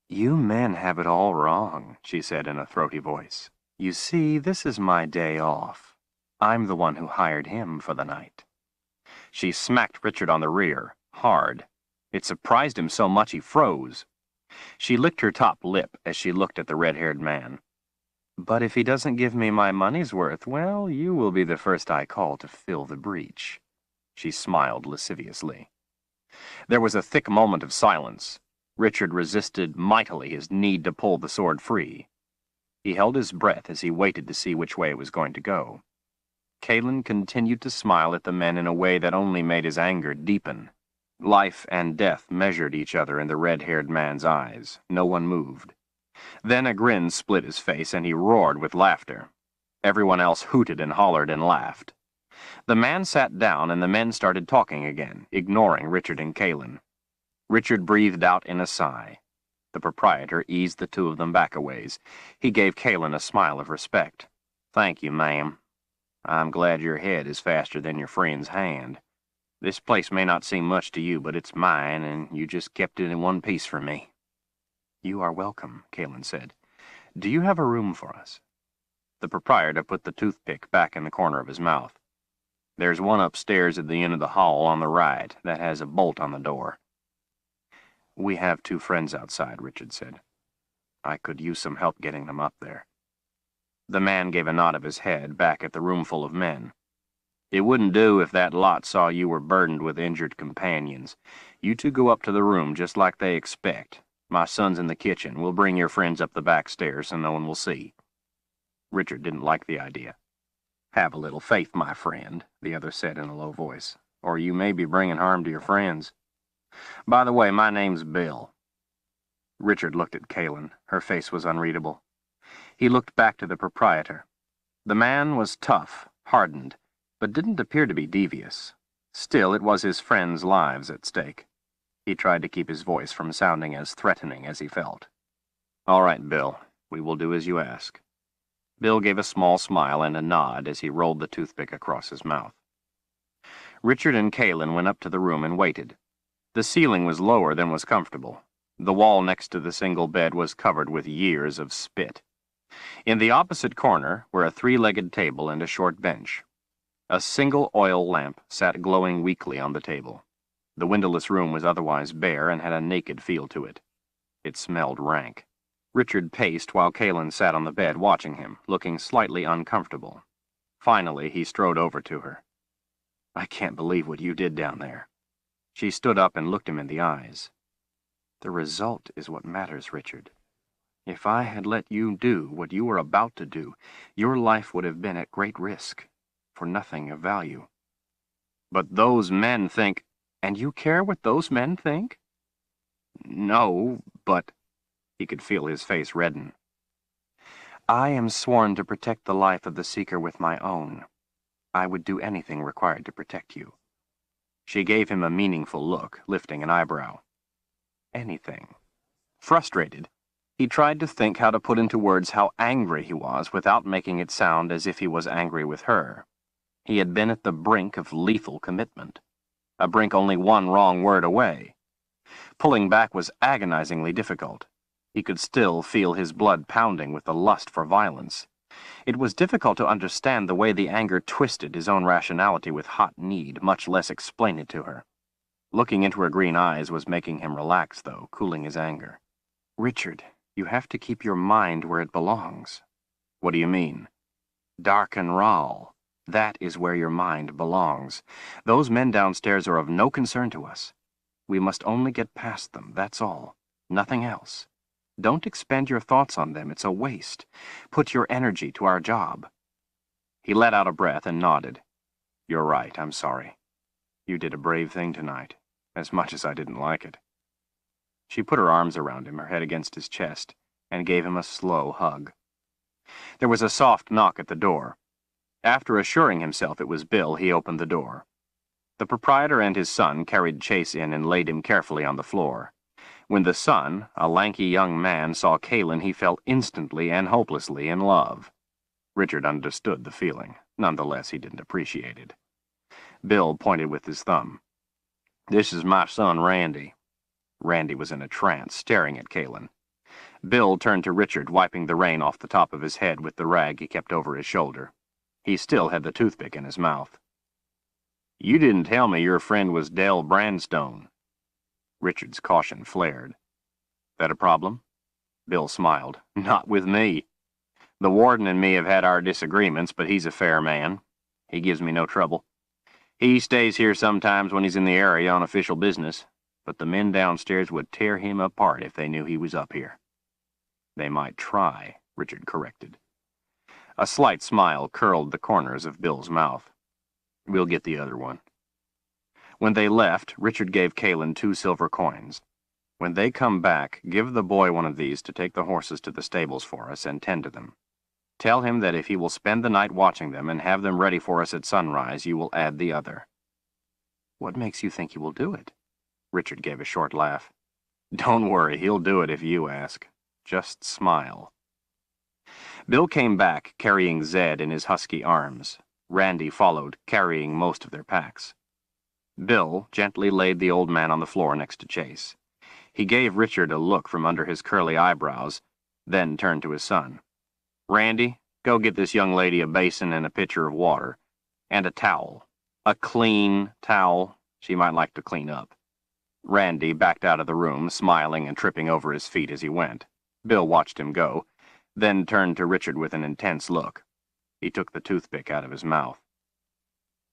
"You men have it all wrong," she said in a throaty voice. "You see, this is my day off. I'm the one who hired him for the night." She smacked Richard on the rear, hard. It surprised him so much he froze. She licked her top lip as she looked at the red-haired man. "But if he doesn't give me my money's worth, well, you will be the first I call to fill the breach." She smiled lasciviously. There was a thick moment of silence. Richard resisted mightily his need to pull the sword free. He held his breath as he waited to see which way it was going to go. Kaelin continued to smile at the men in a way that only made his anger deepen. Life and death measured each other in the red-haired man's eyes. No one moved. Then a grin split his face, and he roared with laughter. Everyone else hooted and hollered and laughed. The man sat down, and the men started talking again, ignoring Richard and Kaelin. Richard breathed out in a sigh. The proprietor eased the two of them back a ways. He gave Kaelin a smile of respect. "Thank you, ma'am. I'm glad your head is faster than your friend's hand. This place may not seem much to you, but it's mine, and you just kept it in one piece for me." "You are welcome," Kaelin said. "Do you have a room for us?" The proprietor put the toothpick back in the corner of his mouth. "There's one upstairs at the end of the hall on the right that has a bolt on the door." "We have 2 friends outside," Richard said. "I could use some help getting them up there." The man gave a nod of his head back at the roomful of men. "It wouldn't do if that lot saw you were burdened with injured companions. You two go up to the room just like they expect. My son's in the kitchen. We'll bring your friends up the back stairs so no one will see." Richard didn't like the idea. "Have a little faith, my friend," the other said in a low voice, "or you may be bringing harm to your friends. By the way, my name's Bill." Richard looked at Kaelin. Her face was unreadable. He looked back to the proprietor. The man was tough, hardened, but didn't appear to be devious. Still, it was his friends' lives at stake. He tried to keep his voice from sounding as threatening as he felt. "All right, Bill. We will do as you ask." Bill gave a small smile and a nod as he rolled the toothpick across his mouth. Richard and Kaelin went up to the room and waited. The ceiling was lower than was comfortable. The wall next to the single bed was covered with years of spit. In the opposite corner were a 3-legged table and a short bench. A single oil lamp sat glowing weakly on the table. The windowless room was otherwise bare and had a naked feel to it. It smelled rank. Richard paced while Kaelin sat on the bed watching him, looking slightly uncomfortable. Finally, he strode over to her. "I can't believe what you did down there." She stood up and looked him in the eyes. "The result is what matters, Richard. If I had let you do what you were about to do, your life would have been at great risk, for nothing of value." "But those men think—" "And you care what those men think?" "No, but—" He could feel his face redden. "I am sworn to protect the life of the Seeker with my own. I would do anything required to protect you." She gave him a meaningful look, lifting an eyebrow. "Anything." Frustrated, he tried to think how to put into words how angry he was without making it sound as if he was angry with her. He had been at the brink of lethal commitment. A brink only one wrong word away. Pulling back was agonizingly difficult. He could still feel his blood pounding with the lust for violence. It was difficult to understand the way the anger twisted his own rationality with hot need, much less explain it to her. Looking into her green eyes was making him relax, though, cooling his anger. "Richard, you have to keep your mind where it belongs." "What do you mean?" "Dark and Rahl. That is where your mind belongs. Those men downstairs are of no concern to us. We must only get past them, that's all. Nothing else. Don't expend your thoughts on them, it's a waste. Put your energy to our job." He let out a breath and nodded. "You're right, I'm sorry. You did a brave thing tonight, as much as I didn't like it." She put her arms around him, her head against his chest, and gave him a slow hug. There was a soft knock at the door. After assuring himself it was Bill, he opened the door. The proprietor and his son carried Chase in and laid him carefully on the floor. When the son, a lanky young man, saw Calen, he fell instantly and hopelessly in love. Richard understood the feeling. Nonetheless, he didn't appreciate it. Bill pointed with his thumb. "This is my son, Randy." Randy was in a trance, staring at Calen. Bill turned to Richard, wiping the rain off the top of his head with the rag he kept over his shoulder. He still had the toothpick in his mouth. "You didn't tell me your friend was Dell Brandstone." Richard's caution flared. "That a problem?" Bill smiled. "Not with me. The warden and me have had our disagreements, but he's a fair man. He gives me no trouble. He stays here sometimes when he's in the area on official business, but the men downstairs would tear him apart if they knew he was up here." "They might try," Richard corrected. A slight smile curled the corners of Bill's mouth. "We'll get the other one." When they left, Richard gave Calen 2 silver coins. "When they come back, give the boy one of these to take the horses to the stables for us and tend to them. Tell him that if he will spend the night watching them and have them ready for us at sunrise, you will add the other." "What makes you think he will do it?" Richard gave a short laugh. "Don't worry, he'll do it if you ask. Just smile." Bill came back, carrying Zed in his husky arms. Randy followed, carrying most of their packs. Bill gently laid the old man on the floor next to Chase. He gave Richard a look from under his curly eyebrows, then turned to his son. "Randy, go get this young lady a basin and a pitcher of water, and a towel. A clean towel. She might like to clean up." Randy backed out of the room, smiling and tripping over his feet as he went. Bill watched him go, then turned to Richard with an intense look. He took the toothpick out of his mouth.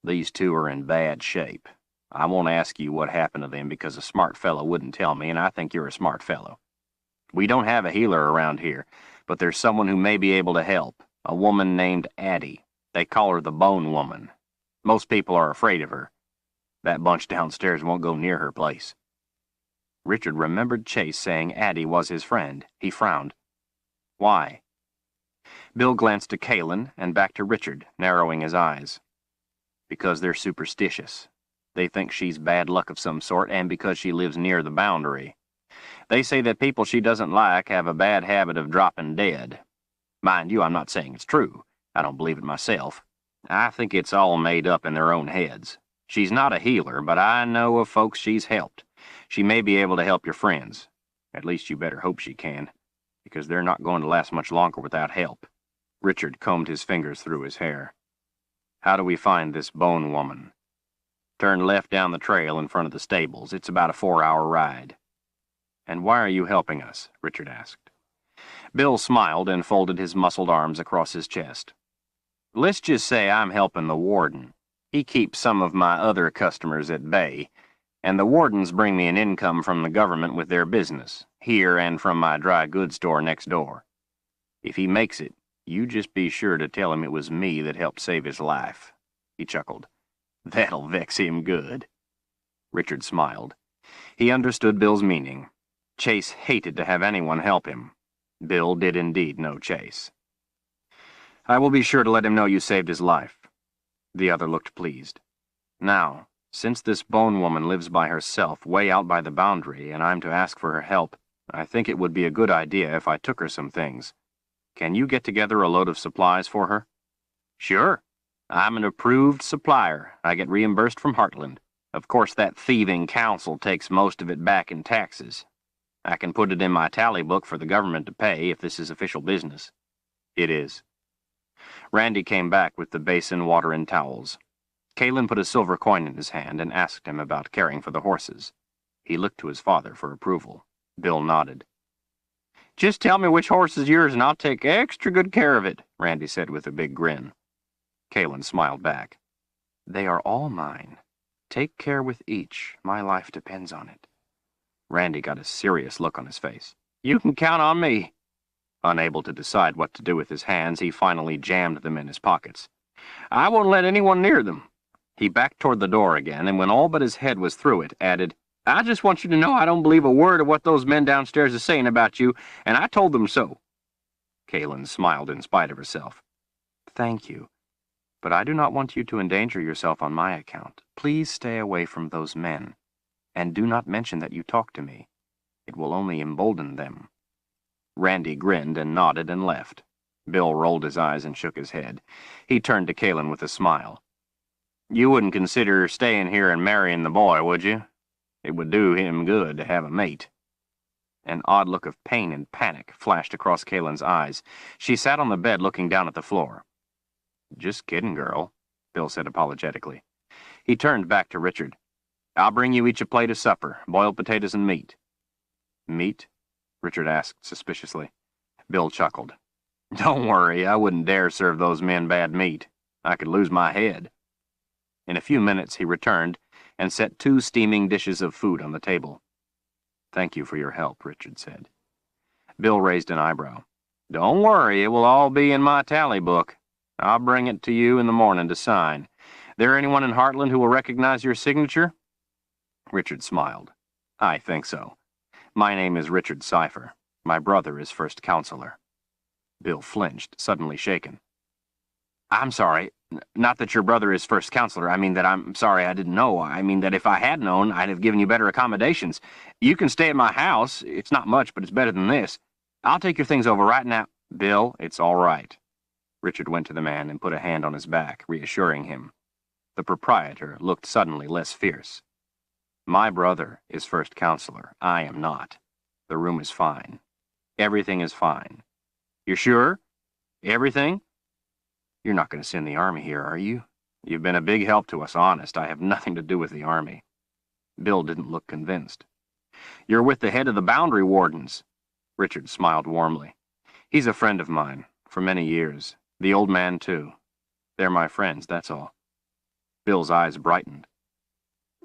"These 2 are in bad shape. I won't ask you what happened to them because a smart fellow wouldn't tell me, and I think you're a smart fellow. We don't have a healer around here, but there's someone who may be able to help, a woman named Addie. They call her the Bone Woman. Most people are afraid of her. That bunch downstairs won't go near her place." Richard remembered Chase saying Addie was his friend. He frowned. "Why?" Bill glanced to Calen and back to Richard, narrowing his eyes. "Because they're superstitious. They think she's bad luck of some sort, and because she lives near the boundary. They say that people she doesn't like have a bad habit of dropping dead. Mind you, I'm not saying it's true. I don't believe it myself. I think it's all made up in their own heads. She's not a healer, but I know of folks she's helped. She may be able to help your friends. At least you better hope she can, because they're not going to last much longer without help." Richard combed his fingers through his hair. "How do we find this Bone Woman?" "Turn left down the trail in front of the stables. It's about a 4-hour ride." "And why are you helping us?" Richard asked. Bill smiled and folded his muscled arms across his chest. "Let's just say I'm helping the warden. He keeps some of my other customers at bay, and the wardens bring me an income from the government with their business, here and from my dry goods store next door. If he makes it, you just be sure to tell him it was me that helped save his life." He chuckled. "That'll vex him good." Richard smiled. He understood Bill's meaning. Chase hated to have anyone help him. Bill did indeed know Chase. "I will be sure to let him know you saved his life." The other looked pleased. "Now, since this Bone Woman lives by herself, way out by the boundary, and I'm to ask for her help, I think it would be a good idea if I took her some things. Can you get together a load of supplies for her?" "Sure. I'm an approved supplier. I get reimbursed from Heartland. Of course, that thieving council takes most of it back in taxes. I can put it in my tally book for the government to pay if this is official business." "It is." Randy came back with the basin, water, and towels. Calen put a silver coin in his hand and asked him about caring for the horses. He looked to his father for approval. Bill nodded. "Just tell me which horse is yours and I'll take extra good care of it," Randy said with a big grin. Calen smiled back. "They are all mine. Take care with each. My life depends on it." Randy got a serious look on his face. "You can count on me." Unable to decide what to do with his hands, he finally jammed them in his pockets. "I won't let anyone near them." He backed toward the door again, and when all but his head was through it, added, "I just want you to know I don't believe a word of what those men downstairs are saying about you, and I told them so." Kaylin smiled in spite of herself. Thank you, but I do not want you to endanger yourself on my account. Please stay away from those men, and do not mention that you talked to me. It will only embolden them. Randy grinned and nodded and left. Bill rolled his eyes and shook his head. He turned to Kaylin with a smile. You wouldn't consider staying here and marrying the boy, would you? It would do him good to have a mate. An odd look of pain and panic flashed across Kaylin's eyes. She sat on the bed looking down at the floor. Just kidding, girl, Bill said apologetically. He turned back to Richard. I'll bring you each a plate of supper, boiled potatoes and meat. Meat? Richard asked suspiciously. Bill chuckled. Don't worry, I wouldn't dare serve those men bad meat. I could lose my head. In a few minutes he returned and set 2 steaming dishes of food on the table. Thank you for your help, Richard said. Bill raised an eyebrow. Don't worry, it will all be in my tally book. I'll bring it to you in the morning to sign. There anyone in Heartland who will recognize your signature? Richard smiled. I think so. My name is Richard Cipher. My brother is first counselor. Bill flinched, suddenly shaken. I'm sorry. Not that your brother is first counselor. I mean that I'm sorry I didn't know. I mean that if I had known, I'd have given you better accommodations. You can stay at my house. It's not much, but it's better than this. I'll take your things over right now. Bill, it's all right. Richard went to the man and put a hand on his back, reassuring him. The proprietor looked suddenly less fierce. My brother is first counselor. I am not. The room is fine. Everything is fine. You're sure? Everything? You're not going to send the army here, are you? You've been a big help to us, honest. I have nothing to do with the army. Bill didn't look convinced. You're with the head of the boundary wardens. Richard smiled warmly. He's a friend of mine, for many years. The old man, too. They're my friends, that's all. Bill's eyes brightened.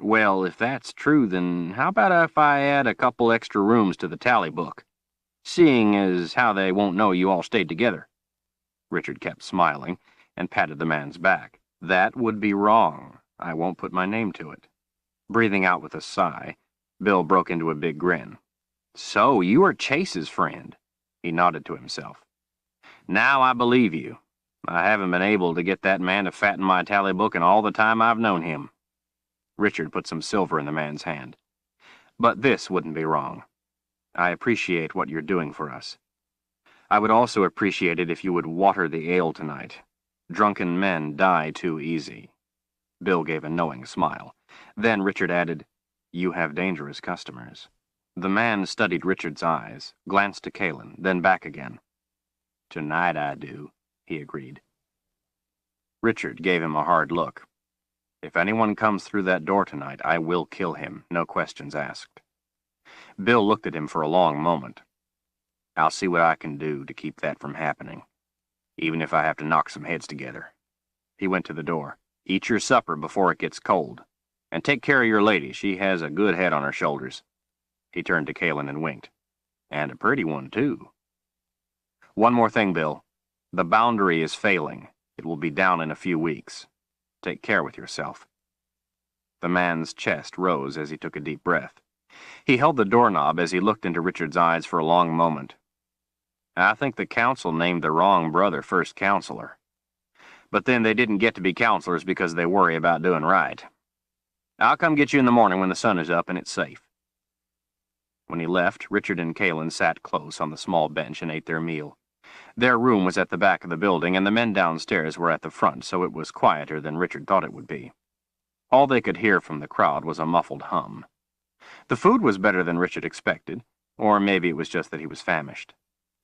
Well, if that's true, then how about if I add a couple extra rooms to the tally book? Seeing as how they won't know you all stayed together. Richard kept smiling and patted the man's back. That would be wrong. I won't put my name to it. Breathing out with a sigh, Bill broke into a big grin. So, you are Chase's friend. He nodded to himself. Now I believe you. I haven't been able to get that man to fatten my tally book in all the time I've known him. Richard put some silver in the man's hand. But this wouldn't be wrong. I appreciate what you're doing for us. I would also appreciate it if you would water the ale tonight. Drunken men die too easy. Bill gave a knowing smile. Then Richard added, You have dangerous customers. The man studied Richard's eyes, glanced to Kaylin, then back again. Tonight I do, he agreed. Richard gave him a hard look. If anyone comes through that door tonight, I will kill him, no questions asked. Bill looked at him for a long moment. I'll see what I can do to keep that from happening, even if I have to knock some heads together. He went to the door. Eat your supper before it gets cold. And take care of your lady. She has a good head on her shoulders. He turned to Kaylin and winked. And a pretty one, too. One more thing, Bill. The boundary is failing. It will be down in a few weeks. Take care with yourself. The man's chest rose as he took a deep breath. He held the doorknob as he looked into Richard's eyes for a long moment. I think the council named the wrong brother first counselor. But then they didn't get to be counselors because they worry about doing right. I'll come get you in the morning when the sun is up and it's safe. When he left, Richard and Kaylin sat close on the small bench and ate their meal. Their room was at the back of the building, and the men downstairs were at the front, so it was quieter than Richard thought it would be. All they could hear from the crowd was a muffled hum. The food was better than Richard expected, or maybe it was just that he was famished.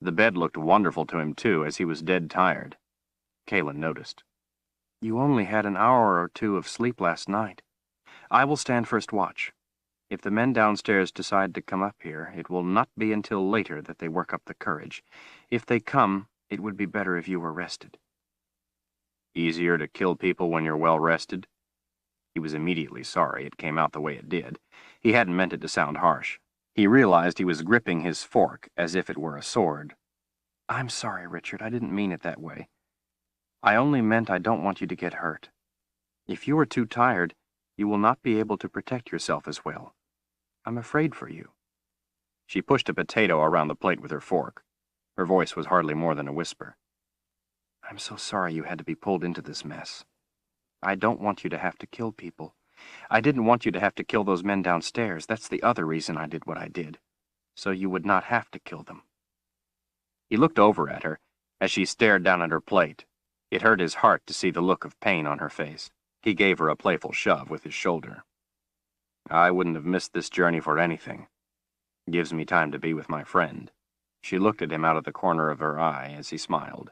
The bed looked wonderful to him, too, as he was dead tired. Kaylin noticed. You only had an hour or two of sleep last night. I will stand first watch. If the men downstairs decide to come up here, it will not be until later that they work up the courage. If they come, it would be better if you were rested. Easier to kill people when you're well rested? He was immediately sorry it came out the way it did. He hadn't meant it to sound harsh. He realized he was gripping his fork as if it were a sword. I'm sorry, Richard. I didn't mean it that way. I only meant I don't want you to get hurt. If you are too tired, you will not be able to protect yourself as well. I'm afraid for you. She pushed a potato around the plate with her fork. Her voice was hardly more than a whisper. "I'm so sorry you had to be pulled into this mess. I don't want you to have to kill people. I didn't want you to have to kill those men downstairs. That's the other reason I did what I did. So you would not have to kill them." He looked over at her as she stared down at her plate. It hurt his heart to see the look of pain on her face. He gave her a playful shove with his shoulder. "I wouldn't have missed this journey for anything. Gives me time to be with my friend." She looked at him out of the corner of her eye as he smiled.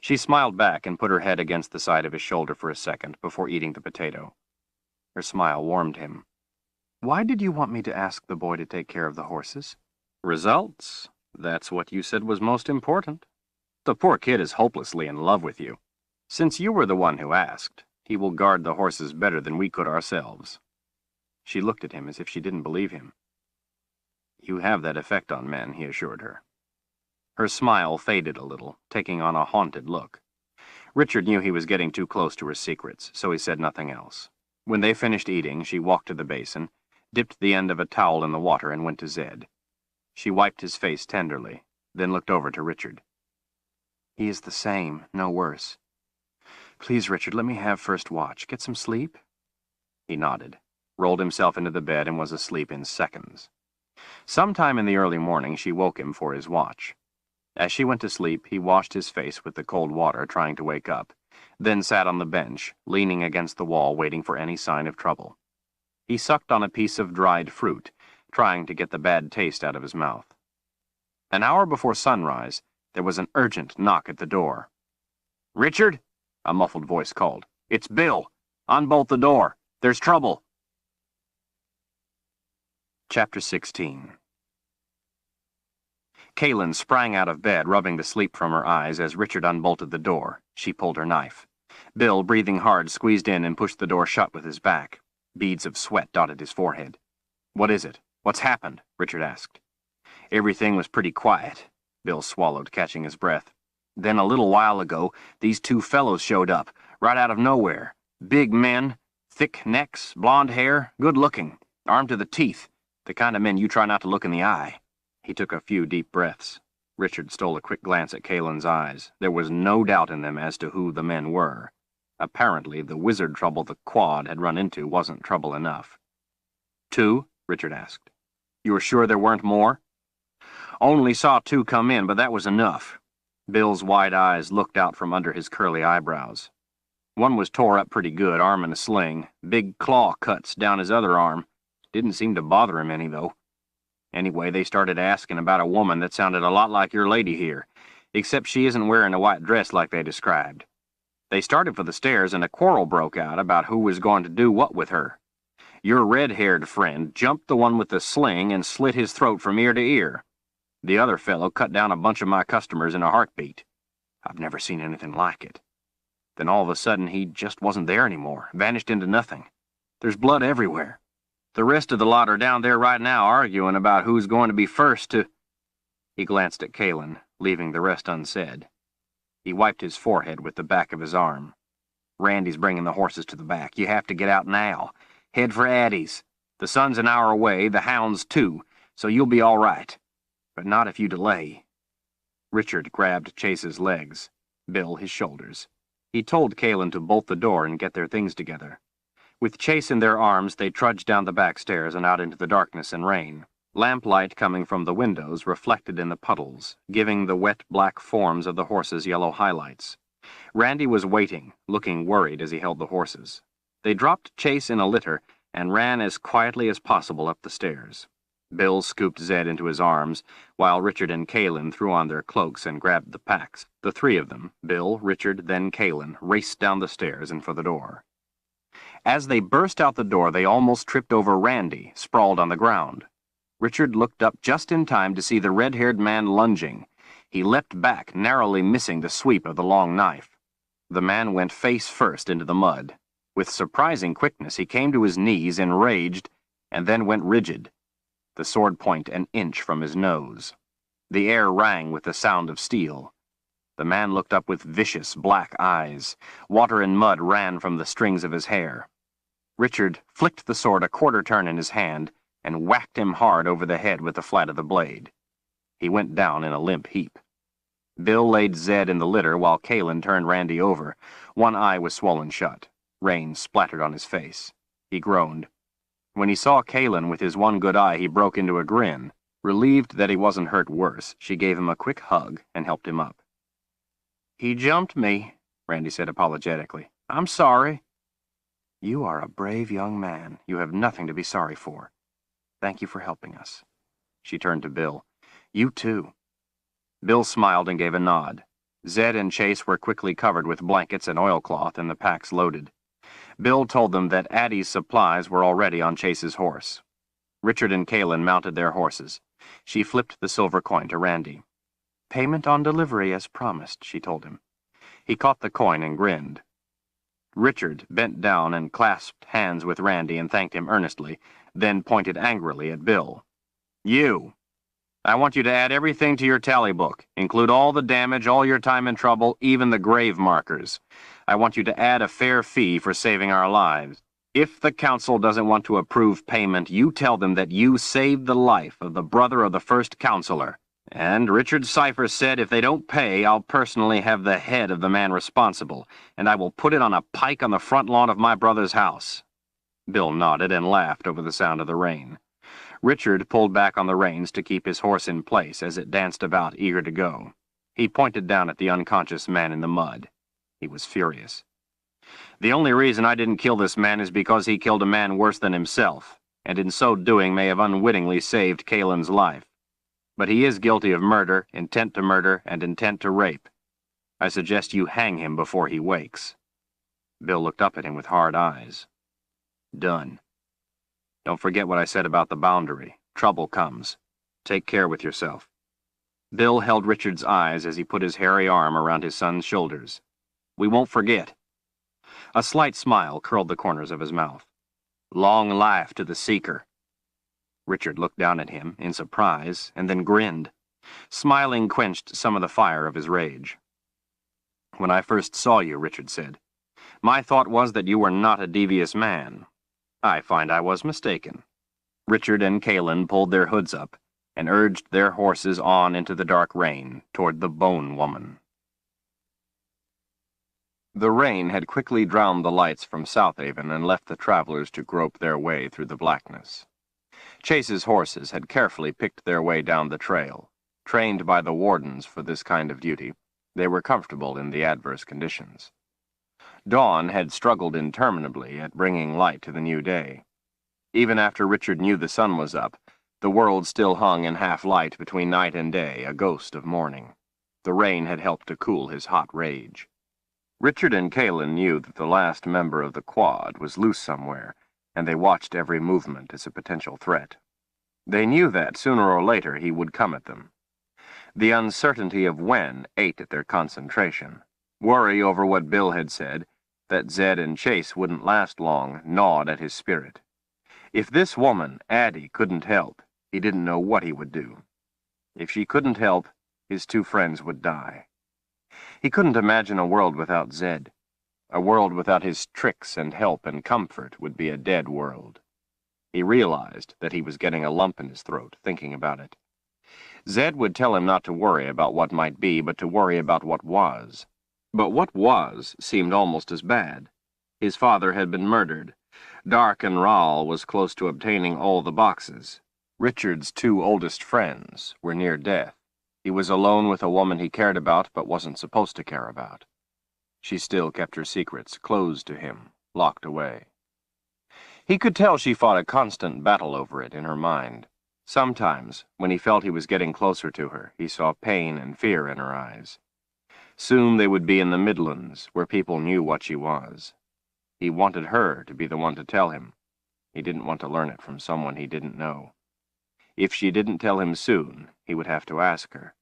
She smiled back and put her head against the side of his shoulder for a second before eating the potato. Her smile warmed him. "Why did you want me to ask the boy to take care of the horses?" "Results. That's what you said was most important. The poor kid is hopelessly in love with you. Since you were the one who asked, he will guard the horses better than we could ourselves." She looked at him as if she didn't believe him. "You have that effect on men," he assured her. Her smile faded a little, taking on a haunted look. Richard knew he was getting too close to her secrets, so he said nothing else. When they finished eating, she walked to the basin, dipped the end of a towel in the water, and went to Zed. She wiped his face tenderly, then looked over to Richard. "He is the same, no worse. Please, Richard, let me have first watch. Get some sleep?" He nodded, rolled himself into the bed, and was asleep in seconds. Sometime in the early morning, she woke him for his watch. As she went to sleep, he washed his face with the cold water, trying to wake up, then sat on the bench, leaning against the wall, waiting for any sign of trouble. He sucked on a piece of dried fruit, trying to get the bad taste out of his mouth. An hour before sunrise, there was an urgent knock at the door. "Richard?" a muffled voice called. "It's Bill. Unbolt the door. There's trouble." Chapter 16. Kaylin sprang out of bed, rubbing the sleep from her eyes as Richard unbolted the door. She pulled her knife. Bill, breathing hard, squeezed in and pushed the door shut with his back. Beads of sweat dotted his forehead. "What is it? What's happened?" Richard asked. "Everything was pretty quiet," Bill swallowed, catching his breath. "Then a little while ago, these two fellows showed up, right out of nowhere. Big men, thick necks, blonde hair, good-looking, armed to the teeth, the kind of men you try not to look in the eye." He took a few deep breaths. Richard stole a quick glance at Kaylin's eyes. There was no doubt in them as to who the men were. Apparently, the wizard trouble the Quad had run into wasn't trouble enough. "Two?" Richard asked. "You are sure there weren't more?" "Only saw two come in, but that was enough." Bill's wide eyes looked out from under his curly eyebrows. "One was tore up pretty good, arm in a sling. Big claw cuts down his other arm. Didn't seem to bother him any, though. Anyway, they started asking about a woman that sounded a lot like your lady here, except she isn't wearing a white dress like they described. They started for the stairs, and a quarrel broke out about who was going to do what with her. Your red-haired friend jumped the one with the sling and slit his throat from ear to ear. The other fellow cut down a bunch of my customers in a heartbeat. I've never seen anything like it. Then all of a sudden he just wasn't there anymore, vanished into nothing. There's blood everywhere. The rest of the lot are down there right now arguing about who's going to be first to—" He glanced at Kaylin, leaving the rest unsaid. He wiped his forehead with the back of his arm. "Randy's bringing the horses to the back. You have to get out now. Head for Addie's. The sun's an hour away, the hounds too, so you'll be all right. But not if you delay." Richard grabbed Chase's legs, Bill his shoulders. He told Kaylin to bolt the door and get their things together. With Chase in their arms, they trudged down the back stairs and out into the darkness and rain. Lamplight coming from the windows reflected in the puddles, giving the wet black forms of the horses yellow highlights. Randy was waiting, looking worried as he held the horses. They dropped Chase in a litter and ran as quietly as possible up the stairs. Bill scooped Zed into his arms, while Richard and Kaylin threw on their cloaks and grabbed the packs. The three of them, Bill, Richard, then Kaylin, raced down the stairs and for the door. As they burst out the door, they almost tripped over Randy, sprawled on the ground. Richard looked up just in time to see the red-haired man lunging. He leapt back, narrowly missing the sweep of the long knife. The man went face first into the mud. With surprising quickness, he came to his knees, enraged, and then went rigid, the sword point an inch from his nose. The air rang with the sound of steel. The man looked up with vicious, black eyes. Water and mud ran from the strings of his hair. Richard flicked the sword a quarter turn in his hand and whacked him hard over the head with the flat of the blade. He went down in a limp heap. Bill laid Zed in the litter while Kalen turned Randy over. One eye was swollen shut. Rain splattered on his face. He groaned. When he saw Kalen with his one good eye, he broke into a grin. Relieved that he wasn't hurt worse, she gave him a quick hug and helped him up. "He jumped me," Randy said apologetically. "I'm sorry." "You are a brave young man. You have nothing to be sorry for. Thank you for helping us." She turned to Bill. "You too." Bill smiled and gave a nod. Zed and Chase were quickly covered with blankets and oilcloth and the packs loaded. Bill told them that Addie's supplies were already on Chase's horse. Richard and Kalen mounted their horses. She flipped the silver coin to Randy. "Payment on delivery as promised," she told him. He caught the coin and grinned. Richard bent down and clasped hands with Randy and thanked him earnestly, then pointed angrily at Bill. "You! I want you to add everything to your tally book. Include all the damage, all your time and trouble, even the grave markers. I want you to add a fair fee for saving our lives. If the council doesn't want to approve payment, you tell them that you saved the life of the brother of the first counselor. And Richard Cypher said if they don't pay, I'll personally have the head of the man responsible, and I will put it on a pike on the front lawn of my brother's house." Bill nodded and laughed over the sound of the rain. Richard pulled back on the reins to keep his horse in place as it danced about, eager to go. He pointed down at the unconscious man in the mud. He was furious. "The only reason I didn't kill this man is because he killed a man worse than himself, and in so doing may have unwittingly saved Kalen's life. But he is guilty of murder, intent to murder, and intent to rape. I suggest you hang him before he wakes." Bill looked up at him with hard eyes. "Done. Don't forget what I said about the boundary. Trouble comes. Take care with yourself." Bill held Richard's eyes as he put his hairy arm around his son's shoulders. "We won't forget." A slight smile curled the corners of his mouth. "Long life to the Seeker." Richard looked down at him in surprise and then grinned. Smiling quenched some of the fire of his rage. "When I first saw you," Richard said, "my thought was that you were not a devious man. I find I was mistaken." Richard and Kalen pulled their hoods up and urged their horses on into the dark rain toward the Bone Woman. The rain had quickly drowned the lights from Southaven and left the travelers to grope their way through the blackness. Chase's horses had carefully picked their way down the trail. Trained by the wardens for this kind of duty, they were comfortable in the adverse conditions. Dawn had struggled interminably at bringing light to the new day. Even after Richard knew the sun was up, the world still hung in half-light between night and day, a ghost of morning. The rain had helped to cool his hot rage. Richard and Kalen knew that the last member of the quad was loose somewhere, and they watched every movement as a potential threat. They knew that, sooner or later, he would come at them. The uncertainty of when ate at their concentration. Worry over what Bill had said, that Zed and Chase wouldn't last long, gnawed at his spirit. If this woman, Addie, couldn't help, he didn't know what he would do. If she couldn't help, his two friends would die. He couldn't imagine a world without Zed. A world without his tricks and help and comfort would be a dead world. He realized that he was getting a lump in his throat, thinking about it. Zed would tell him not to worry about what might be, but to worry about what was. But what was seemed almost as bad. His father had been murdered. Dark and Rahl was close to obtaining all the boxes. Richard's two oldest friends were near death. He was alone with a woman he cared about but wasn't supposed to care about. She still kept her secrets closed to him, locked away. He could tell she fought a constant battle over it in her mind. Sometimes, when he felt he was getting closer to her, he saw pain and fear in her eyes. Soon they would be in the Midlands, where people knew what she was. He wanted her to be the one to tell him. He didn't want to learn it from someone he didn't know. If she didn't tell him soon, he would have to ask her.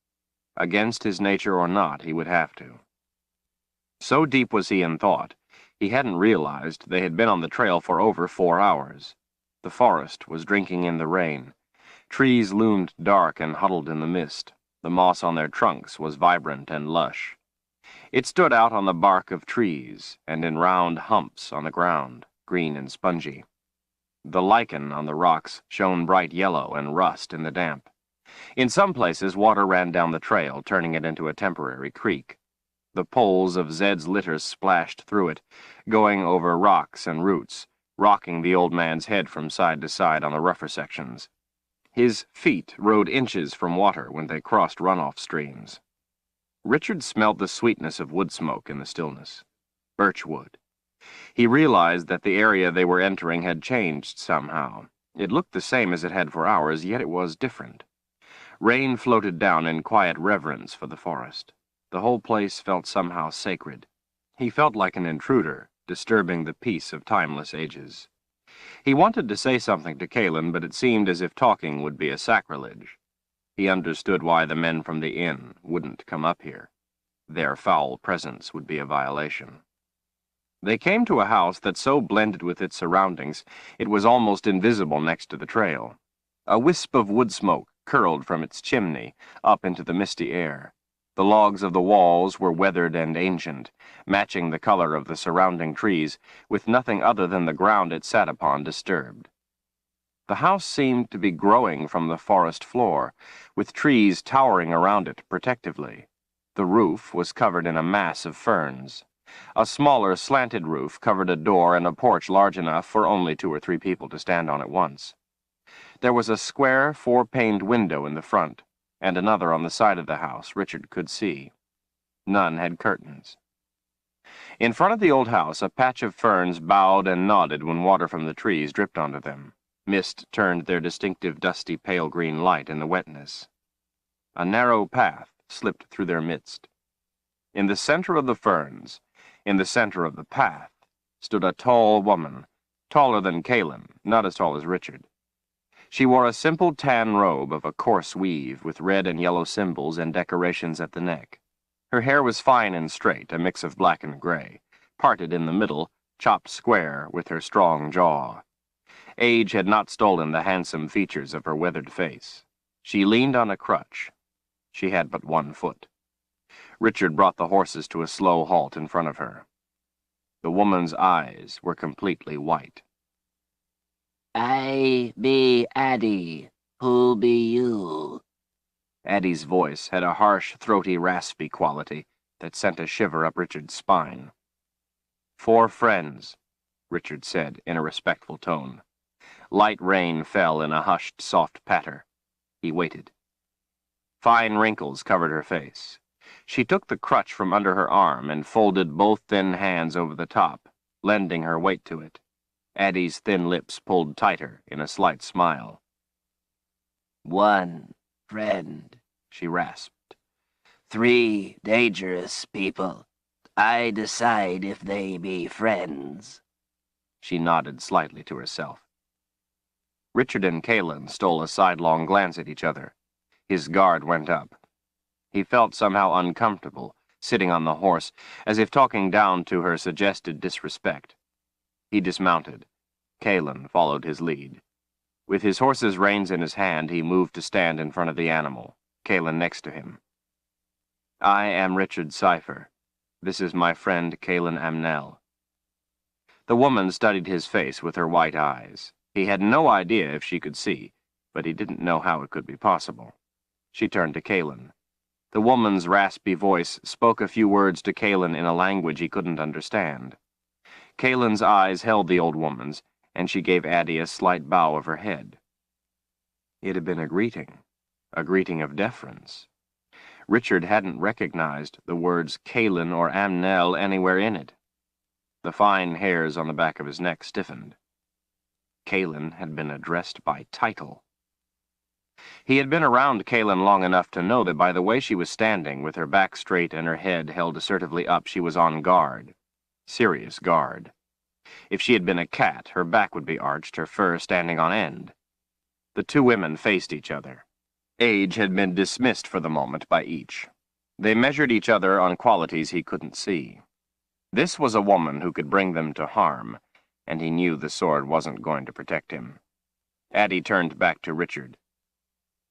Against his nature or not, he would have to. So deep was he in thought, he hadn't realized they had been on the trail for over 4 hours. The forest was drinking in the rain. Trees loomed dark and huddled in the mist. The moss on their trunks was vibrant and lush. It stood out on the bark of trees and in round humps on the ground, green and spongy. The lichen on the rocks shone bright yellow and rust in the damp. In some places, water ran down the trail, turning it into a temporary creek. The poles of Zed's litter splashed through it, going over rocks and roots, rocking the old man's head from side to side on the rougher sections. His feet rode inches from water when they crossed runoff streams. Richard smelled the sweetness of wood smoke in the stillness. Birchwood. He realized that the area they were entering had changed somehow. It looked the same as it had for hours, yet it was different. Rain floated down in quiet reverence for the forest. The whole place felt somehow sacred. He felt like an intruder, disturbing the peace of timeless ages. He wanted to say something to Kalin, but it seemed as if talking would be a sacrilege. He understood why the men from the inn wouldn't come up here. Their foul presence would be a violation. They came to a house that so blended with its surroundings it was almost invisible next to the trail. A wisp of wood smoke curled from its chimney up into the misty air. The logs of the walls were weathered and ancient, matching the color of the surrounding trees, with nothing other than the ground it sat upon disturbed. The house seemed to be growing from the forest floor, with trees towering around it protectively. The roof was covered in a mass of ferns. A smaller, slanted roof covered a door and a porch large enough for only 2 or 3 people to stand on at once. There was a square, 4-paned window in the front, and another on the side of the house Richard could see. None had curtains. In front of the old house, a patch of ferns bowed and nodded when water from the trees dripped onto them. Mist turned their distinctive dusty pale green light in the wetness. A narrow path slipped through their midst. In the center of the ferns, in the center of the path, stood a tall woman, taller than Kalin, not as tall as Richard. She wore a simple tan robe of a coarse weave with red and yellow symbols and decorations at the neck. Her hair was fine and straight, a mix of black and gray, parted in the middle, chopped square with her strong jaw. Age had not stolen the handsome features of her weathered face. She leaned on a crutch. She had but 1 foot. Richard brought the horses to a slow halt in front of her. The woman's eyes were completely white. "I be Addie. Who be you?" Addie's voice had a harsh, throaty, raspy quality that sent a shiver up Richard's spine. 4 friends, Richard said in a respectful tone. Light rain fell in a hushed, soft patter. He waited. Fine wrinkles covered her face. She took the crutch from under her arm and folded both thin hands over the top, lending her weight to it. Addie's thin lips pulled tighter in a slight smile. 1 friend, she rasped. 3 dangerous people. I decide if they be friends. She nodded slightly to herself. Richard and Kalin stole a sidelong glance at each other. His guard went up. He felt somehow uncomfortable, sitting on the horse, as if talking down to her suggested disrespect. He dismounted. Kalin followed his lead. With his horse's reins in his hand, he moved to stand in front of the animal, Kalin next to him. I am Richard Cipher. This is my friend Kalin Amnell. The woman studied his face with her white eyes. He had no idea if she could see, but he didn't know how it could be possible. She turned to Kalin. The woman's raspy voice spoke a few words to Kalin in a language he couldn't understand. Kalin's eyes held the old woman's, and she gave Addie a slight bow of her head. It had been a greeting of deference. Richard hadn't recognized the words Kalin or Amnell anywhere in it. The fine hairs on the back of his neck stiffened. Kalin had been addressed by title. He had been around Kalin long enough to know that by the way she was standing, with her back straight and her head held assertively up, she was on guard. Serious guard. If she had been a cat, her back would be arched, her fur standing on end. The 2 women faced each other. Age had been dismissed for the moment by each. They measured each other on qualities he couldn't see. This was a woman who could bring them to harm, and he knew the sword wasn't going to protect him. Addie turned back to Richard.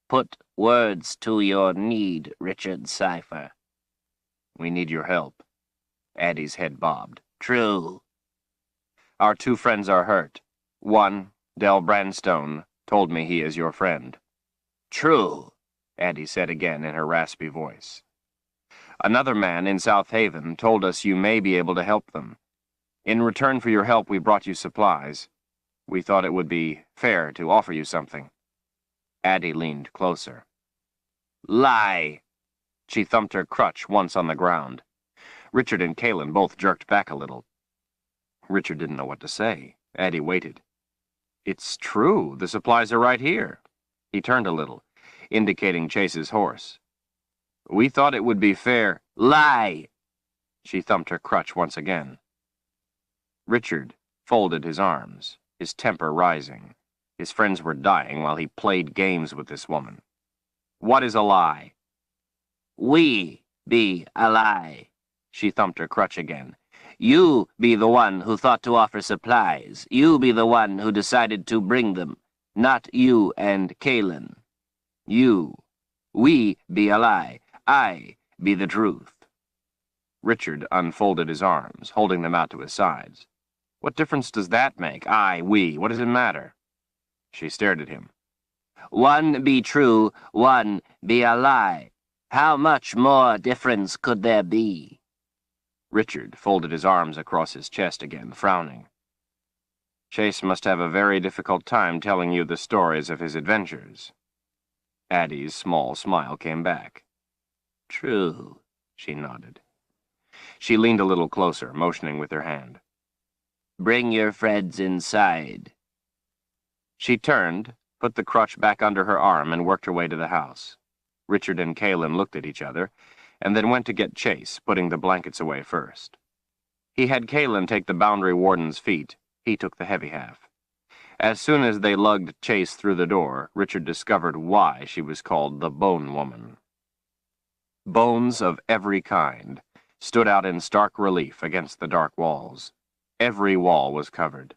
Put words to your need, Richard Cipher. We need your help. Addie's head bobbed. True. Our 2 friends are hurt. One, Del Brandstone, told me he is your friend. True. Addie said again in her raspy voice. Another man in South Haven told us you may be able to help them. In return for your help, we brought you supplies. We thought it would be fair to offer you something. Addie leaned closer. Lie! She thumped her crutch once on the ground. Richard and Kalen both jerked back a little. Richard didn't know what to say. Addie waited. It's true. The supplies are right here. He turned a little, indicating Chase's horse. We thought it would be fair. Lie! She thumped her crutch once again. Richard folded his arms, his temper rising. His friends were dying while he played games with this woman. What is a lie? We be a lie. She thumped her crutch again. You be the one who thought to offer supplies. You be the one who decided to bring them, not you and Kalen. You. We be a lie. I be the truth. Richard unfolded his arms, holding them out to his sides. What difference does that make? We. What does it matter? She stared at him. One be true, one be a lie. How much more difference could there be? Richard folded his arms across his chest again, frowning. Chase must have a very difficult time telling you the stories of his adventures. Addie's small smile came back. True, she nodded. She leaned a little closer, motioning with her hand. Bring your friends inside. She turned, put the crutch back under her arm, and worked her way to the house. Richard and Kalen looked at each other, and then went to get Chase, putting the blankets away first. He had Kalen take the boundary warden's feet. He took the heavy half. As soon as they lugged Chase through the door, Richard discovered why she was called the Bone Woman. Bones of every kind stood out in stark relief against the dark walls. Every wall was covered.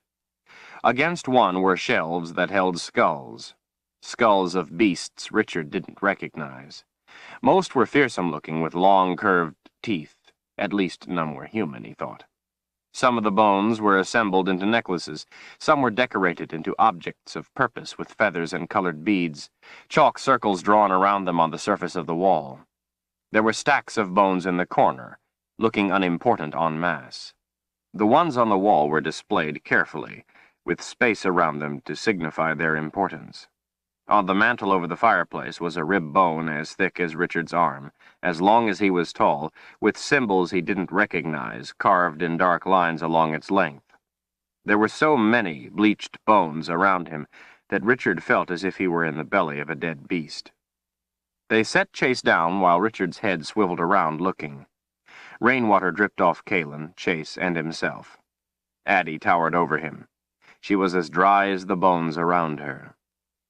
Against one were shelves that held skulls. Skulls of beasts Richard didn't recognize. Most were fearsome-looking with long, curved teeth. At least none were human, he thought. Some of the bones were assembled into necklaces. Some were decorated into objects of purpose with feathers and colored beads, chalk circles drawn around them on the surface of the wall. There were stacks of bones in the corner, looking unimportant en masse. The ones on the wall were displayed carefully, with space around them to signify their importance. On the mantel over the fireplace was a rib bone as thick as Richard's arm, as long as he was tall, with symbols he didn't recognize carved in dark lines along its length. There were so many bleached bones around him that Richard felt as if he were in the belly of a dead beast. They set Chase down while Richard's head swiveled around looking. Rainwater dripped off Kalen, Chase, and himself. Addie towered over him. She was as dry as the bones around her.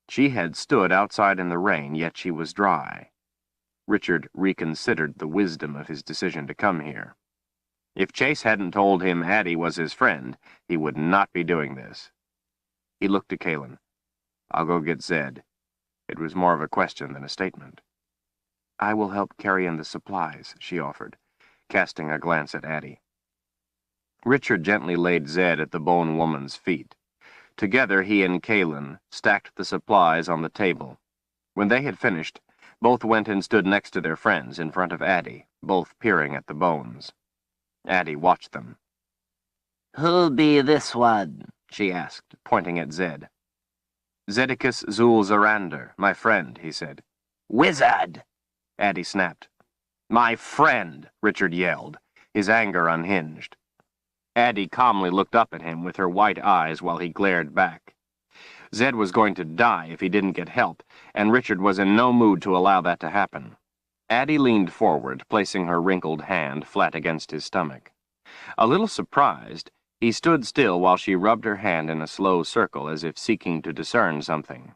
She had stood outside in the rain, yet she was dry. Richard reconsidered the wisdom of his decision to come here. If Chase hadn't told him Addie was his friend, he would not be doing this. He looked to Kalen. I'll go get Zed. It was more of a question than a statement. I will help carry in the supplies, she offered, casting a glance at Addie. Richard gently laid Zed at the Bone Woman's feet. Together, he and Kalen stacked the supplies on the table. When they had finished, both went and stood next to their friends in front of Addie, both peering at the bones. Addie watched them. Who'll be this one? She asked, pointing at Zed. Zedicus Zulzarander, my friend, he said. Wizard! Addie snapped. My friend, Richard yelled, his anger unhinged. Addie calmly looked up at him with her white eyes while he glared back. Zed was going to die if he didn't get help, and Richard was in no mood to allow that to happen. Addie leaned forward, placing her wrinkled hand flat against his stomach. A little surprised, he stood still while she rubbed her hand in a slow circle as if seeking to discern something.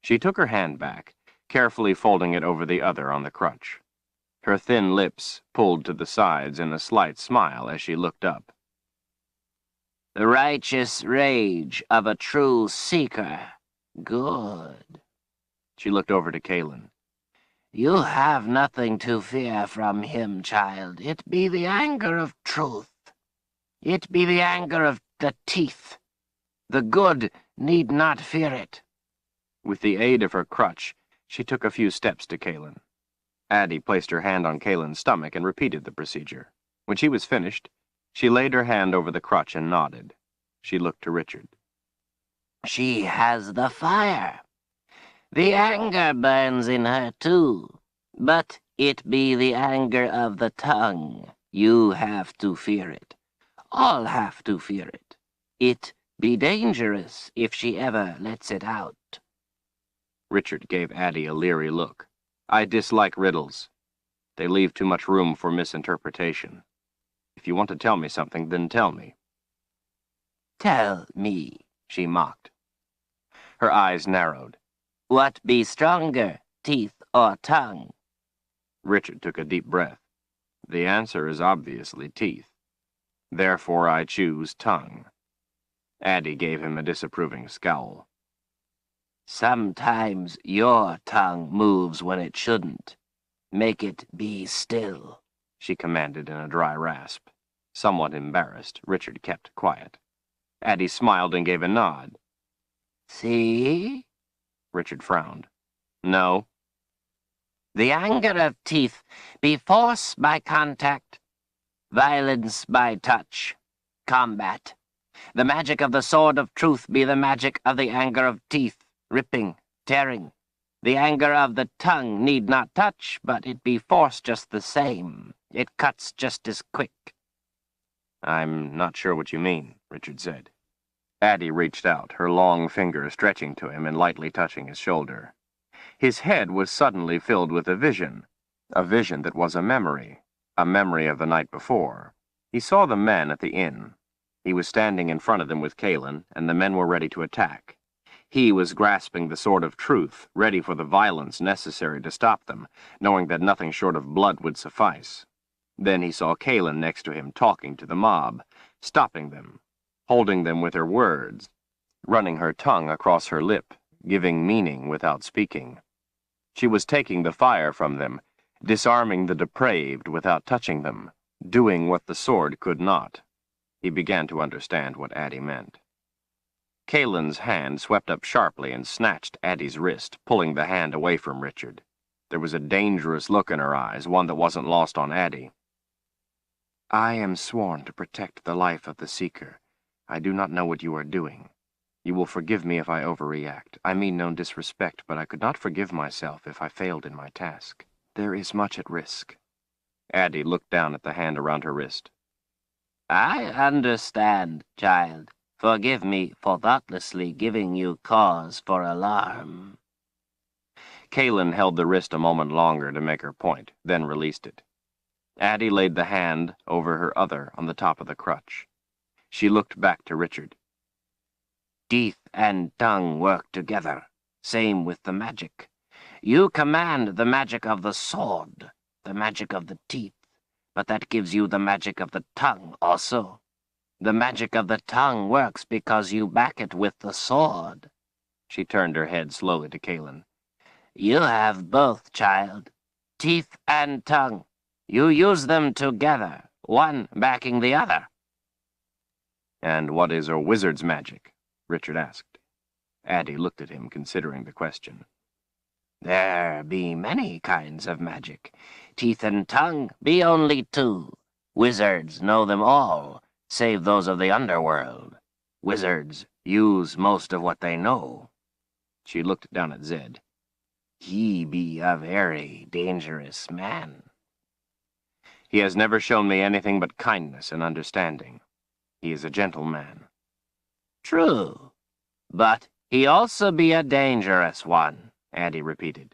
She took her hand back, carefully folding it over the other on the crutch. Her thin lips pulled to the sides in a slight smile as she looked up. The righteous rage of a true seeker. Good. She looked over to Kalen. You have nothing to fear from him, child. It be the anger of truth. It be the anger of the teeth. The good need not fear it. With the aid of her crutch, She took a few steps to Kaelin. Addie placed her hand on Kaelin's stomach and repeated the procedure. When she was finished, she laid her hand over the crutch and nodded. She looked to Richard. She has the fire. The anger burns in her too, but it be the anger of the tongue. You have to fear it. All have to fear it. It be dangerous if she ever lets it out. Richard gave Addie a leery look. I dislike riddles. They leave too much room for misinterpretation. If you want to tell me something, then tell me. Tell me, she mocked. Her eyes narrowed. What be stronger, teeth or tongue? Richard took a deep breath. The answer is obviously teeth. Therefore I choose tongue. Addie gave him a disapproving scowl. Sometimes your tongue moves when it shouldn't. Make it be still, she commanded in a dry rasp. Somewhat embarrassed, Richard kept quiet. Addie smiled and gave a nod. See? Richard frowned. No. The anger of teeth be force by contact, violence by touch, combat. The magic of the sword of truth be the magic of the anger of teeth, ripping, tearing. The anger of the tongue need not touch, but it be force just the same. It cuts just as quick. I'm not sure what you mean, Richard said. Addie reached out, her long finger stretching to him and lightly touching his shoulder. His head was suddenly filled with a vision that was a memory of the night before. He saw the men at the inn. He was standing in front of them with Kaelin, and the men were ready to attack. He was grasping the sword of truth, ready for the violence necessary to stop them, knowing that nothing short of blood would suffice. Then he saw Kaelin next to him talking to the mob, stopping them, holding them with her words, running her tongue across her lip, giving meaning without speaking. She was taking the fire from them, disarming the depraved without touching them, doing what the sword could not. He began to understand what Addie meant. Kaelin's hand swept up sharply and snatched Addie's wrist, pulling the hand away from Richard. There was a dangerous look in her eyes, one that wasn't lost on Addie. I am sworn to protect the life of the Seeker. I do not know what you are doing. You will forgive me if I overreact. I mean no disrespect, but I could not forgive myself if I failed in my task. There is much at risk. Addie looked down at the hand around her wrist. I understand, child. Forgive me for thoughtlessly giving you cause for alarm. Kaelin held the wrist a moment longer to make her point, then released it. Addie laid the hand over her other on the top of the crutch. She looked back to Richard. Teeth and tongue work together. Same with the magic. You command the magic of the sword, the magic of the teeth, but that gives you the magic of the tongue also. The magic of the tongue works because you back it with the sword. She turned her head slowly to Kaelin. You have both, child. Teeth and tongue. You use them together, one backing the other. And what is a wizard's magic? Richard asked. Addie looked at him, considering the question. There be many kinds of magic. Teeth and tongue be only two. Wizards know them all, save those of the underworld. Wizards use most of what they know. She looked down at Zed. He be a very dangerous man. He has never shown me anything but kindness and understanding. He is a gentleman. True, but he also be a dangerous one, Addie repeated.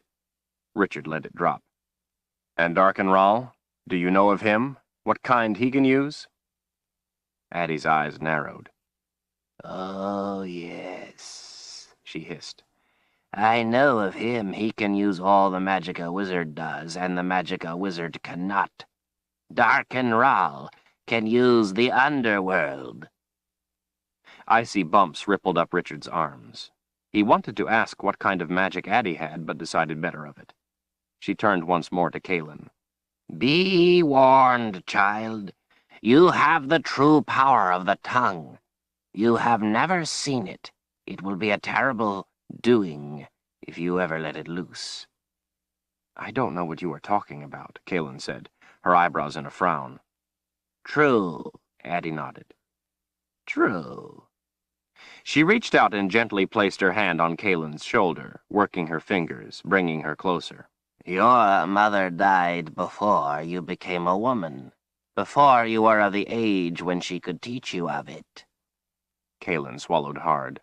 Richard let it drop. And Darkenral, do you know of him? What kind he can use? Addie's eyes narrowed. Oh, yes, she hissed. I know of him. He can use all the magic a wizard does, and the magic a wizard cannot. Darkenral can use the underworld. Icy bumps rippled up Richard's arms. He wanted to ask what kind of magic Addie had, but decided better of it. She turned once more to Kaelin. Be warned, child. You have the true power of the tongue. You have never seen it. It will be a terrible doing if you ever let it loose. I don't know what you are talking about, Kaelin said, her eyebrows in a frown. True, Addie nodded. true. She reached out and gently placed her hand on Kaelin's shoulder, working her fingers, bringing her closer. Your mother died before you became a woman, before you were of the age when she could teach you of it. Kaelin swallowed hard.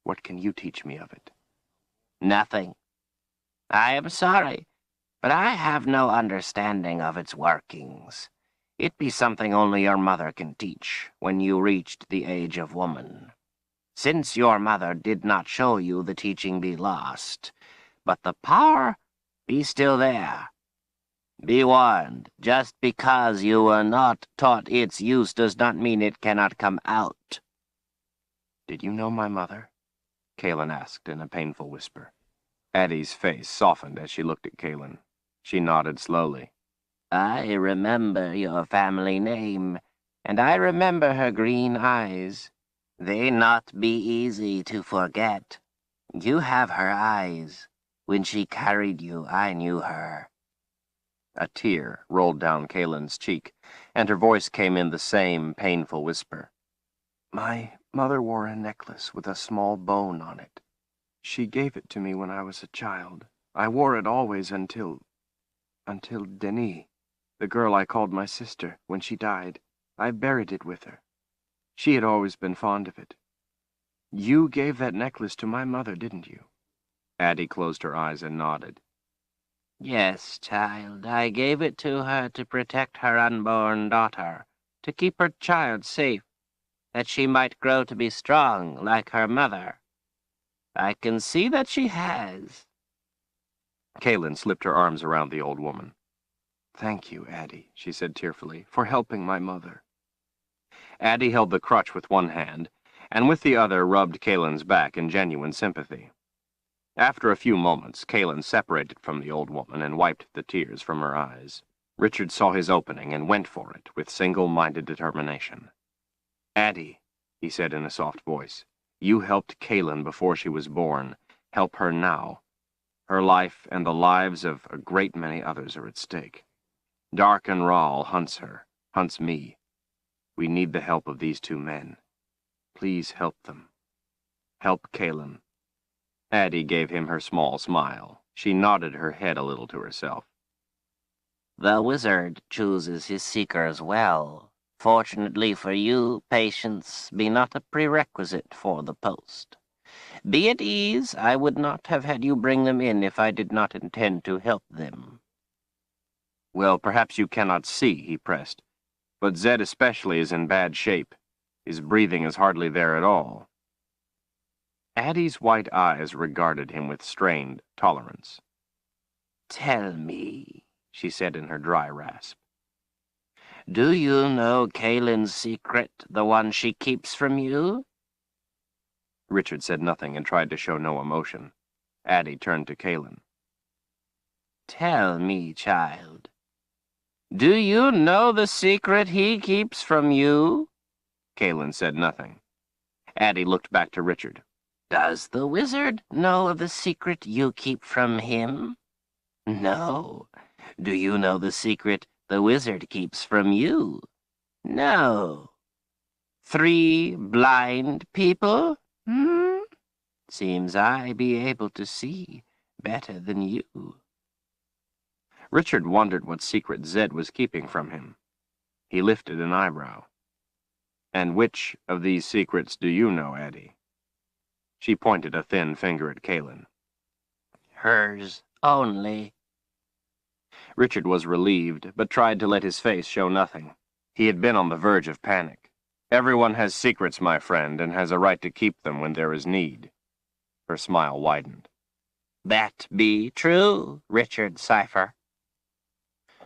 What can you teach me of it? Nothing. I am sorry, but I have no understanding of its workings. It be something only your mother can teach when you reached the age of woman. Since your mother did not show you, the teaching be lost, but the power be still there. Be warned, just because you were not taught its use does not mean it cannot come out. Did you know my mother? Kaelin asked in a painful whisper. Addie's face softened as she looked at Kaelin. She nodded slowly. I remember your family name, and I remember her green eyes. They not be easy to forget. You have her eyes. When she carried you, I knew her. A tear rolled down Kaelin's cheek, and her voice came in the same painful whisper. My mother wore a necklace with a small bone on it. She gave it to me when I was a child. I wore it always until Denis, the girl I called my sister, when she died. I buried it with her. She had always been fond of it. You gave that necklace to my mother, didn't you? Addie closed her eyes and nodded. Yes, child, I gave it to her to protect her unborn daughter, to keep her child safe, that she might grow to be strong like her mother. I can see that she has. Kaelin slipped her arms around the old woman. Thank you, Addie, she said tearfully, for helping my mother. Addie held the crutch with one hand, and with the other rubbed Kaelin's back in genuine sympathy. After a few moments, Kaelin separated from the old woman and wiped the tears from her eyes. Richard saw his opening and went for it with single-minded determination. Addie, he said in a soft voice, you helped Kaelin before she was born. Help her now. Her life and the lives of a great many others are at stake. Dark and Rahl hunts her, hunts me. We need the help of these two men. Please help them. Help Kaelin. Addie gave him her small smile. She nodded her head a little to herself. The wizard chooses his seekers well. Fortunately for you, patience be not a prerequisite for the post. Be at ease, I would not have had you bring them in if I did not intend to help them. Well, perhaps you cannot see, he pressed, but Zed especially is in bad shape. His breathing is hardly there at all. Addie's white eyes regarded him with strained tolerance. Tell me, she said in her dry rasp. Do you know Kaelin's secret, the one she keeps from you? Richard said nothing and tried to show no emotion. Addie turned to Kaelin. Tell me, child. Do you know the secret he keeps from you? Kaelin said nothing. Addie looked back to Richard. Does the wizard know of the secret you keep from him? No. Do you know the secret the wizard keeps from you? No. 3 blind people? Seems I be able to see better than you. Richard wondered what secret Zed was keeping from him. He lifted an eyebrow. And which of these secrets do you know, Addie? She pointed a thin finger at Kaelin. Hers only. Richard was relieved, but tried to let his face show nothing. He had been on the verge of panic. Everyone has secrets, my friend, and has a right to keep them when there is need. Her smile widened. That be true, Richard Cipher.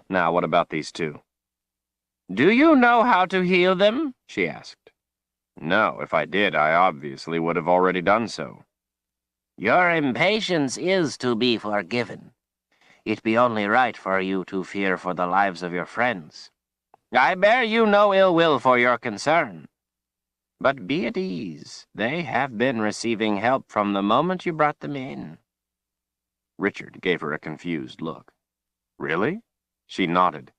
Now, what about these two? Do you know how to heal them? She asked. No, if I did, I obviously would have already done so. Your impatience is to be forgiven. It be only right for you to fear for the lives of your friends. I bear you no ill will for your concern. But be at ease. They have been receiving help from the moment you brought them in. Richard gave her a confused look. Really? She nodded.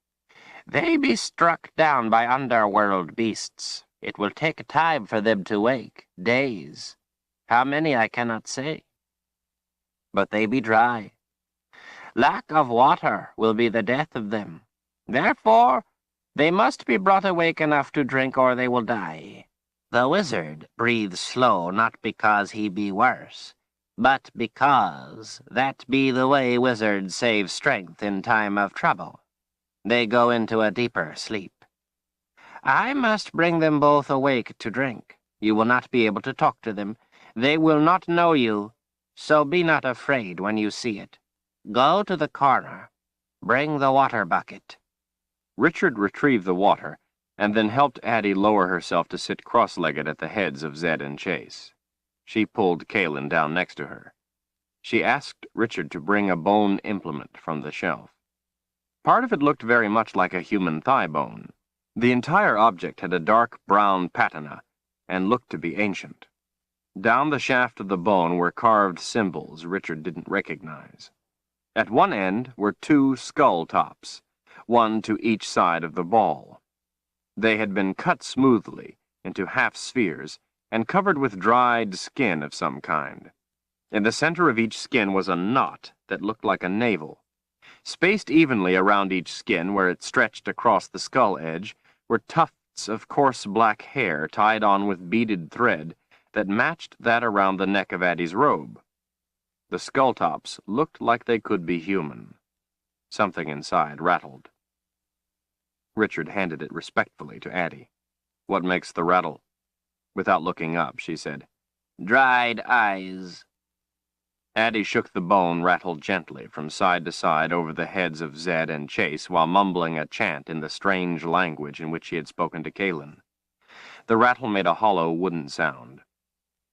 They be struck down by underworld beasts. It will take time for them to wake, days. How many I cannot say. But they be dry. Lack of water will be the death of them. Therefore, they must be brought awake enough to drink or they will die. The wizard breathes slow not because he be worse, but because that be the way wizards save strength in time of trouble. They go into a deeper sleep. I must bring them both awake to drink. You will not be able to talk to them. They will not know you, so be not afraid when you see it. Go to the corner. Bring the water bucket. Richard retrieved the water, and then helped Addie lower herself to sit cross-legged at the heads of Zed and Chase. She pulled Kalen down next to her. She asked Richard to bring a bone implement from the shelf. Part of it looked very much like a human thigh bone. The entire object had a dark brown patina and looked to be ancient. Down the shaft of the bone were carved symbols Richard didn't recognize. At one end were 2 skull tops, one to each side of the ball. They had been cut smoothly into half spheres and covered with dried skin of some kind. In the center of each skin was a knot that looked like a navel. Spaced evenly around each skin, where it stretched across the skull edge, were tufts of coarse black hair tied on with beaded thread that matched that around the neck of Addie's robe. The skull tops looked like they could be human. Something inside rattled. Richard handed it respectfully to Addie. "What makes the rattle?" Without looking up, she said, Dried eyes. Addie shook the bone rattle gently from side to side over the heads of Zed and Chase while mumbling a chant in the strange language in which she had spoken to Kalen. The rattle made a hollow wooden sound.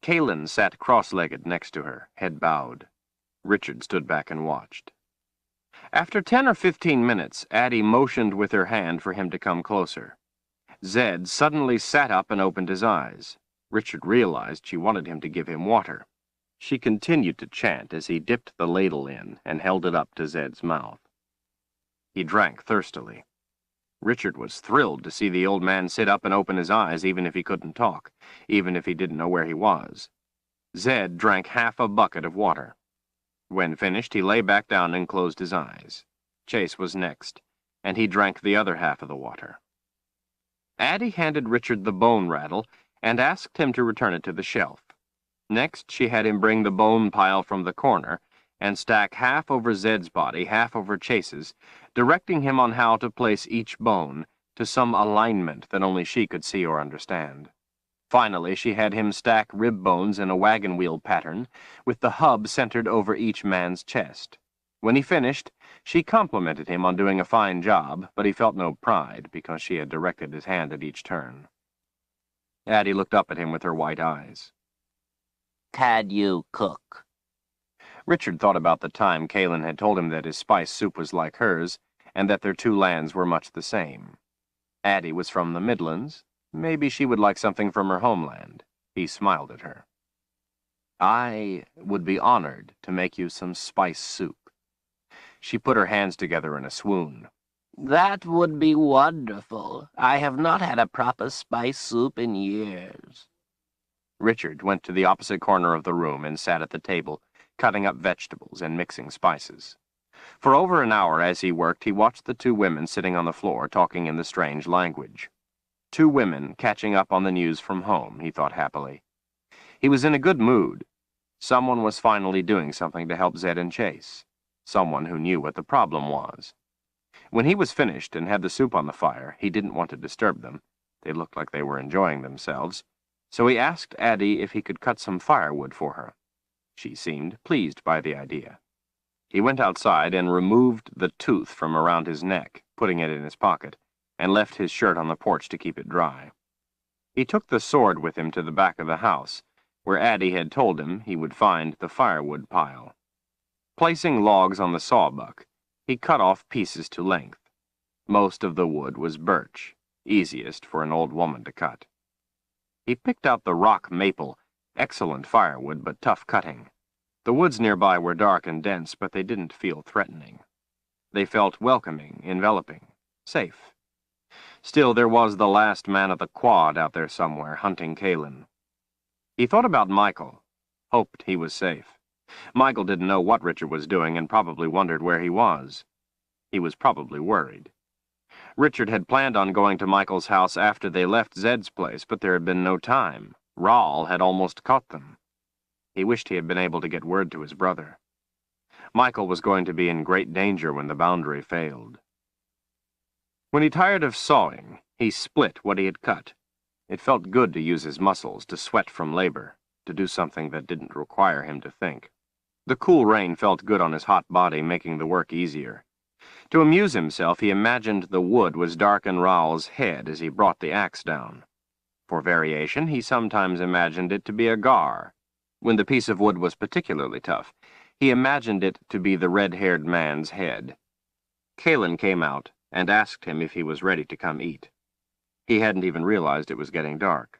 Kalen sat cross-legged next to her, head bowed. Richard stood back and watched. After 10 or 15 minutes, Addie motioned with her hand for him to come closer. Zed suddenly sat up and opened his eyes. Richard realized she wanted him to give him water. She continued to chant as he dipped the ladle in and held it up to Zed's mouth. He drank thirstily. Richard was thrilled to see the old man sit up and open his eyes even if he couldn't talk, even if he didn't know where he was. Zed drank half a bucket of water. When finished, he lay back down and closed his eyes. Chase was next, and he drank the other half of the water. Addie handed Richard the bone rattle and asked him to return it to the shelf. Next, she had him bring the bone pile from the corner and stack half over Zed's body, half over Chase's, directing him on how to place each bone to some alignment that only she could see or understand. Finally, she had him stack rib bones in a wagon wheel pattern, with the hub centered over each man's chest. When he finished, she complimented him on doing a fine job, but he felt no pride because she had directed his hand at each turn. Addie looked up at him with her white eyes. Can you cook? Richard thought about the time Kalen had told him that his spice soup was like hers, and that their 2 lands were much the same. Addie was from the Midlands. Maybe she would like something from her homeland. He smiled at her. "I would be honored to make you some spice soup." She put her hands together in a swoon. That would be wonderful. I have not had a proper spice soup in years. Richard went to the opposite corner of the room and sat at the table, cutting up vegetables and mixing spices. For over an hour as he worked, he watched the 2 women sitting on the floor talking in the strange language. 2 women catching up on the news from home, he thought happily. He was in a good mood. Someone was finally doing something to help Zed and Chase. Someone who knew what the problem was. When he was finished and had the soup on the fire, he didn't want to disturb them. They looked like they were enjoying themselves. So he asked Addie if he could cut some firewood for her. She seemed pleased by the idea. He went outside and removed the tooth from around his neck, putting it in his pocket, and left his shirt on the porch to keep it dry. He took the sword with him to the back of the house, where Addie had told him he would find the firewood pile. Placing logs on the sawbuck, he cut off pieces to length. Most of the wood was birch, easiest for an old woman to cut. He picked out the rock maple, excellent firewood but tough cutting. The woods nearby were dark and dense, but they didn't feel threatening. They felt welcoming, enveloping, safe. Still, there was the last man of the quad out there somewhere, hunting Kalin. He thought about Michael, hoped he was safe. Michael didn't know what Richard was doing and probably wondered where he was. He was probably worried. Richard had planned on going to Michael's house after they left Zed's place, but there had been no time. Rahl had almost caught them. He wished he had been able to get word to his brother. Michael was going to be in great danger when the boundary failed. When he tired of sawing, he split what he had cut. It felt good to use his muscles, to sweat from labor, to do something that didn't require him to think. The cool rain felt good on his hot body, making the work easier. To amuse himself, he imagined the wood was darking Rahl's head as he brought the axe down. For variation, he sometimes imagined it to be a gar. When the piece of wood was particularly tough, he imagined it to be the red-haired man's head. Kalin came out and asked him if he was ready to come eat. He hadn't even realized it was getting dark.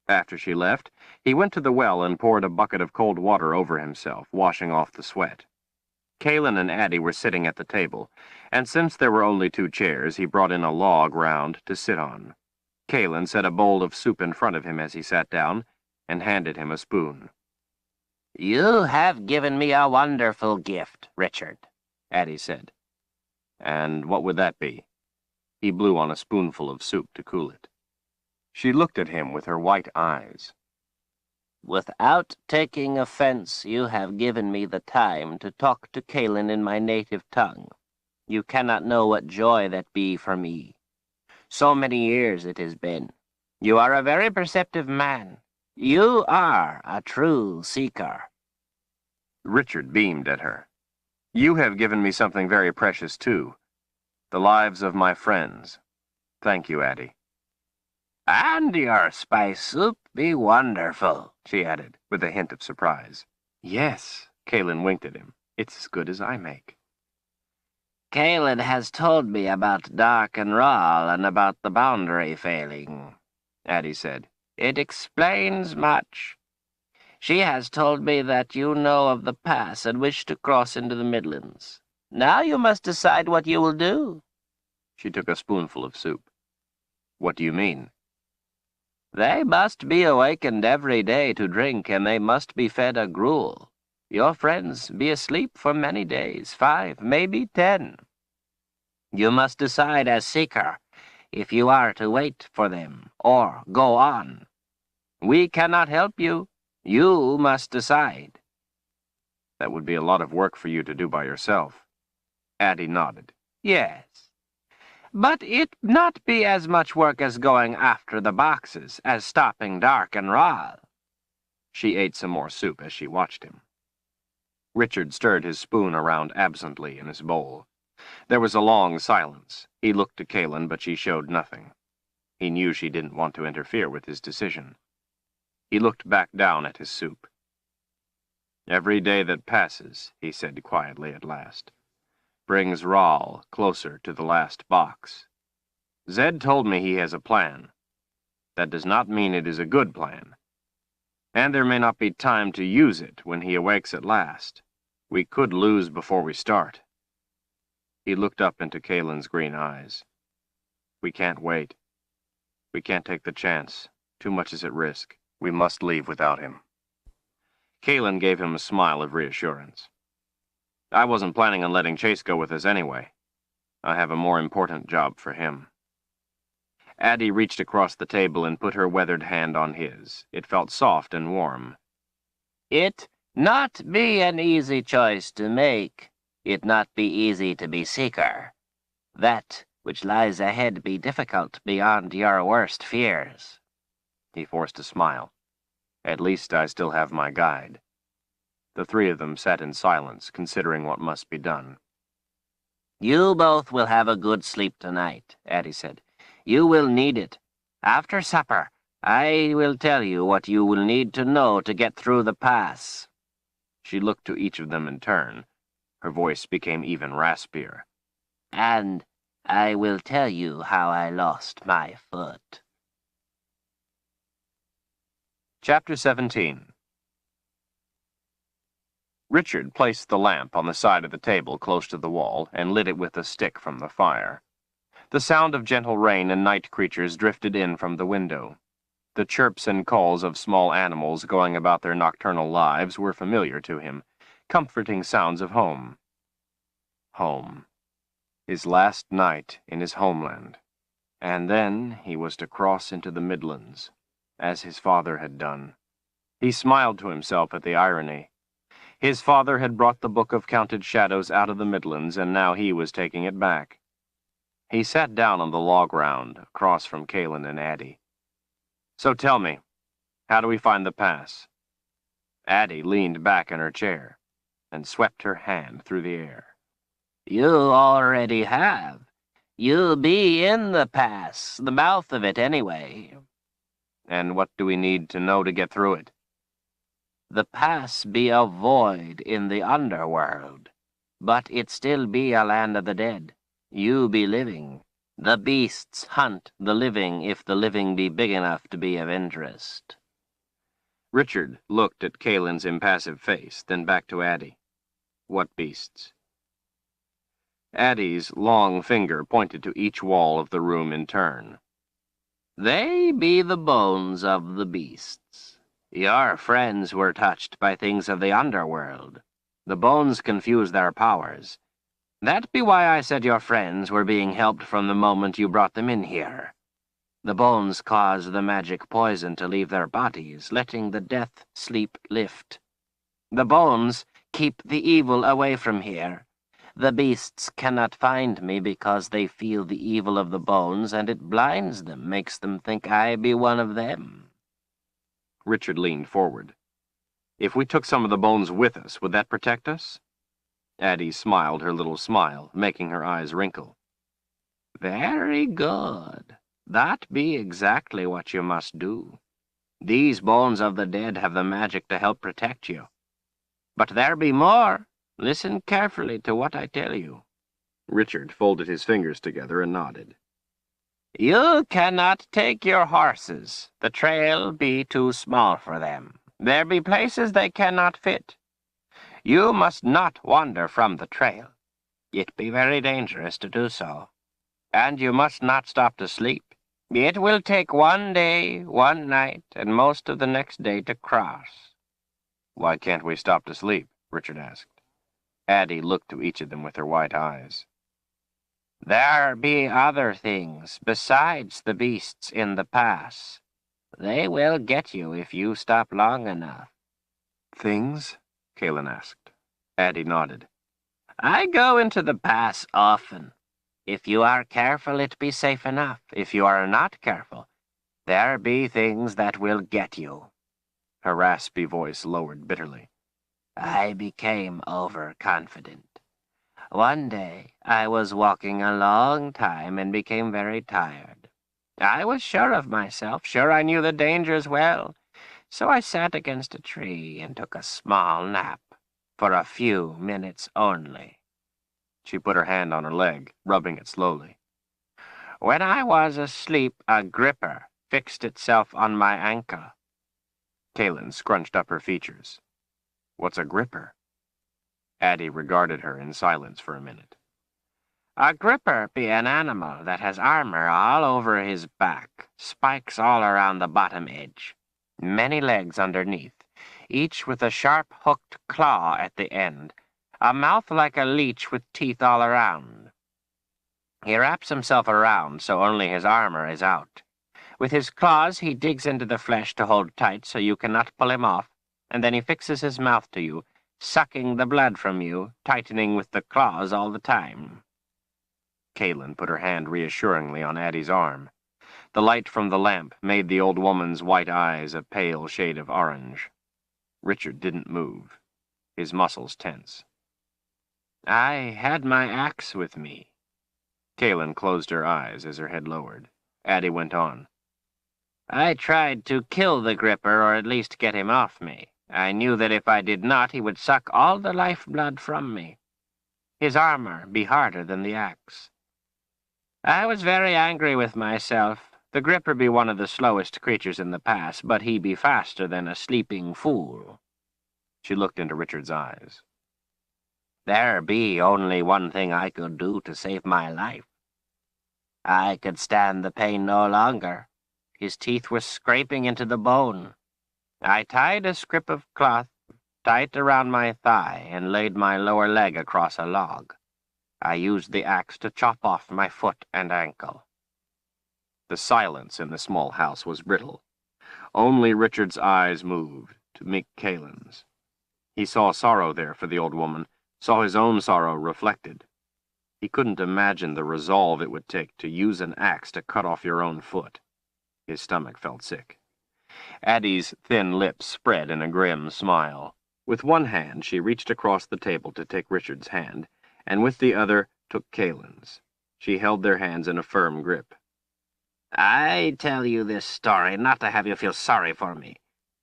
After she left, he went to the well and poured a bucket of cold water over himself, washing off the sweat. Kalin and Addie were sitting at the table, and since there were only 2 chairs, he brought in a log round to sit on. Kalin set a bowl of soup in front of him as he sat down, and handed him a spoon. You have given me a wonderful gift, Richard, Addie said. And what would that be? He blew on a spoonful of soup to cool it. She looked at him with her white eyes. Without taking offense, you have given me the time to talk to Kalin in my native tongue. You cannot know what joy that be for me. So many years it has been. You are a very perceptive man. You are a true seeker. Richard beamed at her. You have given me something very precious, too. The lives of my friends. Thank you, Addie. And your spice soup be wonderful, she added, with a hint of surprise. Yes, Kalin winked at him. It's as good as I make. Kalin has told me about Dark and Rahl and about the boundary failing, Addie said. It explains much. She has told me that you know of the pass and wish to cross into the Midlands. Now you must decide what you will do. She took a spoonful of soup. What do you mean? They must be awakened every day to drink, and they must be fed a gruel. Your friends be asleep for many days, 5, maybe 10. You must decide as seeker if you are to wait for them or go on. We cannot help you. You must decide. That would be a lot of work for you to do by yourself. Addie nodded. Yes. But it not be as much work as going after the boxes, as stopping Dark and Rahl. She ate some more soup as she watched him. Richard stirred his spoon around absently in his bowl. There was a long silence. He looked to Kalin, but she showed nothing. He knew she didn't want to interfere with his decision. He looked back down at his soup. Every day that passes, he said quietly at last, brings Rahl closer to the last box. Zed told me he has a plan. That does not mean it is a good plan. And there may not be time to use it when he awakes at last. We could lose before we start. He looked up into Kalin's green eyes. We can't wait. We can't take the chance. Too much is at risk. We must leave without him. Kalin gave him a smile of reassurance. I wasn't planning on letting Chase go with us anyway. I have a more important job for him. Addie reached across the table and put her weathered hand on his. It felt soft and warm. It not be an easy choice to make. It not be easy to be seeker. That which lies ahead be difficult beyond your worst fears. He forced a smile. At least I still have my guide. The 3 of them sat in silence, considering what must be done. You both will have a good sleep tonight, Addie said. You will need it. After supper, I will tell you what you will need to know to get through the pass. She looked to each of them in turn. Her voice became even raspier. And I will tell you how I lost my foot. Chapter 17. Richard placed the lamp on the side of the table close to the wall and lit it with a stick from the fire. The sound of gentle rain and night creatures drifted in from the window. The chirps and calls of small animals going about their nocturnal lives were familiar to him, comforting sounds of home. Home. His last night in his homeland. And then he was to cross into the Midlands, as his father had done. He smiled to himself at the irony. His father had brought the Book of Counted Shadows out of the Midlands, and now he was taking it back. He sat down on the log round, across from Kalin and Addie. "So tell me, how do we find the pass?" Addie leaned back in her chair and swept her hand through the air. "You already have. You'll be in the pass, the mouth of it anyway." "And what do we need to know to get through it?" "The pass be a void in the underworld, but it still be a land of the dead. You be living. The beasts hunt the living if the living be big enough to be of interest." Richard looked at Kalin's impassive face, then back to Addie. "What beasts?" Addie's long finger pointed to each wall of the room in turn. "They be the bones of the beasts. Your friends were touched by things of the underworld. The bones confuse their powers. That be why I said your friends were being helped from the moment you brought them in here. The bones cause the magic poison to leave their bodies, letting the death sleep lift. The bones keep the evil away from here. The beasts cannot find me because they feel the evil of the bones, and it blinds them, makes them think I be one of them." Richard leaned forward. "If we took some of the bones with us, would that protect us?" Addie smiled her little smile, making her eyes wrinkle. "Very good. That be exactly what you must do. These bones of the dead have the magic to help protect you. But there be more. Listen carefully to what I tell you." Richard folded his fingers together and nodded. "You cannot take your horses. The trail be too small for them. There be places they cannot fit. You must not wander from the trail. It be very dangerous to do so. And you must not stop to sleep. It will take 1 day, 1 night, and most of the next day to cross." "Why can't we stop to sleep?" Richard asked. Addie looked to each of them with her white eyes. "There be other things besides the beasts in the pass. They will get you if you stop long enough." "Things?" Kalin asked. Addie nodded. "I go into the pass often. If you are careful, it be safe enough. If you are not careful, there be things that will get you." Her raspy voice lowered bitterly. "I became overconfident. One day I was walking a long time and became very tired. I was sure of myself, sure I knew the dangers well, so I sat against a tree and took a small nap, for a few minutes only." She put her hand on her leg, rubbing it slowly. "When I was asleep, a gripper fixed itself on my ankle." Kalin scrunched up her features. "What's a gripper?" Addie regarded her in silence for a minute. "A gripper be an animal that has armor all over his back, spikes all around the bottom edge, many legs underneath, each with a sharp hooked claw at the end, a mouth like a leech with teeth all around. He wraps himself around so only his armor is out. With his claws he digs into the flesh to hold tight so you cannot pull him off, and then he fixes his mouth to you, sucking the blood from you, tightening with the claws all the time." Kalin put her hand reassuringly on Addie's arm. The light from the lamp made the old woman's white eyes a pale shade of orange. Richard didn't move, his muscles tense. "I had my axe with me." Kalin closed her eyes as her head lowered. Addie went on. "I tried to kill the gripper, or at least get him off me. I knew that if I did not, he would suck all the lifeblood from me. His armor be harder than the axe. I was very angry with myself. The gripper be one of the slowest creatures in the pass, but he be faster than a sleeping fool." She looked into Richard's eyes. There be only one thing I could do to save my life. I could stand the pain no longer. His teeth were scraping into the bone. I tied a strip of cloth tight around my thigh and laid my lower leg across a log. I used the axe to chop off my foot and ankle. The silence in the small house was brittle. Only Richard's eyes moved to meet Kalen's. He saw sorrow there for the old woman, saw his own sorrow reflected. He couldn't imagine the resolve it would take to use an axe to cut off your own foot. His stomach felt sick. Addie's thin lips spread in a grim smile. With one hand, she reached across the table to take Richard's hand, and with the other took Kalen's. She held their hands in a firm grip. I tell you this story not to have you feel sorry for me.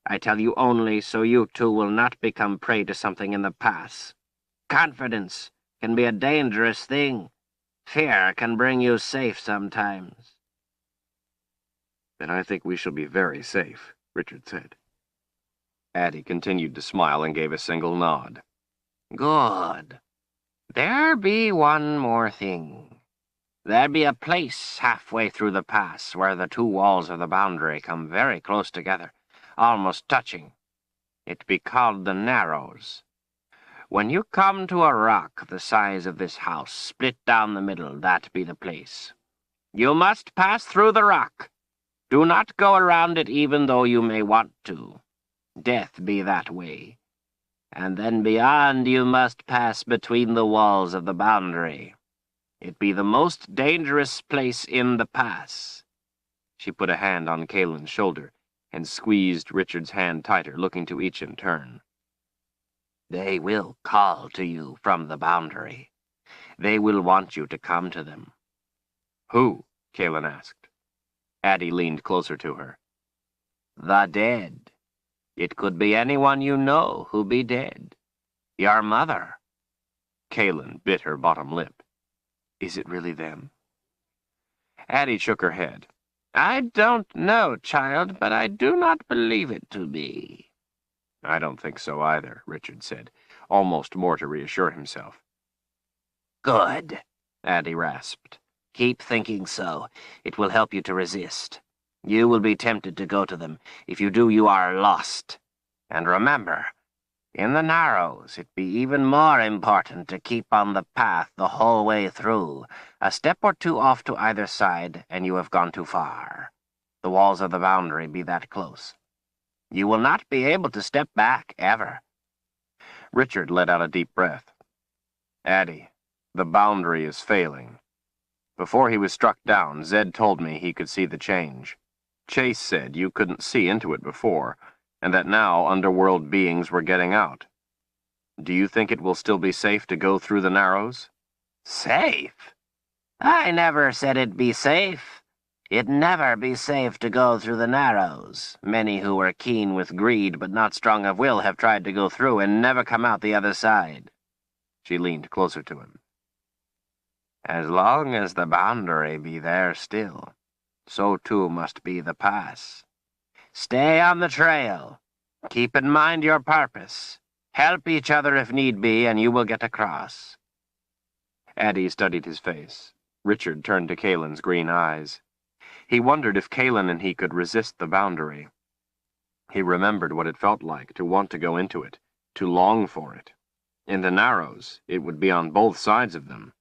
I tell you only so you two will not become prey to something in the past. Confidence can be a dangerous thing. Fear can bring you safe sometimes. Then I think we shall be very safe, Richard said. Addie continued to smile and gave a single nod. Good. There be one more thing. There be a place halfway through the pass where the two walls of the boundary come very close together, almost touching. It be called the Narrows. When you come to a rock the size of this house, split down the middle, that be the place. You must pass through the rock. Do not go around it even though you may want to. Death be that way. And then beyond you must pass between the walls of the boundary. It be the most dangerous place in the pass. She put a hand on Kalen's shoulder and squeezed Richard's hand tighter, looking to each in turn. They will call to you from the boundary. They will want you to come to them. Who? Kalen asked. Addie leaned closer to her. The dead. It could be anyone you know who be dead. Your mother. Kalen bit her bottom lip. Is it really them? Addie shook her head. I don't know, child, but I do not believe it to be. I don't think so either, Richard said, almost more to reassure himself. Good, Addie rasped. Keep thinking so. It will help you to resist. You will be tempted to go to them. If you do, you are lost. And remember, in the Narrows, it be even more important to keep on the path the whole way through. A step or two off to either side, and you have gone too far. The walls of the boundary be that close. You will not be able to step back, ever. Richard let out a deep breath. Addie, the boundary is failing. Before he was struck down, Zed told me he could see the change. Chase said you couldn't see into it before, and that now underworld beings were getting out. Do you think it will still be safe to go through the Narrows? Safe? I never said it be safe. It never be safe to go through the Narrows. Many who are keen with greed but not strong of will have tried to go through and never come out the other side. She leaned closer to him. As long as the boundary be there still, so too must be the pass. Stay on the trail. Keep in mind your purpose. Help each other if need be, and you will get across. Addie studied his face. Richard turned to Kalen's green eyes. He wondered if Kalen and he could resist the boundary. He remembered what it felt like to want to go into it, to long for it. In the Narrows, it would be on both sides of them.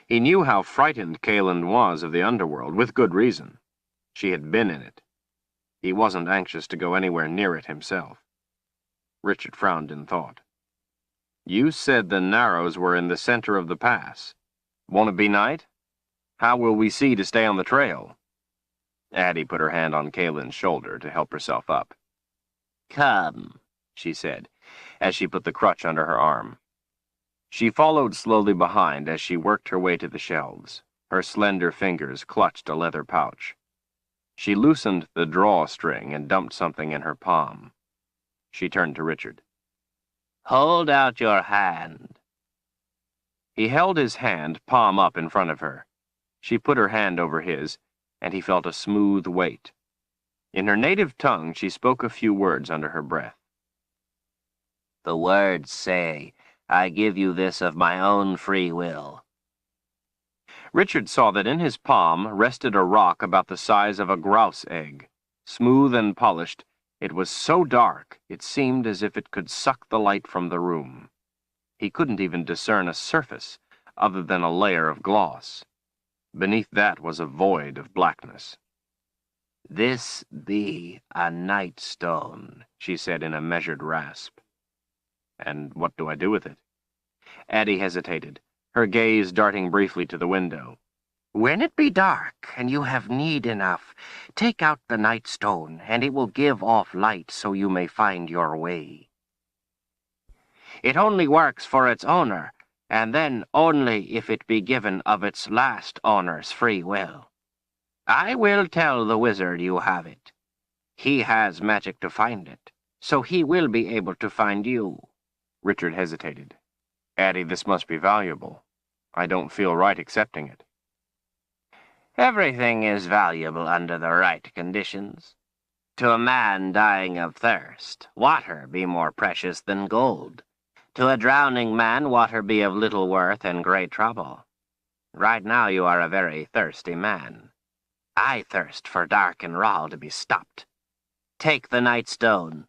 He knew how frightened Kalen was of the underworld, with good reason. She had been in it. He wasn't anxious to go anywhere near it himself. Richard frowned in thought. You said the Narrows were in the center of the pass. Won't it be night? How will we see to stay on the trail? Addie put her hand on Kalen's shoulder to help herself up. Come, she said, as she put the crutch under her arm. She followed slowly behind as she worked her way to the shelves. Her slender fingers clutched a leather pouch. She loosened the drawstring and dumped something in her palm. She turned to Richard. Hold out your hand. He held his hand, palm up, in front of her. She put her hand over his, and he felt a smooth weight. In her native tongue, she spoke a few words under her breath. The words say, I give you this of my own free will. Richard saw that in his palm rested a rock about the size of a grouse egg. Smooth and polished, it was so dark it seemed as if it could suck the light from the room. He couldn't even discern a surface other than a layer of gloss. Beneath that was a void of blackness. This be a night stone, she said in a measured rasp. And what do I do with it? Addie hesitated, her gaze darting briefly to the window. When it be dark, and you have need enough, take out the night stone, and it will give off light so you may find your way. It only works for its owner, and then only if it be given of its last owner's free will. I will tell the wizard you have it. He has magic to find it, so he will be able to find you. Richard hesitated. Addie, this must be valuable. I don't feel right accepting it. Everything is valuable under the right conditions. To a man dying of thirst, water be more precious than gold. To a drowning man, water be of little worth and great trouble. Right now you are a very thirsty man. I thirst for Dark and Rahl to be stopped. Take the night stone.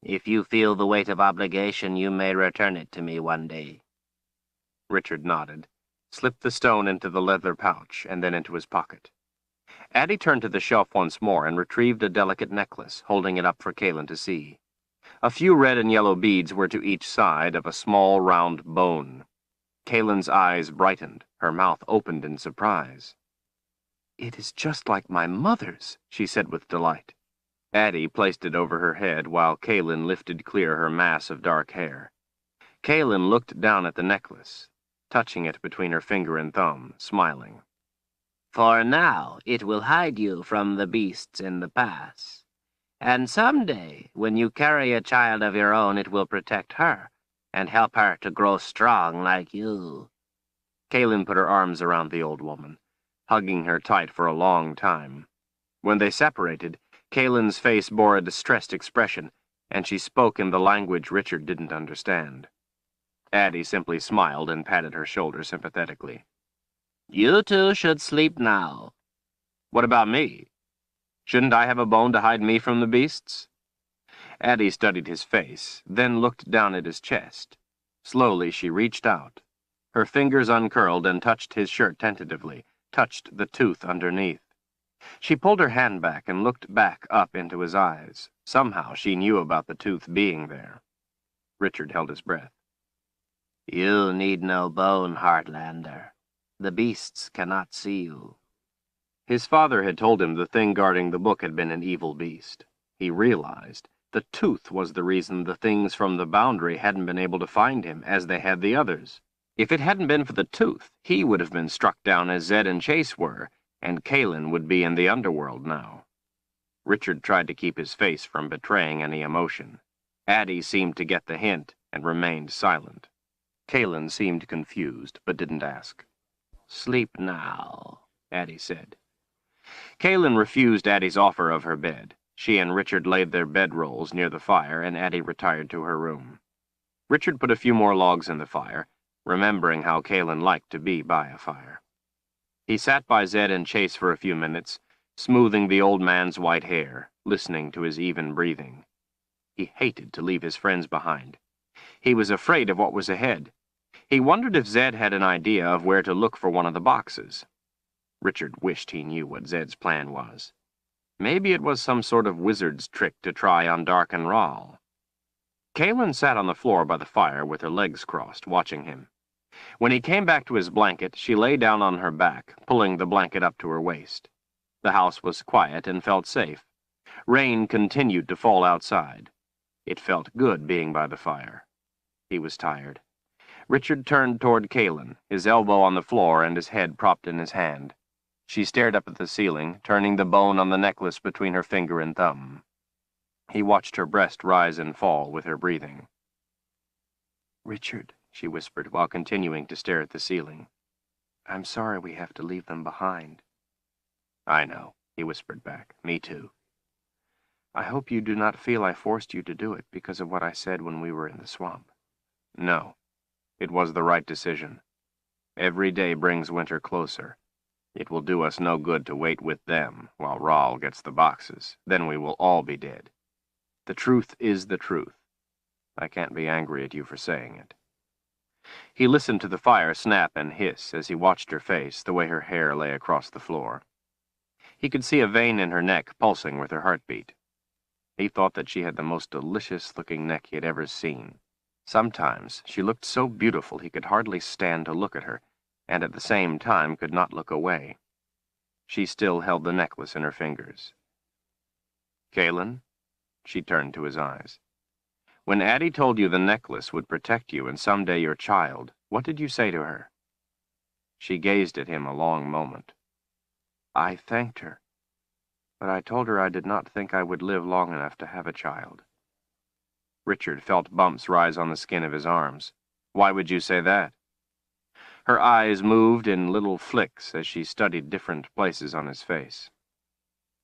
If you feel the weight of obligation, you may return it to me one day. Richard nodded, slipped the stone into the leather pouch, and then into his pocket. Addie turned to the shelf once more and retrieved a delicate necklace, holding it up for Kaelin to see. A few red and yellow beads were to each side of a small round bone. Kaelin's eyes brightened, her mouth opened in surprise. "It is just like my mother's," she said with delight. Addie placed it over her head while Kaelin lifted clear her mass of dark hair. Kaelin looked down at the necklace, touching it between her finger and thumb, smiling. For now, it will hide you from the beasts in the pass. And someday, when you carry a child of your own, it will protect her and help her to grow strong like you. Kaelin put her arms around the old woman, hugging her tight for a long time. When they separated, Kaelin's face bore a distressed expression, and she spoke in the language Richard didn't understand. Addie simply smiled and patted her shoulder sympathetically. You two should sleep now. What about me? Shouldn't I have a bone to hide me from the beasts? Addie studied his face, then looked down at his chest. Slowly she reached out. Her fingers uncurled and touched his shirt tentatively, touched the tooth underneath. She pulled her hand back and looked back up into his eyes. Somehow she knew about the tooth being there. Richard held his breath. You need no bone, Heartlander. The beasts cannot see you. His father had told him the thing guarding the book had been an evil beast. He realized the tooth was the reason the things from the boundary hadn't been able to find him as they had the others. If it hadn't been for the tooth, he would have been struck down as Zed and Chase were, and Kaelin would be in the underworld now. Richard tried to keep his face from betraying any emotion. Addie seemed to get the hint and remained silent. Kaelin seemed confused, but didn't ask. Sleep now, Addie said. Kaelin refused Addie's offer of her bed. She and Richard laid their bedrolls near the fire, and Addie retired to her room. Richard put a few more logs in the fire, remembering how Kaelin liked to be by a fire. He sat by Zed and Chase for a few minutes, smoothing the old man's white hair, listening to his even breathing. He hated to leave his friends behind. He was afraid of what was ahead. He wondered if Zed had an idea of where to look for one of the boxes. Richard wished he knew what Zed's plan was. Maybe it was some sort of wizard's trick to try on Dark and Rahl. Kaelin sat on the floor by the fire with her legs crossed, watching him. When he came back to his blanket, she lay down on her back, pulling the blanket up to her waist. The house was quiet and felt safe. Rain continued to fall outside. It felt good being by the fire. He was tired. Richard turned toward Kaelin, his elbow on the floor and his head propped in his hand. She stared up at the ceiling, turning the bone on the necklace between her finger and thumb. He watched her breast rise and fall with her breathing. "Richard," she whispered while continuing to stare at the ceiling. "I'm sorry we have to leave them behind." "I know," he whispered back. "Me too." I hope you do not feel I forced you to do it because of what I said when we were in the swamp. No, it was the right decision. Every day brings winter closer. It will do us no good to wait with them while Rahl gets the boxes. Then we will all be dead. The truth is the truth. I can't be angry at you for saying it. He listened to the fire snap and hiss as he watched her face, the way her hair lay across the floor. He could see a vein in her neck pulsing with her heartbeat. He thought that she had the most delicious-looking neck he had ever seen. Sometimes she looked so beautiful he could hardly stand to look at her, and at the same time could not look away. She still held the necklace in her fingers. "Kaelin?" She turned to his eyes. "When Addie told you the necklace would protect you and someday your child, what did you say to her?" She gazed at him a long moment. "I thanked her, but I told her I did not think I would live long enough to have a child." Richard felt bumps rise on the skin of his arms. "Why would you say that?" Her eyes moved in little flicks as she studied different places on his face.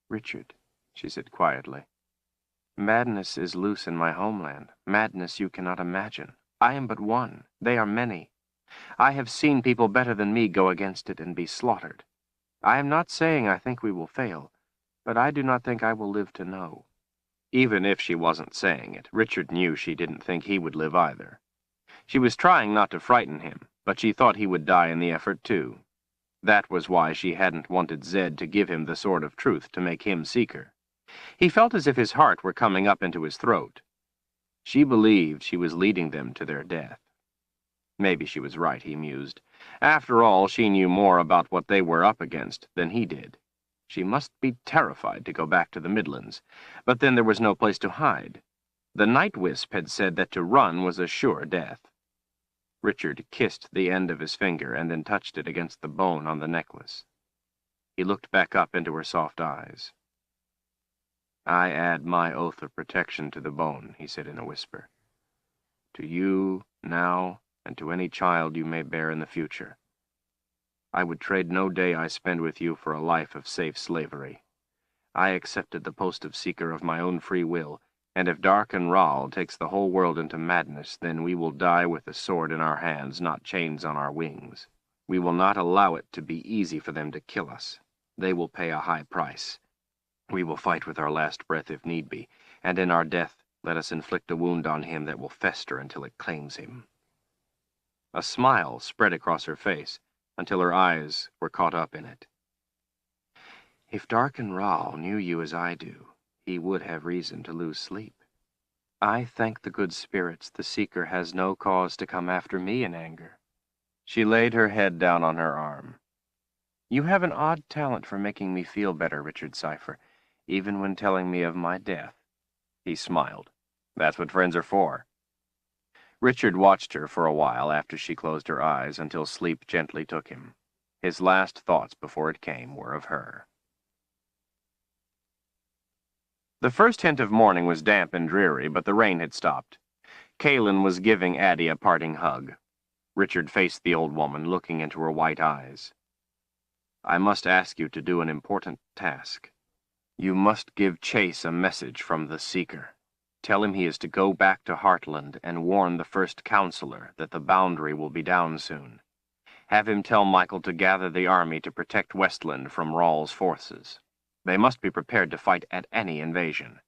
"Richard," she said quietly, "madness is loose in my homeland, madness you cannot imagine. I am but one. They are many. I have seen people better than me go against it and be slaughtered. I am not saying I think we will fail, but I do not think I will live to know." Even if she wasn't saying it, Richard knew she didn't think he would live either. She was trying not to frighten him, but she thought he would die in the effort too. That was why she hadn't wanted Zed to give him the sword of truth to make him seek her. He felt as if his heart were coming up into his throat. She believed she was leading them to their death. Maybe she was right, he mused. After all, she knew more about what they were up against than he did. She must be terrified to go back to the Midlands, but then there was no place to hide. The night wisp had said that to run was a sure death. Richard kissed the end of his finger and then touched it against the bone on the necklace. He looked back up into her soft eyes. "I add my oath of protection to the bone," he said in a whisper. "To you, now, and to any child you may bear in the future. I would trade no day I spend with you for a life of safe slavery. I accepted the post of seeker of my own free will, and if Dark and Rahl takes the whole world into madness, then we will die with the sword in our hands, not chains on our wings. We will not allow it to be easy for them to kill us. They will pay a high price. We will fight with our last breath if need be, and in our death let us inflict a wound on him that will fester until it claims him." A smile spread across her face, until her eyes were caught up in it. "If Dark and Rahl knew you as I do, he would have reason to lose sleep. I thank the good spirits the Seeker has no cause to come after me in anger." She laid her head down on her arm. "You have an odd talent for making me feel better, Richard Cipher, even when telling me of my death." He smiled. "That's what friends are for." Richard watched her for a while after she closed her eyes until sleep gently took him. His last thoughts before it came were of her. The first hint of morning was damp and dreary, but the rain had stopped. Kaelin was giving Addie a parting hug. Richard faced the old woman, looking into her white eyes. "I must ask you to do an important task. You must give Chase a message from the Seeker. Tell him he is to go back to Heartland and warn the First Counselor that the Boundary will be down soon. Have him tell Michael to gather the army to protect Westland from Rahl's forces. They must be prepared to fight at any invasion.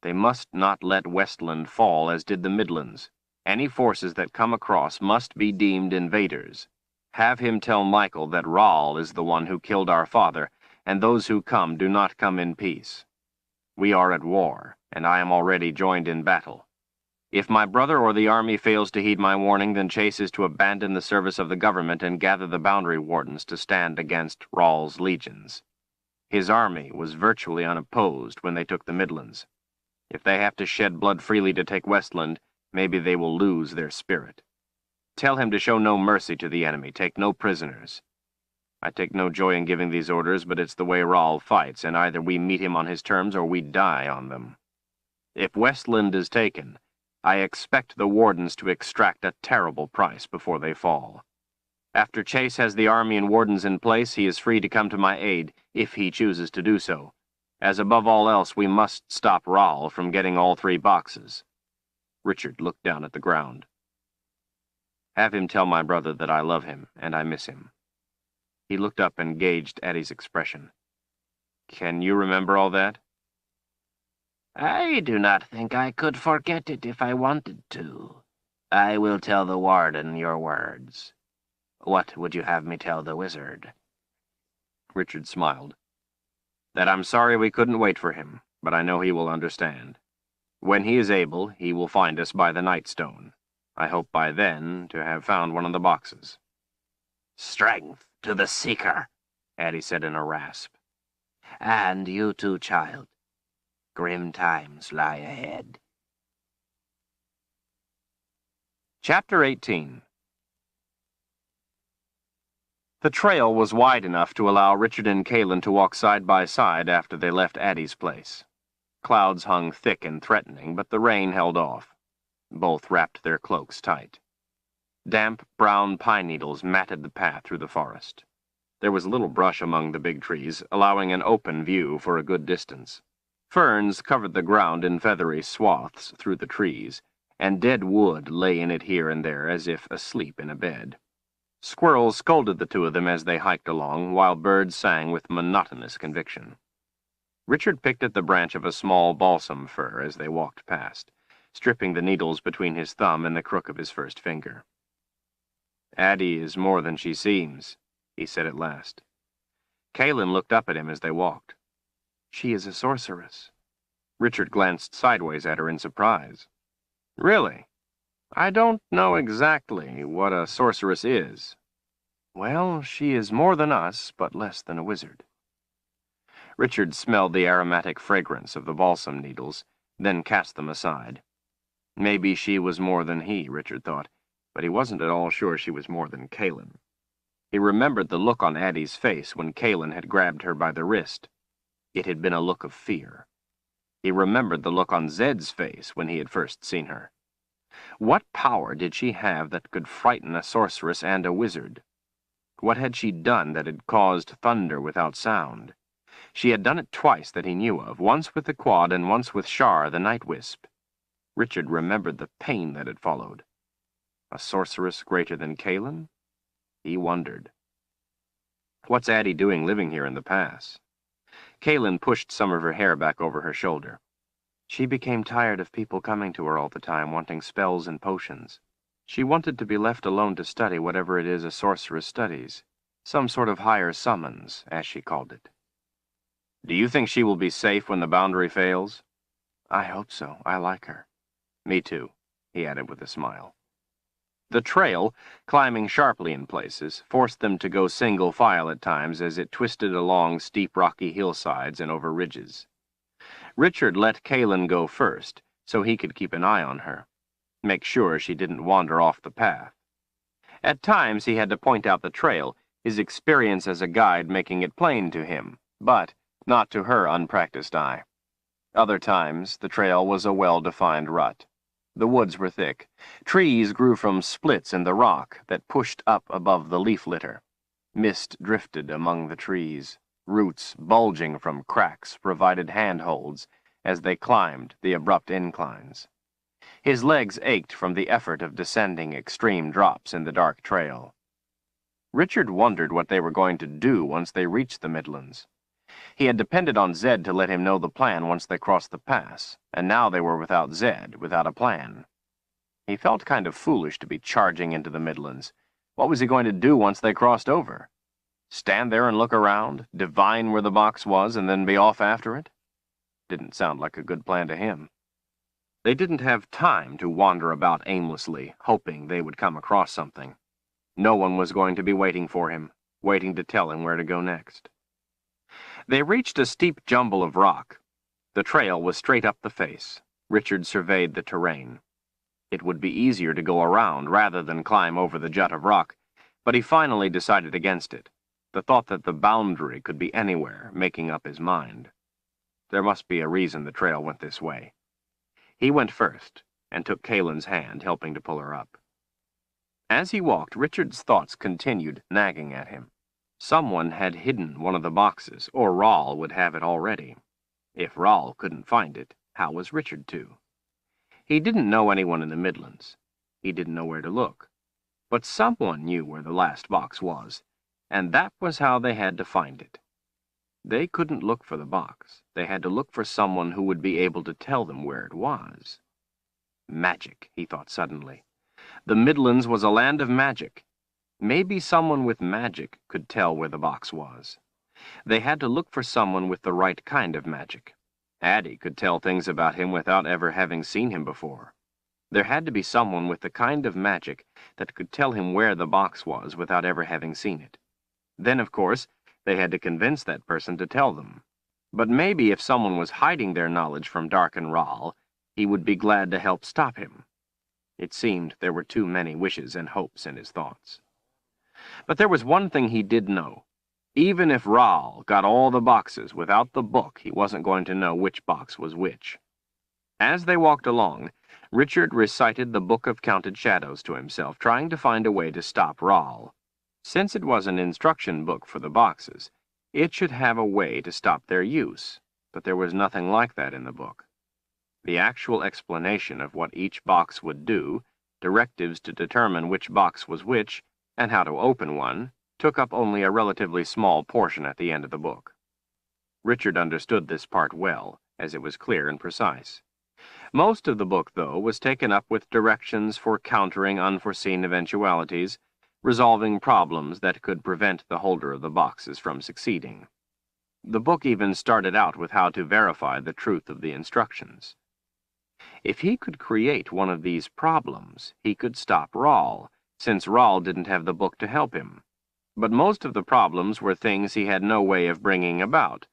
They must not let Westland fall as did the Midlands. Any forces that come across must be deemed invaders. Have him tell Michael that Rahl is the one who killed our father, and those who come do not come in peace. We are at war, and I am already joined in battle. If my brother or the army fails to heed my warning, then Chase is to abandon the service of the government and gather the boundary wardens to stand against Rahl's legions. His army was virtually unopposed when they took the Midlands. If they have to shed blood freely to take Westland, maybe they will lose their spirit. Tell him to show no mercy to the enemy, take no prisoners. I take no joy in giving these orders, but it's the way Rahl fights, and either we meet him on his terms or we die on them. If Westland is taken, I expect the wardens to extract a terrible price before they fall. After Chase has the army and wardens in place, he is free to come to my aid, if he chooses to do so. as above all else we must stop Rahl from getting all 3 boxes. Richard looked down at the ground. Have him tell my brother that I love him and I miss him. He looked up and gauged Eddie's expression. Can you remember all that? I do not think I could forget it if I wanted to. I will tell the warden your words. What would you have me tell the wizard? Richard smiled. That I'm sorry we couldn't wait for him, but I know he will understand. When he is able, he will find us by the Nightstone. I hope by then to have found one of the boxes. Strength to the seeker, Addie said in a rasp. And you too, child. Grim times lie ahead. Chapter 18. The trail was wide enough to allow Richard and Kalin to walk side by side after they left Addie's place. Clouds hung thick and threatening, but the rain held off. Both wrapped their cloaks tight. Damp, brown pine needles matted the path through the forest. There was little brush among the big trees, allowing an open view for a good distance. Ferns covered the ground in feathery swaths through the trees, and dead wood lay in it here and there as if asleep in a bed. Squirrels scolded the 2 of them as they hiked along, while birds sang with monotonous conviction. Richard picked at the branch of a small balsam fir as they walked past, stripping the needles between his thumb and the crook of his first finger. Addie is more than she seems, he said at last. Kalin looked up at him as they walked. She is a sorceress. Richard glanced sideways at her in surprise. Really? I don't know exactly what a sorceress is. Well, she is more than us, but less than a wizard. Richard smelled the aromatic fragrance of the balsam needles, then cast them aside. Maybe she was more than he, Richard thought, but he wasn't at all sure she was more than Kalin. He remembered the look on Addie's face when Kalin had grabbed her by the wrist. It had been a look of fear. He remembered the look on Zed's face when he had first seen her. What power did she have that could frighten a sorceress and a wizard? What had she done that had caused thunder without sound? She had done it twice that he knew of, once with the quad and once with Shar, the night wisp. Richard remembered the pain that had followed. A sorceress greater than Kalin? He wondered. What's Addie doing living here in the pass? Kalin pushed some of her hair back over her shoulder. She became tired of people coming to her all the time, wanting spells and potions. She wanted to be left alone to study whatever it is a sorceress studies. Some sort of higher summons, as she called it. Do you think she will be safe when the boundary fails? I hope so. I like her. Me too, he added with a smile. The trail, climbing sharply in places, forced them to go single file at times as it twisted along steep rocky hillsides and over ridges. Richard let Kalin go first, so he could keep an eye on her, make sure she didn't wander off the path. At times he had to point out the trail, his experience as a guide making it plain to him, but not to her unpracticed eye. Other times the trail was a well-defined rut. The woods were thick. Trees grew from splits in the rock that pushed up above the leaf litter. Mist drifted among the trees. Roots bulging from cracks provided handholds as they climbed the abrupt inclines. His legs ached from the effort of descending extreme drops in the dark trail. Richard wondered what they were going to do once they reached the Midlands. He had depended on Zed to let him know the plan once they crossed the pass, and now they were without Zed, without a plan. He felt kind of foolish to be charging into the Midlands. What was he going to do once they crossed over? Stand there and look around, divine where the box was, and then be off after it? Didn't sound like a good plan to him. They didn't have time to wander about aimlessly, hoping they would come across something. No one was going to be waiting for him, waiting to tell him where to go next. They reached a steep jumble of rock. The trail was straight up the face. Richard surveyed the terrain. It would be easier to go around rather than climb over the jut of rock, but he finally decided against it. The thought that the boundary could be anywhere, making up his mind. There must be a reason the trail went this way. He went first, and took Kalin's hand, helping to pull her up. As he walked, Richard's thoughts continued nagging at him. Someone had hidden one of the boxes, or Rahl would have it already. If Rahl couldn't find it, how was Richard to? He didn't know anyone in the Midlands. He didn't know where to look. But someone knew where the last box was, and that was how they had to find it. They couldn't look for the box. They had to look for someone who would be able to tell them where it was. Magic, he thought suddenly. The Midlands was a land of magic. Maybe someone with magic could tell where the box was. They had to look for someone with the right kind of magic. Addie could tell things about him without ever having seen him before. There had to be someone with the kind of magic that could tell him where the box was without ever having seen it. Then, of course, they had to convince that person to tell them. But maybe if someone was hiding their knowledge from Dark and Rahl, he would be glad to help stop him. It seemed there were too many wishes and hopes in his thoughts. But there was one thing he did know. Even if Rahl got all the boxes without the book, he wasn't going to know which box was which. As they walked along, Richard recited the Book of Counted Shadows to himself, trying to find a way to stop Rahl. Since it was an instruction book for the boxes, it should have a way to stop their use, but there was nothing like that in the book. The actual explanation of what each box would do, directives to determine which box was which, and how to open one, took up only a relatively small portion at the end of the book. Richard understood this part well, as it was clear and precise. Most of the book, though, was taken up with directions for countering unforeseen eventualities, resolving problems that could prevent the holder of the boxes from succeeding. The book even started out with how to verify the truth of the instructions. If he could create one of these problems, he could stop Rahl, since Rahl didn't have the book to help him. But most of the problems were things he had no way of bringing about,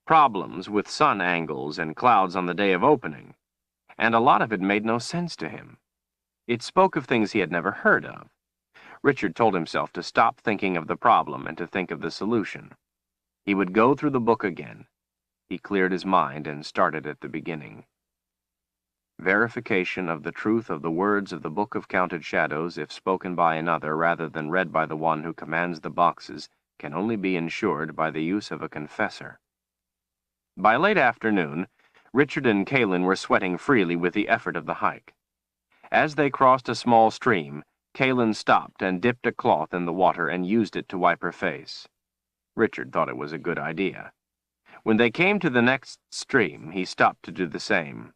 problems with sun angles and clouds on the day of opening, and a lot of it made no sense to him. It spoke of things he had never heard of. Richard told himself to stop thinking of the problem and to think of the solution. He would go through the book again. He cleared his mind and started at the beginning. Verification of the truth of the words of the Book of Counted Shadows, if spoken by another rather than read by the one who commands the boxes, can only be ensured by the use of a confessor. By late afternoon, Richard and Kaelin were sweating freely with the effort of the hike. As they crossed a small stream, Kaelin stopped and dipped a cloth in the water and used it to wipe her face. Richard thought it was a good idea. When they came to the next stream, he stopped to do the same.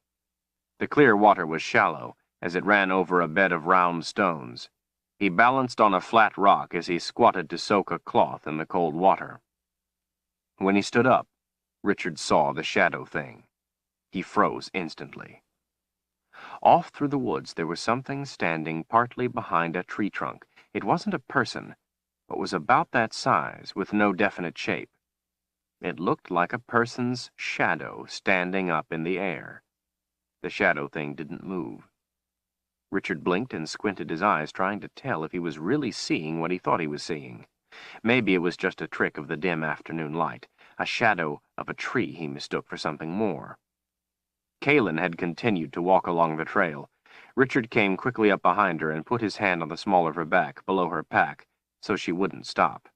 The clear water was shallow, as it ran over a bed of round stones. He balanced on a flat rock as he squatted to soak a cloth in the cold water. When he stood up, Richard saw the shadow thing. He froze instantly. Off through the woods there was something standing partly behind a tree trunk. It wasn't a person, but was about that size, with no definite shape. It looked like a person's shadow standing up in the air. The shadow thing didn't move. Richard blinked and squinted his eyes, trying to tell if he was really seeing what he thought he was seeing. Maybe it was just a trick of the dim afternoon light. A shadow of a tree he mistook for something more. Kaelin had continued to walk along the trail. Richard came quickly up behind her and put his hand on the small of her back, below her pack, so she wouldn't stop.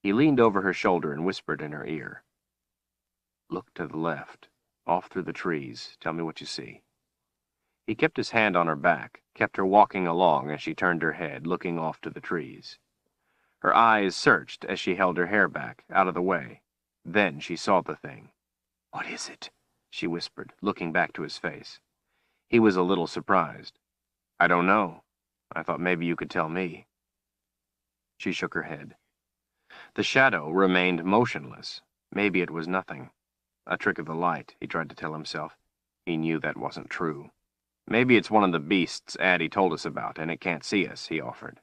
He leaned over her shoulder and whispered in her ear. "Look to the left. Off through the trees. Tell me what you see." He kept his hand on her back, kept her walking along as she turned her head, looking off to the trees. Her eyes searched as she held her hair back, out of the way. Then she saw the thing. "What is it?" she whispered, looking back to his face. He was a little surprised. "I don't know. I thought maybe you could tell me." She shook her head. The shadow remained motionless. Maybe it was nothing. A trick of the light, he tried to tell himself. He knew that wasn't true. "Maybe it's one of the beasts Addie told us about, and it can't see us," he offered.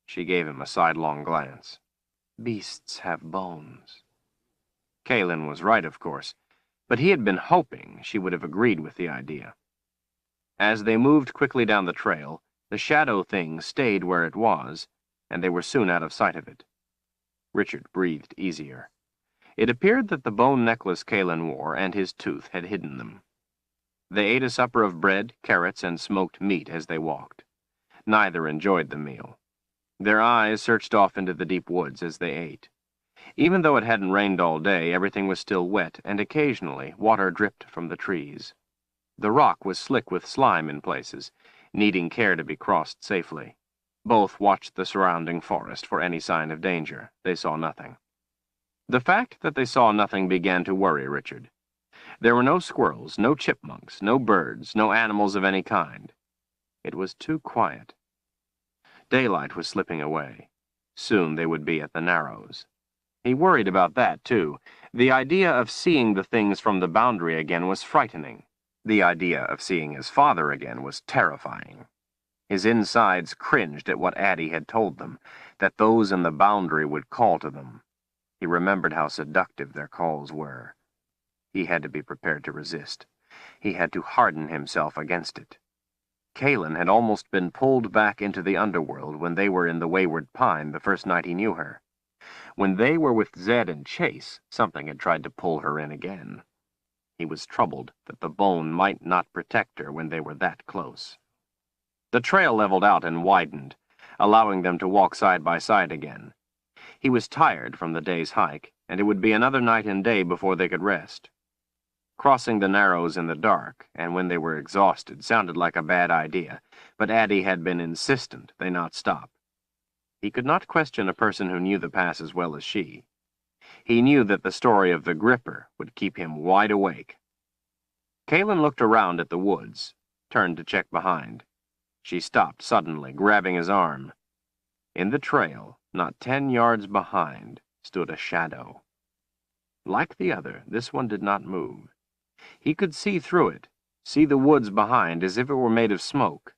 She gave him a sidelong glance. "Beasts have bones." Kaelin was right, of course, but he had been hoping she would have agreed with the idea. As they moved quickly down the trail, the shadow thing stayed where it was, and they were soon out of sight of it. Richard breathed easier. It appeared that the bone necklace Kaelin wore and his tooth had hidden them. They ate a supper of bread, carrots, and smoked meat as they walked. Neither enjoyed the meal. Their eyes searched off into the deep woods as they ate. Even though it hadn't rained all day, everything was still wet, and occasionally water dripped from the trees. The rock was slick with slime in places, needing care to be crossed safely. Both watched the surrounding forest for any sign of danger. They saw nothing. The fact that they saw nothing began to worry Richard. There were no squirrels, no chipmunks, no birds, no animals of any kind. It was too quiet. Daylight was slipping away. Soon they would be at the Narrows. He worried about that, too. The idea of seeing the things from the boundary again was frightening. The idea of seeing his father again was terrifying. His insides cringed at what Addie had told them, that those in the boundary would call to them. He remembered how seductive their calls were. He had to be prepared to resist. He had to harden himself against it. Kaylin had almost been pulled back into the underworld when they were in the Wayward Pine the first night he knew her. When they were with Zed and Chase, something had tried to pull her in again. He was troubled that the bone might not protect her when they were that close. The trail leveled out and widened, allowing them to walk side by side again. He was tired from the day's hike, and it would be another night and day before they could rest. Crossing the Narrows in the dark, and when they were exhausted, sounded like a bad idea, but Addie had been insistent they not stop. He could not question a person who knew the pass as well as she. He knew that the story of the Gripper would keep him wide awake. Kaylin looked around at the woods, turned to check behind. She stopped suddenly, grabbing his arm. In the trail, not 10 yards behind, stood a shadow. Like the other, this one did not move. He could see through it, see the woods behind as if it were made of smoke.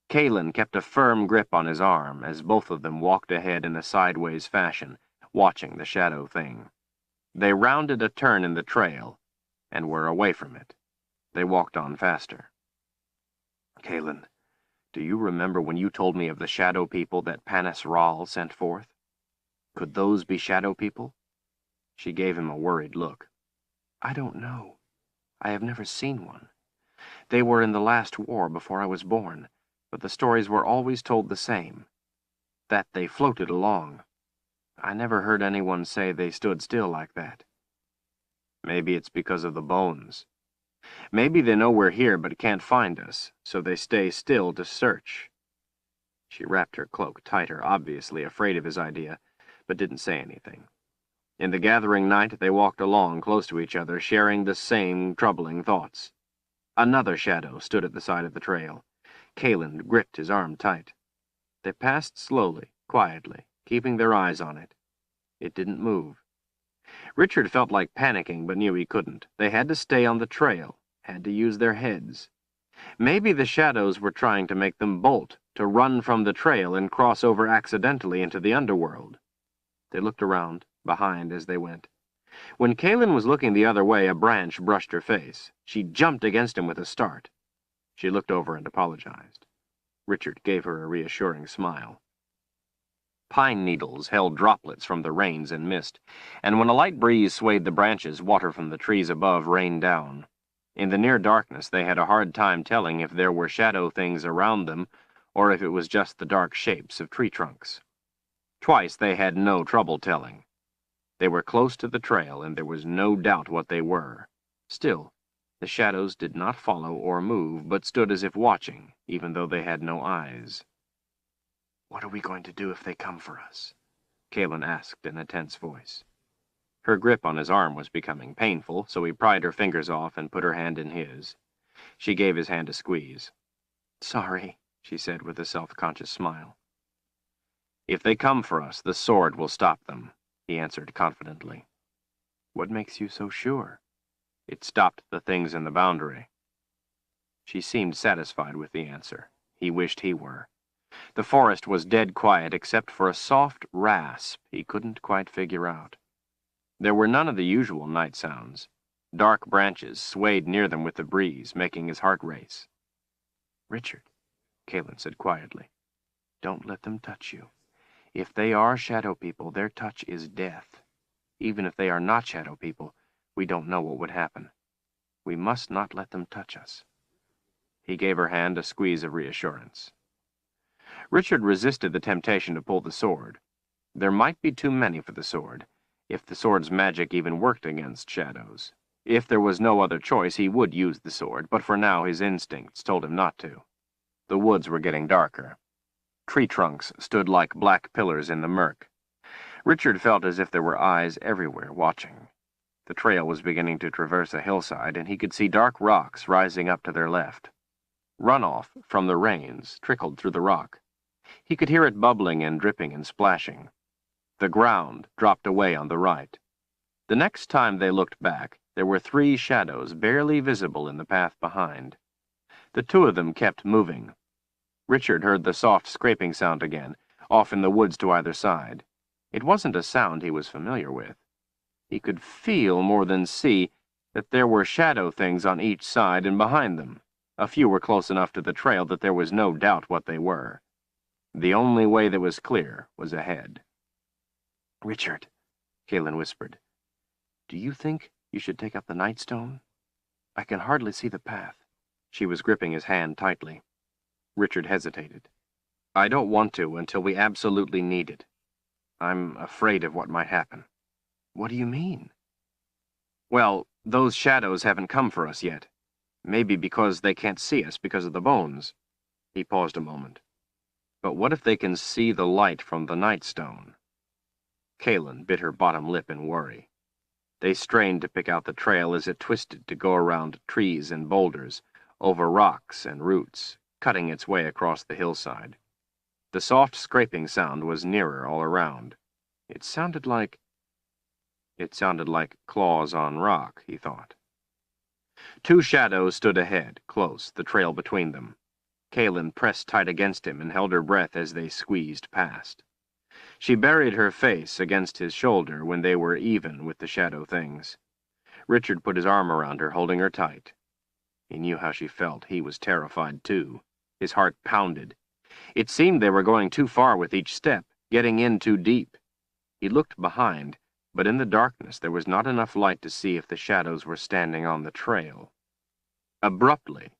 Kaylin kept a firm grip on his arm as both of them walked ahead in a sideways fashion, watching the shadow thing. They rounded a turn in the trail and were away from it. They walked on faster. Kaylin, do you remember when you told me of the shadow people that Panis Ral sent forth? Could those be shadow people? She gave him a worried look. I don't know. I have never seen one. They were in the last war before I was born, but the stories were always told the same, that they floated along. I never heard anyone say they stood still like that. Maybe it's because of the bones. Maybe they know we're here but can't find us, so they stay still to search. She wrapped her cloak tighter, obviously afraid of his idea, but didn't say anything. In the gathering night, they walked along close to each other, sharing the same troubling thoughts. Another shadow stood at the side of the trail. Kaylin gripped his arm tight. They passed slowly, quietly, keeping their eyes on it. It didn't move. Richard felt like panicking, but knew he couldn't. They had to stay on the trail, had to use their heads. Maybe the shadows were trying to make them bolt, to run from the trail and cross over accidentally into the underworld. They looked around, behind as they went. When Kaylin was looking the other way, a branch brushed her face. She jumped against him with a start. She looked over and apologized. Richard gave her a reassuring smile. Pine needles held droplets from the rains and mist, and when a light breeze swayed the branches, water from the trees above rained down. In the near darkness, they had a hard time telling if there were shadow things around them, or if it was just the dark shapes of tree trunks. Twice they had no trouble telling. They were close to the trail, and there was no doubt what they were. Still, the shadows did not follow or move, but stood as if watching, even though they had no eyes. "What are we going to do if they come for us?" Kaylin asked in a tense voice. Her grip on his arm was becoming painful, so he pried her fingers off and put her hand in his. She gave his hand a squeeze. "Sorry," she said with a self-conscious smile. "If they come for us, the sword will stop them," he answered confidently. "What makes you so sure?" "It stopped the things in the boundary." She seemed satisfied with the answer. He wished he were. The forest was dead quiet except for a soft rasp he couldn't quite figure out. There were none of the usual night sounds. Dark branches swayed near them with the breeze, making his heart race. "Richard," Kaylin said quietly, "don't let them touch you. If they are shadow people, their touch is death. Even if they are not shadow people, we don't know what would happen. We must not let them touch us." He gave her hand a squeeze of reassurance. Richard resisted the temptation to pull the sword. There might be too many for the sword, if the sword's magic even worked against shadows. If there was no other choice, he would use the sword, but for now his instincts told him not to. The woods were getting darker. Tree trunks stood like black pillars in the murk. Richard felt as if there were eyes everywhere watching. The trail was beginning to traverse a hillside, and he could see dark rocks rising up to their left. Runoff from the rains trickled through the rock. He could hear it bubbling and dripping and splashing. The ground dropped away on the right. The next time they looked back, there were 3 shadows barely visible in the path behind. The 2 of them kept moving. Richard heard the soft scraping sound again, off in the woods to either side. It wasn't a sound he was familiar with. He could feel more than see that there were shadow things on each side and behind them. A few were close enough to the trail that there was no doubt what they were. The only way that was clear was ahead. "Richard," Kaelin whispered, "do you think you should take up the Nightstone? I can hardly see the path." She was gripping his hand tightly. Richard hesitated. "I don't want to until we absolutely need it. I'm afraid of what might happen." "What do you mean?" "Well, those shadows haven't come for us yet. Maybe because they can't see us because of the bones." He paused a moment. "But what if they can see the light from the Nightstone?" Kaelin bit her bottom lip in worry. They strained to pick out the trail as it twisted to go around trees and boulders, over rocks and roots, cutting its way across the hillside. The soft scraping sound was nearer all around. It sounded like claws on rock, he thought. 2 shadows stood ahead, close, the trail between them. Kaelin pressed tight against him and held her breath as they squeezed past. She buried her face against his shoulder when they were even with the shadow things. Richard put his arm around her, holding her tight. He knew how she felt. He was terrified, too. His heart pounded. It seemed they were going too far with each step, getting in too deep. He looked behind, but in the darkness there was not enough light to see if the shadows were standing on the trail. Abruptly,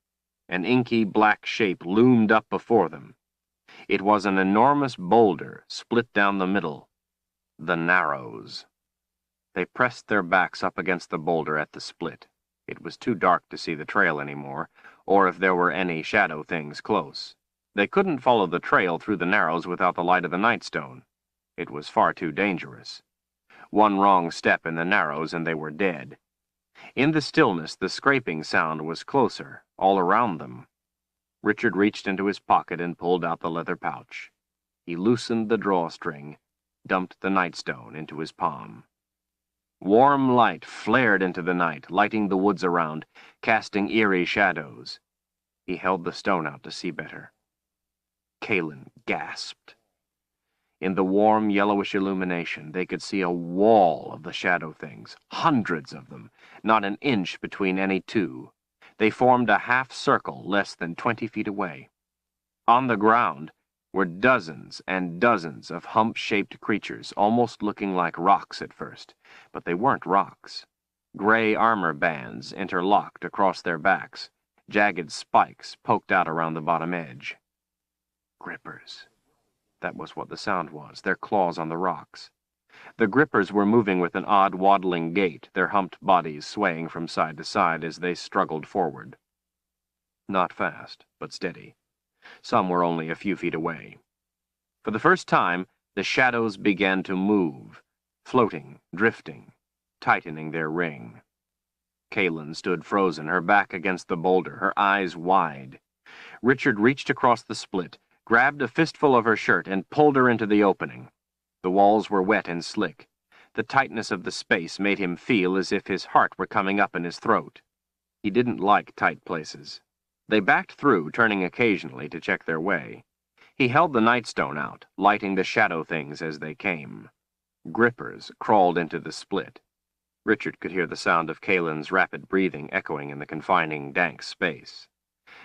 an inky black shape loomed up before them. It was an enormous boulder, split down the middle. The Narrows. They pressed their backs up against the boulder at the split. It was too dark to see the trail anymore, or if there were any shadow things close. They couldn't follow the trail through the Narrows without the light of the Nightstone. It was far too dangerous. One wrong step in the Narrows and they were dead. In the stillness, the scraping sound was closer, all around them. Richard reached into his pocket and pulled out the leather pouch. He loosened the drawstring, dumped the Nightstone into his palm. Warm light flared into the night, lighting the woods around, casting eerie shadows. He held the stone out to see better. Kaelin gasped. In the warm, yellowish illumination, they could see a wall of the shadow things, hundreds of them, not an inch between any 2. They formed a half circle less than 20 feet away. On the ground were dozens and dozens of hump-shaped creatures, almost looking like rocks at first, but they weren't rocks. Gray armor bands interlocked across their backs, jagged spikes poked out around the bottom edge. Grippers. That was what the sound was, their claws on the rocks. The grippers were moving with an odd waddling gait, their humped bodies swaying from side to side as they struggled forward. Not fast, but steady. Some were only a few feet away. For the first time, the shadows began to move, floating, drifting, tightening their ring. Kaelin stood frozen, her back against the boulder, her eyes wide. Richard reached across the split, grabbed a fistful of her shirt, and pulled her into the opening. The walls were wet and slick. The tightness of the space made him feel as if his heart were coming up in his throat. He didn't like tight places. They backed through, turning occasionally to check their way. He held the Nightstone out, lighting the shadow things as they came. Grippers crawled into the split. Richard could hear the sound of Kaelin's rapid breathing echoing in the confining, dank space.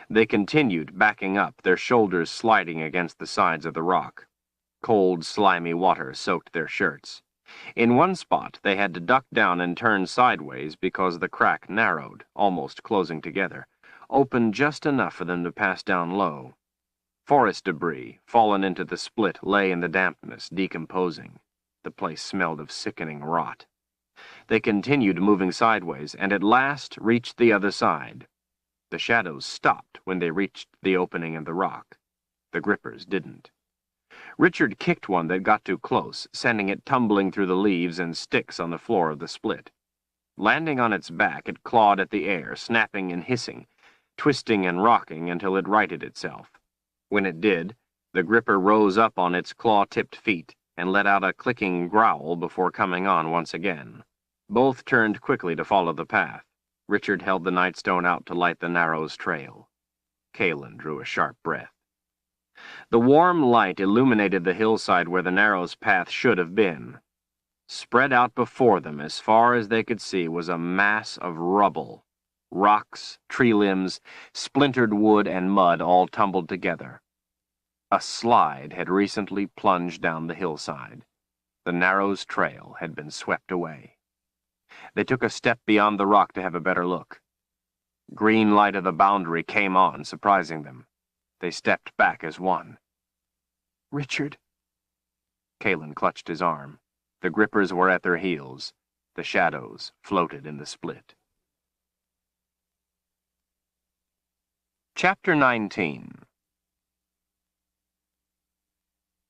They continued, backing up, their shoulders sliding against the sides of the rock. Cold, slimy water soaked their shirts. In one spot, they had to duck down and turn sideways because the crack narrowed, almost closing together, opened just enough for them to pass down low. Forest debris, fallen into the split, lay in the dampness, decomposing. The The place smelled of sickening rot. They continued moving sideways, and at last reached the other side. The shadows stopped when they reached the opening in the rock. The grippers didn't. Richard kicked one that got too close, sending it tumbling through the leaves and sticks on the floor of the split. Landing on its back, it clawed at the air, snapping and hissing, twisting and rocking until it righted itself. When it did, the gripper rose up on its claw-tipped feet and let out a clicking growl before coming on once again. Both turned quickly to follow the path. Richard held the nightstone out to light the Narrow's trail. Kalen drew a sharp breath. The warm light illuminated the hillside where the Narrow's path should have been. Spread out before them as far as they could see was a mass of rubble. Rocks, tree limbs, splintered wood, and mud all tumbled together. A slide had recently plunged down the hillside. The Narrow's trail had been swept away. They took a step beyond the rock to have a better look. Green light of the boundary came on, surprising them. They stepped back as one. Richard. Kalen clutched his arm. The grippers were at their heels. The shadows floated in the split. Chapter 19.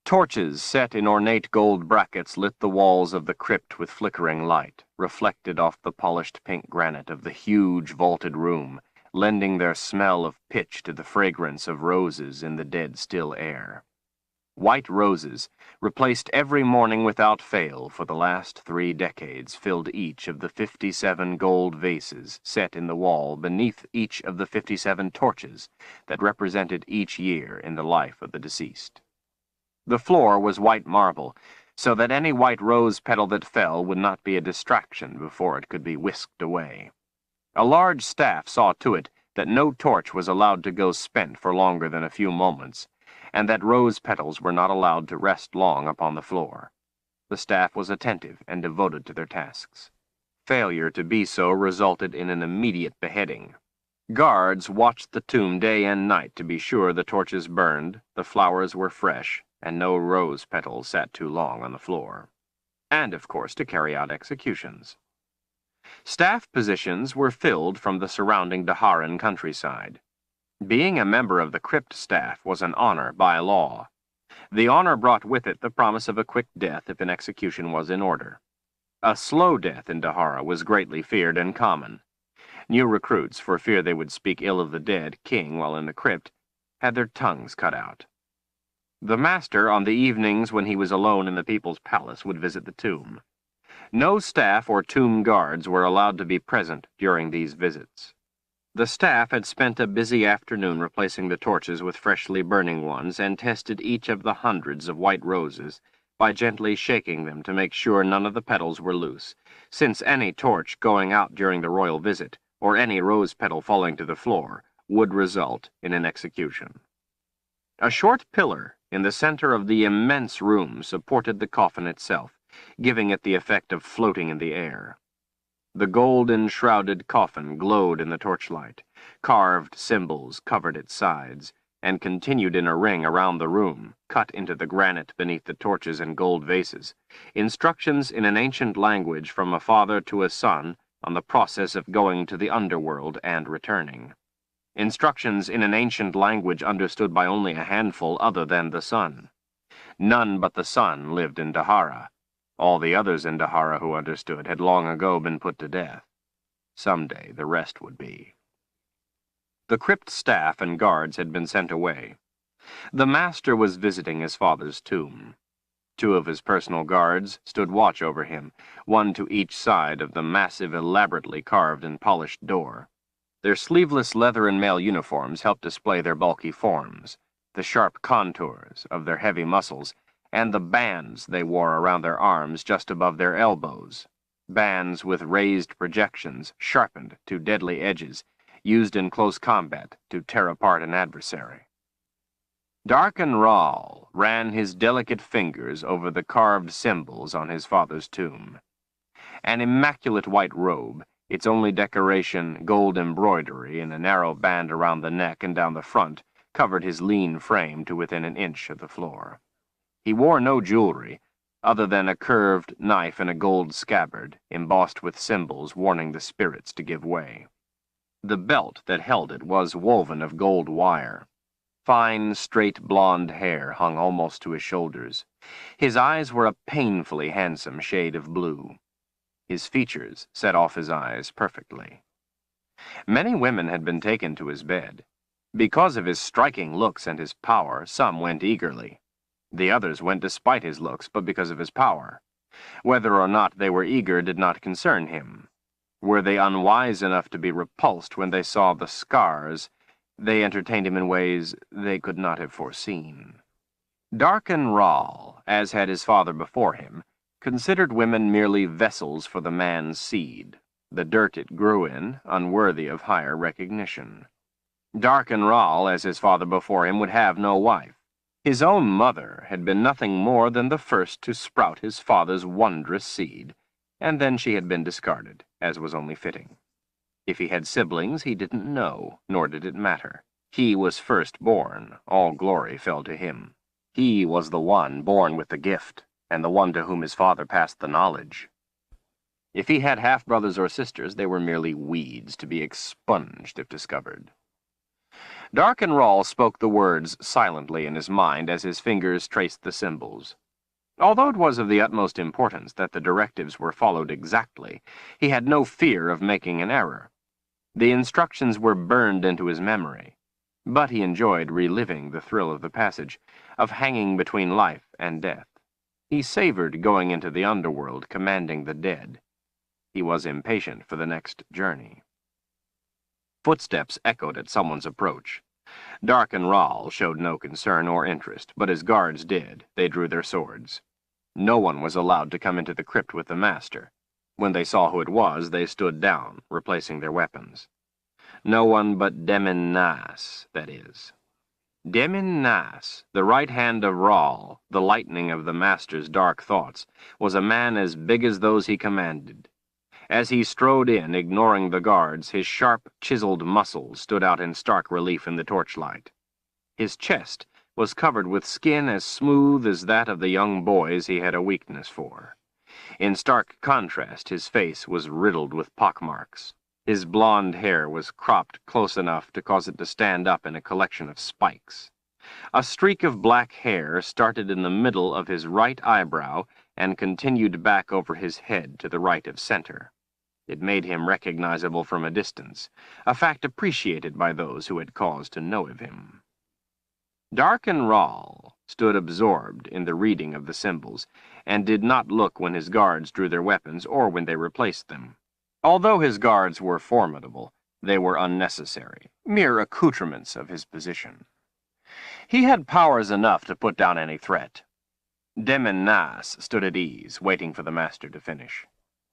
Torches set in ornate gold brackets lit the walls of the crypt with flickering light, reflected off the polished pink granite of the huge vaulted room, lending their smell of pitch to the fragrance of roses in the dead still air. White roses, replaced every morning without fail for the last 3 decades, filled each of the 57 gold vases set in the wall beneath each of the 57 torches that represented each year in the life of the deceased. The floor was white marble, so that any white rose petal that fell would not be a distraction before it could be whisked away. A large staff saw to it that no torch was allowed to go spent for longer than a few moments, and that rose petals were not allowed to rest long upon the floor. The staff was attentive and devoted to their tasks. Failure to be so resulted in an immediate beheading. Guards watched the tomb day and night to be sure the torches burned, the flowers were fresh, and no rose petals sat too long on the floor. And, of course, to carry out executions. Staff positions were filled from the surrounding Daharan countryside. Being a member of the crypt staff was an honor by law. The honor brought with it the promise of a quick death if an execution was in order. A slow death in Dahara was greatly feared and common. New recruits, for fear they would speak ill of the dead king while in the crypt, had their tongues cut out. The master, on the evenings when he was alone in the people's palace, would visit the tomb. No staff or tomb guards were allowed to be present during these visits. The staff had spent a busy afternoon replacing the torches with freshly burning ones and tested each of the hundreds of white roses by gently shaking them to make sure none of the petals were loose, since any torch going out during the royal visit, or any rose petal falling to the floor, would result in an execution. A short pillar in the center of the immense room supported the coffin itself, giving it the effect of floating in the air. The gold-enshrouded coffin glowed in the torchlight. Carved symbols covered its sides, and continued in a ring around the room, cut into the granite beneath the torches and gold vases, instructions in an ancient language from a father to a son on the process of going to the underworld and returning. Instructions in an ancient language understood by only a handful other than the son. None but the son lived in Dahara. All the others in Dahara who understood had long ago been put to death. Someday the rest would be. The crypt staff and guards had been sent away. The master was visiting his father's tomb. 2 of his personal guards stood watch over him, one to each side of the massive, elaborately carved and polished door. Their sleeveless leather and mail uniforms helped display their bulky forms, the sharp contours of their heavy muscles, and the bands they wore around their arms just above their elbows, bands with raised projections sharpened to deadly edges, used in close combat to tear apart an adversary. Darken Ral ran his delicate fingers over the carved symbols on his father's tomb. An immaculate white robe, its only decoration gold embroidery in a narrow band around the neck and down the front, covered his lean frame to within an inch of the floor. He wore no jewelry, other than a curved knife in a gold scabbard, embossed with symbols warning the spirits to give way. The belt that held it was woven of gold wire. Fine, straight blonde hair hung almost to his shoulders. His eyes were a painfully handsome shade of blue. His features set off his eyes perfectly. Many women had been taken to his bed. Because of his striking looks and his power, some went eagerly. The others went despite his looks, but because of his power. Whether or not they were eager did not concern him. Were they unwise enough to be repulsed when they saw the scars, they entertained him in ways they could not have foreseen. Darken Ral, as had his father before him, considered women merely vessels for the man's seed, the dirt it grew in, unworthy of higher recognition. Darken Ral, as his father before him, would have no wife. His own mother had been nothing more than the first to sprout his father's wondrous seed, and then she had been discarded, as was only fitting. If he had siblings, he didn't know, nor did it matter. He was firstborn, all glory fell to him. He was the one born with the gift, and the one to whom his father passed the knowledge. If he had half-brothers or sisters, they were merely weeds to be expunged if discovered. Darken Ral spoke the words silently in his mind as his fingers traced the symbols. Although it was of the utmost importance that the directives were followed exactly, he had no fear of making an error. The instructions were burned into his memory, but he enjoyed reliving the thrill of the passage, of hanging between life and death. He savored going into the underworld commanding the dead. He was impatient for the next journey. Footsteps echoed at someone's approach. Darken Ral showed no concern or interest, but his guards did. They drew their swords. No one was allowed to come into the crypt with the master. When they saw who it was, they stood down, replacing their weapons. No one but Demin Nas, that is. Demin Nas, the right hand of Ral, the lightning of the master's dark thoughts, was a man as big as those he commanded. As he strode in, ignoring the guards, his sharp, chiseled muscles stood out in stark relief in the torchlight. His chest was covered with skin as smooth as that of the young boys he had a weakness for. In stark contrast, his face was riddled with pockmarks. His blonde hair was cropped close enough to cause it to stand up in a collection of spikes. A streak of black hair started in the middle of his right eyebrow and continued back over his head to the right of center. It made him recognizable from a distance, a fact appreciated by those who had cause to know of him. Darken Ral stood absorbed in the reading of the symbols, and did not look when his guards drew their weapons or when they replaced them. Although his guards were formidable, they were unnecessary, mere accoutrements of his position. He had powers enough to put down any threat. Demin Nas stood at ease, waiting for the master to finish.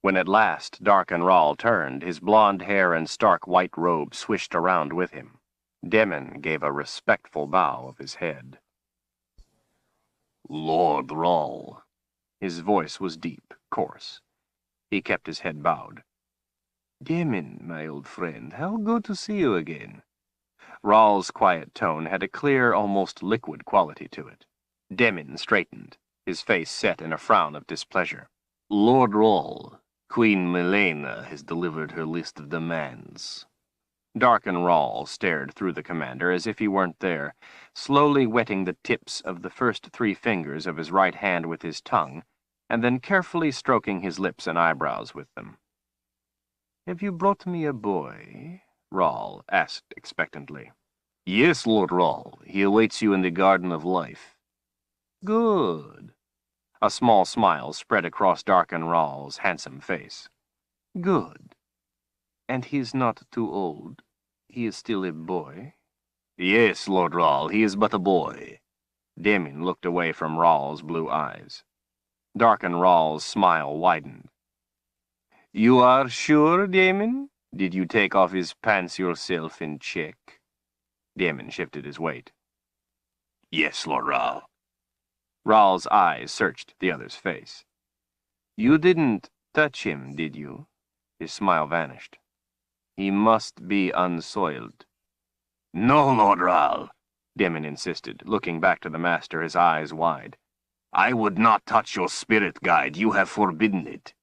When at last Darken Ral turned, his blonde hair and stark white robe swished around with him. Demin gave a respectful bow of his head. Lord Ral. His voice was deep, coarse. He kept his head bowed. Demin, my old friend, how good to see you again. Ral's quiet tone had a clear, almost liquid quality to it. Demin straightened, his face set in a frown of displeasure. Lord Ral, Queen Milena has delivered her list of demands. Darken Ral stared through the commander as if he weren't there, slowly wetting the tips of the first 3 fingers of his right hand with his tongue, and then carefully stroking his lips and eyebrows with them. Have you brought me a boy? Ral asked expectantly. Yes, Lord Ral. He awaits you in the Garden of Life. Good. A small smile spread across Darken Ral's handsome face. Good. And he's not too old. He is still a boy? Yes, Lord Ral, he is but a boy. Demin looked away from Ral's blue eyes. Darken Ral's smile widened. You are sure, Demin? Did you take off his pants yourself in check? Demin shifted his weight. Yes, Lord Ral. Ral's eyes searched the other's face. You didn't touch him, did you? His smile vanished. He must be unsoiled. No, Lord Ral, Demin insisted, looking back to the master, his eyes wide. I would not touch your spirit guide. You have forbidden it.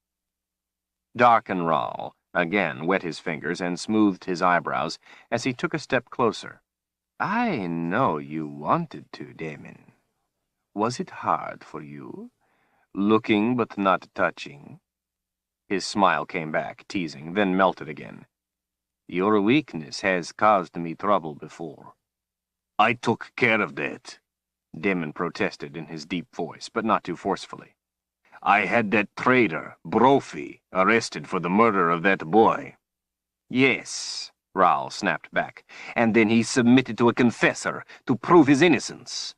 Darkenral again wet his fingers and smoothed his eyebrows as he took a step closer. I know you wanted to, Damon. Was it hard for you? Looking but not touching? His smile came back, teasing, then melted again. Your weakness has caused me trouble before. I took care of that. Damon protested in his deep voice, but not too forcefully. I had that traitor, Brophy, arrested for the murder of that boy. Yes, Raoul snapped back, and then he submitted to a confessor to prove his innocence.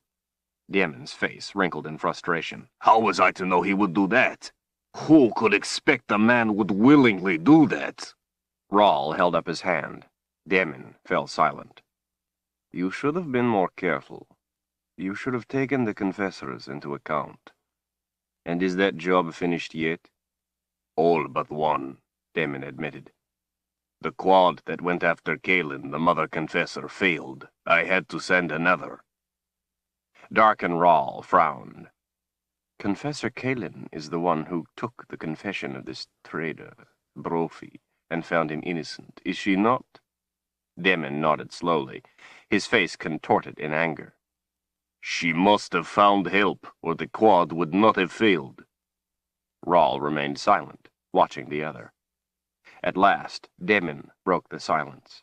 Damon's face wrinkled in frustration. How was I to know he would do that? Who could expect a man would willingly do that? Raoul held up his hand. Damon fell silent. You should have been more careful. You should have taken the confessors into account. And is that job finished yet? All but one, Damon admitted. The quad that went after Kalin, the mother confessor, failed. I had to send another. Raoul frowned. Confessor Kalin is the one who took the confession of this traitor, Brophy, and found him innocent, is she not? Damon nodded slowly, his face contorted in anger. She must have found help, or the quad would not have failed. Raoul remained silent, watching the other. At last, Damon broke the silence.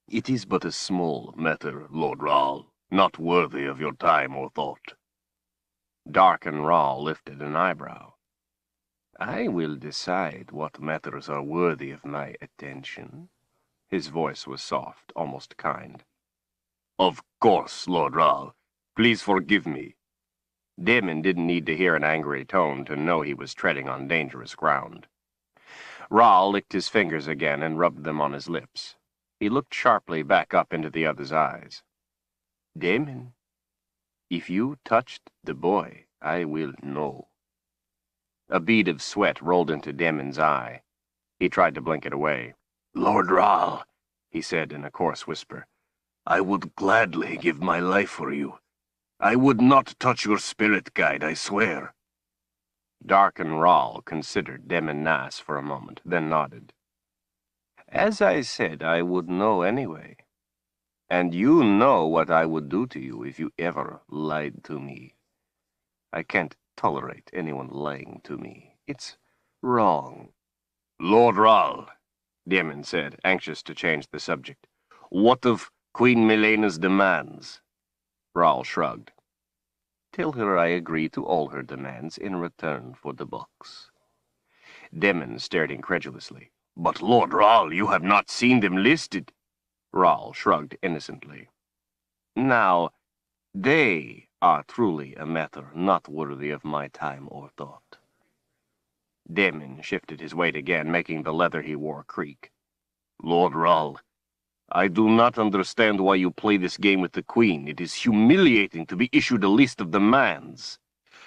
It is but a small matter, Lord Raoul, not worthy of your time or thought. Raoul lifted an eyebrow. I will decide what matters are worthy of my attention. His voice was soft, almost kind. Of course, Lord Raoul. Please forgive me. Damon didn't need to hear an angry tone to know he was treading on dangerous ground. Raoul licked his fingers again and rubbed them on his lips. He looked sharply back up into the other's eyes. Damon, if you touched the boy, I will know. A bead of sweat rolled into Damon's eye. He tried to blink it away. Lord Raoul, he said in a coarse whisper, I would gladly give my life for you. I would not touch your spirit guide, I swear. Raoul considered Damon Nass for a moment, then nodded. As I said, I would know anyway. And you know what I would do to you if you ever lied to me. I can't tolerate anyone lying to me. It's wrong. Lord Raoul, Damon said, anxious to change the subject. What of Queen Milena's demands? Raoul shrugged. Tell her I agree to all her demands in return for the box. Damon stared incredulously. But, Lord Raoul, you have not seen them listed. Raoul shrugged innocently. Now, they are truly a matter not worthy of my time or thought. Damon shifted his weight again, making the leather he wore creak. Lord Raoul, I do not understand why you play this game with the Queen. It is humiliating to be issued a list of demands.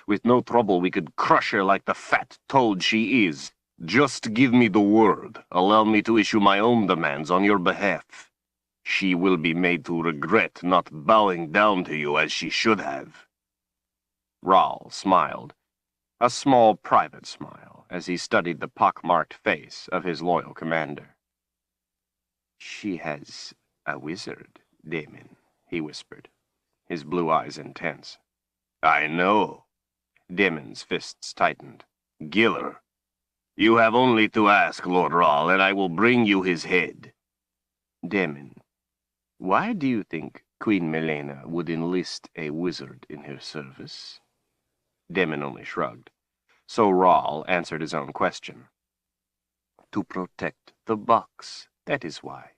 With no trouble, we could crush her like the fat toad she is. Just give me the word. Allow me to issue my own demands on your behalf. She will be made to regret not bowing down to you as she should have. Raoul smiled, a small private smile, as he studied the pock-marked face of his loyal commander. She has a wizard, Damon, he whispered, his blue eyes intense. I know. Damon's fists tightened. Giller. You have only to ask, Lord Raoul, and I will bring you his head. Damon, why do you think Queen Milena would enlist a wizard in her service? Damon only shrugged. So Raoul answered his own question. To protect the box, that is why.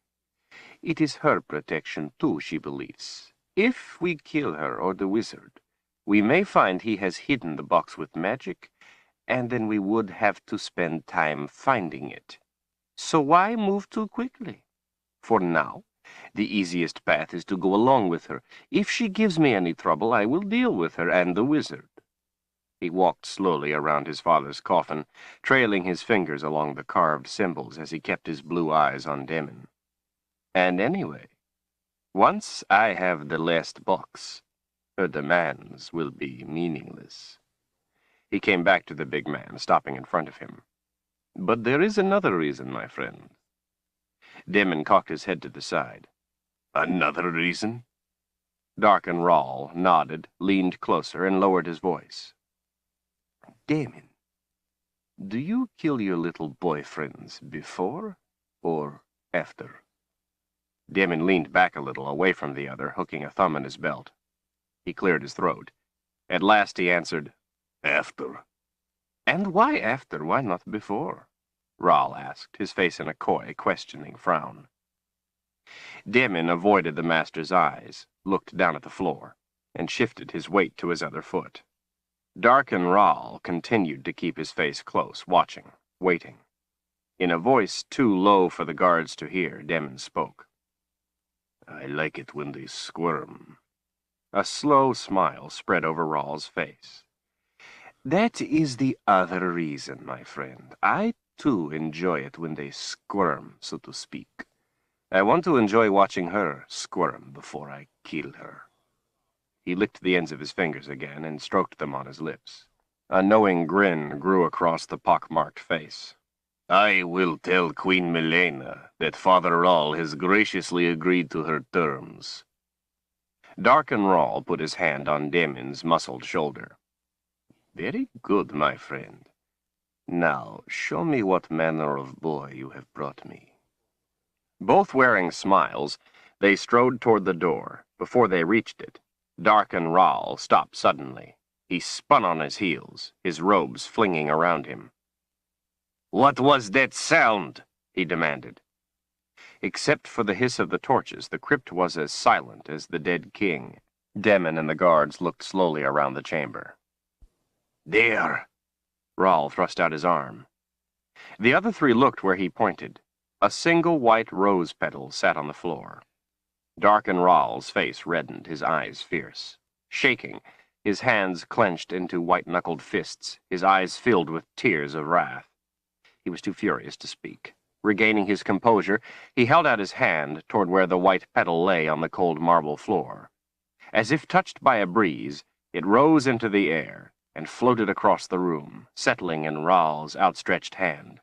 It is her protection, too, she believes. If we kill her or the wizard, we may find he has hidden the box with magic, and then we would have to spend time finding it. So why move too quickly? For now, the easiest path is to go along with her. If she gives me any trouble, I will deal with her and the wizard. He walked slowly around his father's coffin, trailing his fingers along the carved symbols as he kept his blue eyes on Damon. And anyway, once I have the last box, Her demands will be meaningless. He came back to the big man, stopping in front of him. But there is another reason, my friend. Demon cocked his head to the side. Another reason? Darken Rahl nodded, leaned closer, and lowered his voice. Demon, do you kill your little boyfriends before or after? Demon leaned back a little, away from the other, hooking a thumb in his belt. He cleared his throat. At last he answered, After. And why after? Why not before? Rahl asked, his face in a coy, questioning frown. Demon avoided the master's eyes, looked down at the floor, and shifted his weight to his other foot. Darken Rahl continued to keep his face close, watching, waiting. In a voice too low for the guards to hear, Demon spoke. I like it when they squirm. A slow smile spread over Rahl's face. That is the other reason, my friend. I, too, enjoy it when they squirm, so to speak. I want to enjoy watching her squirm before I kill her. He licked the ends of his fingers again and stroked them on his lips. A knowing grin grew across the pock-marked face. I will tell Queen Milena that Father Rahl has graciously agreed to her terms. Darken Rahl put his hand on Demon's muscled shoulder. Very good, my friend. Now, show me what manner of boy you have brought me. Both wearing smiles, they strode toward the door. Before they reached it, Darken Rahl stopped suddenly. He spun on his heels, his robes flinging around him. What was that sound? He demanded. Except for the hiss of the torches, the crypt was as silent as the dead king. Demon and the guards looked slowly around the chamber. There! Rahl thrust out his arm. The other three looked where he pointed. A single white rose petal sat on the floor. Darken Rahl's face reddened, his eyes fierce. Shaking, his hands clenched into white-knuckled fists, his eyes filled with tears of wrath. He was too furious to speak. Regaining his composure, he held out his hand toward where the white petal lay on the cold marble floor. As if touched by a breeze, it rose into the air and floated across the room, settling in Rahl's outstretched hand.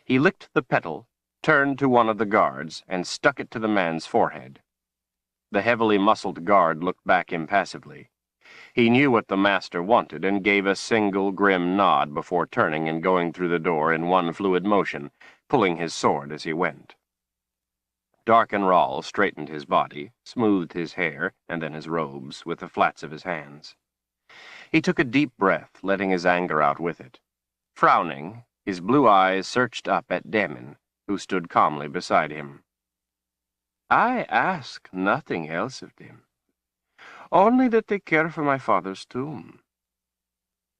He licked the petal, turned to one of the guards, and stuck it to the man's forehead. The heavily muscled guard looked back impassively. He knew what the master wanted and gave a single grim nod before turning and going through the door in one fluid motion, pulling his sword as he went. Darken Rahl straightened his body, smoothed his hair, and then his robes, with the flats of his hands. He took a deep breath, letting his anger out with it. Frowning, his blue eyes searched up at Demon, who stood calmly beside him. I ask nothing else of them, only that they care for my father's tomb.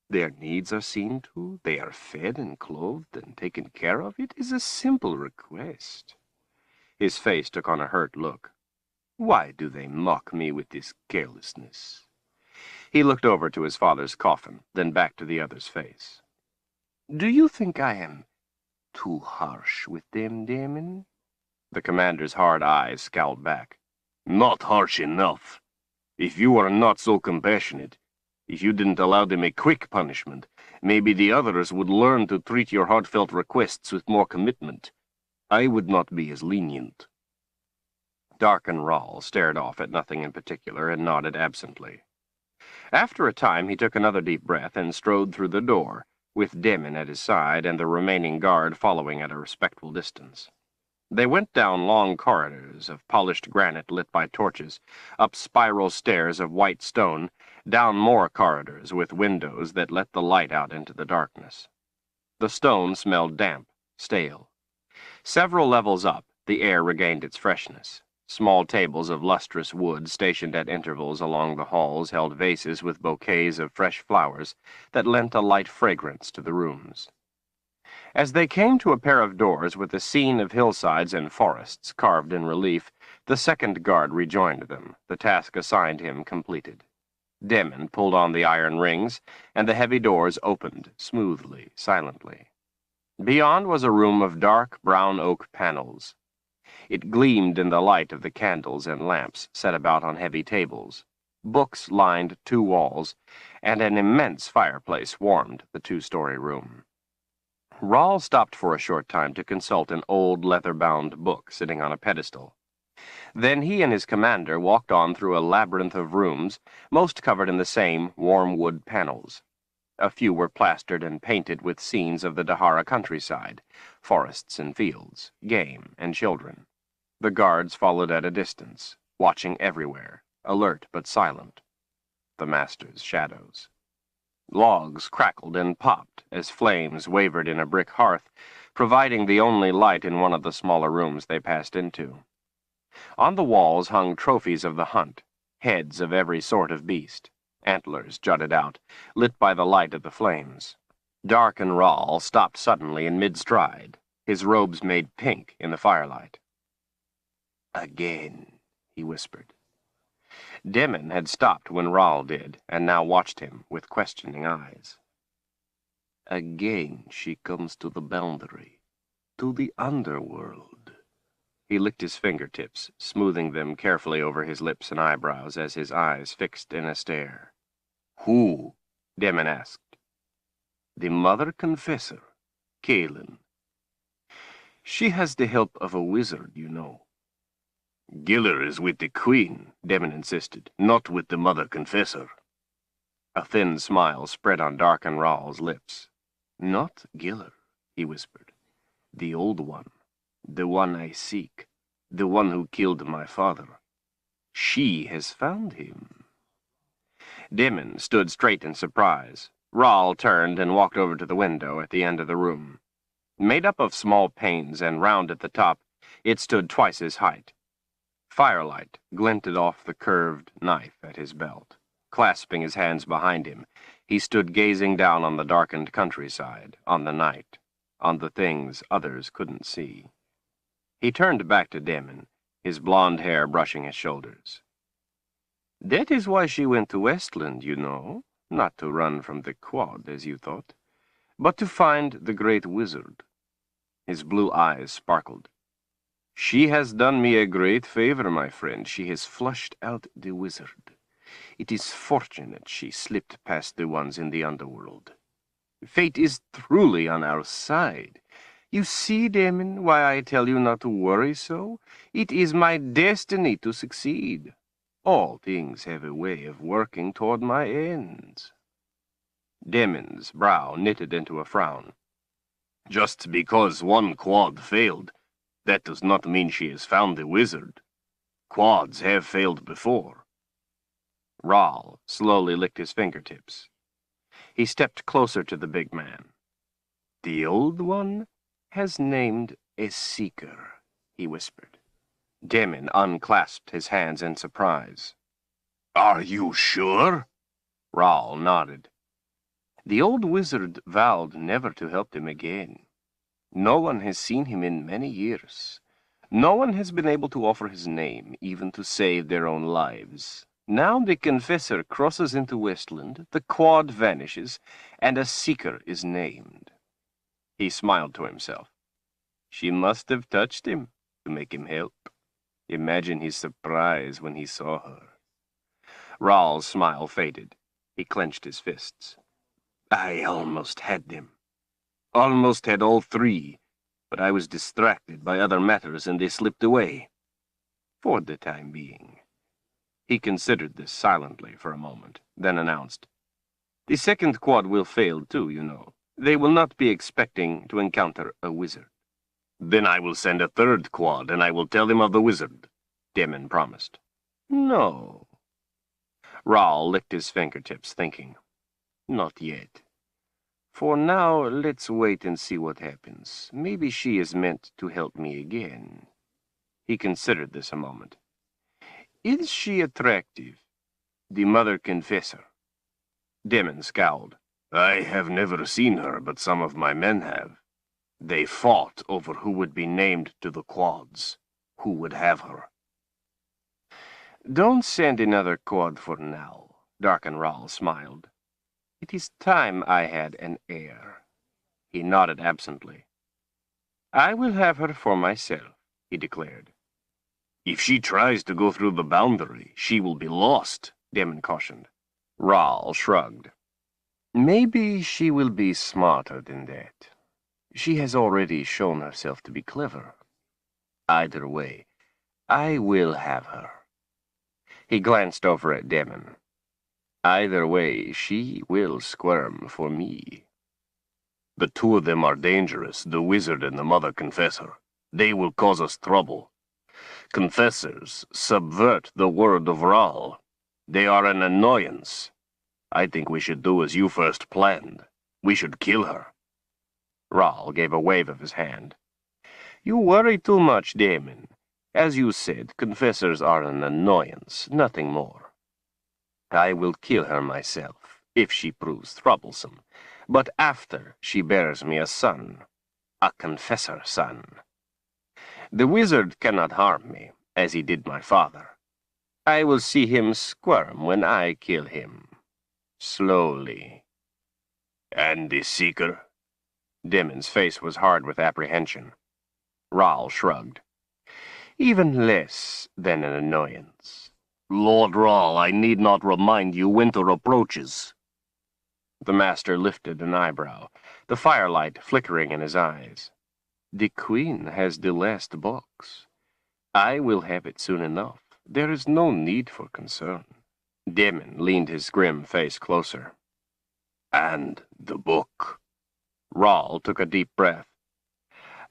Their needs are seen to, they are fed and clothed and taken care of. It is a simple request. His face took on a hurt look. Why do they mock me with this carelessness? He looked over to his father's coffin, then back to the other's face. Do you think I am too harsh with them, Demon? The commander's hard eyes scowled back. Not harsh enough. If you were not so compassionate, if you didn't allow them a quick punishment, maybe the others would learn to treat your heartfelt requests with more commitment. I would not be as lenient. Darken Rahl stared off at nothing in particular and nodded absently. After a time he took another deep breath and strode through the door, with Demon at his side and the remaining guard following at a respectful distance. They went down long corridors of polished granite lit by torches, up spiral stairs of white stone, down more corridors with windows that let the light out into the darkness. The stone smelled damp, stale. Several levels up, the air regained its freshness. Small tables of lustrous wood stationed at intervals along the halls held vases with bouquets of fresh flowers that lent a light fragrance to the rooms. As they came to a pair of doors with a scene of hillsides and forests carved in relief, the second guard rejoined them, the task assigned him completed. Demon pulled on the iron rings, and the heavy doors opened, smoothly, silently. Beyond was a room of dark brown oak panels. It gleamed in the light of the candles and lamps set about on heavy tables. Books lined 2 walls, and an immense fireplace warmed the 2-story room. Rahl stopped for a short time to consult an old leather-bound book sitting on a pedestal. Then he and his commander walked on through a labyrinth of rooms, most covered in the same warm wood panels. A few were plastered and painted with scenes of the Dahara countryside, forests and fields, game and children. The guards followed at a distance, watching everywhere, alert but silent. The master's shadows. Logs crackled and popped as flames wavered in a brick hearth, providing the only light in one of the smaller rooms they passed into. On the walls hung trophies of the hunt, heads of every sort of beast. Antlers jutted out, lit by the light of the flames. Dark and Rahl stopped suddenly in mid-stride, his robes made pink in the firelight. "Again," he whispered. Demon had stopped when Rahl did, and now watched him with questioning eyes. "Again she comes to the boundary, to the underworld." He licked his fingertips, smoothing them carefully over his lips and eyebrows as his eyes fixed in a stare. "Who?" Demon asked. "The Mother Confessor, Kaelin. She has the help of a wizard, you know." "Giller is with the Queen," Demon insisted, "not with the Mother Confessor." A thin smile spread on Dark and Rahl's lips. "Not Giller," he whispered. "The old one. The one I seek. The one who killed my father. She has found him." Demon stood straight in surprise. Rahl turned and walked over to the window at the end of the room. Made up of small panes and round at the top, it stood twice his height. Firelight glinted off the curved knife at his belt. Clasping his hands behind him, he stood gazing down on the darkened countryside, on the night, on the things others couldn't see. He turned back to Demon, his blond hair brushing his shoulders. "That is why she went to Westland, you know. Not to run from the Quad, as you thought, but to find the great wizard." His blue eyes sparkled. "She has done me a great favor, my friend. She has flushed out the wizard. It is fortunate she slipped past the ones in the underworld. Fate is truly on our side. You see, Damon, why I tell you not to worry so? It is my destiny to succeed. All things have a way of working toward my ends." Damon's brow knitted into a frown. "Just because one quad failed, that does not mean she has found the wizard. Quads have failed before." Rahl slowly licked his fingertips. He stepped closer to the big man. "The old one has named a seeker," he whispered. Demon unclasped his hands in surprise. "Are you sure?" Rahl nodded. "The old wizard vowed never to help him again. No one has seen him in many years. No one has been able to offer his name, even to save their own lives. Now the Confessor crosses into Westland, the Quad vanishes, and a seeker is named." He smiled to himself. "She must have touched him to make him help. Imagine his surprise when he saw her." Rahl's smile faded. He clenched his fists. "I almost had them. Almost had all 3, but I was distracted by other matters and they slipped away. For the time being." He considered this silently for a moment, then announced, "The second quad will fail too, you know. They will not be expecting to encounter a wizard." "Then I will send a 3rd quad, and I will tell them of the wizard," Demon promised. "No." Rahl licked his fingertips, thinking. "Not yet. For now, let's wait and see what happens. Maybe she is meant to help me again." He considered this a moment. "Is she attractive? The Mother Confessor?" Demon scowled. "I have never seen her, but some of my men have. They fought over who would be named to the quads, who would have her." "Don't send another quad for now," Dark and Rahl smiled. "It is time I had an heir." He nodded absently. "I will have her for myself," he declared. "If she tries to go through the boundary, she will be lost," Damon cautioned. Rahl shrugged. Maybe she will be smarter than that. She has already shown herself to be clever. Either way, I will have her. He glanced over at Damon. Either way, she will squirm for me. The two of them are dangerous, the wizard and the mother confessor. They will cause us trouble. Confessors subvert the word of Rahl. They are an annoyance. I think we should do as you first planned. We should kill her. Rahl gave a wave of his hand. You worry too much, Damon. As you said, confessors are an annoyance, nothing more. I will kill her myself, if she proves troublesome, but after she bears me a son, a confessor son. The wizard cannot harm me, as he did my father. I will see him squirm when I kill him. Slowly. And the Seeker? Damon's face was hard with apprehension. Rahl shrugged. Even less than an annoyance. Lord Rahl, I need not remind you winter approaches. The master lifted an eyebrow, the firelight flickering in his eyes. The Queen has the last box. I will have it soon enough. There is no need for concern. Damon leaned his grim face closer. And the book? Rahl took a deep breath.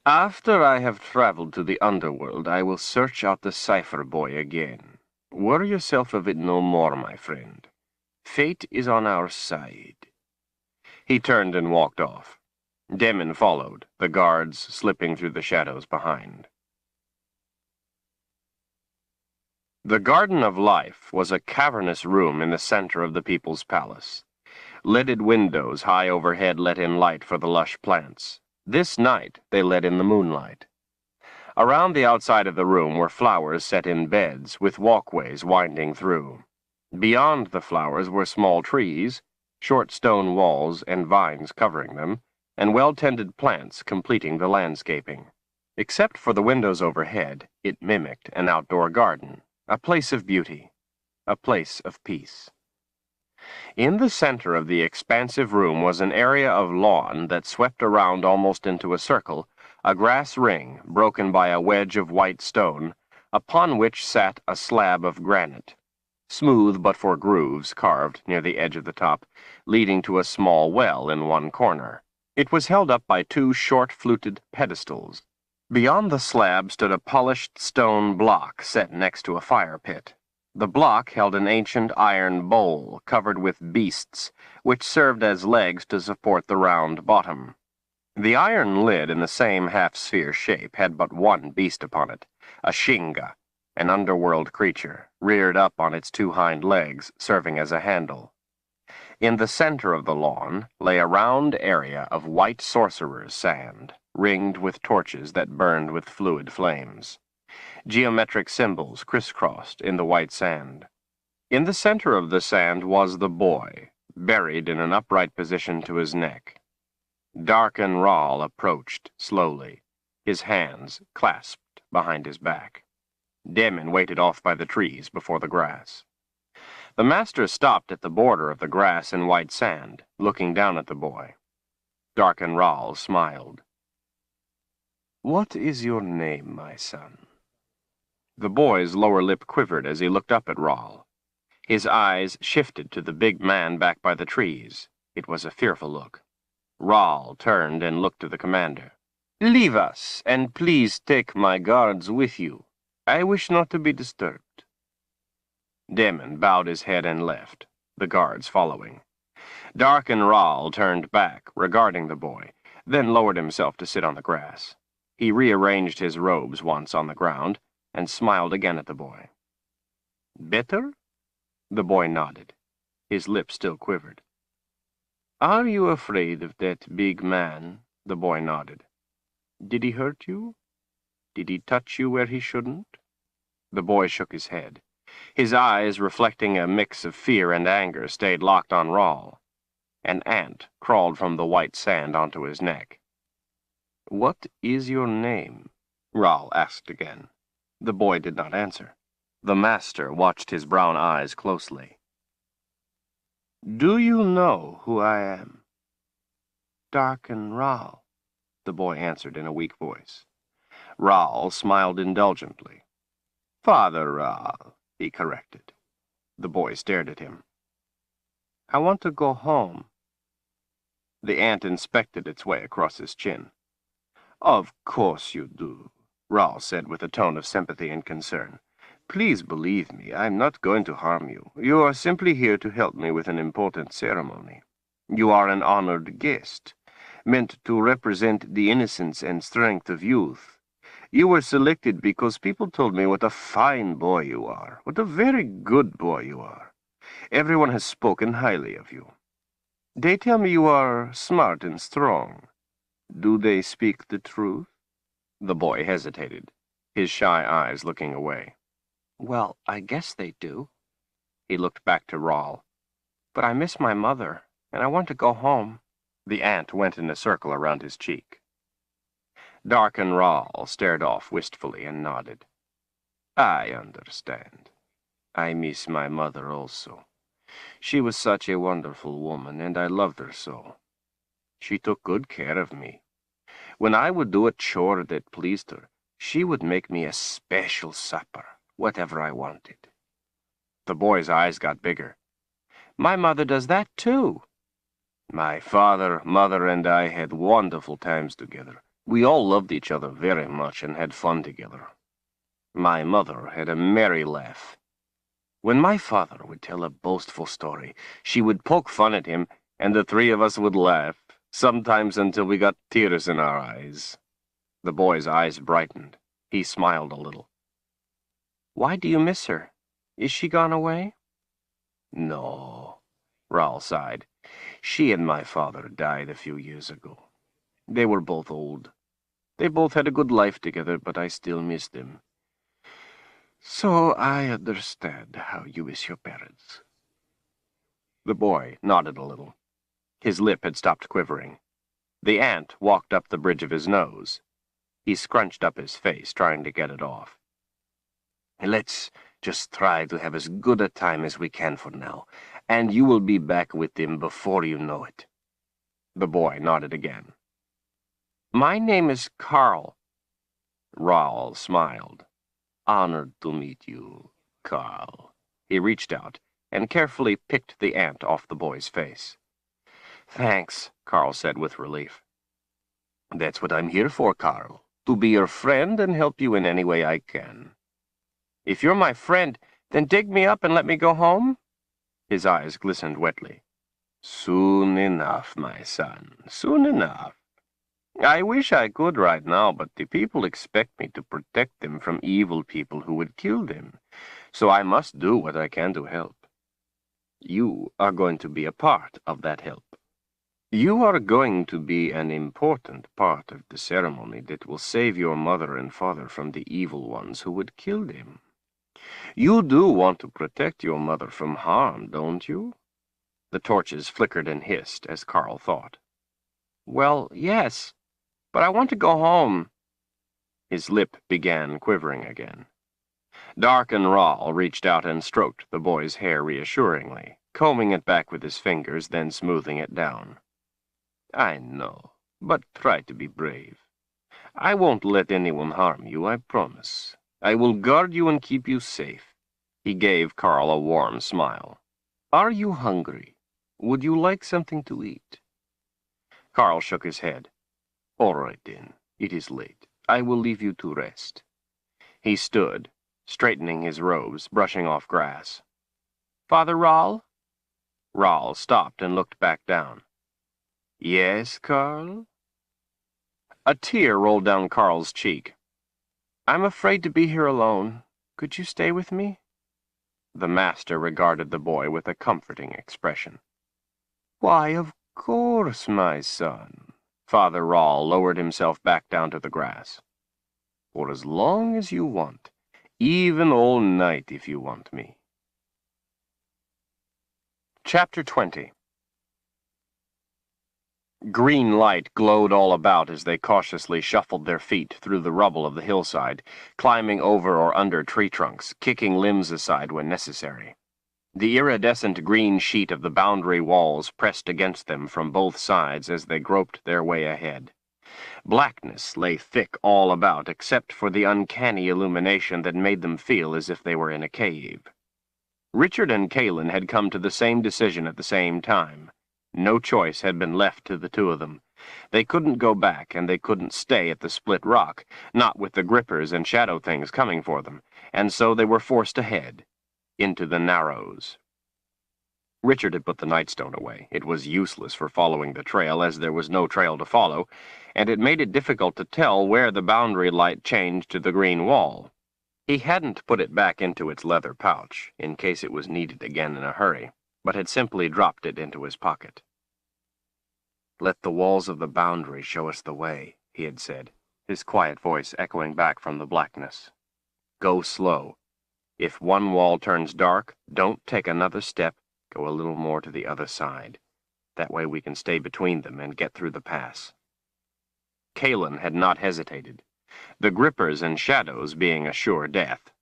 After I have traveled to the underworld, I will search out the cipher boy again. Worry yourself of it no more, my friend. Fate is on our side. He turned and walked off. Damon followed, the guards slipping through the shadows behind. The Garden of Life was a cavernous room in the center of the people's palace. Lidded windows high overhead let in light for the lush plants. This night they let in the moonlight. Around the outside of the room were flowers set in beds, with walkways winding through. Beyond the flowers were small trees, short stone walls and vines covering them, and well-tended plants completing the landscaping. Except for the windows overhead, it mimicked an outdoor garden, a place of beauty, a place of peace. In the center of the expansive room was an area of lawn that swept around almost into a circle, a grass ring broken by a wedge of white stone, upon which sat a slab of granite, smooth but for grooves carved near the edge of the top, leading to a small well in one corner. It was held up by two short-fluted pedestals. Beyond the slab stood a polished stone block set next to a fire pit. The block held an ancient iron bowl covered with beasts, which served as legs to support the round bottom. The iron lid in the same half-sphere shape had but one beast upon it, a shinga, an underworld creature, reared up on its two hind legs, serving as a handle. In the center of the lawn lay a round area of white sorcerer's sand, ringed with torches that burned with fluid flames. Geometric symbols crisscrossed in the white sand. In the center of the sand was the boy, buried in an upright position to his neck. Darken Rahl approached slowly, his hands clasped behind his back. Damon waited off by the trees before the grass. The master stopped at the border of the grass and white sand, looking down at the boy. Darken Rahl smiled. What is your name, my son? The boy's lower lip quivered as he looked up at Rahl. His eyes shifted to the big man back by the trees. It was a fearful look. Rahl turned and looked to the commander. Leave us, and please take my guards with you. I wish not to be disturbed. Damon bowed his head and left, the guards following. Darken Rahl turned back, regarding the boy, then lowered himself to sit on the grass. He rearranged his robes once on the ground, and smiled again at the boy. Better? The boy nodded. His lips still quivered. Are you afraid of that big man? The boy nodded. Did he hurt you? Did he touch you where he shouldn't? The boy shook his head. His eyes, reflecting a mix of fear and anger, stayed locked on Rahl. An ant crawled from the white sand onto his neck. What is your name? Rahl asked again. The boy did not answer. The master watched his brown eyes closely. Do you know who I am? Darken Rahl, the boy answered in a weak voice. Rahl smiled indulgently. Father Rahl, he corrected. The boy stared at him. I want to go home. The ant inspected its way across his chin. Of course you do, Rahl said with a tone of sympathy and concern. Please believe me, I'm not going to harm you. You are simply here to help me with an important ceremony. You are an honored guest, meant to represent the innocence and strength of youth. You were selected because people told me what a fine boy you are, what a very good boy you are. Everyone has spoken highly of you. They tell me you are smart and strong. Do they speak the truth? The boy hesitated, his shy eyes looking away. Well, I guess they do. He looked back to Rahl. But I miss my mother, and I want to go home. The ant went in a circle around his cheek. Darken Rahl stared off wistfully and nodded. I understand. I miss my mother also. She was such a wonderful woman, and I loved her so. She took good care of me. When I would do a chore that pleased her, she would make me a special supper, whatever I wanted. The boy's eyes got bigger. My mother does that too. My father, mother, and I had wonderful times together. We all loved each other very much and had fun together. My mother had a merry laugh. When my father would tell a boastful story, she would poke fun at him, and the three of us would laugh, sometimes until we got tears in our eyes. The boy's eyes brightened. He smiled a little. Why do you miss her? Is she gone away? No, Rahl sighed. She and my father died a few years ago. They were both old. They both had a good life together, but I still miss them. So I understand how you miss your parents. The boy nodded a little. His lip had stopped quivering. The ant walked up the bridge of his nose. He scrunched up his face, trying to get it off. Let's just try to have as good a time as we can for now, and you will be back with him before you know it. The boy nodded again. My name is Carl. Rahl smiled. Honored to meet you, Carl. He reached out and carefully picked the ant off the boy's face. Thanks, Carl said with relief. That's what I'm here for, Carl. To be your friend and help you in any way I can. If you're my friend, then dig me up and let me go home? His eyes glistened wetly. Soon enough, my son, soon enough. I wish I could right now, but the people expect me to protect them from evil people who would kill them, so I must do what I can to help. You are going to be a part of that help. You are going to be an important part of the ceremony that will save your mother and father from the evil ones who would kill them. You do want to protect your mother from harm, don't you? The torches flickered and hissed as Carl thought. Well, yes, but I want to go home. His lip began quivering again. Darken Rahl reached out and stroked the boy's hair reassuringly, combing it back with his fingers, then smoothing it down. I know, but try to be brave. I won't let anyone harm you, I promise. I will guard you and keep you safe. He gave Carl a warm smile. Are you hungry? Would you like something to eat? Carl shook his head. All right, then. It is late. I will leave you to rest. He stood, straightening his robes, brushing off grass. Father Rahl? Rahl stopped and looked back down. Yes, Carl? A tear rolled down Carl's cheek. I'm afraid to be here alone. Could you stay with me? The master regarded the boy with a comforting expression. Why, of course, my son. Father Rahl lowered himself back down to the grass. For as long as you want, even all night if you want me. Chapter 20. Green light glowed all about as they cautiously shuffled their feet through the rubble of the hillside, climbing over or under tree trunks, kicking limbs aside when necessary. The iridescent green sheet of the boundary walls pressed against them from both sides as they groped their way ahead. Blackness lay thick all about except for the uncanny illumination that made them feel as if they were in a cave. Richard and Kalin had come to the same decision at the same time. No choice had been left to the two of them. They couldn't go back, and they couldn't stay at the split rock, not with the grippers and shadow things coming for them, and so they were forced ahead, into the Narrows. Richard had put the nightstone away. It was useless for following the trail, as there was no trail to follow, and it made it difficult to tell where the boundary light changed to the green wall. He hadn't put it back into its leather pouch, in case it was needed again in a hurry, but had simply dropped it into his pocket. "Let the walls of the boundary show us the way," he had said, his quiet voice echoing back from the blackness. "Go slow. If one wall turns dark, don't take another step, go a little more to the other side. That way we can stay between them and get through the pass." Kalin had not hesitated, the grippers and shadows being a sure death.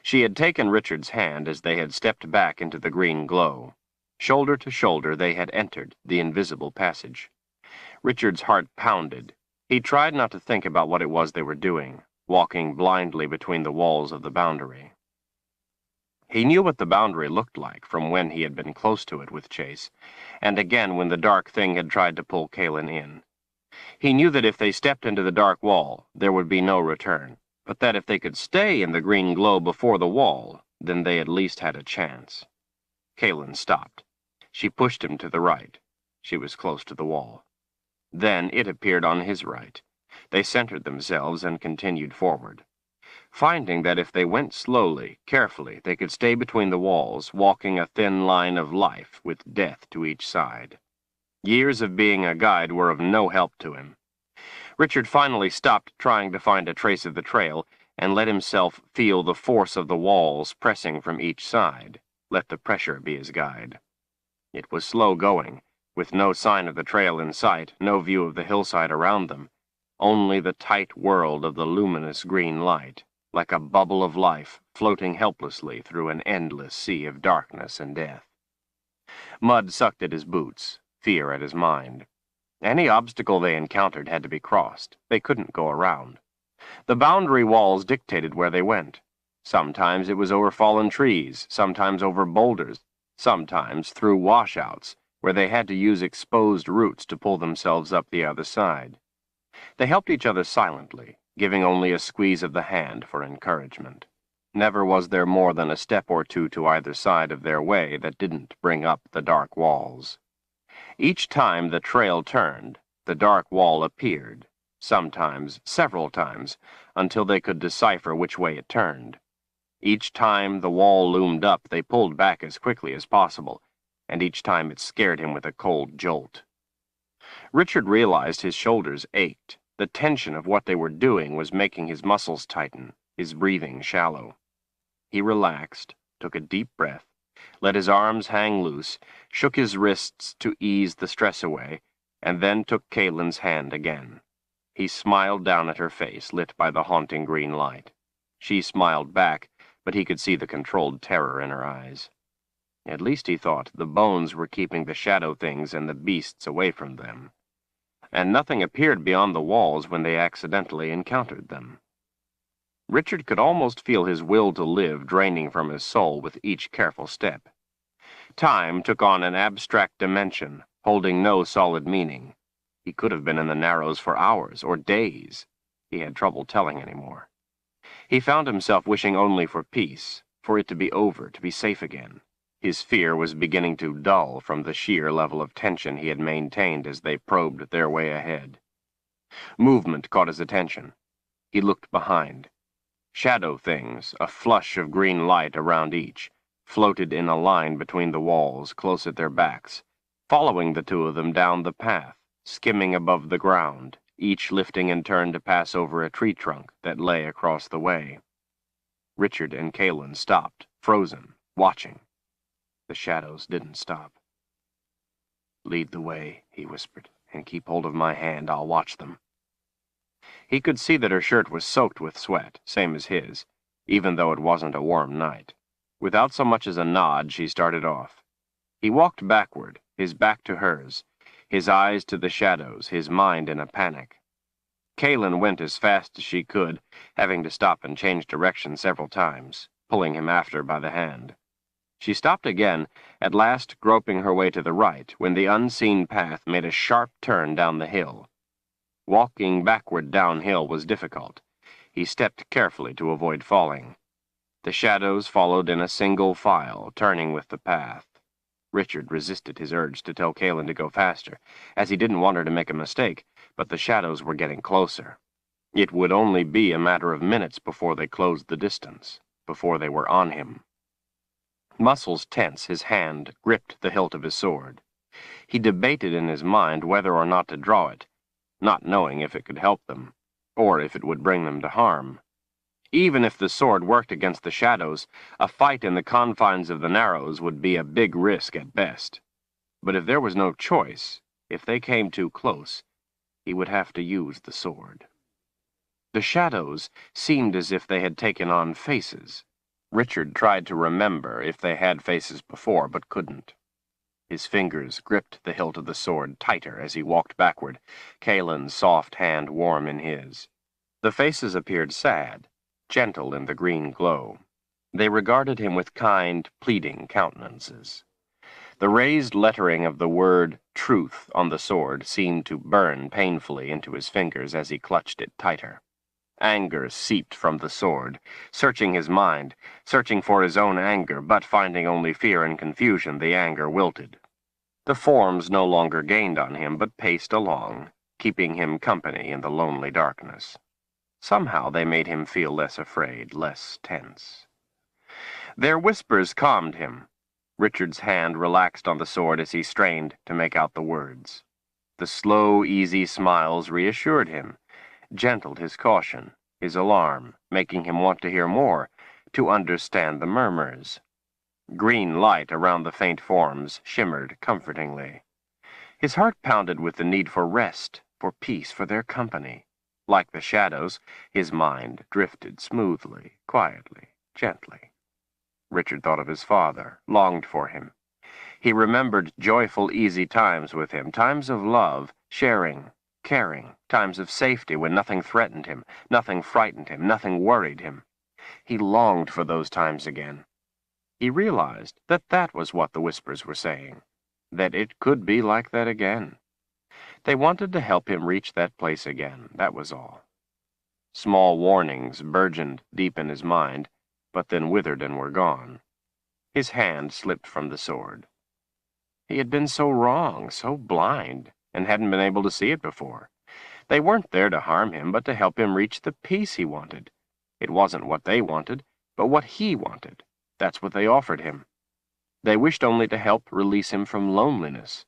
She had taken Richard's hand as they had stepped back into the green glow. Shoulder to shoulder they had entered the invisible passage. Richard's heart pounded. He tried not to think about what it was they were doing, walking blindly between the walls of the boundary. He knew what the boundary looked like from when he had been close to it with Chase, and again when the dark thing had tried to pull Kalin in. He knew that if they stepped into the dark wall, there would be no return, but that if they could stay in the green glow before the wall, then they at least had a chance. Kalin stopped. She pushed him to the right. She was close to the wall. Then it appeared on his right. They centered themselves and continued forward. Finding that if they went slowly, carefully, they could stay between the walls, walking a thin line of life with death to each side. Years of being a guide were of no help to him. Richard finally stopped trying to find a trace of the trail and let himself feel the force of the walls pressing from each side. Let the pressure be his guide. It was slow going, with no sign of the trail in sight, no view of the hillside around them, only the tight world of the luminous green light, like a bubble of life floating helplessly through an endless sea of darkness and death. Mud sucked at his boots, fear at his mind. Any obstacle they encountered had to be crossed. They couldn't go around. The boundary walls dictated where they went. Sometimes it was over fallen trees, sometimes over boulders, sometimes through washouts, where they had to use exposed roots to pull themselves up the other side. They helped each other silently, giving only a squeeze of the hand for encouragement. Never was there more than a step or two to either side of their way that didn't bring up the dark walls. Each time the trail turned, the dark wall appeared, sometimes several times, until they could decipher which way it turned. Each time the wall loomed up, they pulled back as quickly as possible, and each time it scared him with a cold jolt. Richard realized his shoulders ached. The tension of what they were doing was making his muscles tighten, his breathing shallow. He relaxed, took a deep breath, let his arms hang loose, shook his wrists to ease the stress away, and then took Kalin's hand again. He smiled down at her face, lit by the haunting green light. She smiled back, but he could see the controlled terror in her eyes. At least, he thought, the bones were keeping the shadow things and the beasts away from them. And nothing appeared beyond the walls when they accidentally encountered them. Richard could almost feel his will to live draining from his soul with each careful step. Time took on an abstract dimension, holding no solid meaning. He could have been in the Narrows for hours or days. He had trouble telling anymore. He found himself wishing only for peace, for it to be over, to be safe again. His fear was beginning to dull from the sheer level of tension he had maintained as they probed their way ahead. Movement caught his attention. He looked behind. Shadow things, a flush of green light around each, floated in a line between the walls, close at their backs, following the two of them down the path, skimming above the ground, each lifting in turn to pass over a tree trunk that lay across the way. Richard and Kalin stopped, frozen, watching. The shadows didn't stop. "Lead the way," he whispered, "and keep hold of my hand. I'll watch them." He could see that her shirt was soaked with sweat, same as his, even though it wasn't a warm night. Without so much as a nod, she started off. He walked backward, his back to hers, his eyes to the shadows, his mind in a panic. Kaylin went as fast as she could, having to stop and change direction several times, pulling him after by the hand. She stopped again, at last groping her way to the right, when the unseen path made a sharp turn down the hill. Walking backward downhill was difficult. He stepped carefully to avoid falling. The shadows followed in a single file, turning with the path. Richard resisted his urge to tell Kaylin to go faster, as he didn't want her to make a mistake, but the shadows were getting closer. It would only be a matter of minutes before they closed the distance, before they were on him. Muscles tense, his hand gripped the hilt of his sword. He debated in his mind whether or not to draw it, not knowing if it could help them, or if it would bring them to harm. Even if the sword worked against the shadows, a fight in the confines of the Narrows would be a big risk at best. But if there was no choice, if they came too close, he would have to use the sword. The shadows seemed as if they had taken on faces. Richard tried to remember if they had faces before, but couldn't. His fingers gripped the hilt of the sword tighter as he walked backward, Kaylin's soft hand warm in his. The faces appeared sad, gentle in the green glow. They regarded him with kind, pleading countenances. The raised lettering of the word truth on the sword seemed to burn painfully into his fingers as he clutched it tighter. Anger seeped from the sword, searching his mind, searching for his own anger, but finding only fear and confusion, the anger wilted. The forms no longer gained on him, but paced along, keeping him company in the lonely darkness. Somehow they made him feel less afraid, less tense. Their whispers calmed him. Richard's hand relaxed on the sword as he strained to make out the words. The slow, easy smiles reassured him, gentled his caution, his alarm, making him want to hear more, to understand the murmurs. Green light around the faint forms shimmered comfortingly. His heart pounded with the need for rest, for peace, for their company. Like the shadows, his mind drifted smoothly, quietly, gently. Richard thought of his father, longed for him. He remembered joyful, easy times with him, times of love, sharing, caring, times of safety when nothing threatened him, nothing frightened him, nothing worried him. He longed for those times again. He realized that that was what the whispers were saying, that it could be like that again. They wanted to help him reach that place again, that was all. Small warnings burgeoned deep in his mind, but then withered and were gone. His hand slipped from the sword. He had been so wrong, so blind, and hadn't been able to see it before. They weren't there to harm him, but to help him reach the peace he wanted. It wasn't what they wanted, but what he wanted. That's what they offered him. They wished only to help release him from loneliness.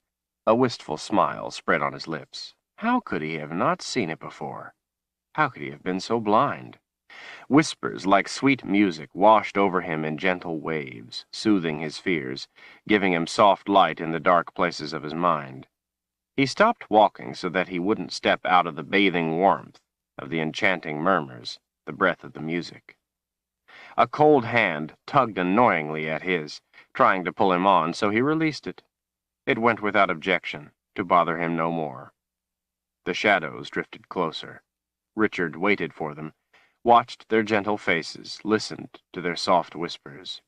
A wistful smile spread on his lips. How could he have not seen it before? How could he have been so blind? Whispers like sweet music washed over him in gentle waves, soothing his fears, giving him soft light in the dark places of his mind. He stopped walking so that he wouldn't step out of the bathing warmth of the enchanting murmurs, the breath of the music. A cold hand tugged annoyingly at his, trying to pull him on, so he released it. It went without objection, to bother him no more. The shadows drifted closer. Richard waited for them, watched their gentle faces, listened to their soft whispers.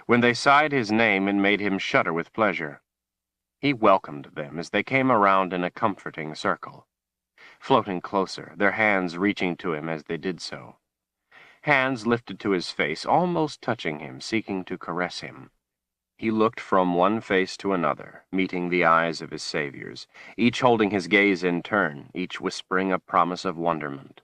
When they sighed his name, it made him shudder with pleasure. He welcomed them as they came around in a comforting circle, floating closer, their hands reaching to him as they did so. Hands lifted to his face, almost touching him, seeking to caress him. He looked from one face to another, meeting the eyes of his saviors, each holding his gaze in turn, each whispering a promise of wonderment.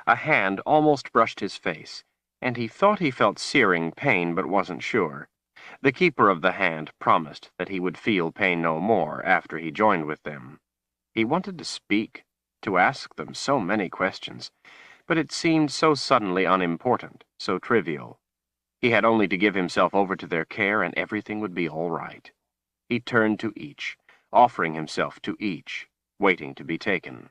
A hand almost brushed his face, and he thought he felt searing pain but wasn't sure. The keeper of the hand promised that he would feel pain no more after he joined with them. He wanted to speak, to ask them so many questions, but it seemed so suddenly unimportant, so trivial. He had only to give himself over to their care and everything would be all right. He turned to each, offering himself to each, waiting to be taken.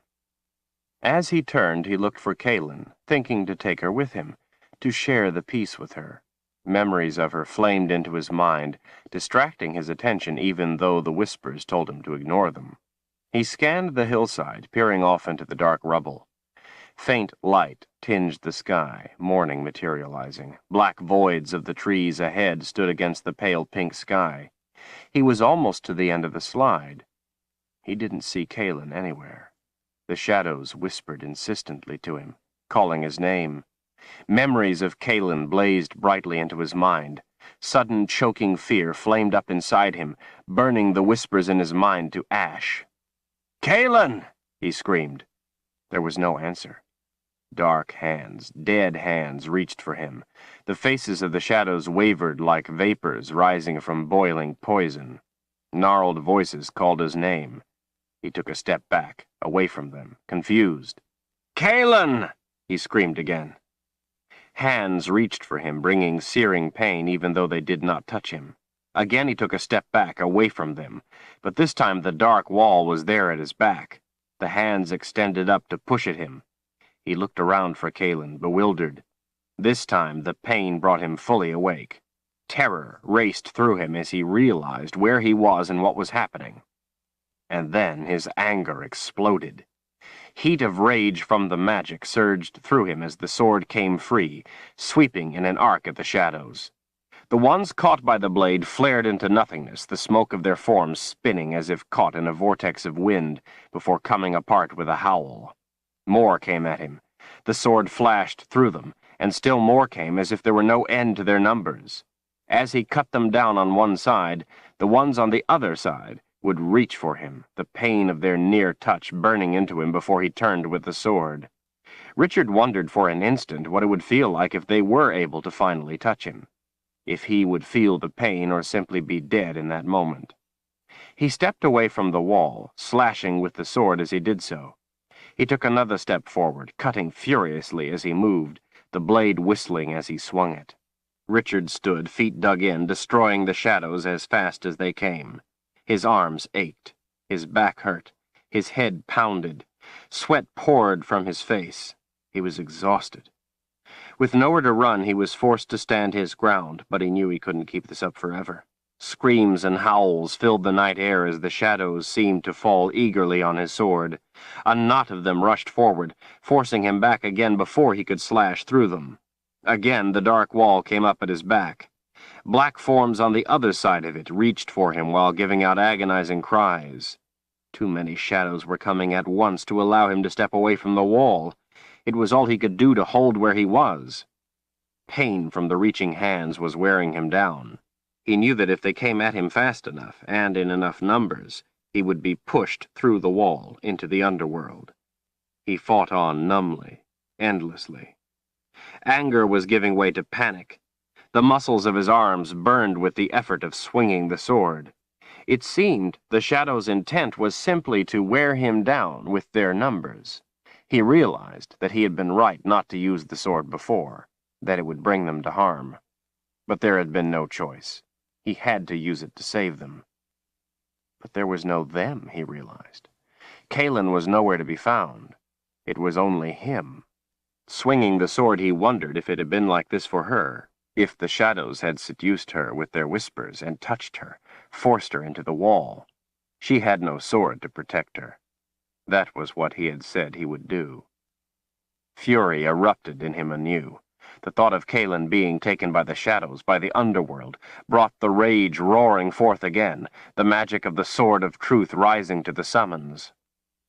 As he turned, he looked for Kaylin, thinking to take her with him, to share the peace with her. Memories of her flamed into his mind, distracting his attention even though the whispers told him to ignore them. He scanned the hillside, peering off into the dark rubble. Faint light tinged the sky, morning materializing. Black voids of the trees ahead stood against the pale pink sky. He was almost to the end of the slide. He didn't see Kalen anywhere. The shadows whispered insistently to him, calling his name. Memories of Kalen blazed brightly into his mind. Sudden choking fear flamed up inside him, burning the whispers in his mind to ash. "Kalen!" he screamed. There was no answer. Dark hands, dead hands, reached for him. The faces of the shadows wavered like vapors rising from boiling poison. Gnarled voices called his name. He took a step back, away from them, confused. "Kalen!" he screamed again. Hands reached for him, bringing searing pain even though they did not touch him. Again he took a step back, away from them, but this time the dark wall was there at his back. The hands extended up to push at him. He looked around for Kalen, bewildered. This time the pain brought him fully awake. Terror raced through him as he realized where he was and what was happening. And then his anger exploded. Heat of rage from the magic surged through him as the sword came free, sweeping in an arc at the shadows. The ones caught by the blade flared into nothingness, the smoke of their forms spinning as if caught in a vortex of wind before coming apart with a howl. More came at him. The sword flashed through them, and still more came as if there were no end to their numbers. As he cut them down on one side, the ones on the other side would reach for him, the pain of their near touch burning into him before he turned with the sword. Richard wondered for an instant what it would feel like if they were able to finally touch him. If he would feel the pain or simply be dead in that moment. He stepped away from the wall, slashing with the sword as he did so. He took another step forward, cutting furiously as he moved, the blade whistling as he swung it. Richard stood, feet dug in, destroying the shadows as fast as they came. His arms ached, his back hurt, his head pounded. Sweat poured from his face. He was exhausted. With nowhere to run, he was forced to stand his ground, but he knew he couldn't keep this up forever. Screams and howls filled the night air as the shadows seemed to fall eagerly on his sword. A knot of them rushed forward, forcing him back again before he could slash through them. Again the dark wall came up at his back. Black forms on the other side of it reached for him while giving out agonizing cries. Too many shadows were coming at once to allow him to step away from the wall. It was all he could do to hold where he was. Pain from the reaching hands was wearing him down. He knew that if they came at him fast enough, and in enough numbers, he would be pushed through the wall into the underworld. He fought on numbly, endlessly. Anger was giving way to panic. The muscles of his arms burned with the effort of swinging the sword. It seemed the shadows' intent was simply to wear him down with their numbers. He realized that he had been right not to use the sword before, that it would bring them to harm. But there had been no choice. He had to use it to save them. But there was no them, he realized. Kalen was nowhere to be found. It was only him. Swinging the sword, he wondered if it had been like this for her, if the shadows had seduced her with their whispers and touched her, forced her into the wall. She had no sword to protect her. That was what he had said he would do. Fury erupted in him anew. The thought of Kalen being taken by the shadows, by the underworld, brought the rage roaring forth again, the magic of the sword of truth rising to the summons.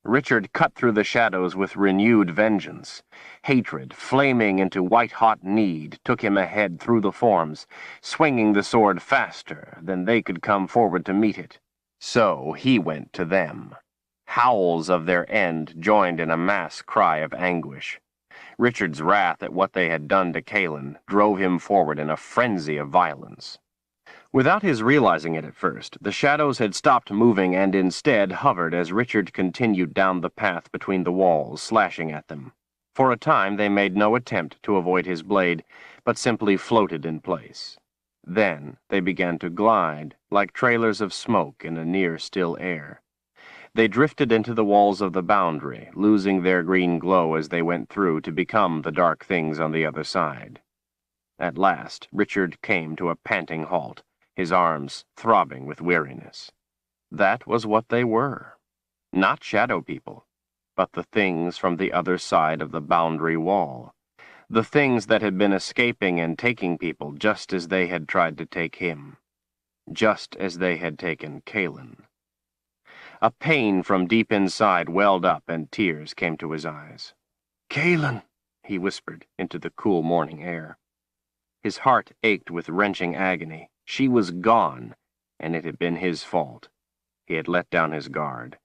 Richard cut through the shadows with renewed vengeance. Hatred, flaming into white-hot need, took him ahead through the forms, swinging the sword faster than they could come forward to meet it. So he went to them. Howls of their end joined in a mass cry of anguish. Richard's wrath at what they had done to Kalen drove him forward in a frenzy of violence. Without his realizing it at first, the shadows had stopped moving and instead hovered as Richard continued down the path between the walls, slashing at them. For a time they made no attempt to avoid his blade, but simply floated in place. Then they began to glide, like trailers of smoke in a near still air. They drifted into the walls of the boundary, losing their green glow as they went through to become the dark things on the other side. At last, Richard came to a panting halt, his arms throbbing with weariness. That was what they were. Not shadow people, but the things from the other side of the boundary wall. The things that had been escaping and taking people just as they had tried to take him. Just as they had taken Kalen. A pain from deep inside welled up and tears came to his eyes. "Kalen," he whispered into the cool morning air. His heart ached with wrenching agony. She was gone, and it had been his fault. He had let down his guard.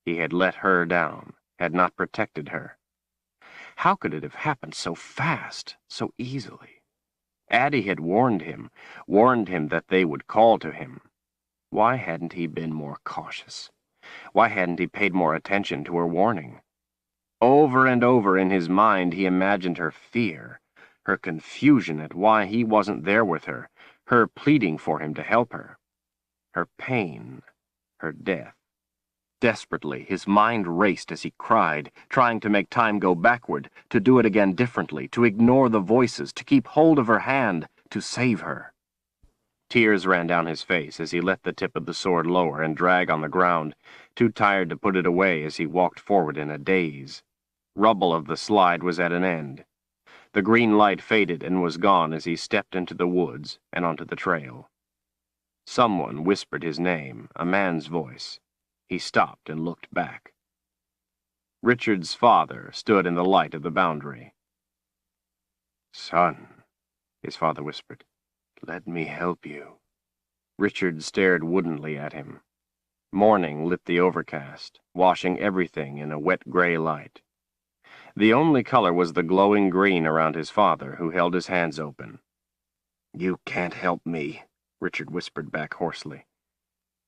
He had let her down, had not protected her. How could it have happened so fast, so easily? Addie had warned him that they would call to him. Why hadn't he been more cautious? Why hadn't he paid more attention to her warning? Over and over in his mind he imagined her fear, her confusion at why he wasn't there with her, her pleading for him to help her, her pain, her death. Desperately, his mind raced as he cried, trying to make time go backward, to do it again differently, to ignore the voices, to keep hold of her hand, to save her. Tears ran down his face as he let the tip of the sword lower and drag on the ground, too tired to put it away as he walked forward in a daze. Rubble of the slide was at an end. The green light faded and was gone as he stepped into the woods and onto the trail. Someone whispered his name, a man's voice. He stopped and looked back. Richard's father stood in the light of the boundary. "Son," his father whispered, "let me help you." Richard stared woodenly at him. Morning lit the overcast, washing everything in a wet gray light. The only color was the glowing green around his father, who held his hands open. "You can't help me," Richard whispered back hoarsely.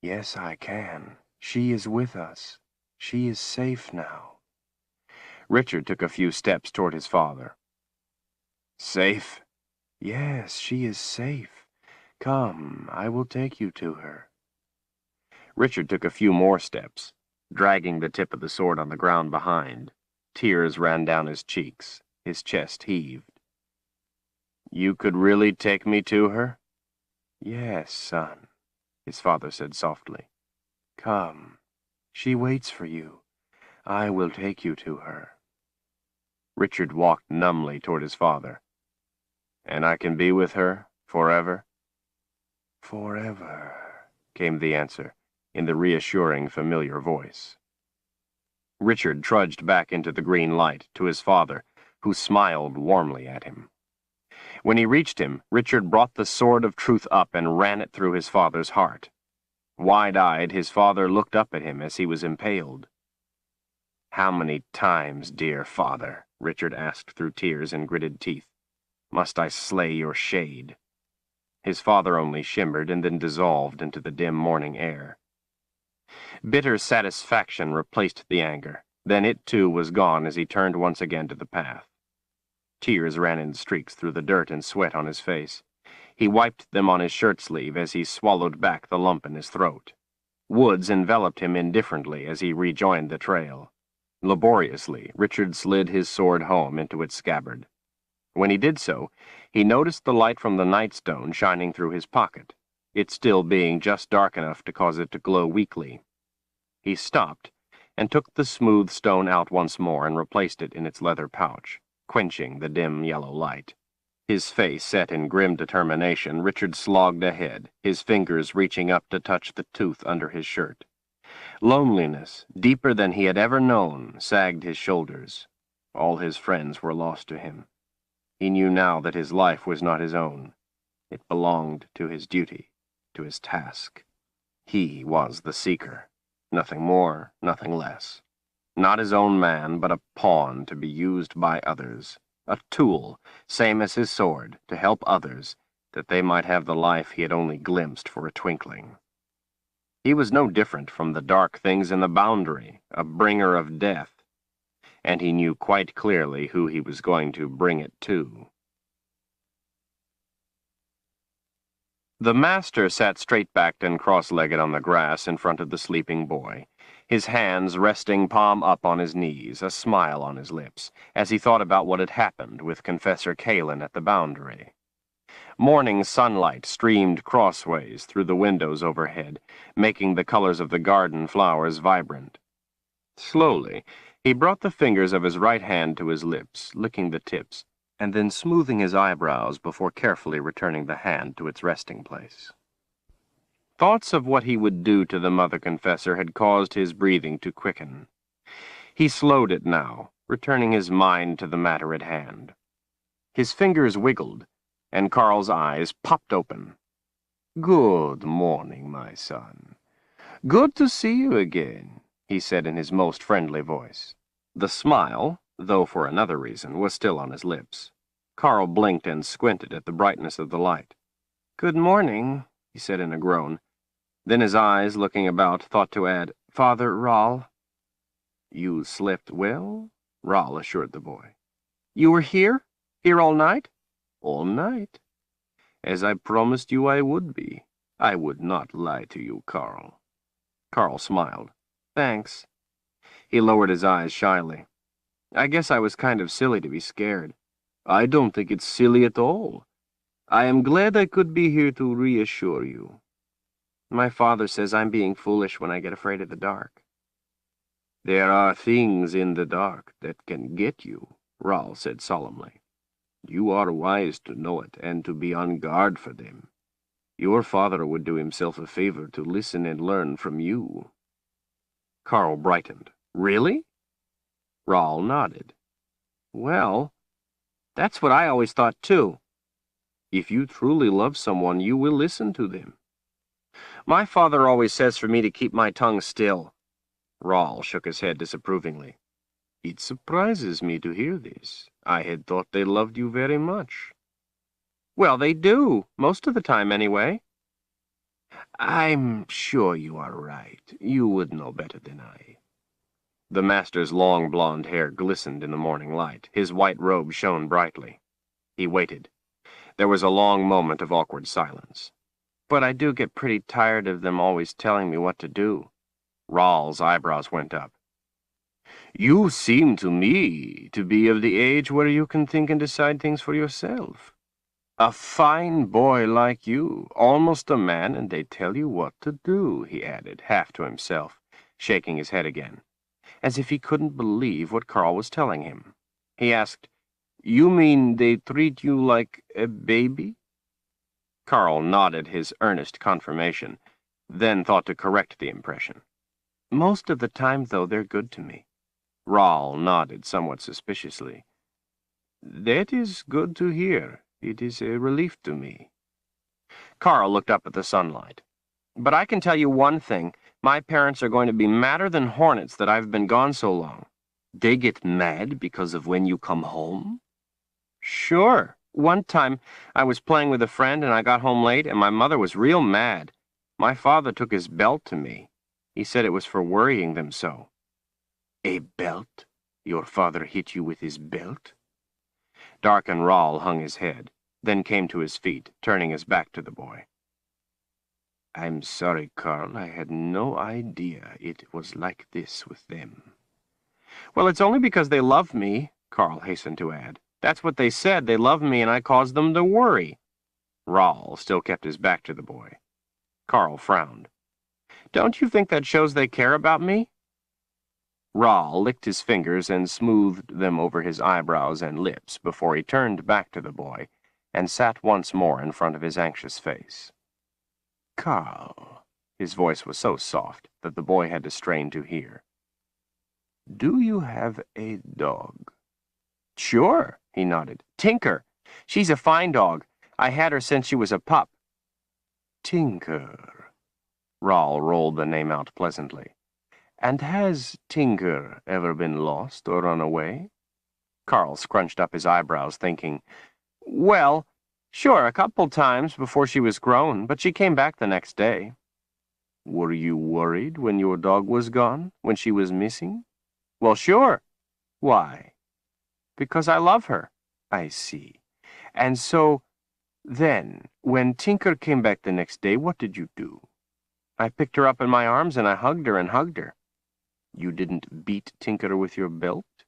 "Yes, I can. She is with us. She is safe now." Richard took a few steps toward his father. "Safe?" "Yes, she is safe. Come, I will take you to her." Richard took a few more steps, dragging the tip of the sword on the ground behind. Tears ran down his cheeks. His chest heaved. "You could really take me to her?" "Yes, son," his father said softly. "Come. She waits for you. I will take you to her." Richard walked numbly toward his father. "And I can be with her forever?" "Forever," came the answer, in the reassuring, familiar voice. Richard trudged back into the green light to his father, who smiled warmly at him. When he reached him, Richard brought the sword of truth up and ran it through his father's heart. Wide-eyed, his father looked up at him as he was impaled. "How many times, dear father," Richard asked through tears and gritted teeth, "must I slay your shade?" His father only shimmered and then dissolved into the dim morning air. Bitter satisfaction replaced the anger. Then it, too, was gone as he turned once again to the path. Tears ran in streaks through the dirt and sweat on his face. He wiped them on his shirt sleeve as he swallowed back the lump in his throat. Woods enveloped him indifferently as he rejoined the trail. Laboriously, Richard slid his sword home into its scabbard. When he did so, he noticed the light from the nightstone shining through his pocket, it still being just dark enough to cause it to glow weakly. He stopped and took the smooth stone out once more and replaced it in its leather pouch, quenching the dim yellow light. His face set in grim determination, Richard slogged ahead, his fingers reaching up to touch the tooth under his shirt. Loneliness, deeper than he had ever known, sagged his shoulders. All his friends were lost to him. He knew now that his life was not his own. It belonged to his duty, to his task. He was the seeker. Nothing more, nothing less. Not his own man, but a pawn to be used by others. A tool, same as his sword, to help others, that they might have the life he had only glimpsed for a twinkling. He was no different from the dark things in the boundary, a bringer of death, and he knew quite clearly who he was going to bring it to. The master sat straight-backed and cross-legged on the grass in front of the sleeping boy, his hands resting palm up on his knees, a smile on his lips, as he thought about what had happened with Confessor Kalen at the boundary. Morning sunlight streamed crossways through the windows overhead, making the colors of the garden flowers vibrant. Slowly, he brought the fingers of his right hand to his lips, licking the tips, and then smoothing his eyebrows before carefully returning the hand to its resting place. Thoughts of what he would do to the mother confessor had caused his breathing to quicken. He slowed it now, returning his mind to the matter at hand. His fingers wiggled, and Carl's eyes popped open. "Good morning, my son. Good to see you again," he said in his most friendly voice. The smile, though for another reason, was still on his lips. Carl blinked and squinted at the brightness of the light. "Good morning," he said in a groan. Then his eyes, looking about, thought to add, "Father Rahl." "You slept well?" Rahl assured the boy. "You were here? Here all night?" "All night. As I promised you I would be. I would not lie to you, Carl." Carl smiled. "Thanks." He lowered his eyes shyly. "I guess I was kind of silly to be scared." "I don't think it's silly at all. I am glad I could be here to reassure you." "My father says I'm being foolish when I get afraid of the dark." "There are things in the dark that can get you," Rahl said solemnly. "You are wise to know it and to be on guard for them. Your father would do himself a favor to listen and learn from you." Carl brightened. "Really?" Rahl nodded. "Well, that's what I always thought, too." "If you truly love someone, you will listen to them." "My father always says for me to keep my tongue still." Rahl shook his head disapprovingly. "It surprises me to hear this. I had thought they loved you very much." "Well, they do, most of the time anyway." "I'm sure you are right. You would know better than I." The master's long blonde hair glistened in the morning light. His white robe shone brightly. He waited. There was a long moment of awkward silence. "But I do get pretty tired of them always telling me what to do." Rahl's eyebrows went up. "You seem to me to be of the age where you can think and decide things for yourself. A fine boy like you, almost a man, and they tell you what to do," he added, half to himself, shaking his head again, as if he couldn't believe what Carl was telling him. He asked, "You mean they treat you like a baby?" Carl nodded his earnest confirmation, then thought to correct the impression. "Most of the time, though, they're good to me." Rahl nodded somewhat suspiciously. "That is good to hear. It is a relief to me." Carl looked up at the sunlight. "But I can tell you one thing. My parents are going to be madder than hornets that I've been gone so long." "They get mad because of when you come home?" "Sure. One time I was playing with a friend and I got home late and my mother was real mad. My father took his belt to me. He said it was for worrying them so." "A belt? Your father hit you with his belt?" Darken Rahl hung his head, then came to his feet, turning his back to the boy. "I'm sorry, Carl. I had no idea it was like this with them." "Well, it's only because they love me," Carl hastened to add. "That's what they said. They love me and I caused them to worry." Rahl still kept his back to the boy. Carl frowned. "Don't you think that shows they care about me?" Rahl licked his fingers and smoothed them over his eyebrows and lips before he turned back to the boy and sat once more in front of his anxious face. "Carl," his voice was so soft that the boy had to strain to hear. "Do you have a dog?" "Sure," he nodded. "Tinker. She's a fine dog. I had her since she was a pup." "Tinker." Rahl rolled the name out pleasantly. "And has Tinker ever been lost or run away?" Carl scrunched up his eyebrows, thinking, "Well, sure, a couple times before she was grown, but she came back the next day." "Were you worried when your dog was gone, when she was missing?" "Well, sure." "Why?" "Because I love her." "I see. And so, then, when Tinker came back the next day, what did you do?" "I picked her up in my arms and I hugged her and hugged her." "You didn't beat Tinker with your belt?"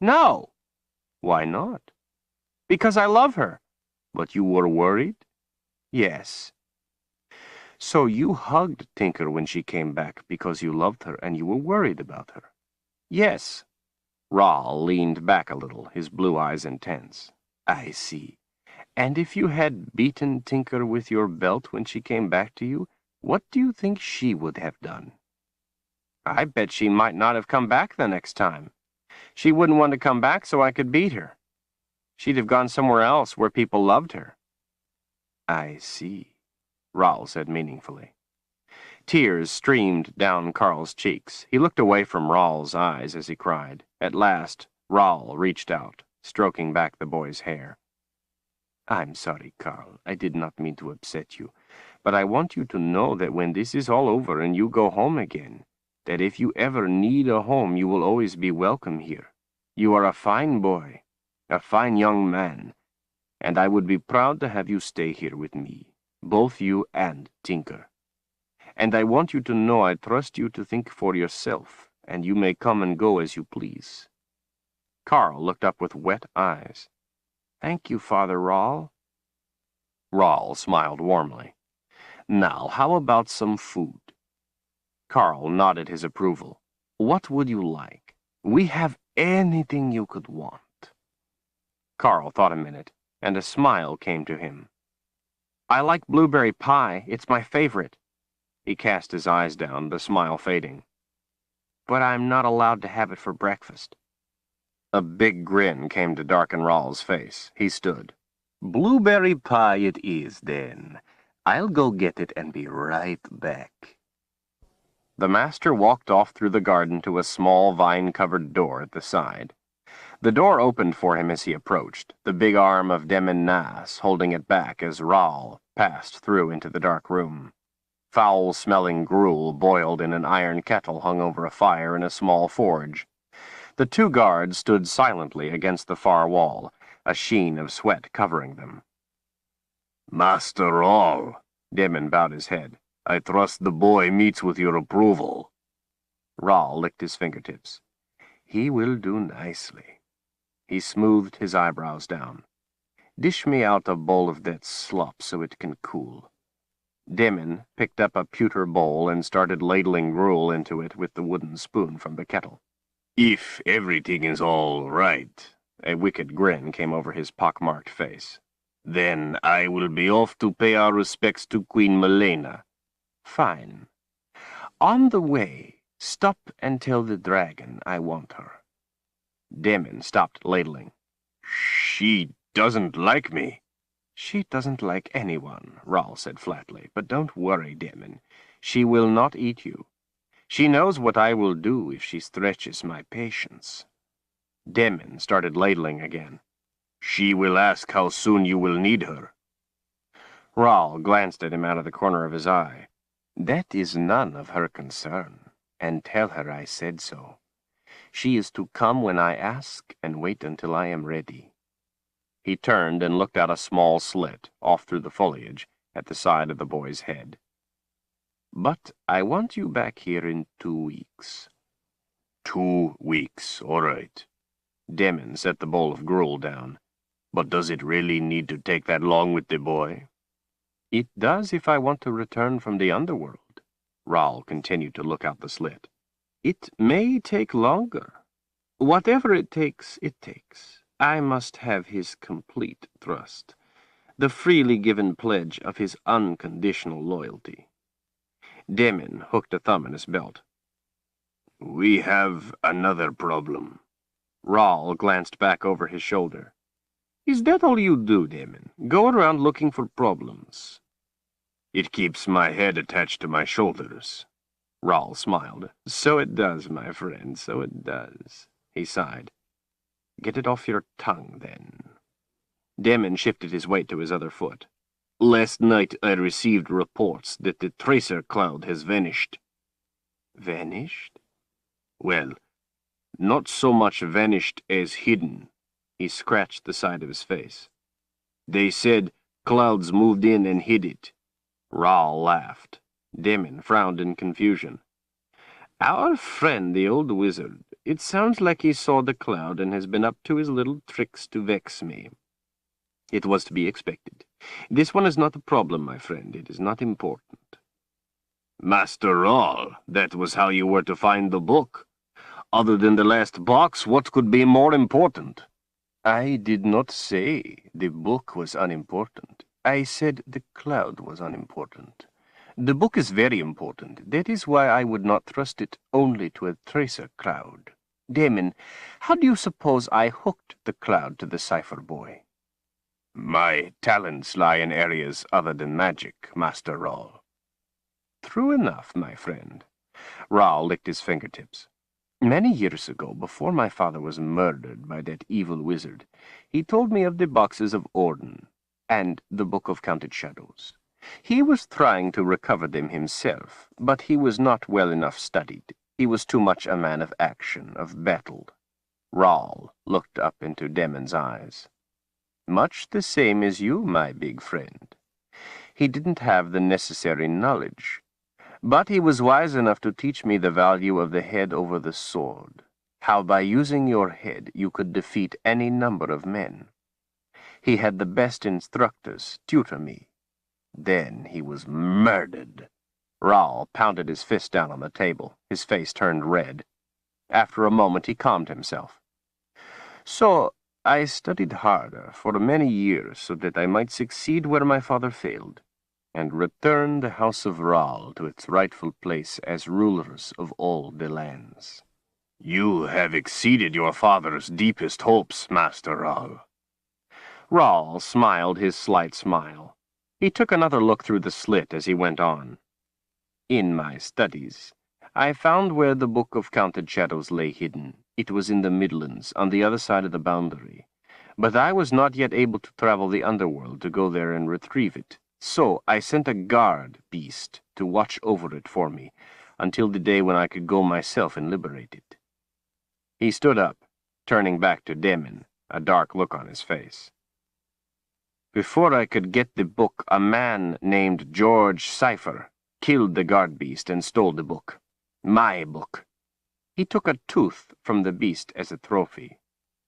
"No." "Why not?" "Because I love her." But you were worried? Yes. So you hugged Tinker when she came back because you loved her and you were worried about her? Yes. Rahl leaned back a little, his blue eyes intense. I see. And if you had beaten Tinker with your belt when she came back to you, what do you think she would have done? I bet she might not have come back the next time. She wouldn't want to come back so I could beat her. She'd have gone somewhere else where people loved her. I see, Rahl said meaningfully. Tears streamed down Carl's cheeks. He looked away from Rahl's eyes as he cried. At last, Rahl reached out, stroking back the boy's hair. I'm sorry, Carl. I did not mean to upset you. But I want you to know that when this is all over and you go home again, that if you ever need a home, you will always be welcome here. You are a fine boy, a fine young man, and I would be proud to have you stay here with me, both you and Tinker. And I want you to know I trust you to think for yourself, and you may come and go as you please. Carl looked up with wet eyes. Thank you, Father Rahl. Rahl smiled warmly. Now, how about some food? Carl nodded his approval. What would you like? We have anything you could want. Carl thought a minute, and a smile came to him. I like blueberry pie. It's my favorite. He cast his eyes down, the smile fading. But I'm not allowed to have it for breakfast. A big grin came to darken Rahl's face. He stood. Blueberry pie it is, then. I'll go get it and be right back. The master walked off through the garden to a small vine-covered door at the side. The door opened for him as he approached, the big arm of Demin Nas holding it back as Rahl passed through into the dark room. Foul-smelling gruel boiled in an iron kettle hung over a fire in a small forge. The two guards stood silently against the far wall, a sheen of sweat covering them. Master Rahl, Demin bowed his head. I trust the boy meets with your approval. Rahl licked his fingertips. He will do nicely. He smoothed his eyebrows down. Dish me out a bowl of that slop so it can cool. Demin picked up a pewter bowl and started ladling gruel into it with the wooden spoon from the kettle. If everything is all right, a wicked grin came over his pockmarked face, then I will be off to pay our respects to Queen Malena. Fine. On the way, stop and tell the dragon I want her. Demin stopped ladling. She doesn't like me. She doesn't like anyone, Rahl said flatly. But don't worry, Demin. She will not eat you. She knows what I will do if she stretches my patience. Demin started ladling again. She will ask how soon you will need her. Rahl glanced at him out of the corner of his eye. That is none of her concern, and tell her I said so. She is to come when I ask and wait until I am ready. He turned and looked out a small slit, off through the foliage, at the side of the boy's head. But I want you back here in 2 weeks. 2 weeks, all right. Demin set the bowl of gruel down. But does it really need to take that long with the boy? It does if I want to return from the underworld. Rahl continued to look out the slit. It may take longer. Whatever it takes, it takes. I must have his complete trust, the freely given pledge of his unconditional loyalty. Demin hooked a thumb in his belt. We have another problem. Rahl glanced back over his shoulder. Is that all you do, Demin? Go around looking for problems? It keeps my head attached to my shoulders. Rahl smiled. So it does, my friend, so it does. He sighed. Get it off your tongue, then. Demin shifted his weight to his other foot. Last night I received reports that the tracer cloud has vanished. Vanished? Well, not so much vanished as hidden. He scratched the side of his face. They said clouds moved in and hid it. Rahl laughed. Demin frowned in confusion. Our friend, the old wizard, it sounds like he saw the cloud and has been up to his little tricks to vex me. It was to be expected. This one is not a problem, my friend. It is not important. Master Rawl, that was how you were to find the book. Other than the last box, what could be more important? I did not say the book was unimportant. I said the cloud was unimportant. The book is very important. That is why I would not trust it only to a tracer cloud. Damon, how do you suppose I hooked the cloud to the cipher boy? My talents lie in areas other than magic, Master Rawl. True enough, my friend. Rawl licked his fingertips. Many years ago, before my father was murdered by that evil wizard, he told me of the boxes of Orden and the Book of Counted Shadows. He was trying to recover them himself, but he was not well enough studied. He was too much a man of action, of battle. Rawl looked up into Demon's eyes. Much the same as you, my big friend. He didn't have the necessary knowledge, but he was wise enough to teach me the value of the head over the sword, how by using your head you could defeat any number of men. He had the best instructors tutor me. Then he was murdered. Rawl pounded his fist down on the table. His face turned red. After a moment he calmed himself. So I studied harder for many years so that I might succeed where my father failed, and return the House of Rawl to its rightful place as rulers of all the lands. You have exceeded your father's deepest hopes, Master Rawl. Rawl smiled his slight smile. He took another look through the slit as he went on. In my studies, I found where the Book of Counted Shadows lay hidden. It was in the Midlands, on the other side of the boundary. But I was not yet able to travel the underworld to go there and retrieve it. So I sent a guard beast to watch over it for me, until the day when I could go myself and liberate it. He stood up, turning back to Demon, a dark look on his face. Before I could get the book, a man named George Cipher killed the guard beast and stole the book. My book. He took a tooth from the beast as a trophy.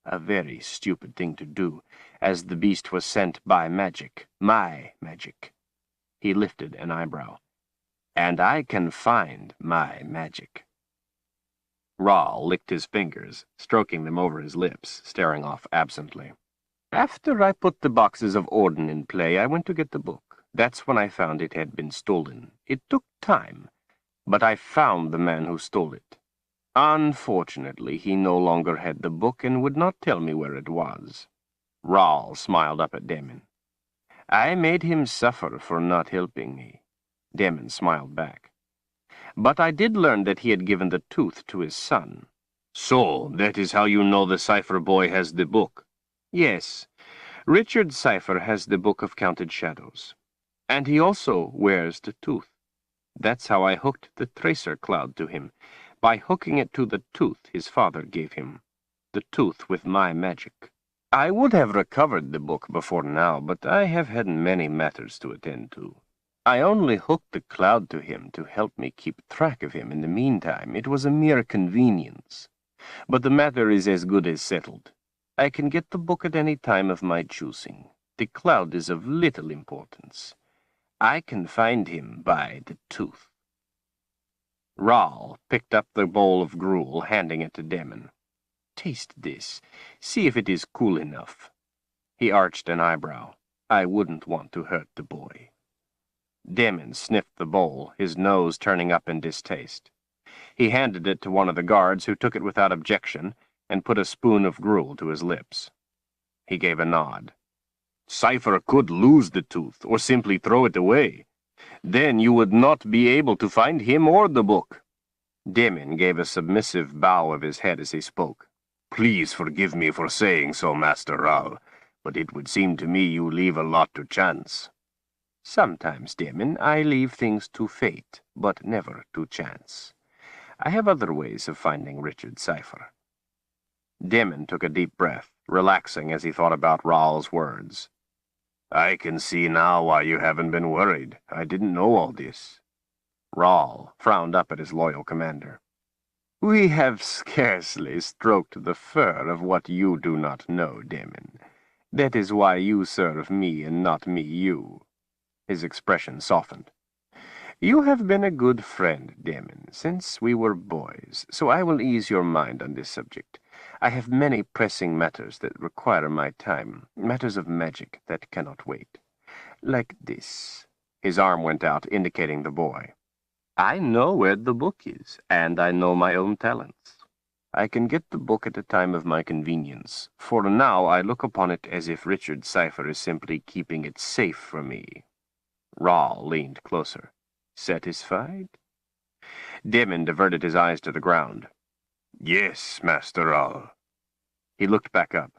A very stupid thing to do, as the beast was sent by magic, my magic. He lifted an eyebrow. And I can find my magic. Rawl licked his fingers, stroking them over his lips, staring off absently. After I put the boxes of Orden in play, I went to get the book. That's when I found it had been stolen. It took time, but I found the man who stole it. Unfortunately, he no longer had the book and would not tell me where it was. Rawl smiled up at Demon. I made him suffer for not helping me. Demon smiled back. But I did learn that he had given the tooth to his son. So, that is how you know the cipher boy has the book? Yes, Richard Cipher has the Book of Counted Shadows. And he also wears the tooth. That's how I hooked the tracer cloud to him, by hooking it to the tooth his father gave him. The tooth with my magic. I would have recovered the book before now, but I have had many matters to attend to. I only hooked the cloud to him to help me keep track of him in the meantime. It was a mere convenience. But the matter is as good as settled. I can get the book at any time of my choosing. The cloud is of little importance. I can find him by the tooth. Rawl picked up the bowl of gruel, handing it to Demon. Taste this. See if it is cool enough. He arched an eyebrow. I wouldn't want to hurt the boy. Demon sniffed the bowl, his nose turning up in distaste. He handed it to one of the guards, who took it without objection, and put a spoon of gruel to his lips. He gave a nod. Cipher could lose the tooth, or simply throw it away. Then you would not be able to find him or the book. Demon gave a submissive bow of his head as he spoke. Please forgive me for saying so, Master Rawl, but it would seem to me you leave a lot to chance. Sometimes, Demon, I leave things to fate, but never to chance. I have other ways of finding Richard Cipher. Demon took a deep breath, relaxing as he thought about Rawl's words. I can see now why you haven't been worried. I didn't know all this. Rawl frowned up at his loyal commander. We have scarcely stroked the fur of what you do not know, Demon. That is why you serve me and not me you. His expression softened. You have been a good friend, Damon, since we were boys, so I will ease your mind on this subject. I have many pressing matters that require my time, matters of magic that cannot wait. Like this. His arm went out, indicating the boy. I know where the book is, and I know my own talents. I can get the book at a time of my convenience. For now, I look upon it as if Richard's cipher is simply keeping it safe for me. Rahl leaned closer. Satisfied? Damon diverted his eyes to the ground. Yes, Master Rahl. He looked back up.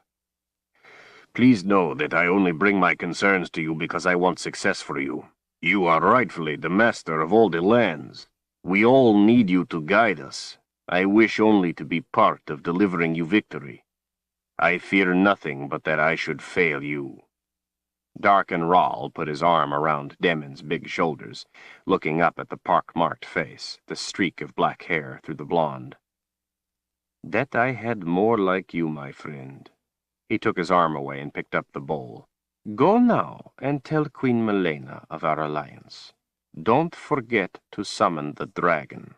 Please know that I only bring my concerns to you because I want success for you. You are rightfully the master of all the lands. We all need you to guide us. I wish only to be part of delivering you victory. I fear nothing but that I should fail you. Darken Rahl put his arm around Damon's big shoulders, looking up at the pock-marked face, the streak of black hair through the blonde. That I had more like you, my friend. He took his arm away and picked up the bowl. Go now and tell Queen Melena of our alliance. Don't forget to summon the dragon.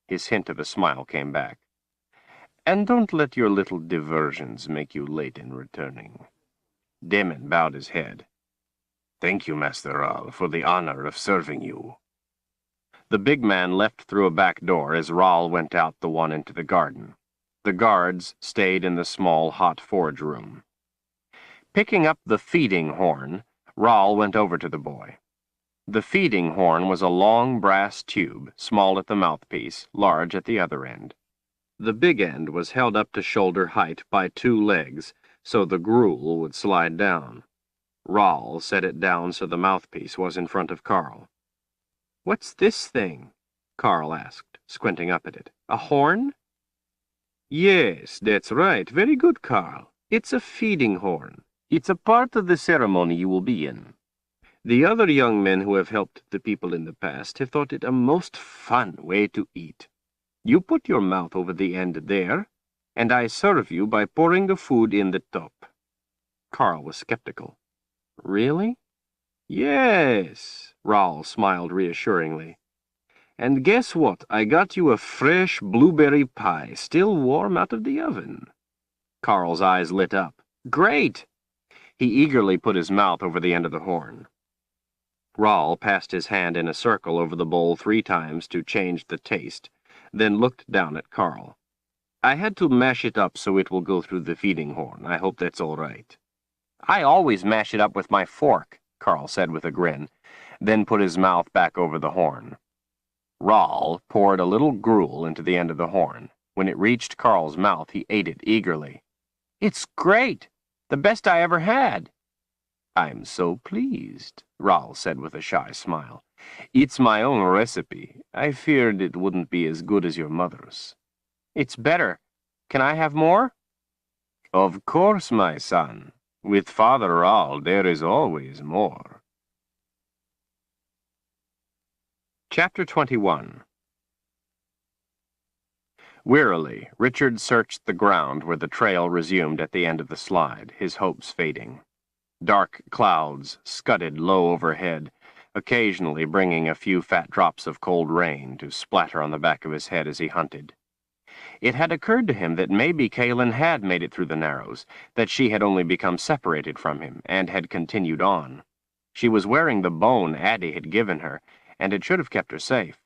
His hint of a smile came back. And don't let your little diversions make you late in returning. Damon bowed his head. Thank you, Master Rahl, for the honor of serving you. The big man left through a back door as Rahl went out the one into the garden. The guards stayed in the small hot forge room. Picking up the feeding horn, Rahl went over to the boy. The feeding horn was a long brass tube, small at the mouthpiece, large at the other end. The big end was held up to shoulder height by 2 legs, so the gruel would slide down. Rahl set it down so the mouthpiece was in front of Carl. What's this thing? Carl asked, squinting up at it. A horn? Yes, that's right. Very good, Carl. It's a feeding horn. It's a part of the ceremony you will be in. The other young men who have helped the people in the past have thought it a most fun way to eat. You put your mouth over the end there, and I serve you by pouring the food in the top. Carl was skeptical. Really? Yes, Rahl smiled reassuringly. And guess what? I got you a fresh blueberry pie, still warm out of the oven. Carl's eyes lit up. Great! He eagerly put his mouth over the end of the horn. Rahl passed his hand in a circle over the bowl 3 times to change the taste, then looked down at Carl. I had to mash it up so it will go through the feeding horn. I hope that's all right. I always mash it up with my fork, Carl said with a grin, then put his mouth back over the horn. Rahl poured a little gruel into the end of the horn. When it reached Carl's mouth, he ate it eagerly. It's great! The best I ever had! I'm so pleased, Rahl said with a shy smile. It's my own recipe. I feared it wouldn't be as good as your mother's. It's better. Can I have more? Of course, my son. With Father Rahl, there is always more. Chapter 21. Wearily, Richard searched the ground where the trail resumed at the end of the slide, his hopes fading. Dark clouds scudded low overhead, occasionally bringing a few fat drops of cold rain to splatter on the back of his head as he hunted. It had occurred to him that maybe Kaelin had made it through the Narrows, that she had only become separated from him, and had continued on. She was wearing the bone Addie had given her, and it should have kept her safe.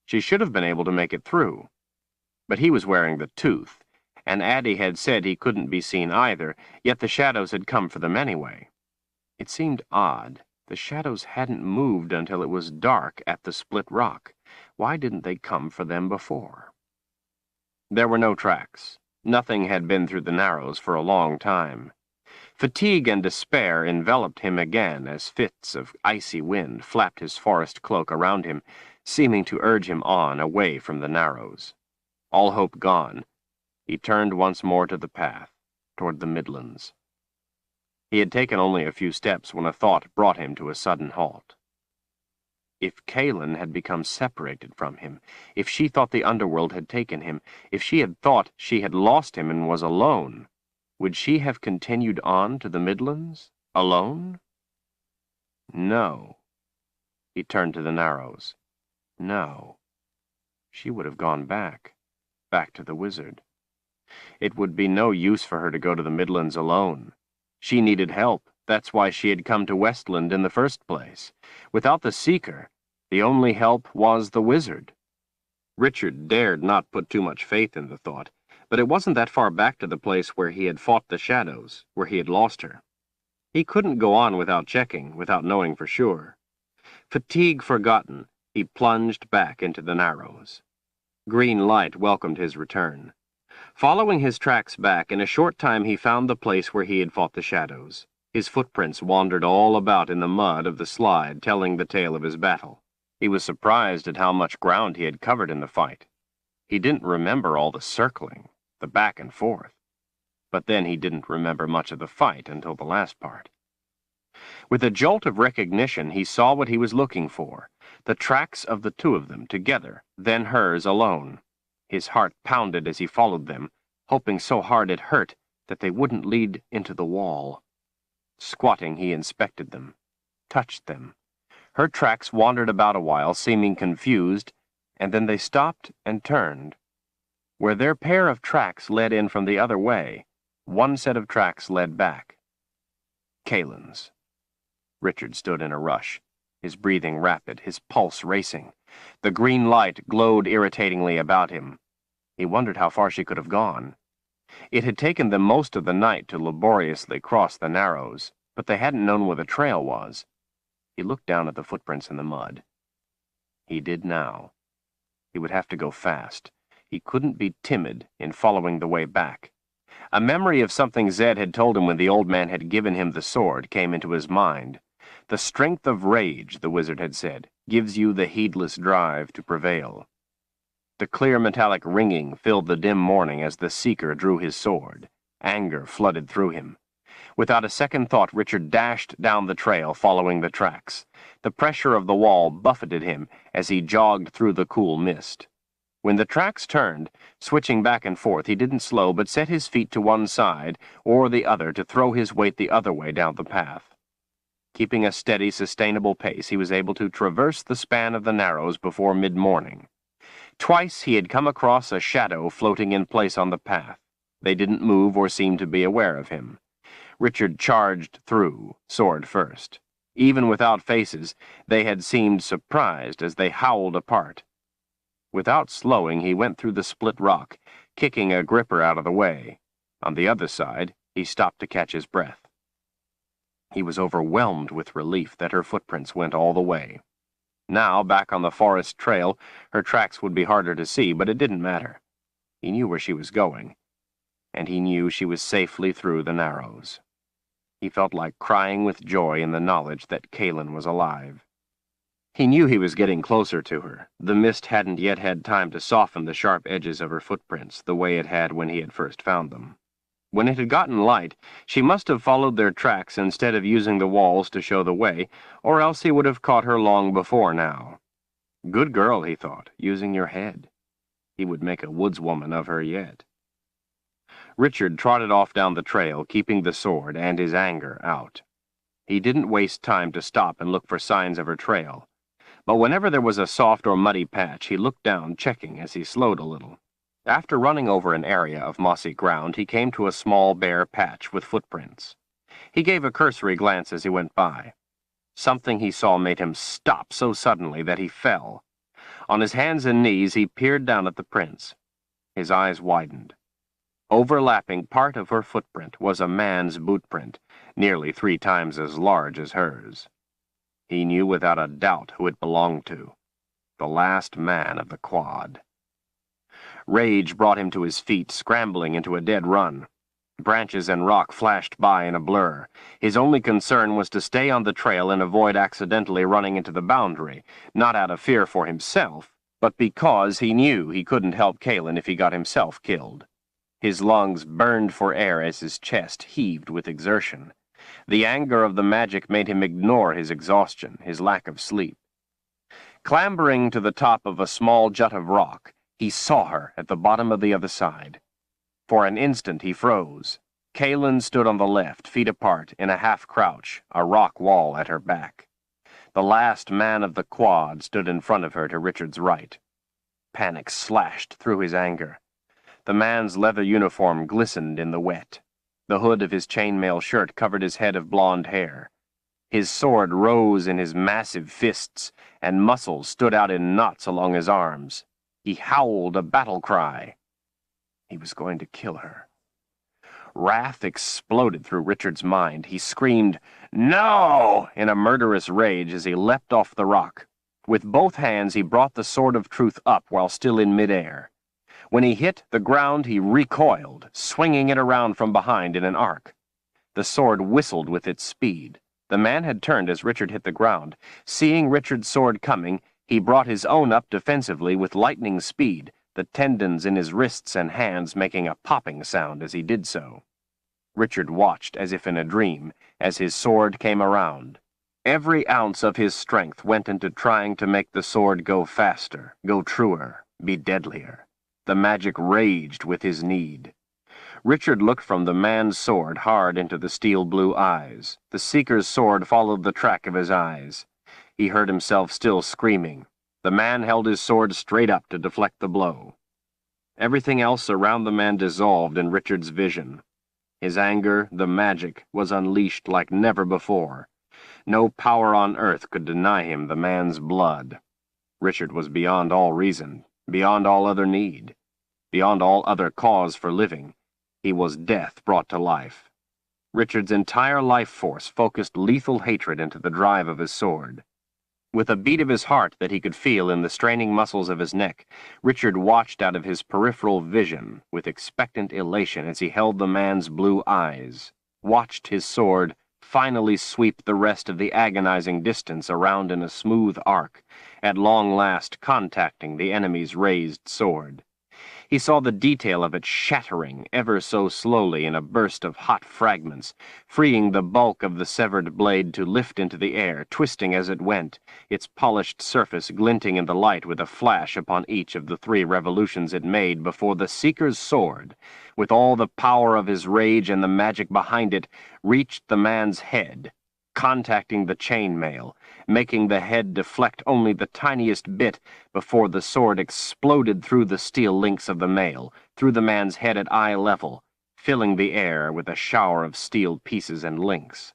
She should have been able to make it through. But he was wearing the tooth, and Addie had said he couldn't be seen either, yet the shadows had come for them anyway. It seemed odd. The shadows hadn't moved until it was dark at the split rock. Why didn't they come for them before? There were no tracks. Nothing had been through the Narrows for a long time. Fatigue and despair enveloped him again as fits of icy wind flapped his forest cloak around him, seeming to urge him on away from the Narrows. All hope gone, he turned once more to the path, toward the Midlands. He had taken only a few steps when a thought brought him to a sudden halt. If Kaelin had become separated from him, if she thought the underworld had taken him, if she had thought she had lost him and was alone, Would she have continued on to the Midlands, alone? No. He turned to the Narrows. No. She would have gone back to the Wizard. It would be no use for her to go to the Midlands alone. She needed help. That's why she had come to Westland in the first place. Without the Seeker, the only help was the Wizard. Richard dared not put too much faith in the thought, but it wasn't that far back to the place where he had fought the shadows, where he had lost her. He couldn't go on without checking, without knowing for sure. Fatigue forgotten, he plunged back into the Narrows. Green light welcomed his return. Following his tracks back, in a short time he found the place where he had fought the shadows. His footprints wandered all about in the mud of the slide, telling the tale of his battle. He was surprised at how much ground he had covered in the fight. He didn't remember all the circling, the back and forth. But then he didn't remember much of the fight until the last part. With a jolt of recognition, he saw what he was looking for, the tracks of the two of them together, then hers alone. His heart pounded as he followed them, hoping so hard it hurt that they wouldn't lead into the wall. Squatting, he inspected them, touched them. Her tracks wandered about a while, seeming confused, and then they stopped and turned. Where their pair of tracks led in from the other way, one set of tracks led back. Kalen's. Richard stood in a rush, his breathing rapid, his pulse racing. The green light glowed irritatingly about him. He wondered how far she could have gone. It had taken them most of the night to laboriously cross the Narrows, but they hadn't known where the trail was. He looked down at the footprints in the mud. He did now. He would have to go fast. He couldn't be timid in following the way back. A memory of something Zed had told him when the old man had given him the sword came into his mind. The strength of rage, the wizard had said, gives you the heedless drive to prevail. The clear metallic ringing filled the dim morning as the Seeker drew his sword. Anger flooded through him. Without a second thought, Richard dashed down the trail, following the tracks. The pressure of the wall buffeted him as he jogged through the cool mist. When the tracks turned, switching back and forth, he didn't slow but set his feet to one side or the other to throw his weight the other way down the path. Keeping a steady, sustainable pace, he was able to traverse the span of the Narrows before mid-morning. Twice he had come across a shadow floating in place on the path. They didn't move or seem to be aware of him. Richard charged through, sword first. Even without faces, they had seemed surprised as they howled apart. Without slowing, he went through the split rock, kicking a gripper out of the way. On the other side, he stopped to catch his breath. He was overwhelmed with relief that her footprints went all the way. Now, back on the forest trail, her tracks would be harder to see, but it didn't matter. He knew where she was going, and he knew she was safely through the Narrows. He felt like crying with joy in the knowledge that Kalen was alive. He knew he was getting closer to her. The mist hadn't yet had time to soften the sharp edges of her footprints the way it had when he had first found them. When it had gotten light, she must have followed their tracks instead of using the walls to show the way, or else he would have caught her long before now. Good girl, he thought, using your head. He would make a woodswoman of her yet. Richard trotted off down the trail, keeping the sword and his anger out. He didn't waste time to stop and look for signs of her trail. But whenever there was a soft or muddy patch, he looked down, checking as he slowed a little. After running over an area of mossy ground, he came to a small bare patch with footprints. He gave a cursory glance as he went by. Something he saw made him stop so suddenly that he fell. On his hands and knees, he peered down at the prints. His eyes widened. Overlapping part of her footprint was a man's bootprint, nearly 3 times as large as hers. He knew without a doubt who it belonged to. The last man of the quad. Rage brought him to his feet, scrambling into a dead run. Branches and rock flashed by in a blur. His only concern was to stay on the trail and avoid accidentally running into the boundary, not out of fear for himself, but because he knew he couldn't help Kalen if he got himself killed. His lungs burned for air as his chest heaved with exertion. The anger of the magic made him ignore his exhaustion, his lack of sleep. Clambering to the top of a small jut of rock, he saw her at the bottom of the other side. For an instant he froze. Kaelin stood on the left, feet apart, in a half-crouch, a rock wall at her back. The last man of the quad stood in front of her to Richard's right. Panic slashed through his anger. The man's leather uniform glistened in the wet. The hood of his chainmail shirt covered his head of blonde hair. His sword rose in his massive fists, and muscles stood out in knots along his arms. He howled a battle cry. He was going to kill her. Wrath exploded through Richard's mind. He screamed, "No!" in a murderous rage as he leapt off the rock. With both hands he brought the sword of truth up while still in midair. When he hit the ground, he recoiled, swinging it around from behind in an arc. The sword whistled with its speed. The man had turned as Richard hit the ground. Seeing Richard's sword coming, he brought his own up defensively with lightning speed, the tendons in his wrists and hands making a popping sound as he did so. Richard watched as if in a dream, as his sword came around. Every ounce of his strength went into trying to make the sword go faster, go truer, be deadlier. The magic raged with his need. Richard looked from the man's sword hard into the steel-blue eyes. The seeker's sword followed the track of his eyes. He heard himself still screaming. The man held his sword straight up to deflect the blow. Everything else around the man dissolved in Richard's vision. His anger, the magic, was unleashed like never before. No power on earth could deny him the man's blood. Richard was beyond all reason, beyond all other need, beyond all other cause for living. He was death brought to life. Richard's entire life force focused lethal hatred into the drive of his sword. With a beat of his heart that he could feel in the straining muscles of his neck, Richard watched out of his peripheral vision with expectant elation as he held the man's blue eyes, watched his sword finally sweep the rest of the agonizing distance around in a smooth arc, at long last contacting the enemy's raised sword. He saw the detail of it shattering ever so slowly in a burst of hot fragments, freeing the bulk of the severed blade to lift into the air, twisting as it went, its polished surface glinting in the light with a flash upon each of the 3 revolutions it made before the Seeker's sword, with all the power of his rage and the magic behind it, reached the man's head, contacting the chainmail, making the head deflect only the tiniest bit before the sword exploded through the steel links of the mail, through the man's head at eye level, filling the air with a shower of steel pieces and links.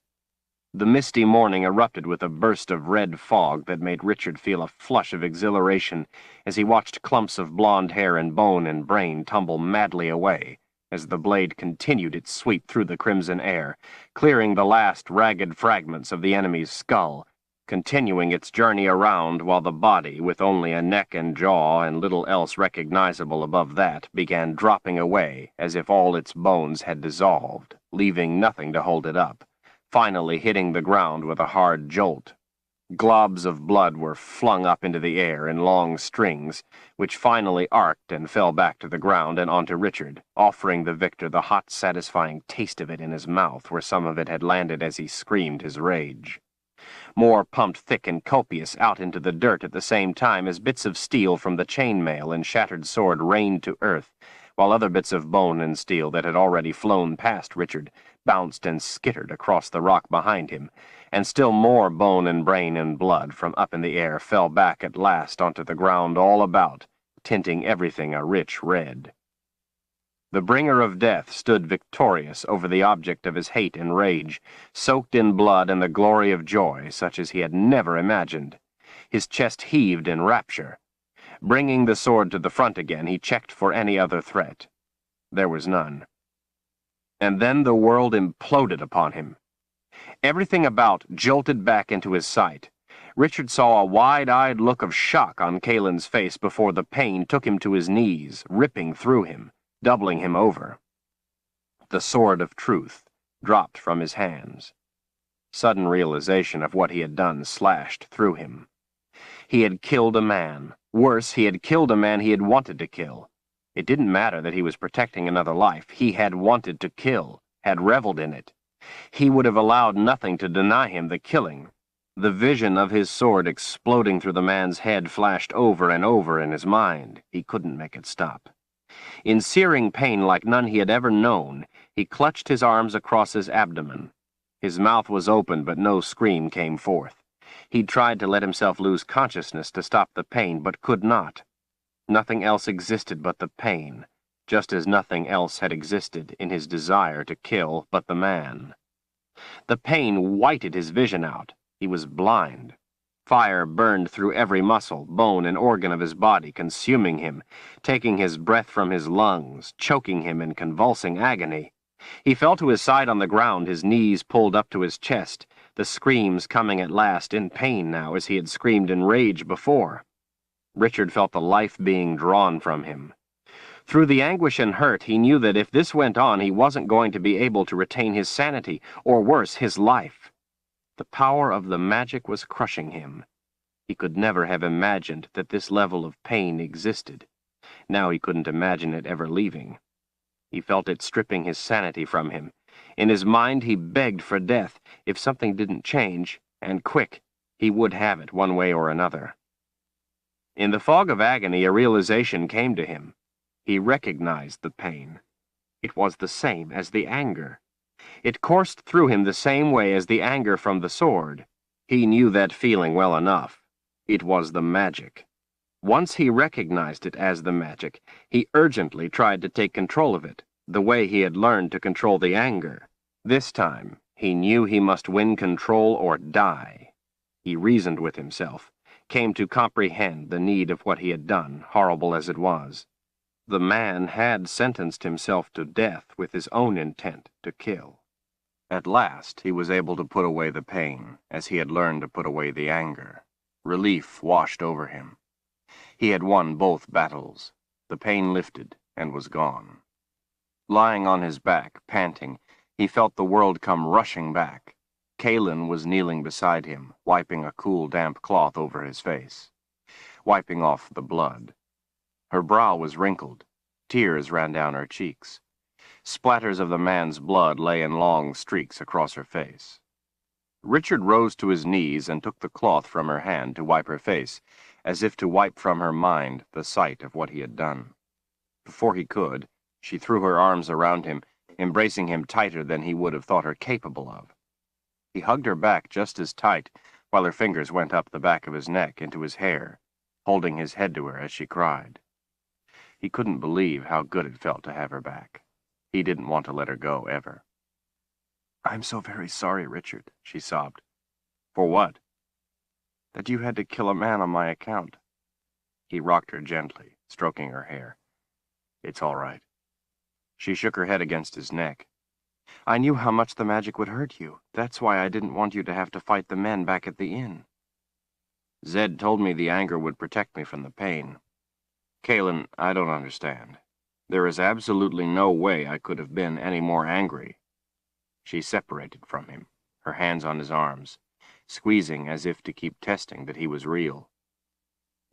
The misty morning erupted with a burst of red fog that made Richard feel a flush of exhilaration as he watched clumps of blonde hair and bone and brain tumble madly away, as the blade continued its sweep through the crimson air, clearing the last ragged fragments of the enemy's skull, continuing its journey around while the body, with only a neck and jaw and little else recognizable above that, began dropping away as if all its bones had dissolved, leaving nothing to hold it up, finally hitting the ground with a hard jolt. Globs of blood were flung up into the air in long strings, which finally arced and fell back to the ground and onto Richard, offering the victor the hot, satisfying taste of it in his mouth where some of it had landed as he screamed his rage. More pumped thick and copious out into the dirt at the same time as bits of steel from the chainmail and shattered sword rained to earth, while other bits of bone and steel that had already flown past Richard bounced and skittered across the rock behind him, and still more bone and brain and blood from up in the air fell back at last onto the ground all about, tinting everything a rich red. The bringer of death stood victorious over the object of his hate and rage, soaked in blood and the glory of joy such as he had never imagined. His chest heaved in rapture. Bringing the sword to the front again, he checked for any other threat. There was none. And then the world imploded upon him. Everything about jolted back into his sight. Richard saw a wide-eyed look of shock on Kaelin's face before the pain took him to his knees, ripping through him, doubling him over. The sword of truth dropped from his hands. Sudden realization of what he had done slashed through him. He had killed a man. Worse, he had killed a man he had wanted to kill. It didn't matter that he was protecting another life. He had wanted to kill, had reveled in it. He would have allowed nothing to deny him the killing. The vision of his sword exploding through the man's head flashed over and over in his mind. He couldn't make it stop. In searing pain like none he had ever known, he clutched his arms across his abdomen. His mouth was open, but no scream came forth. He tried to let himself lose consciousness to stop the pain, but could not. Nothing else existed but the pain, just as nothing else had existed in his desire to kill but the man. The pain whited his vision out. He was blind. Fire burned through every muscle, bone, and organ of his body, consuming him, taking his breath from his lungs, choking him in convulsing agony. He fell to his side on the ground, his knees pulled up to his chest, the screams coming at last, in pain now as he had screamed in rage before. Richard felt the life being drawn from him. Through the anguish and hurt, he knew that if this went on, he wasn't going to be able to retain his sanity, or worse, his life. The power of the magic was crushing him. He could never have imagined that this level of pain existed. Now he couldn't imagine it ever leaving. He felt it stripping his sanity from him. In his mind, he begged for death. If something didn't change, and quick, he would have it one way or another. In the fog of agony, a realization came to him. He recognized the pain. It was the same as the anger. It coursed through him the same way as the anger from the sword. He knew that feeling well enough. It was the magic. Once he recognized it as the magic, he urgently tried to take control of it, the way he had learned to control the anger. This time, he knew he must win control or die. He reasoned with himself, came to comprehend the need of what he had done, horrible as it was. The man had sentenced himself to death with his own intent to kill. At last, he was able to put away the pain, as he had learned to put away the anger. Relief washed over him. He had won both battles. The pain lifted and was gone. Lying on his back, panting, he felt the world come rushing back. Kaelin was kneeling beside him, wiping a cool, damp cloth over his face, wiping off the blood. Her brow was wrinkled. Tears ran down her cheeks. Splatters of the man's blood lay in long streaks across her face. Richard rose to his knees and took the cloth from her hand to wipe her face, as if to wipe from her mind the sight of what he had done. Before he could, she threw her arms around him, embracing him tighter than he would have thought her capable of. He hugged her back just as tight, while her fingers went up the back of his neck into his hair, holding his head to her as she cried. He couldn't believe how good it felt to have her back. He didn't want to let her go, ever. "I'm so very sorry, Richard," she sobbed. "For what?" "That you had to kill a man on my account." He rocked her gently, stroking her hair. "It's all right." She shook her head against his neck. "I knew how much the magic would hurt you. That's why I didn't want you to have to fight the men back at the inn." "Zed told me the anger would protect me from the pain. Kaelin, I don't understand. There is absolutely no way I could have been any more angry." She separated from him, her hands on his arms, squeezing as if to keep testing that he was real.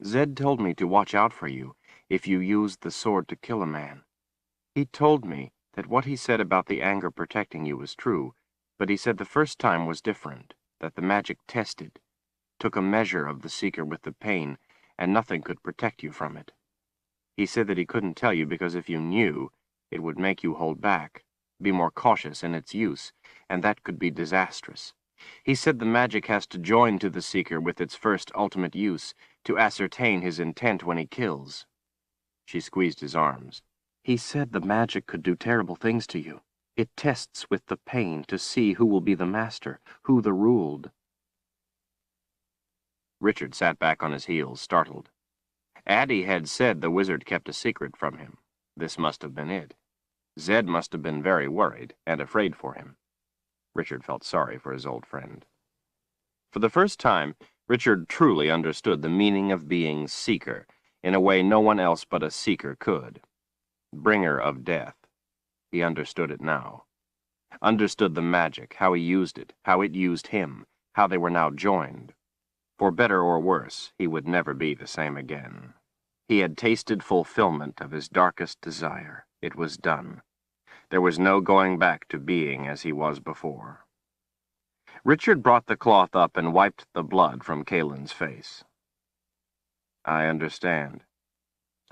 "Zed told me to watch out for you if you used the sword to kill a man. He told me that what he said about the anger protecting you was true, but he said the first time was different, that the magic tested, took a measure of the seeker with the pain, and nothing could protect you from it. He said that he couldn't tell you because if you knew, it would make you hold back, be more cautious in its use, and that could be disastrous. He said the magic has to join to the seeker with its first ultimate use, to ascertain his intent when he kills." She squeezed his arms. "He said the magic could do terrible things to you. It tests with the pain to see who will be the master, who the ruled." Richard sat back on his heels, startled. Addie had said the wizard kept a secret from him. This must have been it. Zed must have been very worried and afraid for him. Richard felt sorry for his old friend. For the first time, Richard truly understood the meaning of being seeker, in a way no one else but a seeker could. Bringer of death. He understood it now. Understood the magic, how he used it, how it used him, how they were now joined. For better or worse, he would never be the same again. He had tasted fulfillment of his darkest desire. It was done. There was no going back to being as he was before. Richard brought the cloth up and wiped the blood from Kaelin's face. "I understand.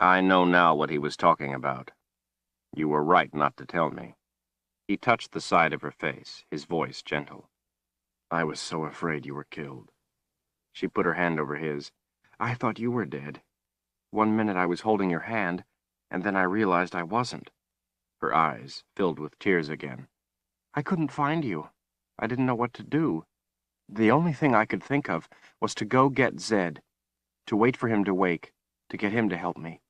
I know now what he was talking about. You were right not to tell me. He touched the side of her face, his voice gentle. I was so afraid you were killed. She put her hand over his. I thought you were dead. 1 minute I was holding your hand, and then I realized I wasn't. Her eyes filled with tears again. I couldn't find you. I didn't know what to do. The only thing I could think of was to go get Zed, to wait for him to wake, to get him to help me.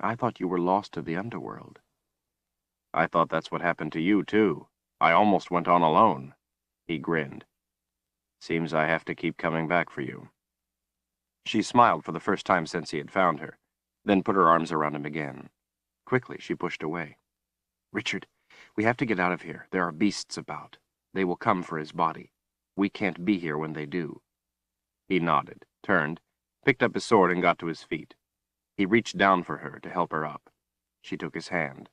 I thought you were lost to the underworld. I thought that's what happened to you, too. I almost went on alone. He grinned. Seems I have to keep coming back for you. She smiled for the first time since he had found her, then put her arms around him again. Quickly, she pushed away. Richard, we have to get out of here. There are beasts about. They will come for his body. We can't be here when they do. He nodded, turned, picked up his sword and got to his feet. He reached down for her to help her up. She took his hand.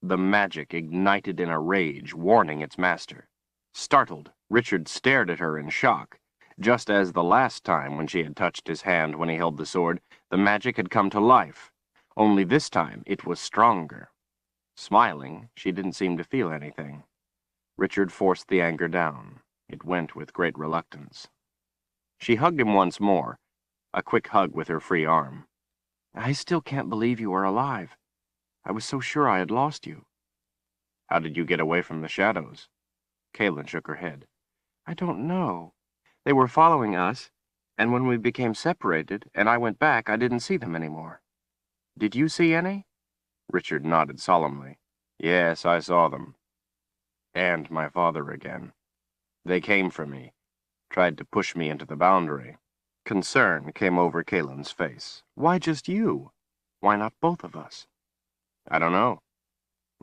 The magic ignited in a rage, warning its master. Startled, Richard stared at her in shock. Just as the last time when she had touched his hand when he held the sword, the magic had come to life. Only this time it was stronger. Smiling, she didn't seem to feel anything. Richard forced the anger down. It went with great reluctance. She hugged him once more, a quick hug with her free arm. I still can't believe you are alive. I was so sure I had lost you. How did you get away from the shadows? Kaelin shook her head. I don't know. They were following us, and when we became separated, and I went back, I didn't see them anymore. Did you see any? Richard nodded solemnly. Yes, I saw them. And my father again. They came for me, tried to push me into the boundary. Concern came over Kaelin's face. Why just you? Why not both of us? I don't know.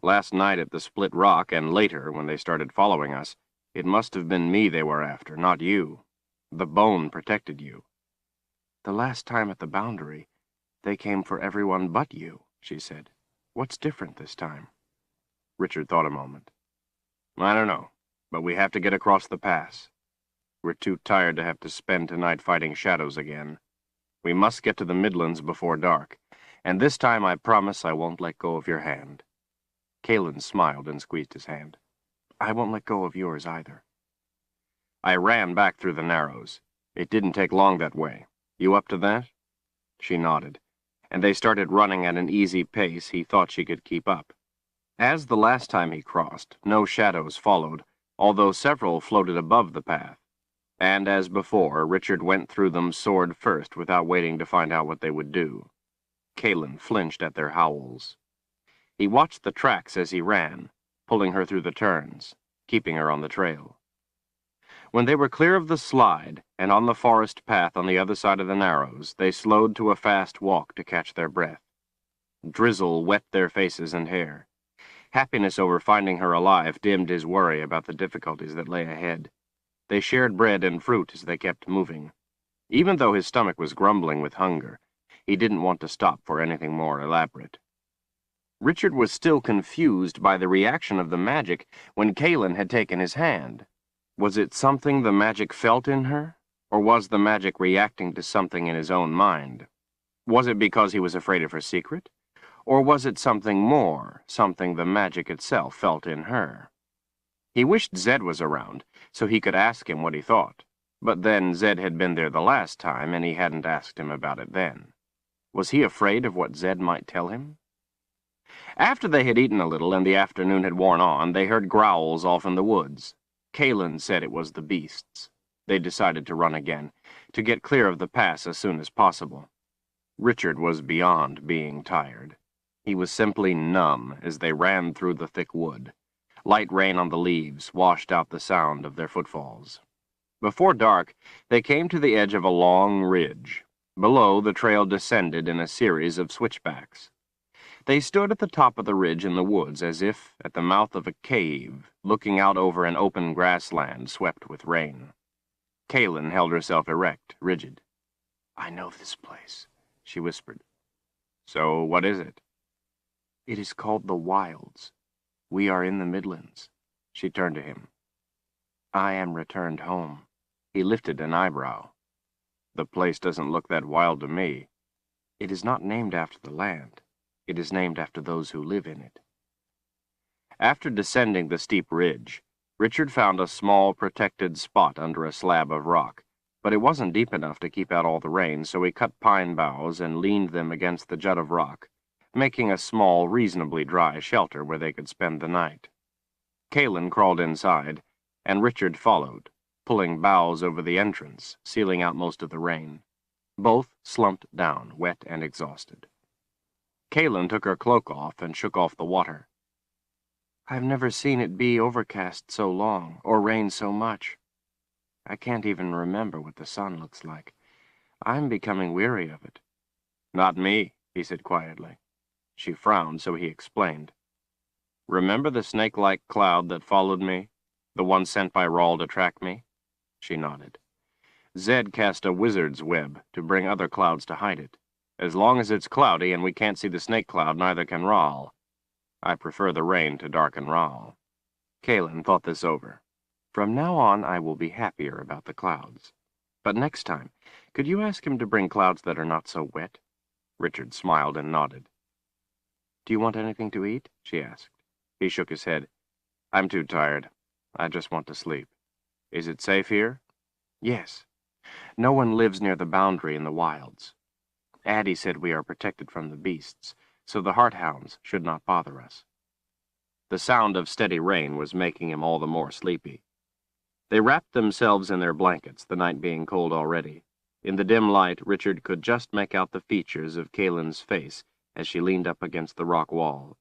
Last night at the Split Rock, and later when they started following us, it must have been me they were after, not you. The bone protected you. The last time at the boundary, they came for everyone but you, she said. What's different this time? Richard thought a moment. I don't know, but we have to get across the pass. We're too tired to have to spend tonight fighting shadows again. We must get to the Midlands before dark, and this time I promise I won't let go of your hand. Kaelin smiled and squeezed his hand. I won't let go of yours either. I ran back through the Narrows. It didn't take long that way. You up to that? She nodded, and they started running at an easy pace he thought she could keep up. As the last time he crossed, no shadows followed, although several floated above the path. And as before, Richard went through them sword first without waiting to find out what they would do. Kaelin flinched at their howls. He watched the tracks as he ran, pulling her through the turns, keeping her on the trail. When they were clear of the slide and on the forest path on the other side of the Narrows, they slowed to a fast walk to catch their breath. Drizzle wet their faces and hair. Happiness over finding her alive dimmed his worry about the difficulties that lay ahead. They shared bread and fruit as they kept moving. Even though his stomach was grumbling with hunger, he didn't want to stop for anything more elaborate. Richard was still confused by the reaction of the magic when Kaelin had taken his hand. Was it something the magic felt in her, or was the magic reacting to something in his own mind? Was it because he was afraid of her secret, or was it something more, something the magic itself felt in her? He wished Zed was around, so he could ask him what he thought, but then Zed had been there the last time, and he hadn't asked him about it then. Was he afraid of what Zed might tell him? After they had eaten a little and the afternoon had worn on, they heard growls off in the woods. Kaelin said it was the beasts. They decided to run again, to get clear of the pass as soon as possible. Richard was beyond being tired. He was simply numb as they ran through the thick wood. Light rain on the leaves washed out the sound of their footfalls. Before dark, they came to the edge of a long ridge. Below, the trail descended in a series of switchbacks. They stood at the top of the ridge in the woods as if at the mouth of a cave, looking out over an open grassland swept with rain. Kaelin held herself erect, rigid. I know this place, she whispered. So what is it? It is called the Wilds. We are in the Midlands. She turned to him. I am returned home. He lifted an eyebrow. The place doesn't look that wild to me. It is not named after the land. It is named after those who live in it. After descending the steep ridge, Richard found a small protected spot under a slab of rock, but it wasn't deep enough to keep out all the rain, so he cut pine boughs and leaned them against the jut of rock, making a small, reasonably dry shelter where they could spend the night. Kalen crawled inside, and Richard followed, pulling boughs over the entrance, sealing out most of the rain. Both slumped down, wet and exhausted. Kalen took her cloak off and shook off the water. "I've never seen it be overcast so long, or rain so much. I can't even remember what the sun looks like. I'm becoming weary of it." "Not me," he said quietly. She frowned, so he explained. "Remember the snake-like cloud that followed me? The one sent by Rawl to track me?" She nodded. "Zed cast a wizard's web to bring other clouds to hide it. As long as it's cloudy and we can't see the snake cloud, neither can Rawl. I prefer the rain to darken Rawl." Kalen thought this over. "From now on, I will be happier about the clouds. But next time, could you ask him to bring clouds that are not so wet?" Richard smiled and nodded. "Do you want anything to eat?" she asked. He shook his head. "I'm too tired. I just want to sleep. Is it safe here?" "Yes. No one lives near the boundary in the wilds. Addie said we are protected from the beasts, so the hearthounds should not bother us." The sound of steady rain was making him all the more sleepy. They wrapped themselves in their blankets, the night being cold already. In the dim light, Richard could just make out the features of Kalen's face as she leaned up against the rock wall.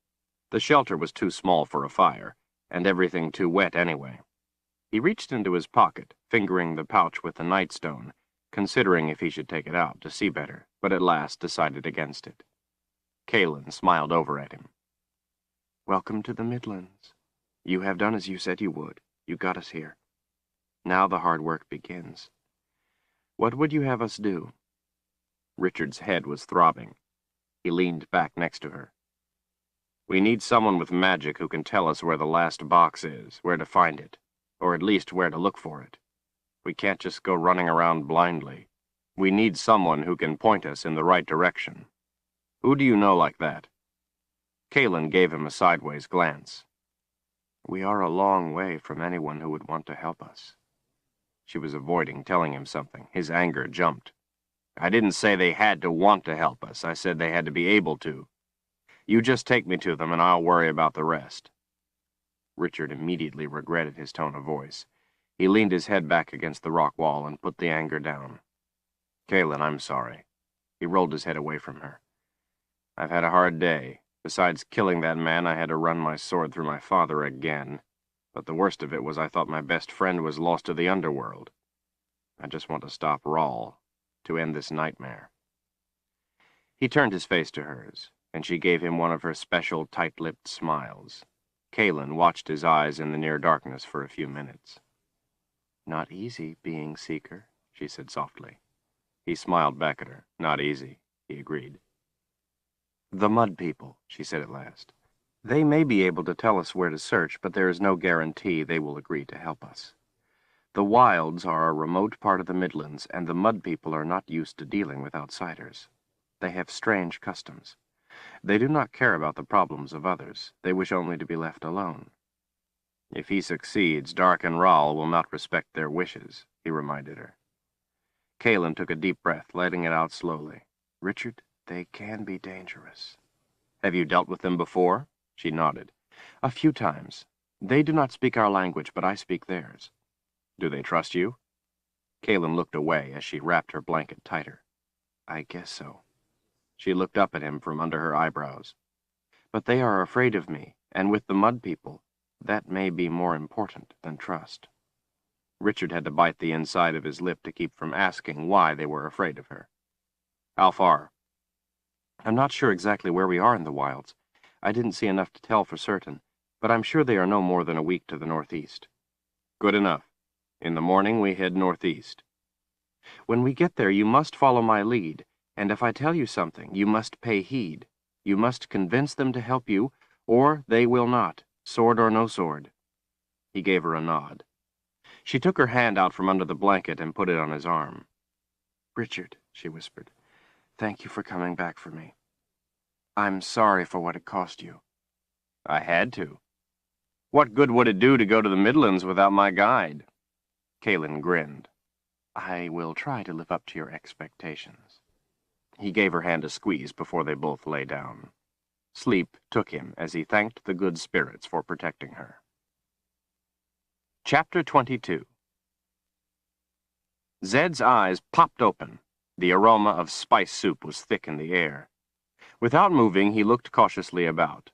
The shelter was too small for a fire, and everything too wet anyway. He reached into his pocket, fingering the pouch with the nightstone, considering if he should take it out to see better, but at last decided against it. Kalen smiled over at him. "Welcome to the Midlands. You have done as you said you would. You got us here. Now the hard work begins. What would you have us do?" Richard's head was throbbing. He leaned back next to her. "We need someone with magic who can tell us where the last box is, where to find it, or at least where to look for it. We can't just go running around blindly. We need someone who can point us in the right direction. Who do you know like that?" Kalen gave him a sideways glance. "We are a long way from anyone who would want to help us." She was avoiding telling him something. His anger jumped. "I didn't say they had to want to help us. I said they had to be able to. You just take me to them and I'll worry about the rest." Richard immediately regretted his tone of voice. He leaned his head back against the rock wall and put the anger down. "Kalen, I'm sorry." He rolled his head away from her. "I've had a hard day. Besides killing that man, I had to run my sword through my father again. But the worst of it was I thought my best friend was lost to the underworld. I just want to stop Rawl, to end this nightmare." He turned his face to hers, and she gave him one of her special tight-lipped smiles. Kalen watched his eyes in the near darkness for a few minutes. "Not easy being Seeker," she said softly. He smiled back at her. "Not easy," he agreed. "The Mud People," she said at last. "They may be able to tell us where to search, but there is no guarantee they will agree to help us. The wilds are a remote part of the Midlands, and the Mud People are not used to dealing with outsiders. They have strange customs. They do not care about the problems of others. They wish only to be left alone." "If he succeeds, Dark and Rawl will not respect their wishes," he reminded her. Kalen took a deep breath, letting it out slowly. "Richard, they can be dangerous." "Have you dealt with them before?" She nodded. "A few times. They do not speak our language, but I speak theirs." "Do they trust you?" Kalen looked away as she wrapped her blanket tighter. "I guess so." She looked up at him from under her eyebrows. "But they are afraid of me, and with the Mud People, that may be more important than trust." Richard had to bite the inside of his lip to keep from asking why they were afraid of her. "How far?" "I'm not sure exactly where we are in the wilds. I didn't see enough to tell for certain, but I'm sure they are no more than a week to the northeast." "Good enough. In the morning we head northeast." "When we get there, you must follow my lead, and if I tell you something, you must pay heed. You must convince them to help you, or they will not, sword or no sword." He gave her a nod. She took her hand out from under the blanket and put it on his arm. "Richard," she whispered, Thank you for coming back for me. I'm sorry for what it cost you. I had to. What good would it do to go to the Midlands without my guide? Kalin grinned. I will try to live up to your expectations. He gave her hand a squeeze before they both lay down. Sleep took him as he thanked the good spirits for protecting her. Chapter 22. Zed's eyes popped open. The aroma of spice soup was thick in the air. Without moving, he looked cautiously about.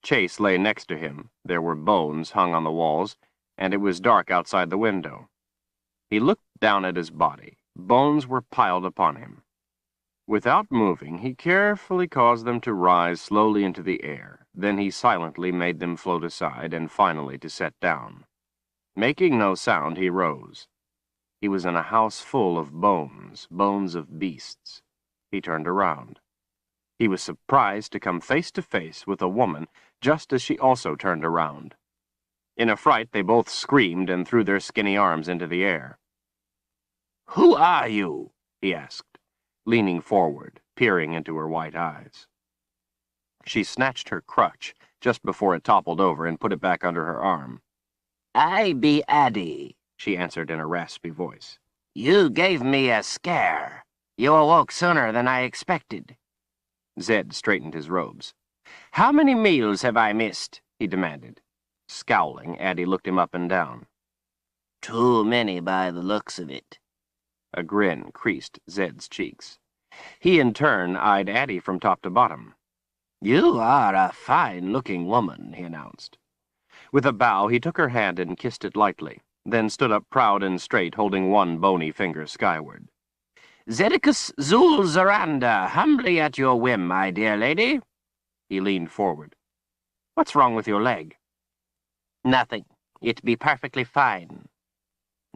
Chase lay next to him. There were bones hung on the walls, and it was dark outside the window. He looked down at his body. Bones were piled upon him. Without moving, he carefully caused them to rise slowly into the air. Then he silently made them float aside and finally to set down. Making no sound, he rose. He was in a house full of bones, bones of beasts. He turned around. He was surprised to come face to face with a woman just as she also turned around. In a fright, they both screamed and threw their skinny arms into the air. "Who are you?" he asked, leaning forward, peering into her white eyes. She snatched her crutch just before it toppled over and put it back under her arm. "I be Addie," she answered in a raspy voice. "You gave me a scare. You awoke sooner than I expected." Zed straightened his robes. "How many meals have I missed?" he demanded. Scowling, Addie looked him up and down. "Too many by the looks of it." A grin creased Zed's cheeks. He, in turn, eyed Addie from top to bottom. "You are a fine-looking woman," he announced. With a bow, he took her hand and kissed it lightly, then stood up proud and straight, holding one bony finger skyward. "Zedicus Zul Zoranda, humbly at your whim, my dear lady." He leaned forward. "What's wrong with your leg?" "Nothing. It be perfectly fine."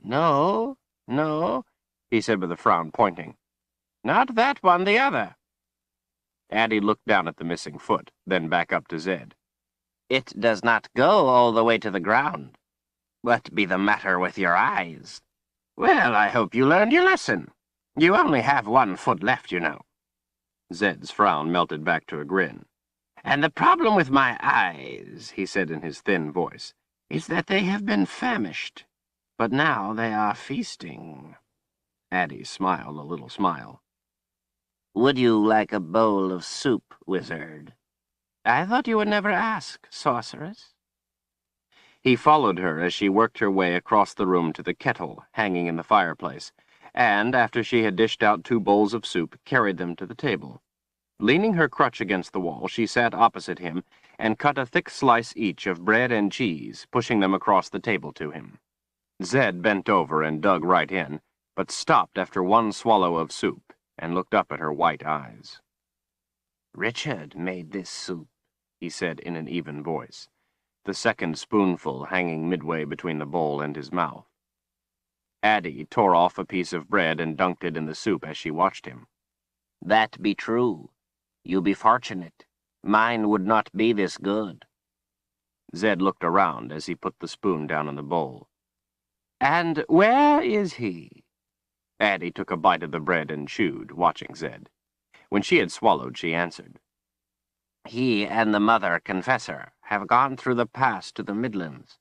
No, he said with a frown, pointing. "Not that one, the other." Addie looked down at the missing foot, then back up to Zed. "It does not go all the way to the ground. What be the matter with your eyes?" "Well, I hope you learned your lesson. You only have one foot left, you know." Zed's frown melted back to a grin. "And the problem with my eyes," he said in his thin voice, "is that they have been famished. But now they are feasting." Addie smiled a little smile. "Would you like a bowl of soup, wizard?" "I thought you would never ask, sorceress." He followed her as she worked her way across the room to the kettle hanging in the fireplace, and, after she had dished out 2 bowls of soup, carried them to the table. Leaning her crutch against the wall, she sat opposite him and cut a thick slice each of bread and cheese, pushing them across the table to him. Zed bent over and dug right in, but stopped after one swallow of soup and looked up at her white eyes. "Richard made this soup," he said in an even voice, the second spoonful hanging midway between the bowl and his mouth. Addie tore off a piece of bread and dunked it in the soup as she watched him. "That be true. You be fortunate. Mine would not be this good." Zed looked around as he put the spoon down in the bowl. "And where is he?" Addie took a bite of the bread and chewed, watching Zed. When she had swallowed, she answered. "He and the mother confessor have gone through the pass to the Midlands.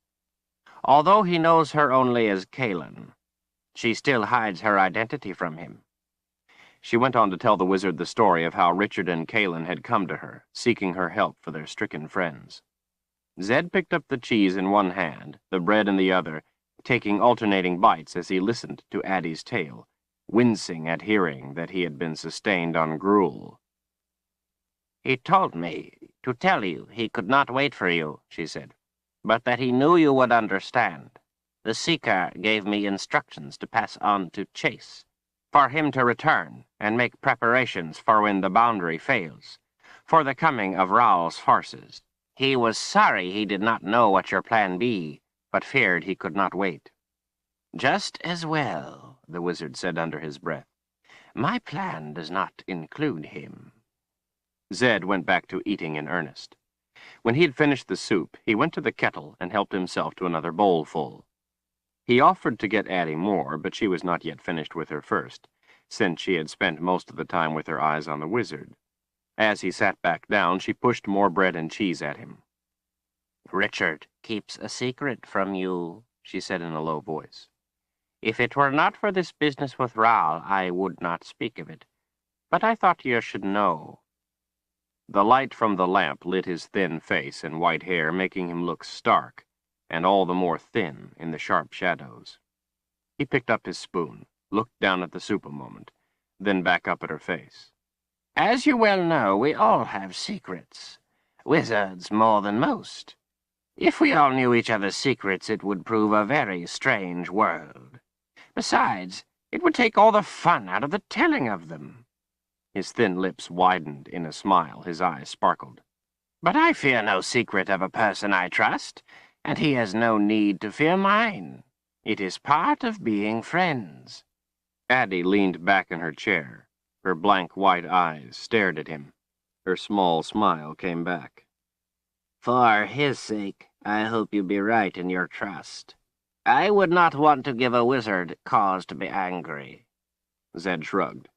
Although he knows her only as Kalin, she still hides her identity from him." She went on to tell the wizard the story of how Richard and Kalin had come to her, seeking her help for their stricken friends. Zed picked up the cheese in one hand, the bread in the other, taking alternating bites as he listened to Addie's tale, wincing at hearing that he had been sustained on gruel. "He told me to tell you he could not wait for you," she said, "but that he knew you would understand. The Seeker gave me instructions to pass on to Chase, for him to return and make preparations for when the boundary fails, for the coming of Raoul's forces. He was sorry he did not know what your plan be, but feared he could not wait." "Just as well," the wizard said under his breath. "My plan does not include him." Zed went back to eating in earnest. When he had finished the soup, he went to the kettle and helped himself to another bowlful. He offered to get Addie more, but she was not yet finished with her first, since she had spent most of the time with her eyes on the wizard. As he sat back down, she pushed more bread and cheese at him. Richard keeps a secret from you, she said in a low voice. If it were not for this business with Raoul, I would not speak of it. But I thought you should know. The light from the lamp lit his thin face and white hair, making him look stark, and all the more thin in the sharp shadows. He picked up his spoon, looked down at the soup a moment, then back up at her face. As you well know, we all have secrets. Wizards more than most. If we all knew each other's secrets, it would prove a very strange world. Besides, it would take all the fun out of the telling of them. His thin lips widened in a smile, his eyes sparkled. But I fear no secret of a person I trust, and he has no need to fear mine. It is part of being friends. Addie leaned back in her chair. Her blank white eyes stared at him. Her small smile came back. For his sake, I hope you be right in your trust. I would not want to give a wizard cause to be angry. Zed shrugged.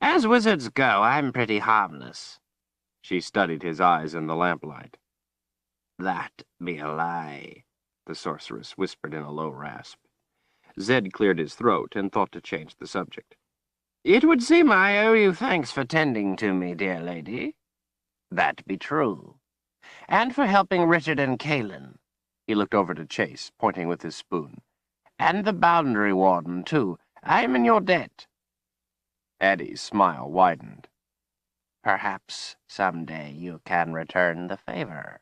As wizards go, I'm pretty harmless. She studied his eyes in the lamplight. That be a lie, the sorceress whispered in a low rasp. Zed cleared his throat and thought to change the subject. It would seem I owe you thanks for tending to me, dear lady. That be true. And for helping Richard and Kaelin. He looked over to Chase, pointing with his spoon. And the boundary warden, too. I am in your debt. Addie's smile widened. Perhaps someday you can return the favor.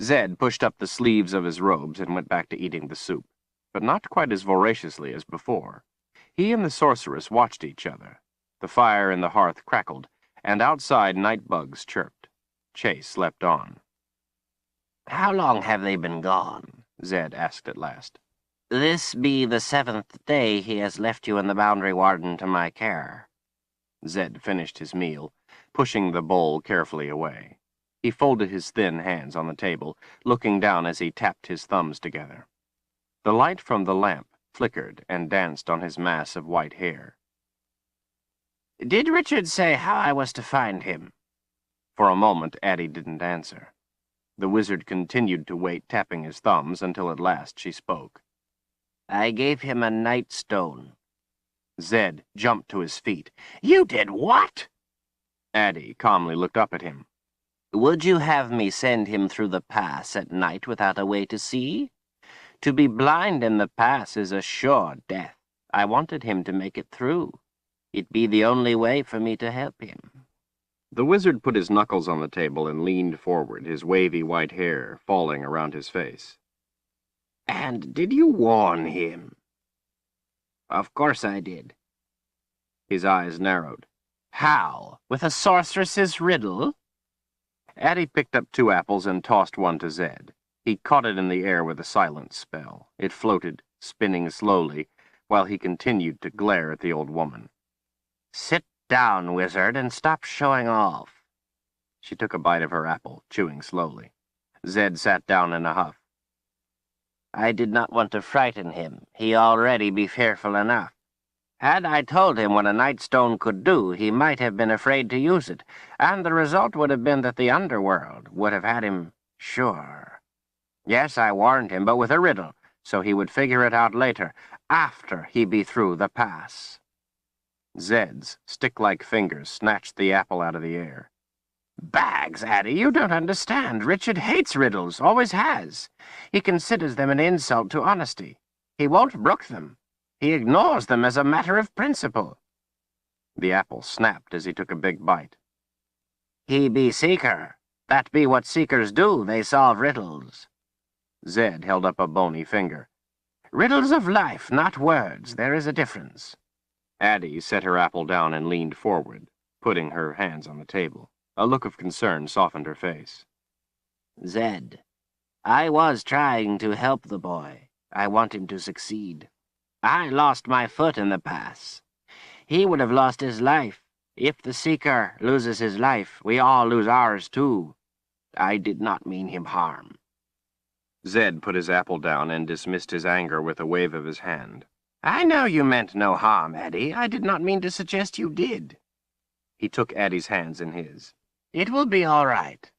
Zed pushed up the sleeves of his robes and went back to eating the soup, but not quite as voraciously as before. He and the sorceress watched each other. The fire in the hearth crackled, and outside night bugs chirped. Chase slept on. How long have they been gone? Zed asked at last. This be the 7th day he has left you and the boundary warden to my care. Zed finished his meal, pushing the bowl carefully away. He folded his thin hands on the table, looking down as he tapped his thumbs together. The light from the lamp flickered and danced on his mass of white hair. Did Richard say how I was to find him? For a moment, Addie didn't answer. The wizard continued to wait, tapping his thumbs, until at last she spoke. I gave him a night stone. Zed jumped to his feet. You did what? Addie calmly looked up at him. Would you have me send him through the pass at night without a way to see? To be blind in the pass is a sure death. I wanted him to make it through. It be the only way for me to help him. The wizard put his knuckles on the table and leaned forward, his wavy white hair falling around his face. And did you warn him? Of course I did. His eyes narrowed. How? With a sorceress's riddle? Addie picked up 2 apples and tossed one to Zed. He caught it in the air with a silent spell. It floated, spinning slowly, while he continued to glare at the old woman. Sit down, wizard, and stop showing off. She took a bite of her apple, chewing slowly. Zed sat down in a huff. I did not want to frighten him. He already be fearful enough. Had I told him what a night stone could do, he might have been afraid to use it, and the result would have been that the underworld would have had him sure. Yes, I warned him, but with a riddle, so he would figure it out later, after he be through the pass. Zed's stick-like fingers snatched the apple out of the air. Bags, Addie, you don't understand. Richard hates riddles, always has. He considers them an insult to honesty. He won't brook them. He ignores them as a matter of principle. The apple snapped as he took a big bite. He be seeker. That be what seekers do. They solve riddles. Zed held up a bony finger. Riddles of life, not words. There is a difference. Addie set her apple down and leaned forward, putting her hands on the table. A look of concern softened her face. Zed, I was trying to help the boy. I want him to succeed. I lost my foot in the pass. He would have lost his life. If the seeker loses his life, we all lose ours too. I did not mean him harm. Zed put his apple down and dismissed his anger with a wave of his hand. I know you meant no harm, Addie. I did not mean to suggest you did. He took Addie's hands in his. It will be all right.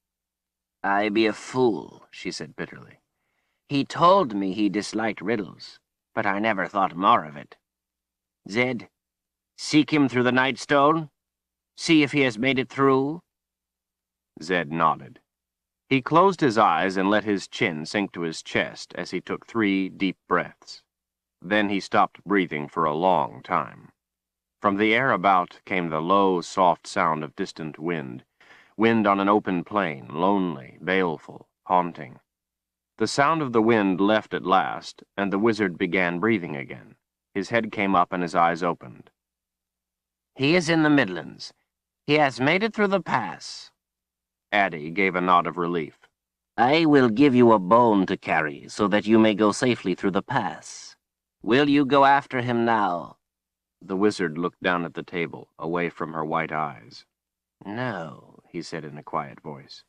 I be a fool, she said bitterly. He told me he disliked riddles, but I never thought more of it. Zed, seek him through the Nightstone. See if he has made it through. Zed nodded. He closed his eyes and let his chin sink to his chest as he took 3 deep breaths. Then he stopped breathing for a long time. From the air about came the low, soft sound of distant wind. Wind on an open plain, lonely, baleful, haunting. The sound of the wind left at last, and the wizard began breathing again. His head came up and his eyes opened. He is in the Midlands. He has made it through the pass. Addie gave a nod of relief. I will give you a bone to carry so that you may go safely through the pass. Will you go after him now? The wizard looked down at the table, away from her white eyes. No, he said in a quiet voice.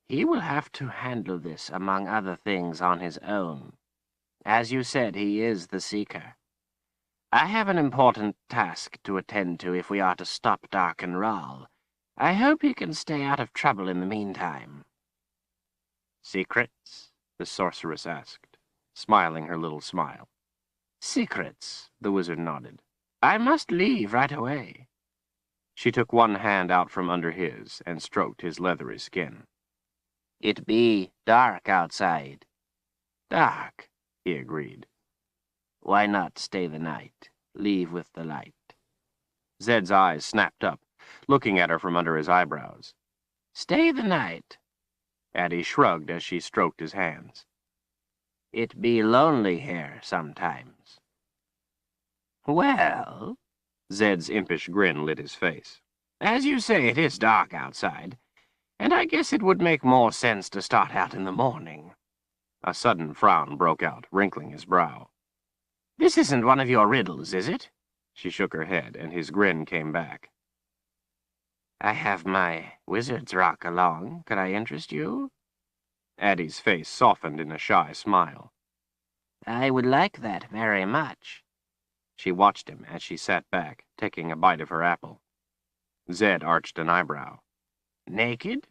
He will have to handle this, among other things, on his own. As you said, he is the Seeker. I have an important task to attend to if we are to stop Dark and Rahl. I hope he can stay out of trouble in the meantime. Secrets? The sorceress asked, smiling her little smile. Secrets, the wizard nodded. I must leave right away. She took one hand out from under his and stroked his leathery skin. It be dark outside. Dark, he agreed. Why not stay the night? Leave with the light. Zed's eyes snapped up, looking at her from under his eyebrows. Stay the night. Addie shrugged as she stroked his hands. It be lonely here sometimes. Well, Zed's impish grin lit his face. As you say, it is dark outside, and I guess it would make more sense to start out in the morning. A sudden frown broke out, wrinkling his brow. This isn't one of your riddles, is it? She shook her head, and his grin came back. I have my wizard's rock along. Could I interest you? Addie's face softened in a shy smile. I would like that very much. She watched him as she sat back, taking a bite of her apple. Zed arched an eyebrow. Naked?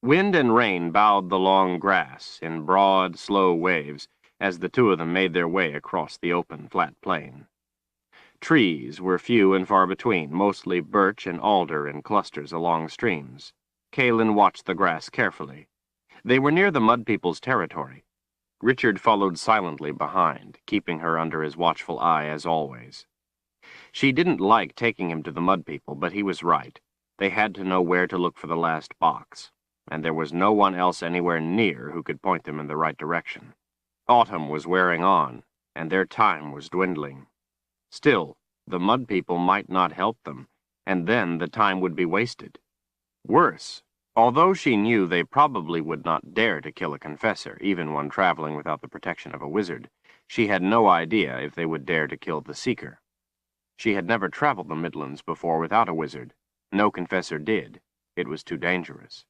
Wind and rain bowed the long grass in broad, slow waves as the two of them made their way across the open, flat plain. Trees were few and far between, mostly birch and alder in clusters along streams. Kaelin watched the grass carefully. They were near the Mud People's territory. Richard followed silently behind, keeping her under his watchful eye as always. She didn't like taking him to the Mud People, but he was right. They had to know where to look for the last box, and there was no one else anywhere near who could point them in the right direction. Autumn was wearing on, and their time was dwindling. Still, the Mud People might not help them, and then the time would be wasted. Worse, although she knew they probably would not dare to kill a confessor, even when traveling without the protection of a wizard, she had no idea if they would dare to kill the Seeker. She had never traveled the Midlands before without a wizard. No confessor did. It was too dangerous.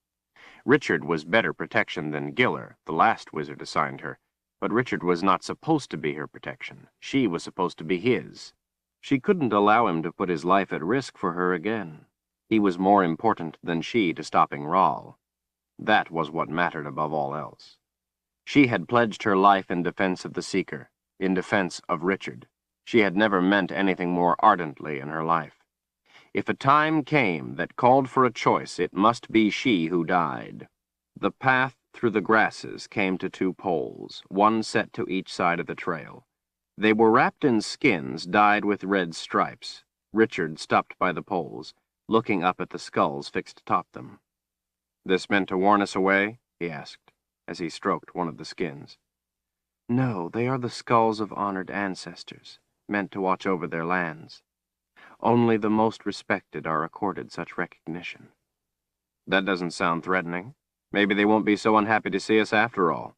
Richard was better protection than Giller, the last wizard assigned her, but Richard was not supposed to be her protection. She was supposed to be his. She couldn't allow him to put his life at risk for her again. He was more important than she to stopping Rahl. That was what mattered above all else. She had pledged her life in defense of the Seeker, in defense of Richard. She had never meant anything more ardently in her life. If a time came that called for a choice, it must be she who died. The path through the grasses came to 2 poles, one set to each side of the trail. They were wrapped in skins dyed with red stripes. Richard stopped by the poles, looking up at the skulls fixed atop them. "This meant to warn us away?" he asked, as he stroked one of the skins. "No, they are the skulls of honored ancestors, meant to watch over their lands. Only the most respected are accorded such recognition." "That doesn't sound threatening. Maybe they won't be so unhappy to see us after all."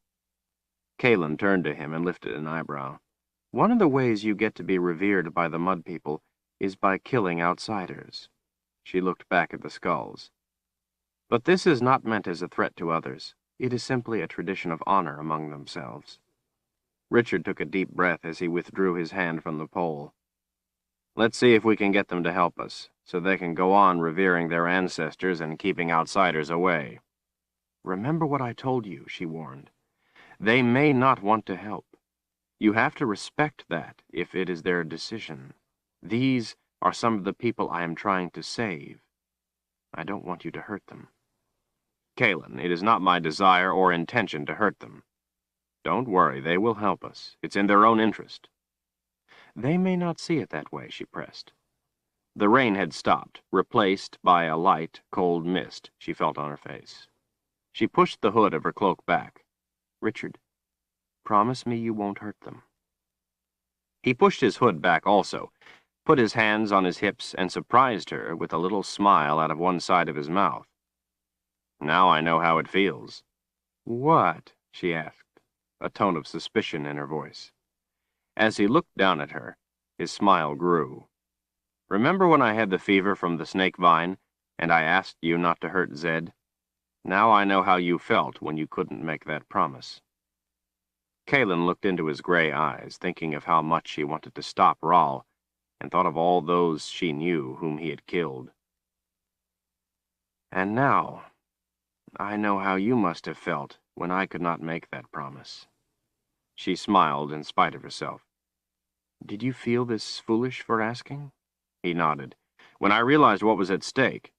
Kaelin turned to him and lifted an eyebrow. "One of the ways you get to be revered by the Mud People is by killing outsiders." She looked back at the skulls. "But this is not meant as a threat to others. It is simply a tradition of honor among themselves." Richard took a deep breath as he withdrew his hand from the pole. Let's see if we can get them to help us, so they can go on revering their ancestors and keeping outsiders away. Remember what I told you, she warned. They may not want to help. You have to respect that if it is their decision. These are some of the people I am trying to save. I don't want you to hurt them. Kalen, it is not my desire or intention to hurt them. Don't worry, they will help us. It's in their own interest. They may not see it that way, she pressed. The rain had stopped, replaced by a light, cold mist she felt on her face. She pushed the hood of her cloak back. Richard, promise me you won't hurt them. He pushed his hood back also, put his hands on his hips, and surprised her with a little smile out of one side of his mouth. Now I know how it feels. What? She asked, a tone of suspicion in her voice. As he looked down at her, his smile grew. Remember when I had the fever from the snake vine, and I asked you not to hurt Zed? Now I know how you felt when you couldn't make that promise. Kalen looked into his gray eyes, thinking of how much she wanted to stop Rahl, and thought of all those she knew whom he had killed. And now, I know how you must have felt when I could not make that promise. She smiled in spite of herself. Did you feel this foolish for asking? He nodded. When I realized what was at stake,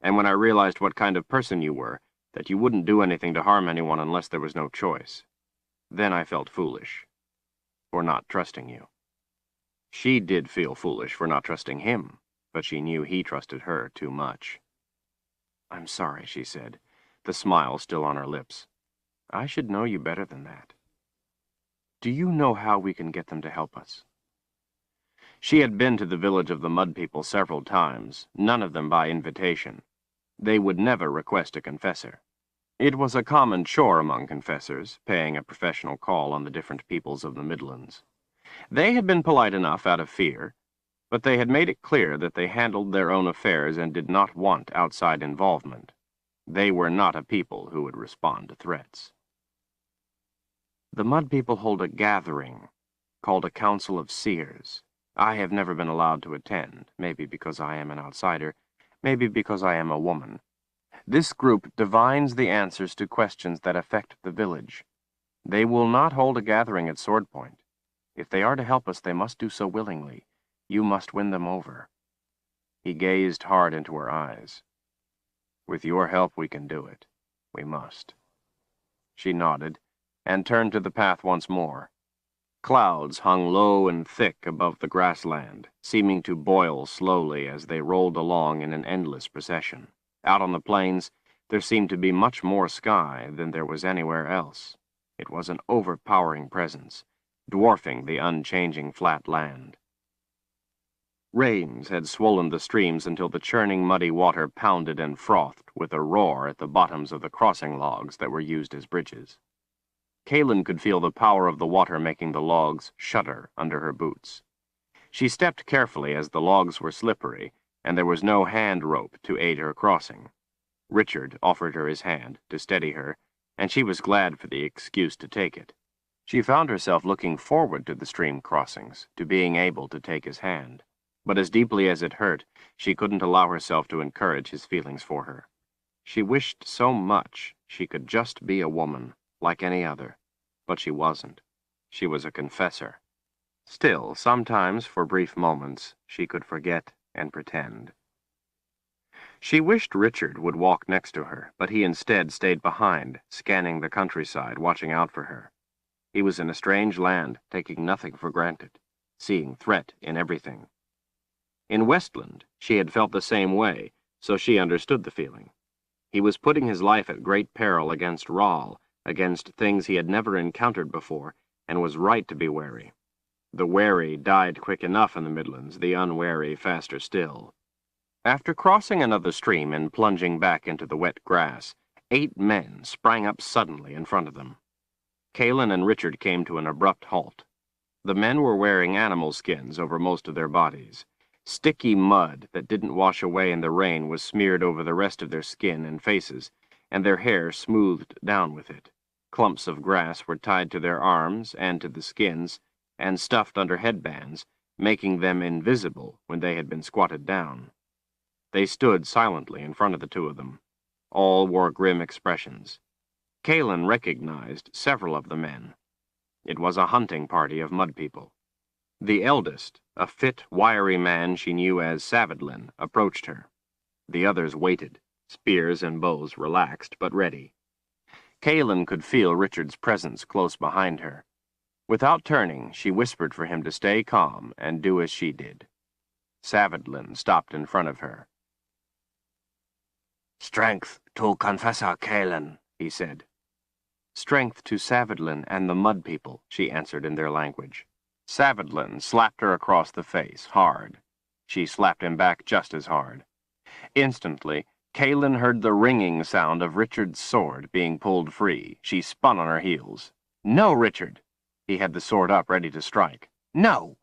and when I realized what kind of person you were, that you wouldn't do anything to harm anyone unless there was no choice. Then I felt foolish for not trusting you. She did feel foolish for not trusting him, but she knew he trusted her too much. I'm sorry, she said, the smile still on her lips. I should know you better than that. Do you know how we can get them to help us? She had been to the village of the Mud People several times, none of them by invitation. They would never request a confessor. It was a common chore among confessors, paying a professional call on the different peoples of the Midlands. They had been polite enough out of fear, but they had made it clear that they handled their own affairs and did not want outside involvement. They were not a people who would respond to threats. The Mud People hold a gathering called a Council of Seers. I have never been allowed to attend, maybe because I am an outsider, maybe because I am a woman. This group divines the answers to questions that affect the village. They will not hold a gathering at Sword Point. If they are to help us, they must do so willingly. You must win them over. He gazed hard into her eyes. With your help, we can do it. We must. She nodded and turned to the path once more. Clouds hung low and thick above the grassland, seeming to boil slowly as they rolled along in an endless procession. Out on the plains, there seemed to be much more sky than there was anywhere else. It was an overpowering presence, dwarfing the unchanging flat land. Rains had swollen the streams until the churning muddy water pounded and frothed with a roar at the bottoms of the crossing logs that were used as bridges. Kalen could feel the power of the water making the logs shudder under her boots. She stepped carefully as the logs were slippery, and there was no hand rope to aid her crossing. Richard offered her his hand to steady her, and she was glad for the excuse to take it. She found herself looking forward to the stream crossings, to being able to take his hand. But as deeply as it hurt, she couldn't allow herself to encourage his feelings for her. She wished so much she could just be a woman, like any other. But she wasn't. She was a confessor. Still, sometimes, for brief moments, she could forget and pretend. She wished Richard would walk next to her, but he instead stayed behind, scanning the countryside, watching out for her. He was in a strange land, taking nothing for granted, seeing threat in everything. In Westland, she had felt the same way, so she understood the feeling. He was putting his life at great peril against Rahl, against things he had never encountered before, and was right to be wary. The wary died quick enough in the Midlands, the unwary faster still. After crossing another stream and plunging back into the wet grass, 8 men sprang up suddenly in front of them. Kalen and Richard came to an abrupt halt. The men were wearing animal skins over most of their bodies. Sticky mud that didn't wash away in the rain was smeared over the rest of their skin and faces, and their hair smoothed down with it. Clumps of grass were tied to their arms and to the skins, and stuffed under headbands, making them invisible when they had been squatted down. They stood silently in front of the two of them. All wore grim expressions. Kalen recognized several of the men. It was a hunting party of mud people. The eldest, a fit, wiry man she knew as Savidlin, approached her. The others waited, spears and bows relaxed but ready. Kalen could feel Richard's presence close behind her. Without turning, she whispered for him to stay calm and do as she did. Savidlin stopped in front of her. "Strength to Confessor Kalen," he said. "Strength to Savidlin and the mud people," she answered in their language. Savidlin slapped her across the face, hard. She slapped him back just as hard. Instantly, Kalen heard the ringing sound of Richard's sword being pulled free. She spun on her heels. "No, Richard!" He had the sword up, ready to strike. "No!"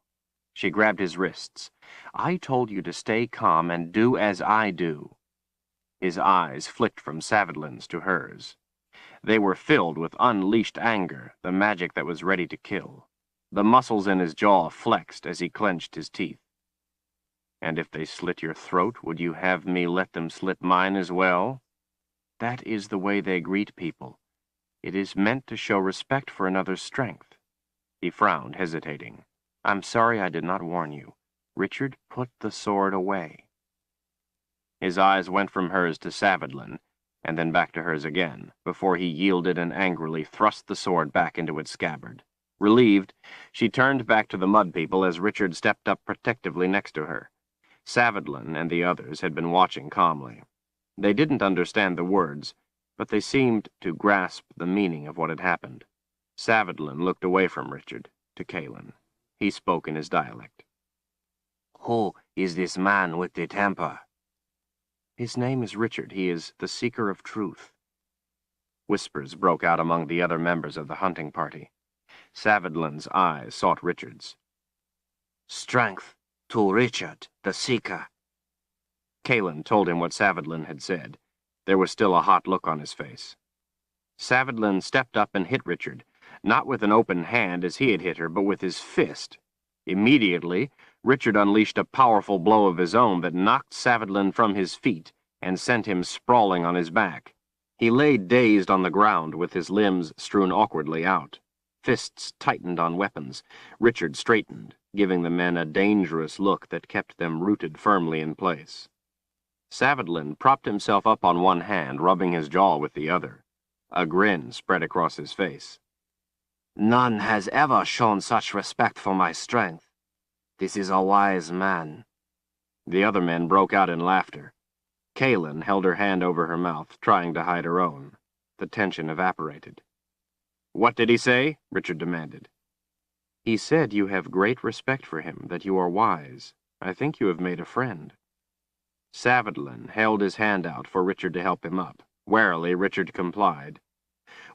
She grabbed his wrists. "I told you to stay calm and do as I do." His eyes flicked from Savidlin's to hers. They were filled with unleashed anger, the magic that was ready to kill. The muscles in his jaw flexed as he clenched his teeth. "And if they slit your throat, would you have me let them slit mine as well? That is the way they greet people. It is meant to show respect for another's strength." He frowned, hesitating. "I'm sorry I did not warn you. Richard, put the sword away." His eyes went from hers to Savidlin, and then back to hers again, before he yielded and angrily thrust the sword back into its scabbard. Relieved, she turned back to the mud people as Richard stepped up protectively next to her. Savidlin and the others had been watching calmly. They didn't understand the words, but they seemed to grasp the meaning of what had happened. Savidlin looked away from Richard, to Kalen. He spoke in his dialect. "Who is this man with the temper?" "His name is Richard. He is the seeker of truth." Whispers broke out among the other members of the hunting party. Savidlin's eyes sought Richard's. "Strength to Richard, the Seeker." Kalen told him what Savidlin had said. There was still a hot look on his face. Savidlin stepped up and hit Richard, not with an open hand as he had hit her, but with his fist. Immediately, Richard unleashed a powerful blow of his own that knocked Savidlin from his feet and sent him sprawling on his back. He lay dazed on the ground with his limbs strewn awkwardly out. Fists tightened on weapons. Richard straightened, giving the men a dangerous look that kept them rooted firmly in place. Savidlin propped himself up on one hand, rubbing his jaw with the other. A grin spread across his face. "None has ever shown such respect for my strength. This is a wise man." The other men broke out in laughter. Kalen held her hand over her mouth, trying to hide her own. The tension evaporated. "What did he say?" Richard demanded. "He said you have great respect for him, that you are wise. I think you have made a friend." Savidlin held his hand out for Richard to help him up. Warily, Richard complied.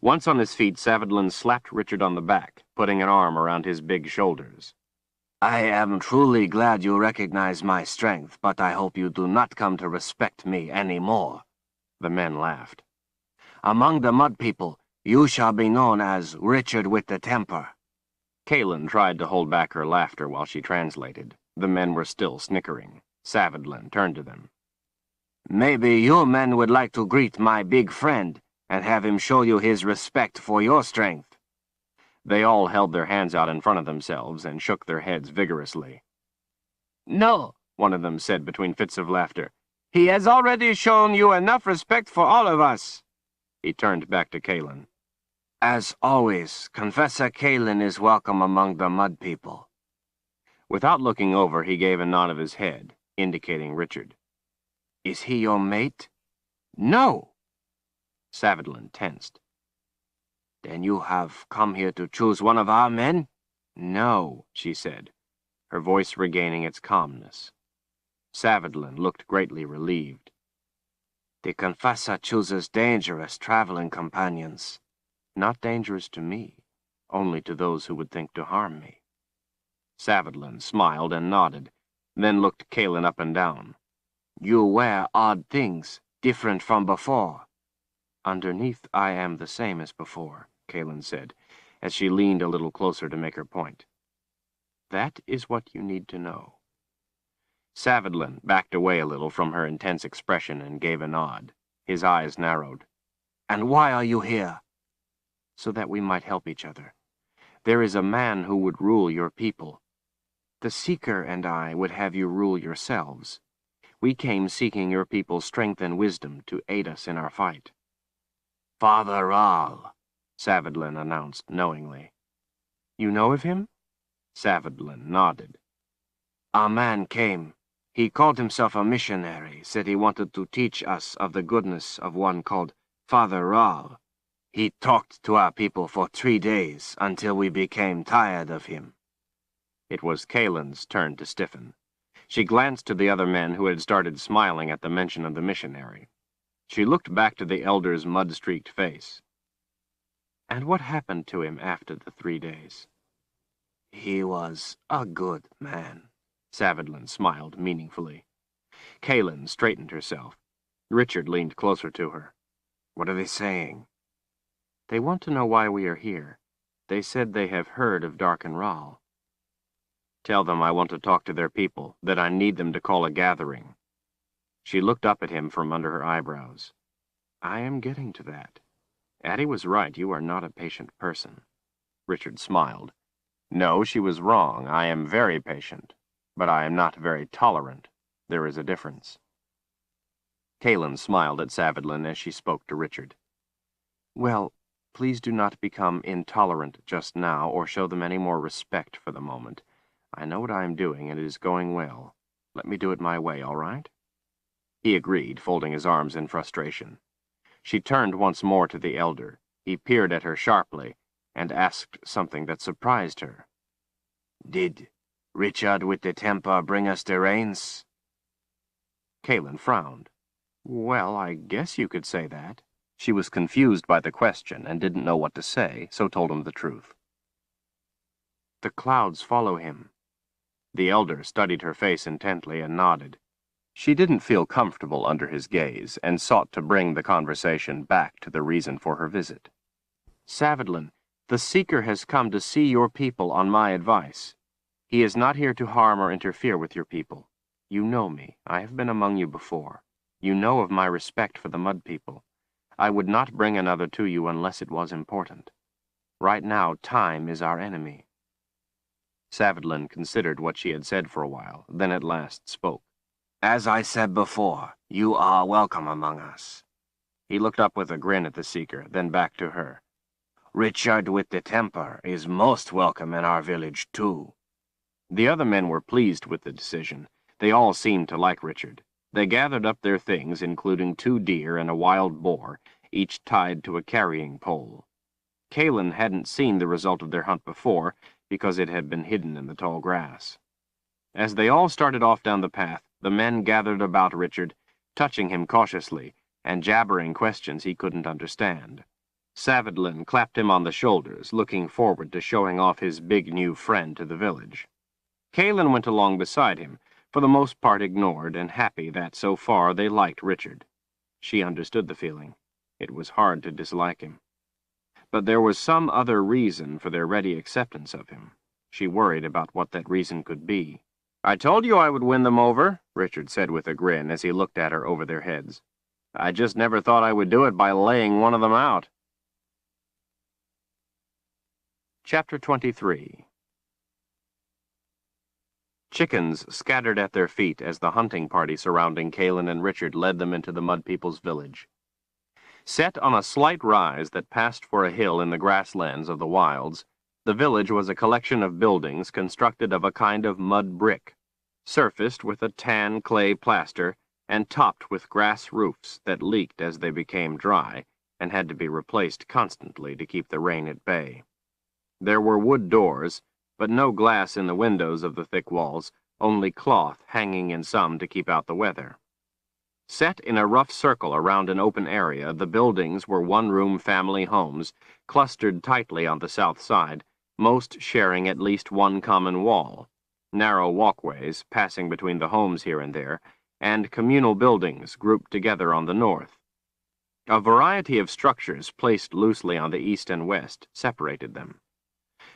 Once on his feet, Savidlin slapped Richard on the back, putting an arm around his big shoulders. "I am truly glad you recognize my strength, but I hope you do not come to respect me any more." The men laughed. "Among the mud people, you shall be known as Richard with the Temper." Kalen tried to hold back her laughter while she translated. The men were still snickering. Savidlin turned to them. "Maybe you men would like to greet my big friend and have him show you his respect for your strength." They all held their hands out in front of themselves and shook their heads vigorously. "No," one of them said between fits of laughter. "He has already shown you enough respect for all of us." He turned back to Kalen. "As always, Confessor Kalen is welcome among the mud people." Without looking over, he gave a nod of his head, indicating Richard. "Is he your mate?" "No." Savidlin tensed. "Then you have come here to choose one of our men?" "No," she said, her voice regaining its calmness. Savidlin looked greatly relieved. "The Confessor chooses dangerous traveling companions." "Not dangerous to me, only to those who would think to harm me." Savidlin smiled and nodded, then looked Kalen up and down. "You wear odd things, different from before." "Underneath, I am the same as before. Kalen said, as she leaned a little closer to make her point. That is what you need to know. Savadlin backed away a little from her intense expression and gave a nod. His eyes narrowed. And why are you here? So that we might help each other. There is a man who would rule your people. The Seeker and I would have you rule yourselves. We came seeking your people's strength and wisdom to aid us in our fight. Father Ral, Savadlin announced knowingly. You know of him? Savadlin nodded. A man came. He called himself a missionary, said he wanted to teach us of the goodness of one called Father Ral. He talked to our people for 3 days until we became tired of him. It was Kalen's turn to stiffen. She glanced to the other men who had started smiling at the mention of the missionary. She looked back to the elder's mud-streaked face. And what happened to him after the 3 days? He was a good man. Savadlin smiled meaningfully. Kalen straightened herself. Richard leaned closer to her. What are they saying? They want to know why we are here. They said they have heard of Darken Ral. Tell them I want to talk to their people, that I need them to call a gathering. She looked up at him from under her eyebrows. I am getting to that. Addie was right, you are not a patient person. Richard smiled. No, she was wrong. I am very patient. But I am not very tolerant. There is a difference. Kalen smiled at Savadlin as she spoke to Richard. Well, please do not become intolerant just now, or show them any more respect for the moment. I know what I am doing, and it is going well. Let me do it my way, all right? He agreed, folding his arms in frustration. She turned once more to the elder. He peered at her sharply, and asked something that surprised her. Did Richard with the temper bring us the rains? Kalen frowned. Well, I guess you could say that. She was confused by the question and didn't know what to say, so told him the truth. The clouds follow him. The elder studied her face intently and nodded. She didn't feel comfortable under his gaze and sought to bring the conversation back to the reason for her visit. Savadlin, the Seeker has come to see your people on my advice. He is not here to harm or interfere with your people. You know me. I have been among you before. You know of my respect for the Mud People. I would not bring another to you unless it was important. Right now, time is our enemy. Savadlin considered what she had said for a while, then at last spoke. As I said before, you are welcome among us. He looked up with a grin at the Seeker, then back to her. Richard with the temper is most welcome in our village, too. The other men were pleased with the decision. They all seemed to like Richard. They gathered up their things, including 2 deer and a wild boar, each tied to a carrying pole. Kalen hadn't seen the result of their hunt before, because it had been hidden in the tall grass. As they all started off down the path, the men gathered about Richard, touching him cautiously, and jabbering questions he couldn't understand. Savadlin clapped him on the shoulders, looking forward to showing off his big new friend to the village. Kalen went along beside him, for the most part ignored and happy that, so far, they liked Richard. She understood the feeling. It was hard to dislike him. But there was some other reason for their ready acceptance of him. She worried about what that reason could be. I told you I would win them over, Richard said with a grin as he looked at her over their heads. I just never thought I would do it by laying one of them out. Chapter 23. Chickens scattered at their feet as the hunting party surrounding Kalen and Richard led them into the Mud People's village. Set on a slight rise that passed for a hill in the grasslands of the wilds, the village was a collection of buildings constructed of a kind of mud brick, surfaced with a tan clay plaster and topped with grass roofs that leaked as they became dry and had to be replaced constantly to keep the rain at bay. There were wood doors, but no glass in the windows of the thick walls, only cloth hanging in some to keep out the weather. Set in a rough circle around an open area, the buildings were one-room family homes, clustered tightly on the south side, most sharing at least one common wall, narrow walkways passing between the homes here and there, and communal buildings grouped together on the north. A variety of structures placed loosely on the east and west separated them.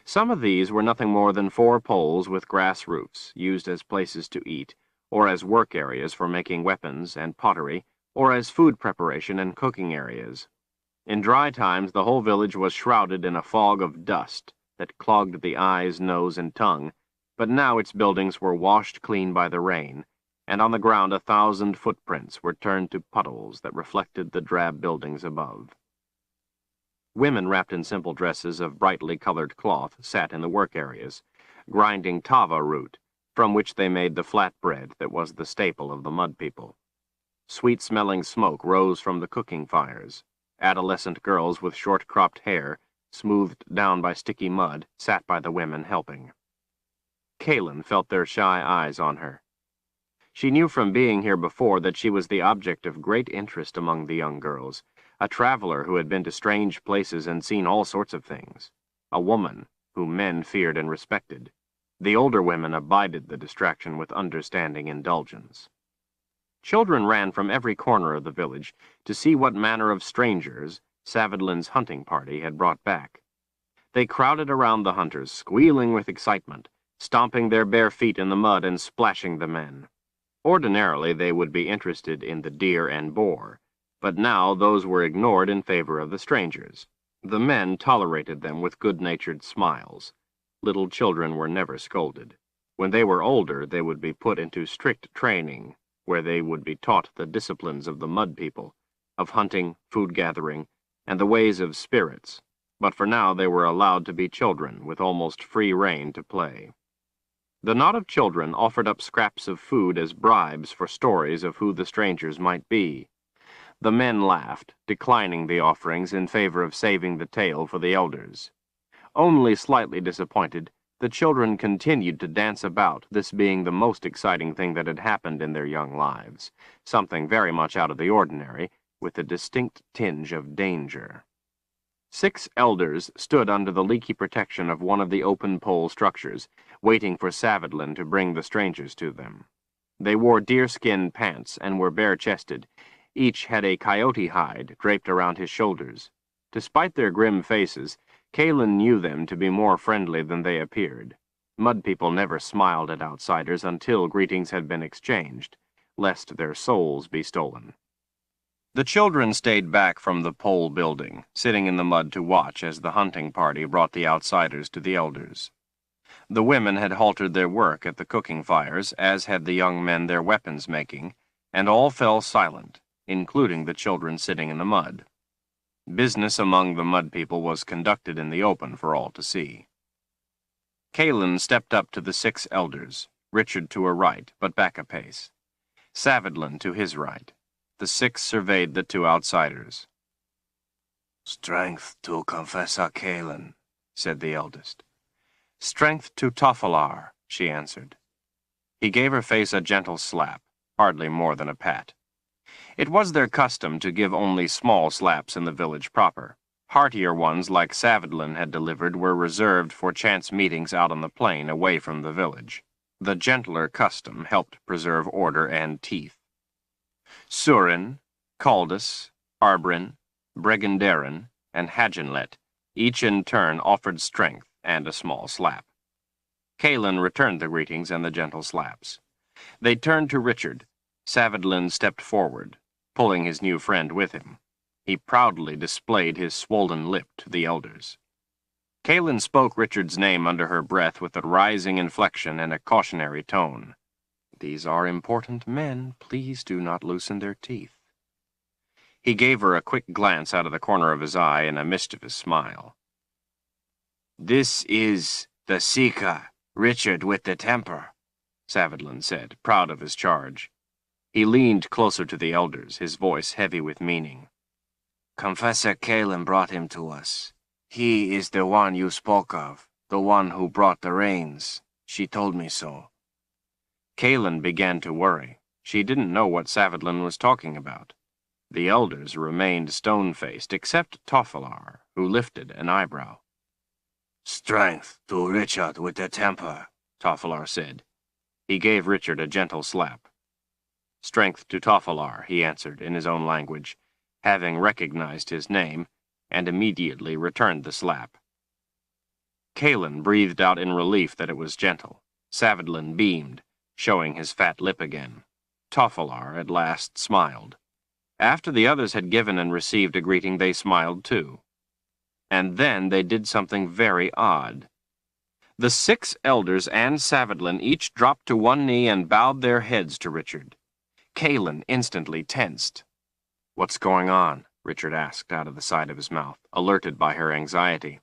Some of these were nothing more than 4 poles with grass roofs, used as places to eat, or as work areas for making weapons and pottery, or as food preparation and cooking areas. In dry times, the whole village was shrouded in a fog of dust that clogged the eyes, nose, and tongue, but now its buildings were washed clean by the rain, and on the ground 1,000 footprints were turned to puddles that reflected the drab buildings above. Women wrapped in simple dresses of brightly colored cloth sat in the work areas, grinding tava root, from which they made the flat bread that was the staple of the mud people. Sweet-smelling smoke rose from the cooking fires. Adolescent girls with short-cropped hair, smoothed down by sticky mud, sat by the women helping. Kaelin felt their shy eyes on her. She knew from being here before that she was the object of great interest among the young girls, a traveler who had been to strange places and seen all sorts of things, a woman whom men feared and respected. The older women abided the distraction with understanding indulgence. Children ran from every corner of the village to see what manner of strangers Savidlin's hunting party had brought back. They crowded around the hunters, squealing with excitement, stomping their bare feet in the mud and splashing the men. Ordinarily, they would be interested in the deer and boar, but now those were ignored in favor of the strangers. The men tolerated them with good-natured smiles. Little children were never scolded. When they were older, they would be put into strict training, where they would be taught the disciplines of the mud people, of hunting, food gathering, and the ways of spirits, but for now they were allowed to be children with almost free rein to play. The knot of children offered up scraps of food as bribes for stories of who the strangers might be. The men laughed, declining the offerings in favor of saving the tale for the elders. Only slightly disappointed, the children continued to dance about, this being the most exciting thing that had happened in their young lives, something very much out of the ordinary, with a distinct tinge of danger. 6 elders stood under the leaky protection of one of the open pole structures, waiting for Savidlin to bring the strangers to them. They wore deerskin pants and were bare-chested. Each had a coyote hide draped around his shoulders. Despite their grim faces, Kaelin knew them to be more friendly than they appeared. Mud people never smiled at outsiders until greetings had been exchanged, lest their souls be stolen. The children stayed back from the pole building, sitting in the mud to watch as the hunting party brought the outsiders to the elders. The women had halted their work at the cooking fires, as had the young men their weapons making, and all fell silent, including the children sitting in the mud. Business among the mud people was conducted in the open for all to see. Kaelin stepped up to the 6 elders, Richard to her right, but back a pace. Savidlin to his right. The 6 surveyed the 2 outsiders. "Strength to Confessor Kaelin," said the eldest. "Strength to Tofalar," she answered. He gave her face a gentle slap, hardly more than a pat. It was their custom to give only small slaps in the village proper. Heartier ones like Savidlin had delivered were reserved for chance meetings out on the plain away from the village. The gentler custom helped preserve order and teeth. Surin, Caldus, Arbrin, Breganderen, and Hagenlet, each in turn offered strength and a small slap. Kaelin returned the greetings and the gentle slaps. They turned to Richard. Savidlin stepped forward, pulling his new friend with him. He proudly displayed his swollen lip to the elders. Kaelin spoke Richard's name under her breath with a rising inflection and a cautionary tone. "These are important men. Please do not loosen their teeth." He gave her a quick glance out of the corner of his eye and a mischievous smile. "This is the Seeker, Richard with the temper," Savidlin said, proud of his charge. He leaned closer to the elders, his voice heavy with meaning. "Confessor Kaelin brought him to us. He is the one you spoke of, the one who brought the rains. She told me so." Kaelin began to worry. She didn't know what Savidlin was talking about. The elders remained stone-faced, except Tofalar, who lifted an eyebrow. "Strength to Richard with the temper," Tofalar said. He gave Richard a gentle slap. "Strength to Tofalar," he answered in his own language. having recognized his name, and immediately returned the slap. Kalin breathed out in relief that it was gentle. Savadlin beamed, showing his fat lip again. Toffelar at last smiled. After the others had given and received a greeting, they smiled too. And then they did something very odd. The 6 elders and Savadlin each dropped to one knee and bowed their heads to Richard. Kalin instantly tensed. "What's going on?" Richard asked out of the side of his mouth, alerted by her anxiety.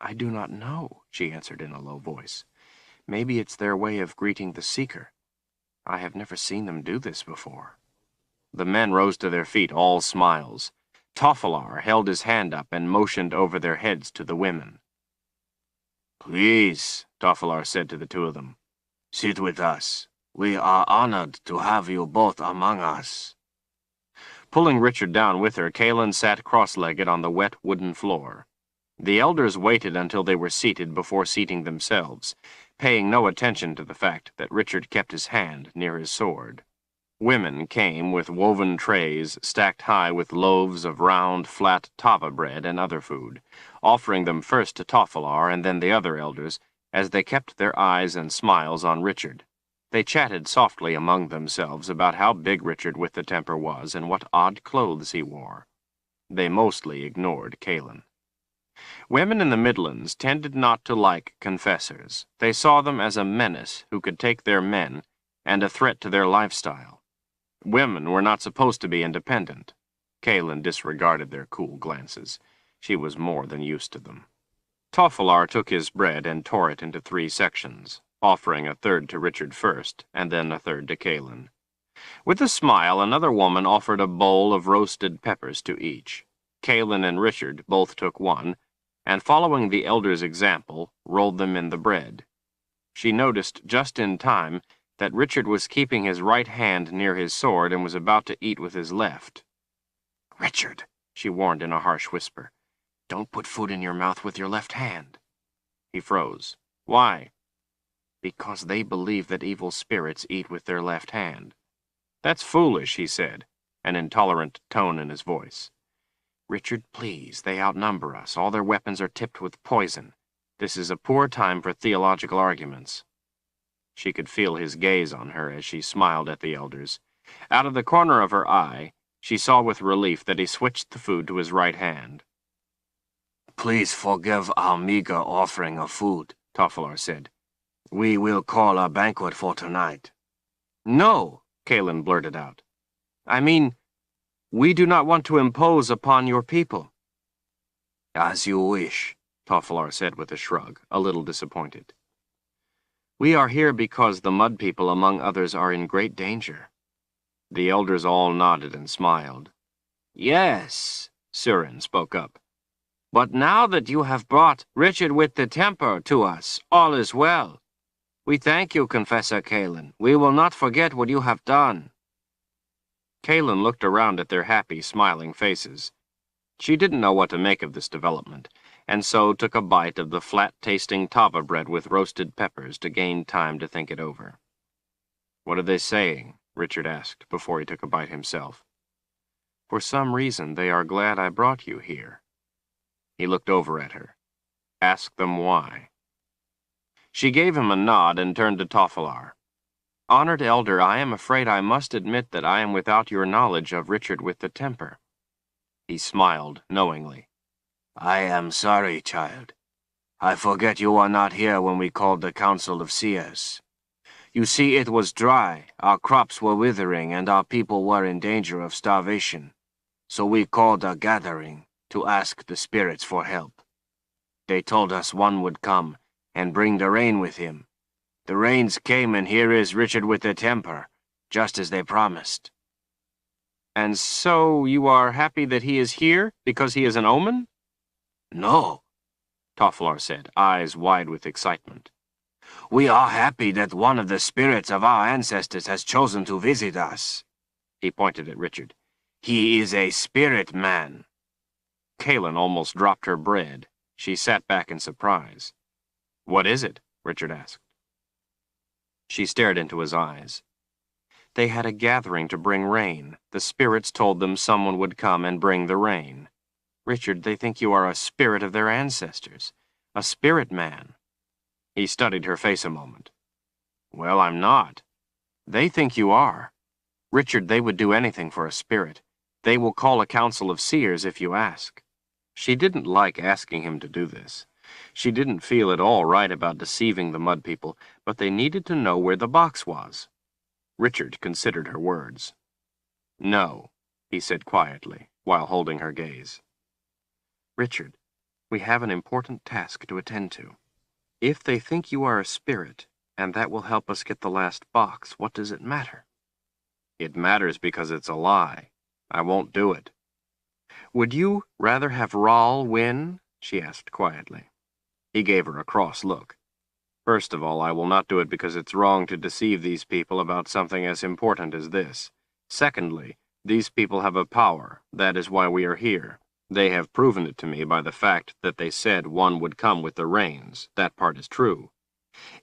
"I do not know," she answered in a low voice. "Maybe it's their way of greeting the Seeker. I have never seen them do this before." The men rose to their feet, all smiles. Toffelar held his hand up and motioned over their heads to the women. "Please," Toffelar said to the 2 of them, "sit with us. We are honored to have you both among us." Pulling Richard down with her, Kalin sat cross-legged on the wet wooden floor. The elders waited until they were seated before seating themselves, paying no attention to the fact that Richard kept his hand near his sword. Women came with woven trays stacked high with loaves of round, flat tava bread and other food, offering them first to Toffelar and then the other elders, as they kept their eyes and smiles on Richard. They chatted softly among themselves about how big Richard with the temper was and what odd clothes he wore. They mostly ignored Kalin. Women in the Midlands tended not to like confessors. They saw them as a menace who could take their men and a threat to their lifestyle. Women were not supposed to be independent. Kalin disregarded their cool glances. She was more than used to them. Toffelar took his bread and tore it into 3 sections, offering a third to Richard first, and then a third to Kalin. With a smile, another woman offered a bowl of roasted peppers to each. Kalin and Richard both took one, and following the elder's example, rolled them in the bread. She noticed just in time that Richard was keeping his right hand near his sword and was about to eat with his left. "Richard," she warned in a harsh whisper, "don't put food in your mouth with your left hand." He froze. "Why?" "Because they believe that evil spirits eat with their left hand." "That's foolish," he said, an intolerant tone in his voice. "Richard, please, they outnumber us. All their weapons are tipped with poison. This is a poor time for theological arguments." She could feel his gaze on her as she smiled at the elders. Out of the corner of her eye, she saw with relief that he switched the food to his right hand. "Please forgive our meager offering of food," Toffelar said. "We will call a banquet for tonight." "No," Kalin blurted out. "I mean, we do not want to impose upon your people." "As you wish," Toffelar said with a shrug, a little disappointed. "We are here because the Mud People, among others, are in great danger." The elders all nodded and smiled. "Yes," Surin spoke up. "But now that you have brought Richard with the temper to us, all is well. We thank you, Confessor Kalin. We will not forget what you have done." Kalin looked around at their happy, smiling faces. She didn't know what to make of this development, and so took a bite of the flat-tasting tava bread with roasted peppers to gain time to think it over. "What are they saying?" Richard asked before he took a bite himself. "For some reason they are glad I brought you here." He looked over at her. "Ask them why." She gave him a nod and turned to Toffelar. "Honored elder, I am afraid I must admit that I am without your knowledge of Richard with the temper." He smiled knowingly. "I am sorry, child. I forget you were not here when we called the Council of Seers. You see, it was dry, our crops were withering, and our people were in danger of starvation. So we called a gathering to ask the spirits for help. They told us one would come and bring the rain with him. The rains came, and here is Richard with the temper, just as they promised." "And so you are happy that he is here, because he is an omen?" "No," Toffelar said, eyes wide with excitement. "We are happy that one of the spirits of our ancestors has chosen to visit us." He pointed at Richard. "He is a spirit man." Kalin almost dropped her bread. She sat back in surprise. "What is it?" Richard asked. She stared into his eyes. They had a gathering to bring rain. The spirits told them someone would come and bring the rain. Richard, they think you are a spirit of their ancestors. A spirit man. He studied her face a moment. Well, I'm not. They think you are. Richard, they would do anything for a spirit. They will call a council of seers if you ask. She didn't like asking him to do this. She didn't feel at all right about deceiving the mud people, but they needed to know where the box was. Richard considered her words. No, he said quietly, while holding her gaze. Richard, we have an important task to attend to. If they think you are a spirit, and that will help us get the last box, what does it matter? It matters because it's a lie. I won't do it. Would you rather have Rahl win? She asked quietly. He gave her a cross look. First of all, I will not do it because it's wrong to deceive these people about something as important as this. Secondly, these people have a power. That is why we are here. They have proven it to me by the fact that they said one would come with the rains. That part is true.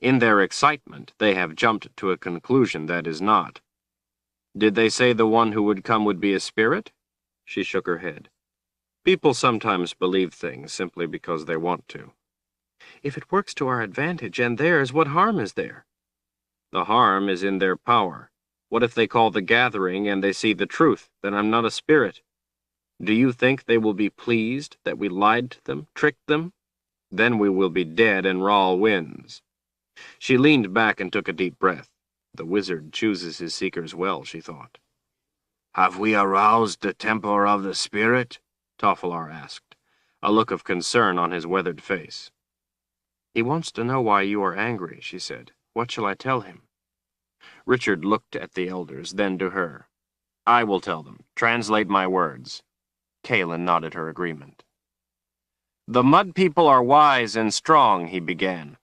In their excitement, they have jumped to a conclusion that is not. Did they say the one who would come would be a spirit? She shook her head. People sometimes believe things simply because they want to. If it works to our advantage and theirs, what harm is there? The harm is in their power. What if they call the gathering and they see the truth? Then I'm not a spirit. Do you think they will be pleased that we lied to them, tricked them? Then we will be dead and Rahl wins. She leaned back and took a deep breath. The wizard chooses his seekers well, she thought. Have we aroused the temper of the spirit? Toffelar asked, a look of concern on his weathered face. He wants to know why you are angry, she said. What shall I tell him? Richard looked at the elders, then to her. I will tell them. Translate my words. Kaelin nodded her agreement. The mud people are wise and strong, he began.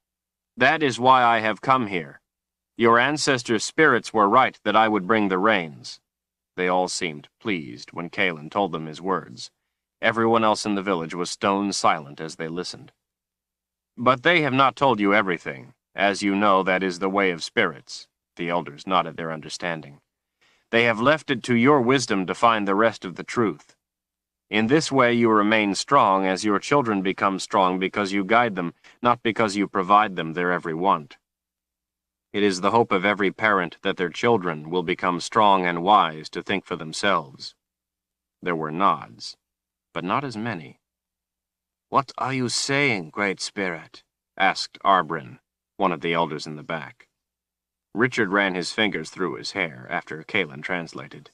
That is why I have come here. Your ancestors' spirits were right that I would bring the rains. They all seemed pleased when Kaelin told them his words. Everyone else in the village was stone silent as they listened. But they have not told you everything. As you know, that is the way of spirits. The elders nodded their understanding. They have left it to your wisdom to find the rest of the truth. In this way you remain strong as your children become strong because you guide them, not because you provide them their every want. It is the hope of every parent that their children will become strong and wise to think for themselves. There were nods, but not as many. What are you saying, Great Spirit? Asked Arbrin, one of the elders in the back. Richard ran his fingers through his hair after Kaelin translated.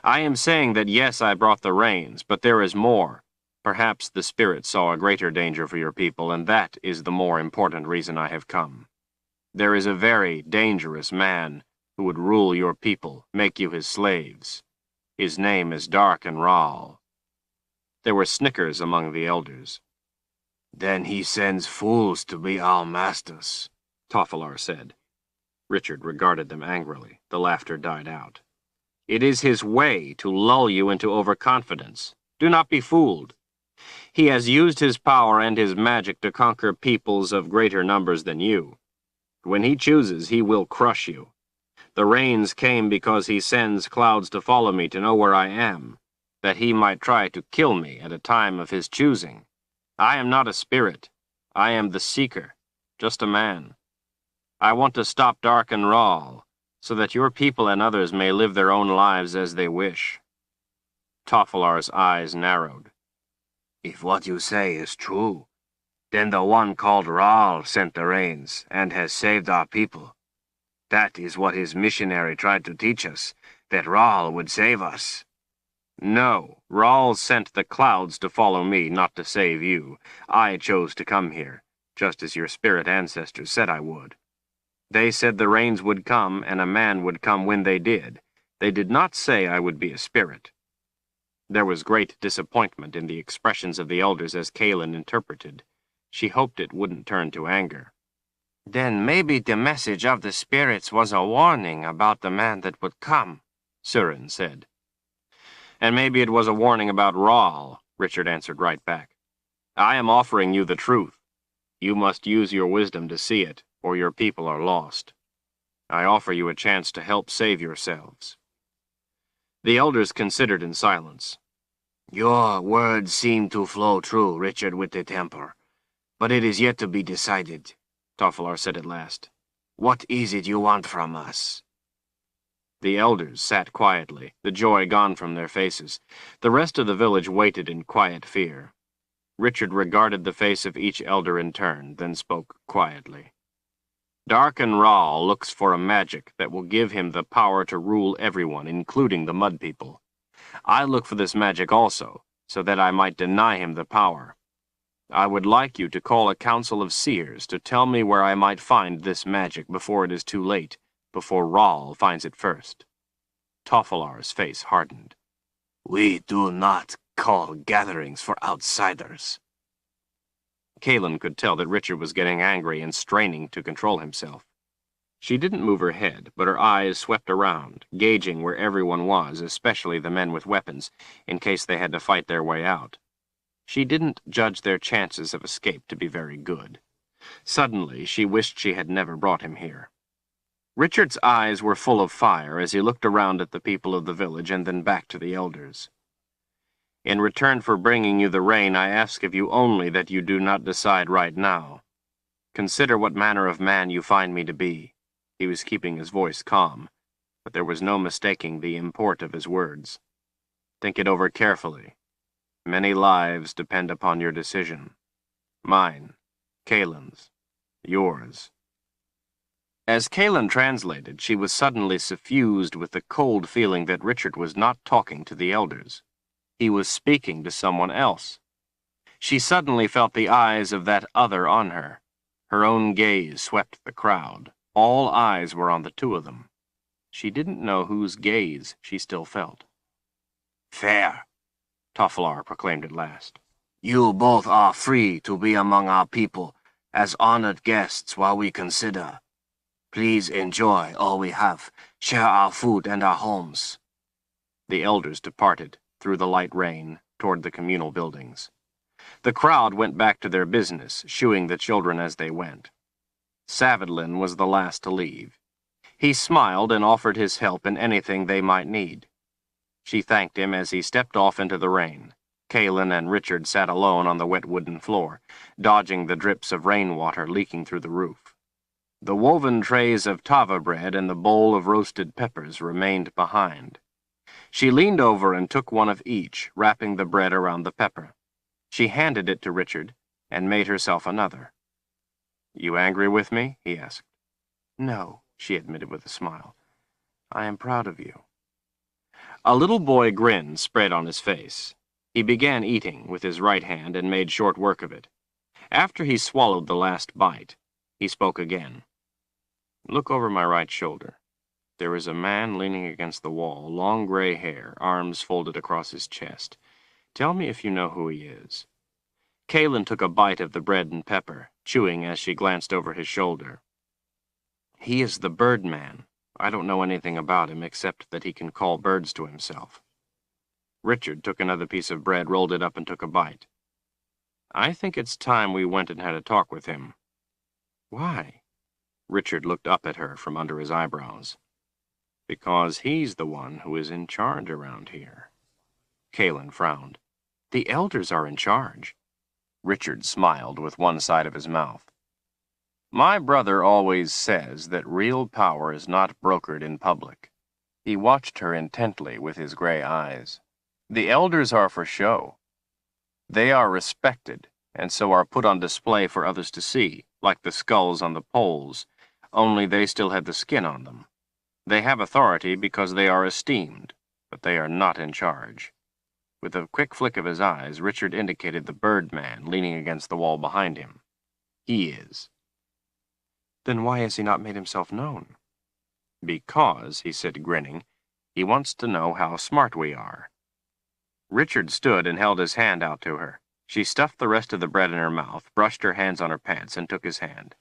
I am saying that yes, I brought the rains, but there is more. Perhaps the Spirit saw a greater danger for your people, and that is the more important reason I have come. There is a very dangerous man who would rule your people, make you his slaves. His name is Dark and Rahl. There were snickers among the elders. Then he sends fools to be our masters, Toffelar said. Richard regarded them angrily. The laughter died out. It is his way to lull you into overconfidence. Do not be fooled. He has used his power and his magic to conquer peoples of greater numbers than you. When he chooses, he will crush you. The rains came because he sends clouds to follow me to know where I am, that he might try to kill me at a time of his choosing. I am not a spirit. I am the seeker, just a man. I want to stop Dark and Rahl, so that your people and others may live their own lives as they wish. Toffelar's eyes narrowed. If what you say is true, then the one called Rahl sent the rains and has saved our people. That is what his missionary tried to teach us, that Rahl would save us. No, Rahl sent the clouds to follow me, not to save you. I chose to come here, just as your spirit ancestors said I would. They said the rains would come and a man would come when they did. They did not say I would be a spirit. There was great disappointment in the expressions of the elders as Kaelin interpreted. She hoped it wouldn't turn to anger. Then maybe the message of the spirits was a warning about the man that would come, Surin said. And maybe it was a warning about Rahl, Richard answered right back. I am offering you the truth. You must use your wisdom to see it, or your people are lost. I offer you a chance to help save yourselves." The elders considered in silence. Your words seem to flow true, Richard with the temper, but it is yet to be decided, Toffler said at last. What is it you want from us? The elders sat quietly, the joy gone from their faces. The rest of the village waited in quiet fear. Richard regarded the face of each elder in turn, then spoke quietly. "Darken Rahl looks for a magic that will give him the power to rule everyone, including the Mud People. I look for this magic also, so that I might deny him the power. I would like you to call a council of seers to tell me where I might find this magic before it is too late, before Rahl finds it first." Tofflar's face hardened. We do not call gatherings for outsiders. Kaelin could tell that Richard was getting angry and straining to control himself. She didn't move her head, but her eyes swept around, gauging where everyone was, especially the men with weapons, in case they had to fight their way out. She didn't judge their chances of escape to be very good. Suddenly, she wished she had never brought him here. Richard's eyes were full of fire as he looked around at the people of the village and then back to the elders. "In return for bringing you the rain, I ask of you only that you do not decide right now. Consider what manner of man you find me to be." He was keeping his voice calm, but there was no mistaking the import of his words. "Think it over carefully. Many lives depend upon your decision. Mine, Kaelin's, yours." As Kaelin translated, she was suddenly suffused with the cold feeling that Richard was not talking to the elders. He was speaking to someone else. She suddenly felt the eyes of that other on her. Her own gaze swept the crowd. All eyes were on the two of them. She didn't know whose gaze she still felt. Fair, Tofflar proclaimed at last. You both are free to be among our people as honored guests while we consider. Please enjoy all we have. Share our food and our homes. The elders departed, through the light rain, toward the communal buildings. The crowd went back to their business, shooing the children as they went. Savidlin was the last to leave. He smiled and offered his help in anything they might need. She thanked him as he stepped off into the rain. Kaelin and Richard sat alone on the wet wooden floor, dodging the drips of rainwater leaking through the roof. The woven trays of tava bread and the bowl of roasted peppers remained behind. She leaned over and took one of each, wrapping the bread around the pepper. She handed it to Richard and made herself another. "You angry with me?" he asked. "No," she admitted with a smile. "I am proud of you." A little boy grin spread on his face. He began eating with his right hand and made short work of it. After he swallowed the last bite, he spoke again. "Look over my right shoulder. There is a man leaning against the wall, long gray hair, arms folded across his chest. Tell me if you know who he is." Kaelin took a bite of the bread and pepper, chewing as she glanced over his shoulder. "He is the Birdman. I don't know anything about him except that he can call birds to himself." Richard took another piece of bread, rolled it up, and took a bite. "I think it's time we went and had a talk with him." "Why?" Richard looked up at her from under his eyebrows. "Because he's the one who is in charge around here." Kaelin frowned. "The elders are in charge." Richard smiled with one side of his mouth. "My brother always says that real power is not brokered in public." He watched her intently with his gray eyes. "The elders are for show. They are respected, and so are put on display for others to see, like the skulls on the poles, only they still have the skin on them. They have authority because they are esteemed, but they are not in charge." With a quick flick of his eyes, Richard indicated the Birdman leaning against the wall behind him. "He is." "Then why has he not made himself known?" "Because," he said, grinning, "he wants to know how smart we are." Richard stood and held his hand out to her. She stuffed the rest of the bread in her mouth, brushed her hands on her pants, and took his hand.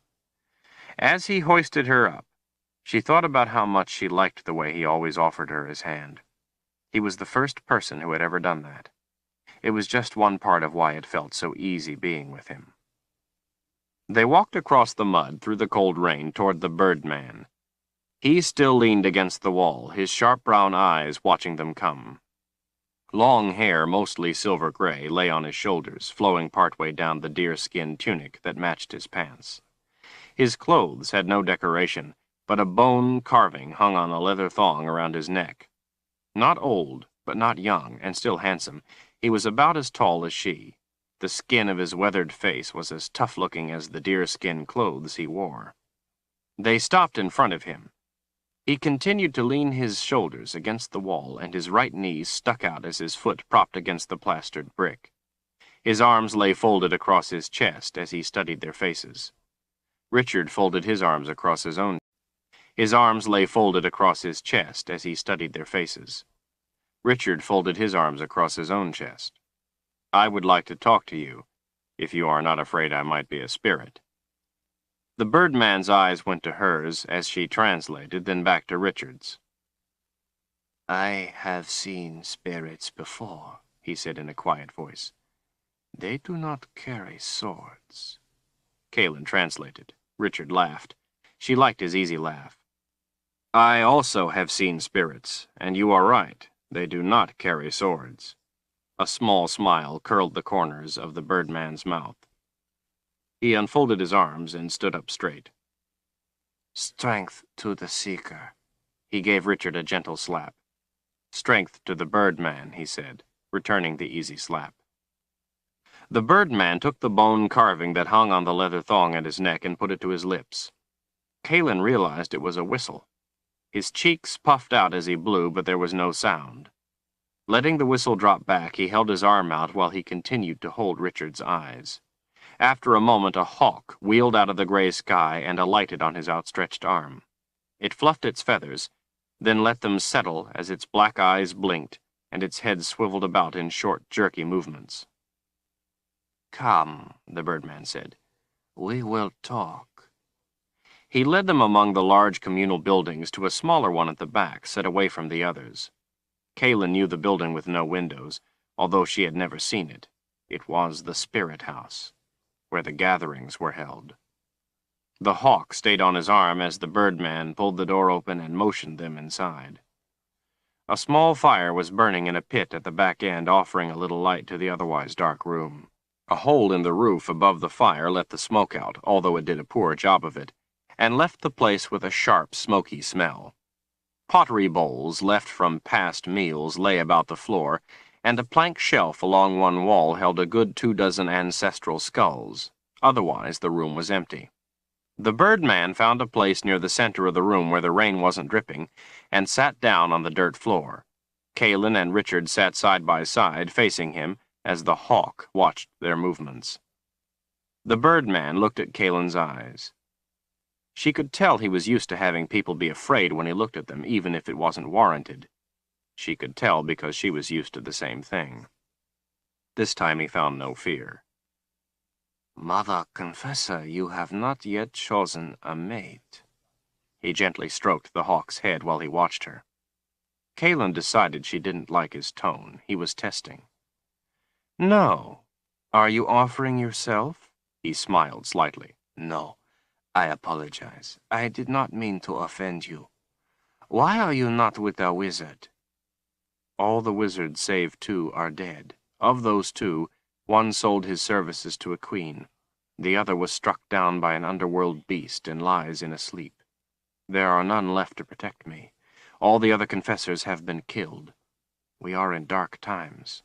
As he hoisted her up, she thought about how much she liked the way he always offered her his hand. He was the first person who had ever done that. It was just one part of why it felt so easy being with him. They walked across the mud through the cold rain toward the Birdman. He still leaned against the wall, his sharp brown eyes watching them come. Long hair, mostly silver gray, lay on his shoulders, flowing partway down the deerskin tunic that matched his pants. His clothes had no decoration, but a bone carving hung on a leather thong around his neck. Not old, but not young, and still handsome, he was about as tall as she. The skin of his weathered face was as tough-looking as the deerskin clothes he wore. They stopped in front of him. He continued to lean his shoulders against the wall, and his right knee stuck out as his foot propped against the plastered brick. His arms lay folded across his chest as he studied their faces. Richard folded his arms across his own. His arms lay folded across his chest as he studied their faces. Richard folded his arms across his own chest. "I would like to talk to you, if you are not afraid I might be a spirit." The birdman's eyes went to hers as she translated, then back to Richard's. "I have seen spirits before," he said in a quiet voice. "They do not carry swords." Kalen translated. Richard laughed. She liked his easy laugh. "I also have seen spirits, and you are right. They do not carry swords." A small smile curled the corners of the birdman's mouth. He unfolded his arms and stood up straight. "Strength to the seeker." He gave Richard a gentle slap. "Strength to the birdman," he said, returning the easy slap. The birdman took the bone carving that hung on the leather thong at his neck and put it to his lips. Kalen realized it was a whistle. His cheeks puffed out as he blew, but there was no sound. Letting the whistle drop back, he held his arm out while he continued to hold Richard's eyes. After a moment, a hawk wheeled out of the gray sky and alighted on his outstretched arm. It fluffed its feathers, then let them settle as its black eyes blinked and its head swiveled about in short, jerky movements. "Come," the birdman said. "We will talk." He led them among the large communal buildings to a smaller one at the back, set away from the others. Kalen knew the building with no windows, although she had never seen it. It was the Spirit House, where the gatherings were held. The hawk stayed on his arm as the birdman pulled the door open and motioned them inside. A small fire was burning in a pit at the back end, offering a little light to the otherwise dark room. A hole in the roof above the fire let the smoke out, although it did a poor job of it, and left the place with a sharp, smoky smell. Pottery bowls left from past meals lay about the floor, and a plank shelf along one wall held a good 24 ancestral skulls. Otherwise, the room was empty. The birdman found a place near the center of the room where the rain wasn't dripping, and sat down on the dirt floor. Kalen and Richard sat side by side, facing him, as the hawk watched their movements. The birdman looked at Kalen's eyes. She could tell he was used to having people be afraid when he looked at them, even if it wasn't warranted. She could tell because she was used to the same thing. This time he found no fear. "Mother Confessor, you have not yet chosen a mate." He gently stroked the hawk's head while he watched her. Kalen decided she didn't like his tone. He was testing. "No. Are you offering yourself?" He smiled slightly. "No. I apologize. I did not mean to offend you. Why are you not with a wizard?" "All the wizards save 2 are dead. Of those 2, one sold his services to a queen. The other was struck down by an underworld beast and lies in a sleep. There are none left to protect me. All the other confessors have been killed. We are in dark times."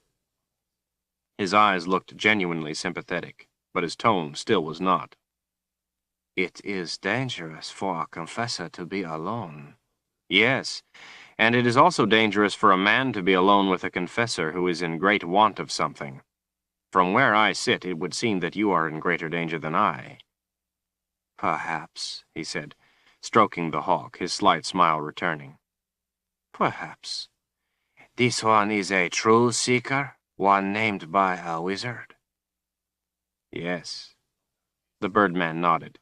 His eyes looked genuinely sympathetic, but his tone still was not. "It is dangerous for a confessor to be alone." "Yes, and it is also dangerous for a man to be alone with a confessor who is in great want of something. From where I sit, it would seem that you are in greater danger than I." "Perhaps," he said, stroking the hawk, his slight smile returning. "Perhaps. This one is a true seeker, one named by a wizard?" "Yes." The birdman nodded.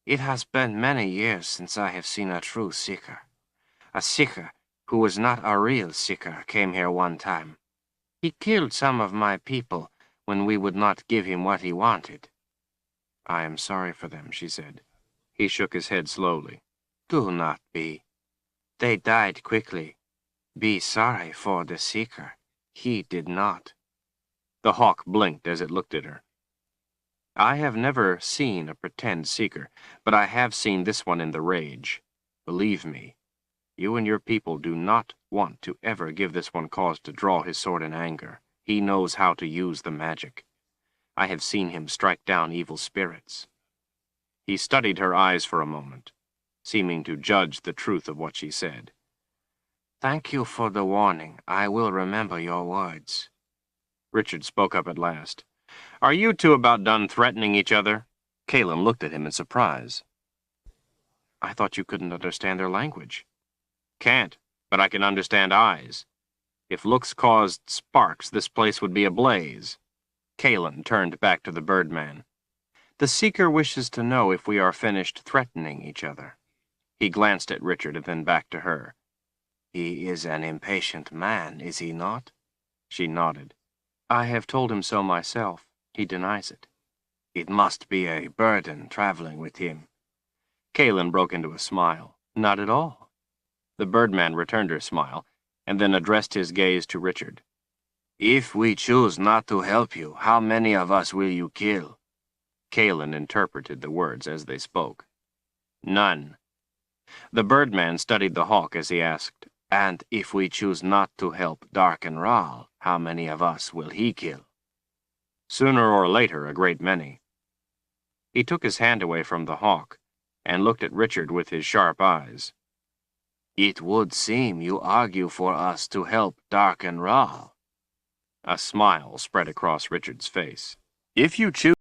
"It has been many years since I have seen a true seeker. A seeker who was not a real seeker came here one time. He killed some of my people when we would not give him what he wanted." "I am sorry for them," she said. He shook his head slowly. Do not be. They died quickly. Be sorry for the seeker. He did not. The hawk blinked as it looked at her. I have never seen a pretend seeker, but I have seen this one in the rage. Believe me, you and your people do not want to ever give this one cause to draw his sword in anger. He knows how to use the magic. I have seen him strike down evil spirits. He studied her eyes for a moment, seeming to judge the truth of what she said. Thank you for the warning. I will remember your words. Richard spoke up at last. Are you two about done threatening each other? Caleb looked at him in surprise. I thought you couldn't understand their language. Can't, but I can understand eyes. If looks caused sparks, this place would be ablaze. Kalen turned back to the birdman. The seeker wishes to know if we are finished threatening each other. He glanced at Richard and then back to her. He is an impatient man, is he not? She nodded. I have told him so myself. He denies it. It must be a burden traveling with him. Kalen broke into a smile. Not at all. The birdman returned her smile, and then addressed his gaze to Richard. If we choose not to help you, how many of us will you kill? Kalen interpreted the words as they spoke. None. The birdman studied the hawk as he asked, And if we choose not to help Dark and Ral, how many of us will he kill? Sooner or later, a great many. He took his hand away from the hawk and looked at Richard with his sharp eyes. It would seem you argue for us to help Dark and Ral. A smile spread across Richard's face. If you choose